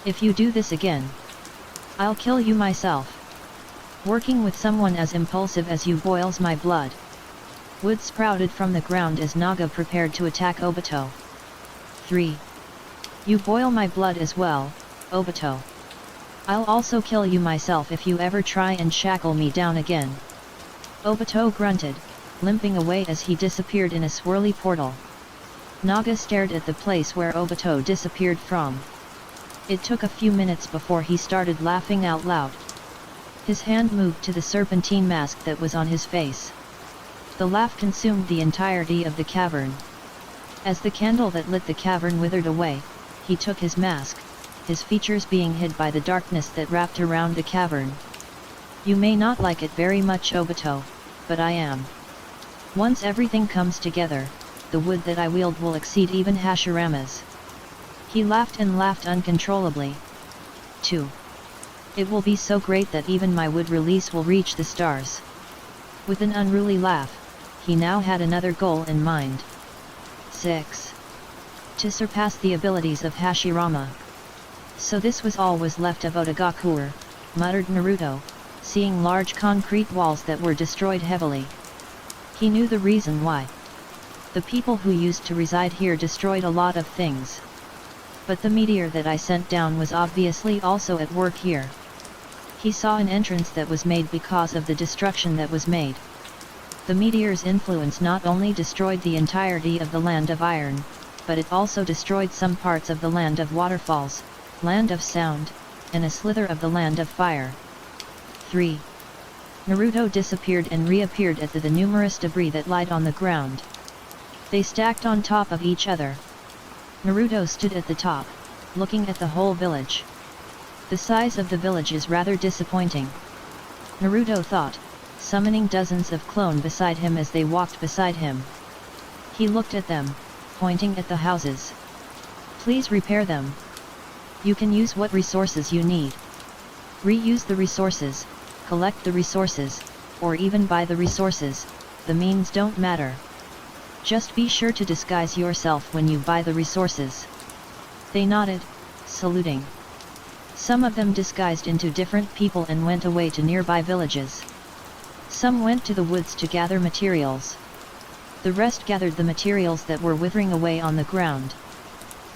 If you do this again, I'll kill you myself. Working with someone as impulsive as you boils my blood. Wood sprouted from the ground as Naga prepared to attack Obito. 3. You boil my blood as well, Obito. I'll also kill you myself if you ever try and shackle me down again. Obito grunted, limping away as he disappeared in a swirly portal. Naga stared at the place where Obito disappeared from. It took a few minutes before he started laughing out loud. His hand moved to the serpentine mask that was on his face. The laugh consumed the entirety of the cavern. As the candle that lit the cavern withered away, he took his mask, his features being hid by the darkness that wrapped around the cavern. You may not like it very much, Obito, but I am. Once everything comes together, the wood that I wield will exceed even Hashirama's. He laughed and laughed uncontrollably. 2. It will be so great that even my wood release will reach the stars. With an unruly laugh, he now had another goal in mind. 6. To surpass the abilities of Hashirama. So this was all was left of Otagakure, muttered Naruto, seeing large concrete walls that were destroyed heavily. He knew the reason why. The people who used to reside here destroyed a lot of things. But the meteor that I sent down was obviously also at work here. He saw an entrance that was made because of the destruction that was made. The meteor's influence not only destroyed the entirety of the Land of Iron, but it also destroyed some parts of the Land of Waterfalls, Land of Sound, and a slither of the Land of Fire. 3. Naruto disappeared and reappeared at the numerous debris that lied on the ground. They stacked on top of each other. Naruto stood at the top, looking at the whole village. The size of the village is rather disappointing. Naruto thought. summoning dozens of clone beside him as they walked beside him. He looked at them, pointing at the houses. Please repair them. You can use what resources you need. Reuse the resources, collect the resources, or even buy the resources, the means don't matter. Just be sure to disguise yourself when you buy the resources. They nodded, saluting. Some of them disguised into different people and went away to nearby villages. Some went to the woods to gather materials. The rest gathered the materials that were withering away on the ground.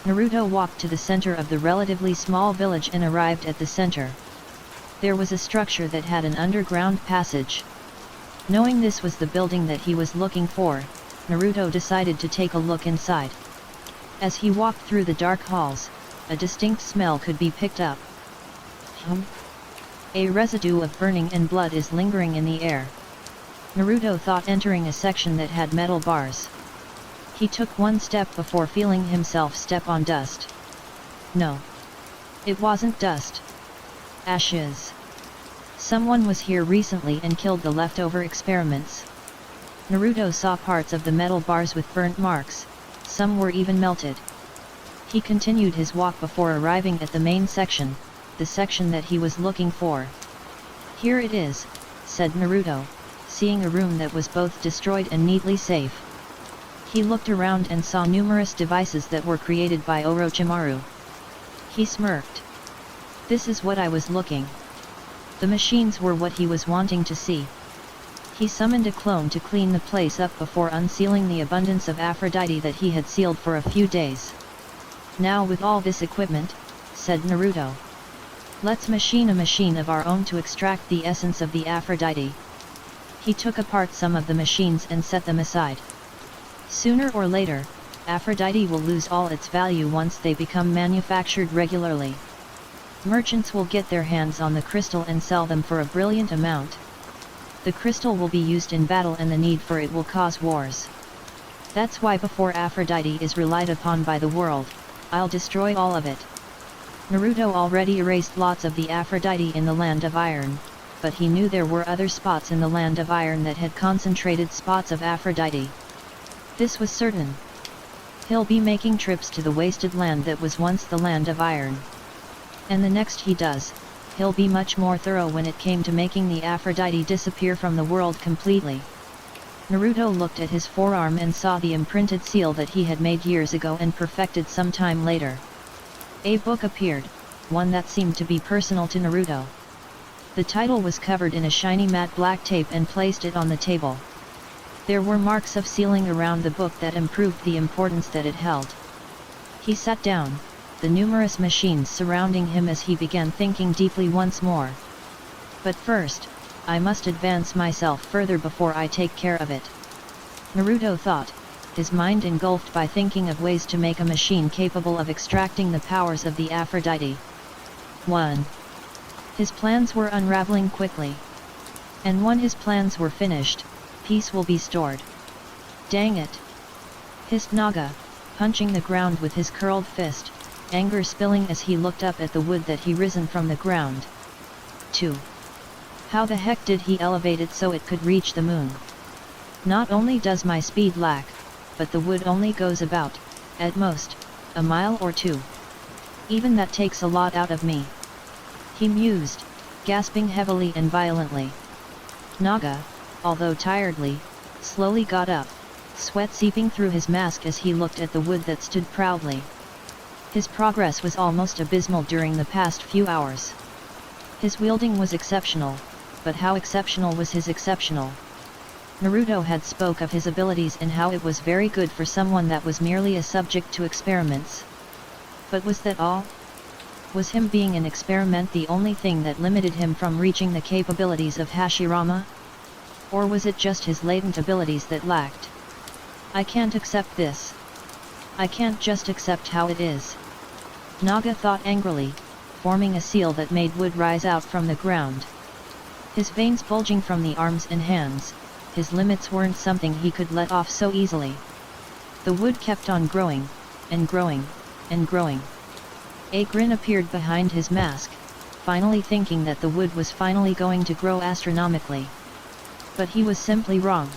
Naruto walked to the center of the relatively small village and arrived at the center. There was a structure that had an underground passage. Knowing this was the building that he was looking for, Naruto decided to take a look inside. As he walked through the dark halls, a distinct smell could be picked up. A residue of burning and blood is lingering in the air. Naruto thought entering a section that had metal bars. He took one step before feeling himself step on dust. No. It wasn't dust. Ashes. Someone was here recently and killed the leftover experiments. Naruto saw parts of the metal bars with burnt marks, some were even melted. He continued his walk before arriving at the main section, the section that he was looking for. Here it is, said Naruto, seeing a room that was both destroyed and neatly safe. He looked around and saw numerous devices that were created by Orochimaru. He smirked. This is what I was looking. The machines were what he was wanting to see. He summoned a clone to clean the place up before unsealing the abundance of Aphrodite that he had sealed for a few days. Now with all this equipment, said Naruto. Let's machine a machine of our own to extract the essence of the Aphrodite. He took apart some of the machines and set them aside. Sooner or later, Aphrodite will lose all its value once they become manufactured regularly. Merchants will get their hands on the crystal and sell them for a brilliant amount. The crystal will be used in battle and the need for it will cause wars. That's why before Aphrodite is relied upon by the world, I'll destroy all of it. Naruto already erased lots of the Aphrodite in the Land of Iron, but he knew there were other spots in the Land of Iron that had concentrated spots of Aphrodite. This was certain. He'll be making trips to the wasted land that was once the Land of Iron. And the next he does, he'll be much more thorough when it came to making the Aphrodite disappear from the world completely. Naruto looked at his forearm and saw the imprinted seal that he had made years ago and perfected some time later. A book appeared, one that seemed to be personal to Naruto. The title was covered in a shiny matte black tape and placed it on the table. There were marks of sealing around the book that improved the importance that it held. He sat down, the numerous machines surrounding him as he began thinking deeply once more. But first, I must advance myself further before I take care of it. Naruto thought, his mind engulfed by thinking of ways to make a machine capable of extracting the powers of the Aphrodite. 1. His plans were unraveling quickly. And when his plans were finished, peace will be stored. Dang it! Hissed Naga, punching the ground with his curled fist, anger spilling as he looked up at the wood that he risen from the ground. 2. How the heck did he elevate it so it could reach the moon? Not only does my speed lack, but the wood only goes about, at most, a mile or two. Even that takes a lot out of me. He mused, gasping heavily and violently. Naga, although tiredly, slowly got up, sweat seeping through his mask as he looked at the wood that stood proudly. His progress was almost abysmal during the past few hours. His wielding was exceptional, but how exceptional was his exceptional? Naruto had spoke of his abilities and how it was very good for someone that was merely a subject to experiments. But was that all? Was him being an experiment the only thing that limited him from reaching the capabilities of Hashirama? Or was it just his latent abilities that lacked? I can't accept this. I can't just accept how it is. Naga thought angrily, forming a seal that made wood rise out from the ground. His veins bulging from the arms and hands, his limits weren't something he could let off so easily. The wood kept on growing, and growing, and growing. A grin appeared behind his mask, finally thinking that the wood was finally going to grow astronomically. But he was simply wrong.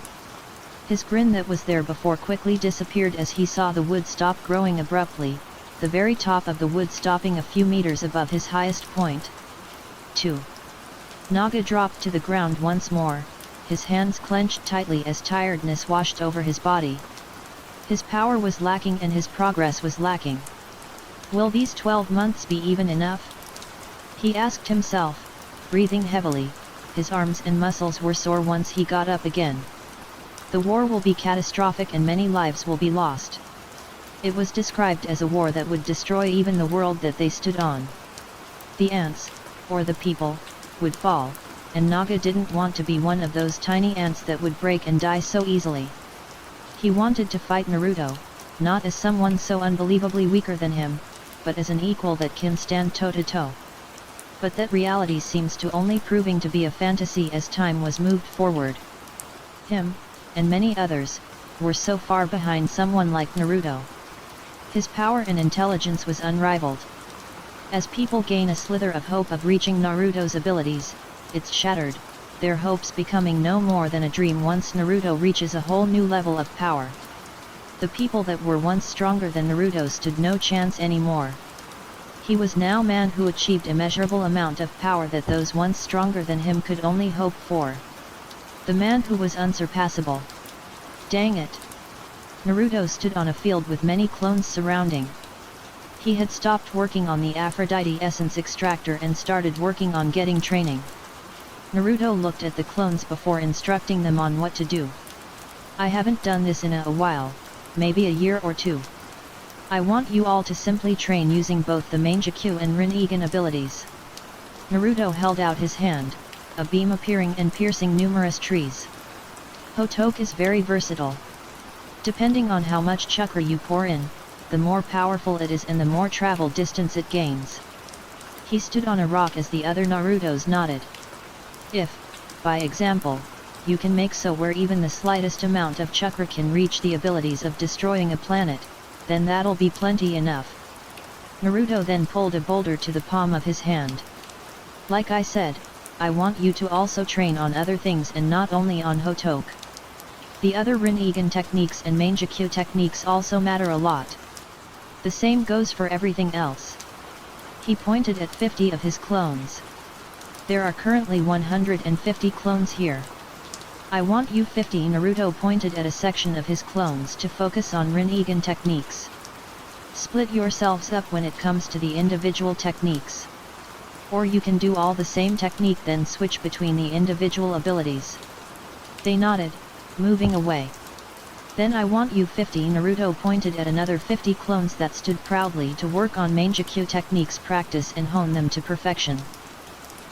His grin that was there before quickly disappeared as he saw the wood stop growing abruptly, the very top of the wood stopping a few meters above his highest point. 2. Naga dropped to the ground once more, his hands clenched tightly as tiredness washed over his body. His power was lacking and his progress was lacking. Will these 12 months be even enough? He asked himself, breathing heavily. His arms and muscles were sore once he got up again. The war will be catastrophic and many lives will be lost. It was described as a war that would destroy even the world that they stood on. The ants, or the people, would fall, and Naga didn't want to be one of those tiny ants that would break and die so easily. He wanted to fight Naruto, not as someone so unbelievably weaker than him, but as an equal that can stand toe-to-toe. But that reality seems to only proving to be a fantasy as time was moved forward. Him, and many others, were so far behind someone like Naruto. His power and intelligence was unrivaled. As people gain a slither of hope of reaching Naruto's abilities, it's shattered, their hopes becoming no more than a dream once Naruto reaches a whole new level of power. The people that were once stronger than Naruto stood no chance anymore. He was now man who achieved immeasurable amount of power that those once stronger than him could only hope for. The man who was unsurpassable. Dang it! Naruto stood on a field with many clones surrounding. He had stopped working on the Aphrodite essence extractor and started working on getting training. Naruto looked at the clones before instructing them on what to do. I haven't done this in a while, maybe a year or two. I want you all to simply train using both the Mangekyou and Rinnegan abilities. Naruto held out his hand, a beam appearing and piercing numerous trees. Hotoke is very versatile. Depending on how much chakra you pour in, the more powerful it is and the more travel distance it gains. He stood on a rock as the other Narutos nodded. If, by example, you can make so where even the slightest amount of chakra can reach the abilities of destroying a planet, then that'll be plenty enough. Naruto then pulled a boulder to the palm of his hand. Like I said, I want you to also train on other things and not only on Hotoke. The other Rinnegan techniques and Mangekyou techniques also matter a lot. The same goes for everything else. He pointed at 50 of his clones. There are currently 150 clones here. I want you 50. Naruto pointed at a section of his clones to focus on Rinnegan techniques. Split yourselves up when it comes to the individual techniques. Or you can do all the same technique then switch between the individual abilities. They nodded, moving away. Then I want you 50. Naruto pointed at another 50 clones that stood proudly to work on Mangekyou techniques, practice and hone them to perfection.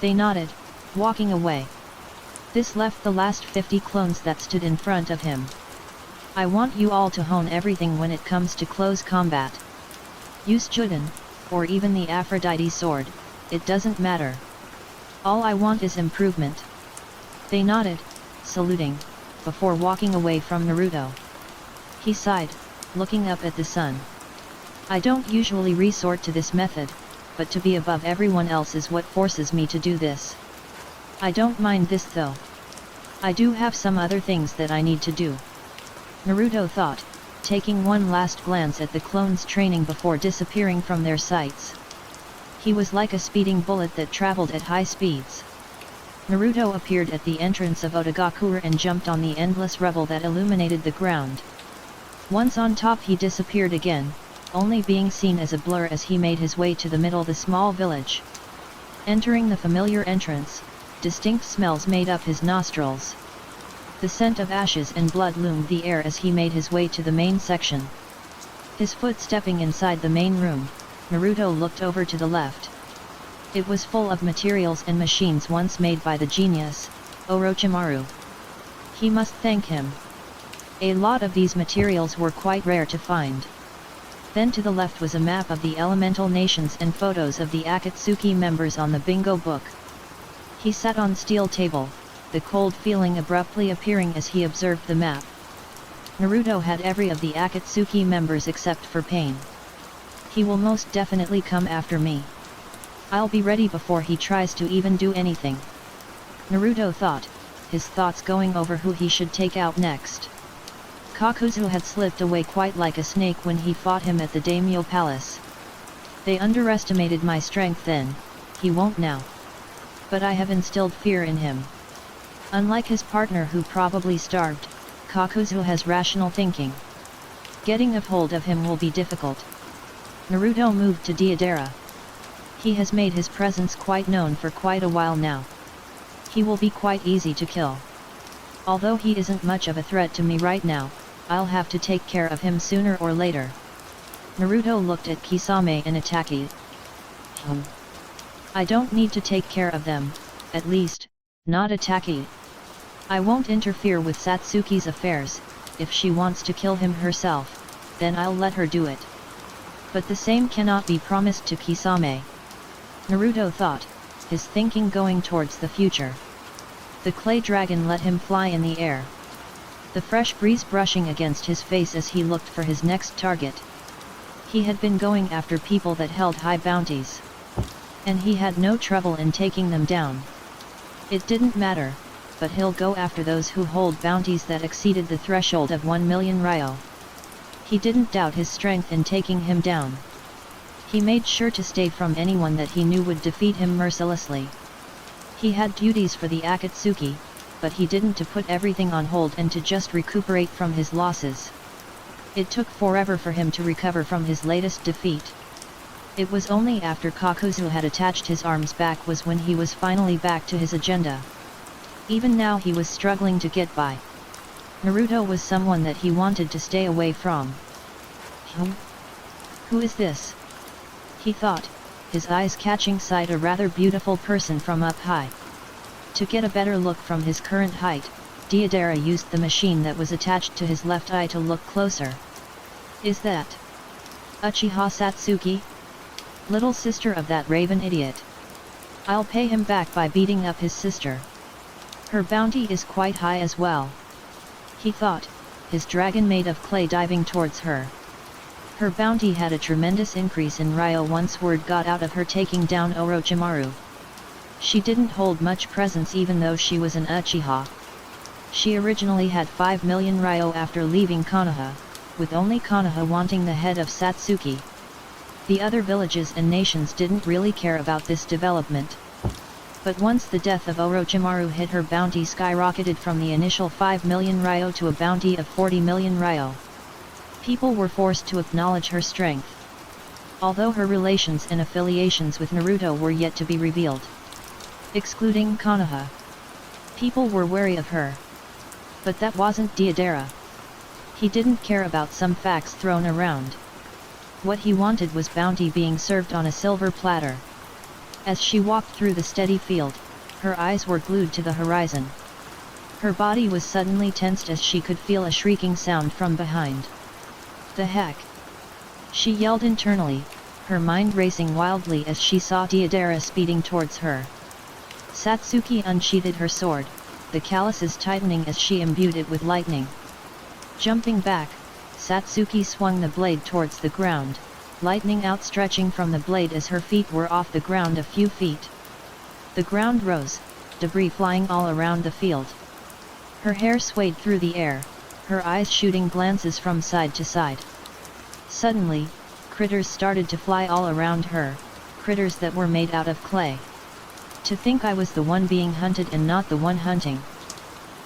They nodded, walking away. This left the last 50 clones that stood in front of him. I want you all to hone everything when it comes to close combat. Use Juden, or even the Aphrodite sword, it doesn't matter. All I want is improvement. They nodded, saluting, before walking away from Naruto. He sighed, looking up at the sun. I don't usually resort to this method, but to be above everyone else is what forces me to do this. I don't mind this though. I do have some other things that I need to do. Naruto thought, taking one last glance at the clones training before disappearing from their sights. He was like a speeding bullet that traveled at high speeds. Naruto appeared at the entrance of Otagakure and jumped on the endless rubble that illuminated the ground. Once on top he disappeared again, only being seen as a blur as he made his way to the middle of the small village. Entering the familiar entrance, distinct smells made up his nostrils. The scent of ashes and blood loomed the air as he made his way to the main section. His foot stepping inside the main room, Naruto looked over to the left. It was full of materials and machines once made by the genius, Orochimaru. He must thank him. A lot of these materials were quite rare to find. Then to the left was a map of the elemental nations and photos of the Akatsuki members on the bingo book. He sat on steel table, the cold feeling abruptly appearing as he observed the map. Naruto had every of the Akatsuki members except for Pain. He will most definitely come after me. I'll be ready before he tries to even do anything. Naruto thought, his thoughts going over who he should take out next. Kakuzu had slipped away quite like a snake when he fought him at the daimyo palace. They underestimated my strength then, he won't now. But I have instilled fear in him. Unlike his partner who probably starved, Kakuzu has rational thinking. Getting a hold of him will be difficult. Naruto moved to Deidara. He has made his presence quite known for quite a while now. He will be quite easy to kill. Although he isn't much of a threat to me right now, I'll have to take care of him sooner or later. Naruto looked at Kisame and Itachi. I don't need to take care of them, at least, not Itachi. I won't interfere with Satsuki's affairs. If she wants to kill him herself, then I'll let her do it. But the same cannot be promised to Kisame. Naruto thought, his thinking going towards the future. The clay dragon let him fly in the air. The fresh breeze brushing against his face as he looked for his next target. He had been going after people that held high bounties. And he had no trouble in taking them down. It didn't matter, but he'll go after those who hold bounties that exceeded the threshold of 1 million ryo. He didn't doubt his strength in taking him down. He made sure to stay from anyone that he knew would defeat him mercilessly. He had duties for the Akatsuki, but he didn't to put everything on hold and to just recuperate from his losses. It took forever for him to recover from his latest defeat. It was only after Kakuzu had attached his arms back was when he was finally back to his agenda. Even now he was struggling to get by. Naruto was someone that he wanted to stay away from. Who is this? He thought, his eyes catching sight a rather beautiful person from up high. To get a better look from his current height, Deidara used the machine that was attached to his left eye to look closer. Is that Uchiha Satsuki? Little sister of that raven idiot. I'll pay him back by beating up his sister. Her bounty is quite high as well. He thought, his dragon made of clay diving towards her. Her bounty had a tremendous increase in ryo once word got out of her taking down Orochimaru. She didn't hold much presence even though she was an Uchiha. She originally had 5 million ryo after leaving Konoha, with only Konoha wanting the head of Satsuki. The other villages and nations didn't really care about this development. But once the death of Orochimaru hit, her bounty skyrocketed from the initial 5 million ryo to a bounty of 40 million ryo. People were forced to acknowledge her strength. Although her relations and affiliations with Naruto were yet to be revealed. Excluding Konoha. People were wary of her. But that wasn't Deidara. He didn't care about some facts thrown around. What he wanted was bounty being served on a silver platter. As she walked through the steady field, her eyes were glued to the horizon. Her body was suddenly tensed as she could feel a shrieking sound from behind. The heck? She yelled internally, her mind racing wildly as she saw Deidara speeding towards her. Satsuki unsheathed her sword, the calluses tightening as she imbued it with lightning. Jumping back, Satsuki swung the blade towards the ground, lightning outstretching from the blade as her feet were off the ground a few feet. The ground rose, debris flying all around the field. Her hair swayed through the air, her eyes shooting glances from side to side. Suddenly, critters started to fly all around her, critters that were made out of clay. To think I was the one being hunted and not the one hunting.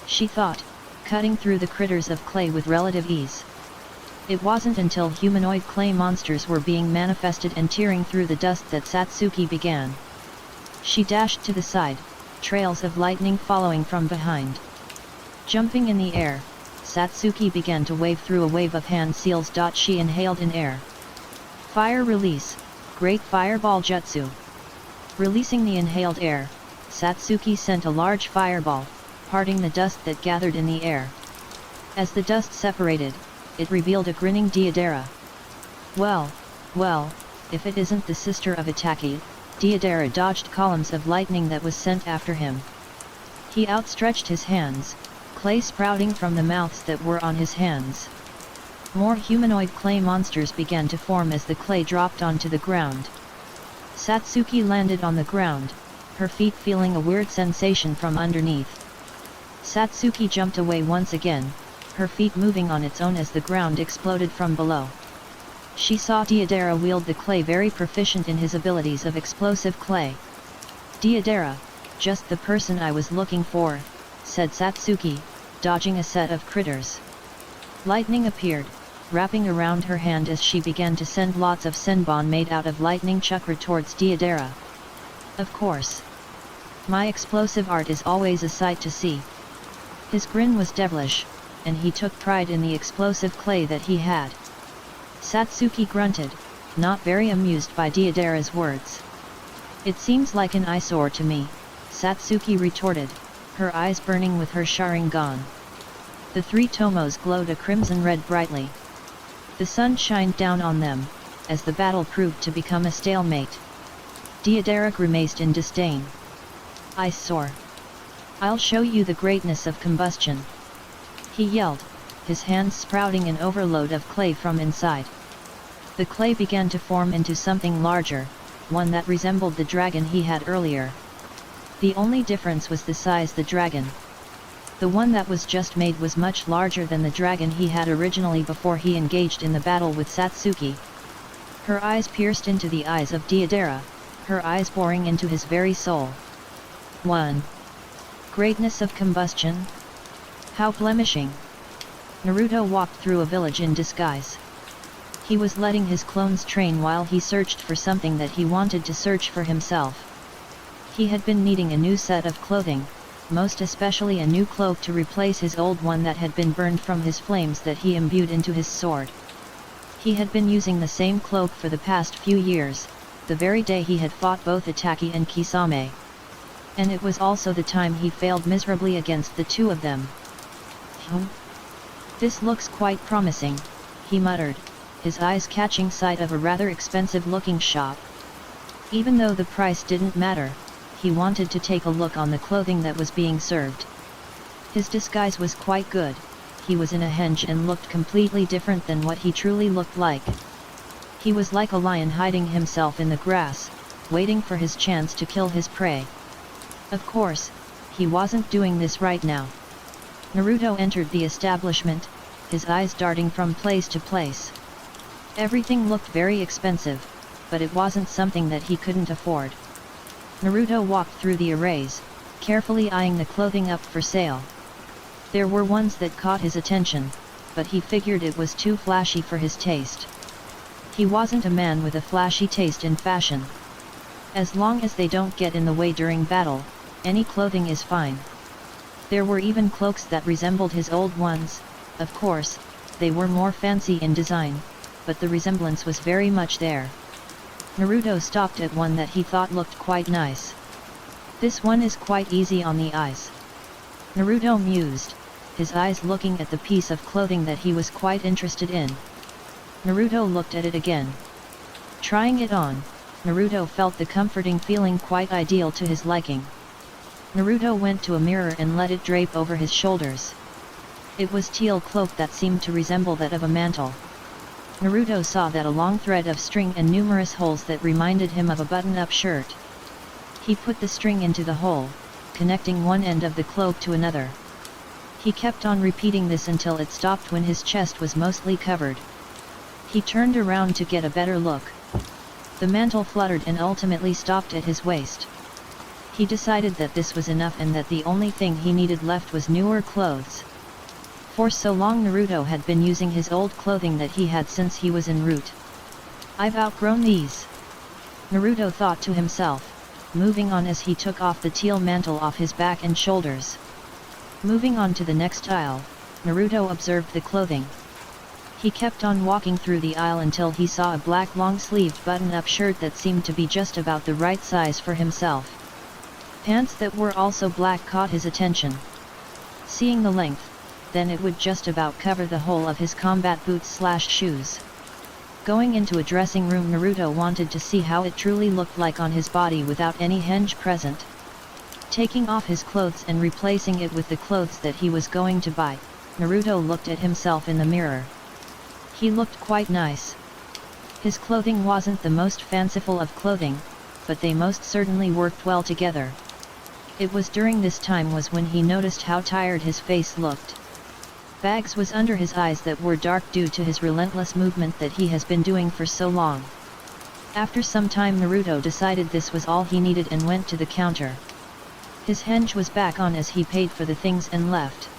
She thought, cutting through the critters of clay with relative ease. It wasn't until humanoid clay monsters were being manifested and tearing through the dust that Satsuki began. She dashed to the side, trails of lightning following from behind. Jumping in the air, Satsuki began to wave through a wave of hand seals. She inhaled in air. Fire release, Great Fireball Jutsu. Releasing the inhaled air, Satsuki sent a large fireball, parting the dust that gathered in the air. As the dust separated, it revealed a grinning Deidara. Well, if it isn't the sister of Itachi, Deidara dodged columns of lightning that was sent after him. He outstretched his hands, clay sprouting from the mouths that were on his hands. More humanoid clay monsters began to form as the clay dropped onto the ground. Satsuki landed on the ground, her feet feeling a weird sensation from underneath. Satsuki jumped away once again, her feet moving on its own as the ground exploded from below. She saw Deidara wield the clay, very proficient in his abilities of explosive clay. "Deidara, just the person I was looking for," said Satsuki, dodging a set of critters. Lightning appeared, wrapping around her hand as she began to send lots of senbon made out of lightning chakra towards Deidara. "Of course. My explosive art is always a sight to see." His grin was devilish, and he took pride in the explosive clay that he had. Satsuki grunted, not very amused by Deidara's words. "It seems like an eyesore to me," Satsuki retorted, her eyes burning with her Sharingan. The three tomos glowed a crimson red brightly. The sun shined down on them, as the battle proved to become a stalemate. Deidara grimaced in disdain. "Eyesore. I'll show you the greatness of combustion," he yelled, his hands sprouting an overload of clay from inside. The clay began to form into something larger, one that resembled the dragon he had earlier. The only difference was the size. The dragon, the one that was just made, was much larger than the dragon he had originally before he engaged in the battle with Satsuki. Her eyes pierced into the eyes of Deidara, her eyes boring into his very soul. 1. Greatness of combustion? How blemishing! Naruto walked through a village in disguise. He was letting his clones train while he searched for something that he wanted to search for himself. He had been needing a new set of clothing, most especially a new cloak to replace his old one that had been burned from his flames that he imbued into his sword. He had been using the same cloak for the past few years, the very day he had fought both Itaki and Kisame. And it was also the time he failed miserably against the two of them. "This looks quite promising," he muttered, his eyes catching sight of a rather expensive-looking shop. Even though the price didn't matter, he wanted to take a look on the clothing that was being served. His disguise was quite good. He was in a henge and looked completely different than what he truly looked like. He was like a lion hiding himself in the grass, waiting for his chance to kill his prey. Of course, he wasn't doing this right now. Naruto entered the establishment, his eyes darting from place to place. Everything looked very expensive, but it wasn't something that he couldn't afford. Naruto walked through the arrays, carefully eyeing the clothing up for sale. There were ones that caught his attention, but he figured it was too flashy for his taste. He wasn't a man with a flashy taste in fashion. As long as they don't get in the way during battle, any clothing is fine. There were even cloaks that resembled his old ones. Of course, they were more fancy in design, but the resemblance was very much there. Naruto stopped at one that he thought looked quite nice. "This one is quite easy on the eyes," Naruto mused, his eyes looking at the piece of clothing that he was quite interested in. Naruto looked at it again. Trying it on, Naruto felt the comforting feeling quite ideal to his liking. Naruto went to a mirror and let it drape over his shoulders. It was teal cloak that seemed to resemble that of a mantle. Naruto saw that a long thread of string and numerous holes that reminded him of a button-up shirt. He put the string into the hole, connecting one end of the cloak to another. He kept on repeating this until it stopped when his chest was mostly covered. He turned around to get a better look. The mantle fluttered and ultimately stopped at his waist. He decided that this was enough and that the only thing he needed left was newer clothes. For so long Naruto had been using his old clothing that he had since he was en route. "I've outgrown these," Naruto thought to himself, moving on as he took off the teal mantle off his back and shoulders. Moving on to the next aisle, Naruto observed the clothing. He kept on walking through the aisle until he saw a black long-sleeved button-up shirt that seemed to be just about the right size for himself. Pants that were also black caught his attention. Seeing the length, then it would just about cover the whole of his combat boots/shoes. Going into a dressing room, Naruto wanted to see how it truly looked like on his body without any henge present. Taking off his clothes and replacing it with the clothes that he was going to buy, Naruto looked at himself in the mirror. He looked quite nice. His clothing wasn't the most fanciful of clothing, but they most certainly worked well together. It was during this time was when he noticed how tired his face looked. Bags was under his eyes that were dark due to his relentless movement that he has been doing for so long. After some time Naruto decided this was all he needed and went to the counter. His henge was back on as he paid for the things and left.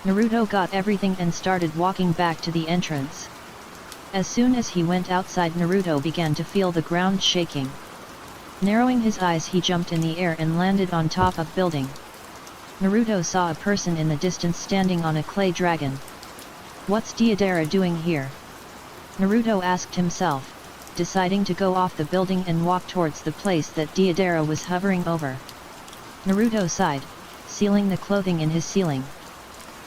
Naruto got everything and started walking back to the entrance. As soon as he went outside Naruto began to feel the ground shaking. Narrowing his eyes he jumped in the air and landed on top of building. Naruto saw a person in the distance standing on a clay dragon. What's Deidara doing here? Naruto asked himself, deciding to go off the building and walk towards the place that Deidara was hovering over. Naruto sighed, sealing the clothing in his ceiling.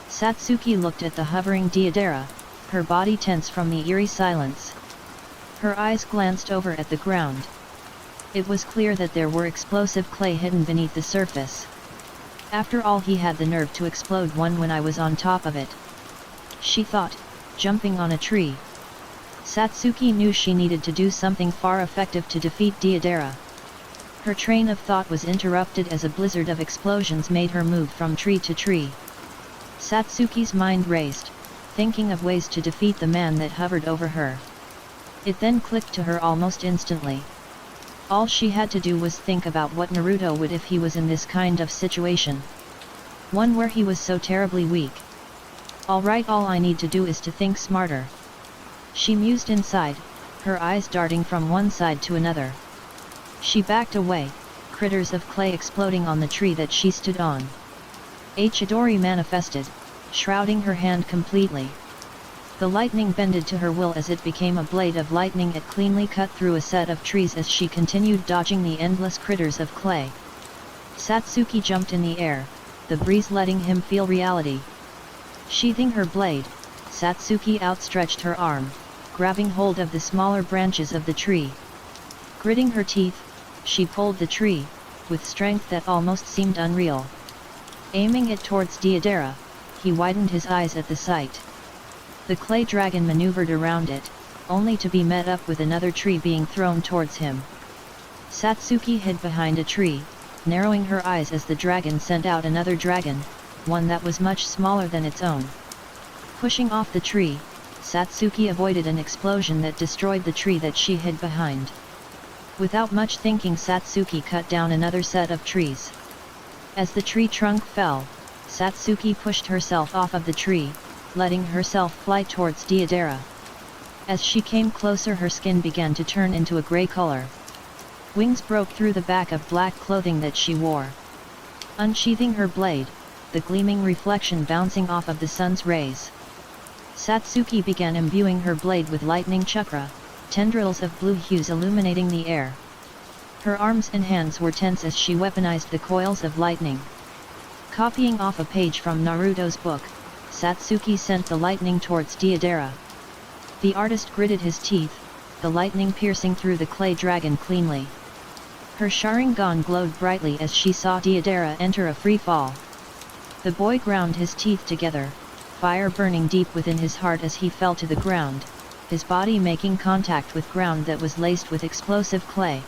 Satsuki looked at the hovering Deidara, her body tense from the eerie silence. Her eyes glanced over at the ground. It was clear that there were explosive clay hidden beneath the surface. After all, he had the nerve to explode one when I was on top of it, she thought, jumping on a tree. Satsuki knew she needed to do something far effective to defeat Deidara. Her train of thought was interrupted as a blizzard of explosions made her move from tree to tree. Satsuki's mind raced, thinking of ways to defeat the man that hovered over her. It then clicked to her almost instantly. All she had to do was think about what Naruto would if he was in this kind of situation. One where he was so terribly weak. Alright, all I need to do is to think smarter. She mused inside, her eyes darting from one side to another. She backed away, critters of clay exploding on the tree that she stood on. A Chidori manifested, shrouding her hand completely. The lightning bended to her will as it became a blade of lightning. It cleanly cut through a set of trees as she continued dodging the endless critters of clay. Satsuki jumped in the air, the breeze letting him feel reality. Sheathing her blade, Satsuki outstretched her arm, grabbing hold of the smaller branches of the tree. Gritting her teeth, she pulled the tree, with strength that almost seemed unreal. Aiming it towards Deidara, he widened his eyes at the sight. The clay dragon maneuvered around it, only to be met up with another tree being thrown towards him. Satsuki hid behind a tree, narrowing her eyes as the dragon sent out another dragon, one that was much smaller than its own. Pushing off the tree, Satsuki avoided an explosion that destroyed the tree that she hid behind. Without much thinking, Satsuki cut down another set of trees. As the tree trunk fell, Satsuki pushed herself off of the tree, letting herself fly towards Deidara. As she came closer, her skin began to turn into a grey color. Wings broke through the back of black clothing that she wore. Unsheathing her blade, the gleaming reflection bouncing off of the sun's rays. Satsuki began imbuing her blade with lightning chakra, tendrils of blue hues illuminating the air. Her arms and hands were tense as she weaponized the coils of lightning. Copying off a page from Naruto's book, Satsuki sent the lightning towards Deidara. The artist gritted his teeth, the lightning piercing through the clay dragon cleanly. Her Sharingan glowed brightly as she saw Deidara enter a free fall. The boy ground his teeth together, fire burning deep within his heart as he fell to the ground, his body making contact with ground that was laced with explosive clay.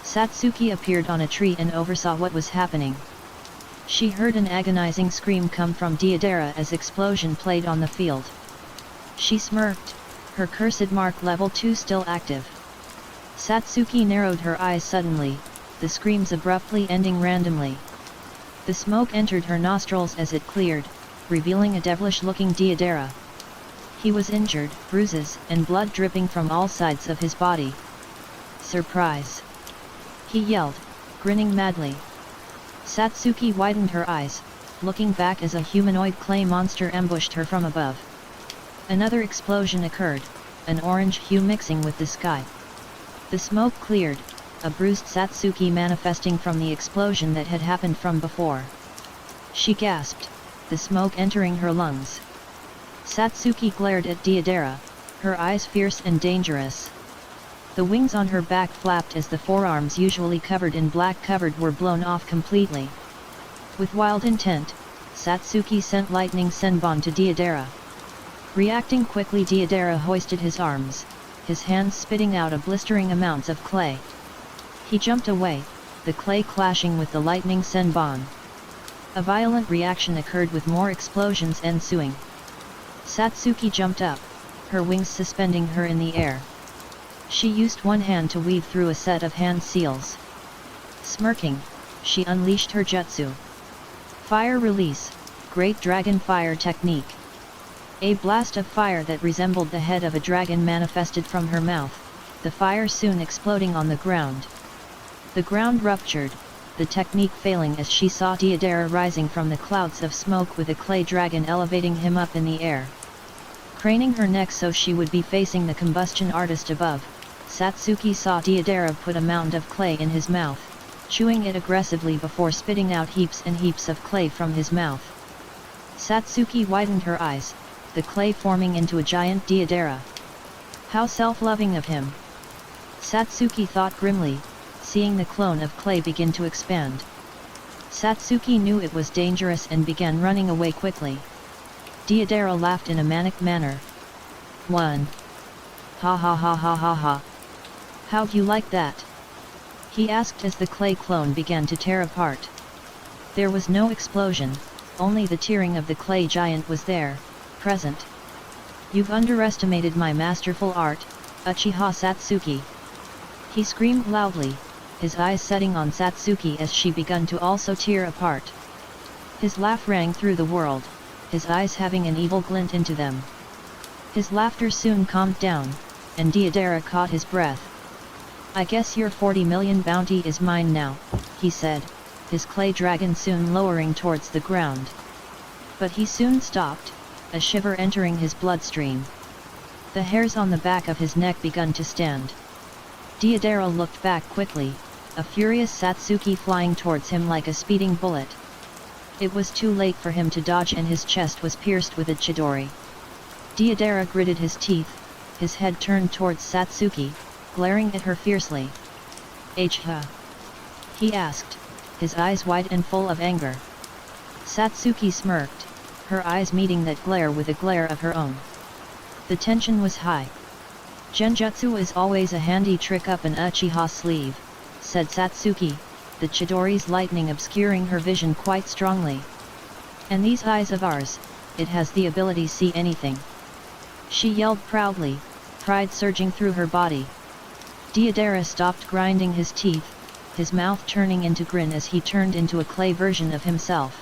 Satsuki appeared on a tree and oversaw what was happening. She heard an agonizing scream come from Deidara as explosion played on the field. She smirked, her cursed mark level 2 still active. Satsuki narrowed her eyes suddenly, the screams abruptly ending randomly. The smoke entered her nostrils as it cleared, revealing a devilish-looking Deidara. He was injured, bruises and blood dripping from all sides of his body. Surprise! He yelled, grinning madly. Satsuki widened her eyes, looking back as a humanoid clay monster ambushed her from above. Another explosion occurred, an orange hue mixing with the sky. The smoke cleared, a bruised Satsuki manifesting from the explosion that had happened from before. She gasped, the smoke entering her lungs. Satsuki glared at Deidara, her eyes fierce and dangerous. The wings on her back flapped as the forearms usually covered in black were blown off completely. With wild intent, Satsuki sent lightning senbon to Deidara. Reacting quickly, Deidara hoisted his arms, his hands spitting out a blistering amounts of clay. He jumped away, the clay clashing with the lightning senbon. A violent reaction occurred with more explosions ensuing. Satsuki jumped up, her wings suspending her in the air. She used one hand to weave through a set of hand seals. Smirking, she unleashed her jutsu. Fire release, Great Dragon Fire Technique. A blast of fire that resembled the head of a dragon manifested from her mouth, the fire soon exploding on the ground. The ground ruptured, the technique failing as she saw Deidara rising from the clouds of smoke with a clay dragon elevating him up in the air. Craning her neck so she would be facing the combustion artist above, Satsuki saw Deidara put a mound of clay in his mouth, chewing it aggressively before spitting out heaps and heaps of clay from his mouth. Satsuki widened her eyes, the clay forming into a giant Deidara. How self-loving of him! Satsuki thought grimly, seeing the clone of clay begin to expand. Satsuki knew it was dangerous and began running away quickly. Deidara laughed in a manic manner. "1. Ha ha ha ha ha ha. How'd you like that?" he asked as the clay clone began to tear apart. There was no explosion, only the tearing of the clay giant was there, present. "You've underestimated my masterful art, Uchiha Satsuki!" he screamed loudly, his eyes setting on Satsuki as she began to also tear apart. His laugh rang through the world, his eyes having an evil glint into them. His laughter soon calmed down, and Deidara caught his breath. "I guess your 40 million bounty is mine now," he said, his clay dragon soon lowering towards the ground. But he soon stopped, a shiver entering his bloodstream. The hairs on the back of his neck began to stand. Deidara looked back quickly, a furious Satsuki flying towards him like a speeding bullet. It was too late for him to dodge and his chest was pierced with a chidori. Deidara gritted his teeth, his head turned towards Satsuki, glaring at her fiercely. "Ha?" he asked, his eyes wide and full of anger. Satsuki smirked, her eyes meeting that glare with a glare of her own. The tension was high. "Genjutsu is always a handy trick up an Uchiha's sleeve," said Satsuki, the chidori's lightning obscuring her vision quite strongly. "And these eyes of ours, it has the ability to see anything." She yelled proudly, pride surging through her body. Deidara stopped grinding his teeth, his mouth turning into grin as he turned into a clay version of himself.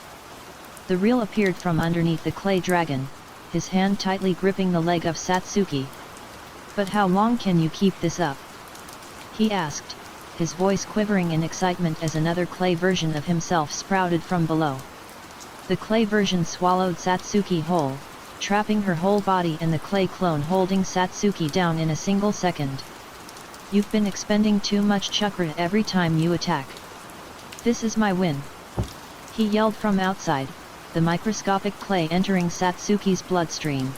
The real appeared from underneath the clay dragon, his hand tightly gripping the leg of Satsuki. "But how long can you keep this up?" he asked, his voice quivering in excitement as another clay version of himself sprouted from below. The clay version swallowed Satsuki whole, trapping her whole body and the clay clone holding Satsuki down in a single second. "You've been expending too much chakra every time you attack. This is my win!" he yelled from outside, the microscopic clay entering Satsuki's bloodstream.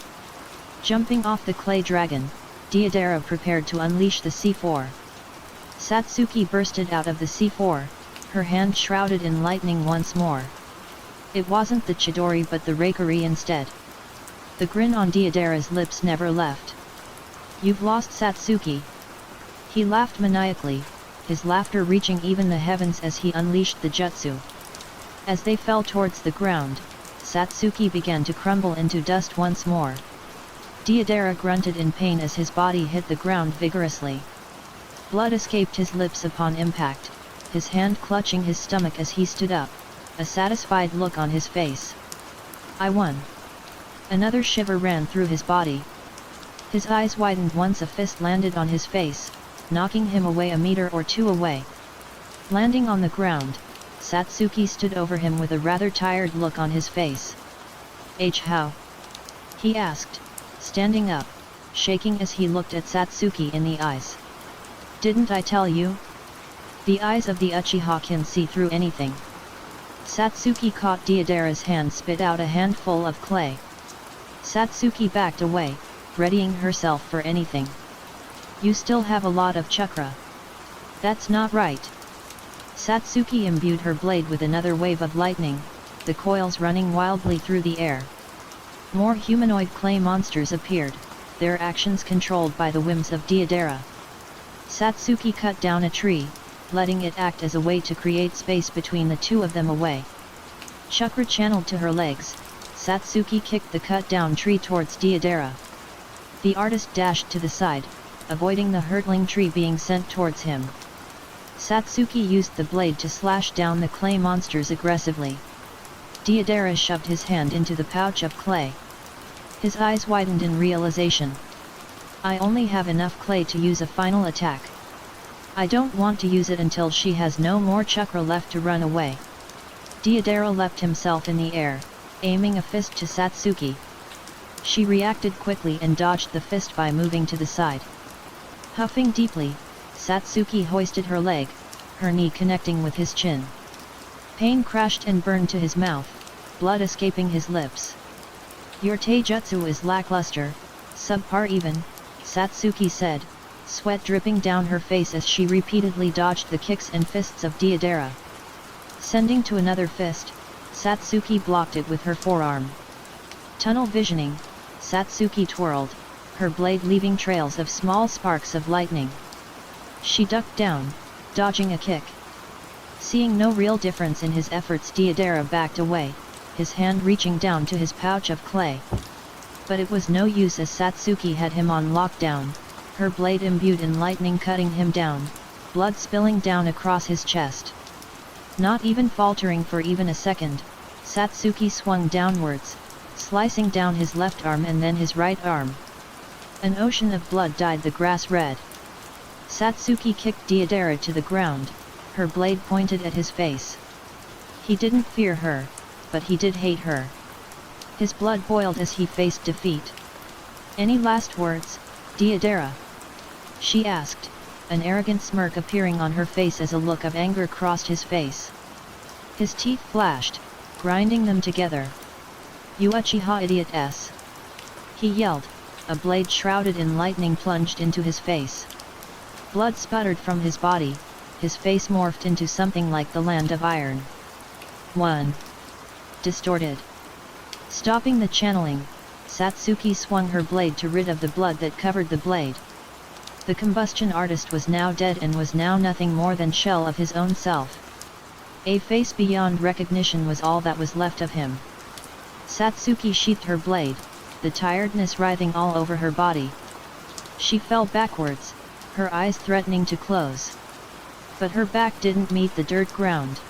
Jumping off the clay dragon, Deidara prepared to unleash the C4. Satsuki bursted out of the C4, her hand shrouded in lightning once more. It wasn't the chidori but the raikiri instead. The grin on Deidara's lips never left. "You've lost, Satsuki!" he laughed maniacally, his laughter reaching even the heavens as he unleashed the jutsu. As they fell towards the ground, Satsuki began to crumble into dust once more. Deidara grunted in pain as his body hit the ground vigorously. Blood escaped his lips upon impact, his hand clutching his stomach as he stood up, a satisfied look on his face. "I won!" Another shiver ran through his body. His eyes widened once a fist landed on his face, knocking him away a meter or two away. Landing on the ground, Satsuki stood over him with a rather tired look on his face. "How?" he asked, standing up, shaking as he looked at Satsuki in the eyes. "Didn't I tell you? The eyes of the Uchiha can see through anything." Satsuki caught Deidara's hand, spit out a handful of clay. Satsuki backed away, readying herself for anything. "You still have a lot of chakra." "That's not right." Satsuki imbued her blade with another wave of lightning, the coils running wildly through the air. More humanoid clay monsters appeared, their actions controlled by the whims of Deidara. Satsuki cut down a tree, letting it act as a way to create space between the two of them away. Chakra channeled to her legs, Satsuki kicked the cut-down tree towards Deidara. The artist dashed to the side, avoiding the hurtling tree being sent towards him. Satsuki used the blade to slash down the clay monsters aggressively. Deidara shoved his hand into the pouch of clay. His eyes widened in realization. I only have enough clay to use a final attack. I don't want to use it until she has no more chakra left to run away. Deidara leapt himself in the air, aiming a fist to Satsuki. She reacted quickly and dodged the fist by moving to the side. Huffing deeply, Satsuki hoisted her leg, her knee connecting with his chin. Pain crashed and burned to his mouth, blood escaping his lips. Your taijutsu is lackluster, subpar even, Satsuki said, sweat dripping down her face as she repeatedly dodged the kicks and fists of Deidara. Sending to another fist, Satsuki blocked it with her forearm. Tunnel visioning, Satsuki twirled, her blade leaving trails of small sparks of lightning. She ducked down, dodging a kick. Seeing no real difference in his efforts, Deidara backed away, his hand reaching down to his pouch of clay. But it was no use as Satsuki had him on lockdown, her blade imbued in lightning cutting him down, blood spilling down across his chest. Not even faltering for even a second, Satsuki swung downwards, slicing down his left arm and then his right arm. An ocean of blood dyed the grass red. Satsuki kicked Deidara to the ground, her blade pointed at his face. He didn't fear her, but he did hate her. His blood boiled as he faced defeat. Any last words, Deidara? She asked, an arrogant smirk appearing on her face as a look of anger crossed his face. His teeth flashed, grinding them together. You Uchiha idiot s! He yelled, a blade shrouded in lightning plunged into his face. Blood sputtered from his body, his face morphed into something like the land of iron. 1. Distorted. Stopping the channeling, Satsuki swung her blade to rid of the blood that covered the blade. The combustion artist was now dead and was now nothing more than shell of his own self. A face beyond recognition was all that was left of him. Satsuki sheathed her blade, the tiredness writhing all over her body. She fell backwards, her eyes threatening to close. But her back didn't meet the dirt ground.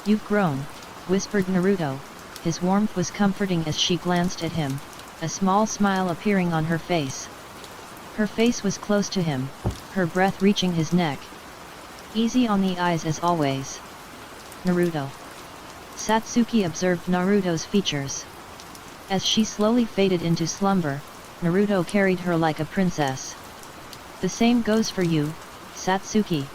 You've grown, whispered Naruto, his warmth was comforting as she glanced at him, a small smile appearing on her face. Her face was close to him, her breath reaching his neck. Easy on the eyes as always. Naruto. Satsuki observed Naruto's features. As she slowly faded into slumber, Naruto carried her like a princess. The same goes for you, Satsuki.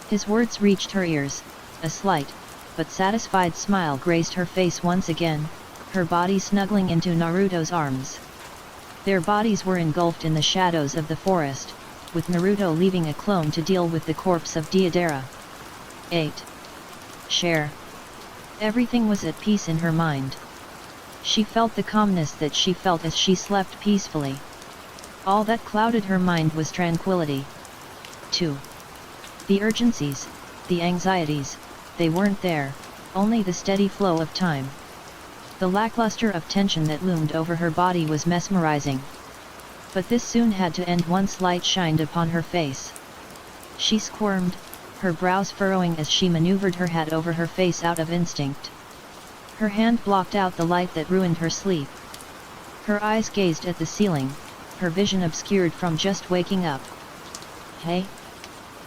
His words reached her ears, a slight, but satisfied smile graced her face once again, her body snuggling into Naruto's arms. Their bodies were engulfed in the shadows of the forest, with Naruto leaving a clone to deal with the corpse of Deidara. 8. Share. Everything was at peace in her mind. She felt the calmness that she felt as she slept peacefully. All that clouded her mind was tranquility. 2. The urgencies, the anxieties, they weren't there, only the steady flow of time. The lackluster of tension that loomed over her body was mesmerizing. But this soon had to end once light shined upon her face. She squirmed, her brows furrowing as she maneuvered her hat over her face out of instinct. Her hand blocked out the light that ruined her sleep. Her eyes gazed at the ceiling, her vision obscured from just waking up. Hey?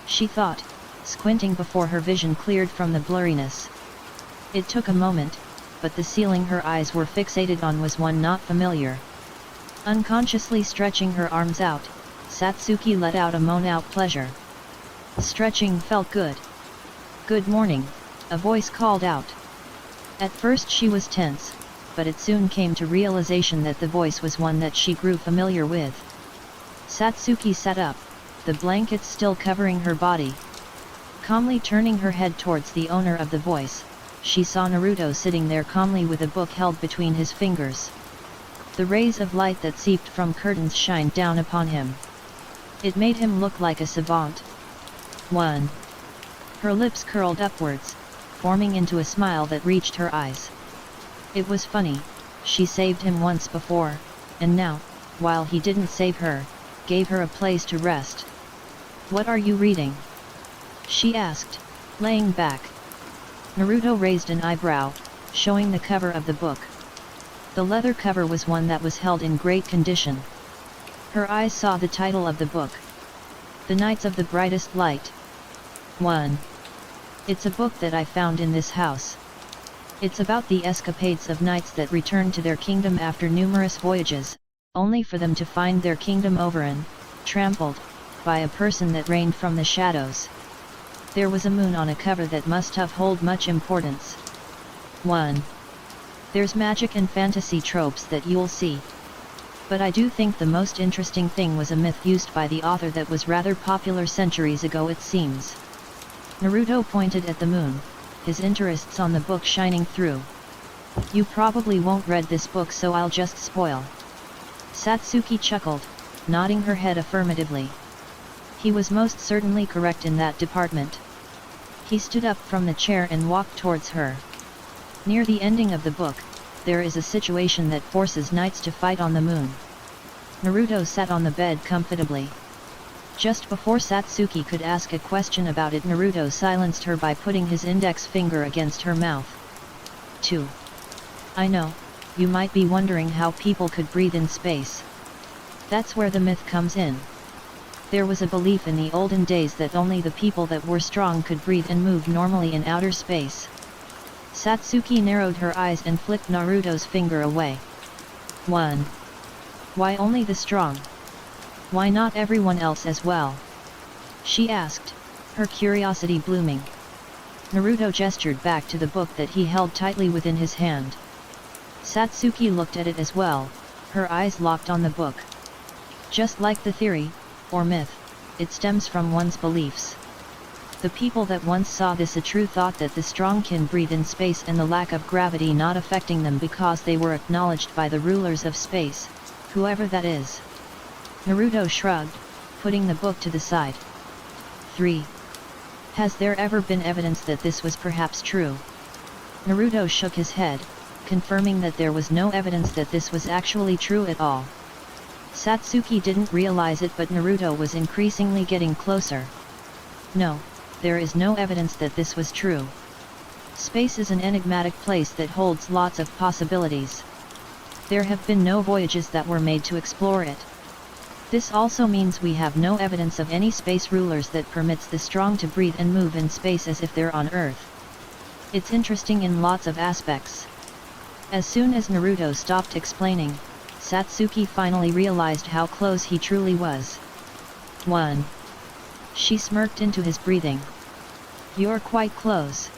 She thought, squinting before her vision cleared from the blurriness. It took a moment, but the ceiling her eyes were fixated on was one not familiar. Unconsciously stretching her arms out, Satsuki let out a moan out pleasure. Stretching felt good. Good morning, a voice called out. At first she was tense, but it soon came to realization that the voice was one that she grew familiar with. Satsuki sat up, the blankets still covering her body. Calmly turning her head towards the owner of the voice, she saw Naruto sitting there calmly with a book held between his fingers. The rays of light that seeped from curtains shined down upon him. It made him look like a savant. 1. Her lips curled upwards, forming into a smile that reached her eyes. It was funny, she saved him once before, and now, while he didn't save her, gave her a place to rest. "What are you reading?" she asked, laying back. Naruto raised an eyebrow, showing the cover of the book. The leather cover was one that was held in great condition. Her eyes saw the title of the book. The Knights of the Brightest Light. 1. It's a book that I found in this house. It's about the escapades of knights that return to their kingdom after numerous voyages, only for them to find their kingdom overrun, trampled, by a person that reigned from the shadows. There was a moon on a cover that must have hold much importance. 1. There's magic and fantasy tropes that you'll see. But I do think the most interesting thing was a myth used by the author that was rather popular centuries ago, it seems. Naruto pointed at the moon, his interests on the book shining through. You probably won't read this book, so I'll just spoil. Satsuki chuckled, nodding her head affirmatively. He was most certainly correct in that department. He stood up from the chair and walked towards her. Near the ending of the book, there is a situation that forces knights to fight on the moon. Naruto sat on the bed comfortably. Just before Satsuki could ask a question about it, Naruto silenced her by putting his index finger against her mouth. 2. I know, you might be wondering how people could breathe in space. That's where the myth comes in. There was a belief in the olden days that only the people that were strong could breathe and move normally in outer space. Satsuki narrowed her eyes and flicked Naruto's finger away. 1. Why only the strong? Why not everyone else as well? She asked, her curiosity blooming. Naruto gestured back to the book that he held tightly within his hand. Satsuki looked at it as well, her eyes locked on the book. Just like the theory, or myth, it stems from one's beliefs. The people that once saw this a true thought that the strong can breathe in space and the lack of gravity not affecting them because they were acknowledged by the rulers of space, whoever that is. Naruto shrugged, putting the book to the side. 3. Has there ever been evidence that this was perhaps true? Naruto shook his head, confirming that there was no evidence that this was actually true at all. Satsuki didn't realize it, but Naruto was increasingly getting closer. No, there is no evidence that this was true. Space is an enigmatic place that holds lots of possibilities. There have been no voyages that were made to explore it. This also means we have no evidence of any space rulers that permits the strong to breathe and move in space as if they're on Earth. It's interesting in lots of aspects. As soon as Naruto stopped explaining, Satsuki finally realized how close he truly was. 1. She smirked into his breathing. You're quite close.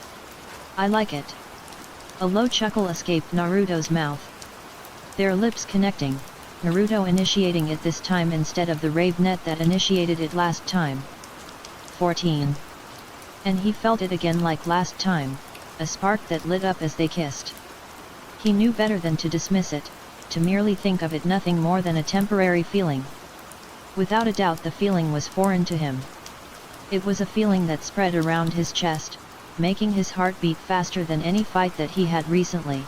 I like it. A low chuckle escaped Naruto's mouth. Their lips connecting, Naruto initiating it this time instead of the rave net that initiated it last time. 14. And he felt it again like last time, a spark that lit up as they kissed. He knew better than to dismiss it, to merely think of it nothing more than a temporary feeling. Without a doubt the feeling was foreign to him. It was a feeling that spread around his chest, making his heart beat faster than any fight that he had recently.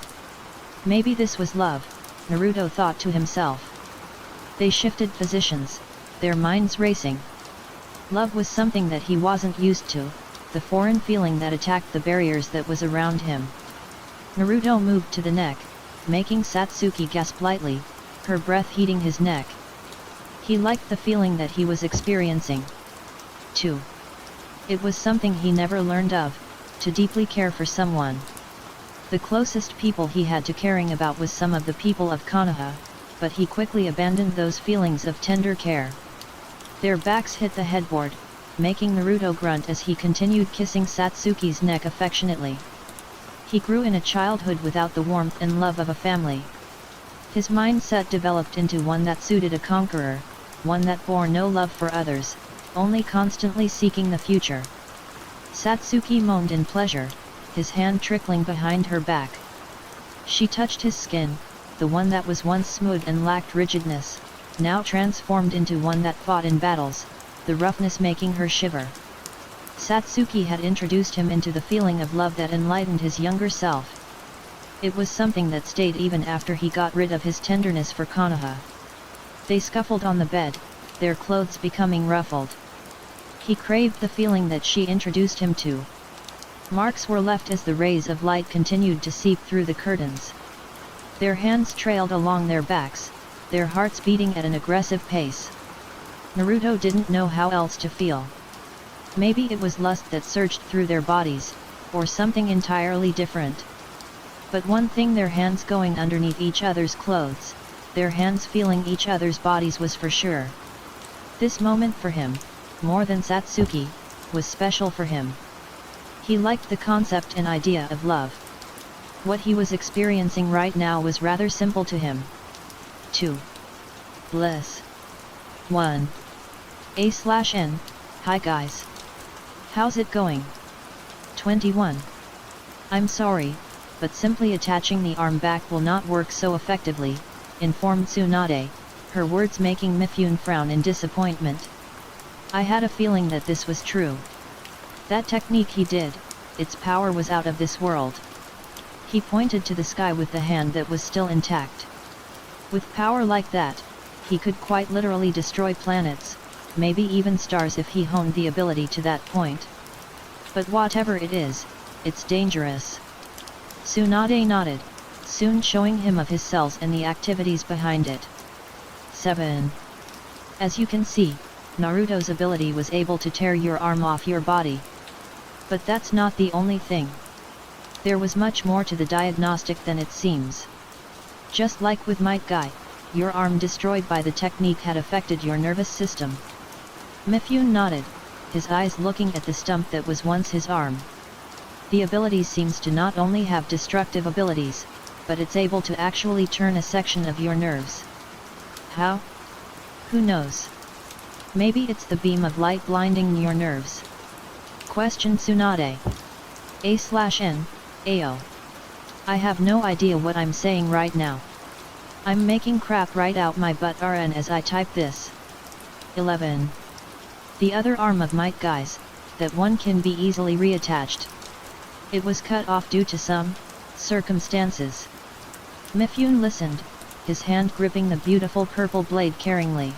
Maybe this was love, Naruto thought to himself. They shifted positions, their minds racing. Love was something that he wasn't used to, the foreign feeling that attacked the barriers that was around him. Naruto moved to the neck, making Satsuki gasp lightly, her breath heating his neck. He liked the feeling that he was experiencing. 2. It was something he never learned of, to deeply care for someone. The closest people he had to caring about was some of the people of Konoha, but he quickly abandoned those feelings of tender care. Their backs hit the headboard, making Naruto grunt as he continued kissing Satsuki's neck affectionately. He grew in a childhood without the warmth and love of a family. His mindset developed into one that suited a conqueror, one that bore no love for others, only constantly seeking the future. Satsuki moaned in pleasure, his hand trickling behind her back. She touched his skin, the one that was once smooth and lacked rigidness, now transformed into one that fought in battles, the roughness making her shiver. Satsuki had introduced him into the feeling of love that enlightened his younger self. It was something that stayed even after he got rid of his tenderness for Konoha. They scuffled on the bed, their clothes becoming ruffled. He craved the feeling that she introduced him to. Marks were left as the rays of light continued to seep through the curtains. Their hands trailed along their backs, their hearts beating at an aggressive pace. Naruto didn't know how else to feel. Maybe it was lust that surged through their bodies, or something entirely different. But one thing, their hands going underneath each other's clothes, their hands feeling each other's bodies, was for sure. This moment for him, more than Satsuki, was special for him. He liked the concept and idea of love. What he was experiencing right now was rather simple to him. 2. Bliss. 1. A/N, hi guys. How's it going? 21. I'm sorry, but simply attaching the arm back will not work so effectively, informed Tsunade, her words making Mifune frown in disappointment. I had a feeling that this was true. That technique he did, its power was out of this world. He pointed to the sky with the hand that was still intact. With power like that, he could quite literally destroy planets, maybe even stars if he honed the ability to that point. But whatever it is, it's dangerous. Tsunade nodded, soon showing him of his cells and the activities behind it. 7. As you can see, Naruto's ability was able to tear your arm off your body. But that's not the only thing. There was much more to the diagnostic than it seems. Just like with Might Guy, your arm destroyed by the technique had affected your nervous system. Mifune nodded, his eyes looking at the stump that was once his arm. The ability seems to not only have destructive abilities, but it's able to actually turn a section of your nerves. How? Who knows? Maybe it's the beam of light blinding your nerves. Questioned Tsunade. A/N, AO. I have no idea what I'm saying right now. I'm making crap right out my butt RN as I type this. 11. The other arm of Might Guy's, that one can be easily reattached. It was cut off due to some circumstances. Mifune listened, his hand gripping the beautiful purple blade caringly.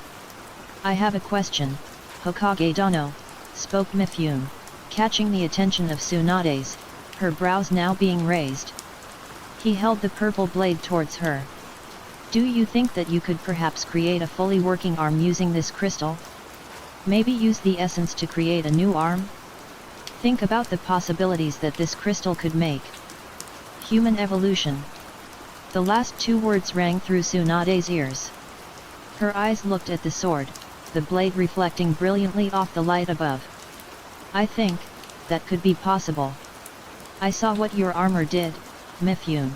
I have a question, Hokage Dono, spoke Mifune, catching the attention of Tsunade's, her brows now being raised. He held the purple blade towards her. Do you think that you could perhaps create a fully working arm using this crystal? Maybe use the essence to create a new arm? Think about the possibilities that this crystal could make. Human evolution. The last two words rang through Tsunade's ears. Her eyes looked at the sword, the blade reflecting brilliantly off the light above. I think that could be possible. I saw what your armor did, Mifune.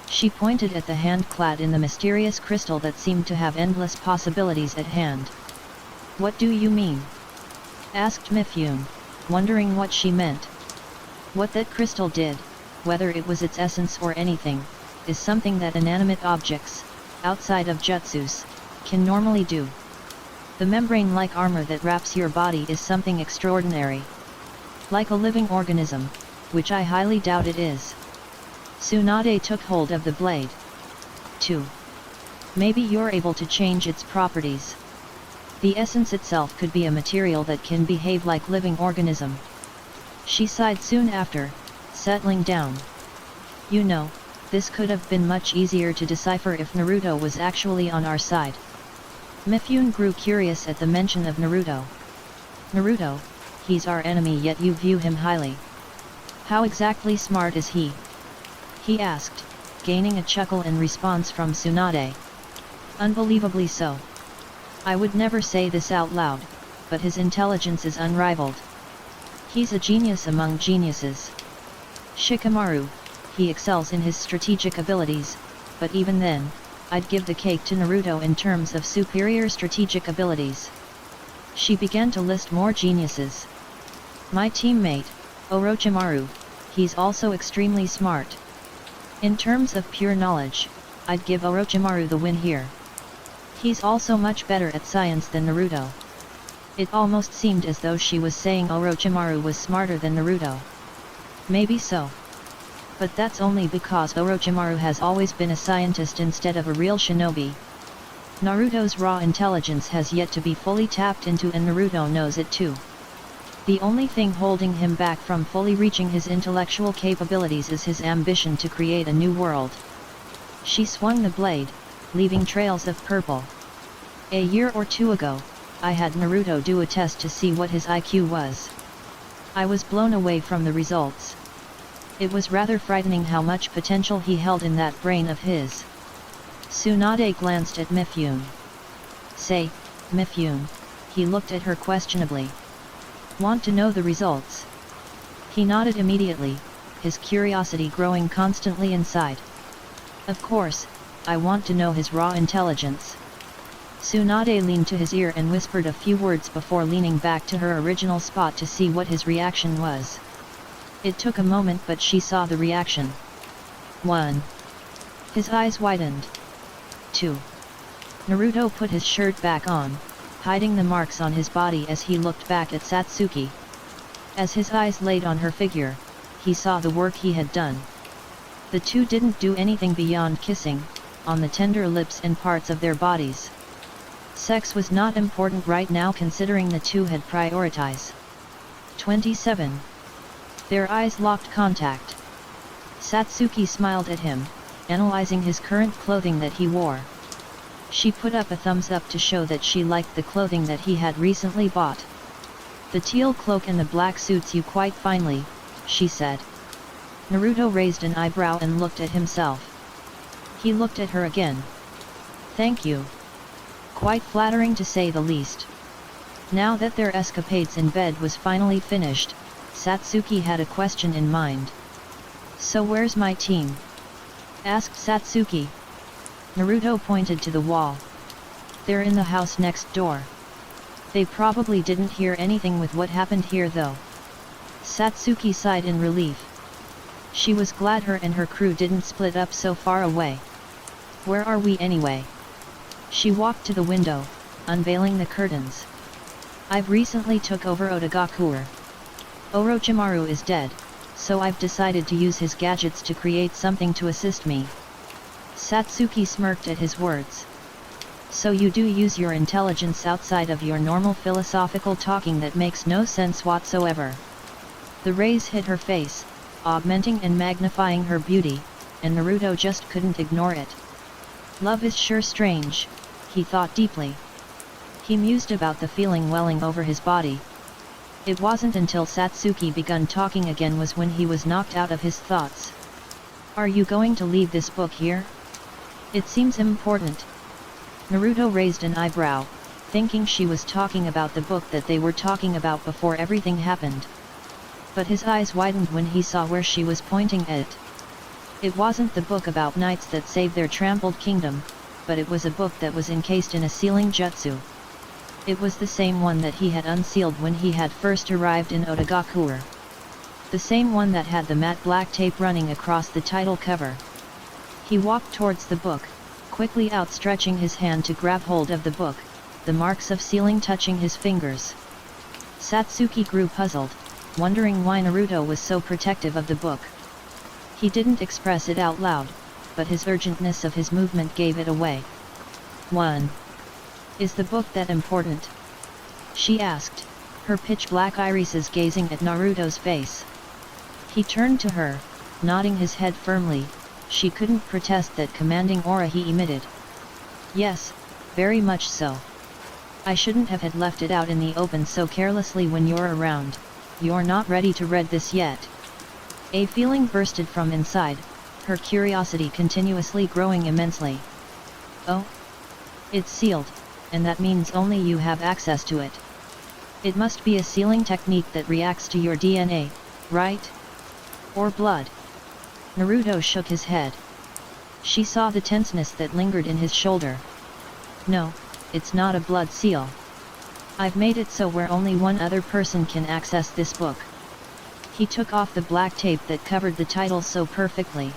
She pointed at the hand clad in the mysterious crystal that seemed to have endless possibilities at hand. What do you mean? Asked Mifune, wondering what she meant. What that crystal did, whether it was its essence or anything, is something that inanimate objects, outside of jutsus, can normally do. The membrane-like armor that wraps your body is something extraordinary. Like a living organism, which I highly doubt it is. Tsunade took hold of the blade. 2. Maybe you're able to change its properties. The essence itself could be a material that can behave like living organism. She sighed soon after, settling down. You know, this could have been much easier to decipher if Naruto was actually on our side. Mifune grew curious at the mention of Naruto. Naruto? He's our enemy yet you view him highly. How exactly smart is he? He asked, gaining a chuckle in response from Tsunade. Unbelievably so. I would never say this out loud, but his intelligence is unrivaled. He's a genius among geniuses. Shikamaru, he excels in his strategic abilities, but even then, I'd give the cake to Naruto in terms of superior strategic abilities. She began to list more geniuses. My teammate, Orochimaru, he's also extremely smart. In terms of pure knowledge, I'd give Orochimaru the win here. He's also much better at science than Naruto. It almost seemed as though she was saying Orochimaru was smarter than Naruto. Maybe so. But that's only because Orochimaru has always been a scientist instead of a real shinobi. Naruto's raw intelligence has yet to be fully tapped into, and Naruto knows it too. The only thing holding him back from fully reaching his intellectual capabilities is his ambition to create a new world. She swung the blade, leaving trails of purple. A year or two ago, I had Naruto do a test to see what his IQ was. I was blown away from the results. It was rather frightening how much potential he held in that brain of his. Tsunade glanced at Mifune. Say, Mifune, he looked at her questionably. Want to know the results? He nodded immediately, his curiosity growing constantly inside. Of course, I want to know his raw intelligence. Tsunade leaned to his ear and whispered a few words before leaning back to her original spot to see what his reaction was. It took a moment, but she saw the reaction. 1. His eyes widened. 2. Naruto put his shirt back on, hiding the marks on his body as he looked back at Satsuki. As his eyes laid on her figure, he saw the work he had done. The two didn't do anything beyond kissing, on the tender lips and parts of their bodies. Sex was not important right now, considering the two had prioritized. 27. Their eyes locked contact. Satsuki smiled at him, analyzing his current clothing that he wore. She put up a thumbs up to show that she liked the clothing that he had recently bought. The teal cloak and the black suits you quite finely, she said. Naruto raised an eyebrow and looked at himself. He looked at her again. Thank you. Quite flattering to say the least. Now that their escapades in bed was finally finished, Satsuki had a question in mind. So where's my team? Asked Satsuki. Naruto pointed to the wall. They're in the house next door. They probably didn't hear anything with what happened here though. Satsuki sighed in relief. She was glad her and her crew didn't split up so far away. Where are we anyway? She walked to the window, unveiling the curtains. I've recently took over Otagakure. Orochimaru is dead, so I've decided to use his gadgets to create something to assist me. Satsuki smirked at his words. So you do use your intelligence outside of your normal philosophical talking that makes no sense whatsoever. The rays hit her face, augmenting and magnifying her beauty, and Naruto just couldn't ignore it. Love is sure strange, he thought deeply. He mused about the feeling welling over his body. It wasn't until Satsuki begun talking again was when he was knocked out of his thoughts. Are you going to leave this book here? It seems important. Naruto raised an eyebrow, thinking she was talking about the book that they were talking about before everything happened. But his eyes widened when he saw where she was pointing at. It wasn't the book about knights that saved their trampled kingdom, but it was a book that was encased in a sealing jutsu. It was the same one that he had unsealed when he had first arrived in Otagakure. The same one that had the matte black tape running across the title cover. He walked towards the book, quickly outstretching his hand to grab hold of the book, the marks of sealing touching his fingers. Satsuki grew puzzled, wondering why Naruto was so protective of the book. He didn't express it out loud, but his urgentness of his movement gave it away. 1. Is the book that important? She asked, her pitch-black irises gazing at Naruto's face. He turned to her, nodding his head firmly. She couldn't protest that commanding aura he emitted. Yes, very much so. I shouldn't have had left it out in the open so carelessly when you're around. You're not ready to read this yet. A feeling bursted from inside, her curiosity continuously growing immensely. Oh? It's sealed, and that means only you have access to it. It must be a sealing technique that reacts to your DNA, right? Or blood? Naruto shook his head. She saw the tenseness that lingered in his shoulder. No, it's not a blood seal. I've made it so where only one other person can access this book. He took off the black tape that covered the title so perfectly.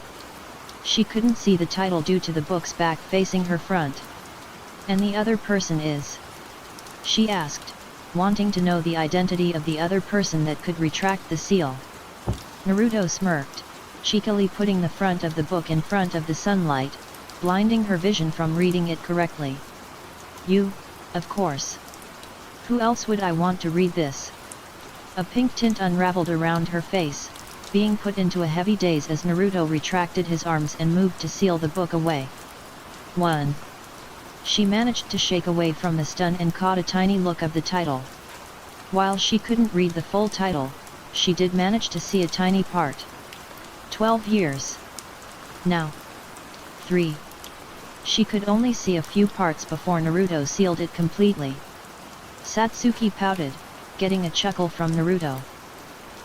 She couldn't see the title due to the book's back facing her front. And the other person is? She asked, wanting to know the identity of the other person that could retract the seal. Naruto smirked, cheekily putting the front of the book in front of the sunlight, blinding her vision from reading it correctly. You, of course. Who else would I want to read this? A pink tint unraveled around her face, being put into a heavy daze as Naruto retracted his arms and moved to seal the book away. 1. She managed to shake away from the stun and caught a tiny look of the title. While she couldn't read the full title, she did manage to see a tiny part. 12 years. Now. 3. She could only see a few parts before Naruto sealed it completely. Satsuki pouted, getting a chuckle from Naruto.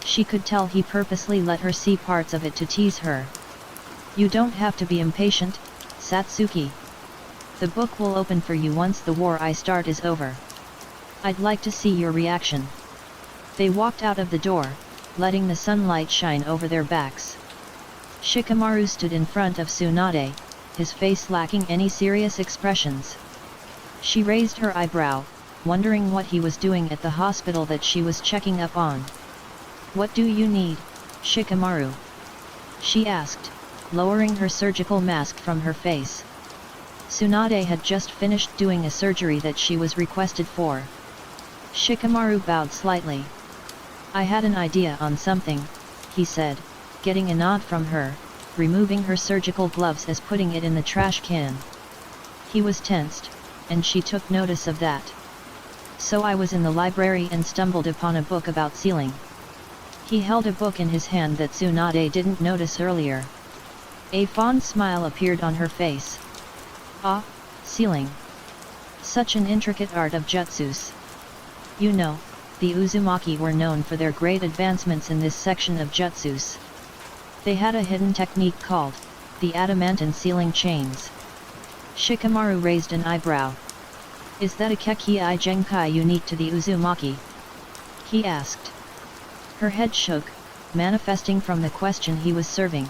She could tell he purposely let her see parts of it to tease her. You don't have to be impatient, Satsuki. The book will open for you once the war I start is over. I'd like to see your reaction. They walked out of the door, letting the sunlight shine over their backs. Shikamaru stood in front of Tsunade, his face lacking any serious expressions. She raised her eyebrow, wondering what he was doing at the hospital that she was checking up on. What do you need, Shikamaru? She asked, lowering her surgical mask from her face. Tsunade had just finished doing a surgery that she was requested for. Shikamaru bowed slightly. I had an idea on something, he said, getting a nod from her, removing her surgical gloves as putting it in the trash can. He was tensed, and she took notice of that. So I was in the library and stumbled upon a book about sealing. He held a book in his hand that Tsunade didn't notice earlier. A fond smile appeared on her face. Ah, sealing. Such an intricate art of jutsus. You know, the Uzumaki were known for their great advancements in this section of jutsus. They had a hidden technique called the adamantine sealing chains. Shikamaru raised an eyebrow. Is that a Kekii Genkai unique to the Uzumaki? He asked. Her head shook, manifesting from the question he was serving.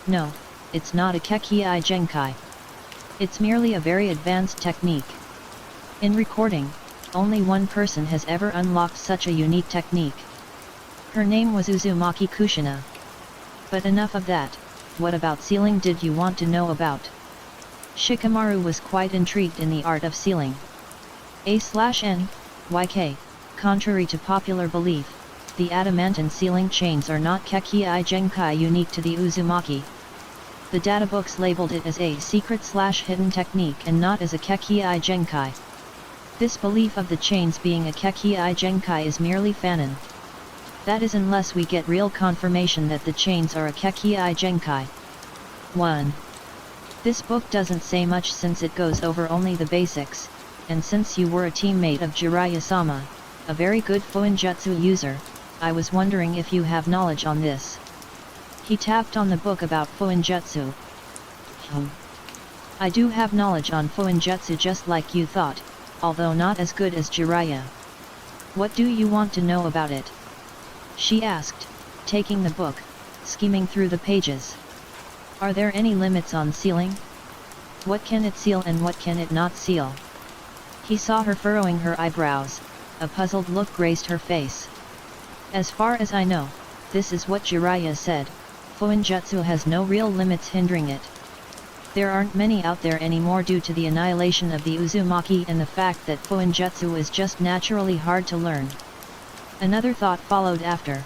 No, it's not a Kekii Genkai. It's merely a very advanced technique. In recording, only one person has ever unlocked such a unique technique. Her name was Uzumaki Kushina. But enough of that, what about sealing did you want to know about? Shikamaru was quite intrigued in the art of sealing. A/N/YK, contrary to popular belief, the adamantine sealing chains are not Kekii Genkai unique to the Uzumaki. The databooks labeled it as a secret/hidden technique and not as a Kekii Genkai. This belief of the chains being a Kekii Genkai is merely fanon. That is unless we get real confirmation that the chains are a Kekii Genkai. 1. This book doesn't say much since it goes over only the basics, and since you were a teammate of Jiraiya-sama, a very good Fuinjutsu user, I was wondering if you have knowledge on this. He tapped on the book about Fuinjutsu. I do have knowledge on Fuinjutsu just like you thought, although not as good as Jiraiya. What do you want to know about it? She asked, taking the book, skimming through the pages. Are there any limits on sealing? What can it seal and what can it not seal? He saw her furrowing her eyebrows, a puzzled look graced her face. As far as I know, this is what Jiraiya said, Fuinjutsu has no real limits hindering it. There aren't many out there anymore due to the annihilation of the Uzumaki and the fact that Fuinjutsu is just naturally hard to learn. Another thought followed after.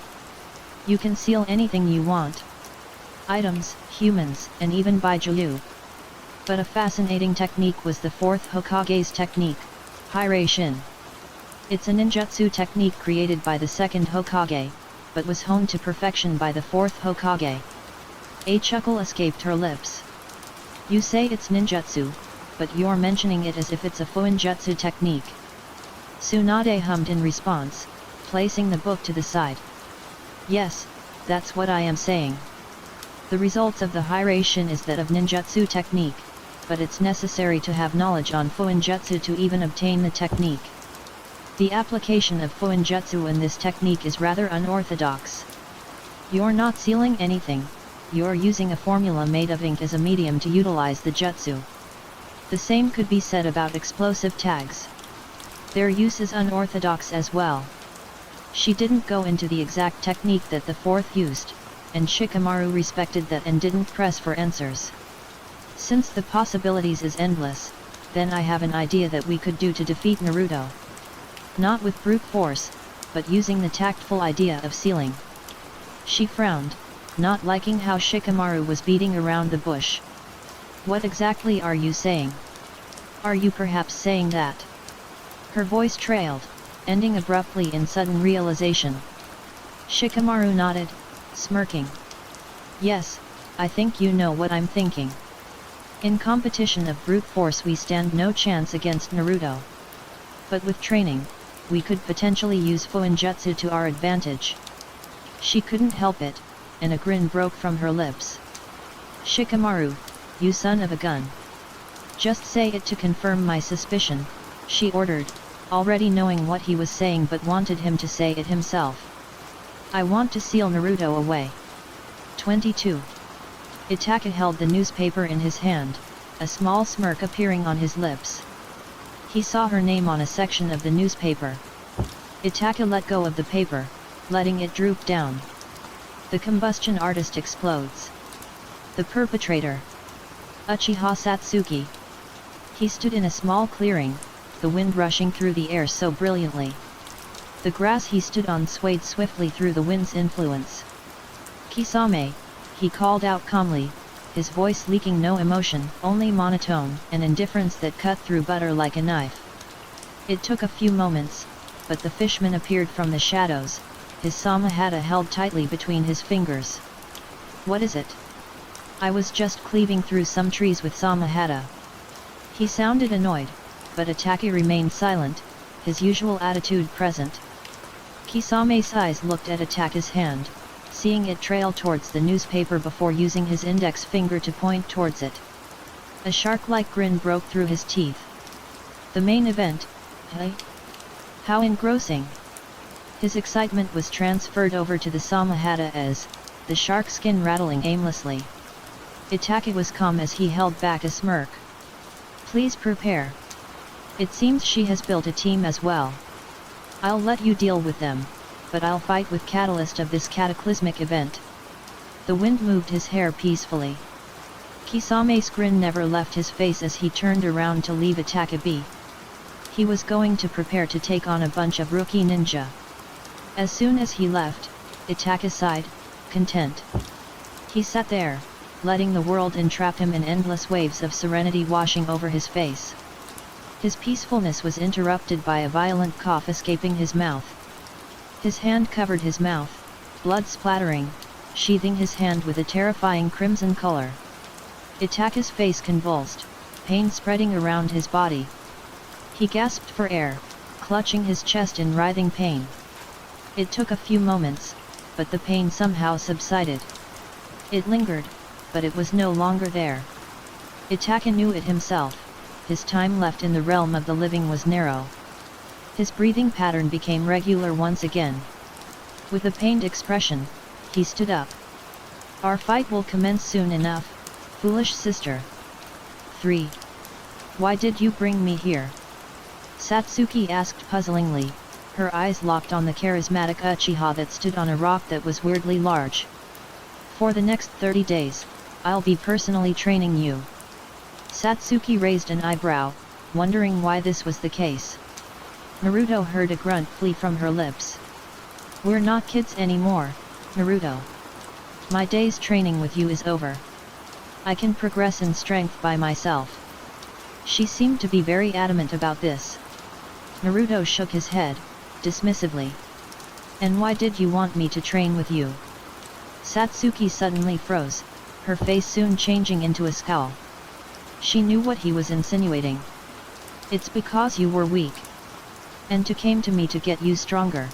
You can seal anything you want. Items, humans, and even Baijiu. But a fascinating technique was the fourth Hokage's technique, Hiraishin. It's a ninjutsu technique created by the second Hokage, but was honed to perfection by the fourth Hokage. A chuckle escaped her lips. You say it's ninjutsu, but you're mentioning it as if it's a Fuinjutsu technique. Tsunade hummed in response, placing the book to the side. Yes, that's what I am saying. The results of the Hiraishin is that of ninjutsu technique, but it's necessary to have knowledge on Fuinjutsu to even obtain the technique. The application of Fuinjutsu in this technique is rather unorthodox. You're not sealing anything, you're using a formula made of ink as a medium to utilize the jutsu. The same could be said about explosive tags. Their use is unorthodox as well. She didn't go into the exact technique that the fourth used, and Shikamaru respected that and didn't press for answers. Since the possibilities is endless, then I have an idea that we could do to defeat Naruto. Not with brute force, but using the tactful idea of sealing. She frowned, not liking how Shikamaru was beating around the bush. What exactly are you saying? Are you perhaps saying that? Her voice trailed, ending abruptly in sudden realization. Shikamaru nodded, smirking. Yes, I think you know what I'm thinking. In competition of brute force we stand no chance against Naruto. But with training, we could potentially use Fuinjutsu to our advantage. She couldn't help it, and a grin broke from her lips. Shikamaru, you son of a gun. Just say it to confirm my suspicion, she ordered, already knowing what he was saying but wanted him to say it himself. I want to seal Naruto away. 22. Itaka held the newspaper in his hand, a small smirk appearing on his lips. He saw her name on a section of the newspaper. Itaka let go of the paper, letting it droop down. The combustion artist explodes. The perpetrator. Uchiha Satsuki. He stood in a small clearing, the wind rushing through the air so brilliantly. The grass he stood on swayed swiftly through the wind's influence. Kisame, he called out calmly, his voice leaking no emotion, only monotone and indifference that cut through butter like a knife. It took a few moments, but the fishman appeared from the shadows, his samahata held tightly between his fingers. What is it? I was just cleaving through some trees with samahata. He sounded annoyed, but Itaka remained silent, his usual attitude present. Kisame's eyes looked at Itaka's hand, seeing it trail towards the newspaper before using his index finger to point towards it. A shark-like grin broke through his teeth. The main event, hey? How engrossing! His excitement was transferred over to the samahata as, the shark skin rattling aimlessly. Itaka was calm as he held back a smirk. Please prepare. It seems she has built a team as well. I'll let you deal with them, but I'll fight with catalyst of this cataclysmic event. The wind moved his hair peacefully. Kisame's grin never left his face as he turned around to leave Itaka be. He was going to prepare to take on a bunch of rookie ninja. As soon as he left, Itaka sighed, content. He sat there, letting the world entrap him in endless waves of serenity washing over his face. His peacefulness was interrupted by a violent cough escaping his mouth. His hand covered his mouth, blood splattering, sheathing his hand with a terrifying crimson color. Itaka's face convulsed, pain spreading around his body. He gasped for air, clutching his chest in writhing pain. It took a few moments, but the pain somehow subsided. It lingered, but it was no longer there. Itaka knew it himself, his time left in the realm of the living was narrow. His breathing pattern became regular once again. With a pained expression, he stood up. Our fight will commence soon enough, foolish sister. 3. Why did you bring me here? Satsuki asked puzzlingly, her eyes locked on the charismatic Uchiha that stood on a rock that was weirdly large. For the next 30 days, I'll be personally training you. Satsuki raised an eyebrow, wondering why this was the case. Naruto heard a grunt flee from her lips. We're not kids anymore, Naruto. My day's training with you is over. I can progress in strength by myself. She seemed to be very adamant about this. Naruto shook his head, dismissively. And why did you want me to train with you? Satsuki suddenly froze, her face soon changing into a scowl. She knew what he was insinuating. It's because you were weak. And to came to me to get you stronger.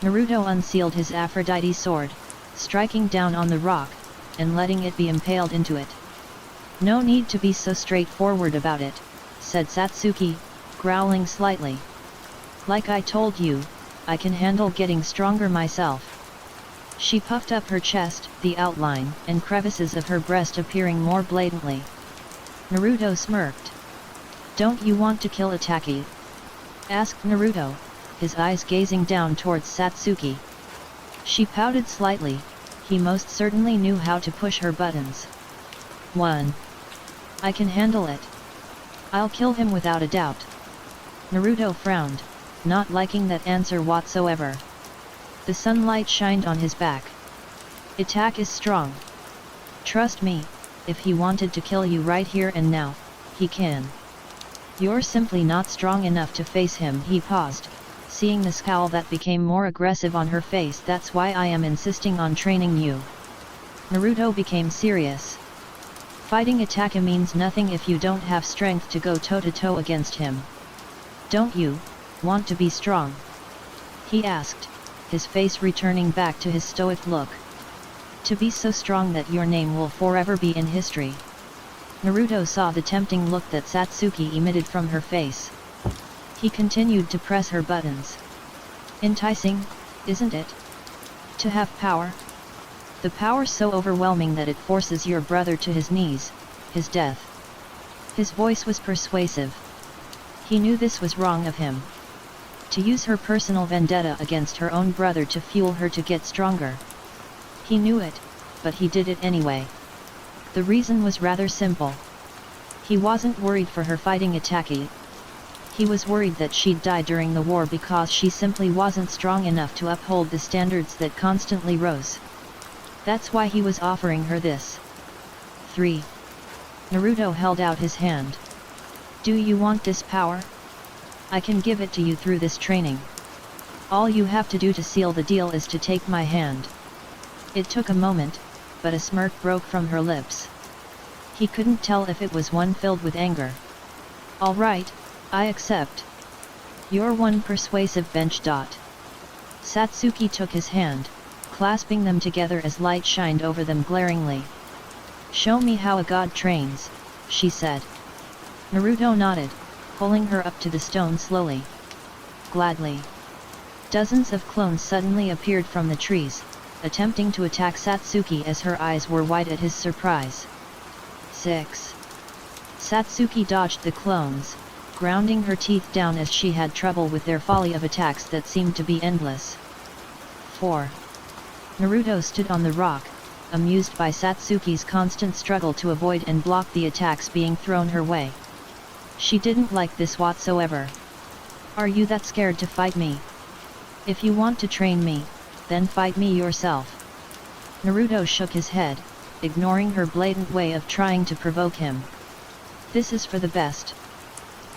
Naruto unsealed his Aphrodite sword, striking down on the rock, and letting it be impaled into it. No need to be so straightforward about it, said Satsuki, growling slightly. Like I told you, I can handle getting stronger myself. She puffed up her chest, the outline and crevices of her breast appearing more blatantly. Naruto smirked. Don't you want to kill Itaki? asked Naruto, his eyes gazing down towards Satsuki. She pouted slightly, he most certainly knew how to push her buttons. 1. I can handle it. I'll kill him without a doubt. Naruto frowned, not liking that answer whatsoever. The sunlight shined on his back. Attack is strong. Trust me, if he wanted to kill you right here and now, he can. You're simply not strong enough to face him. He paused, seeing the scowl that became more aggressive on her face. That's why I am insisting on training you. Naruto became serious. Fighting Itachi means nothing if you don't have strength to go toe-to-toe against him. Don't you want to be strong? He asked, his face returning back to his stoic look. To be so strong that your name will forever be in history. Naruto saw the tempting look that Satsuki emitted from her face. He continued to press her buttons. Enticing, isn't it? To have power? The power so overwhelming that it forces your brother to his knees, his death. His voice was persuasive. He knew this was wrong of him. To use her personal vendetta against her own brother to fuel her to get stronger. He knew it, but he did it anyway. The reason was rather simple. He wasn't worried for her fighting Itachi. He was worried that she'd die during the war because she simply wasn't strong enough to uphold the standards that constantly rose. That's why he was offering her this. 3. Naruto held out his hand. Do you want this power? I can give it to you through this training. All you have to do to seal the deal is to take my hand. It took a moment, but a smirk broke from her lips. He couldn't tell if it was one filled with anger. All right, I accept. You're one persuasive bench. Satsuki took his hand, clasping them together as light shined over them glaringly. Show me how a god trains, she said. Naruto nodded, pulling her up to the stone slowly. Gladly. Dozens of clones suddenly appeared from the trees, attempting to attack Satsuki as her eyes were wide at his surprise. 6. Satsuki dodged the clones, grounding her teeth down as she had trouble with their volley of attacks that seemed to be endless. 4. Naruto stood on the rock, amused by Satsuki's constant struggle to avoid and block the attacks being thrown her way. She didn't like this whatsoever. Are you that scared to fight me? If you want to train me, then fight me yourself. Naruto shook his head, ignoring her blatant way of trying to provoke him. This is for the best.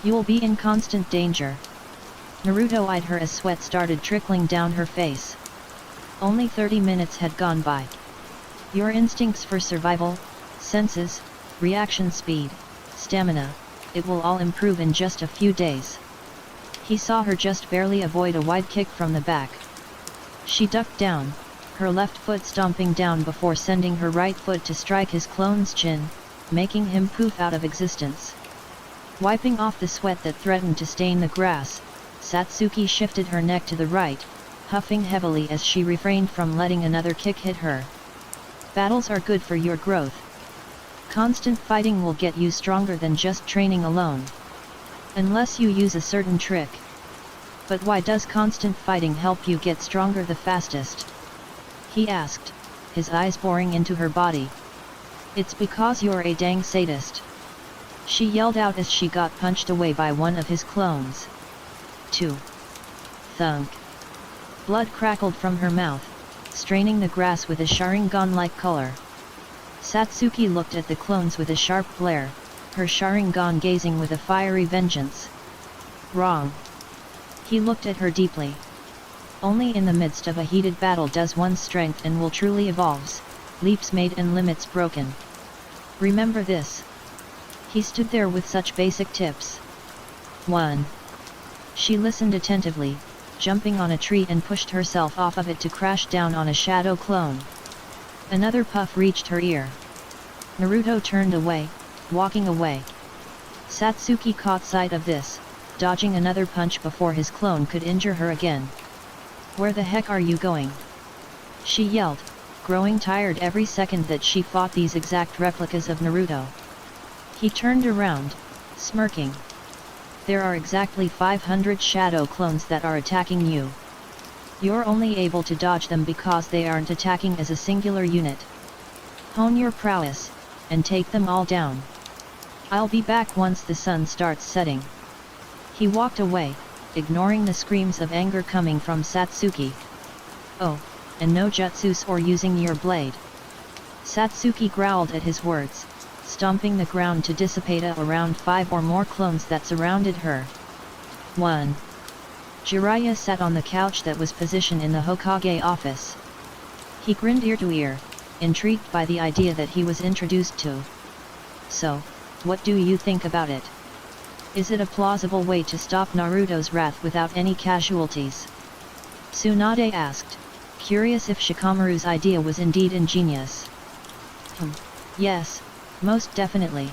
You'll be in constant danger. Naruto eyed her as sweat started trickling down her face. Only 30 minutes had gone by. Your instincts for survival, senses, reaction speed, stamina, it will all improve in just a few days. He saw her just barely avoid a wide kick from the back. She ducked down, her left foot stomping down before sending her right foot to strike his clone's chin, making him poof out of existence. Wiping off the sweat that threatened to stain the grass, Satsuki shifted her neck to the right, huffing heavily as she refrained from letting another kick hit her. Battles are good for your growth. Constant fighting will get you stronger than just training alone. Unless you use a certain trick. But why does constant fighting help you get stronger the fastest? He asked, his eyes boring into her body. It's because you're a dang sadist. She yelled out as she got punched away by one of his clones. 2. Thunk. Blood crackled from her mouth, straining the grass with a Sharingan-like color. Satsuki looked at the clones with a sharp glare, her Sharingan gazing with a fiery vengeance. Wrong. He looked at her deeply. Only in the midst of a heated battle does one's strength and will truly evolves, leaps made and limits broken. Remember this. He stood there with such basic tips. 1. She listened attentively, jumping on a tree and pushed herself off of it to crash down on a shadow clone. Another puff reached her ear. Naruto turned away, walking away. Satsuki caught sight of this, dodging another punch before his clone could injure her again. Where the heck are you going? She yelled, growing tired every second that she fought these exact replicas of Naruto. He turned around, smirking. There are exactly 500 shadow clones that are attacking you. You're only able to dodge them because they aren't attacking as a singular unit. Hone your prowess, and take them all down. I'll be back once the sun starts setting. He walked away, ignoring the screams of anger coming from Satsuki. Oh, and no jutsus or using your blade. Satsuki growled at his words, stomping the ground to dissipate around 5 or more clones that surrounded her. 1. Jiraiya sat on the couch that was positioned in the Hokage office. He grinned ear to ear, intrigued by the idea that he was introduced to. So, what do you think about it? Is it a plausible way to stop Naruto's wrath without any casualties? Tsunade asked, curious if Shikamaru's idea was indeed ingenious. Yes, most definitely.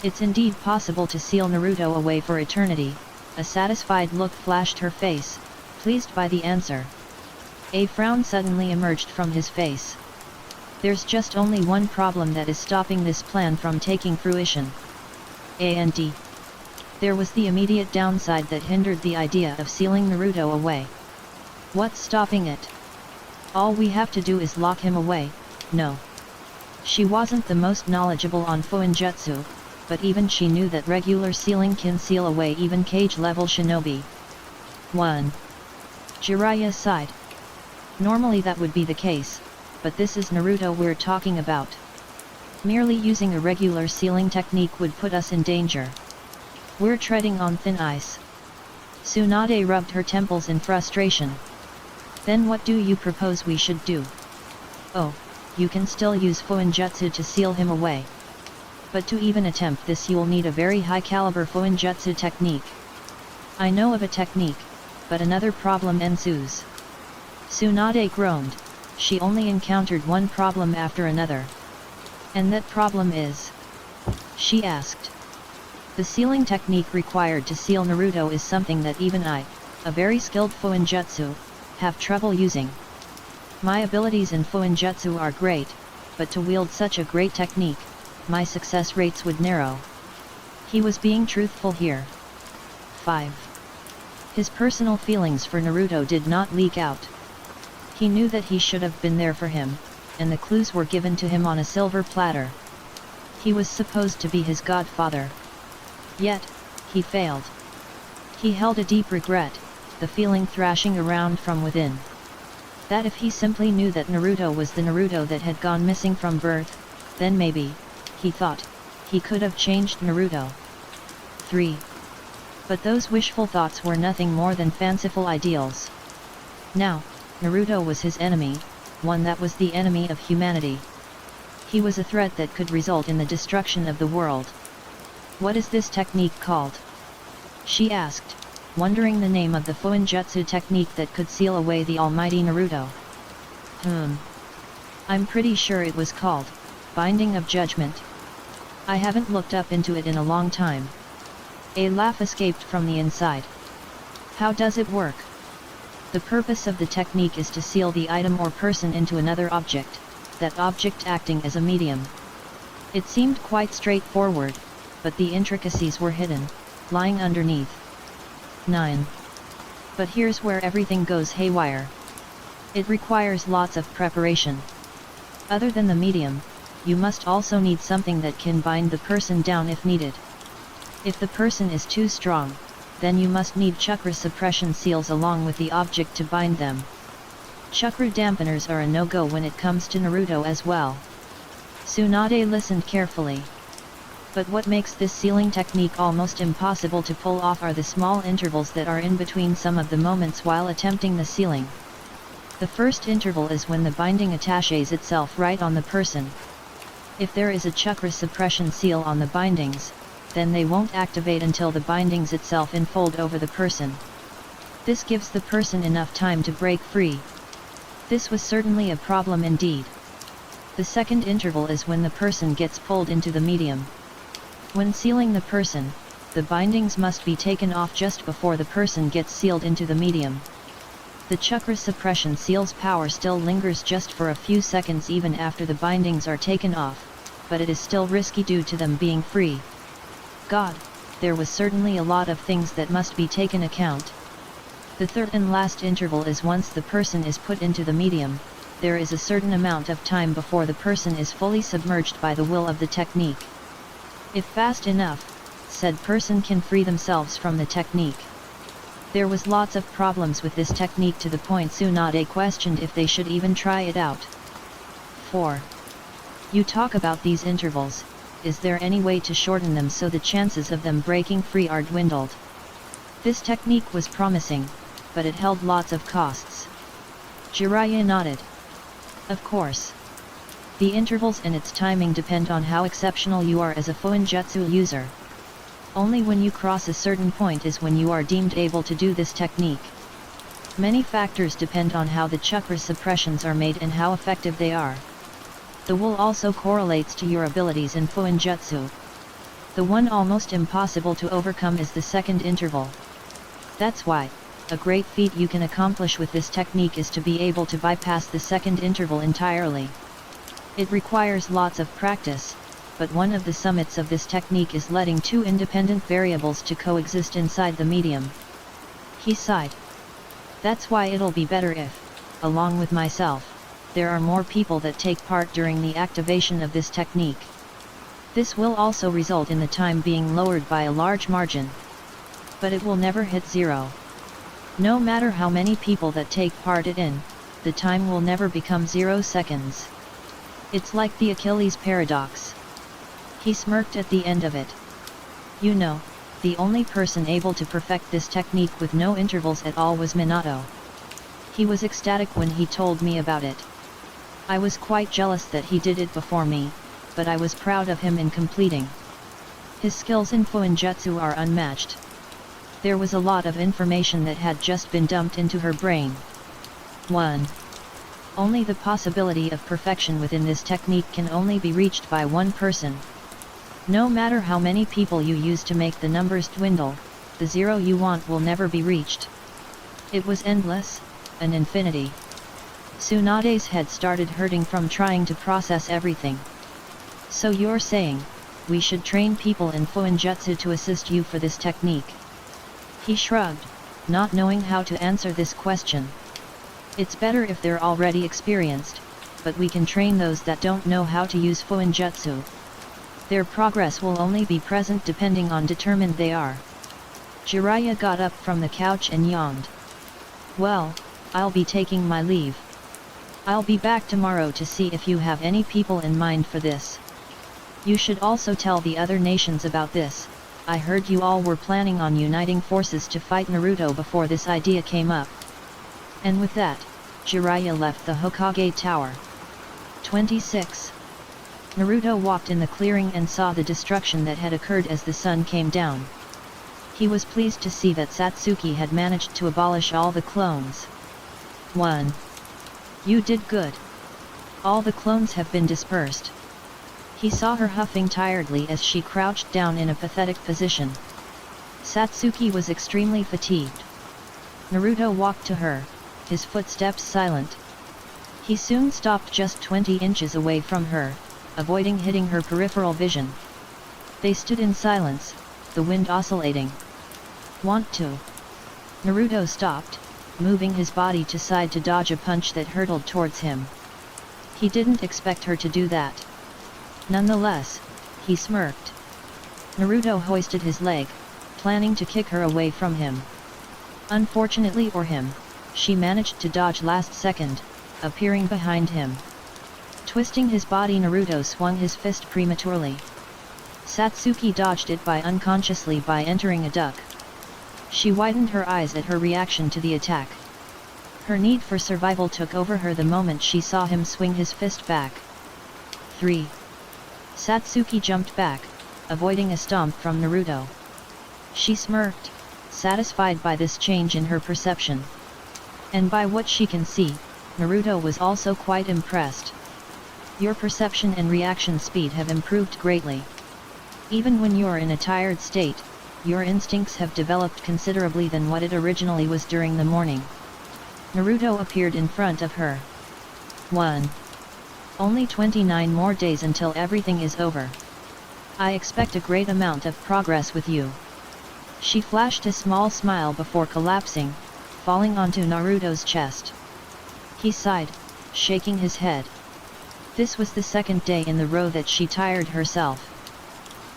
It's indeed possible to seal Naruto away for eternity. A satisfied look flashed her face, pleased by the answer. A frown suddenly emerged from his face. There's just only one problem that is stopping this plan from taking fruition. And there was the immediate downside that hindered the idea of sealing Naruto away. What's stopping it? All we have to do is lock him away. No. She wasn't the most knowledgeable on Fuinjutsu, but even she knew that regular sealing can seal away even cage-level shinobi. 1. Jiraiya sighed. Normally that would be the case, but this is Naruto we're talking about. Merely using a regular sealing technique would put us in danger. We're treading on thin ice. Tsunade rubbed her temples in frustration. Then what do you propose we should do? Oh, you can still use Fuinjutsu to seal him away. But to even attempt this you'll need a very high-caliber Fuinjutsu technique. I know of a technique, but another problem ensues. Tsunade groaned. She only encountered one problem after another. And that problem is? She asked. The sealing technique required to seal Naruto is something that even I, a very skilled Fuinjutsu, have trouble using. My abilities in Fuinjutsu are great, but to wield such a great technique, my success rates would narrow. He was being truthful here. 5. His personal feelings for Naruto did not leak out. He knew that he should have been there for him, and the clues were given to him on a silver platter. He was supposed to be his godfather. Yet, he failed. He held a deep regret, the feeling thrashing around from within. That if he simply knew that Naruto was the Naruto that had gone missing from birth, then maybe, he thought, he could have changed Naruto. 3. But those wishful thoughts were nothing more than fanciful ideals. Now, Naruto was his enemy, one that was the enemy of humanity. He was a threat that could result in the destruction of the world. What is this technique called? She asked, wondering the name of the Fuinjutsu technique that could seal away the almighty Naruto. I'm pretty sure it was called Binding of Judgment. I haven't looked up into it in a long time. A laugh escaped from the inside. How does it work? The purpose of the technique is to seal the item or person into another object, that object acting as a medium. It seemed quite straightforward, but the intricacies were hidden, lying underneath. 9. But here's where everything goes haywire. It requires lots of preparation. Other than the medium, you must also need something that can bind the person down if needed. If the person is too strong, then you must need chakra suppression seals along with the object to bind them. Chakra dampeners are a no-go when it comes to Naruto as well. Tsunade listened carefully. But what makes this sealing technique almost impossible to pull off are the small intervals that are in between some of the moments while attempting the sealing. The first interval is when the binding attaches itself right on the person. If there is a chakra suppression seal on the bindings, then they won't activate until the bindings itself enfold over the person. This gives the person enough time to break free. This was certainly a problem indeed. The second interval is when the person gets pulled into the medium. When sealing the person, the bindings must be taken off just before the person gets sealed into the medium. The chakra suppression seal's power still lingers just for a few seconds even after the bindings are taken off, but it is still risky due to them being free. God, there was certainly a lot of things that must be taken account. The third and last interval is once the person is put into the medium, there is a certain amount of time before the person is fully submerged by the will of the technique. If fast enough, said person can free themselves from the technique. There was lots of problems with this technique to the point Tsunade questioned if they should even try it out. 4. You talk about these intervals, is there any way to shorten them so the chances of them breaking free are dwindled? This technique was promising, but it held lots of costs. Jiraiya nodded. Of course. The intervals and its timing depend on how exceptional you are as a Fuinjutsu user. Only when you cross a certain point is when you are deemed able to do this technique. Many factors depend on how the chakra suppressions are made and how effective they are. The will also correlates to your abilities in Fuinjutsu. The one almost impossible to overcome is the second interval. That's why, a great feat you can accomplish with this technique is to be able to bypass the second interval entirely. It requires lots of practice, but one of the summits of this technique is letting two independent variables to coexist inside the medium. He sighed. That's why it'll be better if, along with myself, there are more people that take part during the activation of this technique. This will also result in the time being lowered by a large margin. But it will never hit 0. No matter how many people that take part in, the time will never become 0 seconds. It's like the Achilles paradox. He smirked at the end of it. You know, the only person able to perfect this technique with no intervals at all was Minato. He was ecstatic when he told me about it. I was quite jealous that he did it before me, but I was proud of him in completing. His skills in Fuinjutsu are unmatched. There was a lot of information that had just been dumped into her brain. 1. Only the possibility of perfection within this technique can only be reached by one person. No matter how many people you use to make the numbers dwindle, the 0 you want will never be reached. It was endless, an infinity. Tsunade's head started hurting from trying to process everything. So you're saying, we should train people in Fuinjutsu to assist you for this technique? He shrugged, not knowing how to answer this question. It's better if they're already experienced, but we can train those that don't know how to use Fuinjutsu. Their progress will only be present depending on determined they are. Jiraiya got up from the couch and yawned. Well, I'll be taking my leave. I'll be back tomorrow to see if you have any people in mind for this. You should also tell the other nations about this. I heard you all were planning on uniting forces to fight Naruto before this idea came up. And with that, Jiraiya left the Hokage Tower. 26. Naruto walked in the clearing and saw the destruction that had occurred as the sun came down. He was pleased to see that Satsuki had managed to abolish all the clones. 1. You did good. All the clones have been dispersed. He saw her huffing tiredly as she crouched down in a pathetic position. Satsuki was extremely fatigued. Naruto walked to her, his footsteps silent. He soon stopped just 20 inches away from her, avoiding hitting her peripheral vision. They stood in silence, the wind oscillating. Want to? Naruto stopped, moving his body to side to dodge a punch that hurtled towards him. He didn't expect her to do that. Nonetheless, he smirked. Naruto hoisted his leg, planning to kick her away from him. Unfortunately for him, she managed to dodge last second, appearing behind him. Twisting his body, Naruto swung his fist prematurely. Satsuki dodged it unconsciously by entering a duck. She widened her eyes at her reaction to the attack. Her need for survival took over her the moment she saw him swing his fist back. 3. Satsuki jumped back, avoiding a stomp from Naruto. She smirked, satisfied by this change in her perception. And by what she can see, Naruto was also quite impressed. Your perception and reaction speed have improved greatly. Even when you're in a tired state, your instincts have developed considerably than what it originally was during the morning. Naruto appeared in front of her. 1. Only 29 more days until everything is over. I expect a great amount of progress with you. She flashed a small smile before collapsing, falling onto Naruto's chest. He sighed, shaking his head. This was the second day in the row that she tired herself.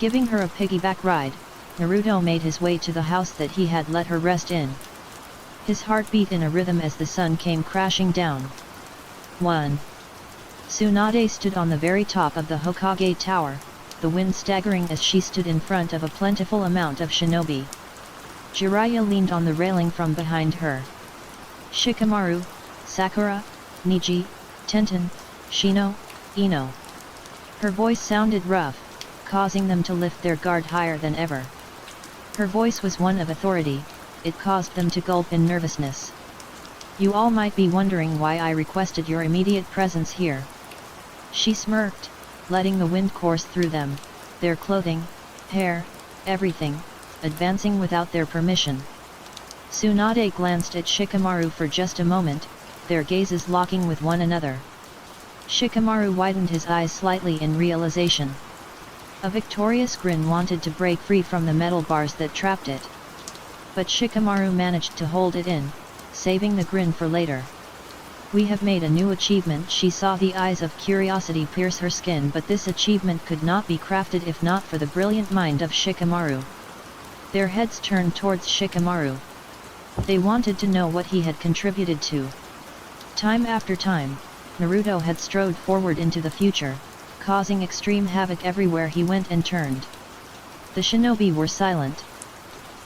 Giving her a piggyback ride, Naruto made his way to the house that he had let her rest in. His heart beat in a rhythm as the sun came crashing down. 1. Tsunade stood on the very top of the Hokage Tower, the wind staggering as she stood in front of a plentiful amount of shinobi. Jiraiya leaned on the railing from behind her. Shikamaru, Sakura, Niji, Tenten, Shino, Ino. Her voice sounded rough, causing them to lift their guard higher than ever. Her voice was one of authority, it caused them to gulp in nervousness. You all might be wondering why I requested your immediate presence here. She smirked, letting the wind course through them, their clothing, hair, everything, advancing without their permission. Tsunade glanced at Shikamaru for just a moment, their gazes locking with one another. Shikamaru widened his eyes slightly in realization. A victorious grin wanted to break free from the metal bars that trapped it. But Shikamaru managed to hold it in, saving the grin for later. We have made a new achievement. She saw the eyes of curiosity pierce her skin, but this achievement could not be crafted if not for the brilliant mind of Shikamaru. Their heads turned towards Shikamaru. They wanted to know what he had contributed to. Time after time, Naruto had strode forward into the future, causing extreme havoc everywhere he went and turned. The shinobi were silent.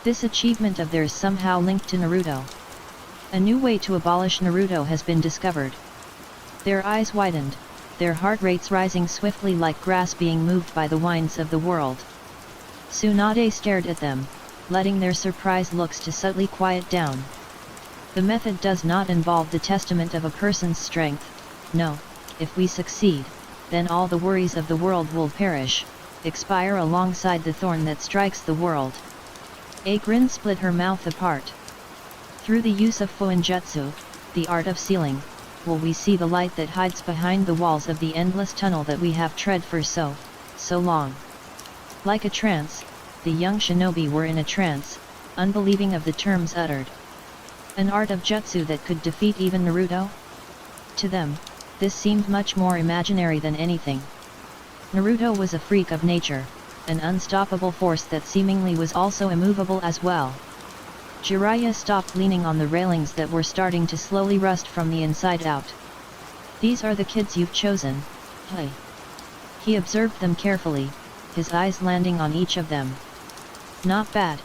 This achievement of theirs somehow linked to Naruto. A new way to abolish Naruto has been discovered. Their eyes widened, their heart rates rising swiftly like grass being moved by the winds of the world. Tsunade stared at them, letting their surprised looks to subtly quiet down. The method does not involve the testament of a person's strength. No, if we succeed, then all the worries of the world will perish, expire alongside the thorn that strikes the world. A grin split her mouth apart. Through the use of Fuinjutsu, the art of sealing, will we see the light that hides behind the walls of the endless tunnel that we have tread for so long. Like a trance, the young shinobi were in a trance, unbelieving of the terms uttered. An art of jutsu that could defeat even Naruto? To them, this seemed much more imaginary than anything. Naruto was a freak of nature, an unstoppable force that seemingly was also immovable as well. Jiraiya stopped leaning on the railings that were starting to slowly rust from the inside out. These are the kids you've chosen, hey? He observed them carefully, his eyes landing on each of them. Not bad.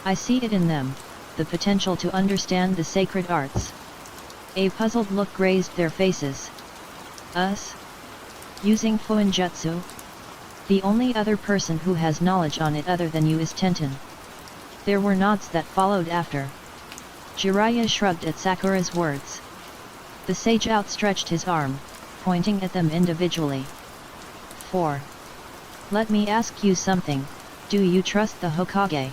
I see it in them, the potential to understand the sacred arts. A puzzled look grazed their faces. Us? Using Fuinjutsu? The only other person who has knowledge on it other than you is Tenten. There were nods that followed after. Jiraiya shrugged at Sakura's words. The sage outstretched his arm, pointing at them individually. 4. Let me ask you something, do you trust the Hokage?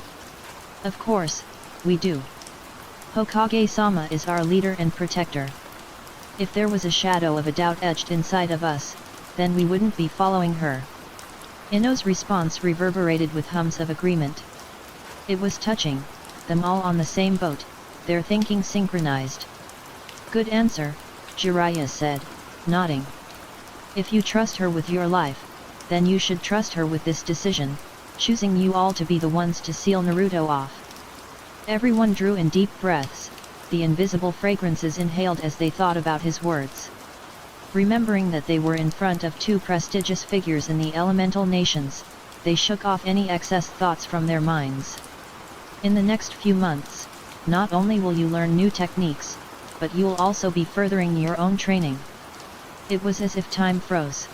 Of course, we do. Hokage-sama is our leader and protector. If there was a shadow of a doubt etched inside of us, then we wouldn't be following her. Ino's response reverberated with hums of agreement. It was touching, them all on the same boat, their thinking synchronized. Good answer, Jiraiya said, nodding. If you trust her with your life, then you should trust her with this decision, choosing you all to be the ones to seal Naruto off. Everyone drew in deep breaths, the invisible fragrances inhaled as they thought about his words. Remembering that they were in front of two prestigious figures in the elemental nations, they shook off any excess thoughts from their minds. In the next few months, not only will you learn new techniques, but you'll also be furthering your own training. It was as if time froze.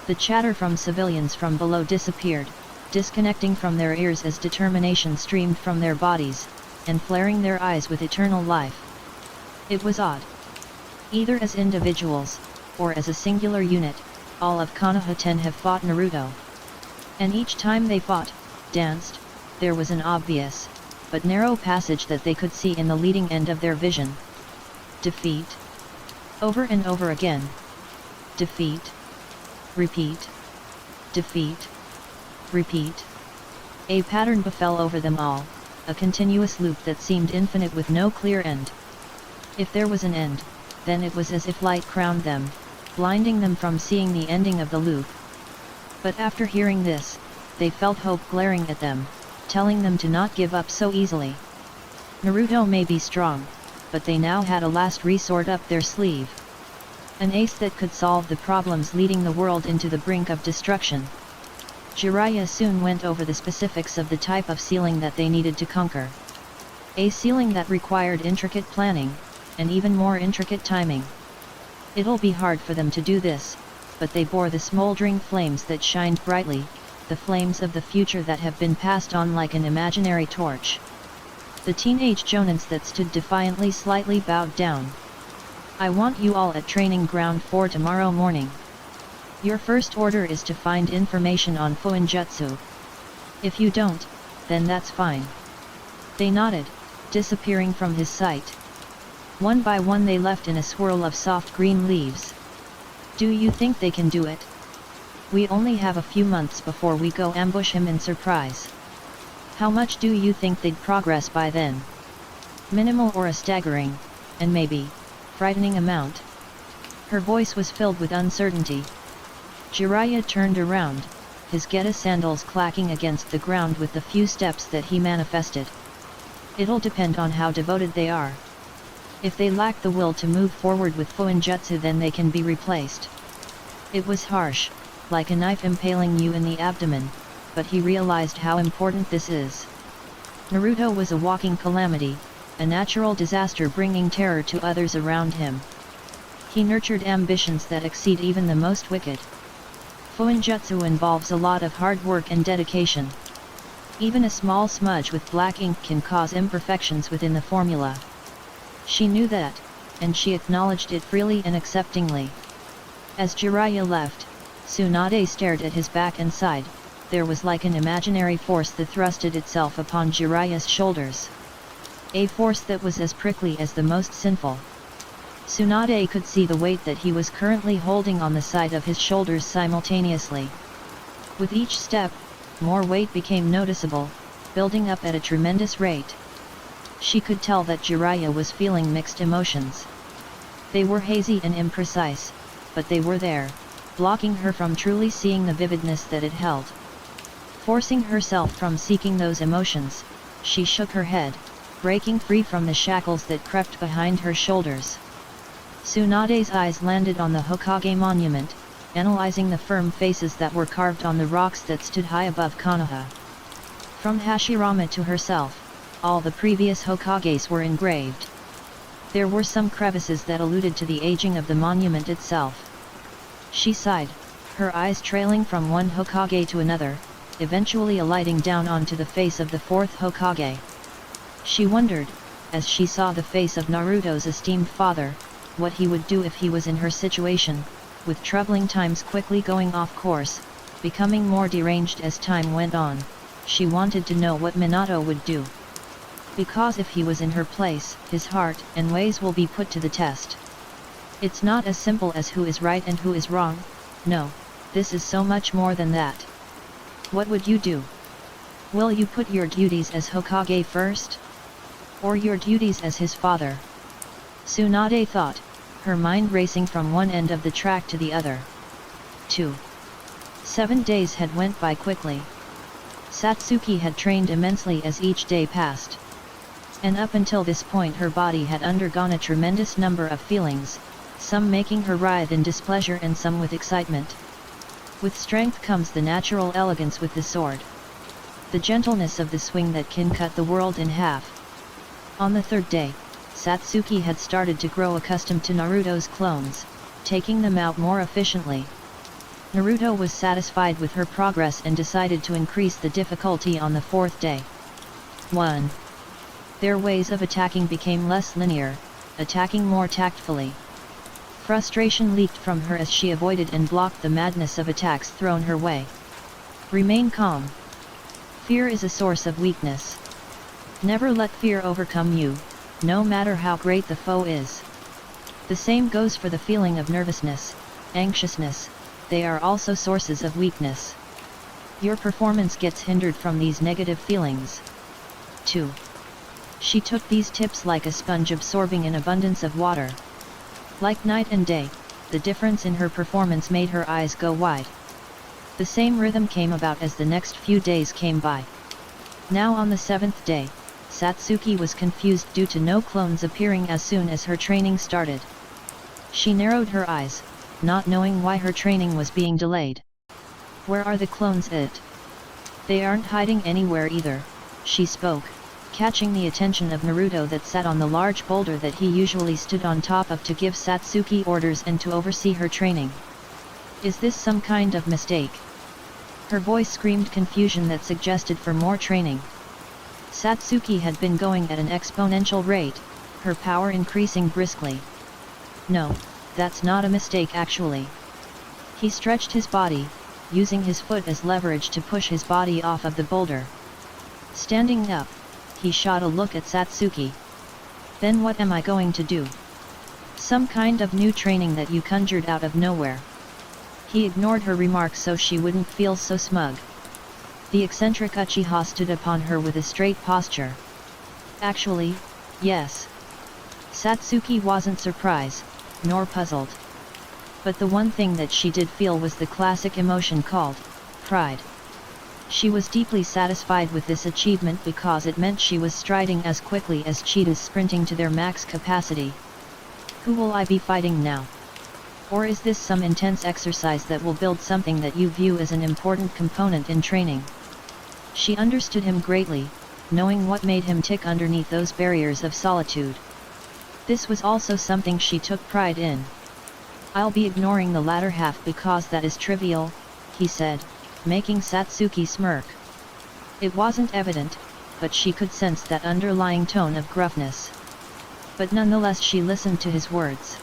The chatter from civilians from below disappeared, disconnecting from their ears as determination streamed from their bodies, and flaring their eyes with eternal life. It was odd. Either as individuals, or as a singular unit, all of Konoha-ten have fought Naruto. And each time they fought, danced, there was an obvious, but narrow passage that they could see in the leading end of their vision. Defeat. Over and over again. Defeat. Repeat. Defeat. Repeat. A pattern befell over them all, a continuous loop that seemed infinite with no clear end. If there was an end, then it was as if light crowned them, blinding them from seeing the ending of the loop. But after hearing this, they felt hope glaring at them, telling them to not give up so easily. Naruto may be strong, but they now had a last resort up their sleeve. An ace that could solve the problems leading the world into the brink of destruction. Jiraiya soon went over the specifics of the type of ceiling that they needed to conquer. A ceiling that required intricate planning, and even more intricate timing. It'll be hard for them to do this, but they bore the smoldering flames that shined brightly, the flames of the future that have been passed on like an imaginary torch. The teenage jonins that stood defiantly slightly bowed down. I want you all at training ground for tomorrow morning. Your first order is to find information on Fuinjutsu. If you don't, then that's fine. They nodded, disappearing from his sight. One by one they left in a swirl of soft green leaves. Do you think they can do it? We only have a few months before we go ambush him in surprise. How much do you think they'd progress by then? Minimal or a staggering, and maybe, frightening amount? Her voice was filled with uncertainty. Jiraiya turned around, his Geta sandals clacking against the ground with the few steps that he manifested. It'll depend on how devoted they are. If they lack the will to move forward with Fuinjutsu, then they can be replaced. It was harsh, like a knife impaling you in the abdomen, but he realized how important this is. Naruto was a walking calamity, a natural disaster bringing terror to others around him. He nurtured ambitions that exceed even the most wicked. Fuinjutsu involves a lot of hard work and dedication. Even a small smudge with black ink can cause imperfections within the formula. She knew that, and she acknowledged it freely and acceptingly. As Jiraiya left, Tsunade stared at his back and sighed. There was like an imaginary force that thrusted itself upon Jiraiya's shoulders. A force that was as prickly as the most sinful. Tsunade could see the weight that he was currently holding on the side of his shoulders simultaneously. With each step, more weight became noticeable, building up at a tremendous rate. She could tell that Jiraiya was feeling mixed emotions. They were hazy and imprecise, but they were there, blocking her from truly seeing the vividness that it held. Forcing herself from seeking those emotions, she shook her head, breaking free from the shackles that crept behind her shoulders. Tsunade's eyes landed on the Hokage monument, analyzing the firm faces that were carved on the rocks that stood high above Konoha. From Hashirama to herself, all the previous Hokages were engraved. There were some crevices that alluded to the aging of the monument itself. She sighed, her eyes trailing from one Hokage to another, eventually alighting down onto the face of the fourth Hokage. She wondered, as she saw the face of Naruto's esteemed father, what he would do if he was in her situation, with troubling times quickly going off course, becoming more deranged as time went on. She wanted to know what Minato would do. Because if he was in her place, his heart and ways will be put to the test. It's not as simple as who is right and who is wrong. No, this is so much more than that. What would you do? Will you put your duties as Hokage first? Or your duties as his father? Tsunade thought, her mind racing from one end of the track to the other. 7 days had went by quickly. Satsuki had trained immensely as each day passed. And up until this point her body had undergone a tremendous number of feelings, some making her writhe in displeasure and some with excitement. With strength comes the natural elegance with the sword. The gentleness of the swing that can cut the world in half. On the third day, Satsuki had started to grow accustomed to Naruto's clones, taking them out more efficiently. Naruto was satisfied with her progress and decided to increase the difficulty on the fourth day. 1. Their ways of attacking became less linear, attacking more tactfully. Frustration leaked from her as she avoided and blocked the madness of attacks thrown her way. Remain calm. Fear is a source of weakness. Never let fear overcome you, no matter how great the foe is. The same goes for the feeling of nervousness, anxiousness, they are also sources of weakness. Your performance gets hindered from these negative feelings. 2. She took these tips like a sponge absorbing an abundance of water. Like night and day, the difference in her performance made her eyes go wide. The same rhythm came about as the next few days came by. Now on the 7th day, Satsuki was confused due to no clones appearing as soon as her training started. She narrowed her eyes, not knowing why her training was being delayed. Where are the clones at? They aren't hiding anywhere either, she spoke, catching the attention of Naruto that sat on the large boulder that he usually stood on top of to give Satsuki orders and to oversee her training. Is this some kind of mistake? Her voice screamed confusion that suggested for more training. Satsuki had been going at an exponential rate, her power increasing briskly. No, that's not a mistake actually. He stretched his body, using his foot as leverage to push his body off of the boulder. Standing up, he shot a look at Satsuki. Then what am I going to do? Some kind of new training that you conjured out of nowhere. He ignored her remarks so she wouldn't feel so smug. The eccentric Uchiha stood upon her with a straight posture. Actually, yes. Satsuki wasn't surprised, nor puzzled. But the one thing that she did feel was the classic emotion called pride. She was deeply satisfied with this achievement because it meant she was striding as quickly as cheetahs sprinting to their max capacity. Who will I be fighting now? Or is this some intense exercise that will build something that you view as an important component in training? She understood him greatly, knowing what made him tick underneath those barriers of solitude. This was also something she took pride in. I'll be ignoring the latter half because that is trivial, he said, making Satsuki smirk. It wasn't evident, but she could sense that underlying tone of gruffness. But nonetheless she listened to his words.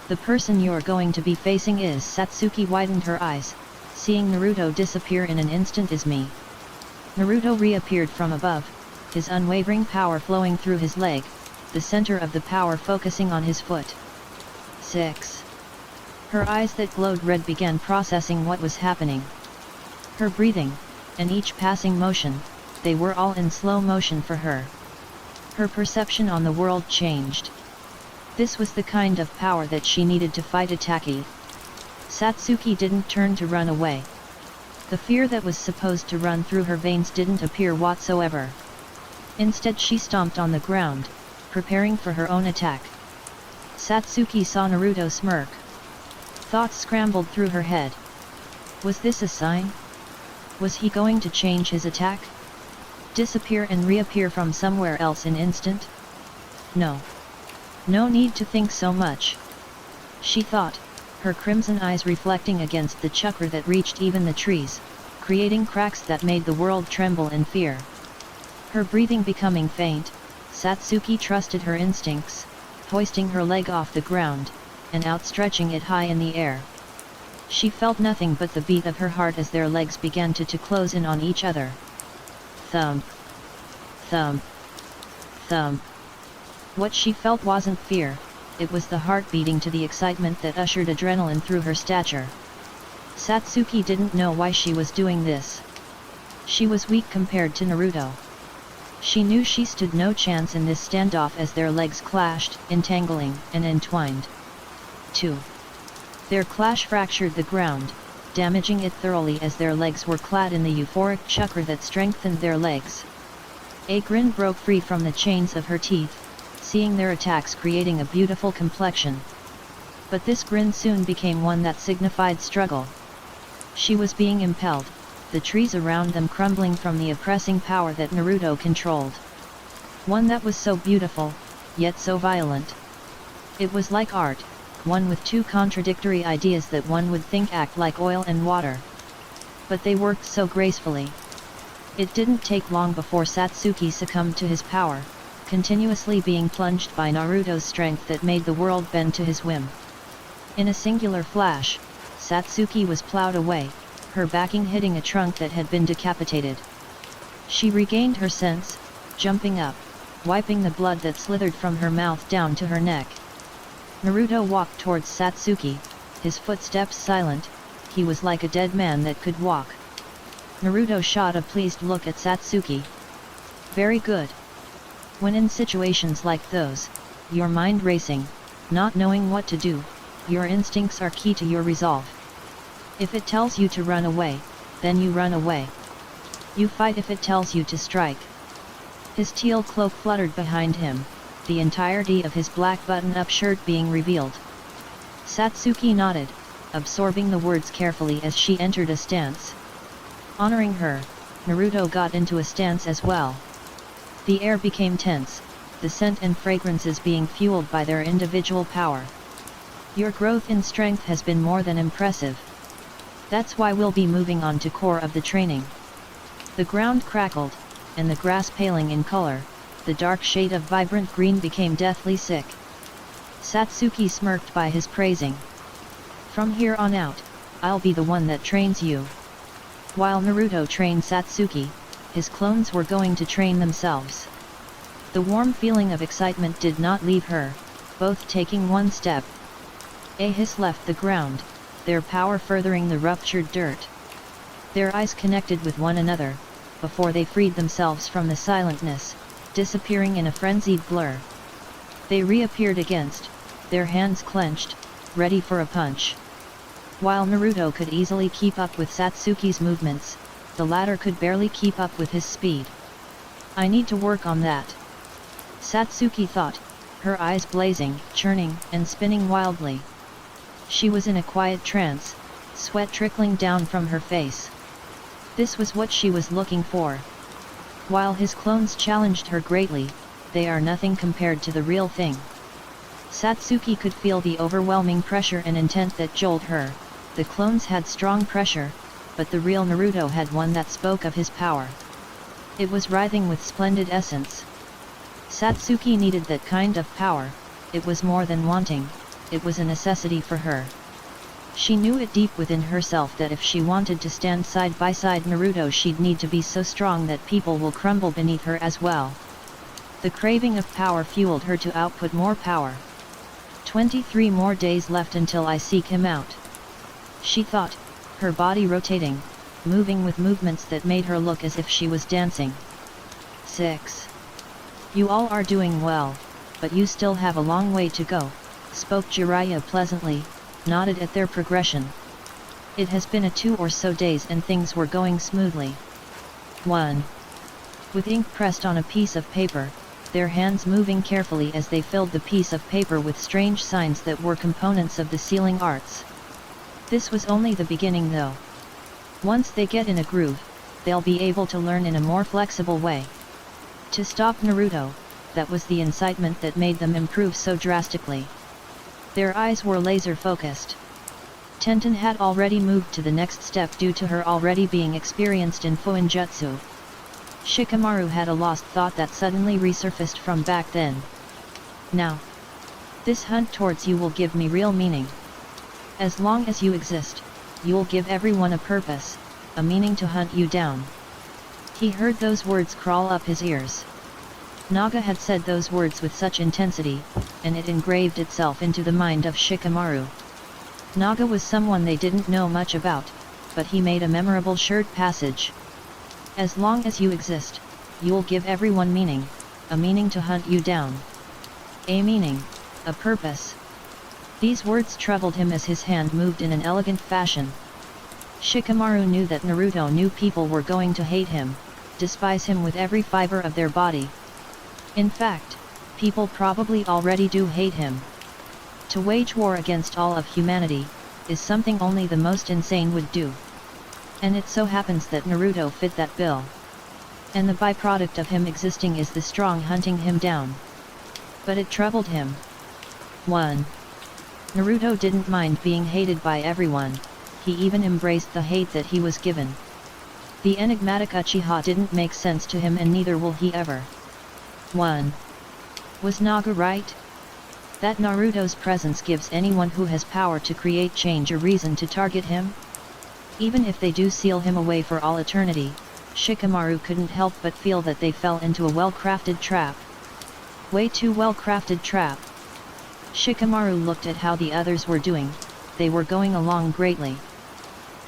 The person you're going to be facing is Satsuki widened her eyes, seeing Naruto disappear in an instant is me. Naruto reappeared from above, his unwavering power flowing through his leg, the center of the power focusing on his foot. 6. Her eyes that glowed red began processing what was happening. Her breathing, and each passing motion, they were all in slow motion for her. Her perception on the world changed. This was the kind of power that she needed to fight Itaki. Satsuki didn't turn to run away. The fear that was supposed to run through her veins didn't appear whatsoever. Instead she stomped on the ground, preparing for her own attack. Satsuki saw Naruto smirk. Thoughts scrambled through her head. Was this a sign? Was he going to change his attack? Disappear and reappear from somewhere else in instant? No. No need to think so much. She thought, her crimson eyes reflecting against the chakra that reached even the trees, creating cracks that made the world tremble in fear. Her breathing becoming faint, Satsuki trusted her instincts, hoisting her leg off the ground, and outstretching it high in the air. She felt nothing but the beat of her heart as their legs began to close in on each other. Thump. Thump. Thump. What she felt wasn't fear, it was the heart beating to the excitement that ushered adrenaline through her stature. Satsuki didn't know why she was doing this. She was weak compared to Naruto. She knew she stood no chance in this standoff as their legs clashed, entangling and entwined. 2. Their clash fractured the ground, damaging it thoroughly as their legs were clad in the euphoric chakra that strengthened their legs. A grin broke free from the chains of her teeth, seeing their attacks creating a beautiful complexion. But this grin soon became one that signified struggle. She was being impelled, the trees around them crumbling from the oppressing power that Naruto controlled. One that was so beautiful, yet so violent. It was like art, one with two contradictory ideas that one would think act like oil and water. But they worked so gracefully. It didn't take long before Satsuki succumbed to his power, continuously being plunged by Naruto's strength that made the world bend to his whim. In a singular flash, Satsuki was plowed away, her backing hitting a trunk that had been decapitated. She regained her sense, jumping up, wiping the blood that slithered from her mouth down to her neck. Naruto walked towards Satsuki, his footsteps silent, he was like a dead man that could walk. Naruto shot a pleased look at Satsuki. Very good. When in situations like those, your mind racing, not knowing what to do, your instincts are key to your resolve. If it tells you to run away, then you run away. You fight if it tells you to strike. His teal cloak fluttered behind him, the entirety of his black button-up shirt being revealed. Satsuki nodded, absorbing the words carefully as she entered a stance. Honoring her, Naruto got into a stance as well. The air became tense, the scent and fragrances being fueled by their individual power. Your growth in strength has been more than impressive. That's why we'll be moving on to core of the training. The ground crackled, and the grass paling in color, the dark shade of vibrant green became deathly sick. Satsuki smirked by his praising. From here on out, I'll be the one that trains you. While Naruto trained Satsuki, his clones were going to train themselves. The warm feeling of excitement did not leave her, both taking one step. A hiss left the ground, their power furthering the ruptured dirt. Their eyes connected with one another, before they freed themselves from the silentness, disappearing in a frenzied blur. They reappeared against, their hands clenched, ready for a punch. While Naruto could easily keep up with Satsuki's movements, the latter could barely keep up with his speed. I need to work on that. Satsuki thought, her eyes blazing, churning, and spinning wildly. She was in a quiet trance, sweat trickling down from her face. This was what she was looking for. While his clones challenged her greatly, they are nothing compared to the real thing. Satsuki could feel the overwhelming pressure and intent that jolt her. The clones had strong pressure, but the real Naruto had one that spoke of his power. It was writhing with splendid essence. Satsuki needed that kind of power. It was more than wanting, it was a necessity for her. She knew it deep within herself that if she wanted to stand side by side Naruto, she'd need to be so strong that people will crumble beneath her as well. The craving of power fueled her to output more power. 23 more days left until I seek him out. She thought, her body rotating, moving with movements that made her look as if she was dancing. 6. You all are doing well, but you still have a long way to go, spoke Jiraiya pleasantly, nodded at their progression. It has been a 2 or so days and things were going smoothly. 1. With ink pressed on a piece of paper, their hands moving carefully as they filled the piece of paper with strange signs that were components of the sealing arts. This was only the beginning though. Once they get in a groove, they'll be able to learn in a more flexible way. To stop Naruto, that was the incitement that made them improve so drastically. Their eyes were laser-focused. Tenten had already moved to the next step due to her already being experienced in Fuinjutsu. Shikamaru had a lost thought that suddenly resurfaced from back then. Now, this hunt towards you will give me real meaning. As long as you exist, you'll give everyone a purpose, a meaning to hunt you down. He heard those words crawl up his ears. Naga had said those words with such intensity, and it engraved itself into the mind of Shikamaru. Naga was someone they didn't know much about, but he made a memorable shirt passage. As long as you exist, you'll give everyone meaning, a meaning to hunt you down. A meaning, a purpose. These words troubled him as his hand moved in an elegant fashion. Shikamaru knew that Naruto knew people were going to hate him, despise him with every fiber of their body. In fact, people probably already do hate him. To wage war against all of humanity, is something only the most insane would do. And it so happens that Naruto fit that bill. And the byproduct of him existing is the strong hunting him down. But it troubled him. 1. Naruto didn't mind being hated by everyone, he even embraced the hate that he was given. The enigmatic Uchiha didn't make sense to him and neither will he ever. 1. Was Naga right? That Naruto's presence gives anyone who has power to create change a reason to target him? Even if they do seal him away for all eternity, Shikamaru couldn't help but feel that they fell into a well-crafted trap. Way too well-crafted trap. Shikamaru looked at how the others were doing, they were going along greatly.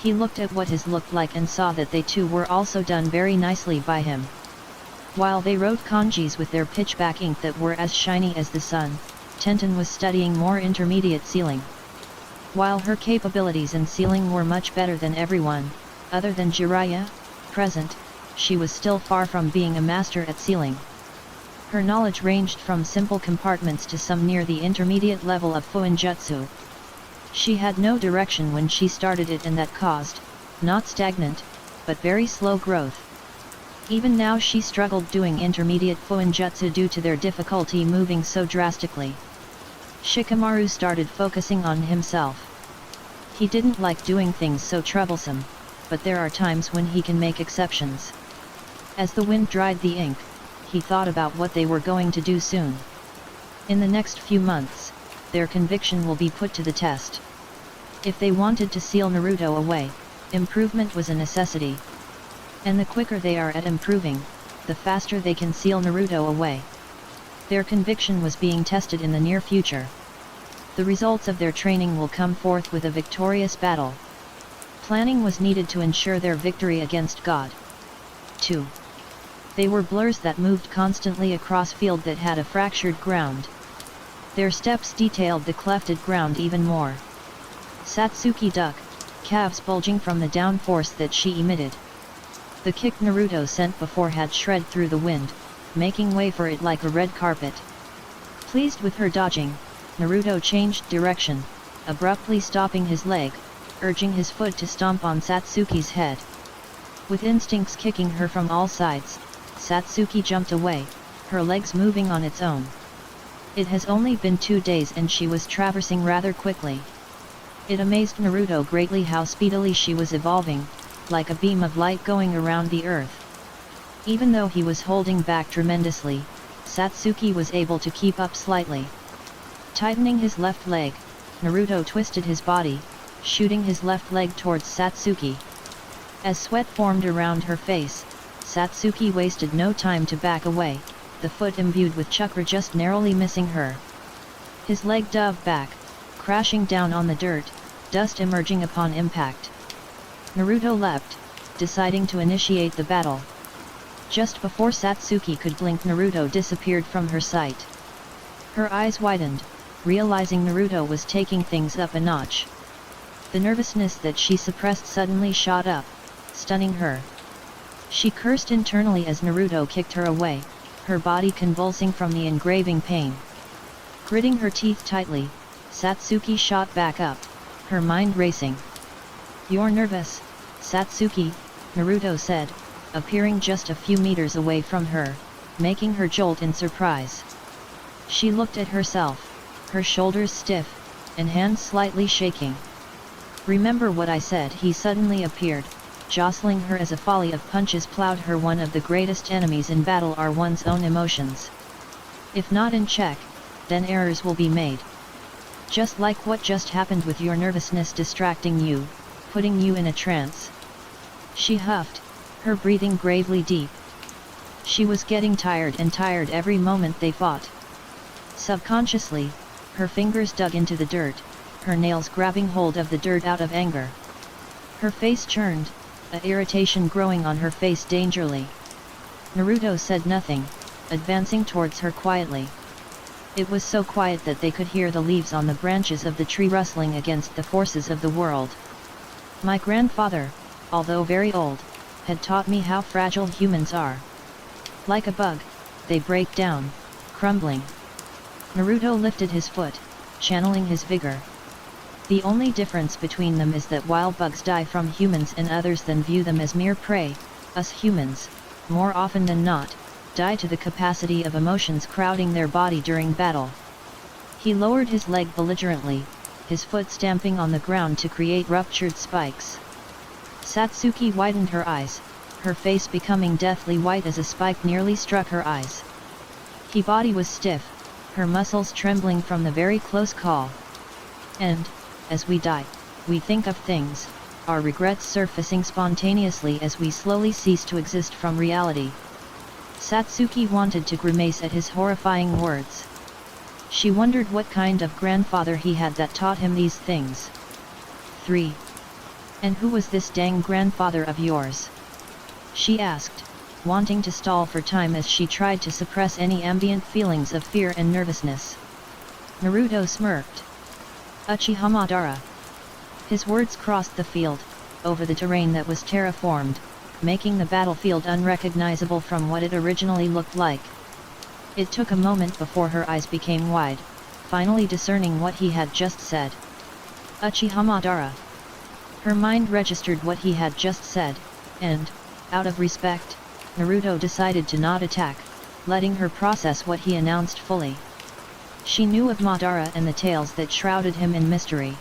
He looked at what his looked like and saw that they too were also done very nicely by him. While they wrote kanjis with their pitchback ink that were as shiny as the sun, Tenten was studying more intermediate sealing. While her capabilities in sealing were much better than everyone, other than Jiraiya, present, she was still far from being a master at sealing. Her knowledge ranged from simple compartments to some near the intermediate level of fuinjutsu. She had no direction when she started it, and that caused, not stagnant, but very slow growth. Even now she struggled doing intermediate fuinjutsu due to their difficulty moving so drastically. Shikamaru started focusing on himself. He didn't like doing things so troublesome, but there are times when he can make exceptions. As the wind dried the ink, he thought about what they were going to do soon. In the next few months, their conviction will be put to the test. If they wanted to seal Naruto away, improvement was a necessity. And the quicker they are at improving, the faster they can seal Naruto away. Their conviction was being tested in the near future. The results of their training will come forth with a victorious battle. Planning was needed to ensure their victory against God. 2. They were blurs that moved constantly across field that had a fractured ground. Their steps detailed the clefted ground even more. Satsuki duck, calves bulging from the downforce that she emitted. The kick Naruto sent before had shred through the wind, making way for it like a red carpet. Pleased with her dodging, Naruto changed direction, abruptly stopping his leg, urging his foot to stomp on Satsuki's head. With instincts kicking her from all sides, Satsuki jumped away, her legs moving on its own. It has only been 2 days and she was traversing rather quickly. It amazed Naruto greatly how speedily she was evolving, like a beam of light going around the earth. Even though he was holding back tremendously, Satsuki was able to keep up slightly. Tightening his left leg, Naruto twisted his body, shooting his left leg towards Satsuki. As sweat formed around her face, Satsuki wasted no time to back away, the foot imbued with chakra just narrowly missing her. His leg dove back, crashing down on the dirt, dust emerging upon impact. Naruto leapt, deciding to initiate the battle. Just before Satsuki could blink, Naruto disappeared from her sight. Her eyes widened, realizing Naruto was taking things up a notch. The nervousness that she suppressed suddenly shot up, stunning her. She cursed internally as Naruto kicked her away, her body convulsing from the engraving pain. Gritting her teeth tightly, Satsuki shot back up, her mind racing. "You're nervous, Satsuki," Naruto said, appearing just a few meters away from her, making her jolt in surprise. She looked at herself, her shoulders stiff, and hands slightly shaking. "Remember what I said?" He suddenly appeared, jostling her as a volley of punches plowed her. One of the greatest enemies in battle are one's own emotions. If not in check, then errors will be made. Just like what just happened with your nervousness distracting you, putting you in a trance. She huffed, her breathing gravely deep. She was getting tired and tired every moment they fought. Subconsciously, her fingers dug into the dirt, her nails grabbing hold of the dirt out of anger. Her face churned, a irritation growing on her face dangerously. Naruto said nothing, advancing towards her quietly. It was so quiet that they could hear the leaves on the branches of the tree rustling against the forces of the world. "My grandfather, although very old, had taught me how fragile humans are. Like a bug, they break down, crumbling." Naruto lifted his foot, channeling his vigor. The only difference between them is that while bugs die from humans and others then view them as mere prey, us humans, more often than not, die to the capacity of emotions crowding their body during battle. He lowered his leg belligerently, his foot stamping on the ground to create ruptured spikes. Satsuki widened her eyes, her face becoming deathly white as a spike nearly struck her eyes. Her body was stiff, her muscles trembling from the very close call. And, as we die, we think of things, our regrets surfacing spontaneously as we slowly cease to exist from reality. Satsuki wanted to grimace at his horrifying words. She wondered what kind of grandfather he had that taught him these things. 3. "And who was this dang grandfather of yours?" she asked, wanting to stall for time as she tried to suppress any ambient feelings of fear and nervousness. Naruto smirked. "Uchiha Madara." His words crossed the field, over the terrain that was terraformed, making the battlefield unrecognizable from what it originally looked like. It took a moment before her eyes became wide, finally discerning what he had just said. Uchiha Madara. Her mind registered what he had just said, and, out of respect, Naruto decided to not attack, letting her process what he announced fully. She knew of Madara and the tales that shrouded him in mystery.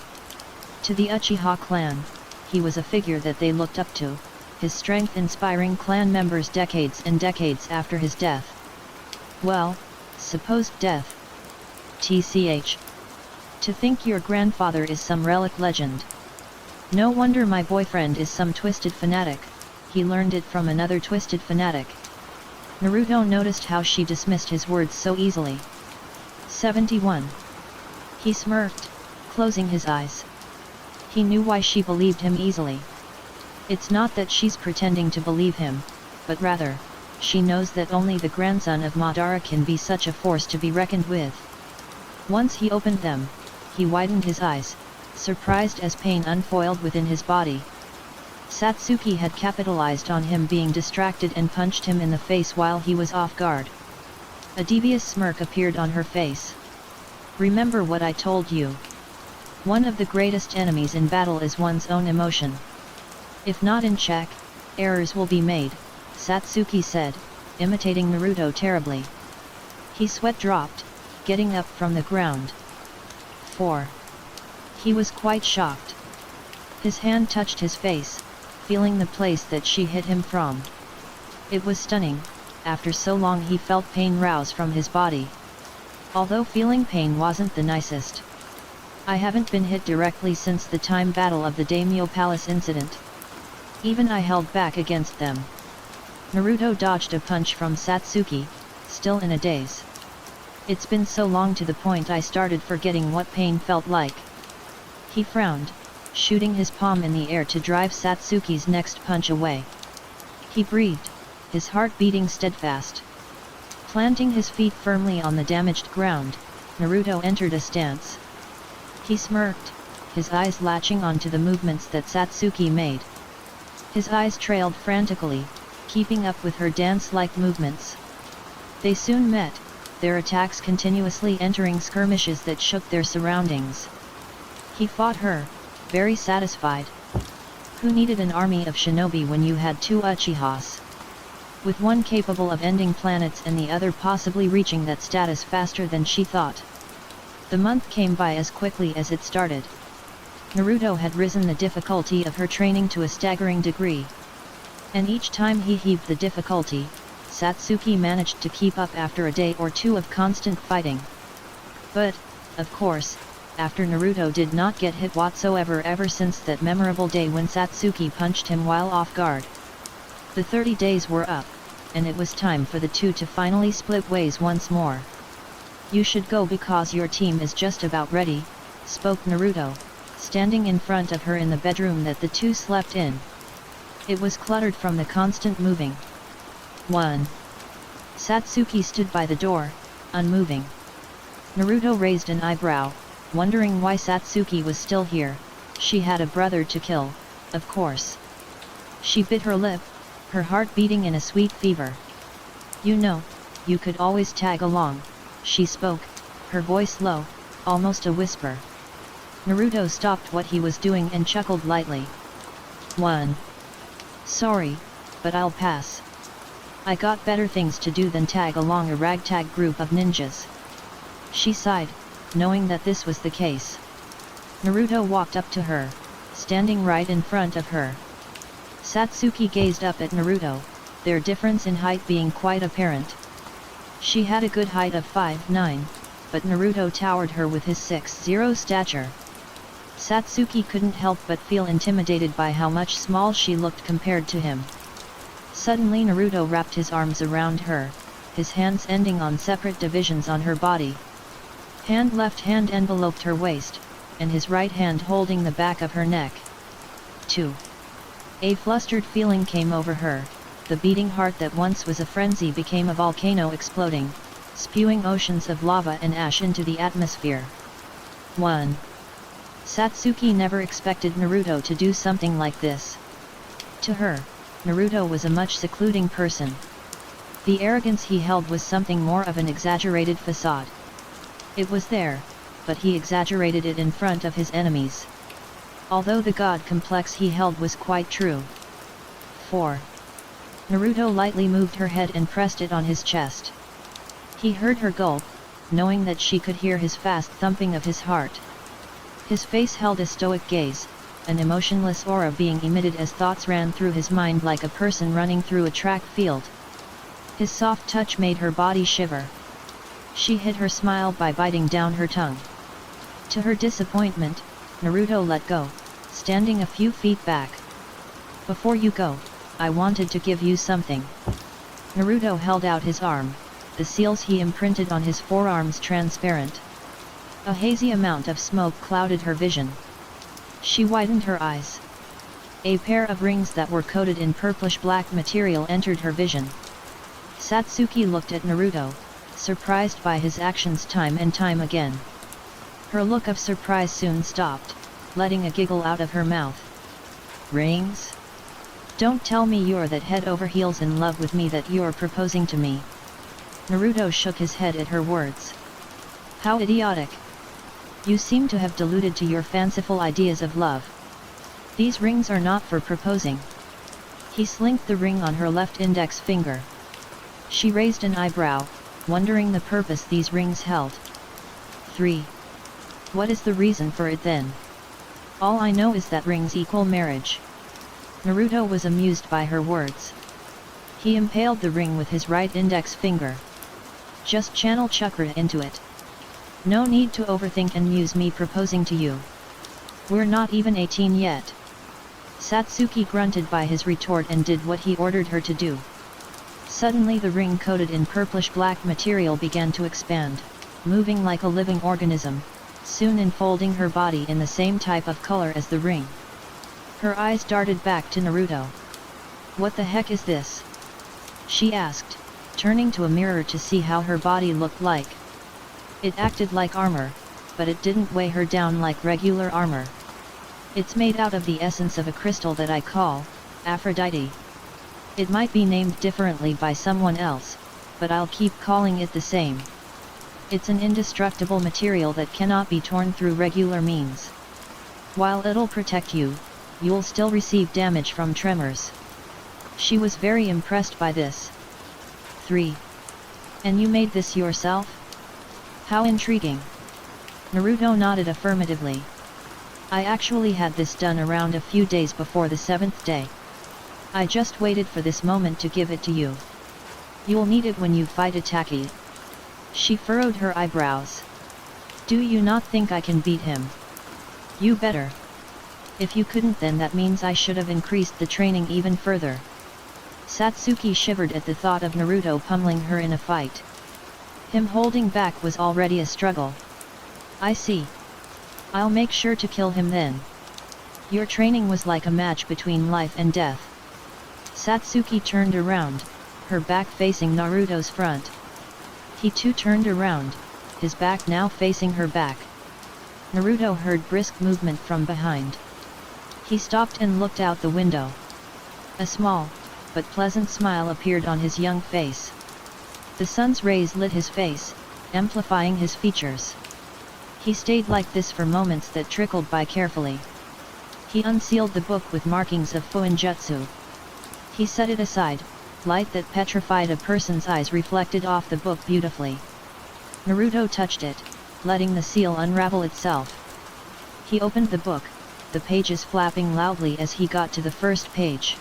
To the Uchiha clan, he was a figure that they looked up to, his strength inspiring clan members decades and decades after his death. Well, supposed death. TCH. To think your grandfather is some relic legend. No wonder my boyfriend is some twisted fanatic, he learned it from another twisted fanatic. Naruto noticed how she dismissed his words so easily. 71. He smirked, closing his eyes. He knew why she believed him easily. It's not that she's pretending to believe him, but rather, she knows that only the grandson of Madara can be such a force to be reckoned with. Once he opened them, he widened his eyes, surprised as pain unfoiled within his body. Satsuki had capitalized on him being distracted and punched him in the face while he was off guard. A devious smirk appeared on her face. "Remember what I told you. One of the greatest enemies in battle is one's own emotion. If not in check, errors will be made," Satsuki said, imitating Naruto terribly. His sweat dropped, getting up from the ground. 4. He was quite shocked. His hand touched his face, feeling the place that she hit him from. It was stunning, after so long he felt pain rouse from his body. Although feeling pain wasn't the nicest. "I haven't been hit directly since the time battle of the Daimyo Palace incident. Even I held back against them." Naruto dodged a punch from Satsuki, still in a daze. "It's been so long to the point I started forgetting what pain felt like." He frowned, shooting his palm in the air to drive Satsuki's next punch away. He breathed, his heart beating steadfast. Planting his feet firmly on the damaged ground, Naruto entered a stance. He smirked, his eyes latching onto the movements that Satsuki made. His eyes trailed frantically, keeping up with her dance-like movements. They soon met, their attacks continuously entering skirmishes that shook their surroundings. He fought her, very satisfied. Who needed an army of shinobi when you had two Uchihas? With one capable of ending planets and the other possibly reaching that status faster than she thought. The month came by as quickly as it started. Naruto had risen the difficulty of her training to a staggering degree. And each time he heaved the difficulty, Satsuki managed to keep up after a day or two of constant fighting. But, of course, after Naruto did not get hit whatsoever ever since that memorable day when Satsuki punched him while off guard. The 30 days were up, and it was time for the two to finally split ways once more. "You should go because your team is just about ready," spoke Naruto, standing in front of her in the bedroom that the two slept in. It was cluttered from the constant moving. 1. Satsuki stood by the door, unmoving. Naruto raised an eyebrow, wondering why Satsuki was still here. She had a brother to kill, of course. She bit her lip, her heart beating in a sweet fever. "You know, you could always tag along," she spoke, her voice low, almost a whisper. Naruto stopped what he was doing and chuckled lightly. 1. "Sorry, but I'll pass. I got better things to do than tag along a ragtag group of ninjas." She sighed, knowing that this was the case. Naruto walked up to her, standing right in front of her. Satsuki gazed up at Naruto, their difference in height being quite apparent. She had a good height of 5'9", but Naruto towered her with his 6'0" stature. Satsuki couldn't help but feel intimidated by how much small she looked compared to him. Suddenly Naruto wrapped his arms around her, his hands ending on separate divisions on her body. Left hand enveloped her waist, and his right hand holding the back of her neck. 2. A flustered feeling came over her, the beating heart that once was a frenzy became a volcano exploding, spewing oceans of lava and ash into the atmosphere. 1. Satsuki never expected Naruto to do something like this. To her, Naruto was a much secluding person. The arrogance he held was something more of an exaggerated facade. It was there, but he exaggerated it in front of his enemies. Although the god complex he held was quite true. 4. Naruto lightly moved her head and pressed it on his chest. He heard her gulp, knowing that she could hear his fast thumping of his heart. His face held a stoic gaze, an emotionless aura being emitted as thoughts ran through his mind like a person running through a track field. His soft touch made her body shiver. She hid her smile by biting down her tongue. To her disappointment, Naruto let go, standing a few feet back. Before you go, I wanted to give you something. Naruto held out his arm, the seals he imprinted on his forearms transparent. A hazy amount of smoke clouded her vision. She widened her eyes. A pair of rings that were coated in purplish-black material entered her vision. Satsuki looked at Naruto, surprised by his actions time and time again. Her look of surprise soon stopped, letting a giggle out of her mouth. Rings? Don't tell me you're that head over heels in love with me that you're proposing to me. Naruto shook his head at her words. How idiotic. You seem to have deluded to your fanciful ideas of love. These rings are not for proposing. He slinked the ring on her left index finger. She raised an eyebrow, wondering the purpose these rings held. 3. What is the reason for it then? All I know is that rings equal marriage. Naruto was amused by her words. He impaled the ring with his right index finger. Just channel chakra into it. No need to overthink and muse me proposing to you. We're not even 18 yet. Satsuki grunted by his retort and did what he ordered her to do. Suddenly the ring coated in purplish-black material began to expand, moving like a living organism, soon enfolding her body in the same type of color as the ring. Her eyes darted back to Naruto. What the heck is this? She asked, turning to a mirror to see how her body looked like. It acted like armor, but it didn't weigh her down like regular armor. It's made out of the essence of a crystal that I call Aphrodite. It might be named differently by someone else, but I'll keep calling it the same. It's an indestructible material that cannot be torn through regular means. While it'll protect you, you'll still receive damage from tremors. She was very impressed by this. 3. And you made this yourself? How intriguing. Naruto nodded affirmatively. I actually had this done around a few days before the 7th day. I just waited for this moment to give it to you. You'll need it when you fight Itaki. She furrowed her eyebrows. Do you not think I can beat him? You better. If you couldn't, then that means I should have increased the training even further. Satsuki shivered at the thought of Naruto pummeling her in a fight. Him holding back was already a struggle. I see. I'll make sure to kill him then. Your training was like a match between life and death. Satsuki turned around, her back facing Naruto's front. He too turned around, his back now facing her back. Naruto heard brisk movement from behind. He stopped and looked out the window. A small, but pleasant smile appeared on his young face. The sun's rays lit his face, amplifying his features. He stayed like this for moments that trickled by carefully. He unsealed the book with markings of Fuinjutsu. He set it aside, light that petrified a person's eyes reflected off the book beautifully. Naruto touched it, letting the seal unravel itself. He opened the book, the pages flapping loudly as he got to the first page.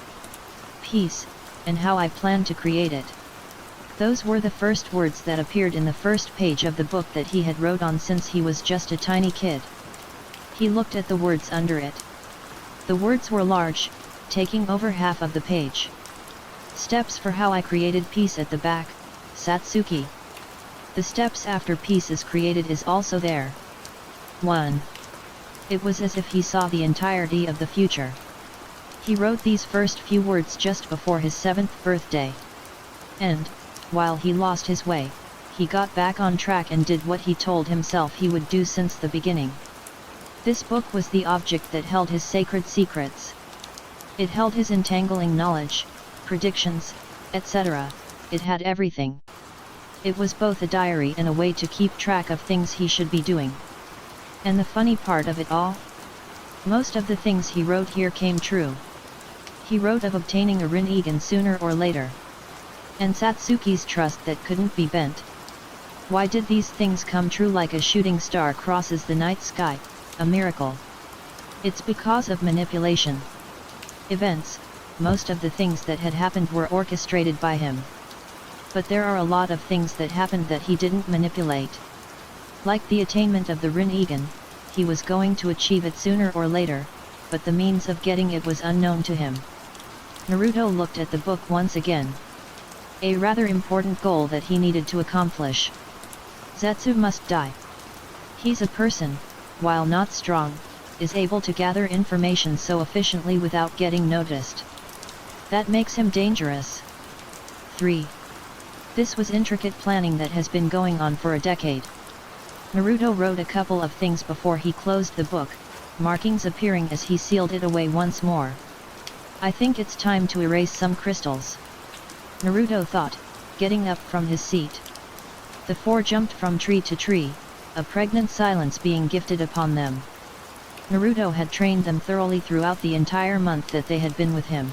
Peace, and how I plan to create it. Those were the first words that appeared in the first page of the book that he had wrote on since he was just a tiny kid. He looked at the words under it. The words were large, taking over half of the page. Steps for how I created peace at the back, Satsuki. The steps after peace is created is also there. 1. It was as if he saw the entirety of the future. He wrote these first few words just before his 7th birthday. And, while he lost his way, he got back on track and did what he told himself he would do since the beginning. This book was the object that held his sacred secrets. It held his entangling knowledge, predictions, etc. It had everything. It was both a diary and a way to keep track of things he should be doing. And the funny part of it all? Most of the things he wrote here came true. He wrote of obtaining a Rinnegan sooner or later. And Satsuki's trust that couldn't be bent. Why did these things come true like a shooting star crosses the night sky, a miracle? It's because of manipulation. Events, most of the things that had happened were orchestrated by him. But there are a lot of things that happened that he didn't manipulate. Like the attainment of the Rinnegan, he was going to achieve it sooner or later, but the means of getting it was unknown to him. Naruto looked at the book once again. A rather important goal that he needed to accomplish. Zetsu must die. He's a person, while not strong, is able to gather information so efficiently without getting noticed. That makes him dangerous. 3. This was intricate planning that has been going on for a decade. Naruto wrote a couple of things before he closed the book, markings appearing as he sealed it away once more. I think it's time to erase some crystals. Naruto thought, getting up from his seat. The four jumped from tree to tree, a pregnant silence being gifted upon them. Naruto had trained them thoroughly throughout the entire month that they had been with him.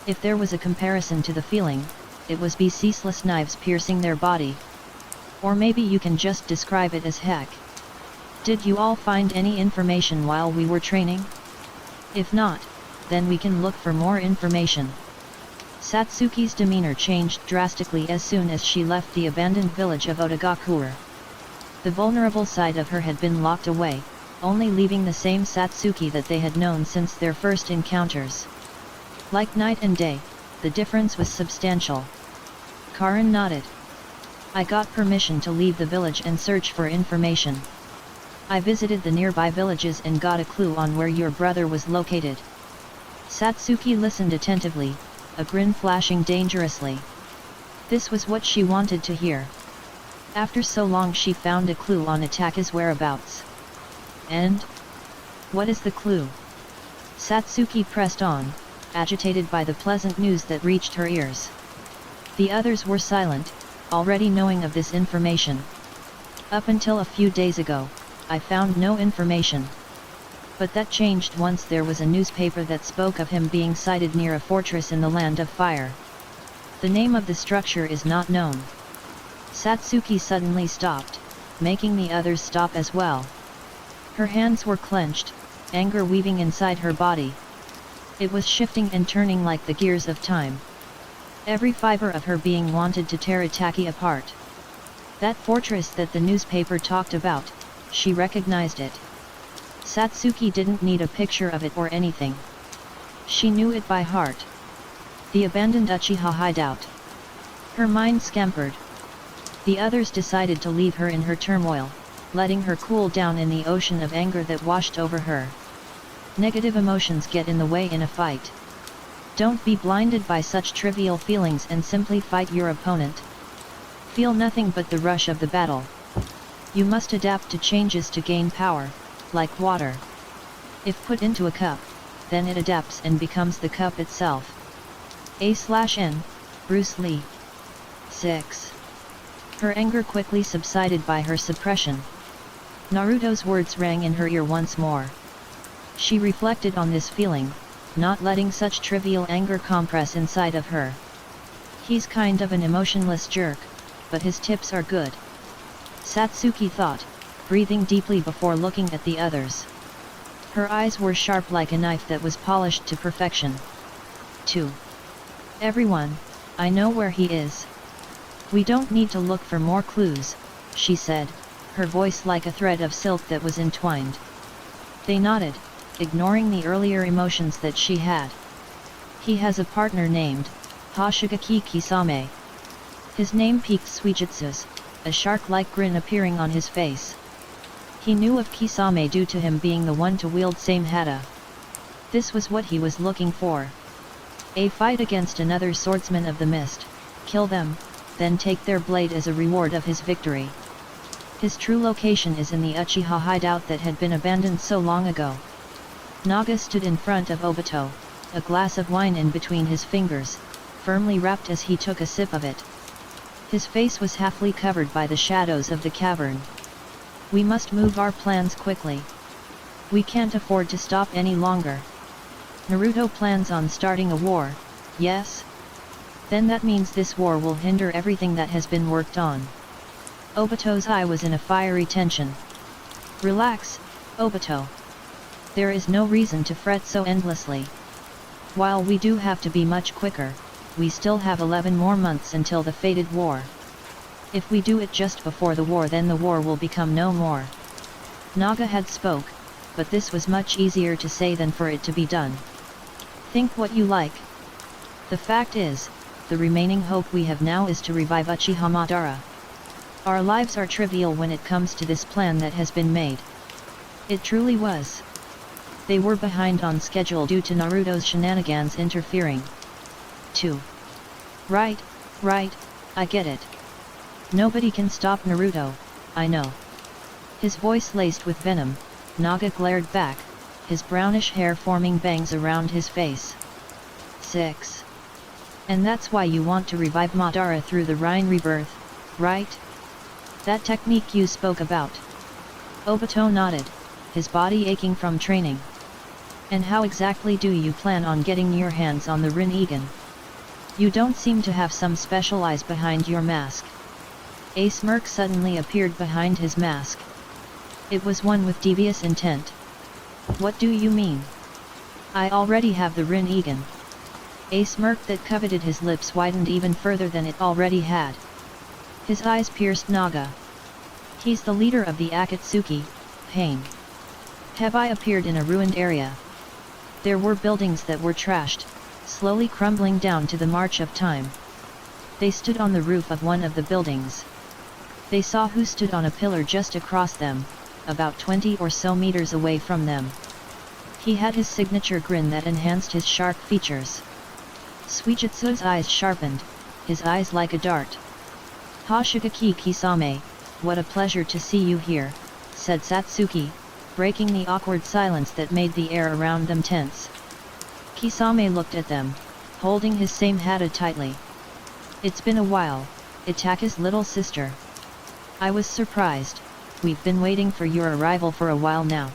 If there was a comparison to the feeling, it was be ceaseless knives piercing their body. Or maybe you can just describe it as heck. Did you all find any information while we were training? If not, then we can look for more information. Satsuki's demeanor changed drastically as soon as she left the abandoned village of Otagakure. The vulnerable side of her had been locked away, only leaving the same Satsuki that they had known since their first encounters. Like night and day, the difference was substantial. Karin nodded. I got permission to leave the village and search for information. I visited the nearby villages and got a clue on where your brother was located. Satsuki listened attentively, a grin flashing dangerously. This was what she wanted to hear. After so long she found a clue on Itaka's whereabouts. And? What is the clue? Satsuki pressed on, agitated by the pleasant news that reached her ears. The others were silent, already knowing of this information. Up until a few days ago, I found no information. But that changed once there was a newspaper that spoke of him being sighted near a fortress in the Land of Fire. The name of the structure is not known. Satsuki suddenly stopped, making the others stop as well. Her hands were clenched, anger weaving inside her body. It was shifting and turning like the gears of time. Every fiber of her being wanted to tear Itaki apart. That fortress that the newspaper talked about, she recognized it. Satsuki didn't need a picture of it or anything. She knew it by heart. The abandoned Uchiha hideout. Her mind scampered. The others decided to leave her in her turmoil, letting her cool down in the ocean of anger that washed over her. Negative emotions get in the way in a fight. Don't be blinded by such trivial feelings and simply fight your opponent. Feel nothing but the rush of the battle. You must adapt to changes to gain power, like water. If put into a cup, then it adapts and becomes the cup itself. A/N, Bruce Lee. 6. Her anger quickly subsided by her suppression. Naruto's words rang in her ear once more. She reflected on this feeling, not letting such trivial anger compress inside of her. He's kind of an emotionless jerk, but his tips are good. Satsuki thought, breathing deeply before looking at the others. Her eyes were sharp like a knife that was polished to perfection. 2. Everyone, I know where he is. We don't need to look for more clues, she said, her voice like a thread of silk that was entwined. They nodded, ignoring the earlier emotions that she had. He has a partner named Hoshigaki Kisame. His name piqued Suijutsu's, a shark-like grin appearing on his face. He knew of Kisame due to him being the one to wield same hata. This was what he was looking for. A fight against another swordsman of the mist, kill them, then take their blade as a reward of his victory. His true location is in the Uchiha hideout that had been abandoned so long ago. Naga stood in front of Obito, a glass of wine in between his fingers, firmly wrapped as he took a sip of it. His face was halfly covered by the shadows of the cavern. We must move our plans quickly. We can't afford to stop any longer. Naruto plans on starting a war, yes? Then that means this war will hinder everything that has been worked on. Obito's eye was in a fiery tension. Relax, Obito. There is no reason to fret so endlessly. While we do have to be much quicker, we still have 11 more months until the fated war. If we do it just before the war, then the war will become no more. Naga had spoke, but this was much easier to say than for it to be done. Think what you like. The fact is, the remaining hope we have now is to revive Uchiha Madara. Our lives are trivial when it comes to this plan that has been made. It truly was. They were behind on schedule due to Naruto's shenanigans interfering. 2. Right, I get it. Nobody can stop Naruto, I know. His voice laced with venom, Naga glared back, his brownish hair forming bangs around his face. 6. And that's why you want to revive Madara through the Rhine rebirth, right? That technique you spoke about. Obito nodded, his body aching from training. And how exactly do you plan on getting your hands on the Rinnegan? You don't seem to have some special eyes behind your mask. A smirk suddenly appeared behind his mask. It was one with devious intent. What do you mean? I already have the Rinnegan. A smirk that coveted his lips widened even further than it already had. His eyes pierced Naga. He's the leader of the Akatsuki, Pain. Have I appeared in a ruined area? There were buildings that were trashed, slowly crumbling down to the march of time. They stood on the roof of one of the buildings. They saw who stood on a pillar just across them, about 20 or so meters away from them. He had his signature grin that enhanced his sharp features. Suijutsu's eyes sharpened, his eyes like a dart. "Ha Shigeki Kisame, what a pleasure to see you here," said Satsuki, breaking the awkward silence that made the air around them tense. Kisame looked at them, holding his same hata tightly. "It's been a while, Itaka's little sister. I was surprised, we've been waiting for your arrival for a while now."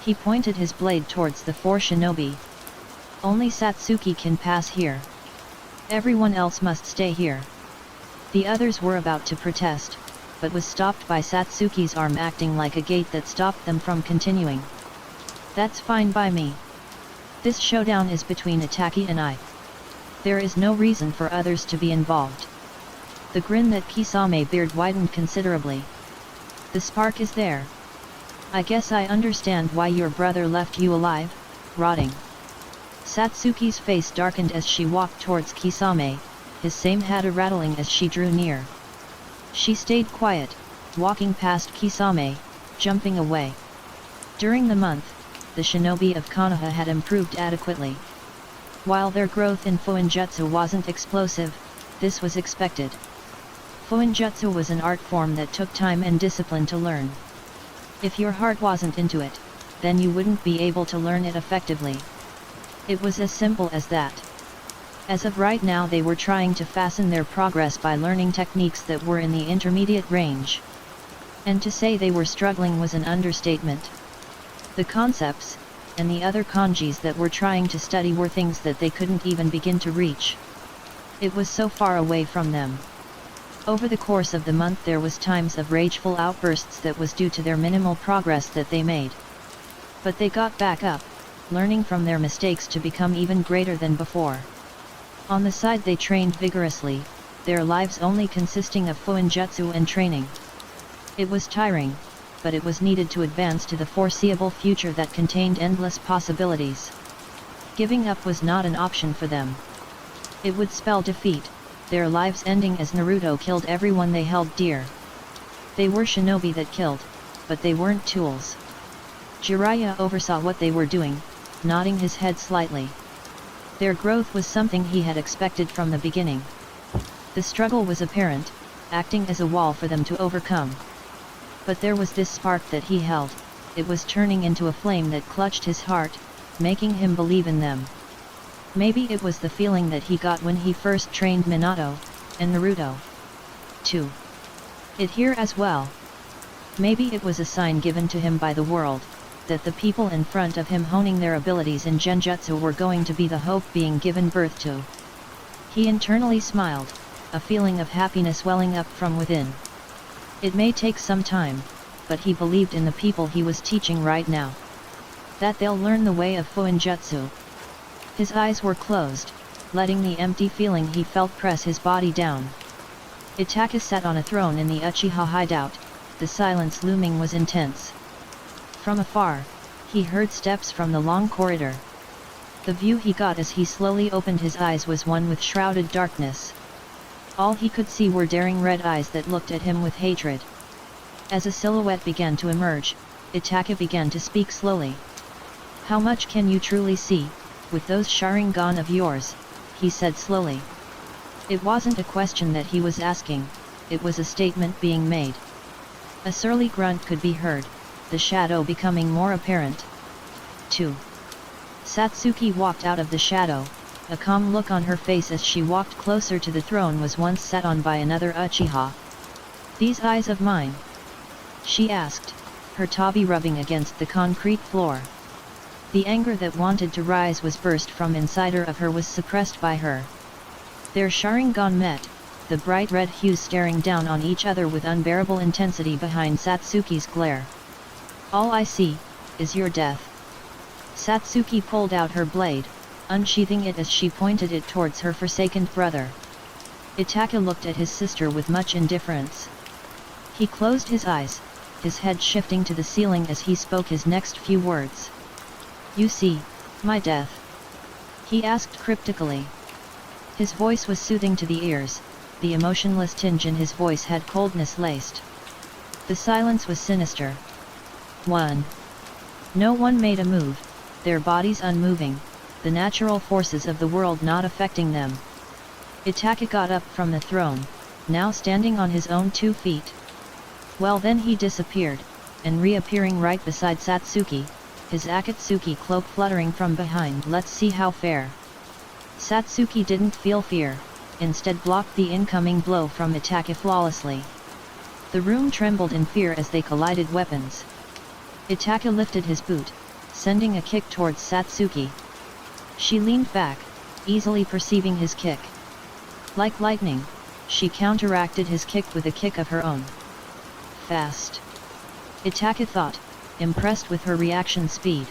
He pointed his blade towards the 4 shinobi. "Only Satsuki can pass here. Everyone else must stay here." The others were about to protest, but was stopped by Satsuki's arm acting like a gate that stopped them from continuing. "That's fine by me. This showdown is between Itaki and I. There is no reason for others to be involved." The grin that Kisame beard widened considerably. "The spark is there. I guess I understand why your brother left you alive, rotting." Satsuki's face darkened as she walked towards Kisame, his same hata rattling as she drew near. She stayed quiet, walking past Kisame, jumping away. During the month, the shinobi of Konoha had improved adequately. While their growth in Fuinjutsu wasn't explosive, this was expected. Fuinjutsu was an art form that took time and discipline to learn. If your heart wasn't into it, then you wouldn't be able to learn it effectively. It was as simple as that. As of right now, they were trying to fasten their progress by learning techniques that were in the intermediate range. And to say they were struggling was an understatement. The concepts, and the other kanjis that were trying to study were things that they couldn't even begin to reach. It was so far away from them. Over the course of the month there was times of rageful outbursts that was due to their minimal progress that they made. But they got back up, learning from their mistakes to become even greater than before. On the side they trained vigorously, their lives only consisting of Fuinjutsu and training. It was tiring, but it was needed to advance to the foreseeable future that contained endless possibilities. Giving up was not an option for them. It would spell defeat, their lives ending as Naruto killed everyone they held dear. They were shinobi that killed, but they weren't tools. Jiraiya oversaw what they were doing, nodding his head slightly. Their growth was something he had expected from the beginning. The struggle was apparent, acting as a wall for them to overcome. But there was this spark that he held, it was turning into a flame that clutched his heart, making him believe in them. Maybe it was the feeling that he got when he first trained Minato, and Naruto, too. It here as well. Maybe it was a sign given to him by the world, that the people in front of him honing their abilities in genjutsu were going to be the hope being given birth to. He internally smiled, a feeling of happiness welling up from within. It may take some time, but he believed in the people he was teaching right now. That they'll learn the way of Fuinjutsu. His eyes were closed, letting the empty feeling he felt press his body down. Itachi sat on a throne in the Uchiha hideout, the silence looming was intense. From afar, he heard steps from the long corridor. The view he got as he slowly opened his eyes was one with shrouded darkness. All he could see were daring red eyes that looked at him with hatred. As a silhouette began to emerge, Itachi began to speak slowly. "How much can you truly see, with those Sharingan of yours?" he said slowly. It wasn't a question that he was asking, it was a statement being made. A surly grunt could be heard, the shadow becoming more apparent. 2. Satsuki walked out of the shadow, a calm look on her face as she walked closer to the throne was once sat on by another Uchiha. "These eyes of mine?" she asked, her tabi rubbing against the concrete floor. The anger that wanted to rise was burst from inside of her was suppressed by her. Their Sharingan met, the bright red hues staring down on each other with unbearable intensity behind Satsuki's glare. "All I see, is your death." Satsuki pulled out her blade, unsheathing it as she pointed it towards her forsaken brother. Itachi looked at his sister with much indifference. He closed his eyes, his head shifting to the ceiling as he spoke his next few words. "You see, my death?" he asked cryptically. His voice was soothing to the ears, the emotionless tinge in his voice had coldness laced. The silence was sinister. 1. No one made a move, their bodies unmoving, the natural forces of the world not affecting them. Itachi got up from the throne, now standing on his own 2 feet. Well, then he disappeared, and reappearing right beside Satsuki, his Akatsuki cloak fluttering from behind. "Let's see how fair." Satsuki didn't feel fear, instead blocked the incoming blow from Itachi flawlessly. The room trembled in fear as they collided weapons. Itachi lifted his boot, sending a kick towards Satsuki. She leaned back, easily perceiving his kick. Like lightning, she counteracted his kick with a kick of her own. Fast. Itachi thought, impressed with her reaction speed.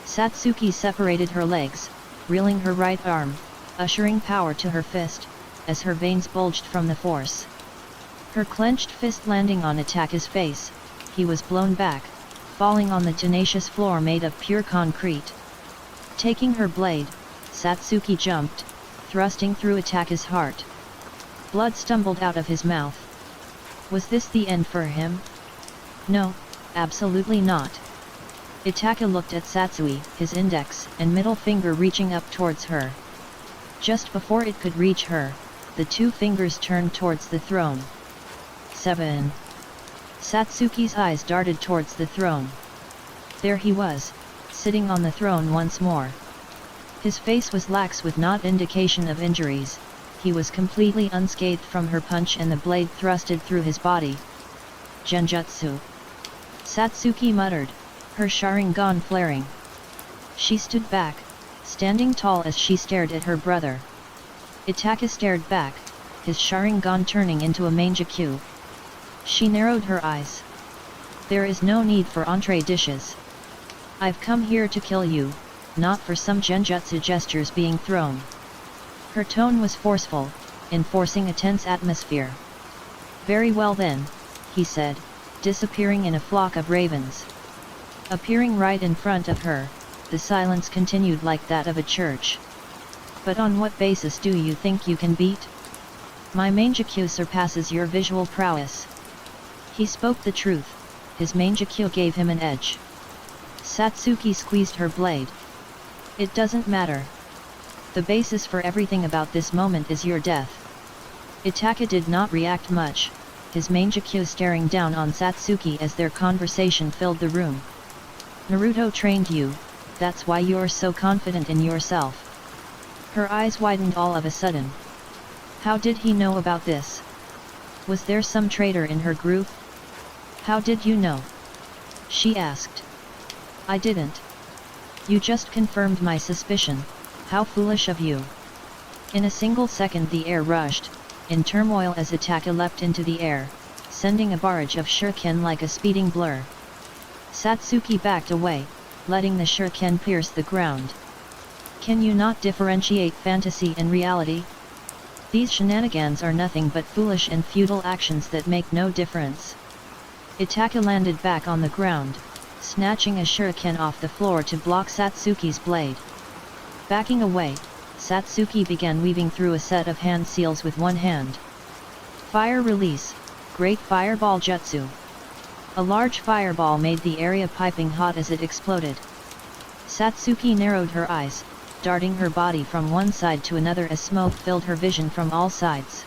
Satsuki separated her legs, reeling her right arm, ushering power to her fist, as her veins bulged from the force. Her clenched fist landing on Itachi's face, he was blown back, falling on the tenacious floor made of pure concrete. Taking her blade, Satsuki jumped, thrusting through Itachi's heart. Blood stumbled out of his mouth. Was this the end for him? No, absolutely not. Itachi looked at Satsui, his index and middle finger reaching up towards her. Just before it could reach her, the 2 fingers turned towards the throne. 7. Satsuki's eyes darted towards the throne. There he was, sitting on the throne once more. His face was lax with not indication of injuries, he was completely unscathed from her punch and the blade thrusted through his body. "Genjutsu," Satsuki muttered, her Sharingan flaring. She stood back, standing tall as she stared at her brother. Itachi stared back, his Sharingan turning into a mangekyou. She narrowed her eyes. "There is no need for entree dishes. I've come here to kill you, not for some genjutsu gestures being thrown." Her tone was forceful, enforcing a tense atmosphere. "Very well then," he said, disappearing in a flock of ravens. Appearing right in front of her, the silence continued like that of a church. "But on what basis do you think you can beat? My mangekyou surpasses your visual prowess." He spoke the truth, his mangekyou gave him an edge. Satsuki squeezed her blade, It doesn't matter. The basis for everything about this moment is your death. Itaka did not react much, his Mangekyo staring down on Satsuki as their conversation filled the room. Naruto trained you, that's why you're so confident in yourself. Her eyes widened all of a sudden. How did he know about this? Was there some traitor in her group? How did you know? She asked. I didn't. You just confirmed my suspicion, how foolish of you. In a single second the air rushed, in turmoil as Itaka leapt into the air, sending a barrage of shuriken like a speeding blur. Satsuki backed away, letting the shuriken pierce the ground. Can you not differentiate fantasy and reality? These shenanigans are nothing but foolish and futile actions that make no difference. Itaka landed back on the ground, snatching a shuriken off the floor to block Satsuki's blade. Backing away, Satsuki began weaving through a set of hand seals with one hand. Fire release, Great Fireball Jutsu. A large fireball made the area piping hot as it exploded. Satsuki narrowed her eyes, darting her body from one side to another as smoke filled her vision from all sides.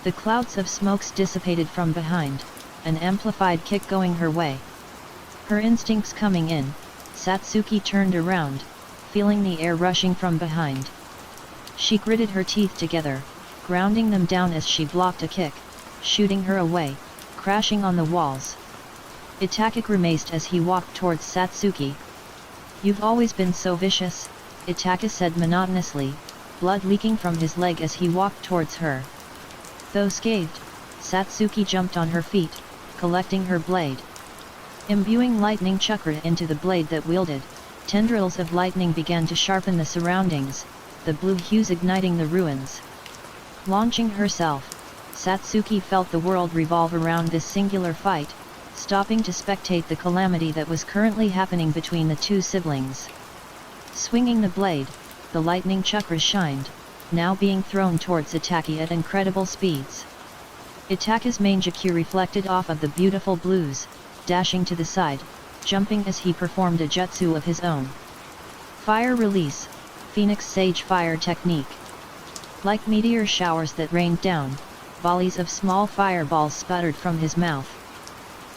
The clouds of smokes dissipated from behind, an amplified kick going her way. Her instincts coming in, Satsuki turned around, feeling the air rushing from behind. She gritted her teeth together, grounding them down as she blocked a kick, shooting her away, crashing on the walls. Itaka grimaced as he walked towards Satsuki. You've always been so vicious, Itaka said monotonously, blood leaking from his leg as he walked towards her. Though scathed, Satsuki jumped on her feet, collecting her blade. Imbuing lightning chakra into the blade that wielded, tendrils of lightning began to sharpen the surroundings, the blue hues igniting the ruins. Launching herself, Satsuki felt the world revolve around this singular fight, stopping to spectate the calamity that was currently happening between the two siblings. Swinging the blade, the lightning chakra shined, now being thrown towards Itaka at incredible speeds. Itaka's Mangekyo reflected off of the beautiful blues, dashing to the side, jumping as he performed a jutsu of his own. Fire release, Phoenix Sage Fire Technique. Like meteor showers that rained down, volleys of small fireballs sputtered from his mouth.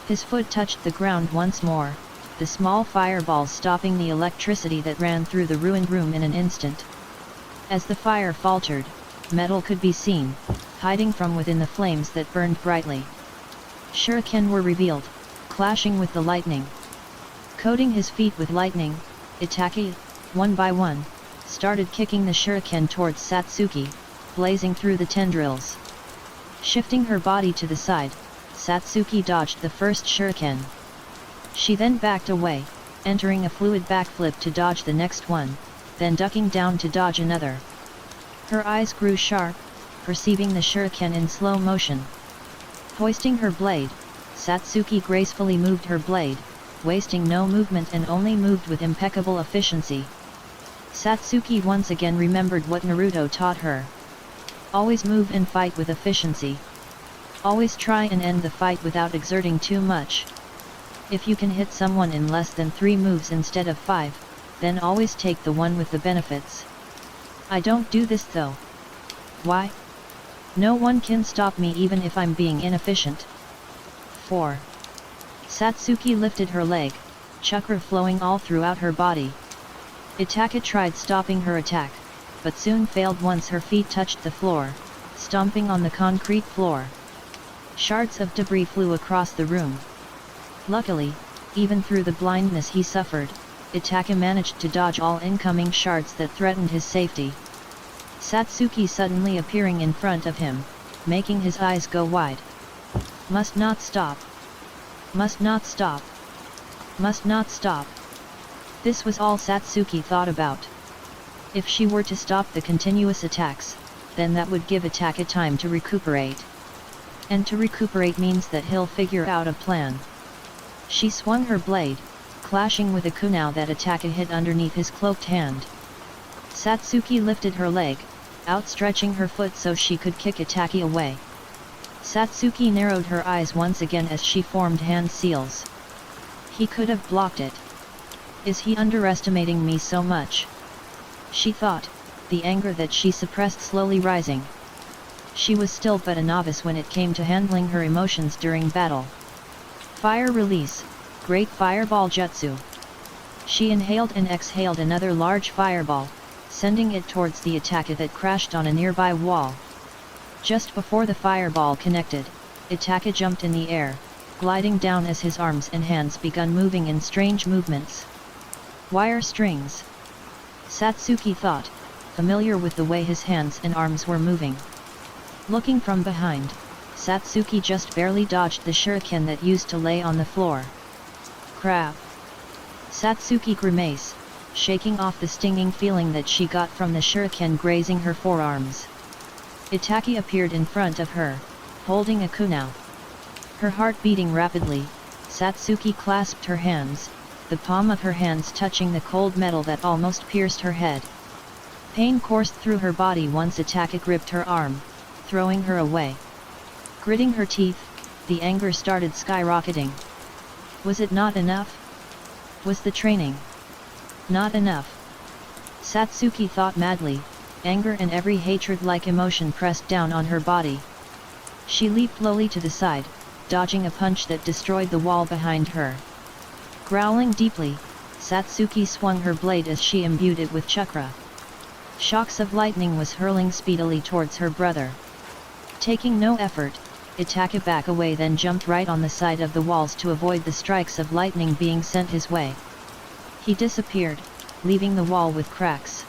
His foot touched the ground once more, the small fireballs stopping the electricity that ran through the ruined room in an instant. As the fire faltered, metal could be seen, hiding from within the flames that burned brightly. Shuriken were revealed, clashing with the lightning. Coating his feet with lightning, Itaka, one by one, started kicking the shuriken towards Satsuki, blazing through the tendrils. Shifting her body to the side, Satsuki dodged the first shuriken. She then backed away, entering a fluid backflip to dodge the next one, then ducking down to dodge another. Her eyes grew sharp, perceiving the shuriken in slow motion. Hoisting her blade, Satsuki gracefully moved her blade, wasting no movement and only moved with impeccable efficiency. Satsuki once again remembered what Naruto taught her. Always move and fight with efficiency. Always try and end the fight without exerting too much. If you can hit someone in less than 3 moves instead of 5, then always take the one with the benefits. I don't do this though. Why? No one can stop me even if I'm being inefficient. 4. Satsuki lifted her leg, chakra flowing all throughout her body. Itaka tried stopping her attack, but soon failed once her feet touched the floor, stomping on the concrete floor. Shards of debris flew across the room. Luckily, even through the blindness he suffered, Itaka managed to dodge all incoming shards that threatened his safety. Satsuki suddenly appearing in front of him, making his eyes go wide. Must not stop. Must not stop. Must not stop. This was all Satsuki thought about. If she were to stop the continuous attacks, then that would give Itaka time to recuperate. And to recuperate means that he'll figure out a plan. She swung her blade, clashing with a kunai that Itaka hit underneath his cloaked hand. Satsuki lifted her leg, outstretching her foot so she could kick Itaka away. Satsuki narrowed her eyes once again as she formed hand seals. He could have blocked it. Is he underestimating me so much? she thought, the anger that she suppressed slowly rising. She was still but a novice when it came to handling her emotions during battle. Fire release, Great Fireball Jutsu. She inhaled and exhaled another large fireball, sending it towards the attacker that crashed on a nearby wall. Just before the fireball connected, Itaka jumped in the air, gliding down as his arms and hands began moving in strange movements. Wire strings. Satsuki thought, familiar with the way his hands and arms were moving. Looking from behind, Satsuki just barely dodged the shuriken that used to lay on the floor. Crap! Satsuki grimaced, shaking off the stinging feeling that she got from the shuriken grazing her forearms. Itaki appeared in front of her, holding a kunai. Her heart beating rapidly, Satsuki clasped her hands, the palm of her hands touching the cold metal that almost pierced her head. Pain coursed through her body once Itaka gripped her arm, throwing her away. Gritting her teeth, the anger started skyrocketing. Was it not enough? Was the training not enough? Satsuki thought madly, anger and every hatred-like emotion pressed down on her body. She leaped lowly to the side, dodging a punch that destroyed the wall behind her. Growling deeply, Satsuki swung her blade as she imbued it with chakra. Shocks of lightning was hurling speedily towards her brother. Taking no effort, Itaka backed away, then jumped right on the side of the walls to avoid the strikes of lightning being sent his way. He disappeared, leaving the wall with cracks.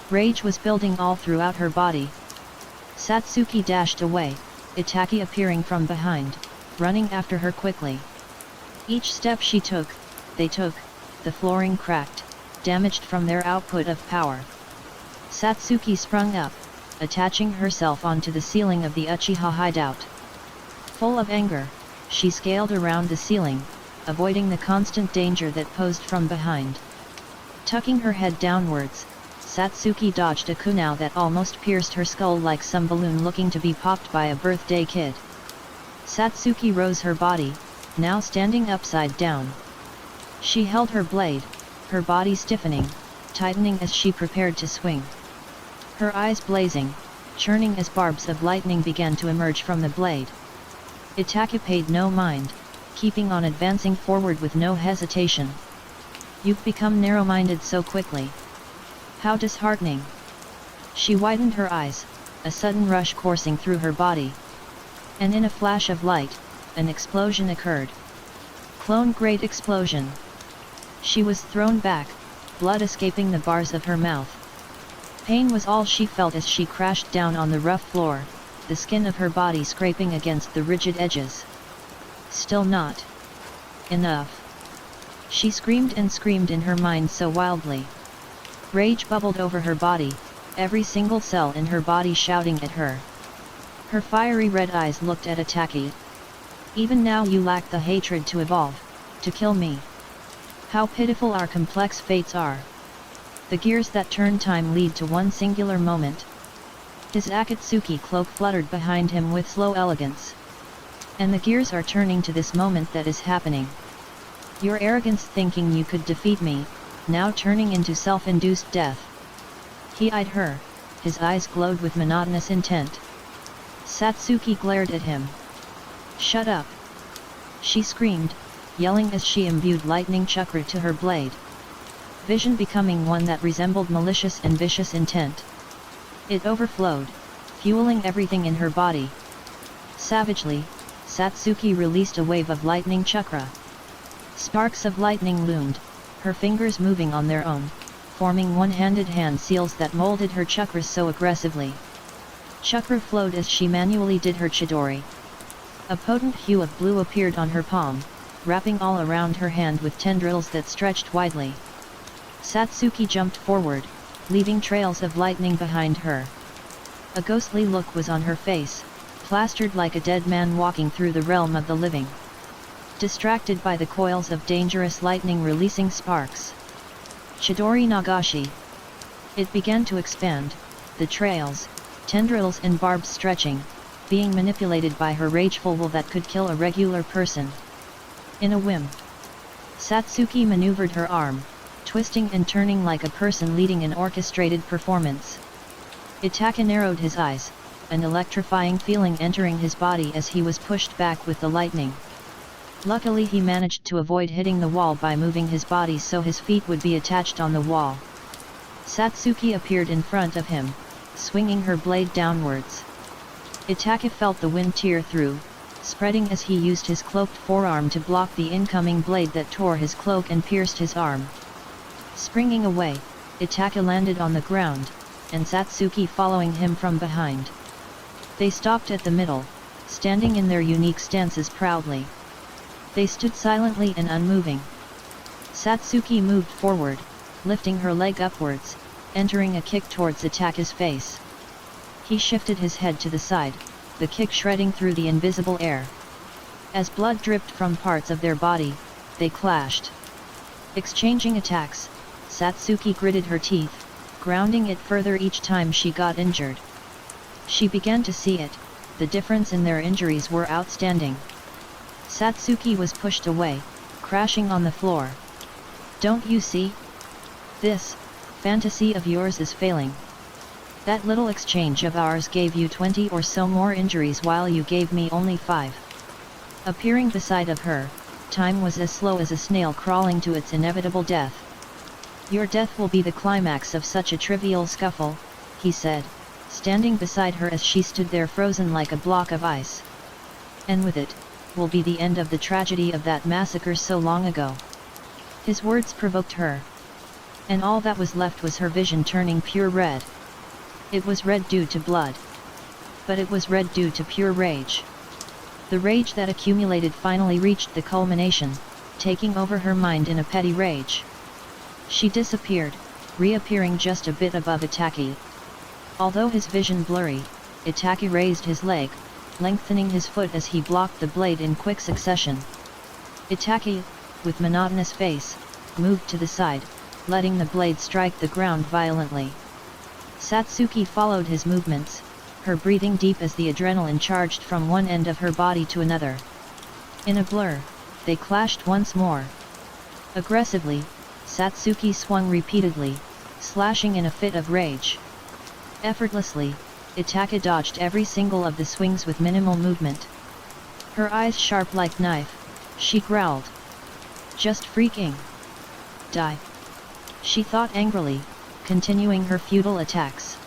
Rage was building all throughout her body. Satsuki dashed away, Itaki appearing from behind, running after her quickly. Each step she took, the flooring cracked, damaged from their output of power. Satsuki sprung up, attaching herself onto the ceiling of the Uchiha hideout. Full of anger, she scaled around the ceiling, avoiding the constant danger that posed from behind. Tucking her head downwards, Satsuki dodged a kunai that almost pierced her skull like some balloon looking to be popped by a birthday kid. Satsuki rose her body, now standing upside down. She held her blade, her body stiffening, tightening as she prepared to swing. Her eyes blazing, churning as barbs of lightning began to emerge from the blade. Itaka paid no mind, keeping on advancing forward with no hesitation. You've become narrow-minded so quickly. How disheartening. She widened her eyes, a sudden rush coursing through her body. And in a flash of light, an explosion occurred. Clone Great Explosion. She was thrown back, blood escaping the bars of her mouth. Pain was all she felt as she crashed down on the rough floor, the skin of her body scraping against the rigid edges. Still not enough. She screamed and screamed in her mind so wildly. Rage bubbled over her body, every single cell in her body shouting at her. Her fiery red eyes looked at Itaki. Even now you lack the hatred to evolve, to kill me. How pitiful our complex fates are. The gears that turn time lead to one singular moment. His Akatsuki cloak fluttered behind him with slow elegance. And the gears are turning to this moment that is happening. Your arrogance thinking you could defeat me, now turning into self-induced death. He eyed her, his eyes glowed with monotonous intent. Satsuki glared at him. Shut up! She screamed, yelling as she imbued lightning chakra to her blade. Vision becoming one that resembled malicious and vicious intent. It overflowed, fueling everything in her body. Savagely, Satsuki released a wave of lightning chakra. Sparks of lightning loomed, her fingers moving on their own, forming one-handed hand seals that molded her chakras so aggressively. Chakra flowed as she manually did her chidori. A potent hue of blue appeared on her palm, wrapping all around her hand with tendrils that stretched widely. Satsuki jumped forward, leaving trails of lightning behind her. A ghostly look was on her face, plastered like a dead man walking through the realm of the living. Distracted by the coils of dangerous lightning releasing sparks. Chidori Nagashi. It began to expand, the trails, tendrils and barbs stretching, being manipulated by her rageful will that could kill a regular person. In a whim, Satsuki maneuvered her arm, twisting and turning like a person leading an orchestrated performance. Itaka narrowed his eyes, an electrifying feeling entering his body as he was pushed back with the lightning. Luckily he managed to avoid hitting the wall by moving his body so his feet would be attached on the wall. Satsuki appeared in front of him, swinging her blade downwards. Itaka felt the wind tear through, spreading as he used his cloaked forearm to block the incoming blade that tore his cloak and pierced his arm. Springing away, Itaka landed on the ground, and Satsuki following him from behind. They stopped at the middle, standing in their unique stances proudly. They stood silently and unmoving. Satsuki moved forward, lifting her leg upwards, entering a kick towards Itaka's face. He shifted his head to the side, the kick shredding through the invisible air. As blood dripped from parts of their body, they clashed. Exchanging attacks, Satsuki gritted her teeth, grounding it further each time she got injured. She began to see it, the difference in their injuries were outstanding. Satsuki was pushed away, crashing on the floor. Don't you see? This fantasy of yours is failing. That little exchange of ours gave you 20 or so more injuries while you gave me only 5. Appearing beside of her, time was as slow as a snail crawling to its inevitable death. Your death will be the climax of such a trivial scuffle, he said, standing beside her as she stood there frozen like a block of ice. And with it, will be the end of the tragedy of that massacre so long ago. His words provoked her. And all that was left was her vision turning pure red. It was red due to blood. But it was red due to pure rage. The rage that accumulated finally reached the culmination, taking over her mind in a petty rage. She disappeared, reappearing just a bit above Itaki. Although his vision blurry, Itaki raised his leg, lengthening his foot as he blocked the blade in quick succession. Itaki, with monotonous face, moved to the side, letting the blade strike the ground violently. Satsuki followed his movements, her breathing deep as the adrenaline charged from one end of her body to another. In a blur, they clashed once more. Aggressively, Satsuki swung repeatedly, slashing in a fit of rage. Effortlessly, Itaka dodged every single of the swings with minimal movement. Her eyes sharp like knife, she growled. Just freaking die, she thought angrily, continuing her futile attacks.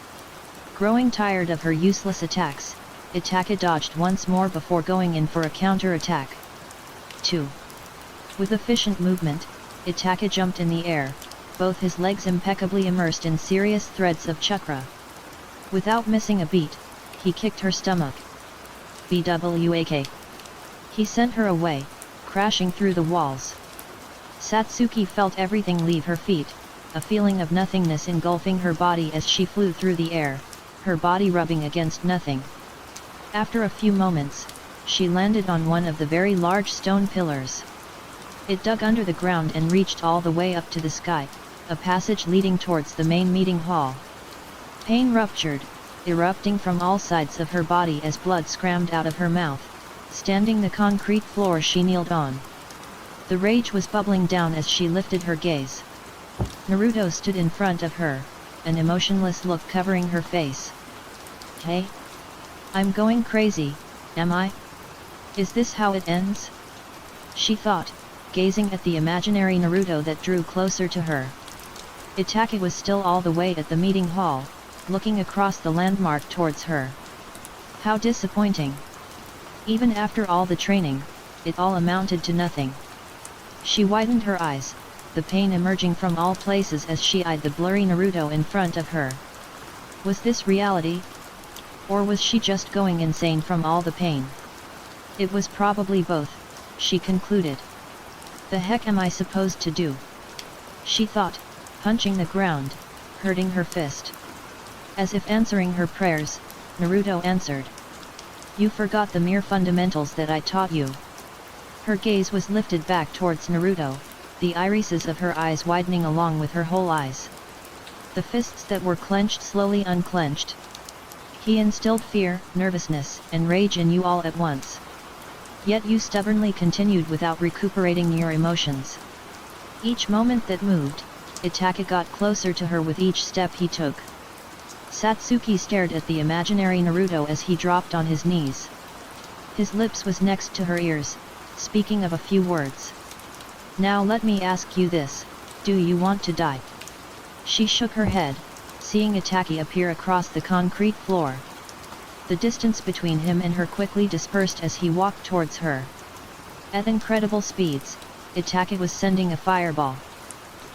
Growing tired of her useless attacks, Itaka dodged once more before going in for a counter-attack. 2. With efficient movement, Itaka jumped in the air, both his legs impeccably immersed in serious threads of chakra. Without missing a beat, he kicked her stomach. BWAK. He sent her away, crashing through the walls. Satsuki felt everything leave her feet, a feeling of nothingness engulfing her body as she flew through the air, her body rubbing against nothing. After a few moments, she landed on one of the very large stone pillars. It dug under the ground and reached all the way up to the sky, a passage leading towards the main meeting hall. Pain ruptured, erupting from all sides of her body as blood scrammed out of her mouth, standing the concrete floor she kneeled on. The rage was bubbling down as she lifted her gaze. Naruto stood in front of her, an emotionless look covering her face. Hey? I'm going crazy, am I? Is this how it ends? She thought, gazing at the imaginary Naruto that drew closer to her. Itaka was still all the way at the meeting hall, looking across the landmark towards her. How disappointing. Even after all the training, it all amounted to nothing. She widened her eyes, the pain emerging from all places as she eyed the blurry Naruto in front of her. Was this reality? Or was she just going insane from all the pain? It was probably both, she concluded. The heck am I supposed to do? She thought, punching the ground, hurting her fist. As if answering her prayers, Naruto answered. You forgot the mere fundamentals that I taught you. Her gaze was lifted back towards Naruto, the irises of her eyes widening along with her whole eyes. The fists that were clenched slowly unclenched. He instilled fear, nervousness, and rage in you all at once. Yet you stubbornly continued without recuperating your emotions. Each moment that moved, Itaka got closer to her with each step he took. Satsuki stared at the imaginary Naruto as he dropped on his knees. His lips was next to her ears, speaking of a few words. "Now let me ask you this, do you want to die?" She shook her head, seeing Itaki appear across the concrete floor. The distance between him and her quickly dispersed as he walked towards her. At incredible speeds, Itaki was sending a fireball.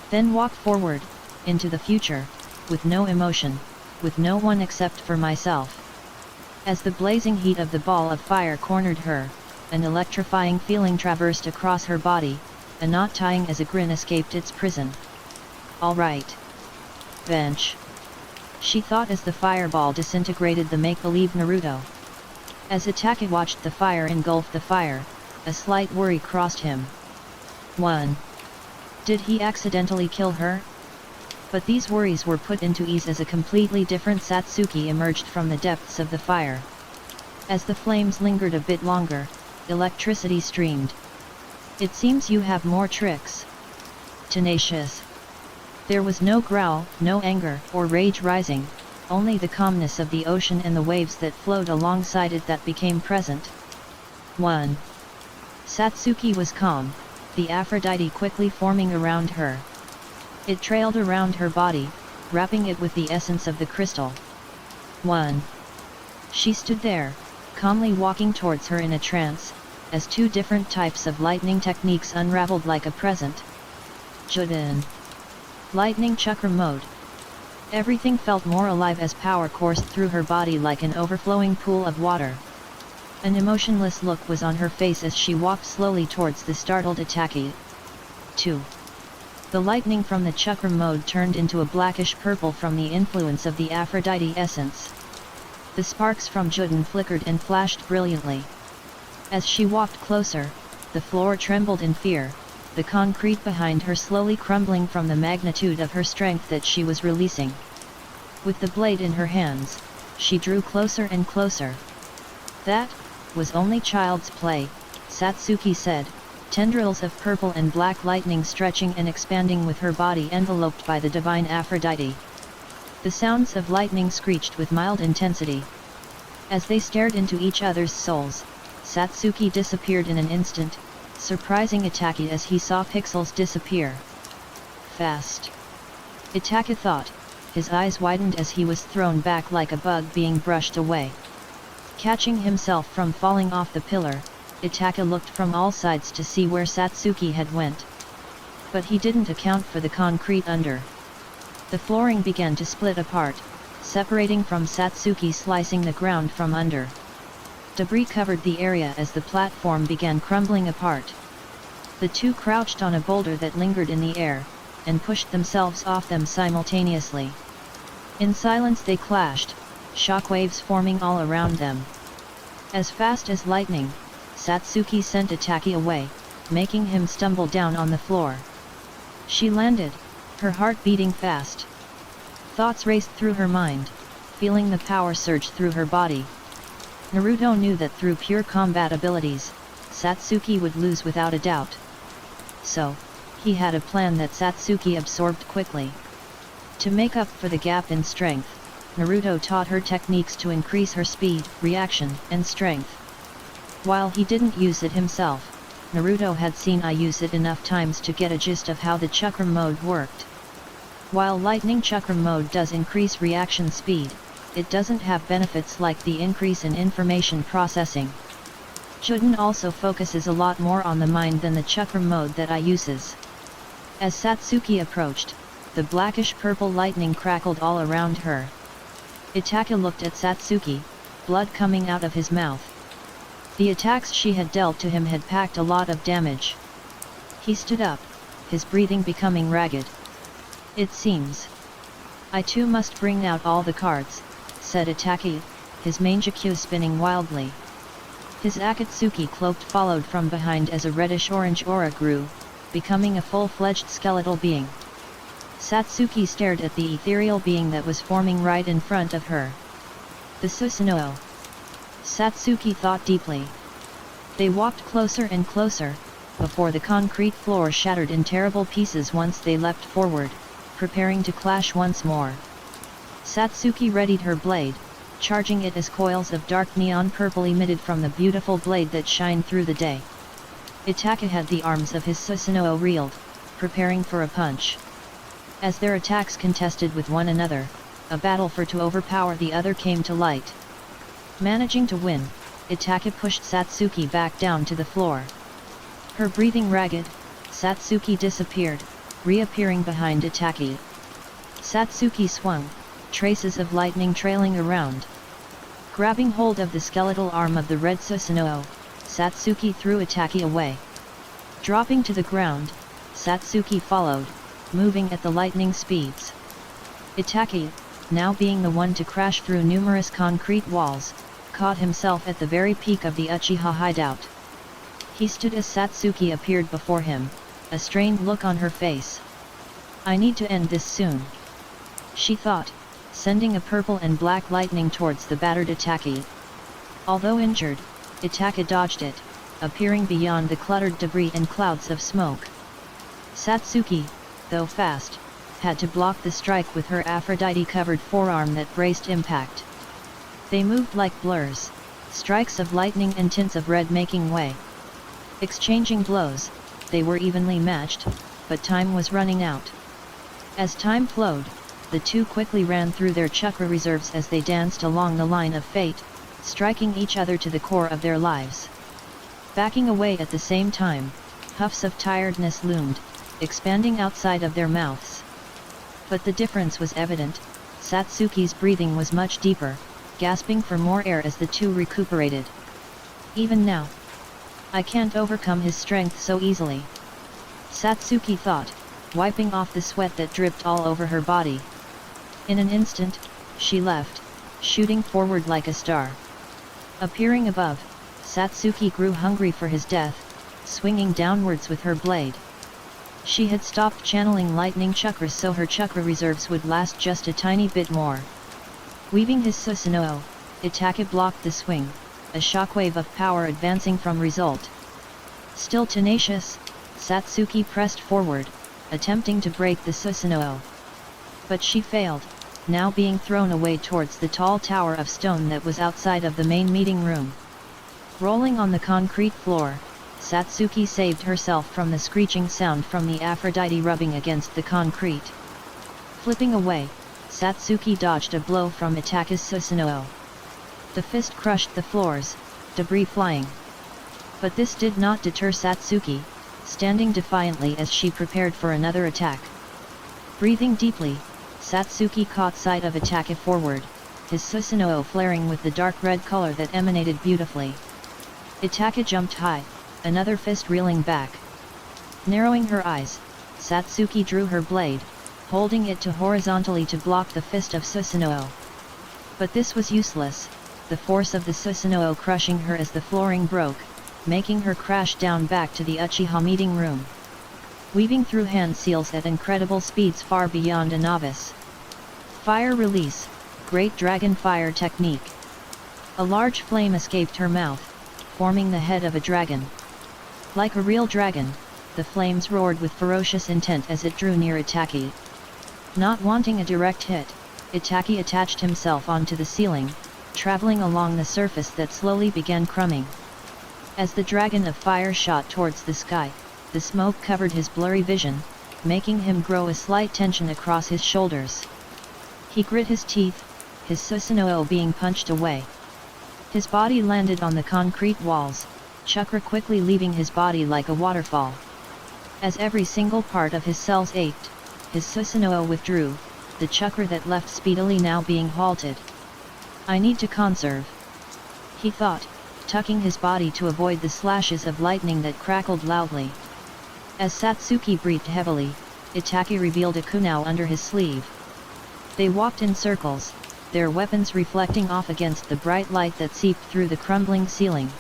Then walk forward, into the future, with no emotion, with no one except for myself. As the blazing heat of the ball of fire cornered her, an electrifying feeling traversed across her body, a knot tying as a grin escaped its prison. "All right. Bench," she thought as the fireball disintegrated the make-believe Naruto. As Itaki watched the fire engulf the fire, a slight worry crossed him. 1. Did he accidentally kill her? But these worries were put into ease as a completely different Satsuki emerged from the depths of the fire. As the flames lingered a bit longer, electricity streamed. "It seems you have more tricks." Tenacious. There was no growl, no anger or rage rising, only the calmness of the ocean and the waves that flowed alongside it that became present. 1. Satsuki was calm, the Aphrodite quickly forming around her. It trailed around her body, wrapping it with the essence of the crystal. 1. She stood there, calmly walking towards her in a trance, as two different types of lightning techniques unraveled like a present. Juden. Lightning chakra mode. Everything felt more alive as power coursed through her body like an overflowing pool of water. An emotionless look was on her face as she walked slowly towards the startled Itaki. 2. The lightning from the chakra mode turned into a blackish purple from the influence of the Aphrodite essence. The sparks from Juden flickered and flashed brilliantly. As she walked closer, the floor trembled in fear, the concrete behind her slowly crumbling from the magnitude of her strength that she was releasing. With the blade in her hands, she drew closer and closer. "That was only child's play," Satsuki said, tendrils of purple and black lightning stretching and expanding with her body enveloped by the divine Aphrodite. The sounds of lightning screeched with mild intensity. As they stared into each other's souls, Satsuki disappeared in an instant, surprising Itaki as he saw pixels disappear. Fast. Itaki thought, his eyes widened as he was thrown back like a bug being brushed away. Catching himself from falling off the pillar, Itaka looked from all sides to see where Satsuki had went. But he didn't account for the concrete under. The flooring began to split apart, separating from Satsuki, slicing the ground from under. Debris covered the area as the platform began crumbling apart. The two crouched on a boulder that lingered in the air, and pushed themselves off them simultaneously. In silence they clashed, shockwaves forming all around them. As fast as lightning, Satsuki sent Itaki away, making him stumble down on the floor. She landed, her heart beating fast. Thoughts raced through her mind, feeling the power surge through her body. Naruto knew that through pure combat abilities, Satsuki would lose without a doubt. So, he had a plan that Satsuki absorbed quickly. To make up for the gap in strength, Naruto taught her techniques to increase her speed, reaction, and strength. While he didn't use it himself, Naruto had seen I use it enough times to get a gist of how the chakra mode worked. While lightning chakra mode does increase reaction speed, it doesn't have benefits like the increase in information processing. Juden also focuses a lot more on the mind than the chakra mode that I uses. As Satsuki approached, the blackish-purple lightning crackled all around her. Itaka looked at Satsuki, blood coming out of his mouth. The attacks she had dealt to him had packed a lot of damage. He stood up, his breathing becoming ragged. "It seems I too must bring out all the cards," said Itaki, his mangekyou spinning wildly. His Akatsuki cloak followed from behind as a reddish-orange aura grew, becoming a full-fledged skeletal being. Satsuki stared at the ethereal being that was forming right in front of her. The Susanoo. Satsuki thought deeply. They walked closer and closer, before the concrete floor shattered in terrible pieces once they leapt forward, preparing to clash once more. Satsuki readied her blade, charging it as coils of dark neon purple emitted from the beautiful blade that shined through the day. Itaka had the arms of his Susanoo reeled, preparing for a punch. As their attacks contested with one another, a battle for to overpower the other came to light. Managing to win, Itaka pushed Satsuki back down to the floor. Her breathing ragged, Satsuki disappeared, reappearing behind Itaki. Satsuki swung, traces of lightning trailing around. Grabbing hold of the skeletal arm of the red Susanoo, Satsuki threw Itaki away. Dropping to the ground, Satsuki followed, moving at the lightning speeds. Itaki, now being the one to crash through numerous concrete walls, caught himself at the very peak of the Uchiha hideout. He stood as Satsuki appeared before him, a strained look on her face. "I need to end this soon," she thought, sending a purple and black lightning towards the battered Itaki. Although injured, Itaka dodged it, appearing beyond the cluttered debris and clouds of smoke. Satsuki, though fast, had to block the strike with her Aphrodite-covered forearm that braced impact. They moved like blurs, strikes of lightning and tints of red making way. Exchanging blows, they were evenly matched, but time was running out. As time flowed, the two quickly ran through their chakra reserves as they danced along the line of fate, striking each other to the core of their lives. Backing away at the same time, puffs of tiredness loomed, expanding outside of their mouths. But the difference was evident. Satsuki's breathing was much deeper, gasping for more air as the two recuperated. "Even now, I can't overcome his strength so easily," Satsuki thought, wiping off the sweat that dripped all over her body. In an instant, she left, shooting forward like a star. Appearing above, Satsuki grew hungry for his death, swinging downwards with her blade. She had stopped channeling lightning chakras so her chakra reserves would last just a tiny bit more. Weaving his Susanoo, Itaka blocked the swing, a shockwave of power advancing from result. Still tenacious, Satsuki pressed forward, attempting to break the Susanoo. But she failed, now being thrown away towards the tall tower of stone that was outside of the main meeting room. Rolling on the concrete floor, Satsuki saved herself from the screeching sound from the Aphrodite rubbing against the concrete. Flipping away, Satsuki dodged a blow from Itaka's Susanoo. The fist crushed the floors, debris flying. But this did not deter Satsuki, standing defiantly as she prepared for another attack. Breathing deeply, Satsuki caught sight of Itaka forward, his Susanoo flaring with the dark red color that emanated beautifully. Itaka jumped high, another fist reeling back. Narrowing her eyes, Satsuki drew her blade, holding it to horizontally to block the fist of Susanoo. But this was useless, the force of the Susanoo crushing her as the flooring broke, making her crash down back to the Uchiha meeting room. Weaving through hand seals at incredible speeds far beyond a novice. Fire release, Great Dragon Fire technique. A large flame escaped her mouth, forming the head of a dragon. Like a real dragon, the flames roared with ferocious intent as it drew near Itaki. Not wanting a direct hit, Itaki attached himself onto the ceiling, traveling along the surface that slowly began crumbling. As the dragon of fire shot towards the sky, the smoke covered his blurry vision, making him grow a slight tension across his shoulders. He grit his teeth, his Susanoo being punched away. His body landed on the concrete walls, chakra quickly leaving his body like a waterfall. As every single part of his cells ached, his Susanoo withdrew, the chakra that left speedily now being halted. "I need to conserve," he thought, tucking his body to avoid the slashes of lightning that crackled loudly. As Satsuki breathed heavily, Itaki revealed a kunao under his sleeve. They walked in circles, their weapons reflecting off against the bright light that seeped through the crumbling ceiling.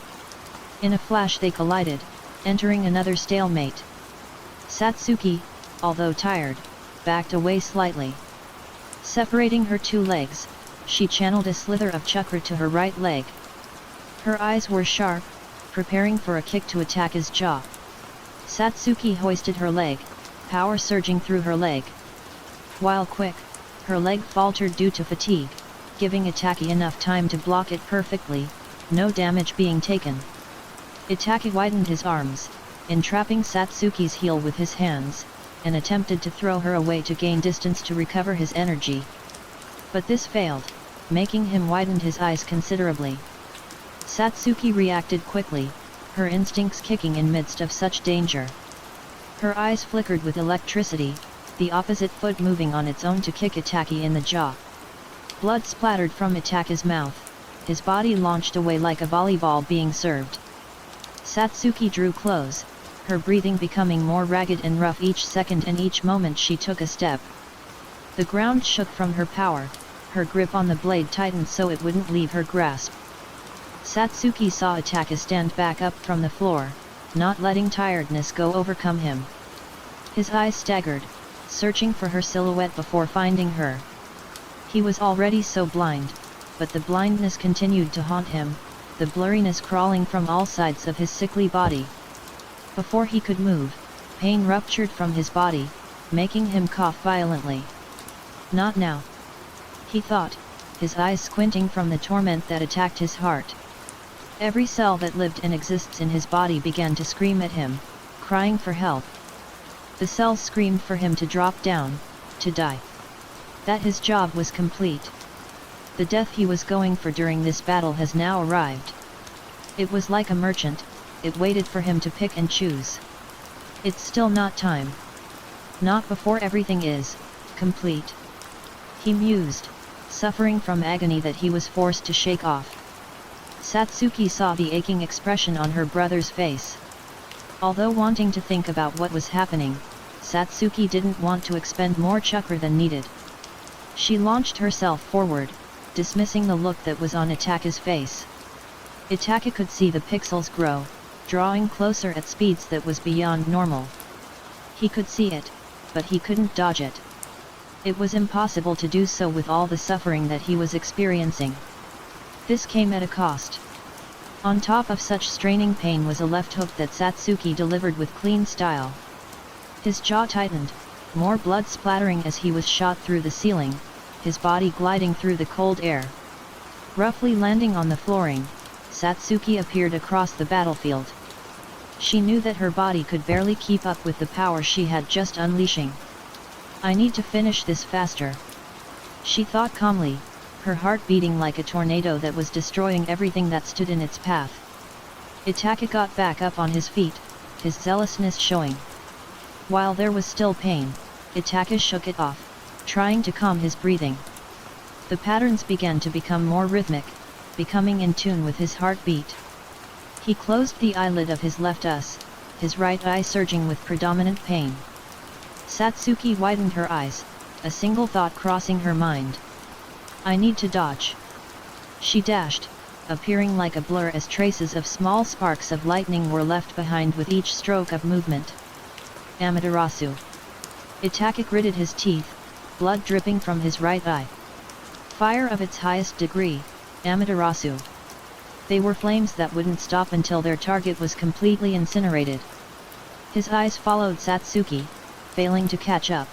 In a flash they collided, entering another stalemate. Satsuki, although tired, backed away slightly. Separating her two legs, she channeled a slither of chakra to her right leg. Her eyes were sharp, preparing for a kick to attack his jaw. Satsuki hoisted her leg, power surging through her leg. While quick, her leg faltered due to fatigue, giving Itaki enough time to block it perfectly, no damage being taken. Itaki widened his arms, entrapping Satsuki's heel with his hands, and attempted to throw her away to gain distance to recover his energy. But this failed, making him widen his eyes considerably. Satsuki reacted quickly, her instincts kicking in midst of such danger. Her eyes flickered with electricity, the opposite foot moving on its own to kick Itaki in the jaw. Blood splattered from Itaki's mouth, his body launched away like a volleyball being served. Satsuki drew close, her breathing becoming more ragged and rough each second, and each moment she took a step. The ground shook from her power, her grip on the blade tightened so it wouldn't leave her grasp. Satsuki saw Itaki stand back up from the floor, not letting tiredness overcome him. His eyes staggered, searching for her silhouette before finding her. He was already so blind, but the blindness continued to haunt him, the blurriness crawling from all sides of his sickly body. Before he could move, pain ruptured from his body, making him cough violently. Not now, he thought, his eyes squinting from the torment that attacked his heart. Every cell that lived and exists in his body began to scream at him, crying for help. The cells screamed for him to drop down, to die. That his job was complete. The death he was going for during this battle has now arrived. It was like a merchant, it waited for him to pick and choose. It's still not time. Not before everything is complete. He mused, suffering from agony that he was forced to shake off. Satsuki saw the aching expression on her brother's face. Although wanting to think about what was happening, Satsuki didn't want to expend more chakra than needed. She launched herself forward, dismissing the look that was on Itaki's face. Itaki could see the pixels grow, drawing closer at speeds that was beyond normal. He could see it, but he couldn't dodge it. It was impossible to do so with all the suffering that he was experiencing. This came at a cost. On top of such straining pain was a left hook that Satsuki delivered with clean style. His jaw tightened, more blood splattering as he was shot through the ceiling, his body gliding through the cold air. Roughly landing on the flooring, Satsuki appeared across the battlefield. She knew that her body could barely keep up with the power she had just unleashing. I need to finish this faster, she thought calmly, her heart beating like a tornado that was destroying everything that stood in its path. Itaki got back up on his feet, his zealousness showing. While there was still pain, Itaki shook it off, trying to calm his breathing. The patterns began to become more rhythmic, becoming in tune with his heartbeat. He closed the eyelid of his left eye, his right eye surging with predominant pain. Satsuki widened her eyes, a single thought crossing her mind. I need to dodge. She dashed, appearing like a blur as traces of small sparks of lightning were left behind with each stroke of movement. Amaterasu. Itaki gritted his teeth, blood dripping from his right eye. Fire of its highest degree, Amaterasu. They were flames that wouldn't stop until their target was completely incinerated. His eyes followed Satsuki, failing to catch up.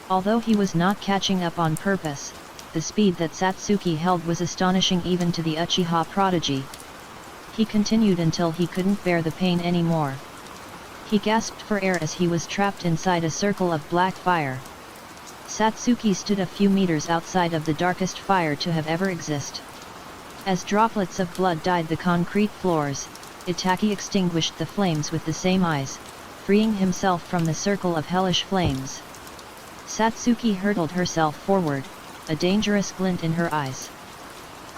Although he was not catching up on purpose, the speed that Satsuki held was astonishing even to the Uchiha prodigy. He continued until he couldn't bear the pain anymore. He gasped for air as he was trapped inside a circle of black fire. Satsuki stood a few meters outside of the darkest fire to have ever existed. As droplets of blood dyed the concrete floors, Itaki extinguished the flames with the same eyes, freeing himself from the circle of hellish flames. Satsuki hurtled herself forward, a dangerous glint in her eyes.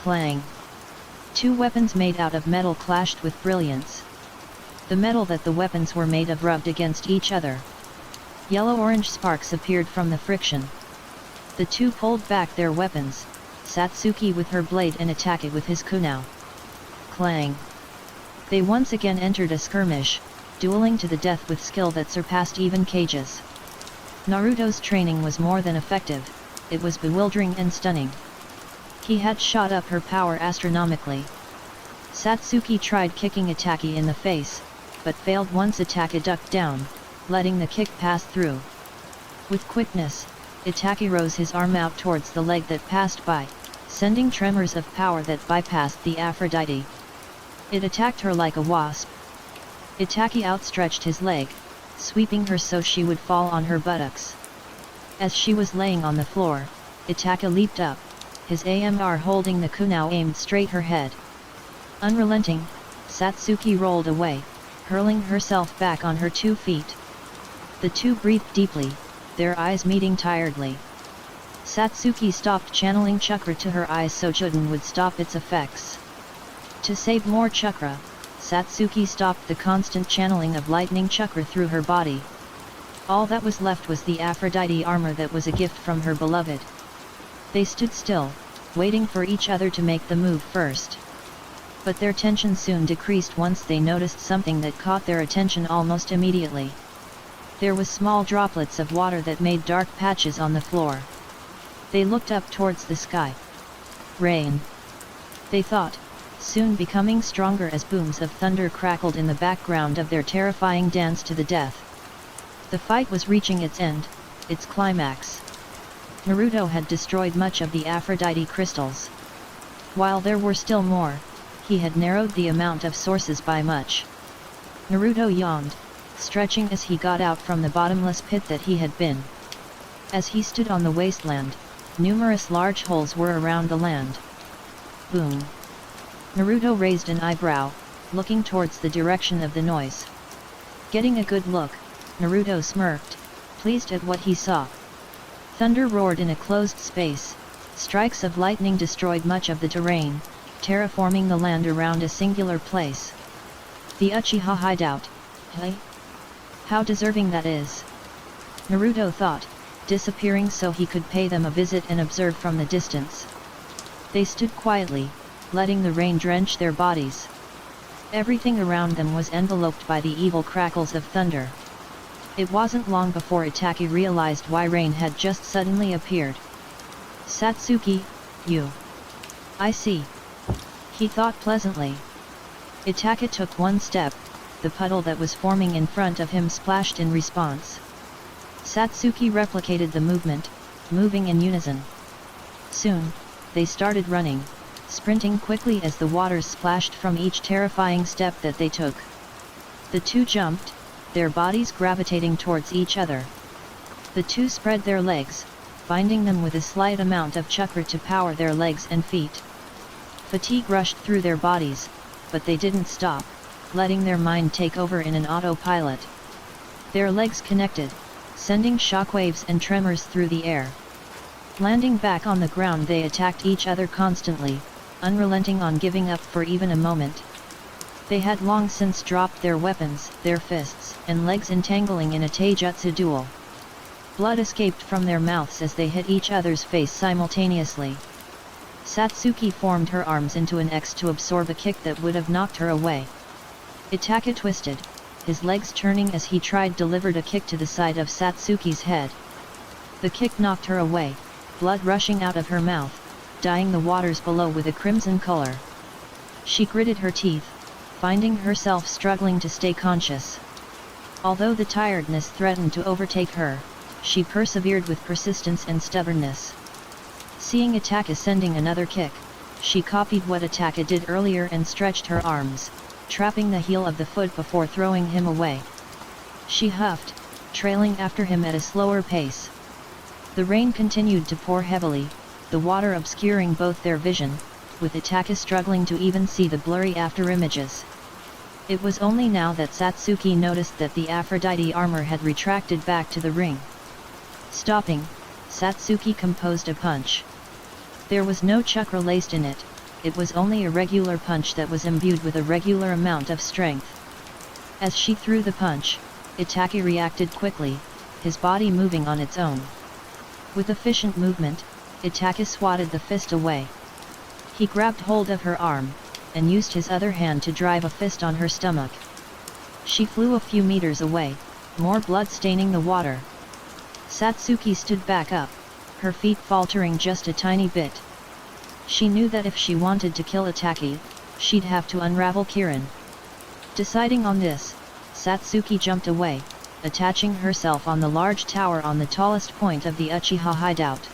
Clang! Two weapons made out of metal clashed with brilliance. The metal that the weapons were made of rubbed against each other. Yellow-orange sparks appeared from the friction. The two pulled back their weapons, Satsuki with her blade and Itaki with his kunai. Clang! They once again entered a skirmish, dueling to the death with skill that surpassed even Kage's. Naruto's training was more than effective, it was bewildering and stunning. He had shot up her power astronomically. Satsuki tried kicking Itaki in the face, but failed once Itaki ducked down, letting the kick pass through. With quickness, Itaki rose his arm out towards the leg that passed by, sending tremors of power that bypassed the Aphrodite. It attacked her like a wasp. Itaki outstretched his leg, sweeping her so she would fall on her buttocks. As she was laying on the floor, Itaki leaped up, his AMR holding the kunai aimed straight her head. Unrelenting, Satsuki rolled away, hurling herself back on her 2 feet. The two breathed deeply, their eyes meeting tiredly. Satsuki stopped channeling chakra to her eyes so Juden would stop its effects. To save more chakra, Satsuki stopped the constant channeling of lightning chakra through her body. All that was left was the Aphrodite armor that was a gift from her beloved. They stood still, waiting for each other to make the move first. But their tension soon decreased once they noticed something that caught their attention almost immediately. There was small droplets of water that made dark patches on the floor. They looked up towards the sky. Rain, they thought, soon becoming stronger as booms of thunder crackled in the background of their terrifying dance to the death. The fight was reaching its end, its climax. Naruto had destroyed much of the Aphrodite crystals. While there were still more, he had narrowed the amount of sources by much. Naruto yawned, stretching as he got out from the bottomless pit that he had been. As he stood on the wasteland, numerous large holes were around the land. Boom! Naruto raised an eyebrow, looking towards the direction of the noise. Getting a good look, Naruto smirked, pleased at what he saw. Thunder roared in a closed space, strikes of lightning destroyed much of the terrain, terraforming the land around a singular place. The Uchiha hideout, hey? How deserving that is! Naruto thought, disappearing so he could pay them a visit and observe from the distance. They stood quietly, letting the rain drench their bodies. Everything around them was enveloped by the evil crackles of thunder. It wasn't long before Itaki realized why rain had just suddenly appeared. Satsuki, you. I see. He thought pleasantly. Itaki took one step, the puddle that was forming in front of him splashed in response. Satsuki replicated the movement, moving in unison. Soon, they started running, sprinting quickly as the waters splashed from each terrifying step that they took. The two jumped, their bodies gravitating towards each other. The two spread their legs, binding them with a slight amount of chakra to power their legs and feet. Fatigue rushed through their bodies, but they didn't stop, letting their mind take over in an autopilot. Their legs connected, sending shockwaves and tremors through the air. Landing back on the ground, they attacked each other constantly, unrelenting on giving up for even a moment. They had long since dropped their weapons, their fists and legs entangling in a taijutsu duel. Blood escaped from their mouths as they hit each other's face simultaneously. Satsuki formed her arms into an X to absorb a kick that would have knocked her away. Itaki twisted, his legs turning as he delivered a kick to the side of Satsuki's head. The kick knocked her away, blood rushing out of her mouth, dyeing the waters below with a crimson color. She gritted her teeth, finding herself struggling to stay conscious. Although the tiredness threatened to overtake her, she persevered with persistence and stubbornness. Seeing Itaki sending another kick, she copied what Itaki did earlier and stretched her arms, trapping the heel of the foot before throwing him away. She huffed, trailing after him at a slower pace. The rain continued to pour heavily, the water obscuring both their vision, with Itaki struggling to even see the blurry afterimages. It was only now that Satsuki noticed that the Aphrodite armor had retracted back to the ring. Stopping, Satsuki composed a punch. There was no chakra laced in it, it was only a regular punch that was imbued with a regular amount of strength. As she threw the punch, Itaki reacted quickly, his body moving on its own. With efficient movement, Itaki swatted the fist away. He grabbed hold of her arm, and used his other hand to drive a fist on her stomach. She flew a few meters away, more blood staining the water. Satsuki stood back up, her feet faltering just a tiny bit. She knew that if she wanted to kill Itaki, she'd have to unravel Kirin. Deciding on this, Satsuki jumped away, attaching herself on the large tower on the tallest point of the Uchiha hideout.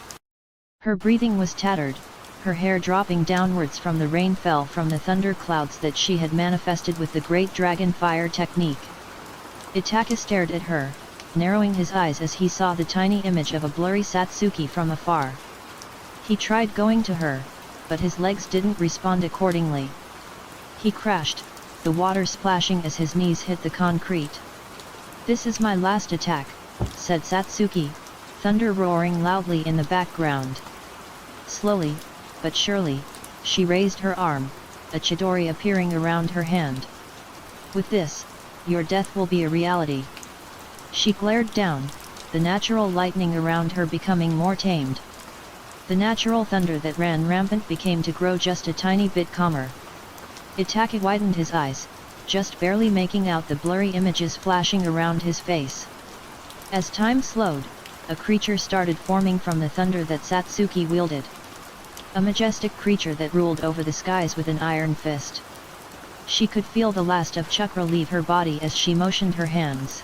Her breathing was tattered, her hair dropping downwards from the rain fell from the thunder clouds that she had manifested with the great dragon fire technique. Itachi stared at her, narrowing his eyes as he saw the tiny image of a blurry Satsuki from afar. He tried going to her, but his legs didn't respond accordingly. He crashed, the water splashing as his knees hit the concrete. "This is my last attack," said Satsuki, thunder roaring loudly in the background. Slowly, but surely, she raised her arm, a chidori appearing around her hand. "With this, your death will be a reality." She glared down, the natural lightning around her becoming more tamed. The natural thunder that ran rampant became to grow just a tiny bit calmer. Itachi widened his eyes, just barely making out the blurry images flashing around his face. As time slowed, a creature started forming from the thunder that Satsuki wielded. A majestic creature that ruled over the skies with an iron fist. She could feel the last of chakra leave her body as she motioned her hands.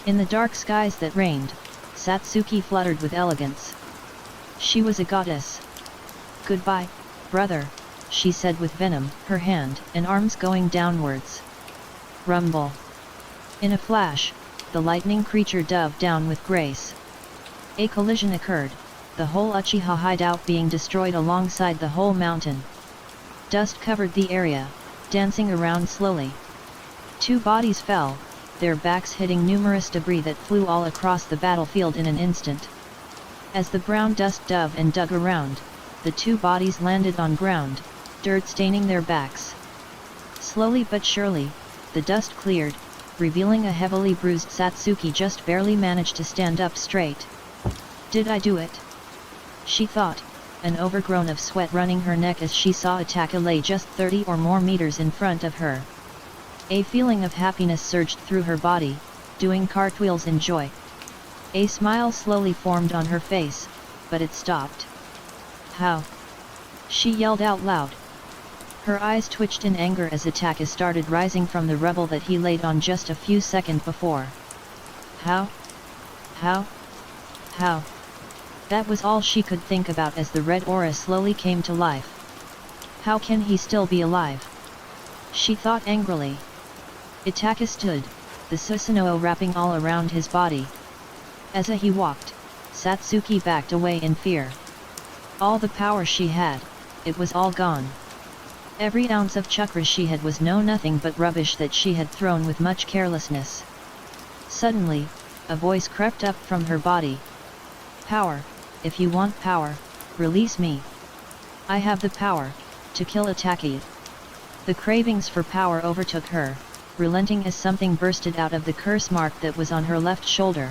In the dark skies that reigned, Satsuki fluttered with elegance. She was a goddess. "Goodbye, brother," she said with venom, her hand and arms going downwards. Rumble. In a flash, the lightning creature dove down with grace. A collision occurred, the whole Uchiha hideout being destroyed alongside the whole mountain. Dust covered the area, dancing around slowly. 2 bodies fell, their backs hitting numerous debris that flew all across the battlefield in an instant. As the brown dust dove and dug around, the 2 bodies landed on ground, dirt staining their backs. Slowly but surely, the dust cleared, revealing a heavily bruised Satsuki just barely managed to stand up straight. "Did I do it?" she thought, an overgrown of sweat running her neck as she saw Itachi lay just 30 or more meters in front of her. A feeling of happiness surged through her body, doing cartwheels in joy. A smile slowly formed on her face, but it stopped. "How?" she yelled out loud. Her eyes twitched in anger as Itachi started rising from the rubble that he laid on just a few seconds before. "How? How? How?" That was all she could think about as the red aura slowly came to life. "How can he still be alive?" she thought angrily. Itachi stood, the Susanoo wrapping all around his body. As he walked, Satsuki backed away in fear. All the power she had, it was all gone. Every ounce of chakra she had was nothing but rubbish that she had thrown with much carelessness. Suddenly, a voice crept up from her body. "Power, if you want power, release me. I have the power to kill Itachi." The cravings for power overtook her, relenting as something bursted out of the curse mark that was on her left shoulder.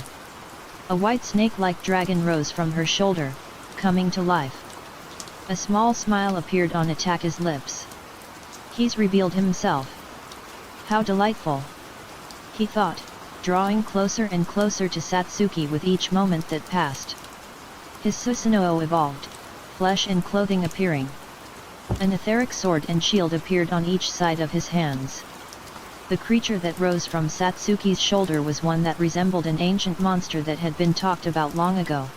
A white snake-like dragon rose from her shoulder, coming to life. A small smile appeared on Itachi's lips. He's revealed himself. How delightful! He thought, drawing closer and closer to Satsuki with each moment that passed. His Susanoo evolved, flesh and clothing appearing. An etheric sword and shield appeared on each side of his hands. The creature that rose from Satsuki's shoulder was one that resembled an ancient monster that had been talked about long ago.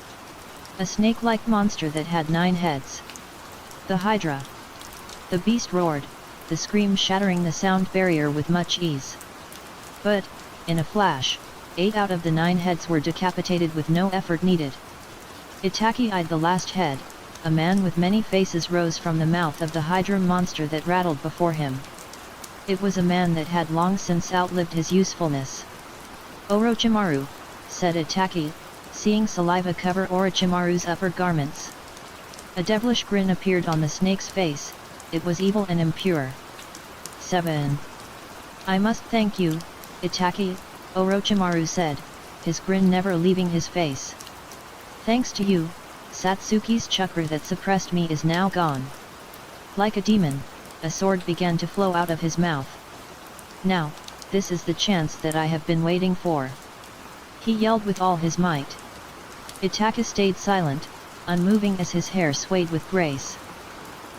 A snake-like monster that had 9 heads. The Hydra. The beast roared, the scream shattering the sound barrier with much ease. But, in a flash, 8 out of the 9 heads were decapitated with no effort needed. Itachi eyed the last head, a man with many faces rose from the mouth of the Hydra monster that rattled before him. It was a man that had long since outlived his usefulness. "Orochimaru," said Itachi, seeing saliva cover Orochimaru's upper garments. A devilish grin appeared on the snake's face, it was evil and impure. 7. "I must thank you, Itachi," Orochimaru said, his grin never leaving his face. "Thanks to you, Satsuki's chakra that suppressed me is now gone." Like a demon, a sword began to flow out of his mouth. "Now, this is the chance that I have been waiting for," he yelled with all his might. Itachi stayed silent, unmoving as his hair swayed with grace.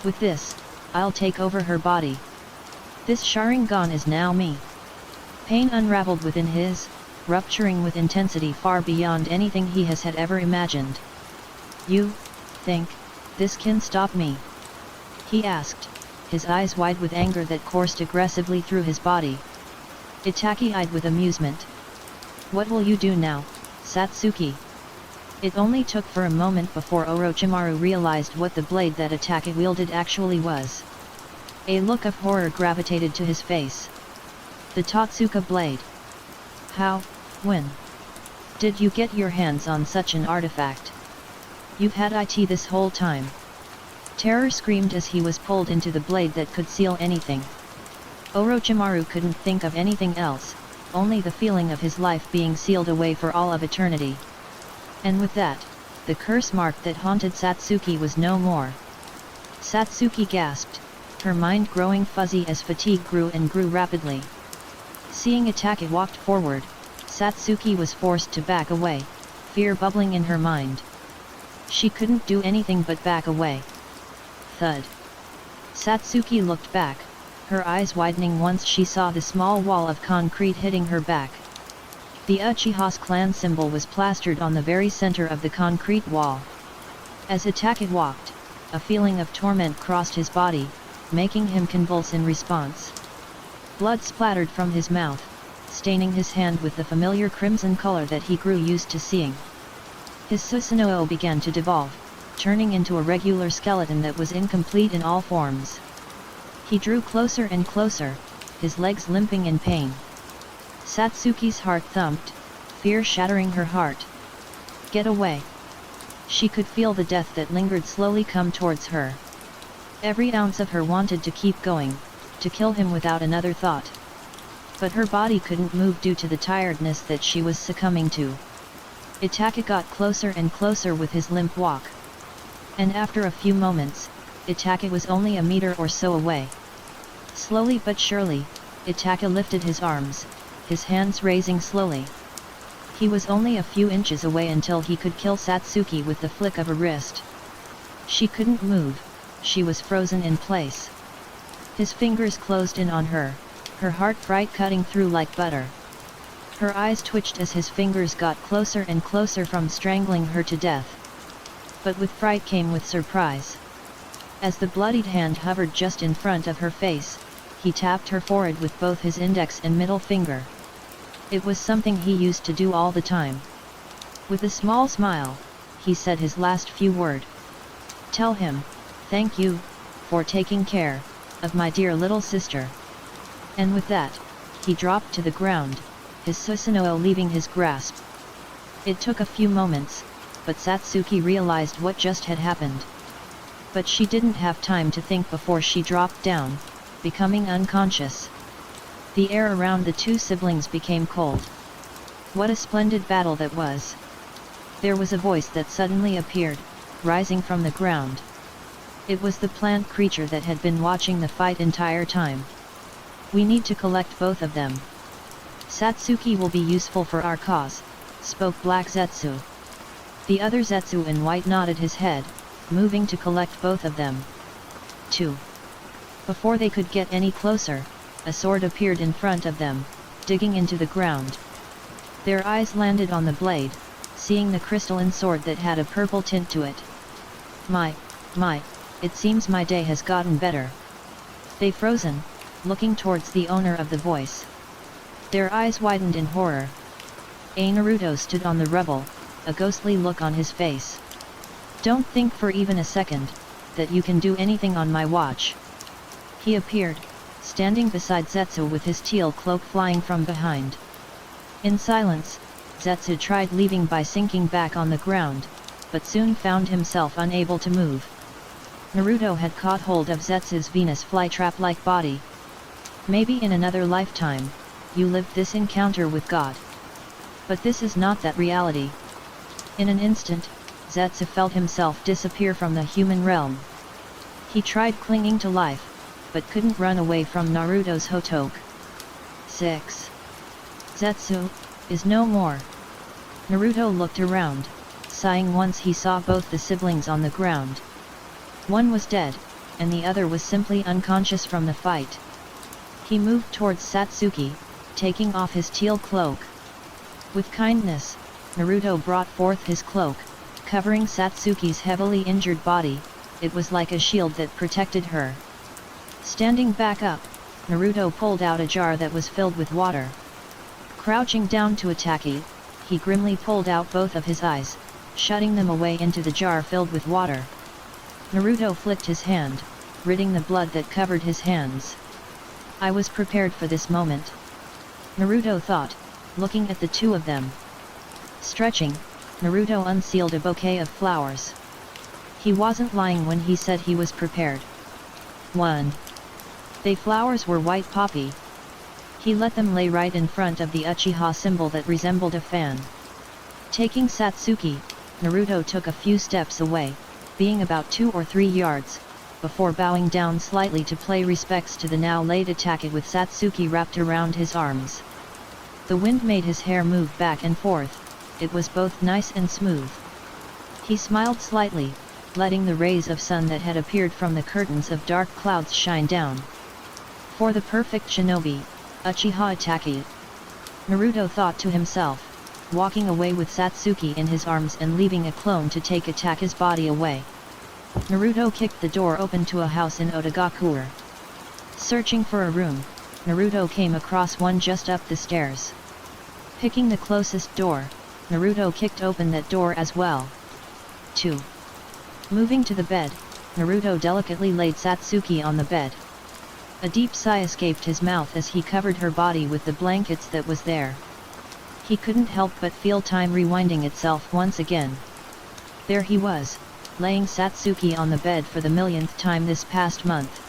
"With this, I'll take over her body. This Sharingan is now me." Pain unraveled within his rupturing with intensity far beyond anything he had ever imagined. "You think this can stop me?" he asked, his eyes wide with anger that coursed aggressively through his body. Itaki eyed with amusement. "What will you do now, Satsuki?" It only took for a moment before Orochimaru realized what the blade that Itaki wielded actually was. A look of horror gravitated to his face. "The Totsuka blade. How, when did you get your hands on such an artifact? You've had it this whole time." Terror screamed as he was pulled into the blade that could seal anything. Orochimaru couldn't think of anything else, only the feeling of his life being sealed away for all of eternity. And with that, the curse mark that haunted Satsuki was no more. Satsuki gasped, her mind growing fuzzy as fatigue grew and grew rapidly. Seeing Itaki walked forward, Satsuki was forced to back away, fear bubbling in her mind. She couldn't do anything but back away. Thud. Satsuki looked back, her eyes widening once she saw the small wall of concrete hitting her back. The Uchiha's clan symbol was plastered on the very center of the concrete wall. As Itaki walked, a feeling of torment crossed his body, making him convulse in response. Blood splattered from his mouth, staining his hand with the familiar crimson color that he grew used to seeing. His Susanoo began to devolve, turning into a regular skeleton that was incomplete in all forms. He drew closer and closer, his legs limping in pain. Satsuki's heart thumped, fear shattering her heart. "Get away!" She could feel the death that lingered slowly come towards her. Every ounce of her wanted to keep going, to kill him without another thought. But her body couldn't move due to the tiredness that she was succumbing to. Itaki got closer and closer with his limp walk. And after a few moments, Itaki was only a meter or so away. Slowly but surely, Itaki lifted his arms, his hands raising slowly. He was only a few inches away until he could kill Satsuki with the flick of a wrist. She couldn't move, she was frozen in place. His fingers closed in on her, her heart fright cutting through like butter. Her eyes twitched as his fingers got closer and closer from strangling her to death. But with fright came with surprise. As the bloodied hand hovered just in front of her face, he tapped her forehead with both his index and middle finger. It was something he used to do all the time. With a small smile, he said his last few words. "Tell him, thank you, for taking care of my dear little sister." And with that, he dropped to the ground, his Susanoo leaving his grasp. It took a few moments, but Satsuki realized what just had happened. But she didn't have time to think before she dropped down, becoming unconscious. The air around the two siblings became cold. What a splendid battle that was! There was a voice that suddenly appeared, rising from the ground. It was the plant creature that had been watching the fight entire time. "We need to collect both of them. Satsuki will be useful for our cause," spoke Black Zetsu. The other Zetsu in white nodded his head, moving to collect both of them. 2. Before they could get any closer, a sword appeared in front of them, digging into the ground. Their eyes landed on the blade, seeing the crystalline sword that had a purple tint to it. My, it seems my day has gotten better." They frozen, looking towards the owner of the voice. Their eyes widened in horror. Naruto stood on the rubble, a ghostly look on his face. "Don't think for even a second, that you can do anything on my watch." He appeared, standing beside Zetsu with his teal cloak flying from behind. In silence, Zetsu tried leaving by sinking back on the ground, but soon found himself unable to move. Naruto had caught hold of Zetsu's Venus flytrap-like body. "Maybe in another lifetime, you lived this encounter with God. But this is not that reality." In an instant, Zetsu felt himself disappear from the human realm. He tried clinging to life, but couldn't run away from Naruto's Hotoke. 6. Zetsu is no more. Naruto looked around, sighing once he saw both the siblings on the ground. One was dead, and the other was simply unconscious from the fight. He moved towards Satsuki, taking off his teal cloak. With kindness, Naruto brought forth his cloak, covering Satsuki's heavily injured body. It was like a shield that protected her. Standing back up, Naruto pulled out a jar that was filled with water. Crouching down to attack it, he grimly pulled out both of his eyes, shutting them away into the jar filled with water. Naruto flicked his hand, ridding the blood that covered his hands. I was prepared for this moment, Naruto thought, looking at the two of them. Stretching, Naruto unsealed a bouquet of flowers. He wasn't lying when he said he was prepared. 1. They flowers were white poppy. He let them lay right in front of the Uchiha symbol that resembled a fan. Taking Satsuki, Naruto took a few steps away, being about 2 or 3 yards, before bowing down slightly to pay respects to the now laid attack with Satsuki wrapped around his arms. The wind made his hair move back and forth. It was both nice and smooth. He smiled slightly, letting the rays of sun that had appeared from the curtains of dark clouds shine down. For the perfect shinobi, Uchiha Atake. Naruto thought to himself, walking away with Satsuki in his arms and leaving a clone to take Atake's body away. Naruto kicked the door open to a house in Otagakure. Searching for a room, Naruto came across one just up the stairs. Picking the closest door, Naruto kicked open that door as well. 2. Moving to the bed, Naruto delicately laid Satsuki on the bed. A deep sigh escaped his mouth as he covered her body with the blankets that was there. He couldn't help but feel time rewinding itself once again. There he was, laying Satsuki on the bed for the millionth time this past month.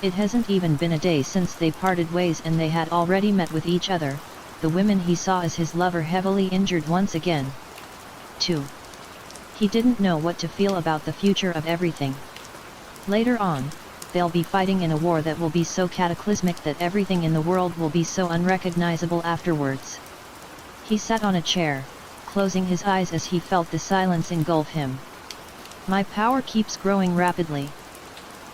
It hasn't even been a day since they parted ways and they had already met with each other, the woman he saw as his lover heavily injured once again. 2. He didn't know what to feel about the future of everything. Later on, they'll be fighting in a war that will be so cataclysmic that everything in the world will be so unrecognizable afterwards. He sat on a chair, closing his eyes as he felt the silence engulf him. My power keeps growing rapidly,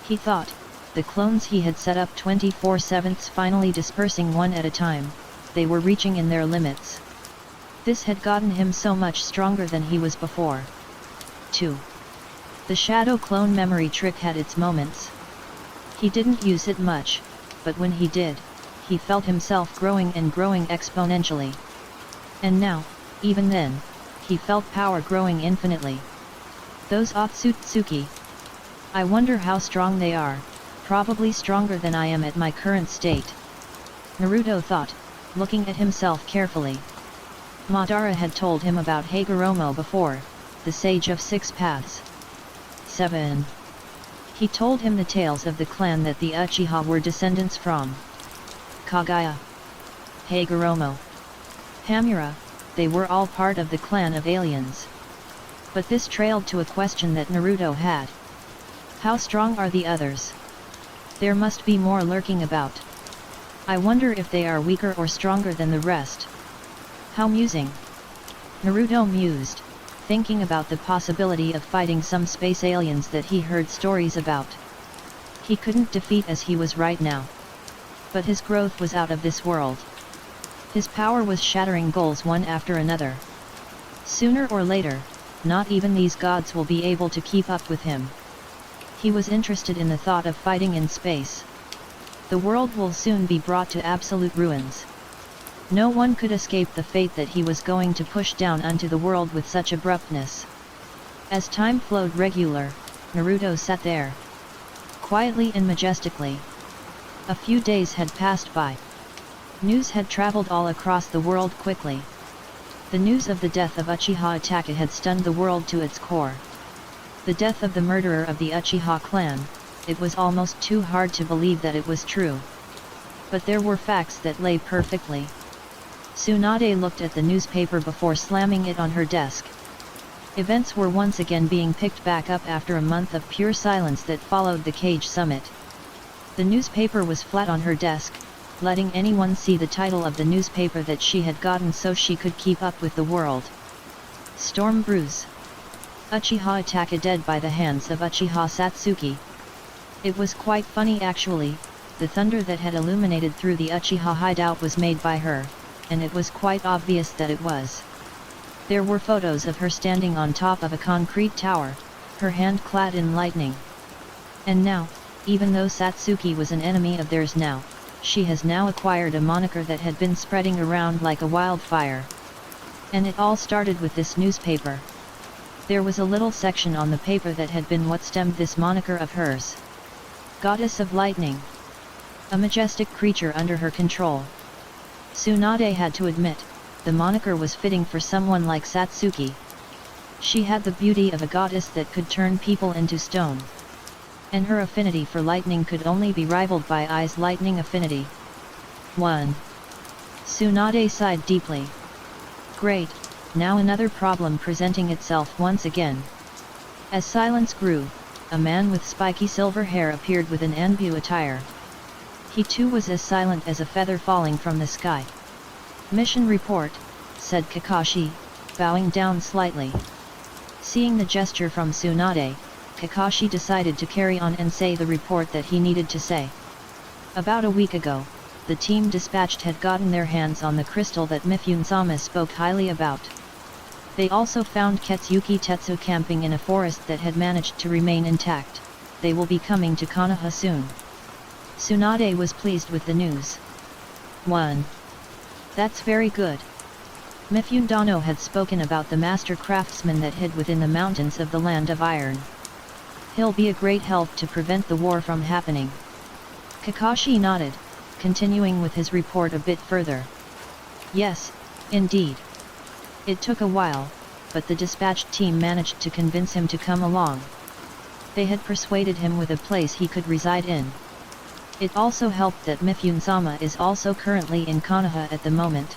he thought, the clones he had set up 24/7 finally dispersing one at a time. They were reaching in their limits. This had gotten him so much stronger than he was before. 2. The shadow clone memory trick had its moments. He didn't use it much, but when he did, he felt himself growing and growing exponentially. And now, even then, he felt power growing infinitely. Those Otsutsuki. I wonder how strong they are, probably stronger than I am at my current state. Naruto thought, looking at himself carefully. Madara had told him about Hagoromo before, the sage of 6 paths. 7. He told him the tales of the clan that the Uchiha were descendants from. Kagaya, Hagoromo, Hamura, they were all part of the clan of aliens. But this trailed to a question that Naruto had. How strong are the others? There must be more lurking about. I wonder if they are weaker or stronger than the rest. How musing. Naruto mused, thinking about the possibility of fighting some space aliens that he heard stories about. He couldn't defeat as he was right now. But his growth was out of this world. His power was shattering goals one after another. Sooner or later, not even these gods will be able to keep up with him. He was interested in the thought of fighting in space. The world will soon be brought to absolute ruins. No one could escape the fate that he was going to push down onto the world with such abruptness. As time flowed regular, Naruto sat there. Quietly and majestically. A few days had passed by. News had traveled all across the world quickly. The news of the death of Uchiha Itachi had stunned the world to its core. The death of the murderer of the Uchiha clan, it was almost too hard to believe that it was true. But there were facts that lay perfectly. Tsunade looked at the newspaper before slamming it on her desk. Events were once again being picked back up after a month of pure silence that followed the Cage Summit. The newspaper was flat on her desk, letting anyone see the title of the newspaper that she had gotten so she could keep up with the world. Storm Bruise. Uchiha Itachi dead by the hands of Uchiha Satsuki. It was quite funny actually, the thunder that had illuminated through the Uchiha hideout was made by her. and it was quite obvious that it was. There were photos of her standing on top of a concrete tower, her hand clad in lightning. And now, even though Satsuki was an enemy of theirs now, she has now acquired a moniker that had been spreading around like a wildfire. And it all started with this newspaper. There was a little section on the paper that had been what stemmed this moniker of hers. Goddess of Lightning. A majestic creature under her control. Tsunade had to admit, the moniker was fitting for someone like Satsuki. She had the beauty of a goddess that could turn people into stone. And her affinity for lightning could only be rivaled by Ai's lightning affinity. 1. Tsunade sighed deeply. Great, now another problem presenting itself once again. As silence grew, a man with spiky silver hair appeared with an Anbu attire. He too was as silent as a feather falling from the sky. Mission report, said Kakashi, bowing down slightly. Seeing the gesture from Tsunade, Kakashi decided to carry on and say the report that he needed to say. About a week ago, the team dispatched had gotten their hands on the crystal that Mifune-sama spoke highly about. They also found Ketsuki Tetsu camping in a forest that had managed to remain intact. They will be coming to Konoha soon. Tsunade was pleased with the news. 1. That's very good. Mifune Dano had spoken about the master craftsman that hid within the mountains of the Land of Iron. He'll be a great help to prevent the war from happening. Kakashi nodded, continuing with his report a bit further. Yes, indeed. It took a while, but the dispatched team managed to convince him to come along. They had persuaded him with a place he could reside in. It also helped that Mifune-sama is also currently in Konoha at the moment.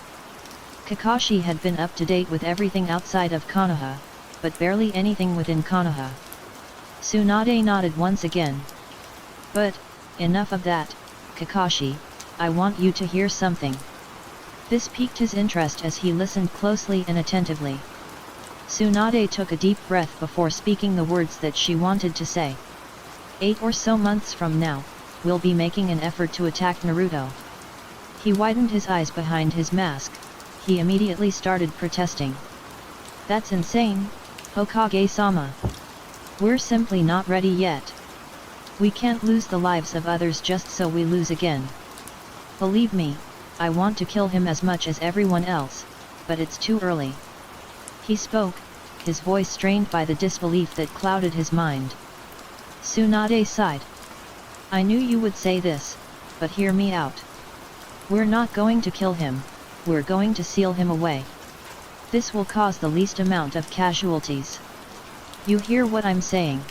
Kakashi had been up to date with everything outside of Konoha, but barely anything within Konoha. Tsunade nodded once again. But, enough of that, Kakashi, I want you to hear something. This piqued his interest as he listened closely and attentively. Tsunade took a deep breath before speaking the words that she wanted to say. 8 or so months from now, we'll be making an effort to attack Naruto. He widened his eyes behind his mask. He immediately started protesting. That's insane, Hokage-sama. We're simply not ready yet. We can't lose the lives of others just so we lose again. Believe me, I want to kill him as much as everyone else, but it's too early. He spoke, his voice strained by the disbelief that clouded his mind. Tsunade sighed. I knew you would say this, but hear me out. We're not going to kill him, we're going to seal him away. This will cause the least amount of casualties. You hear what I'm saying?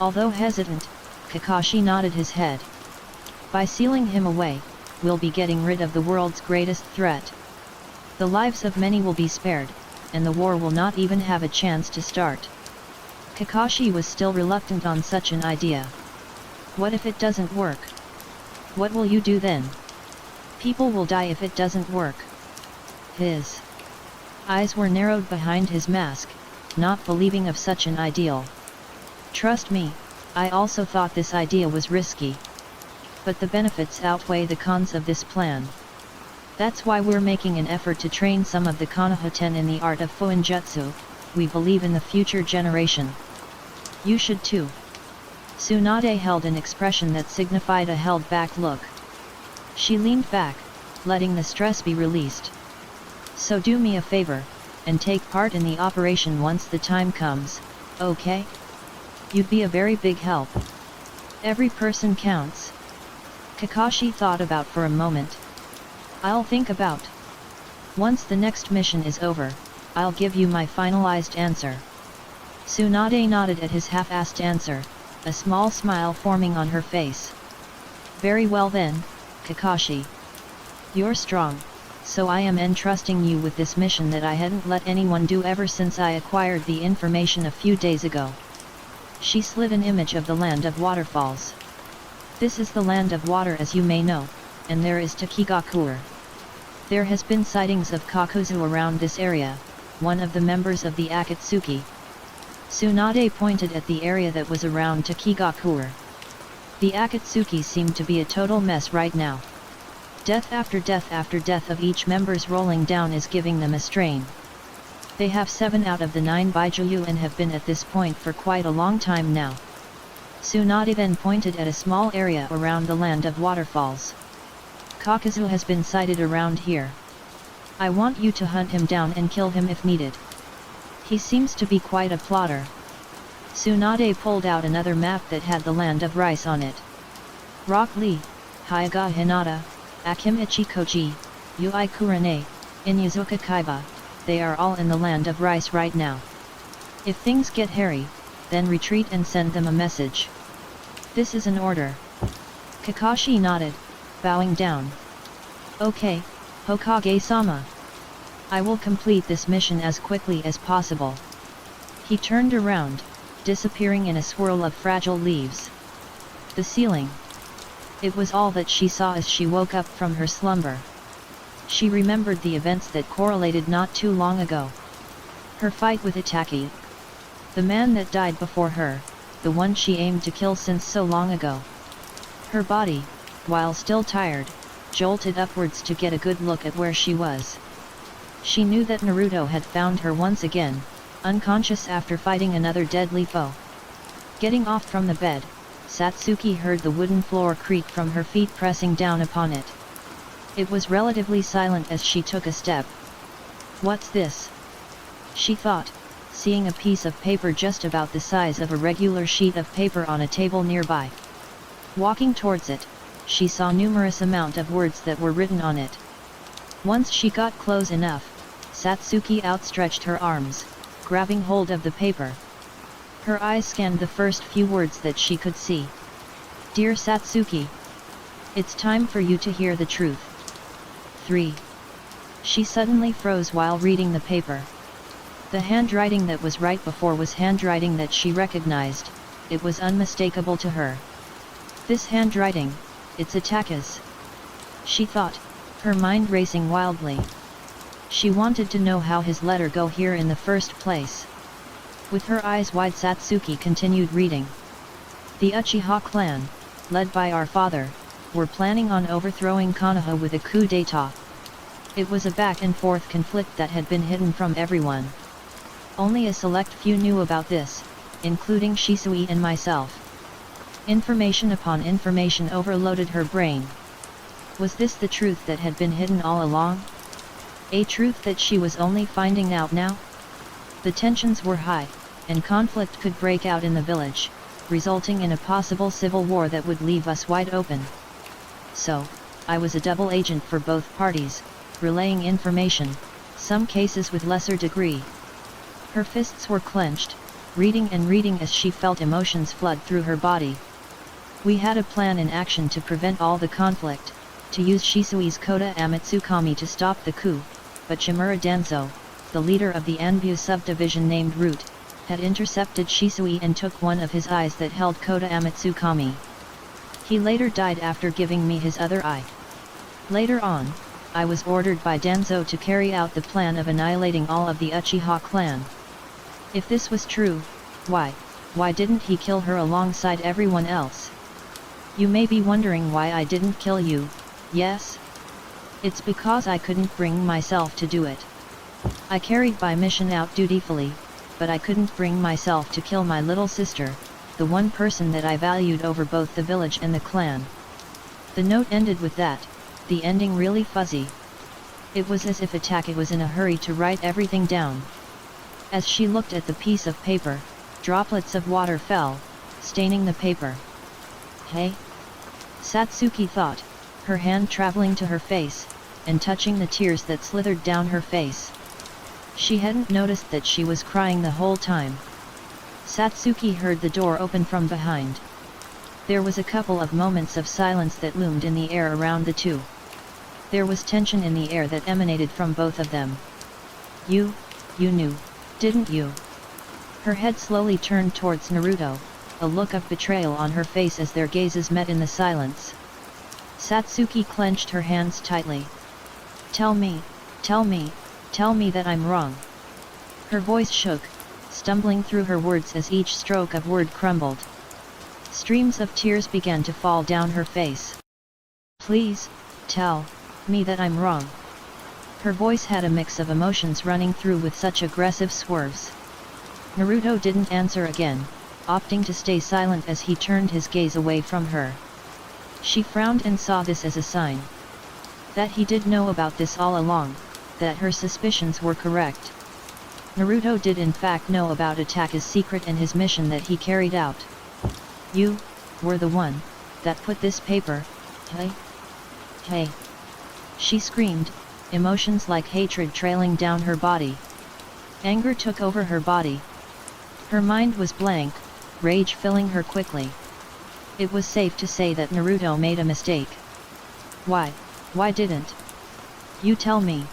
Although hesitant, Kakashi nodded his head. By sealing him away, we'll be getting rid of the world's greatest threat. The lives of many will be spared, and the war will not even have a chance to start. Kakashi was still reluctant on such an idea. What if it doesn't work? What will you do then? People will die if it doesn't work. His eyes were narrowed behind his mask, not believing of such an ideal. Trust me, I also thought this idea was risky. But the benefits outweigh the cons of this plan. That's why we're making an effort to train some of the Konoha-ten in the art of Fuinjutsu. We believe in the future generation. You should too. Tsunade held an expression that signified a held-back look. She leaned back, letting the stress be released. So do me a favor, and take part in the operation once the time comes, okay? You'd be a very big help. Every person counts. Kakashi thought about for a moment. I'll think about. Once the next mission is over, I'll give you my finalized answer. Tsunade nodded at his half-assed answer, a small smile forming on her face. Very well then, Kakashi. You're strong, so I am entrusting you with this mission that I hadn't let anyone do ever since I acquired the information a few days ago. She slid an image of the land of waterfalls. This is the land of water as you may know, and there is Takigakuer. There has been sightings of Kakuzu around this area, one of the members of the Akatsuki. Tsunade pointed at the area that was around Takigakuer. The Akatsuki seemed to be a total mess right now. Death after death after death of each members rolling down is giving them a strain. They have 7 out of the 9 Baijuyu and have been at this point for quite a long time now. Tsunade then pointed at a small area around the land of waterfalls. Kakazu has been sighted around here. I want you to hunt him down and kill him if needed. He seems to be quite a plotter. Tsunade pulled out another map that had the land of rice on it. Rock Lee, Hyaga Hinata, Akim Ichikoji, Ui Kurane, Inyazuka Kaiba, they are all in the land of rice right now. If things get hairy, then retreat and send them a message. This is an order. Kakashi nodded, bowing down. Okay, Hokage-sama. I will complete this mission as quickly as possible. He turned around, disappearing in a swirl of fragile leaves. The ceiling. It was all that she saw as she woke up from her slumber. She remembered the events that correlated not too long ago. Her fight with Itaki. The man that died before her, the one she aimed to kill since so long ago. Her body, while still tired, jolted upwards to get a good look at where she was. She knew that Naruto had found her once again, unconscious after fighting another deadly foe. Getting off from the bed, Satsuki heard the wooden floor creak from her feet pressing down upon it. It was relatively silent as she took a step. What's this? She thought, seeing a piece of paper just about the size of a regular sheet of paper on a table nearby. Walking towards it, she saw numerous amount of words that were written on it. Once she got close enough, Satsuki outstretched her arms, grabbing hold of the paper. Her eyes scanned the first few words that she could see. Dear Satsuki, it's time for you to hear the truth. 3. She suddenly froze while reading the paper. The handwriting that was right before was handwriting that she recognized. It was unmistakable to her. This handwriting, it's Itaka's. She thought, her mind racing wildly. She wanted to know how his letter got here in the first place. With her eyes wide, Satsuki continued reading. The Uchiha clan, led by our father, were planning on overthrowing Konoha with a coup d'état. It was a back-and-forth conflict that had been hidden from everyone. Only a select few knew about this, including Shisui and myself. Information upon information overloaded her brain. Was this the truth that had been hidden all along? A truth that she was only finding out now? The tensions were high, and conflict could break out in the village, resulting in a possible civil war that would leave us wide open. So, I was a double agent for both parties, relaying information, some cases with lesser degree. Her fists were clenched, reading and reading as she felt emotions flood through her body. We had a plan in action to prevent all the conflict, to use Shisui's Kota Amatsukami to stop the coup, but Shimura Danzo, the leader of the Anbu subdivision named Root, had intercepted Shisui and took one of his eyes that held Kota Amatsukami. He later died after giving me his other eye. Later on, I was ordered by Danzo to carry out the plan of annihilating all of the Uchiha clan. If this was true, why didn't he kill her alongside everyone else? You may be wondering why I didn't kill you, yes? It's because I couldn't bring myself to do it. I carried my mission out dutifully, but I couldn't bring myself to kill my little sister, the one person that I valued over both the village and the clan. The note ended with that, the ending really fuzzy. It was as if Itaka was in a hurry to write everything down. As she looked at the piece of paper, droplets of water fell, staining the paper. Hey? Satsuki thought, her hand traveling to her face, and touching the tears that slithered down her face. She hadn't noticed that she was crying the whole time. Satsuki heard the door open from behind. There was a couple of moments of silence that loomed in the air around the two. There was tension in the air that emanated from both of them. You knew, didn't you? Her head slowly turned towards Naruto, a look of betrayal on her face as their gazes met in the silence. Satsuki clenched her hands tightly. Tell me that I'm wrong. Her voice shook, stumbling through her words as each stroke of word crumbled. Streams of tears began to fall down her face. Please, tell me that I'm wrong." Her voice had a mix of emotions running through with such aggressive swerves. Naruto didn't answer again, opting to stay silent as he turned his gaze away from her. She frowned and saw this as a sign that he did know about this all along, that her suspicions were correct. Naruto did in fact know about Ataka's secret and his mission that he carried out. "You were the one that put this paper, hey? Hey!" She screamed, emotions like hatred trailing down her body. Anger took over her body. Her mind was blank, rage filling her quickly. It was safe to say that Naruto made a mistake. Why didn't you tell me?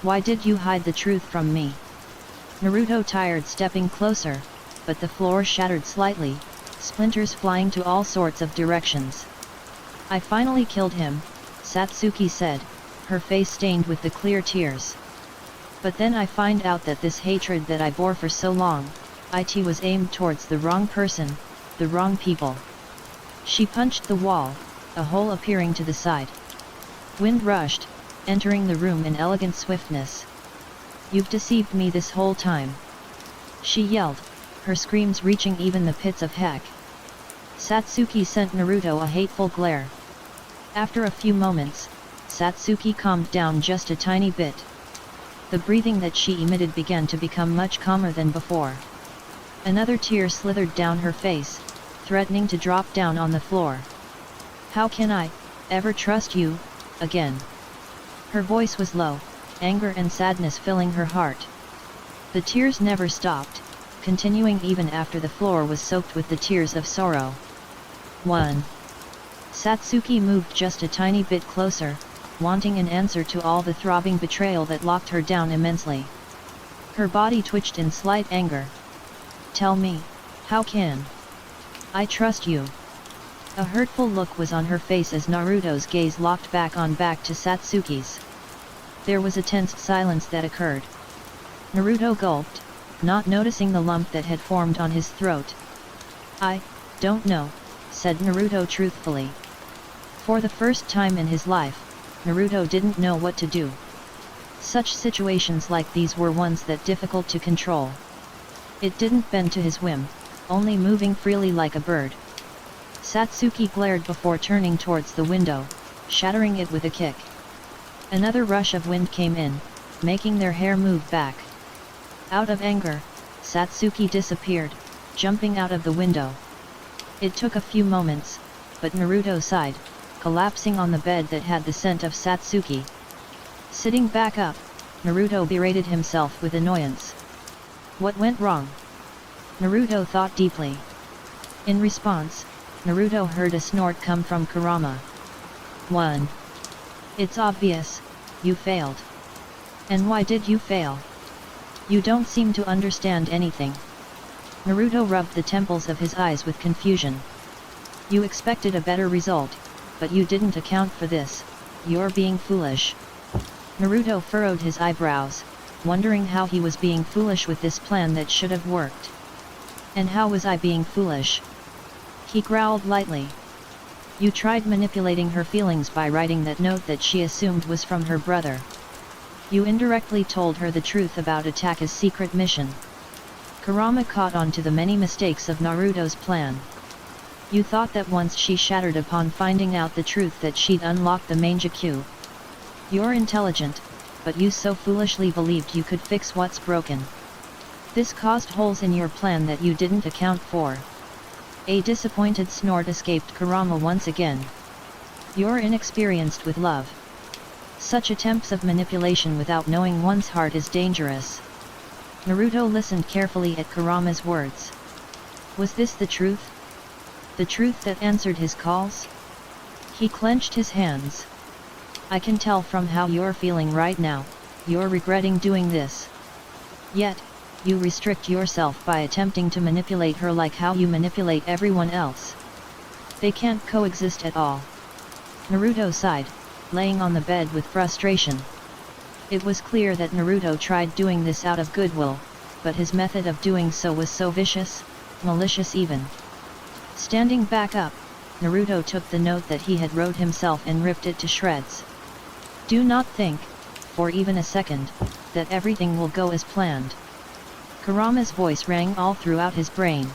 Why did you hide the truth from me?" Naruto tired stepping closer, but the floor shattered slightly, splinters flying to all sorts of directions. "I finally killed him," Satsuki said, her face stained with the clear tears. "But then I find out that this hatred that I bore for so long, it was aimed towards the wrong person, the wrong people." She punched the wall, a hole appearing to the side. Wind rushed, entering the room in elegant swiftness. "You've deceived me this whole time," she yelled, her screams reaching even the pits of heck. Satsuki sent Naruto a hateful glare. After a few moments, Satsuki calmed down just a tiny bit. The breathing that she emitted began to become much calmer than before. Another tear slithered down her face, threatening to drop down on the floor. "How can I ever trust you again?" Her voice was low, anger and sadness filling her heart. The tears never stopped, continuing even after the floor was soaked with the tears of sorrow. 1. Satsuki moved just a tiny bit closer, wanting an answer to all the throbbing betrayal that locked her down immensely. Her body twitched in slight anger. "Tell me, how can I trust you?" A hurtful look was on her face as Naruto's gaze locked back to Satsuki's. There was a tense silence that occurred. Naruto gulped, not noticing the lump that had formed on his throat. "I don't know," said Naruto truthfully. For the first time in his life, Naruto didn't know what to do. Such situations like these were ones that difficult to control. It didn't bend to his whim, only moving freely like a bird. Satsuki glared before turning towards the window, shattering it with a kick. Another rush of wind came in, making their hair move back. Out of anger, Satsuki disappeared, jumping out of the window. It took a few moments, but Naruto sighed, collapsing on the bed that had the scent of Satsuki. Sitting back up, Naruto berated himself with annoyance. What went wrong? Naruto thought deeply. In response, Naruto heard a snort come from Kurama. 1. It's obvious, you failed. And why did you fail? You don't seem to understand anything. Naruto rubbed the temples of his eyes with confusion. You expected a better result, but you didn't account for this. You're being foolish. Naruto furrowed his eyebrows, wondering how he was being foolish with this plan that should have worked. And how was I being foolish? He growled lightly. You tried manipulating her feelings by writing that note that she assumed was from her brother. You indirectly told her the truth about Ataka's secret mission. Kurama caught on to the many mistakes of Naruto's plan. You thought that once she shattered upon finding out the truth that she'd unlock the Mangekyou. You're intelligent, but you so foolishly believed you could fix what's broken. This caused holes in your plan that you didn't account for. A disappointed snort escaped Kurama once again. You're inexperienced with love. Such attempts of manipulation without knowing one's heart is dangerous. Naruto listened carefully at Kurama's words. Was this the truth? The truth that answered his calls? He clenched his hands. I can tell from how you're feeling right now, you're regretting doing this. Yet, you restrict yourself by attempting to manipulate her like how you manipulate everyone else. They can't coexist at all. Naruto sighed, laying on the bed with frustration. It was clear that Naruto tried doing this out of goodwill, but his method of doing so was so vicious, malicious even. Standing back up, Naruto took the note that he had wrote himself and ripped it to shreds. Do not think, for even a second, that everything will go as planned. Kurama's voice rang all throughout his brain.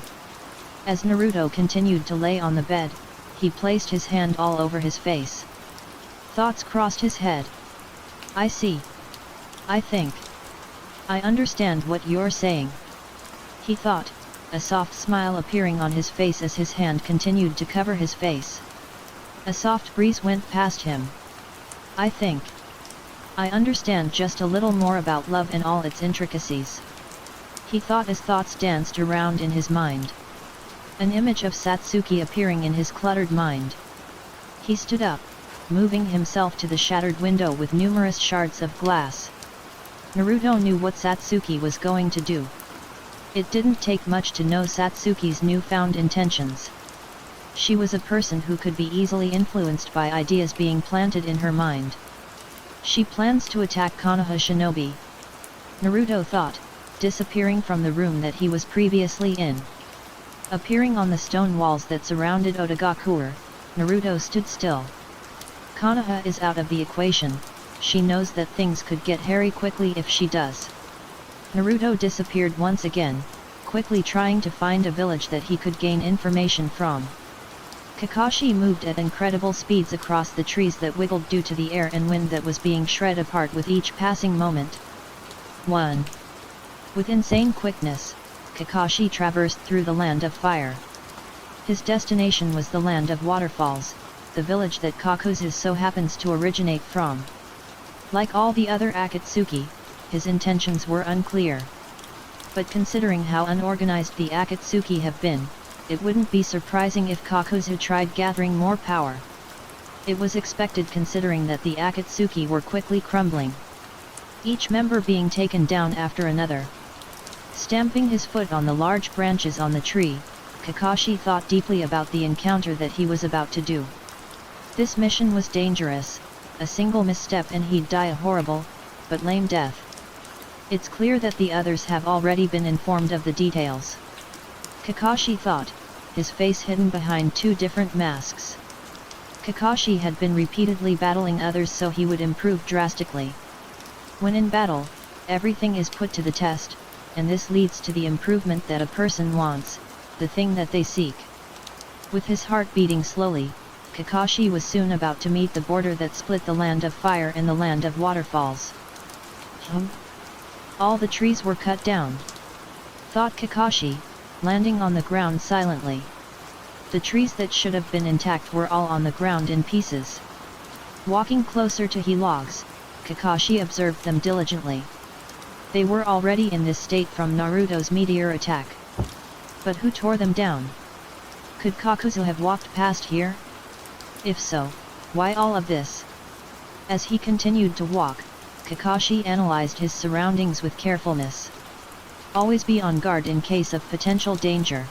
As Naruto continued to lay on the bed, he placed his hand all over his face. Thoughts crossed his head. I see. I think. I understand what you're saying. He thought, a soft smile appearing on his face as his hand continued to cover his face. A soft breeze went past him. I think. I understand just a little more about love and all its intricacies. He thought as thoughts danced around in his mind. An image of Satsuki appearing in his cluttered mind. He stood up, moving himself to the shattered window with numerous shards of glass. Naruto knew what Satsuki was going to do. It didn't take much to know Satsuki's newfound intentions. She was a person who could be easily influenced by ideas being planted in her mind. She plans to attack Konoha Shinobi. Naruto thought, disappearing from the room that he was previously in. Appearing on the stone walls that surrounded Otagakure, Naruto stood still. Konoha is out of the equation. She knows that things could get hairy quickly if she does. Naruto disappeared once again, quickly trying to find a village that he could gain information from. Kakashi moved at incredible speeds across the trees that wiggled due to the air and wind that was being shred apart with each passing moment. 1. With insane quickness, Kakashi traversed through the land of fire. His destination was the land of waterfalls, the village that Kakuzu so happens to originate from. Like all the other Akatsuki, his intentions were unclear. But considering how unorganized the Akatsuki have been, it wouldn't be surprising if Kakuzu tried gathering more power. It was expected considering that the Akatsuki were quickly crumbling. Each member being taken down after another. Stamping his foot on the large branches on the tree, Kakashi thought deeply about the encounter that he was about to do. This mission was dangerous. A single misstep and he'd die a horrible, but lame death. It's clear that the others have already been informed of the details. Kakashi thought, his face hidden behind two different masks. Kakashi had been repeatedly battling others so he would improve drastically. When in battle, everything is put to the test, and this leads to the improvement that a person wants, the thing that they seek. With his heart beating slowly, Kakashi was soon about to meet the border that split the land of fire and the land of waterfalls. All the trees were cut down. Thought Kakashi, landing on the ground silently. The trees that should have been intact were all on the ground in pieces. Walking closer to the logs, Kakashi observed them diligently. They were already in this state from Naruto's meteor attack. But who tore them down? Could Kakuzu have walked past here? If so, why all of this? As he continued to walk, Kakashi analyzed his surroundings with carefulness. Always be on guard in case of potential danger.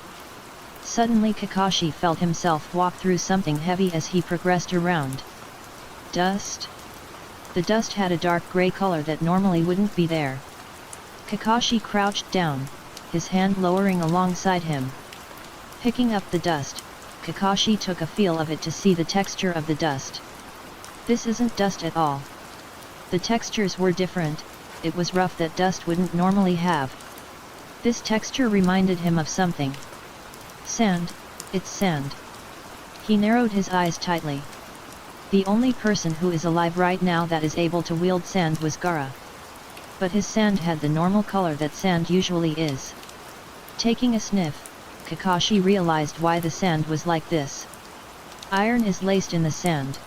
Suddenly Kakashi felt himself walk through something heavy as he progressed around. Dust? The dust had a dark gray color that normally wouldn't be there. Kakashi crouched down, his hand lowering alongside him. Picking up the dust, Kakashi took a feel of it to see the texture of the dust. This isn't dust at all. The textures were different, it was rough that dust wouldn't normally have. This texture reminded him of something. Sand, it's sand. He narrowed his eyes tightly. The only person who is alive right now that is able to wield sand was Gaara. But his sand had the normal color that sand usually is. Taking a sniff, Kakashi realized why the sand was like this. Iron is laced in the sand.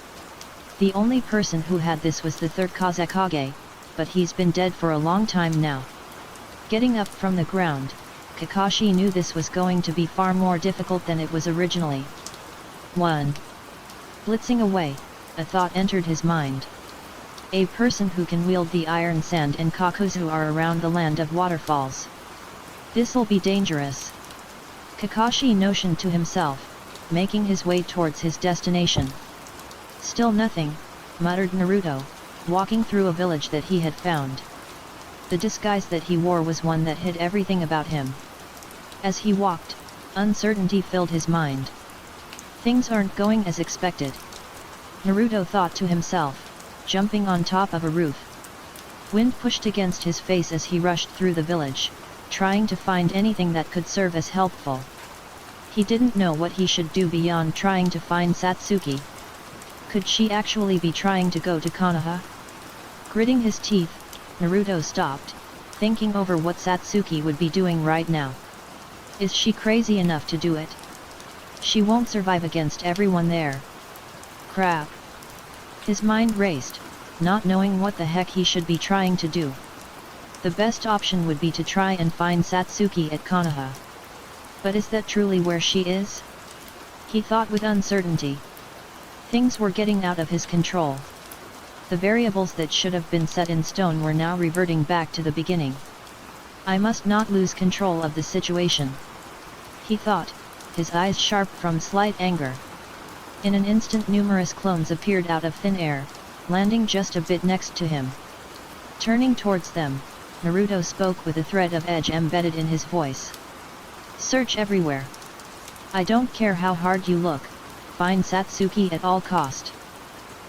The only person who had this was the third Kazekage, but he's been dead for a long time now. Getting up from the ground, Kakashi knew this was going to be far more difficult than it was originally. 1. Blitzing away, a thought entered his mind. A person who can wield the iron sand and Kakuzu are around the land of waterfalls. This'll be dangerous. Kakashi notioned to himself, making his way towards his destination. Still nothing, muttered Naruto, walking through a village that he had found. The disguise that he wore was one that hid everything about him. As he walked, uncertainty filled his mind. Things aren't going as expected. Naruto thought to himself. jumping on top of a roof. Wind pushed against his face as he rushed through the village, trying to find anything that could serve as helpful. He didn't know what he should do beyond trying to find Satsuki. Could she actually be trying to go to Konoha? Gritting his teeth, Naruto stopped, thinking over what Satsuki would be doing right now. Is she crazy enough to do it? She won't survive against everyone there. Crap. His mind raced, not knowing what the heck he should be trying to do. The best option would be to try and find Satsuki at Konoha. But is that truly where she is? He thought with uncertainty. Things were getting out of his control. The variables that should have been set in stone were now reverting back to the beginning. I must not lose control of the situation, he thought, his eyes sharp from slight anger. In an instant numerous clones appeared out of thin air, landing just a bit next to him. Turning towards them, Naruto spoke with a thread of edge embedded in his voice. Search everywhere. I don't care how hard you look, find Satsuki at all cost.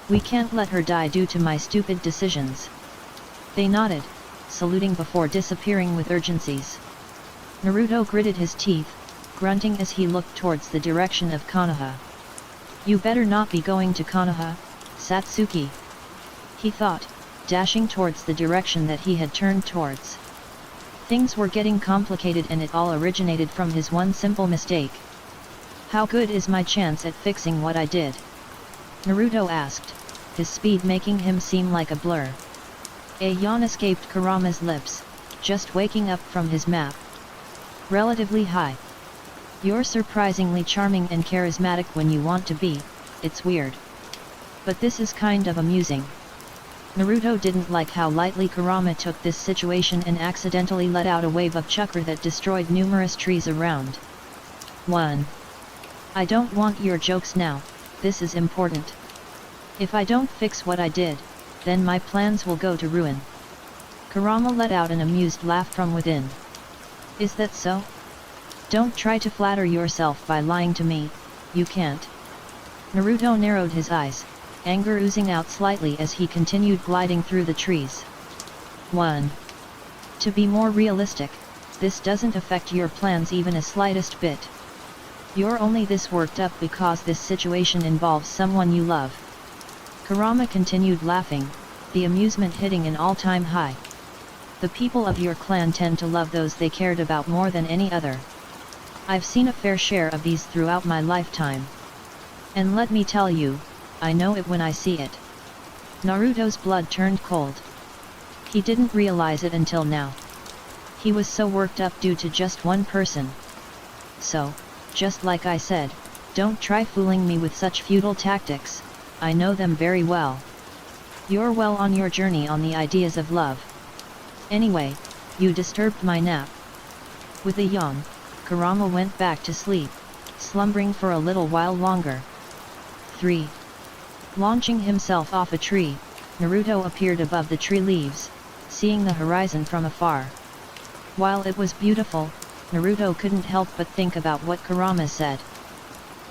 We can't let her die due to my stupid decisions. They nodded, saluting before disappearing with urgencies. Naruto gritted his teeth, grunting as he looked towards the direction of Konoha. You better not be going to Konoha, Satsuki, he thought, dashing towards the direction that he had turned towards. Things were getting complicated and it all originated from his one simple mistake. How good is my chance at fixing what I did? Naruto asked, his speed making him seem like a blur. A yawn escaped Kurama's lips, just waking up from his nap. Relatively high. You're surprisingly charming and charismatic when you want to be, it's weird. But this is kind of amusing. Naruto didn't like how lightly Kurama took this situation and accidentally let out a wave of chakra that destroyed numerous trees around. 1. I don't want your jokes now, this is important. If I don't fix what I did, then my plans will go to ruin. Kurama let out an amused laugh from within. Is that so? Don't try to flatter yourself by lying to me, you can't. Naruto narrowed his eyes, anger oozing out slightly as he continued gliding through the trees. 1. To be more realistic, this doesn't affect your plans even a slightest bit. You're only this worked up because this situation involves someone you love. Kurama continued laughing, the amusement hitting an all-time high. The people of your clan tend to love those they cared about more than any other. I've seen a fair share of these throughout my lifetime. And let me tell you, I know it when I see it. Naruto's blood turned cold. He didn't realize it until now. He was so worked up due to just one person. So, just like I said, don't try fooling me with such futile tactics, I know them very well. You're well on your journey on the ideas of love. Anyway, you disturbed my nap. With a yawn, Kurama went back to sleep, slumbering for a little while longer. 3. Launching himself off a tree, Naruto appeared above the tree leaves, seeing the horizon from afar. While it was beautiful, Naruto couldn't help but think about what Kurama said.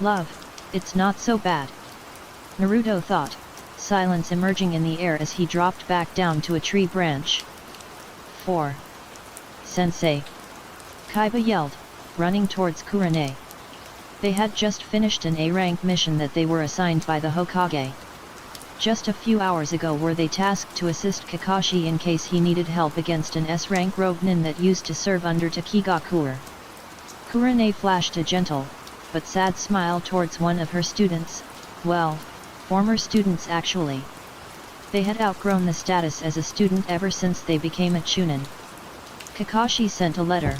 Love, it's not so bad. Naruto thought, silence emerging in the air as he dropped back down to a tree branch. 4. Sensei! Kaiba yelled, running towards Kurane. They had just finished an A-rank mission that they were assigned by the Hokage. Just a few hours ago were they tasked to assist Kakashi in case he needed help against an S-rank ronin that used to serve under Takigakuer. Kurane flashed a gentle, but sad smile towards one of her students, well, former students actually. They had outgrown the status as a student ever since they became a chunin. Kakashi sent a letter.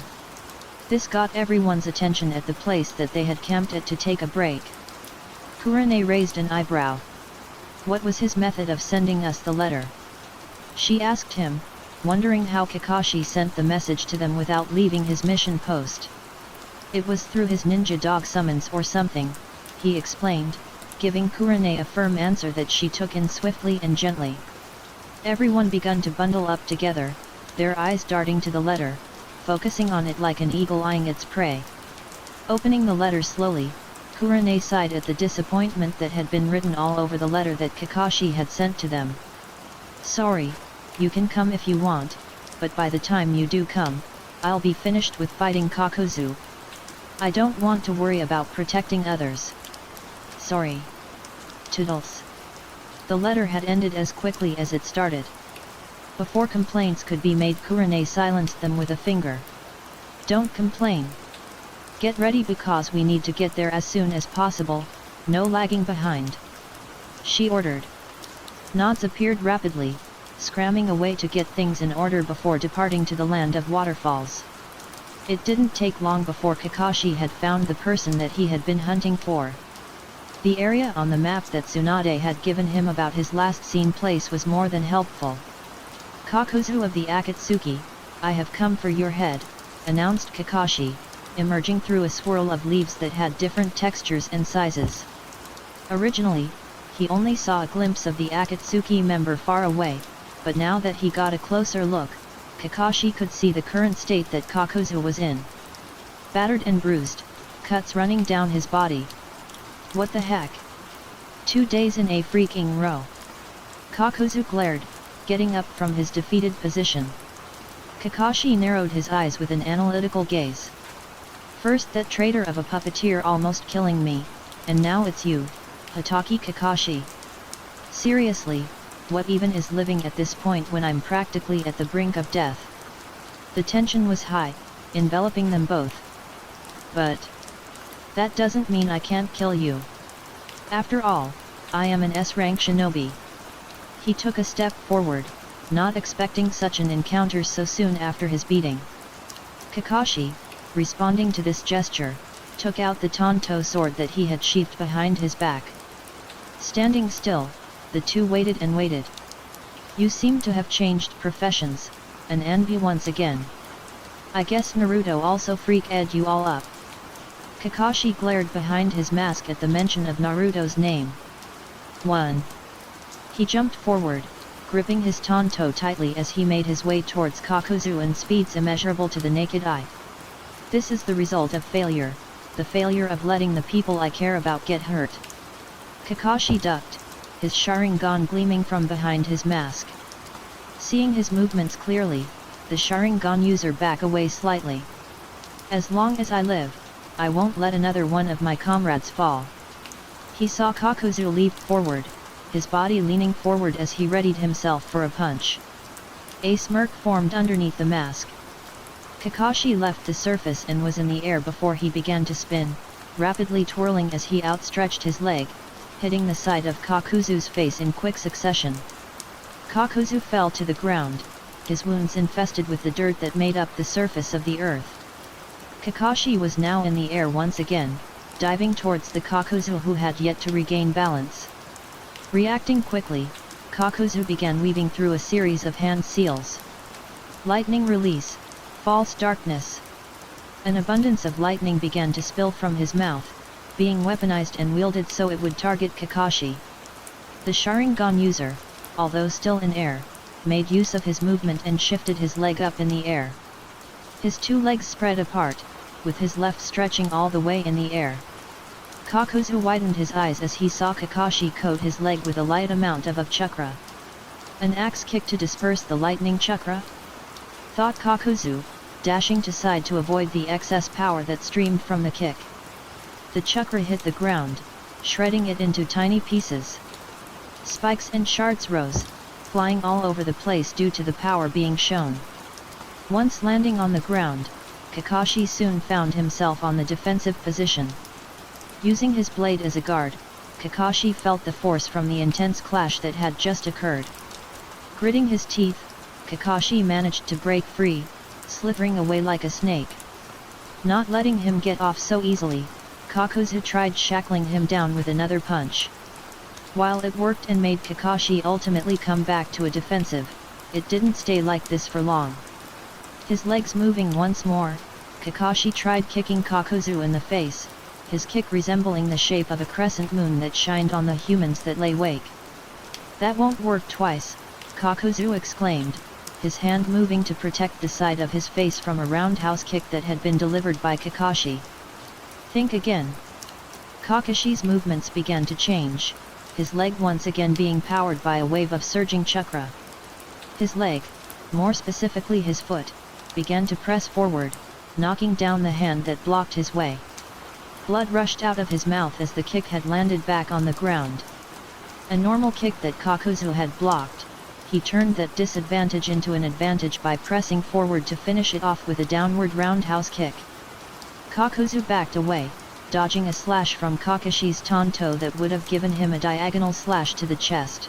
This got everyone's attention at the place that they had camped at to take a break. Kurane raised an eyebrow. What was his method of sending us the letter? She asked him, wondering how Kakashi sent the message to them without leaving his mission post. It was through his ninja dog summons or something, he explained, giving Kurane a firm answer that she took in swiftly and gently. Everyone began to bundle up together, their eyes darting to the letter, focusing on it like an eagle eyeing its prey. Opening the letter slowly, Kurane sighed at the disappointment that had been written all over the letter that Kakashi had sent to them. Sorry, you can come if you want, but by the time you do come, I'll be finished with fighting Kakuzu. I don't want to worry about protecting others. Sorry. Toodles. The letter had ended as quickly as it started. Before complaints could be made, Kurane silenced them with a finger. Don't complain. Get ready because we need to get there as soon as possible, no lagging behind. She ordered. Nods appeared rapidly, scrambling away to get things in order before departing to the land of waterfalls. It didn't take long before Kakashi had found the person that he had been hunting for. The area on the map that Tsunade had given him about his last seen place was more than helpful. Kakuzu of the Akatsuki, I have come for your head, announced Kakashi, emerging through a swirl of leaves that had different textures and sizes. Originally, he only saw a glimpse of the Akatsuki member far away, but now that he got a closer look, Kakashi could see the current state that Kakuzu was in. Battered and bruised, cuts running down his body. What the heck? 2 days in a freaking row. Kakuzu glared, getting up from his defeated position. Kakashi narrowed his eyes with an analytical gaze. First that traitor of a puppeteer almost killing me, and now it's you, Hatake Kakashi. Seriously, what even is living at this point when I'm practically at the brink of death? The tension was high, enveloping them both. But that doesn't mean I can't kill you. After all, I am an S-rank shinobi. He took a step forward, not expecting such an encounter so soon after his beating. Kakashi, responding to this gesture, took out the Tonto sword that he had sheathed behind his back. Standing still, the two waited and waited. You seem to have changed professions, an envy once again. I guess Naruto also freak-ed you all up. Kakashi glared behind his mask at the mention of Naruto's name. 1. He jumped forward, gripping his Tonto tightly as he made his way towards Kakuzu in speeds immeasurable to the naked eye. This is the result of failure, the failure of letting the people I care about get hurt. Kakashi ducked, his Sharingan gleaming from behind his mask. Seeing his movements clearly, the Sharingan user back away slightly. As long as I live, I won't let another one of my comrades fall. He saw Kakuzu leap forward, his body leaning forward as he readied himself for a punch. A smirk formed underneath the mask. Kakashi left the surface and was in the air before he began to spin, rapidly twirling as he outstretched his leg, hitting the side of Kakuzu's face in quick succession. Kakuzu fell to the ground, his wounds infested with the dirt that made up the surface of the earth. Kakashi was now in the air once again, diving towards the Kakuzu who had yet to regain balance. Reacting quickly, Kakuzu began weaving through a series of hand seals. Lightning release, false darkness. An abundance of lightning began to spill from his mouth, being weaponized and wielded so it would target Kakashi. The Sharingan user, although still in air, made use of his movement and shifted his leg up in the air. His two legs spread apart, with his left stretching all the way in the air. Kakuzu widened his eyes as he saw Kakashi coat his leg with a light amount of chakra. An axe kick to disperse the lightning chakra? Thought Kakuzu, dashing to side to avoid the excess power that streamed from the kick. The chakra hit the ground, shredding it into tiny pieces. Spikes and shards rose, flying all over the place due to the power being shown. Once landing on the ground, Kakashi soon found himself on the defensive position. Using his blade as a guard, Kakashi felt the force from the intense clash that had just occurred. Gritting his teeth, Kakashi managed to break free, slithering away like a snake. Not letting him get off so easily, Kakuzu tried shackling him down with another punch. While it worked and made Kakashi ultimately come back to a defensive, it didn't stay like this for long. His legs moving once more, Kakashi tried kicking Kakuzu in the face, his kick resembling the shape of a crescent moon that shined on the humans that lay wake. That won't work twice, Kakuzu exclaimed, his hand moving to protect the side of his face from a roundhouse kick that had been delivered by Kakashi. Think again. Kakashi's movements began to change, his leg once again being powered by a wave of surging chakra. His leg, more specifically his foot, began to press forward, knocking down the hand that blocked his way. Blood rushed out of his mouth as the kick had landed back on the ground. A normal kick that Kakuzu had blocked, he turned that disadvantage into an advantage by pressing forward to finish it off with a downward roundhouse kick. Kakuzu backed away, dodging a slash from Kakashi's Tonto that would have given him a diagonal slash to the chest.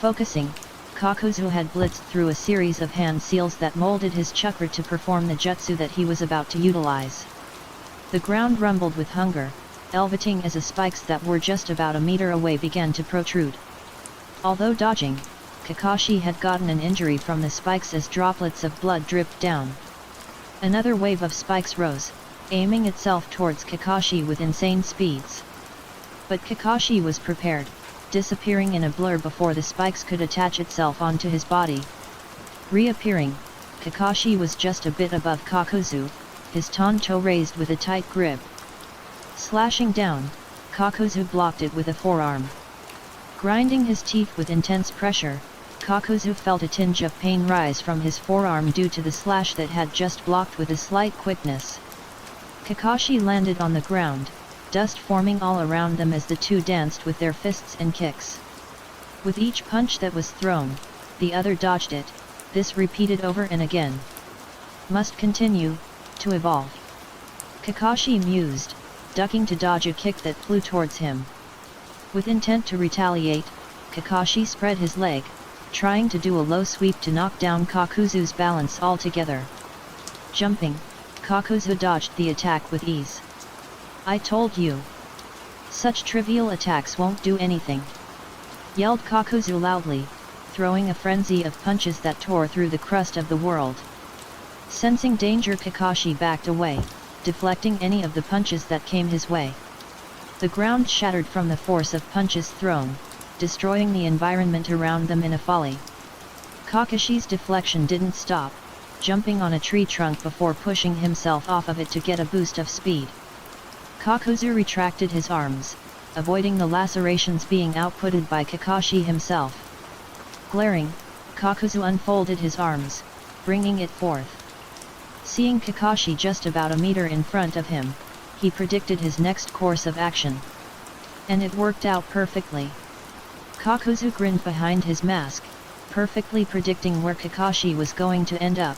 Focusing, Kakuzu had blitzed through a series of hand seals that molded his chakra to perform the jutsu that he was about to utilize. The ground rumbled with hunger, elevating as the spikes that were just about a meter away began to protrude. Although dodging, Kakashi had gotten an injury from the spikes as droplets of blood dripped down. Another wave of spikes rose, aiming itself towards Kakashi with insane speeds. But Kakashi was prepared, disappearing in a blur before the spikes could attach itself onto his body. Reappearing, Kakashi was just a bit above Kakuzu, his Tonto raised with a tight grip. Slashing down, Kakuzu blocked it with a forearm. Grinding his teeth with intense pressure, Kakuzu felt a tinge of pain rise from his forearm due to the slash that had just blocked with a slight quickness. Kakashi landed on the ground, dust forming all around them as the two danced with their fists and kicks. With each punch that was thrown, the other dodged it, this repeated over and again. Must continue, to evolve. Kakashi mused, ducking to dodge a kick that flew towards him. With intent to retaliate, Kakashi spread his leg, trying to do a low sweep to knock down Kakuzu's balance altogether. Jumping, Kakuzu dodged the attack with ease. "I told you. Such trivial attacks won't do anything," yelled Kakuzu loudly, throwing a frenzy of punches that tore through the crust of the world. Sensing danger, Kakashi backed away, deflecting any of the punches that came his way. The ground shattered from the force of punches thrown, destroying the environment around them in a volley. Kakashi's deflection didn't stop, jumping on a tree trunk before pushing himself off of it to get a boost of speed. Kakuzu retracted his arms, avoiding the lacerations being outputted by Kakashi himself. Glaring, Kakuzu unfolded his arms, bringing it forth. Seeing Kakashi just about a meter in front of him, he predicted his next course of action. And it worked out perfectly. Kakuzu grinned behind his mask, perfectly predicting where Kakashi was going to end up.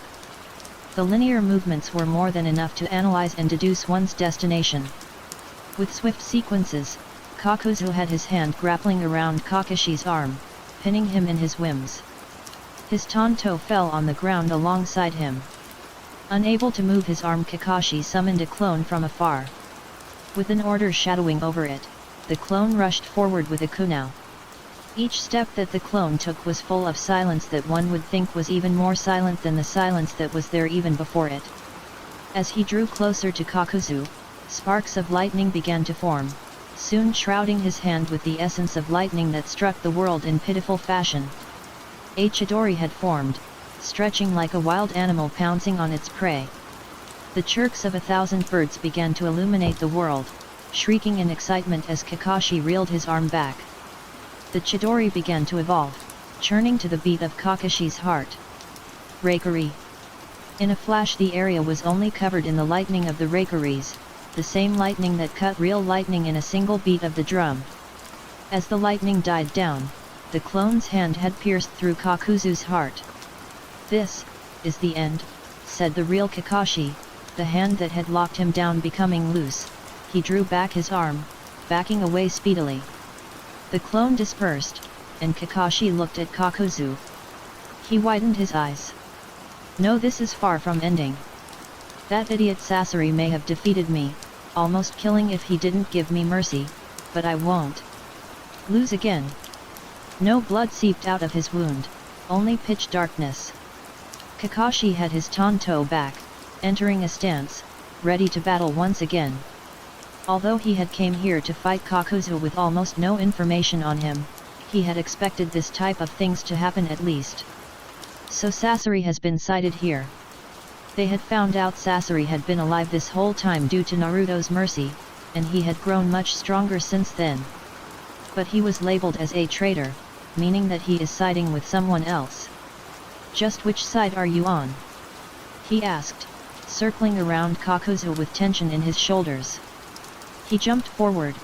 The linear movements were more than enough to analyze and deduce one's destination. With swift sequences, Kakuzu had his hand grappling around Kakashi's arm, pinning him in his whims. His Tonto fell on the ground alongside him. Unable to move his arm, Kakashi summoned a clone from afar. With an order shadowing over it, the clone rushed forward with a kunai. Each step that the clone took was full of silence that one would think was even more silent than the silence that was there even before it. As he drew closer to Kakuzu, sparks of lightning began to form, soon shrouding his hand with the essence of lightning that struck the world in pitiful fashion. A Chidori had formed, stretching like a wild animal pouncing on its prey. The chirps of 1,000 birds began to illuminate the world, shrieking in excitement as Kakashi reeled his arm back. The Chidori began to evolve, churning to the beat of Kakashi's heart. Reikari. In a flash the area was only covered in the lightning of the Reikaris, the same lightning that cut real lightning in a single beat of the drum. As the lightning died down, the clone's hand had pierced through Kakuzu's heart. "This is the end," said the real Kakashi, the hand that had locked him down becoming loose. He drew back his arm, backing away speedily. The clone dispersed, and Kakashi looked at Kakuzu. He widened his eyes. "No, this is far from ending. That idiot Sasori may have defeated me, almost killing if he didn't give me mercy, but I won't lose again." No blood seeped out of his wound, only pitch darkness. Kakashi had his Tonto back, entering a stance, ready to battle once again. Although he had came here to fight Kakuzu with almost no information on him, he had expected this type of things to happen at least. So Sasori has been sighted here. They had found out Sasori had been alive this whole time due to Naruto's mercy, and he had grown much stronger since then. But he was labeled as a traitor, meaning that he is siding with someone else. Just which side are you on? He asked, circling around Kakuzu with tension in his shoulders. He jumped forward,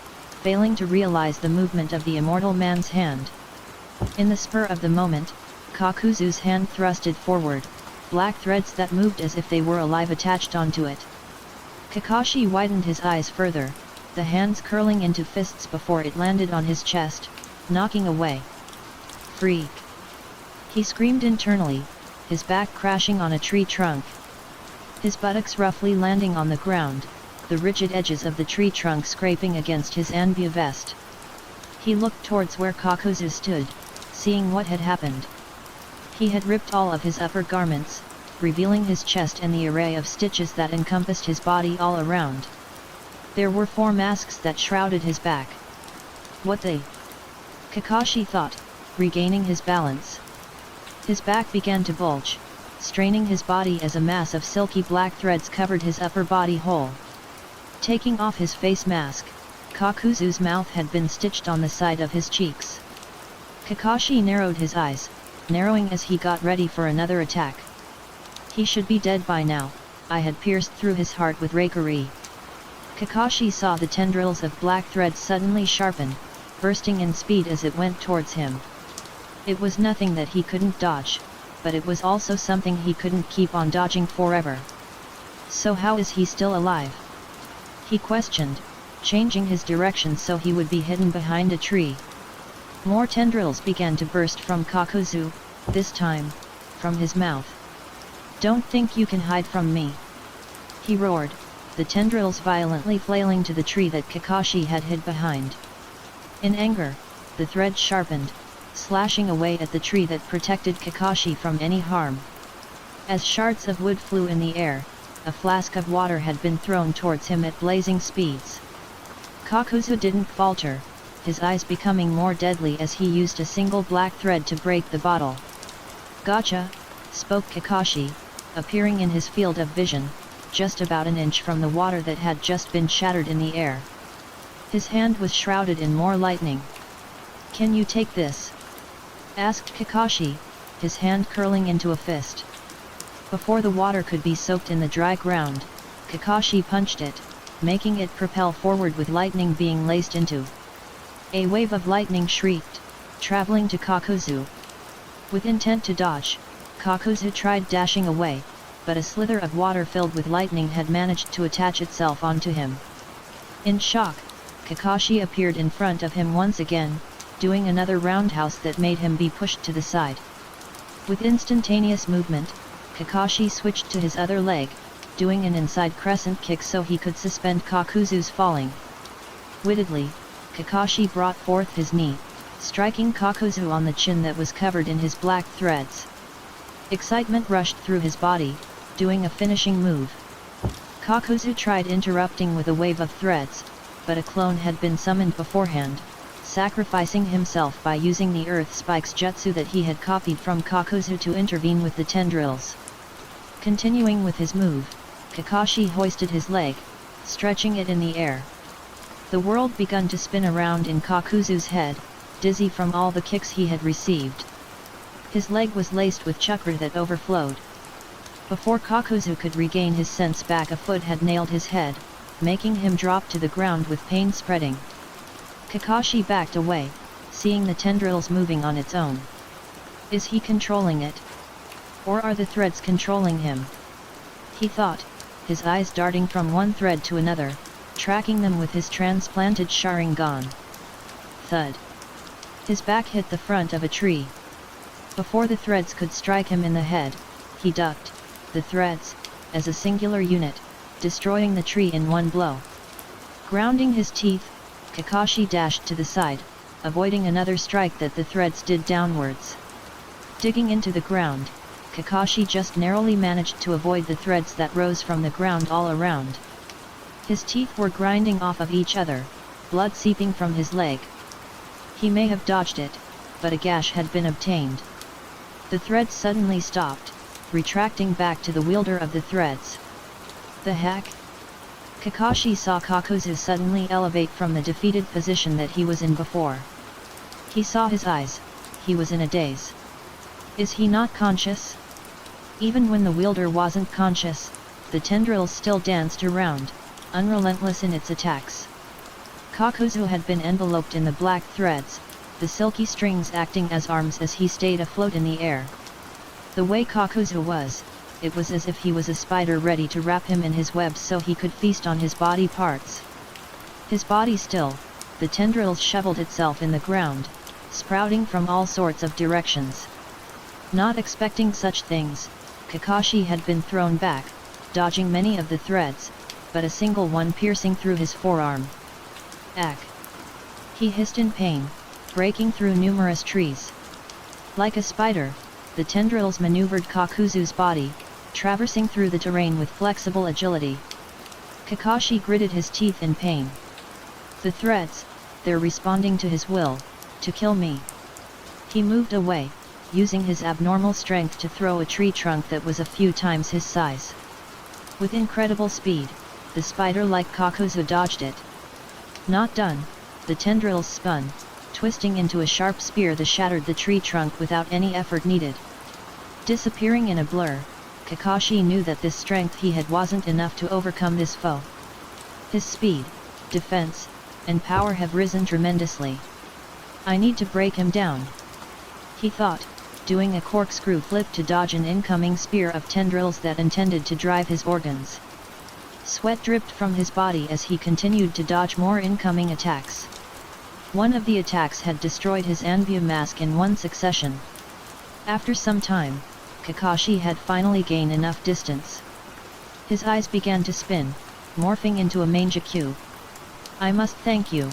failing to realize the movement of the immortal man's hand. In the spur of the moment, Kakuzu's hand thrusted forward, black threads that moved as if they were alive attached onto it. Kakashi widened his eyes further, the hands curling into fists before it landed on his chest, knocking away. Freak! He screamed internally, his back crashing on a tree trunk. His buttocks roughly landing on the ground, the rigid edges of the tree trunk scraping against his Anbu vest. He looked towards where Kakuzu stood, seeing what had happened. He had ripped all of his upper garments, revealing his chest and the array of stitches that encompassed his body all around. There were 4 masks that shrouded his back. What the? Kakashi thought, regaining his balance. His back began to bulge, straining his body as a mass of silky black threads covered his upper body whole. Taking off his face mask, Kakuzu's mouth had been stitched on the side of his cheeks. Kakashi narrowed his eyes, narrowing as he got ready for another attack. He should be dead by now, I had pierced through his heart with Reikari. Kakashi saw the tendrils of black thread suddenly sharpen, bursting in speed as it went towards him. It was nothing that he couldn't dodge, but it was also something he couldn't keep on dodging forever. So how is he still alive? He questioned, changing his direction so he would be hidden behind a tree. More tendrils began to burst from Kakuzu, this time, from his mouth. Don't think you can hide from me! He roared, the tendrils violently flailing to the tree that Kakashi had hid behind. In anger, the thread sharpened, slashing away at the tree that protected Kakashi from any harm. As shards of wood flew in the air, a flask of water had been thrown towards him at blazing speeds. Kakuzu didn't falter, his eyes becoming more deadly as he used a single black thread to break the bottle. Gotcha, spoke Kakashi, appearing in his field of vision, just about an inch from the water that had just been shattered in the air. His hand was shrouded in more lightning. Can you take this? Asked Kakashi, his hand curling into a fist. Before the water could be soaked in the dry ground, Kakashi punched it, making it propel forward with lightning being laced into. A wave of lightning shrieked, traveling to Kakuzu. With intent to dodge, Kakuzu tried dashing away, but a slither of water filled with lightning had managed to attach itself onto him. In shock, Kakashi appeared in front of him once again, doing another roundhouse that made him be pushed to the side. With instantaneous movement, Kakashi switched to his other leg, doing an inside crescent kick so he could suspend Kakuzu's falling. Wittedly, Kakashi brought forth his knee, striking Kakuzu on the chin that was covered in his black threads. Excitement rushed through his body, doing a finishing move. Kakuzu tried interrupting with a wave of threads, but a clone had been summoned beforehand, sacrificing himself by using the Earth Spikes jutsu that he had copied from Kakuzu to intervene with the tendrils. Continuing with his move, Kakashi hoisted his leg, stretching it in the air. The world began to spin around in Kakuzu's head, dizzy from all the kicks he had received. His leg was laced with chakra that overflowed. Before Kakuzu could regain his sense back, a foot had nailed his head, making him drop to the ground with pain spreading. Kakashi backed away, seeing the tendrils moving on its own. Is he controlling it? Or are the threads controlling him? He thought, his eyes darting from one thread to another, tracking them with his transplanted Sharingan. Thud. His back hit the front of a tree. Before the threads could strike him in the head, he ducked, the threads, as a singular unit, destroying the tree in one blow. Grounding his teeth, Kakashi dashed to the side, avoiding another strike that the threads did downwards. Digging into the ground, Kakashi just narrowly managed to avoid the threads that rose from the ground all around. His teeth were grinding off of each other, blood seeping from his leg. He may have dodged it, but a gash had been obtained. The threads suddenly stopped, retracting back to the wielder of the threads. The heck? Kakashi saw Kakuzu suddenly elevate from the defeated position that he was in before. He saw his eyes, he was in a daze. Is he not conscious? Even when the wielder wasn't conscious, the tendrils still danced around, unrelentless in its attacks. Kakuzu had been enveloped in the black threads, the silky strings acting as arms as he stayed afloat in the air. The way Kakuzu was, it was as if he was a spider ready to wrap him in his webs so he could feast on his body parts. His body still, the tendrils shoveled itself in the ground, sprouting from all sorts of directions. Not expecting such things, Kakashi had been thrown back, dodging many of the threads, but a single one piercing through his forearm. Ack! He hissed in pain, breaking through numerous trees. Like a spider, the tendrils maneuvered Kakuzu's body, traversing through the terrain with flexible agility. Kakashi gritted his teeth in pain. The threads, they're responding to his will, to kill me. He moved away, using his abnormal strength to throw a tree trunk that was a few times his size. With incredible speed, the spider-like Kakuzu dodged it. Not done, the tendrils spun, twisting into a sharp spear that shattered the tree trunk without any effort needed. Disappearing in a blur, Kakashi knew that this strength he had wasn't enough to overcome this foe. His speed, defense, and power have risen tremendously. I need to break him down, he thought, doing a corkscrew flip to dodge an incoming spear of tendrils that intended to drive his organs. Sweat dripped from his body as he continued to dodge more incoming attacks. One of the attacks had destroyed his Anbu mask in one succession. After some time, Kakashi had finally gained enough distance. His eyes began to spin, morphing into a mangekyou. I must thank you,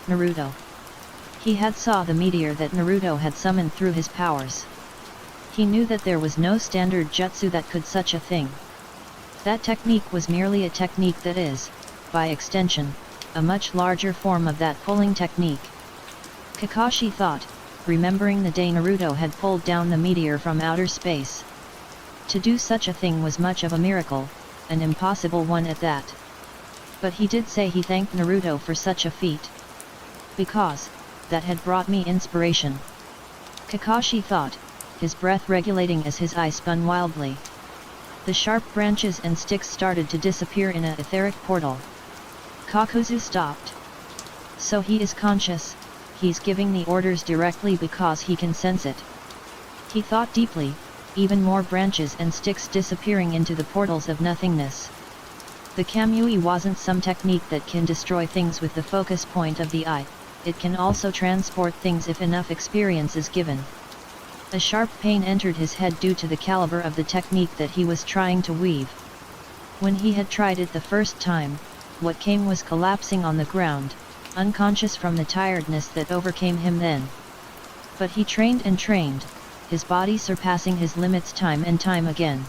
Naruto. He had saw the meteor that Naruto had summoned through his powers. He knew that there was no standard jutsu that could such a thing. That technique was merely a technique that is, by extension, a much larger form of that pulling technique. Kakashi thought, remembering the day Naruto had pulled down the meteor from outer space. To do such a thing was much of a miracle, an impossible one at that. But he did say he thanked Naruto for such a feat. Because, that had brought me inspiration. Kakashi thought, his breath regulating as his eye spun wildly. The sharp branches and sticks started to disappear in an etheric portal. Kakuzu stopped. So he is conscious, he's giving the orders directly because he can sense it. He thought deeply, even more branches and sticks disappearing into the portals of nothingness. The Kamui wasn't some technique that can destroy things with the focus point of the eye, it can also transport things if enough experience is given. A sharp pain entered his head due to the caliber of the technique that he was trying to weave. When he had tried it the first time, what came was collapsing on the ground, unconscious from the tiredness that overcame him then. But he trained and trained, his body surpassing his limits time and time again.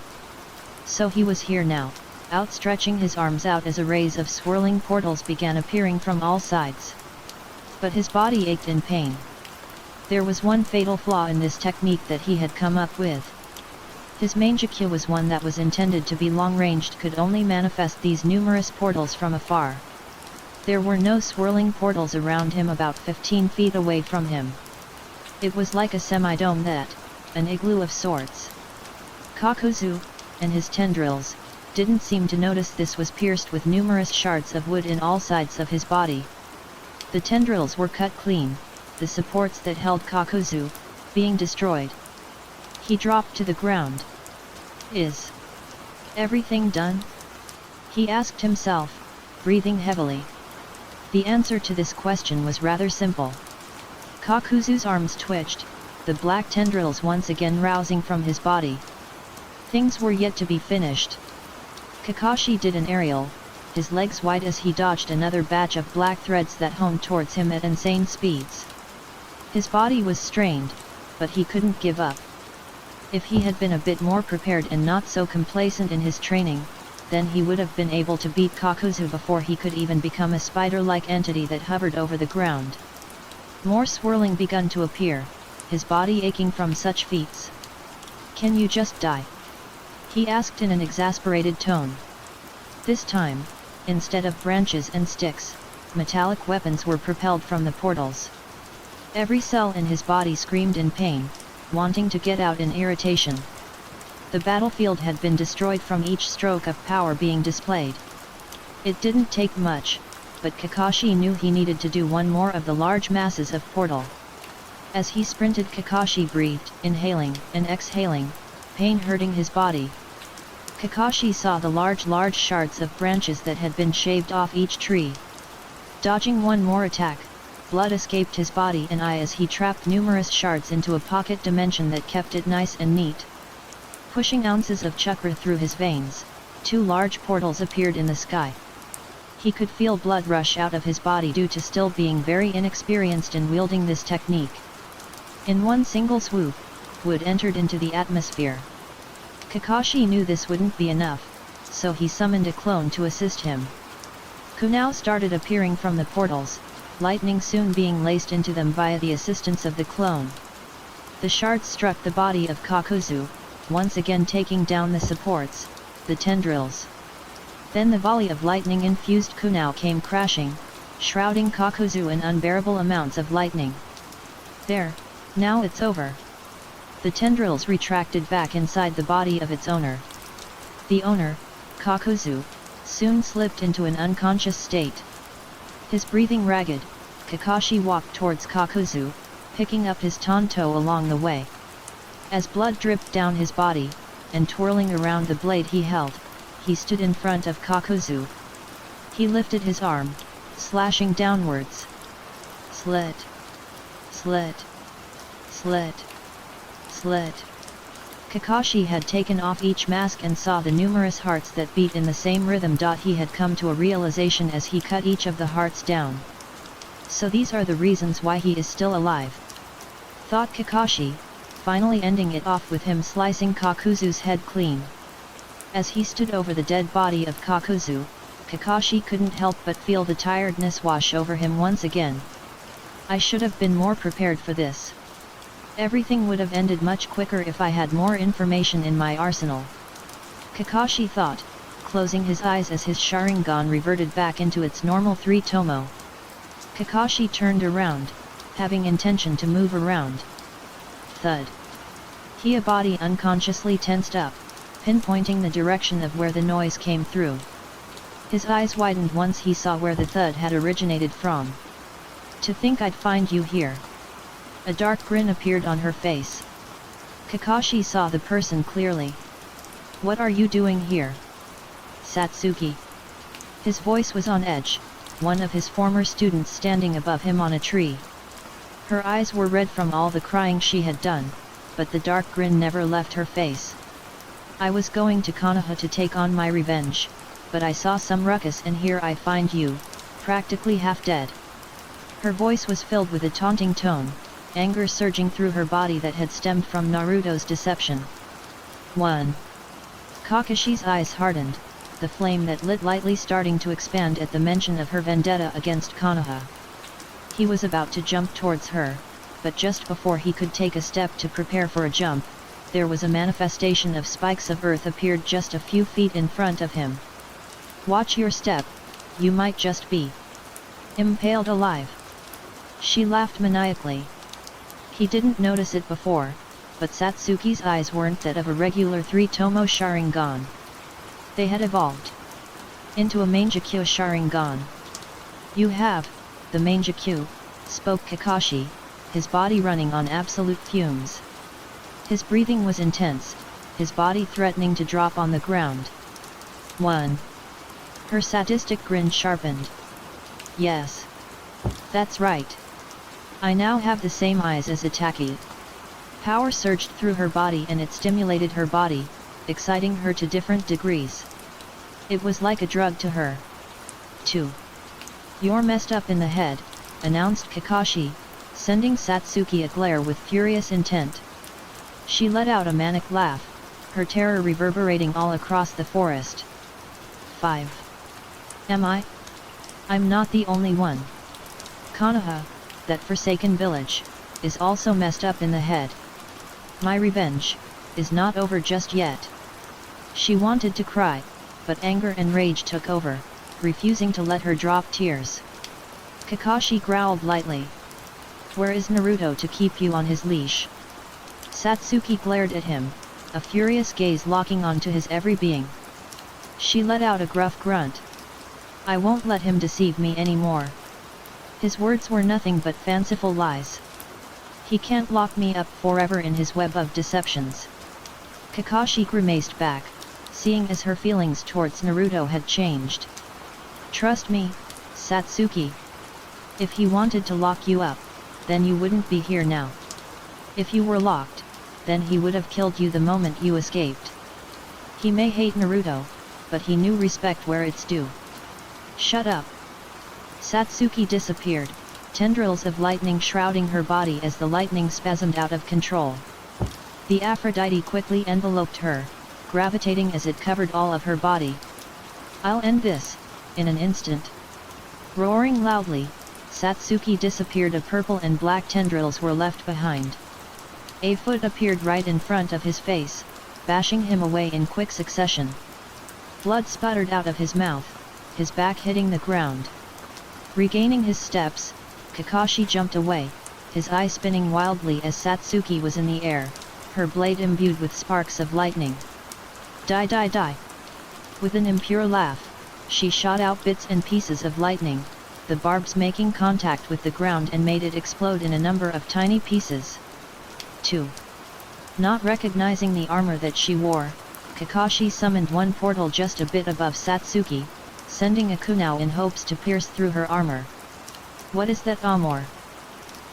So he was here now, outstretching his arms out as arrays of swirling portals began appearing from all sides. But his body ached in pain. There was one fatal flaw in this technique that he had come up with. His mangekyou was one that was intended to be long-ranged, could only manifest these numerous portals from afar. There were no swirling portals around him about 15 feet away from him. It was like a semi-dome that, an igloo of sorts. Kakuzu, and his tendrils, didn't seem to notice this was pierced with numerous shards of wood in all sides of his body. The tendrils were cut clean, the supports that held Kakuzu, being destroyed. He dropped to the ground. Is everything done? He asked himself, breathing heavily. The answer to this question was rather simple. Kakuzu's arms twitched, the black tendrils once again rousing from his body. Things were yet to be finished. Kakashi did an aerial, his legs wide as he dodged another batch of black threads that honed towards him at insane speeds. His body was strained, but he couldn't give up. If he had been a bit more prepared and not so complacent in his training, then he would have been able to beat Kakuzu before he could even become a spider-like entity that hovered over the ground. More swirling begun to appear, his body aching from such feats. Can you just die? He asked in an exasperated tone. This time, instead of branches and sticks, metallic weapons were propelled from the portals. Every cell in his body screamed in pain, wanting to get out in irritation. The battlefield had been destroyed from each stroke of power being displayed. It didn't take much, but Kakashi knew he needed to do one more of the large masses of portal. As he sprinted, Kakashi breathed, inhaling and exhaling, pain hurting his body. Kakashi saw the large shards of branches that had been shaved off each tree. Dodging one more attack, blood escaped his body and eye as he trapped numerous shards into a pocket dimension that kept it nice and neat. Pushing ounces of chakra through his veins, 2 large portals appeared in the sky. He could feel blood rush out of his body due to still being very inexperienced in wielding this technique. In one single swoop, wood entered into the atmosphere. Kakashi knew this wouldn't be enough, so he summoned a clone to assist him. Kunao started appearing from the portals, lightning soon being laced into them via the assistance of the clone. The shards struck the body of Kakuzu, once again taking down the supports, the tendrils. Then the volley of lightning-infused Kunao came crashing, shrouding Kakuzu in unbearable amounts of lightning. There, now it's over. The tendrils retracted back inside the body of its owner. The owner, Kakuzu, soon slipped into an unconscious state. His breathing ragged, Kakashi walked towards Kakuzu, picking up his tanto along the way. As blood dripped down his body, and twirling around the blade he held, he stood in front of Kakuzu. He lifted his arm, slashing downwards. Slit. Slit. Slit. Slit. Kakashi had taken off each mask and saw the numerous hearts that beat in the same rhythm. He had come to a realization as he cut each of the hearts down. So these are the reasons why he is still alive, thought Kakashi, finally ending it off with him slicing Kakuzu's head clean. As he stood over the dead body of Kakuzu, Kakashi couldn't help but feel the tiredness wash over him once again. I should have been more prepared for this. Everything would have ended much quicker if I had more information in my arsenal. Kakashi thought, closing his eyes as his Sharingan reverted back into its normal 3 tomo. Kakashi turned around, having intention to move around. Thud. His body unconsciously tensed up, pinpointing the direction of where the noise came through. His eyes widened once he saw where the thud had originated from. To think I'd find you here. A dark grin appeared on her face. Kakashi saw the person clearly. What are you doing here? Satsuki. His voice was on edge, one of his former students standing above him on a tree. Her eyes were red from all the crying she had done, but the dark grin never left her face. I was going to Konoha to take on my revenge, but I saw some ruckus and here I find you, practically half dead. Her voice was filled with a taunting tone, anger surging through her body that had stemmed from Naruto's deception. 1. Kakashi's eyes hardened, the flame that lit lightly starting to expand at the mention of her vendetta against Konoha. He was about to jump towards her, but just before he could take a step to prepare for a jump, there was a manifestation of spikes of earth appeared just a few feet in front of him. Watch your step, you might just be impaled alive. She laughed maniacally. He didn't notice it before, but Satsuki's eyes weren't that of a regular 3-tomo Sharingan. They had evolved into a Mangekyo Sharingan. You have the Mangekyo, spoke Kakashi, his body running on absolute fumes. His breathing was intense, his body threatening to drop on the ground. 1. Her sadistic grin sharpened. Yes. That's right. I now have the same eyes as Itaki. Power surged through her body and it stimulated her body, exciting her to different degrees. It was like a drug to her. 2. You're messed up in the head, announced Kakashi, sending Satsuki a glare with furious intent. She let out a manic laugh, her terror reverberating all across the forest. 5. Am I? I'm not the only one. Konoha, that forsaken village, is also messed up in the head. My revenge is not over just yet. She wanted to cry, but anger and rage took over, refusing to let her drop tears. Kakashi growled lightly. Where is Naruto to keep you on his leash? Satsuki glared at him, a furious gaze locking onto his every being. She let out a gruff grunt. "I won't let him deceive me anymore." His words were nothing but fanciful lies. "He can't lock me up forever in his web of deceptions." Kakashi grimaced back, seeing as her feelings towards Naruto had changed. "Trust me, Satsuki. If he wanted to lock you up, then you wouldn't be here now. If you were locked, then he would have killed you the moment you escaped." He may hate Naruto, but he knew respect where it's due. "Shut up." Satsuki disappeared, tendrils of lightning shrouding her body as the lightning spasmed out of control. The Aphrodite quickly enveloped her, gravitating as it covered all of her body. "I'll end this, in an instant." Roaring loudly, Satsuki disappeared. A purple and black tendrils were left behind. A foot appeared right in front of his face, bashing him away in quick succession. Blood sputtered out of his mouth, his back hitting the ground. Regaining his steps, Kakashi jumped away, his eye spinning wildly as Satsuki was in the air, her blade imbued with sparks of lightning. "Die, die, die!" With an impure laugh, she shot out bits and pieces of lightning, the barbs making contact with the ground and made it explode in a number of tiny pieces. 2. Not recognizing the armor that she wore, Kakashi summoned one portal just a bit above Satsuki, sending a kunao in hopes to pierce through her armor. "What is that armor?"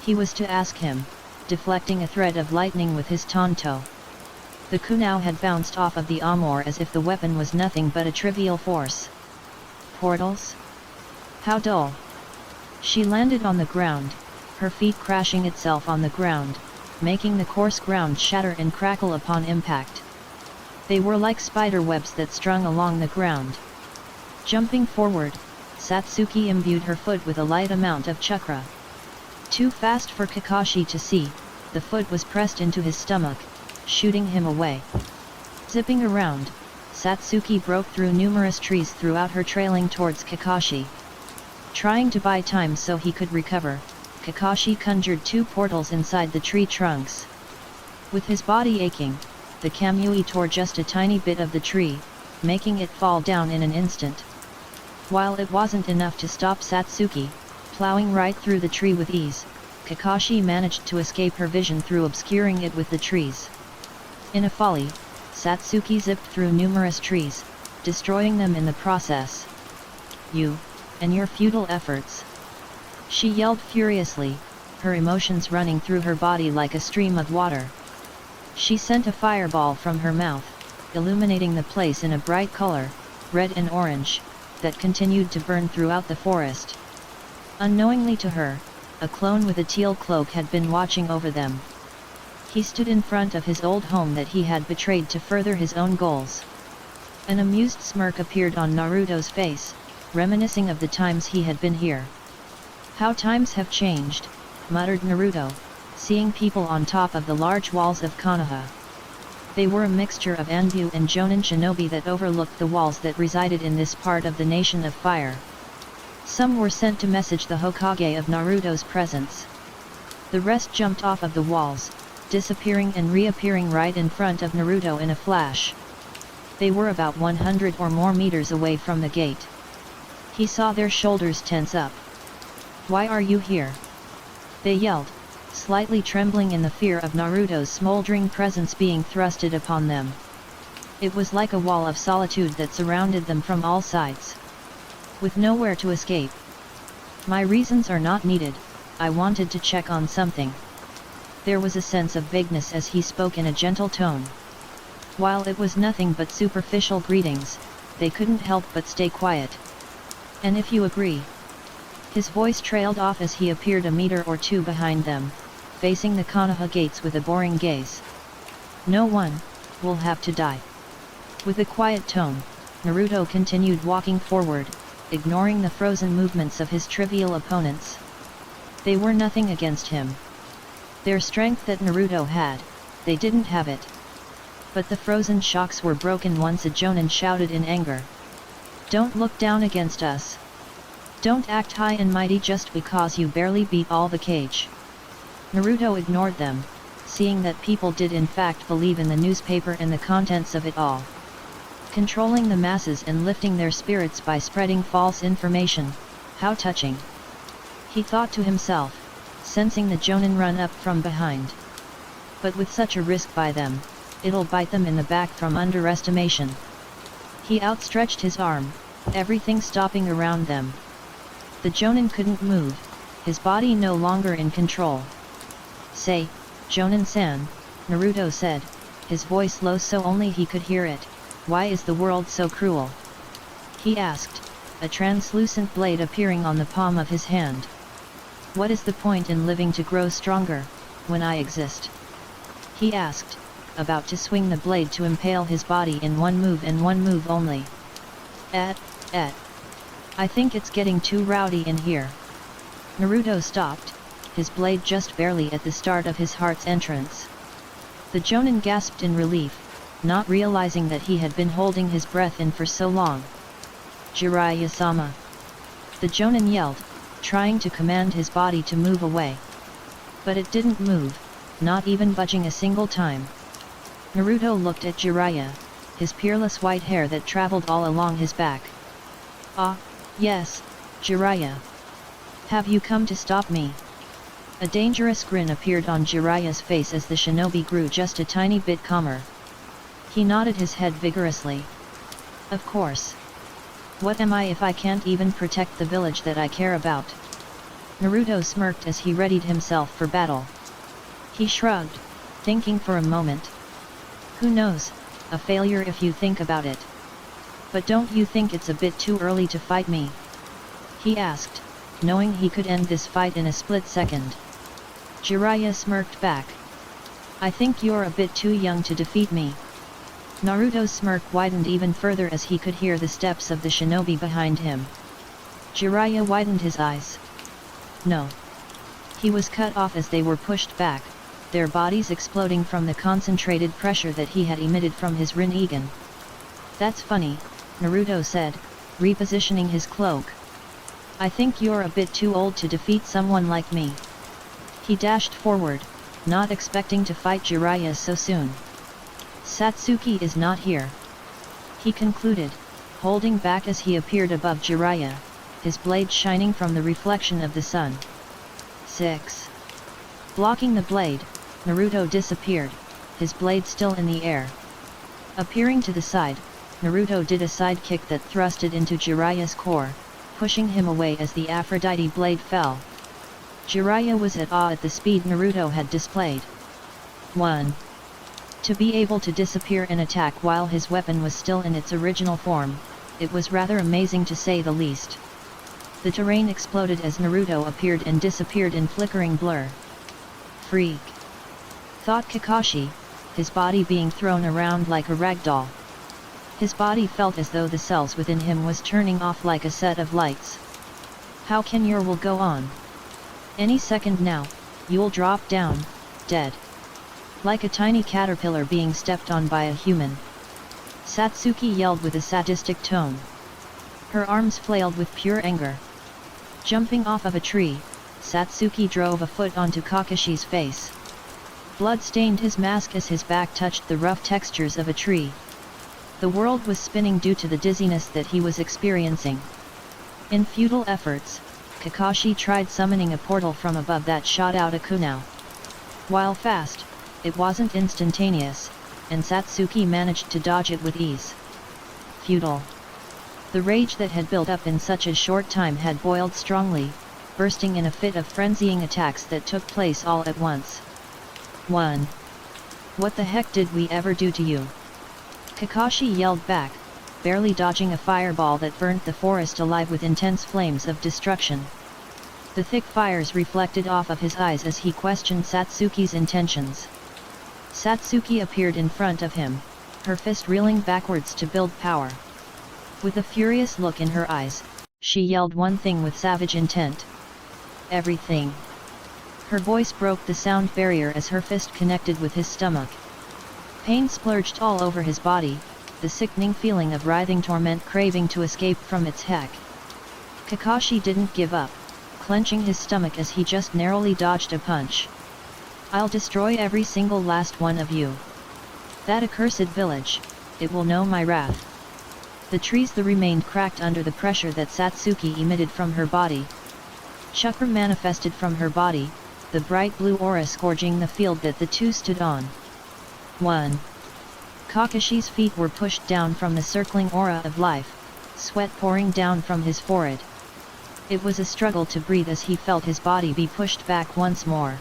he was to ask him, deflecting a thread of lightning with his tanto. The kunao had bounced off of the armor as if the weapon was nothing but a trivial force. "Portals? How dull." She landed on the ground, her feet crashing itself on the ground, making the coarse ground shatter and crackle upon impact. They were like spider webs that strung along the ground. Jumping forward, Satsuki imbued her foot with a light amount of chakra. Too fast for Kakashi to see, the foot was pressed into his stomach, shooting him away. Zipping around, Satsuki broke through numerous trees throughout her, trailing towards Kakashi. Trying to buy time so he could recover, Kakashi conjured two portals inside the tree trunks. With his body aching, the Kamui tore just a tiny bit of the tree, making it fall down in an instant. While it wasn't enough to stop Satsuki, plowing right through the tree with ease, Kakashi managed to escape her vision through obscuring it with the trees. In a folly, Satsuki zipped through numerous trees, destroying them in the process. "You, and your futile efforts!" she yelled furiously, her emotions running through her body like a stream of water. She sent a fireball from her mouth, illuminating the place in a bright color, red and orange, that continued to burn throughout the forest. Unknowingly to her, a clone with a teal cloak had been watching over them. He stood in front of his old home that he had betrayed to further his own goals. An amused smirk appeared on Naruto's face, reminiscing of the times he had been here. "How times have changed," muttered Naruto, seeing people on top of the large walls of Konoha. They were a mixture of Anbu and Jonin shinobi that overlooked the walls that resided in this part of the Nation of Fire. Some were sent to message the Hokage of Naruto's presence. The rest jumped off of the walls, disappearing and reappearing right in front of Naruto in a flash. They were about 100 or more meters away from the gate. He saw their shoulders tense up. "Why are you here?" they yelled, slightly trembling in the fear of Naruto's smoldering presence being thrusted upon them. It was like a wall of solitude that surrounded them from all sides, with nowhere to escape. "My reasons are not needed, I wanted to check on something." There was a sense of vagueness as he spoke in a gentle tone. While it was nothing but superficial greetings, they couldn't help but stay quiet. "And if you agree..." His voice trailed off as he appeared a meter or two behind them, facing the Konoha gates with a boring gaze. "No one will have to die." With a quiet tone, Naruto continued walking forward, ignoring the frozen movements of his trivial opponents. They were nothing against him. Their strength that Naruto had, they didn't have it. But the frozen shocks were broken once a Jonin shouted in anger. "Don't look down against us. Don't act high and mighty just because you barely beat all the Kage." Naruto ignored them, seeing that people did in fact believe in the newspaper and the contents of it all. Controlling the masses and lifting their spirits by spreading false information, how touching. He thought to himself, sensing the Jonin run up from behind. But with such a risk by them, it'll bite them in the back from underestimation. He outstretched his arm, everything stopping around them. The Jonin couldn't move, his body no longer in control. "Say, Jonin-san," Naruto said, his voice low so only he could hear it, "why is the world so cruel?" He asked, a translucent blade appearing on the palm of his hand. "What is the point in living to grow stronger, when I exist?" he asked, about to swing the blade to impale his body in one move and one move only. I think it's getting too rowdy in here." Naruto stopped, his blade just barely at the start of his heart's entrance. The Jonin gasped in relief, not realizing that he had been holding his breath in for so long. "Jiraiya-sama!" the Jonin yelled, trying to command his body to move away. But it didn't move, not even budging a single time. Naruto looked at Jiraiya, his peerless white hair that traveled all along his back. "Ah, yes, Jiraiya. Have you come to stop me?" A dangerous grin appeared on Jiraiya's face as the shinobi grew just a tiny bit calmer. He nodded his head vigorously. "Of course. What am I if I can't even protect the village that I care about?" Naruto smirked as he readied himself for battle. He shrugged, thinking for a moment. "Who knows, a failure if you think about it. But don't you think it's a bit too early to fight me?" he asked, knowing he could end this fight in a split second. Jiraiya smirked back. "I think you're a bit too young to defeat me." Naruto's smirk widened even further as he could hear the steps of the shinobi behind him. Jiraiya widened his eyes. "No." He was cut off as they were pushed back, their bodies exploding from the concentrated pressure that he had emitted from his Rinnegan. "That's funny," Naruto said, repositioning his cloak. "I think you're a bit too old to defeat someone like me." He dashed forward, not expecting to fight Jiraiya so soon. "Satsuki is not here," he concluded, holding back as he appeared above Jiraiya, his blade shining from the reflection of the sun. 6. Blocking the blade, Naruto disappeared, his blade still in the air. Appearing to the side, Naruto did a side kick that thrusted into Jiraiya's core, pushing him away as the Aphrodite blade fell. Jiraiya was at awe at the speed Naruto had displayed. 1. To be able to disappear and attack while his weapon was still in its original form, it was rather amazing to say the least. The terrain exploded as Naruto appeared and disappeared in flickering blur. "Freak!" thought Kakashi, his body being thrown around like a ragdoll. His body felt as though the cells within him was turning off like a set of lights. "How can your will go on? Any second now, you'll drop down, dead. Like a tiny caterpillar being stepped on by a human." Satsuki yelled with a sadistic tone. Her arms flailed with pure anger. Jumping off of a tree, Satsuki drove a foot onto Kakashi's face. Blood stained his mask as his back touched the rough textures of a tree. The world was spinning due to the dizziness that he was experiencing. In futile efforts, Kakashi tried summoning a portal from above that shot out a kunai. While fast, it wasn't instantaneous, and Satsuki managed to dodge it with ease. Futile. The rage that had built up in such a short time had boiled strongly, bursting in a fit of frenzying attacks that took place all at once. 1. What the heck did we ever do to you? Kakashi yelled back, barely dodging a fireball that burnt the forest alive with intense flames of destruction. The thick fires reflected off of his eyes as he questioned Satsuki's intentions. Satsuki appeared in front of him, her fist reeling backwards to build power. With a furious look in her eyes, she yelled one thing with savage intent. "Everything!" Her voice broke the sound barrier as her fist connected with his stomach. Pain splurged all over his body, the sickening feeling of writhing torment craving to escape from its heck. Kakashi didn't give up, clenching his stomach as he just narrowly dodged a punch. I'll destroy every single last one of you. That accursed village, it will know my wrath. The trees that remained cracked under the pressure that Satsuki emitted from her body. Chakra manifested from her body, the bright blue aura scourging the field that the two stood on. 1. Kakashi's feet were pushed down from the circling aura of life, sweat pouring down from his forehead. It was a struggle to breathe as he felt his body be pushed back once more.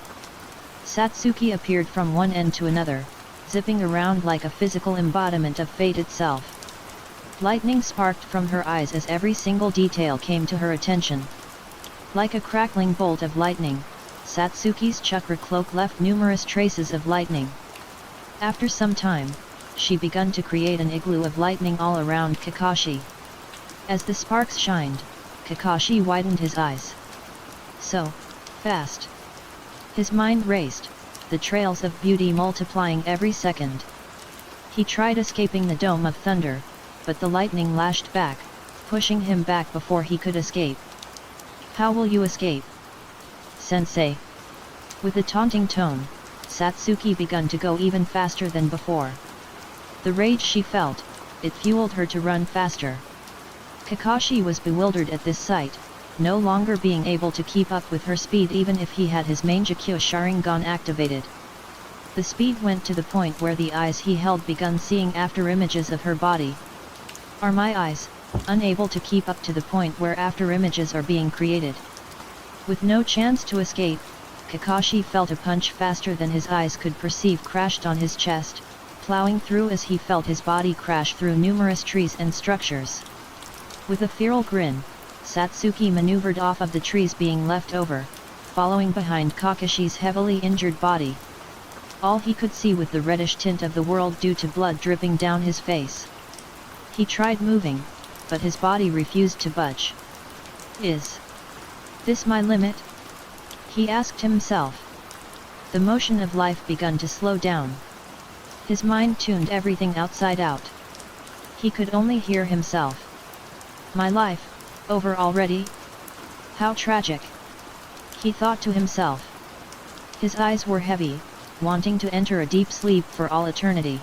Satsuki appeared from one end to another, zipping around like a physical embodiment of fate itself. Lightning sparked from her eyes as every single detail came to her attention. Like a crackling bolt of lightning, Satsuki's chakra cloak left numerous traces of lightning. After some time, she began to create an igloo of lightning all around Kakashi. As the sparks shined, Kakashi widened his eyes. So fast. His mind raced, the trails of beauty multiplying every second. He tried escaping the dome of thunder, but the lightning lashed back, pushing him back before he could escape. How will you escape, Sensei? With a taunting tone, Satsuki began to go even faster than before. The rage she felt, it fueled her to run faster. Kakashi was bewildered at this sight, no longer being able to keep up with her speed even if he had his Mangekyo Sharingan activated. The speed went to the point where the eyes he held began seeing after images of her body. Are my eyes unable to keep up to the point where after images are being created? With no chance to escape, Kakashi felt a punch faster than his eyes could perceive crashed on his chest, plowing through as he felt his body crash through numerous trees and structures. With a feral grin, Satsuki maneuvered off of the trees being left over, following behind Kakashi's heavily injured body. All he could see with the reddish tint of the world due to blood dripping down his face. He tried moving, but his body refused to budge. Is this my limit? He asked himself. The motion of life began to slow down. His mind tuned everything outside out. He could only hear himself. My life, over already? How tragic! He thought to himself. His eyes were heavy, wanting to enter a deep sleep for all eternity.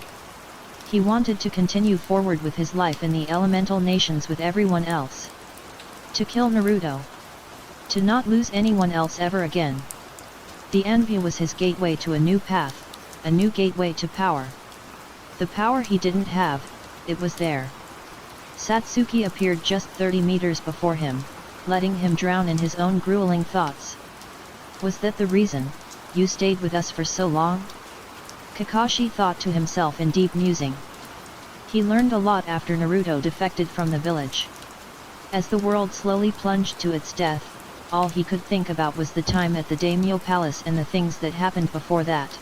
He wanted to continue forward with his life in the elemental nations with everyone else. To kill Naruto. To not lose anyone else ever again. The envy was his gateway to a new path, a new gateway to power. The power he didn't have, it was there. Satsuki appeared just 30 meters before him, letting him drown in his own grueling thoughts. Was that the reason you stayed with us for so long? Kakashi thought to himself in deep musing. He learned a lot after Naruto defected from the village. As the world slowly plunged to its death, all he could think about was the time at the daimyo palace and the things that happened before that.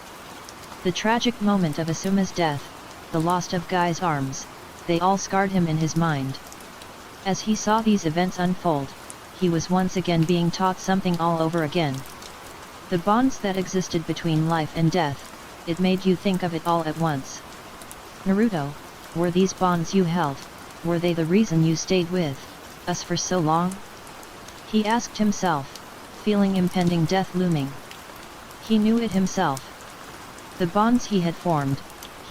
The tragic moment of Asuma's death, the loss of Guy's arms, they all scarred him in his mind. As he saw these events unfold, he was once again being taught something all over again. The bonds that existed between life and death, it made you think of it all at once. Naruto, were these bonds you held, were they the reason you stayed with us for so long? He asked himself, feeling impending death looming. He knew it himself. The bonds he had formed,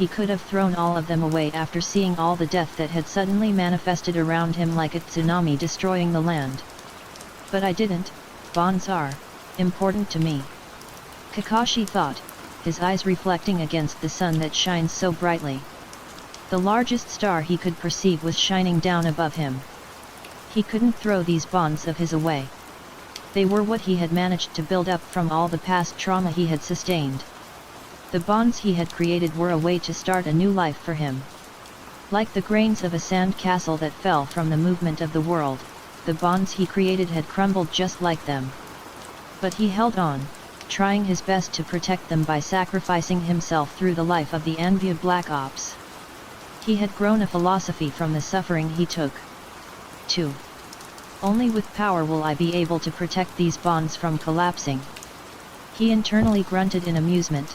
he could have thrown all of them away after seeing all the death that had suddenly manifested around him like a tsunami destroying the land. But I didn't. Bonds are important to me. Kakashi thought, his eyes reflecting against the sun that shines so brightly. The largest star he could perceive was shining down above him. He couldn't throw these bonds of his away. They were what he had managed to build up from all the past trauma he had sustained. The bonds he had created were a way to start a new life for him. Like the grains of a sand castle that fell from the movement of the world, the bonds he created had crumbled just like them. But he held on, trying his best to protect them by sacrificing himself through the life of the Anvia Black Ops. He had grown a philosophy from the suffering he took. 2. Only with power will I be able to protect these bonds from collapsing. He internally grunted in amusement.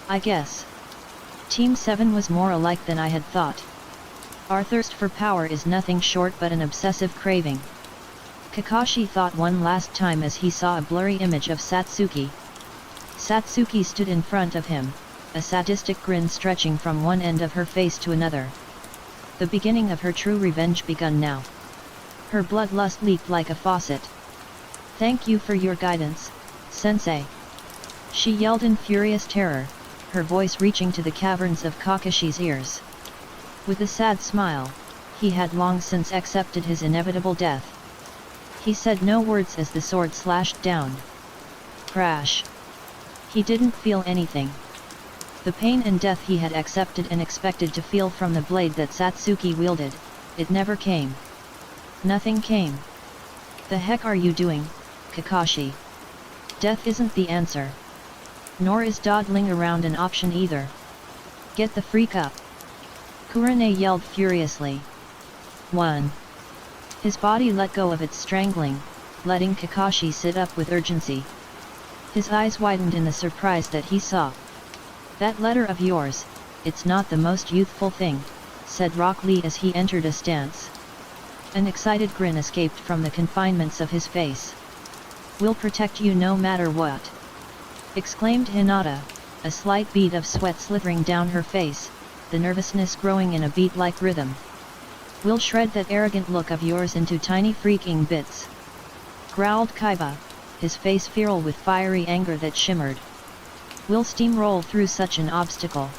I guess Team 7 was more alike than I had thought. Our thirst for power is nothing short but an obsessive craving. Kakashi thought one last time as he saw a blurry image of Satsuki. Satsuki stood in front of him, a sadistic grin stretching from one end of her face to another. The beginning of her true revenge begun now. Her bloodlust leaked like a faucet. "Thank you for your guidance, sensei," she yelled in furious terror, her voice reaching to the caverns of Kakashi's ears. With a sad smile, he had long since accepted his inevitable death. He said no words as the sword slashed down. Crash! He didn't feel anything. The pain and death he had accepted and expected to feel from the blade that Satsuki wielded, it never came. Nothing came. "The heck are you doing, Kakashi? Death isn't the answer. Nor is dawdling around an option either. Get the freak up!" Kurane yelled furiously. 1. His body let go of its strangling, letting Kakashi sit up with urgency. His eyes widened in the surprise that he saw. "That letter of yours, it's not the most youthful thing," said Rock Lee as he entered a stance. An excited grin escaped from the confinements of his face. "We'll protect you no matter what," exclaimed Hinata, a slight bead of sweat slithering down her face, the nervousness growing in a beat-like rhythm. "We'll shred that arrogant look of yours into tiny freaking bits," growled Kaiba, his face feral with fiery anger that shimmered. "We'll steamroll through such an obstacle,"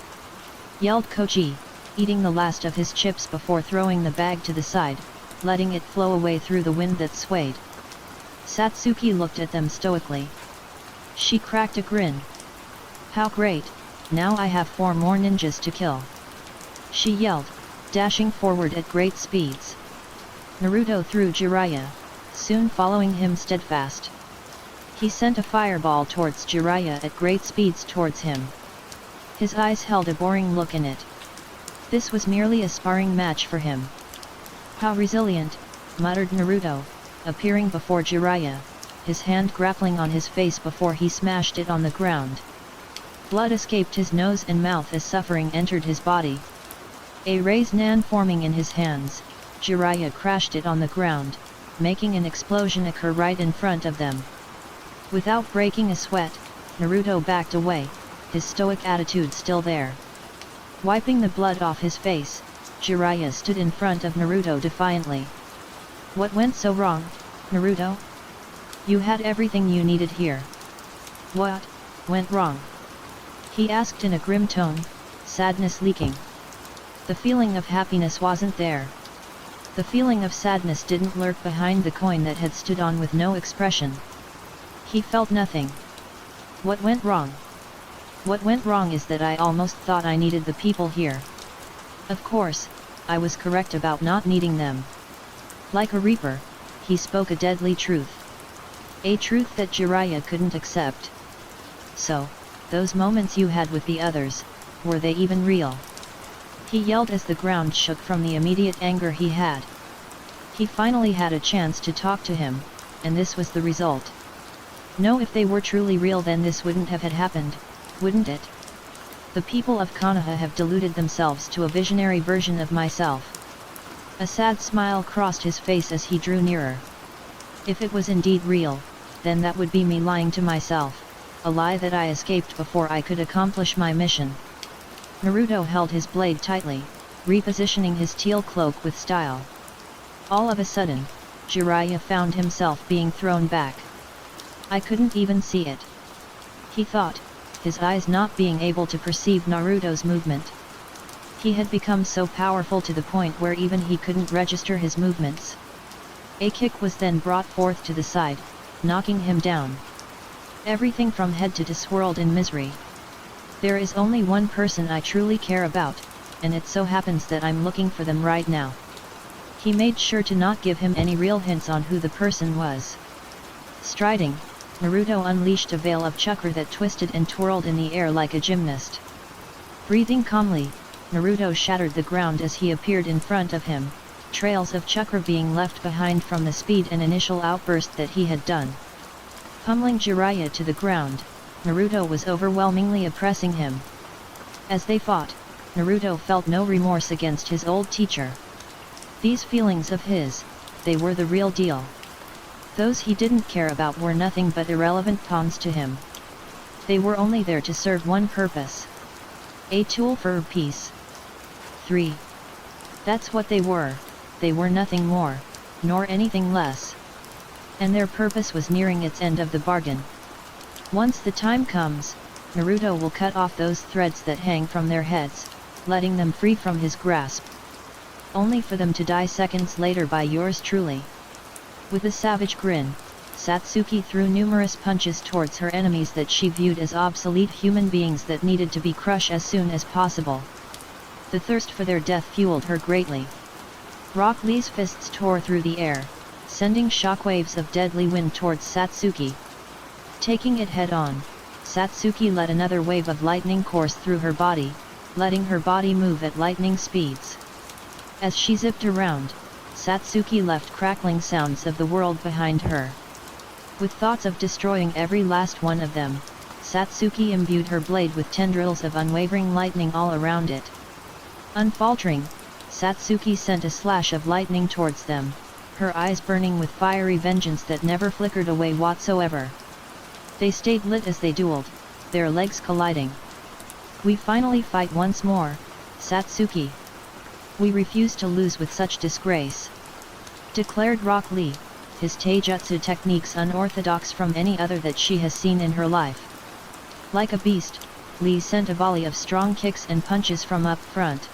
yelled Kochi, eating the last of his chips before throwing the bag to the side, letting it flow away through the wind that swayed. Satsuki looked at them stoically. She cracked a grin. "How great, now I have 4 more ninjas to kill," she yelled, dashing forward at great speeds. Naruto threw Jiraiya, soon following him steadfast. He sent a fireball towards Jiraiya at great speeds towards him. His eyes held a boring look in it. This was merely a sparring match for him. "How resilient," muttered Naruto, appearing before Jiraiya, his hand grappling on his face before he smashed it on the ground. Blood escaped his nose and mouth as suffering entered his body. A raised nan forming in his hands, Jiraiya crashed it on the ground, making an explosion occur right in front of them. Without breaking a sweat, Naruto backed away, his stoic attitude still there. Wiping the blood off his face, Jiraiya stood in front of Naruto defiantly. "What went so wrong, Naruto? You had everything you needed here. What went wrong?" he asked in a grim tone, sadness leaking. The feeling of happiness wasn't there. The feeling of sadness didn't lurk behind the coin that had stood on with no expression. He felt nothing. "What went wrong? What went wrong is that I almost thought I needed the people here. Of course, I was correct about not needing them." Like a reaper, he spoke a deadly truth. A truth that Jiraiya couldn't accept. "So, those moments you had with the others, were they even real?" he yelled as the ground shook from the immediate anger he had. He finally had a chance to talk to him, and this was the result. No, if they were truly real then this wouldn't have had happened, wouldn't it? The people of Konoha have deluded themselves to a visionary version of myself. A sad smile crossed his face as he drew nearer. If it was indeed real, then that would be me lying to myself, a lie that I escaped before I could accomplish my mission. Naruto held his blade tightly, repositioning his teal cloak with style. All of a sudden, Jiraiya found himself being thrown back. "I couldn't even see it," he thought, his eyes not being able to perceive Naruto's movement. He had become so powerful to the point where even he couldn't register his movements. A kick was then brought forth to the side, knocking him down. Everything from head to toe swirled in misery. "There is only one person I truly care about, and it so happens that I'm looking for them right now." He made sure to not give him any real hints on who the person was. Striding, Naruto unleashed a veil of chakra that twisted and twirled in the air like a gymnast. Breathing calmly, Naruto shattered the ground as he appeared in front of him, trails of chakra being left behind from the speed and initial outburst that he had done. Pummeling Jiraiya to the ground, Naruto was overwhelmingly oppressing him. As they fought, Naruto felt no remorse against his old teacher. These feelings of his, they were the real deal. Those he didn't care about were nothing but irrelevant pawns to him. They were only there to serve one purpose. A tool for her peace. 3. That's what they were nothing more, nor anything less. And their purpose was nearing its end of the bargain. Once the time comes, Naruto will cut off those threads that hang from their heads, letting them free from his grasp. Only for them to die seconds later by yours truly. With a savage grin, Satsuki threw numerous punches towards her enemies that she viewed as obsolete human beings that needed to be crushed as soon as possible. The thirst for their death fueled her greatly. Rock Lee's fists tore through the air, sending shockwaves of deadly wind towards Satsuki. Taking it head-on, Satsuki let another wave of lightning course through her body, letting her body move at lightning speeds. As she zipped around, Satsuki left crackling sounds of the world behind her. With thoughts of destroying every last one of them, Satsuki imbued her blade with tendrils of unwavering lightning all around it. Unfaltering, Satsuki sent a slash of lightning towards them, her eyes burning with fiery vengeance that never flickered away whatsoever. They stayed lit as they dueled, their legs colliding. "We finally fight once more, Satsuki. We refuse to lose with such disgrace," declared Rock Lee, his taijutsu techniques unorthodox from any other that she has seen in her life. Like a beast, Lee sent a volley of strong kicks and punches from up front.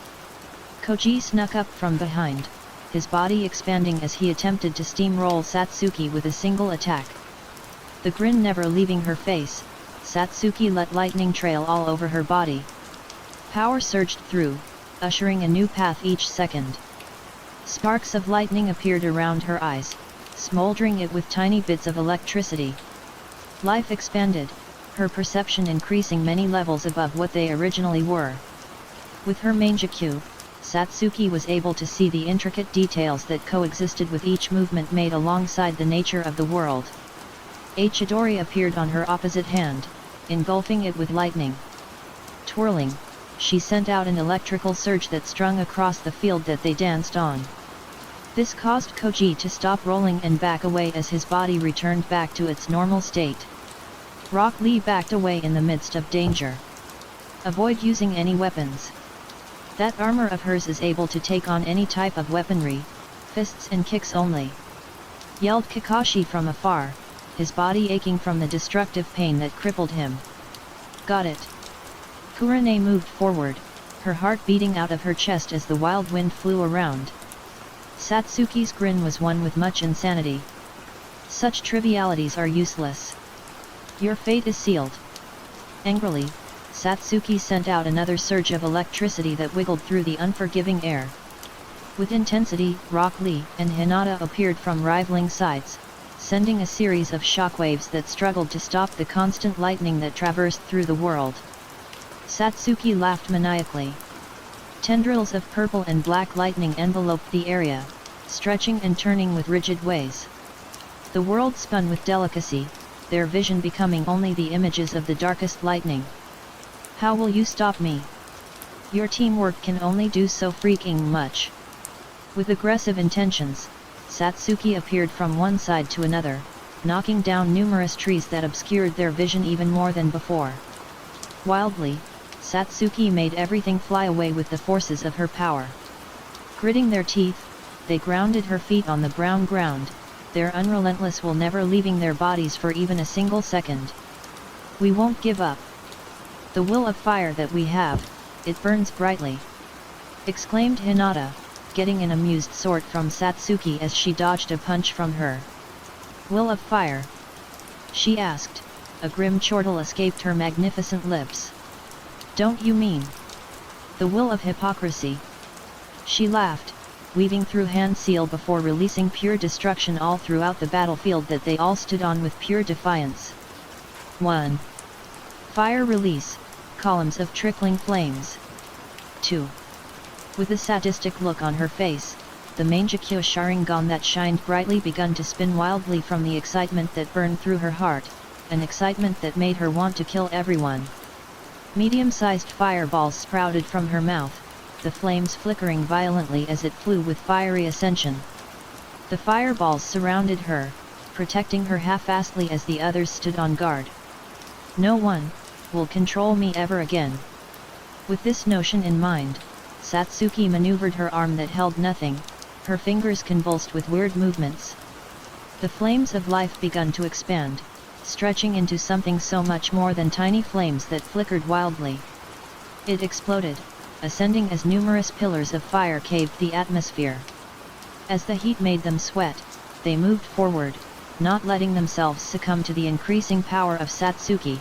Koji snuck up from behind, his body expanding as he attempted to steamroll Satsuki with a single attack. The grin never leaving her face, Satsuki let lightning trail all over her body. Power surged through, ushering a new path each second. Sparks of lightning appeared around her eyes, smoldering it with tiny bits of electricity. Life expanded, her perception increasing many levels above what they originally were. With her Manjikyu, Satsuki was able to see the intricate details that coexisted with each movement made alongside the nature of the world. A Chidori appeared on her opposite hand, engulfing it with lightning. Twirling, she sent out an electrical surge that strung across the field that they danced on. This caused Koji to stop rolling and back away as his body returned back to its normal state. Rock Lee backed away in the midst of danger. "Avoid using any weapons. That armor of hers is able to take on any type of weaponry, fists and kicks only," yelled Kakashi from afar, his body aching from the destructive pain that crippled him. "Got it." Kurane moved forward, her heart beating out of her chest as the wild wind flew around. Satsuki's grin was one with much insanity. "Such trivialities are useless. Your fate is sealed." Angrily, Satsuki sent out another surge of electricity that wiggled through the unforgiving air. With intensity, Rock Lee and Hinata appeared from rivaling sides, sending a series of shockwaves that struggled to stop the constant lightning that traversed through the world. Satsuki laughed maniacally. Tendrils of purple and black lightning enveloped the area, stretching and turning with rigid ways. The world spun with delicacy, their vision becoming only the images of the darkest lightning. "How will you stop me? Your teamwork can only do so freaking much." With aggressive intentions, Satsuki appeared from one side to another, knocking down numerous trees that obscured their vision even more than before. Wildly, Satsuki made everything fly away with the forces of her power. Gritting their teeth, they grounded her feet on the brown ground, their unrelentless will never leaving their bodies for even a single second. "We won't give up. The will of fire that we have, it burns brightly," exclaimed Hinata, getting an amused sort from Satsuki as she dodged a punch from her. "Will of fire?" she asked, a grim chortle escaped her magnificent lips. "Don't you mean the will of hypocrisy?" She laughed, weaving through hand seal before releasing pure destruction all throughout the battlefield that they all stood on with pure defiance. 1. Fire release, columns of trickling flames. 2. With a sadistic look on her face, the Manjikyo Sharingan that shined brightly begun to spin wildly from the excitement that burned through her heart, an excitement that made her want to kill everyone. Medium-sized fireballs sprouted from her mouth, the flames flickering violently as it flew with fiery ascension. The fireballs surrounded her, protecting her half-assedly as the others stood on guard. No one, will control me ever again. With this notion in mind, Satsuki maneuvered her arm that held nothing, her fingers convulsed with weird movements. The flames of life begun to expand, stretching into something so much more than tiny flames that flickered wildly. It exploded, ascending as numerous pillars of fire caved the atmosphere. As the heat made them sweat, they moved forward, not letting themselves succumb to the increasing power of Satsuki.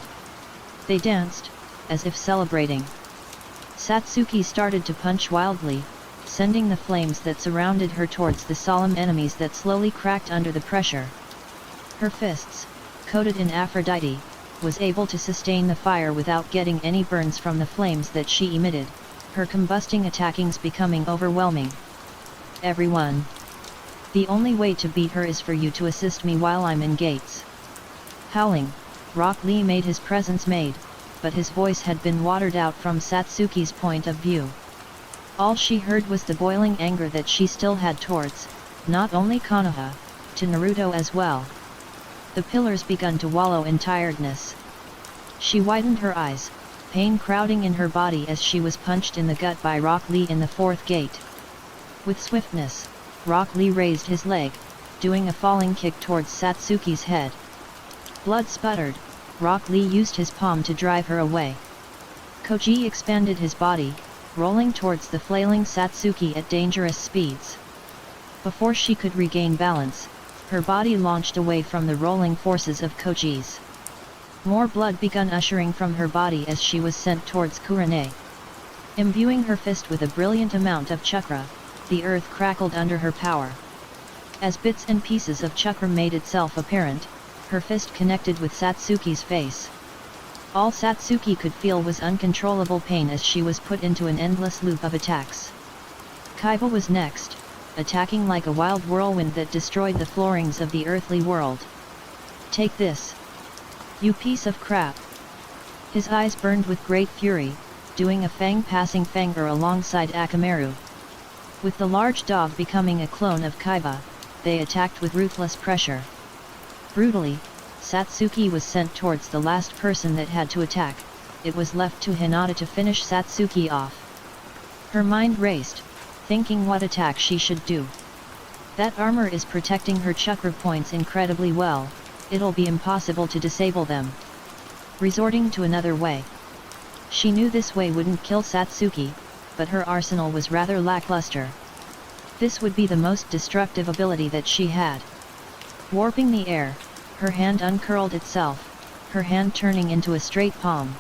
They danced, as if celebrating. Satsuki started to punch wildly, sending the flames that surrounded her towards the solemn enemies that slowly cracked under the pressure. Her fists, coated in Aphrodite, was able to sustain the fire without getting any burns from the flames that she emitted, her combusting attackings becoming overwhelming. Everyone. The only way to beat her is for you to assist me while I'm in gates. Howling, Rock Lee made his presence made, but his voice had been watered out from Satsuki's point of view. All she heard was the boiling anger that she still had towards, not only Konoha, to Naruto as well. The pillars begun to wallow in tiredness. She widened her eyes, pain crowding in her body as she was punched in the gut by Rock Lee in the fourth gate. With swiftness, Rock Lee raised his leg, doing a falling kick towards Satsuki's head. Blood sputtered, Rock Lee used his palm to drive her away. Koji expanded his body, rolling towards the flailing Satsuki at dangerous speeds. Before she could regain balance, her body launched away from the rolling forces of Koji's. More blood began ushering from her body as she was sent towards Kurane. Imbuing her fist with a brilliant amount of chakra, the earth crackled under her power. As bits and pieces of chakra made itself apparent, her fist connected with Satsuki's face. All Satsuki could feel was uncontrollable pain as she was put into an endless loop of attacks. Kaiba was next, attacking like a wild whirlwind that destroyed the floorings of the earthly world. Take this! You piece of crap! His eyes burned with great fury, doing a fang-passing finger alongside Akamaru. With the large dog becoming a clone of Kaiba, they attacked with ruthless pressure. Brutally, Satsuki was sent towards the last person that had to attack. It was left to Hinata to finish Satsuki off. Her mind raced, thinking what attack she should do. That armor is protecting her chakra points incredibly well, it'll be impossible to disable them. Resorting to another way. She knew this way wouldn't kill Satsuki, but her arsenal was rather lackluster. This would be the most destructive ability that she had. Warping the air, her hand uncurled itself, her hand turning into a straight palm.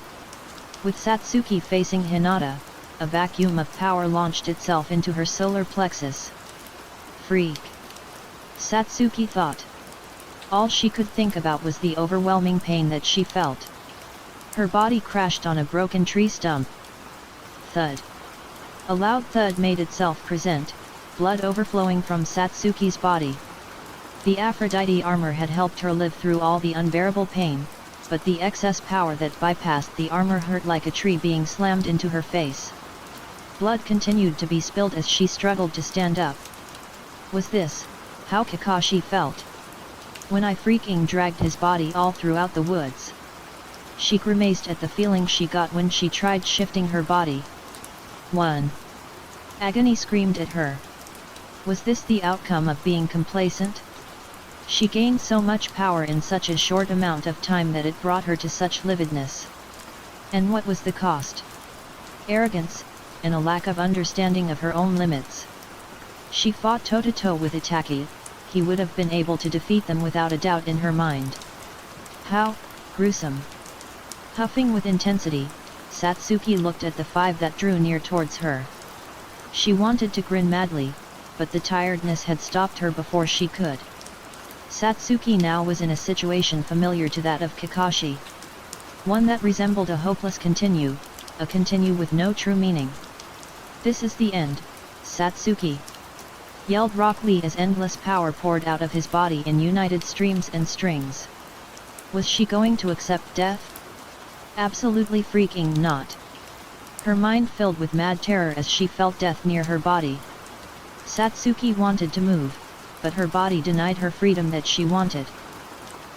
With Satsuki facing Hinata, a vacuum of power launched itself into her solar plexus. Freak! Satsuki thought. All she could think about was the overwhelming pain that she felt. Her body crashed on a broken tree stump. Thud! A loud thud made itself present, blood overflowing from Satsuki's body. The Aphrodite armor had helped her live through all the unbearable pain, but the excess power that bypassed the armor hurt like a tree being slammed into her face. Blood continued to be spilled as she struggled to stand up. Was this how Kakashi felt? When I freaking dragged his body all throughout the woods. She grimaced at the feeling she got when she tried shifting her body. 1. Agony screamed at her. Was this the outcome of being complacent? She gained so much power in such a short amount of time that it brought her to such lividness. And what was the cost? Arrogance, and a lack of understanding of her own limits. She fought toe-to-toe with Itaki, he would have been able to defeat them without a doubt in her mind. How gruesome! Huffing with intensity, Satsuki looked at the five that drew near towards her. She wanted to grin madly, but the tiredness had stopped her before she could. Satsuki now was in a situation familiar to that of Kakashi. One that resembled a hopeless continue, a continue with no true meaning. This is the end, Satsuki! Yelled Rock Lee as endless power poured out of his body in united streams and strings. Was she going to accept death? Absolutely freaking not. Her mind filled with mad terror as she felt death near her body. Satsuki wanted to move, but her body denied her freedom that she wanted.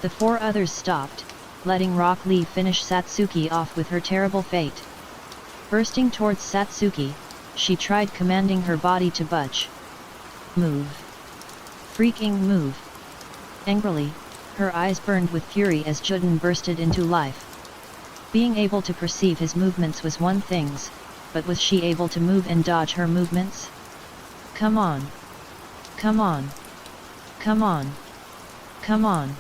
The four others stopped, letting Rock Lee finish Satsuki off with her terrible fate. Bursting towards Satsuki, she tried commanding her body to budge. Move. Freaking move. Angrily, her eyes burned with fury as Juden bursted into life. Being able to perceive his movements was one thing, but was she able to move and dodge her movements? Come on. Come on. Come on. Come on.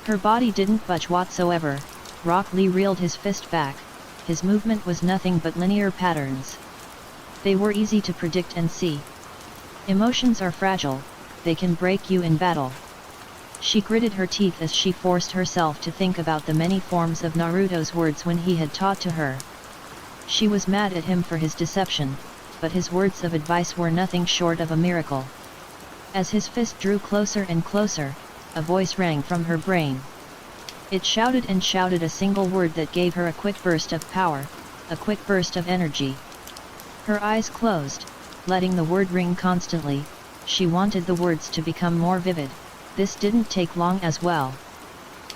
Her body didn't budge whatsoever. Rock Lee reeled his fist back. His movement was nothing but linear patterns. They were easy to predict and see. Emotions are fragile, they can break you in battle. She gritted her teeth as she forced herself to think about the many forms of Naruto's words when he had taught to her. She was mad at him for his deception, but his words of advice were nothing short of a miracle. As his fist drew closer and closer, a voice rang from her brain. It shouted and shouted a single word that gave her a quick burst of power, a quick burst of energy. Her eyes closed, letting the word ring constantly. She wanted the words to become more vivid. This didn't take long as well.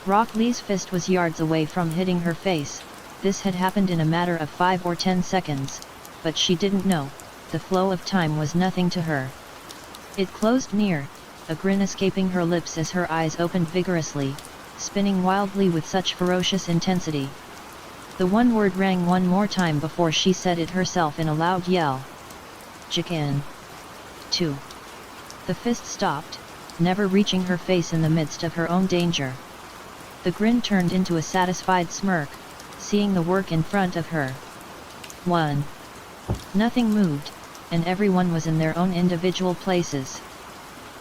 Rock Lee's fist was yards away from hitting her face. This had happened in a matter of 5 or 10 seconds, but she didn't know, the flow of time was nothing to her. It closed near, a grin escaping her lips as her eyes opened vigorously, spinning wildly with such ferocious intensity. The one word rang one more time before she said it herself in a loud yell. Jikin. 2. The fist stopped, never reaching her face in the midst of her own danger. The grin turned into a satisfied smirk, seeing the work in front of her. 1. Nothing moved, and everyone was in their own individual places.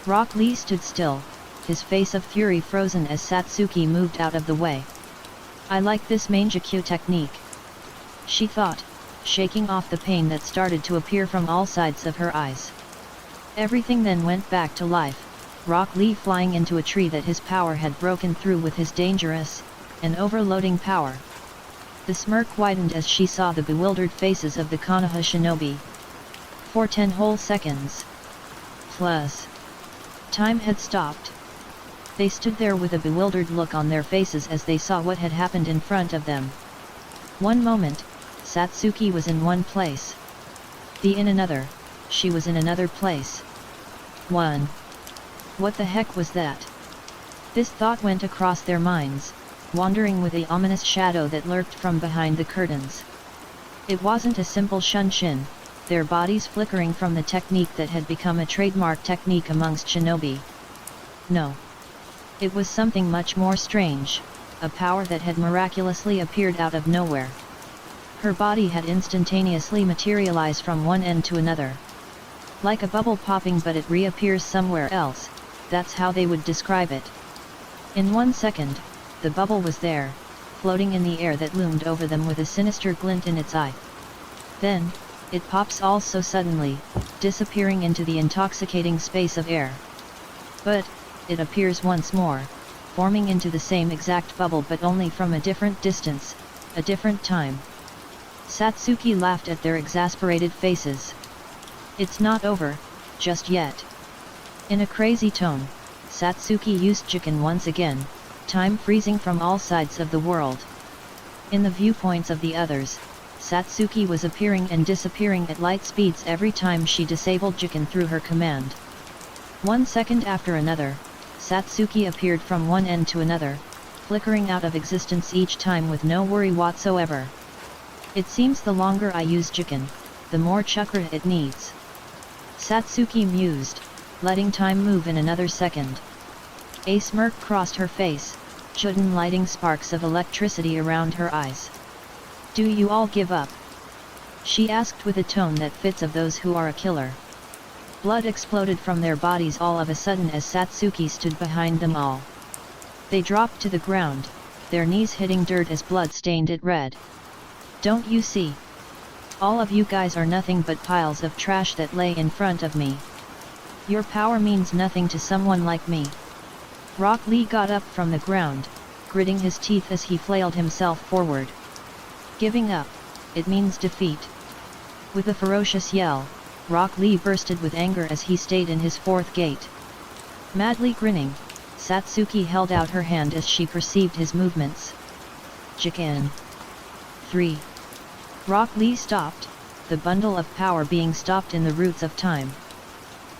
Rock Lee stood still, his face of fury frozen as Satsuki moved out of the way. I like this Manjikyu technique, she thought, shaking off the pain that started to appear from all sides of her eyes. Everything then went back to life, Rock Lee flying into a tree that his power had broken through with his dangerous, and overloading power. The smirk widened as she saw the bewildered faces of the Konoha shinobi. For 10 whole seconds. Plus. Time had stopped. They stood there with a bewildered look on their faces as they saw what had happened in front of them. One moment, Satsuki was in one place. In another, she was in another place. 1. What the heck was that? This thought went across their minds, wandering with the ominous shadow that lurked from behind the curtains. It wasn't a simple shunshin, their bodies flickering from the technique that had become a trademark technique amongst shinobi. No. It was something much more strange, a power that had miraculously appeared out of nowhere. Her body had instantaneously materialized from one end to another. Like a bubble popping, but it reappears somewhere else, that's how they would describe it. In 1 second, the bubble was there, floating in the air that loomed over them with a sinister glint in its eye. Then, it pops all so suddenly, disappearing into the intoxicating space of air. But, it appears once more, forming into the same exact bubble but only from a different distance, a different time. Satsuki laughed at their exasperated faces. It's not over, just yet. In a crazy tone, Satsuki used Jikin once again, time freezing from all sides of the world. In the viewpoints of the others, Satsuki was appearing and disappearing at light speeds every time she disabled Jikin through her command. 1 second after another, Satsuki appeared from one end to another, flickering out of existence each time with no worry whatsoever. It seems the longer I use Jikin, the more chakra it needs. Satsuki mused, letting time move in another second. A smirk crossed her face, Juden lighting sparks of electricity around her eyes. Do you all give up? She asked with a tone that fits of those who are a killer. Blood exploded from their bodies all of a sudden as Satsuki stood behind them all. They dropped to the ground, their knees hitting dirt as blood stained it red. Don't you see? All of you guys are nothing but piles of trash that lay in front of me. Your power means nothing to someone like me. Rock Lee got up from the ground, gritting his teeth as he flailed himself forward. Giving up, it means defeat. With a ferocious yell, Rock Lee bursted with anger as he stayed in his fourth gate. Madly grinning, Satsuki held out her hand as she perceived his movements. Jikin. 3. Rock Lee stopped, the bundle of power being stopped in the roots of time.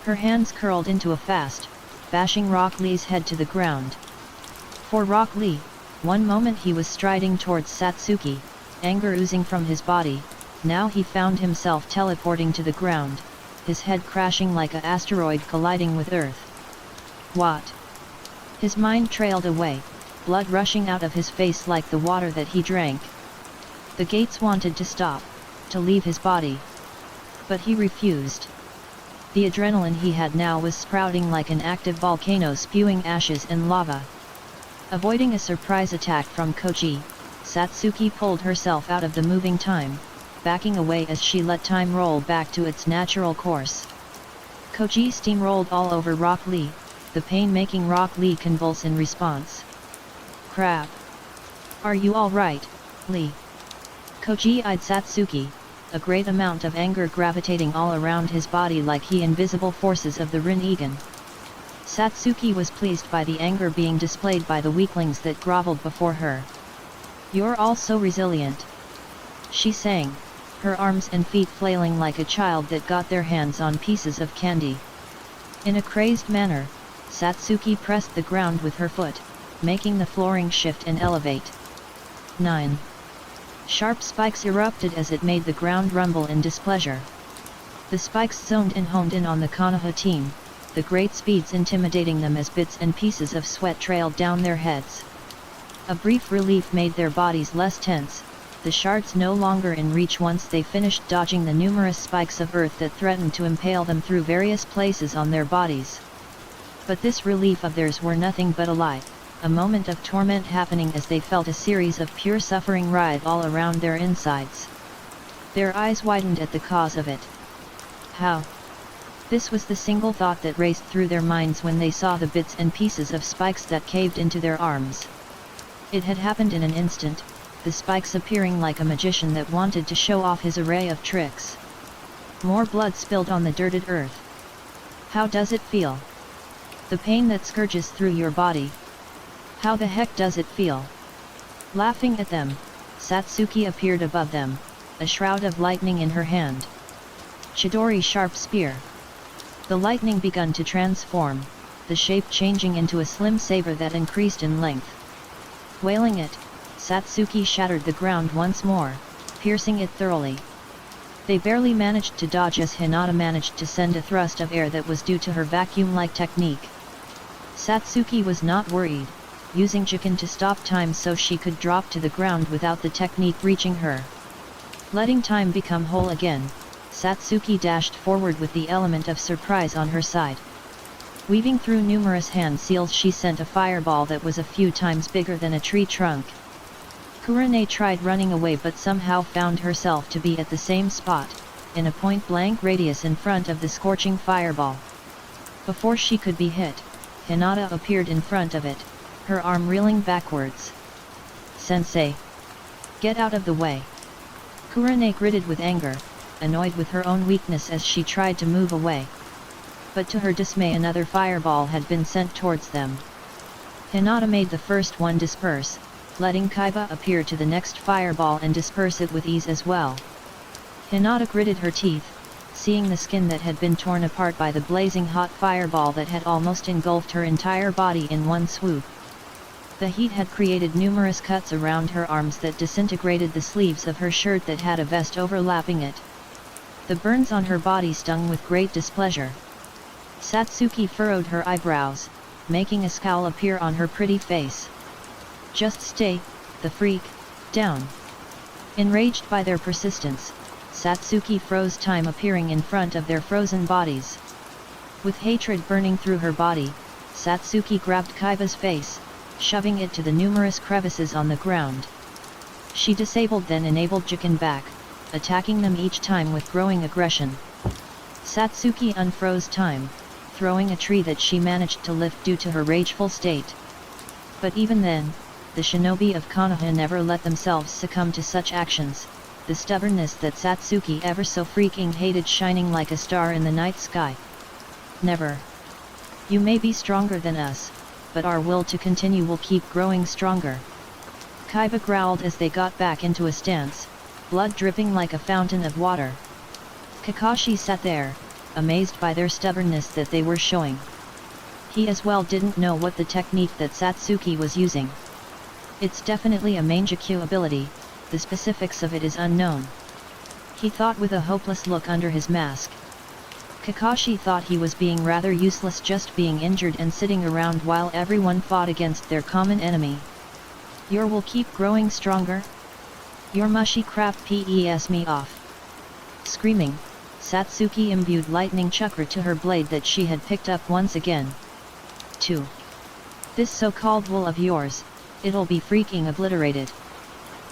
Her hands curled into a fast, bashing Rock Lee's head to the ground. For Rock Lee, one moment he was striding towards Satsuki, anger oozing from his body, now he found himself teleporting to the ground, his head crashing like an asteroid colliding with Earth. What? His mind trailed away, blood rushing out of his face like the water that he drank. The gates wanted to stop, to leave his body. But he refused. The adrenaline he had now was sprouting like an active volcano spewing ashes and lava. Avoiding a surprise attack from Kochi, Satsuki pulled herself out of the moving time, backing away as she let time roll back to its natural course. Kochi steamrolled all over Rock Lee, the pain making Rock Lee convulse in response. Crap! Are you alright, Lee? Kochi eyed Satsuki, a great amount of anger gravitating all around his body like he invisible forces of the Rinnegan. Satsuki was pleased by the anger being displayed by the weaklings that groveled before her. You're all so resilient, she sang, her arms and feet flailing like a child that got their hands on pieces of candy. In a crazed manner, Satsuki pressed the ground with her foot, making the flooring shift and elevate. 9. Sharp spikes erupted as it made the ground rumble in displeasure. The spikes zoned and honed in on the Konoha team, the great speeds intimidating them as bits and pieces of sweat trailed down their heads. A brief relief made their bodies less tense, the shards no longer in reach once they finished dodging the numerous spikes of earth that threatened to impale them through various places on their bodies. But this relief of theirs were nothing but a lie, a moment of torment happening as they felt a series of pure suffering writhe all around their insides. Their eyes widened at the cause of it. How? This was the single thought that raced through their minds when they saw the bits and pieces of spikes that caved into their arms. It had happened in an instant, the spikes appearing like a magician that wanted to show off his array of tricks. More blood spilled on the dirted earth. How does it feel? The pain that scourges through your body. How the heck does it feel? Laughing at them, Satsuki appeared above them, a shroud of lightning in her hand. Chidori sharp spear. The lightning begun to transform, the shape changing into a slim saber that increased in length. Wailing it, Satsuki shattered the ground once more, piercing it thoroughly. They barely managed to dodge as Hinata managed to send a thrust of air that was due to her vacuum-like technique. Satsuki was not worried, using Jikin to stop time so she could drop to the ground without the technique reaching her. Letting time become whole again, Satsuki dashed forward with the element of surprise on her side. Weaving through numerous hand seals, she sent a fireball that was a few times bigger than a tree trunk. Kurane tried running away but somehow found herself to be at the same spot, in a point-blank radius in front of the scorching fireball. Before she could be hit, Hinata appeared in front of it, her arm reeling backwards. Sensei! Get out of the way! Kurane gritted with anger, annoyed with her own weakness as she tried to move away. But to her dismay another fireball had been sent towards them. Hinata made the first one disperse, letting Kaiba appear to the next fireball and disperse it with ease as well. Hinata gritted her teeth, seeing the skin that had been torn apart by the blazing hot fireball that had almost engulfed her entire body in one swoop. The heat had created numerous cuts around her arms that disintegrated the sleeves of her shirt that had a vest overlapping it. The burns on her body stung with great displeasure. Satsuki furrowed her eyebrows, making a scowl appear on her pretty face. Just stay, the freak, down. Enraged by their persistence, Satsuki froze time appearing in front of their frozen bodies. With hatred burning through her body, Satsuki grabbed Kaiba's face, shoving it to the numerous crevices on the ground. She disabled then enabled Jikin back, attacking them each time with growing aggression. Satsuki unfroze time, throwing a tree that she managed to lift due to her rageful state. But even then, the shinobi of Konoha never let themselves succumb to such actions, the stubbornness that Satsuki ever so freaking hated shining like a star in the night sky. Never. You may be stronger than us, but our will to continue will keep growing stronger. Kaiba growled as they got back into a stance, blood dripping like a fountain of water. Kakashi sat there, amazed by their stubbornness that they were showing. He as well didn't know what the technique that Satsuki was using. It's definitely a Mangekyou ability, the specifics of it is unknown. He thought with a hopeless look under his mask. Kakashi thought he was being rather useless, just being injured and sitting around while everyone fought against their common enemy. Your will keep growing stronger? Your mushy crap pes me off. Screaming, Satsuki imbued lightning chakra to her blade that she had picked up once again. 2. This so-called will of yours, it'll be freaking obliterated.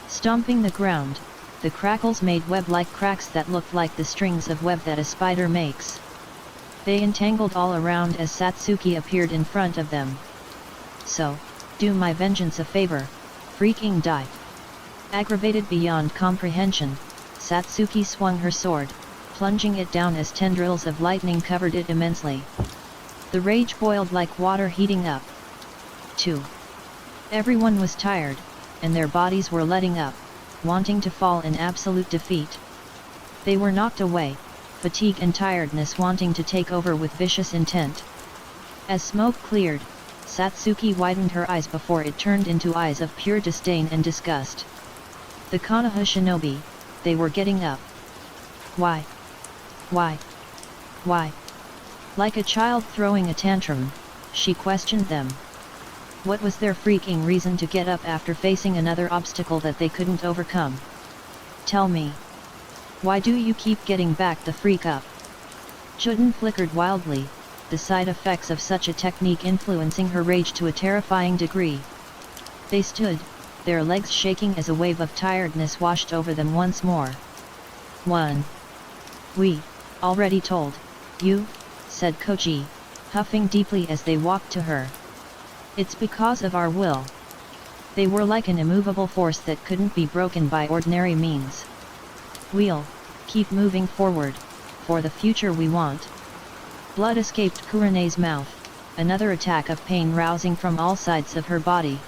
Stomping the ground, the crackles made web-like cracks that looked like the strings of web that a spider makes. They entangled all around as Satsuki appeared in front of them. So, do my vengeance a favor, freaking die. Aggravated beyond comprehension, Satsuki swung her sword, plunging it down as tendrils of lightning covered it immensely. The rage boiled like water heating up. 2. Everyone was tired, and their bodies were letting up, wanting to fall in absolute defeat. They were knocked away, fatigue and tiredness wanting to take over with vicious intent. As smoke cleared, Satsuki widened her eyes before it turned into eyes of pure disdain and disgust. The Konoha shinobi, they were getting up. Why? Why? Why? Like a child throwing a tantrum, she questioned them. What was their freaking reason to get up after facing another obstacle that they couldn't overcome? Tell me. Why do you keep getting back the freak up? Chuden flickered wildly, the side effects of such a technique influencing her rage to a terrifying degree. They stood, their legs shaking as a wave of tiredness washed over them once more. 1. We already told you, said Kochi, huffing deeply as they walked to her. It's because of our will. They were like an immovable force that couldn't be broken by ordinary means. We'll keep moving forward, for the future we want. Blood escaped Kurene's mouth, another attack of pain rousing from all sides of her body.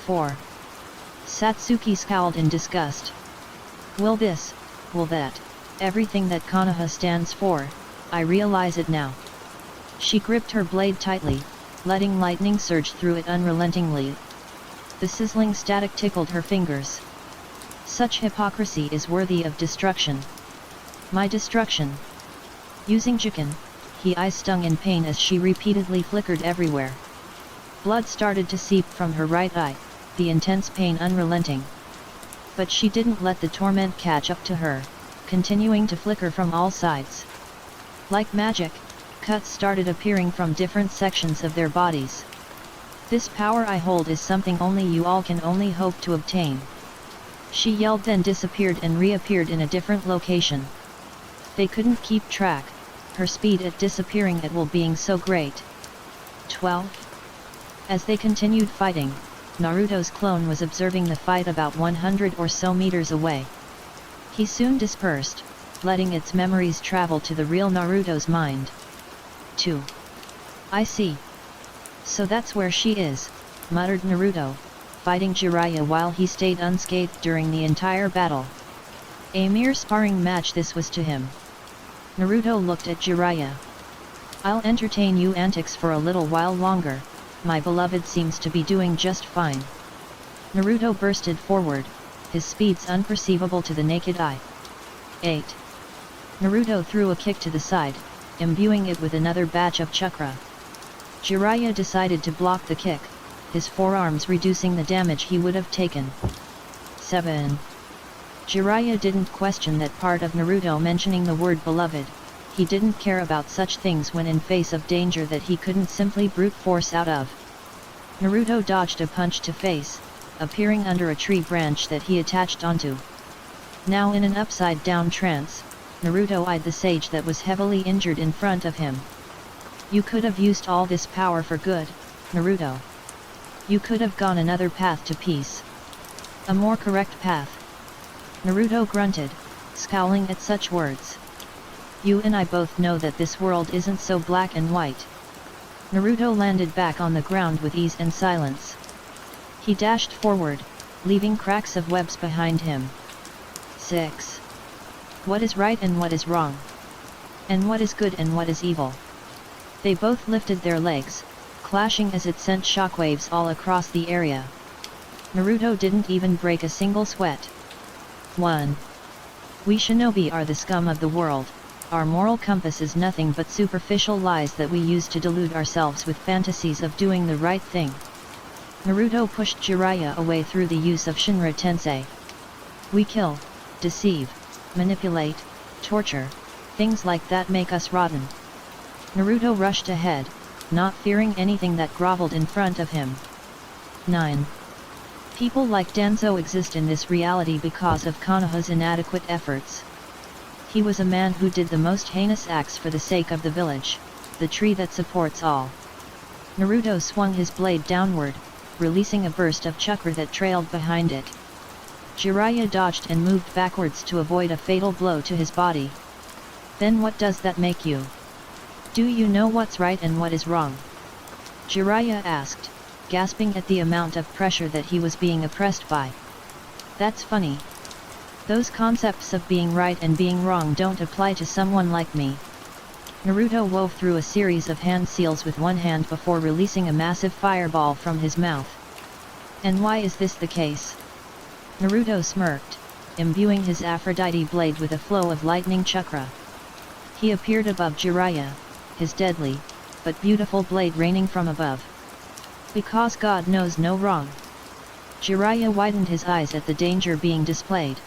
4. Satsuki scowled in disgust. Will this, will that, everything that Konoha stands for, I realize it now. She gripped her blade tightly, letting lightning surge through it unrelentingly. The sizzling static tickled her fingers. Such hypocrisy is worthy of destruction. My destruction. Using Jiken, her eyes stung in pain as she repeatedly flickered everywhere. Blood started to seep from her right eye, the intense pain unrelenting. But she didn't let the torment catch up to her, continuing to flicker from all sides. Like magic, cuts started appearing from different sections of their bodies. This power I hold is something only you all can only hope to obtain. She yelled, then disappeared and reappeared in a different location. They couldn't keep track, her speed at disappearing at will being so great. 12. As they continued fighting, Naruto's clone was observing the fight about 100 or so meters away. He soon dispersed, letting its memories travel to the real Naruto's mind. 2. I see. So that's where she is, muttered Naruto, fighting Jiraiya while he stayed unscathed during the entire battle. A mere sparring match this was to him. Naruto looked at Jiraiya. I'll entertain you antics for a little while longer, my beloved seems to be doing just fine. Naruto bursted forward, his speeds unperceivable to the naked eye. 8. Naruto threw a kick to the side, imbuing it with another batch of chakra. Jiraiya decided to block the kick, his forearms reducing the damage he would have taken. 7. Jiraiya didn't question that part of Naruto mentioning the word beloved. He didn't care about such things when in face of danger that he couldn't simply brute force out of. Naruto dodged a punch to face, appearing under a tree branch that he attached onto. Now in an upside-down trance, Naruto eyed the sage that was heavily injured in front of him. You could have used all this power for good, Naruto. You could have gone another path to peace. A more correct path. Naruto grunted, scowling at such words. You and I both know that this world isn't so black and white. Naruto landed back on the ground with ease and silence. He dashed forward, leaving cracks of webs behind him. 6. What is right and what is wrong? And what is good and what is evil? They both lifted their legs, clashing as it sent shockwaves all across the area. Naruto didn't even break a single sweat. 1. We shinobi are the scum of the world. Our moral compass is nothing but superficial lies that we use to delude ourselves with fantasies of doing the right thing. Naruto pushed Jiraiya away through the use of Shinra Tensei. We kill, deceive, manipulate, torture, things like that make us rotten. Naruto rushed ahead, not fearing anything that groveled in front of him. 9. People like Danzo exist in this reality because of Konoha's inadequate efforts. He was a man who did the most heinous acts for the sake of the village, the tree that supports all. Naruto swung his blade downward, releasing a burst of chakra that trailed behind it. Jiraiya dodged and moved backwards to avoid a fatal blow to his body. Then what does that make you? Do you know what's right and what is wrong? Jiraiya asked, gasping at the amount of pressure that he was being oppressed by. That's funny. Those concepts of being right and being wrong don't apply to someone like me. Naruto wove through a series of hand seals with one hand before releasing a massive fireball from his mouth. And why is this the case? Naruto smirked, imbuing his Aphrodite blade with a flow of lightning chakra. He appeared above Jiraiya, his deadly, but beautiful blade raining from above. Because God knows no wrong. Jiraiya widened his eyes at the danger being displayed.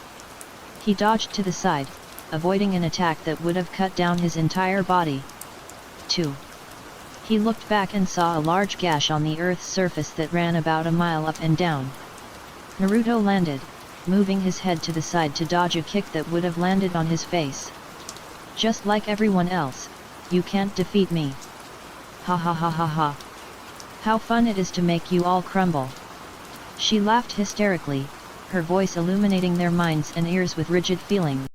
He dodged to the side, avoiding an attack that would have cut down his entire body. 2. He looked back and saw a large gash on the earth's surface that ran about a mile up and down. Naruto landed, moving his head to the side to dodge a kick that would have landed on his face. Just like everyone else, you can't defeat me. Ha ha ha ha ha. How fun it is to make you all crumble. She laughed hysterically, her voice illuminating their minds and ears with rigid feeling.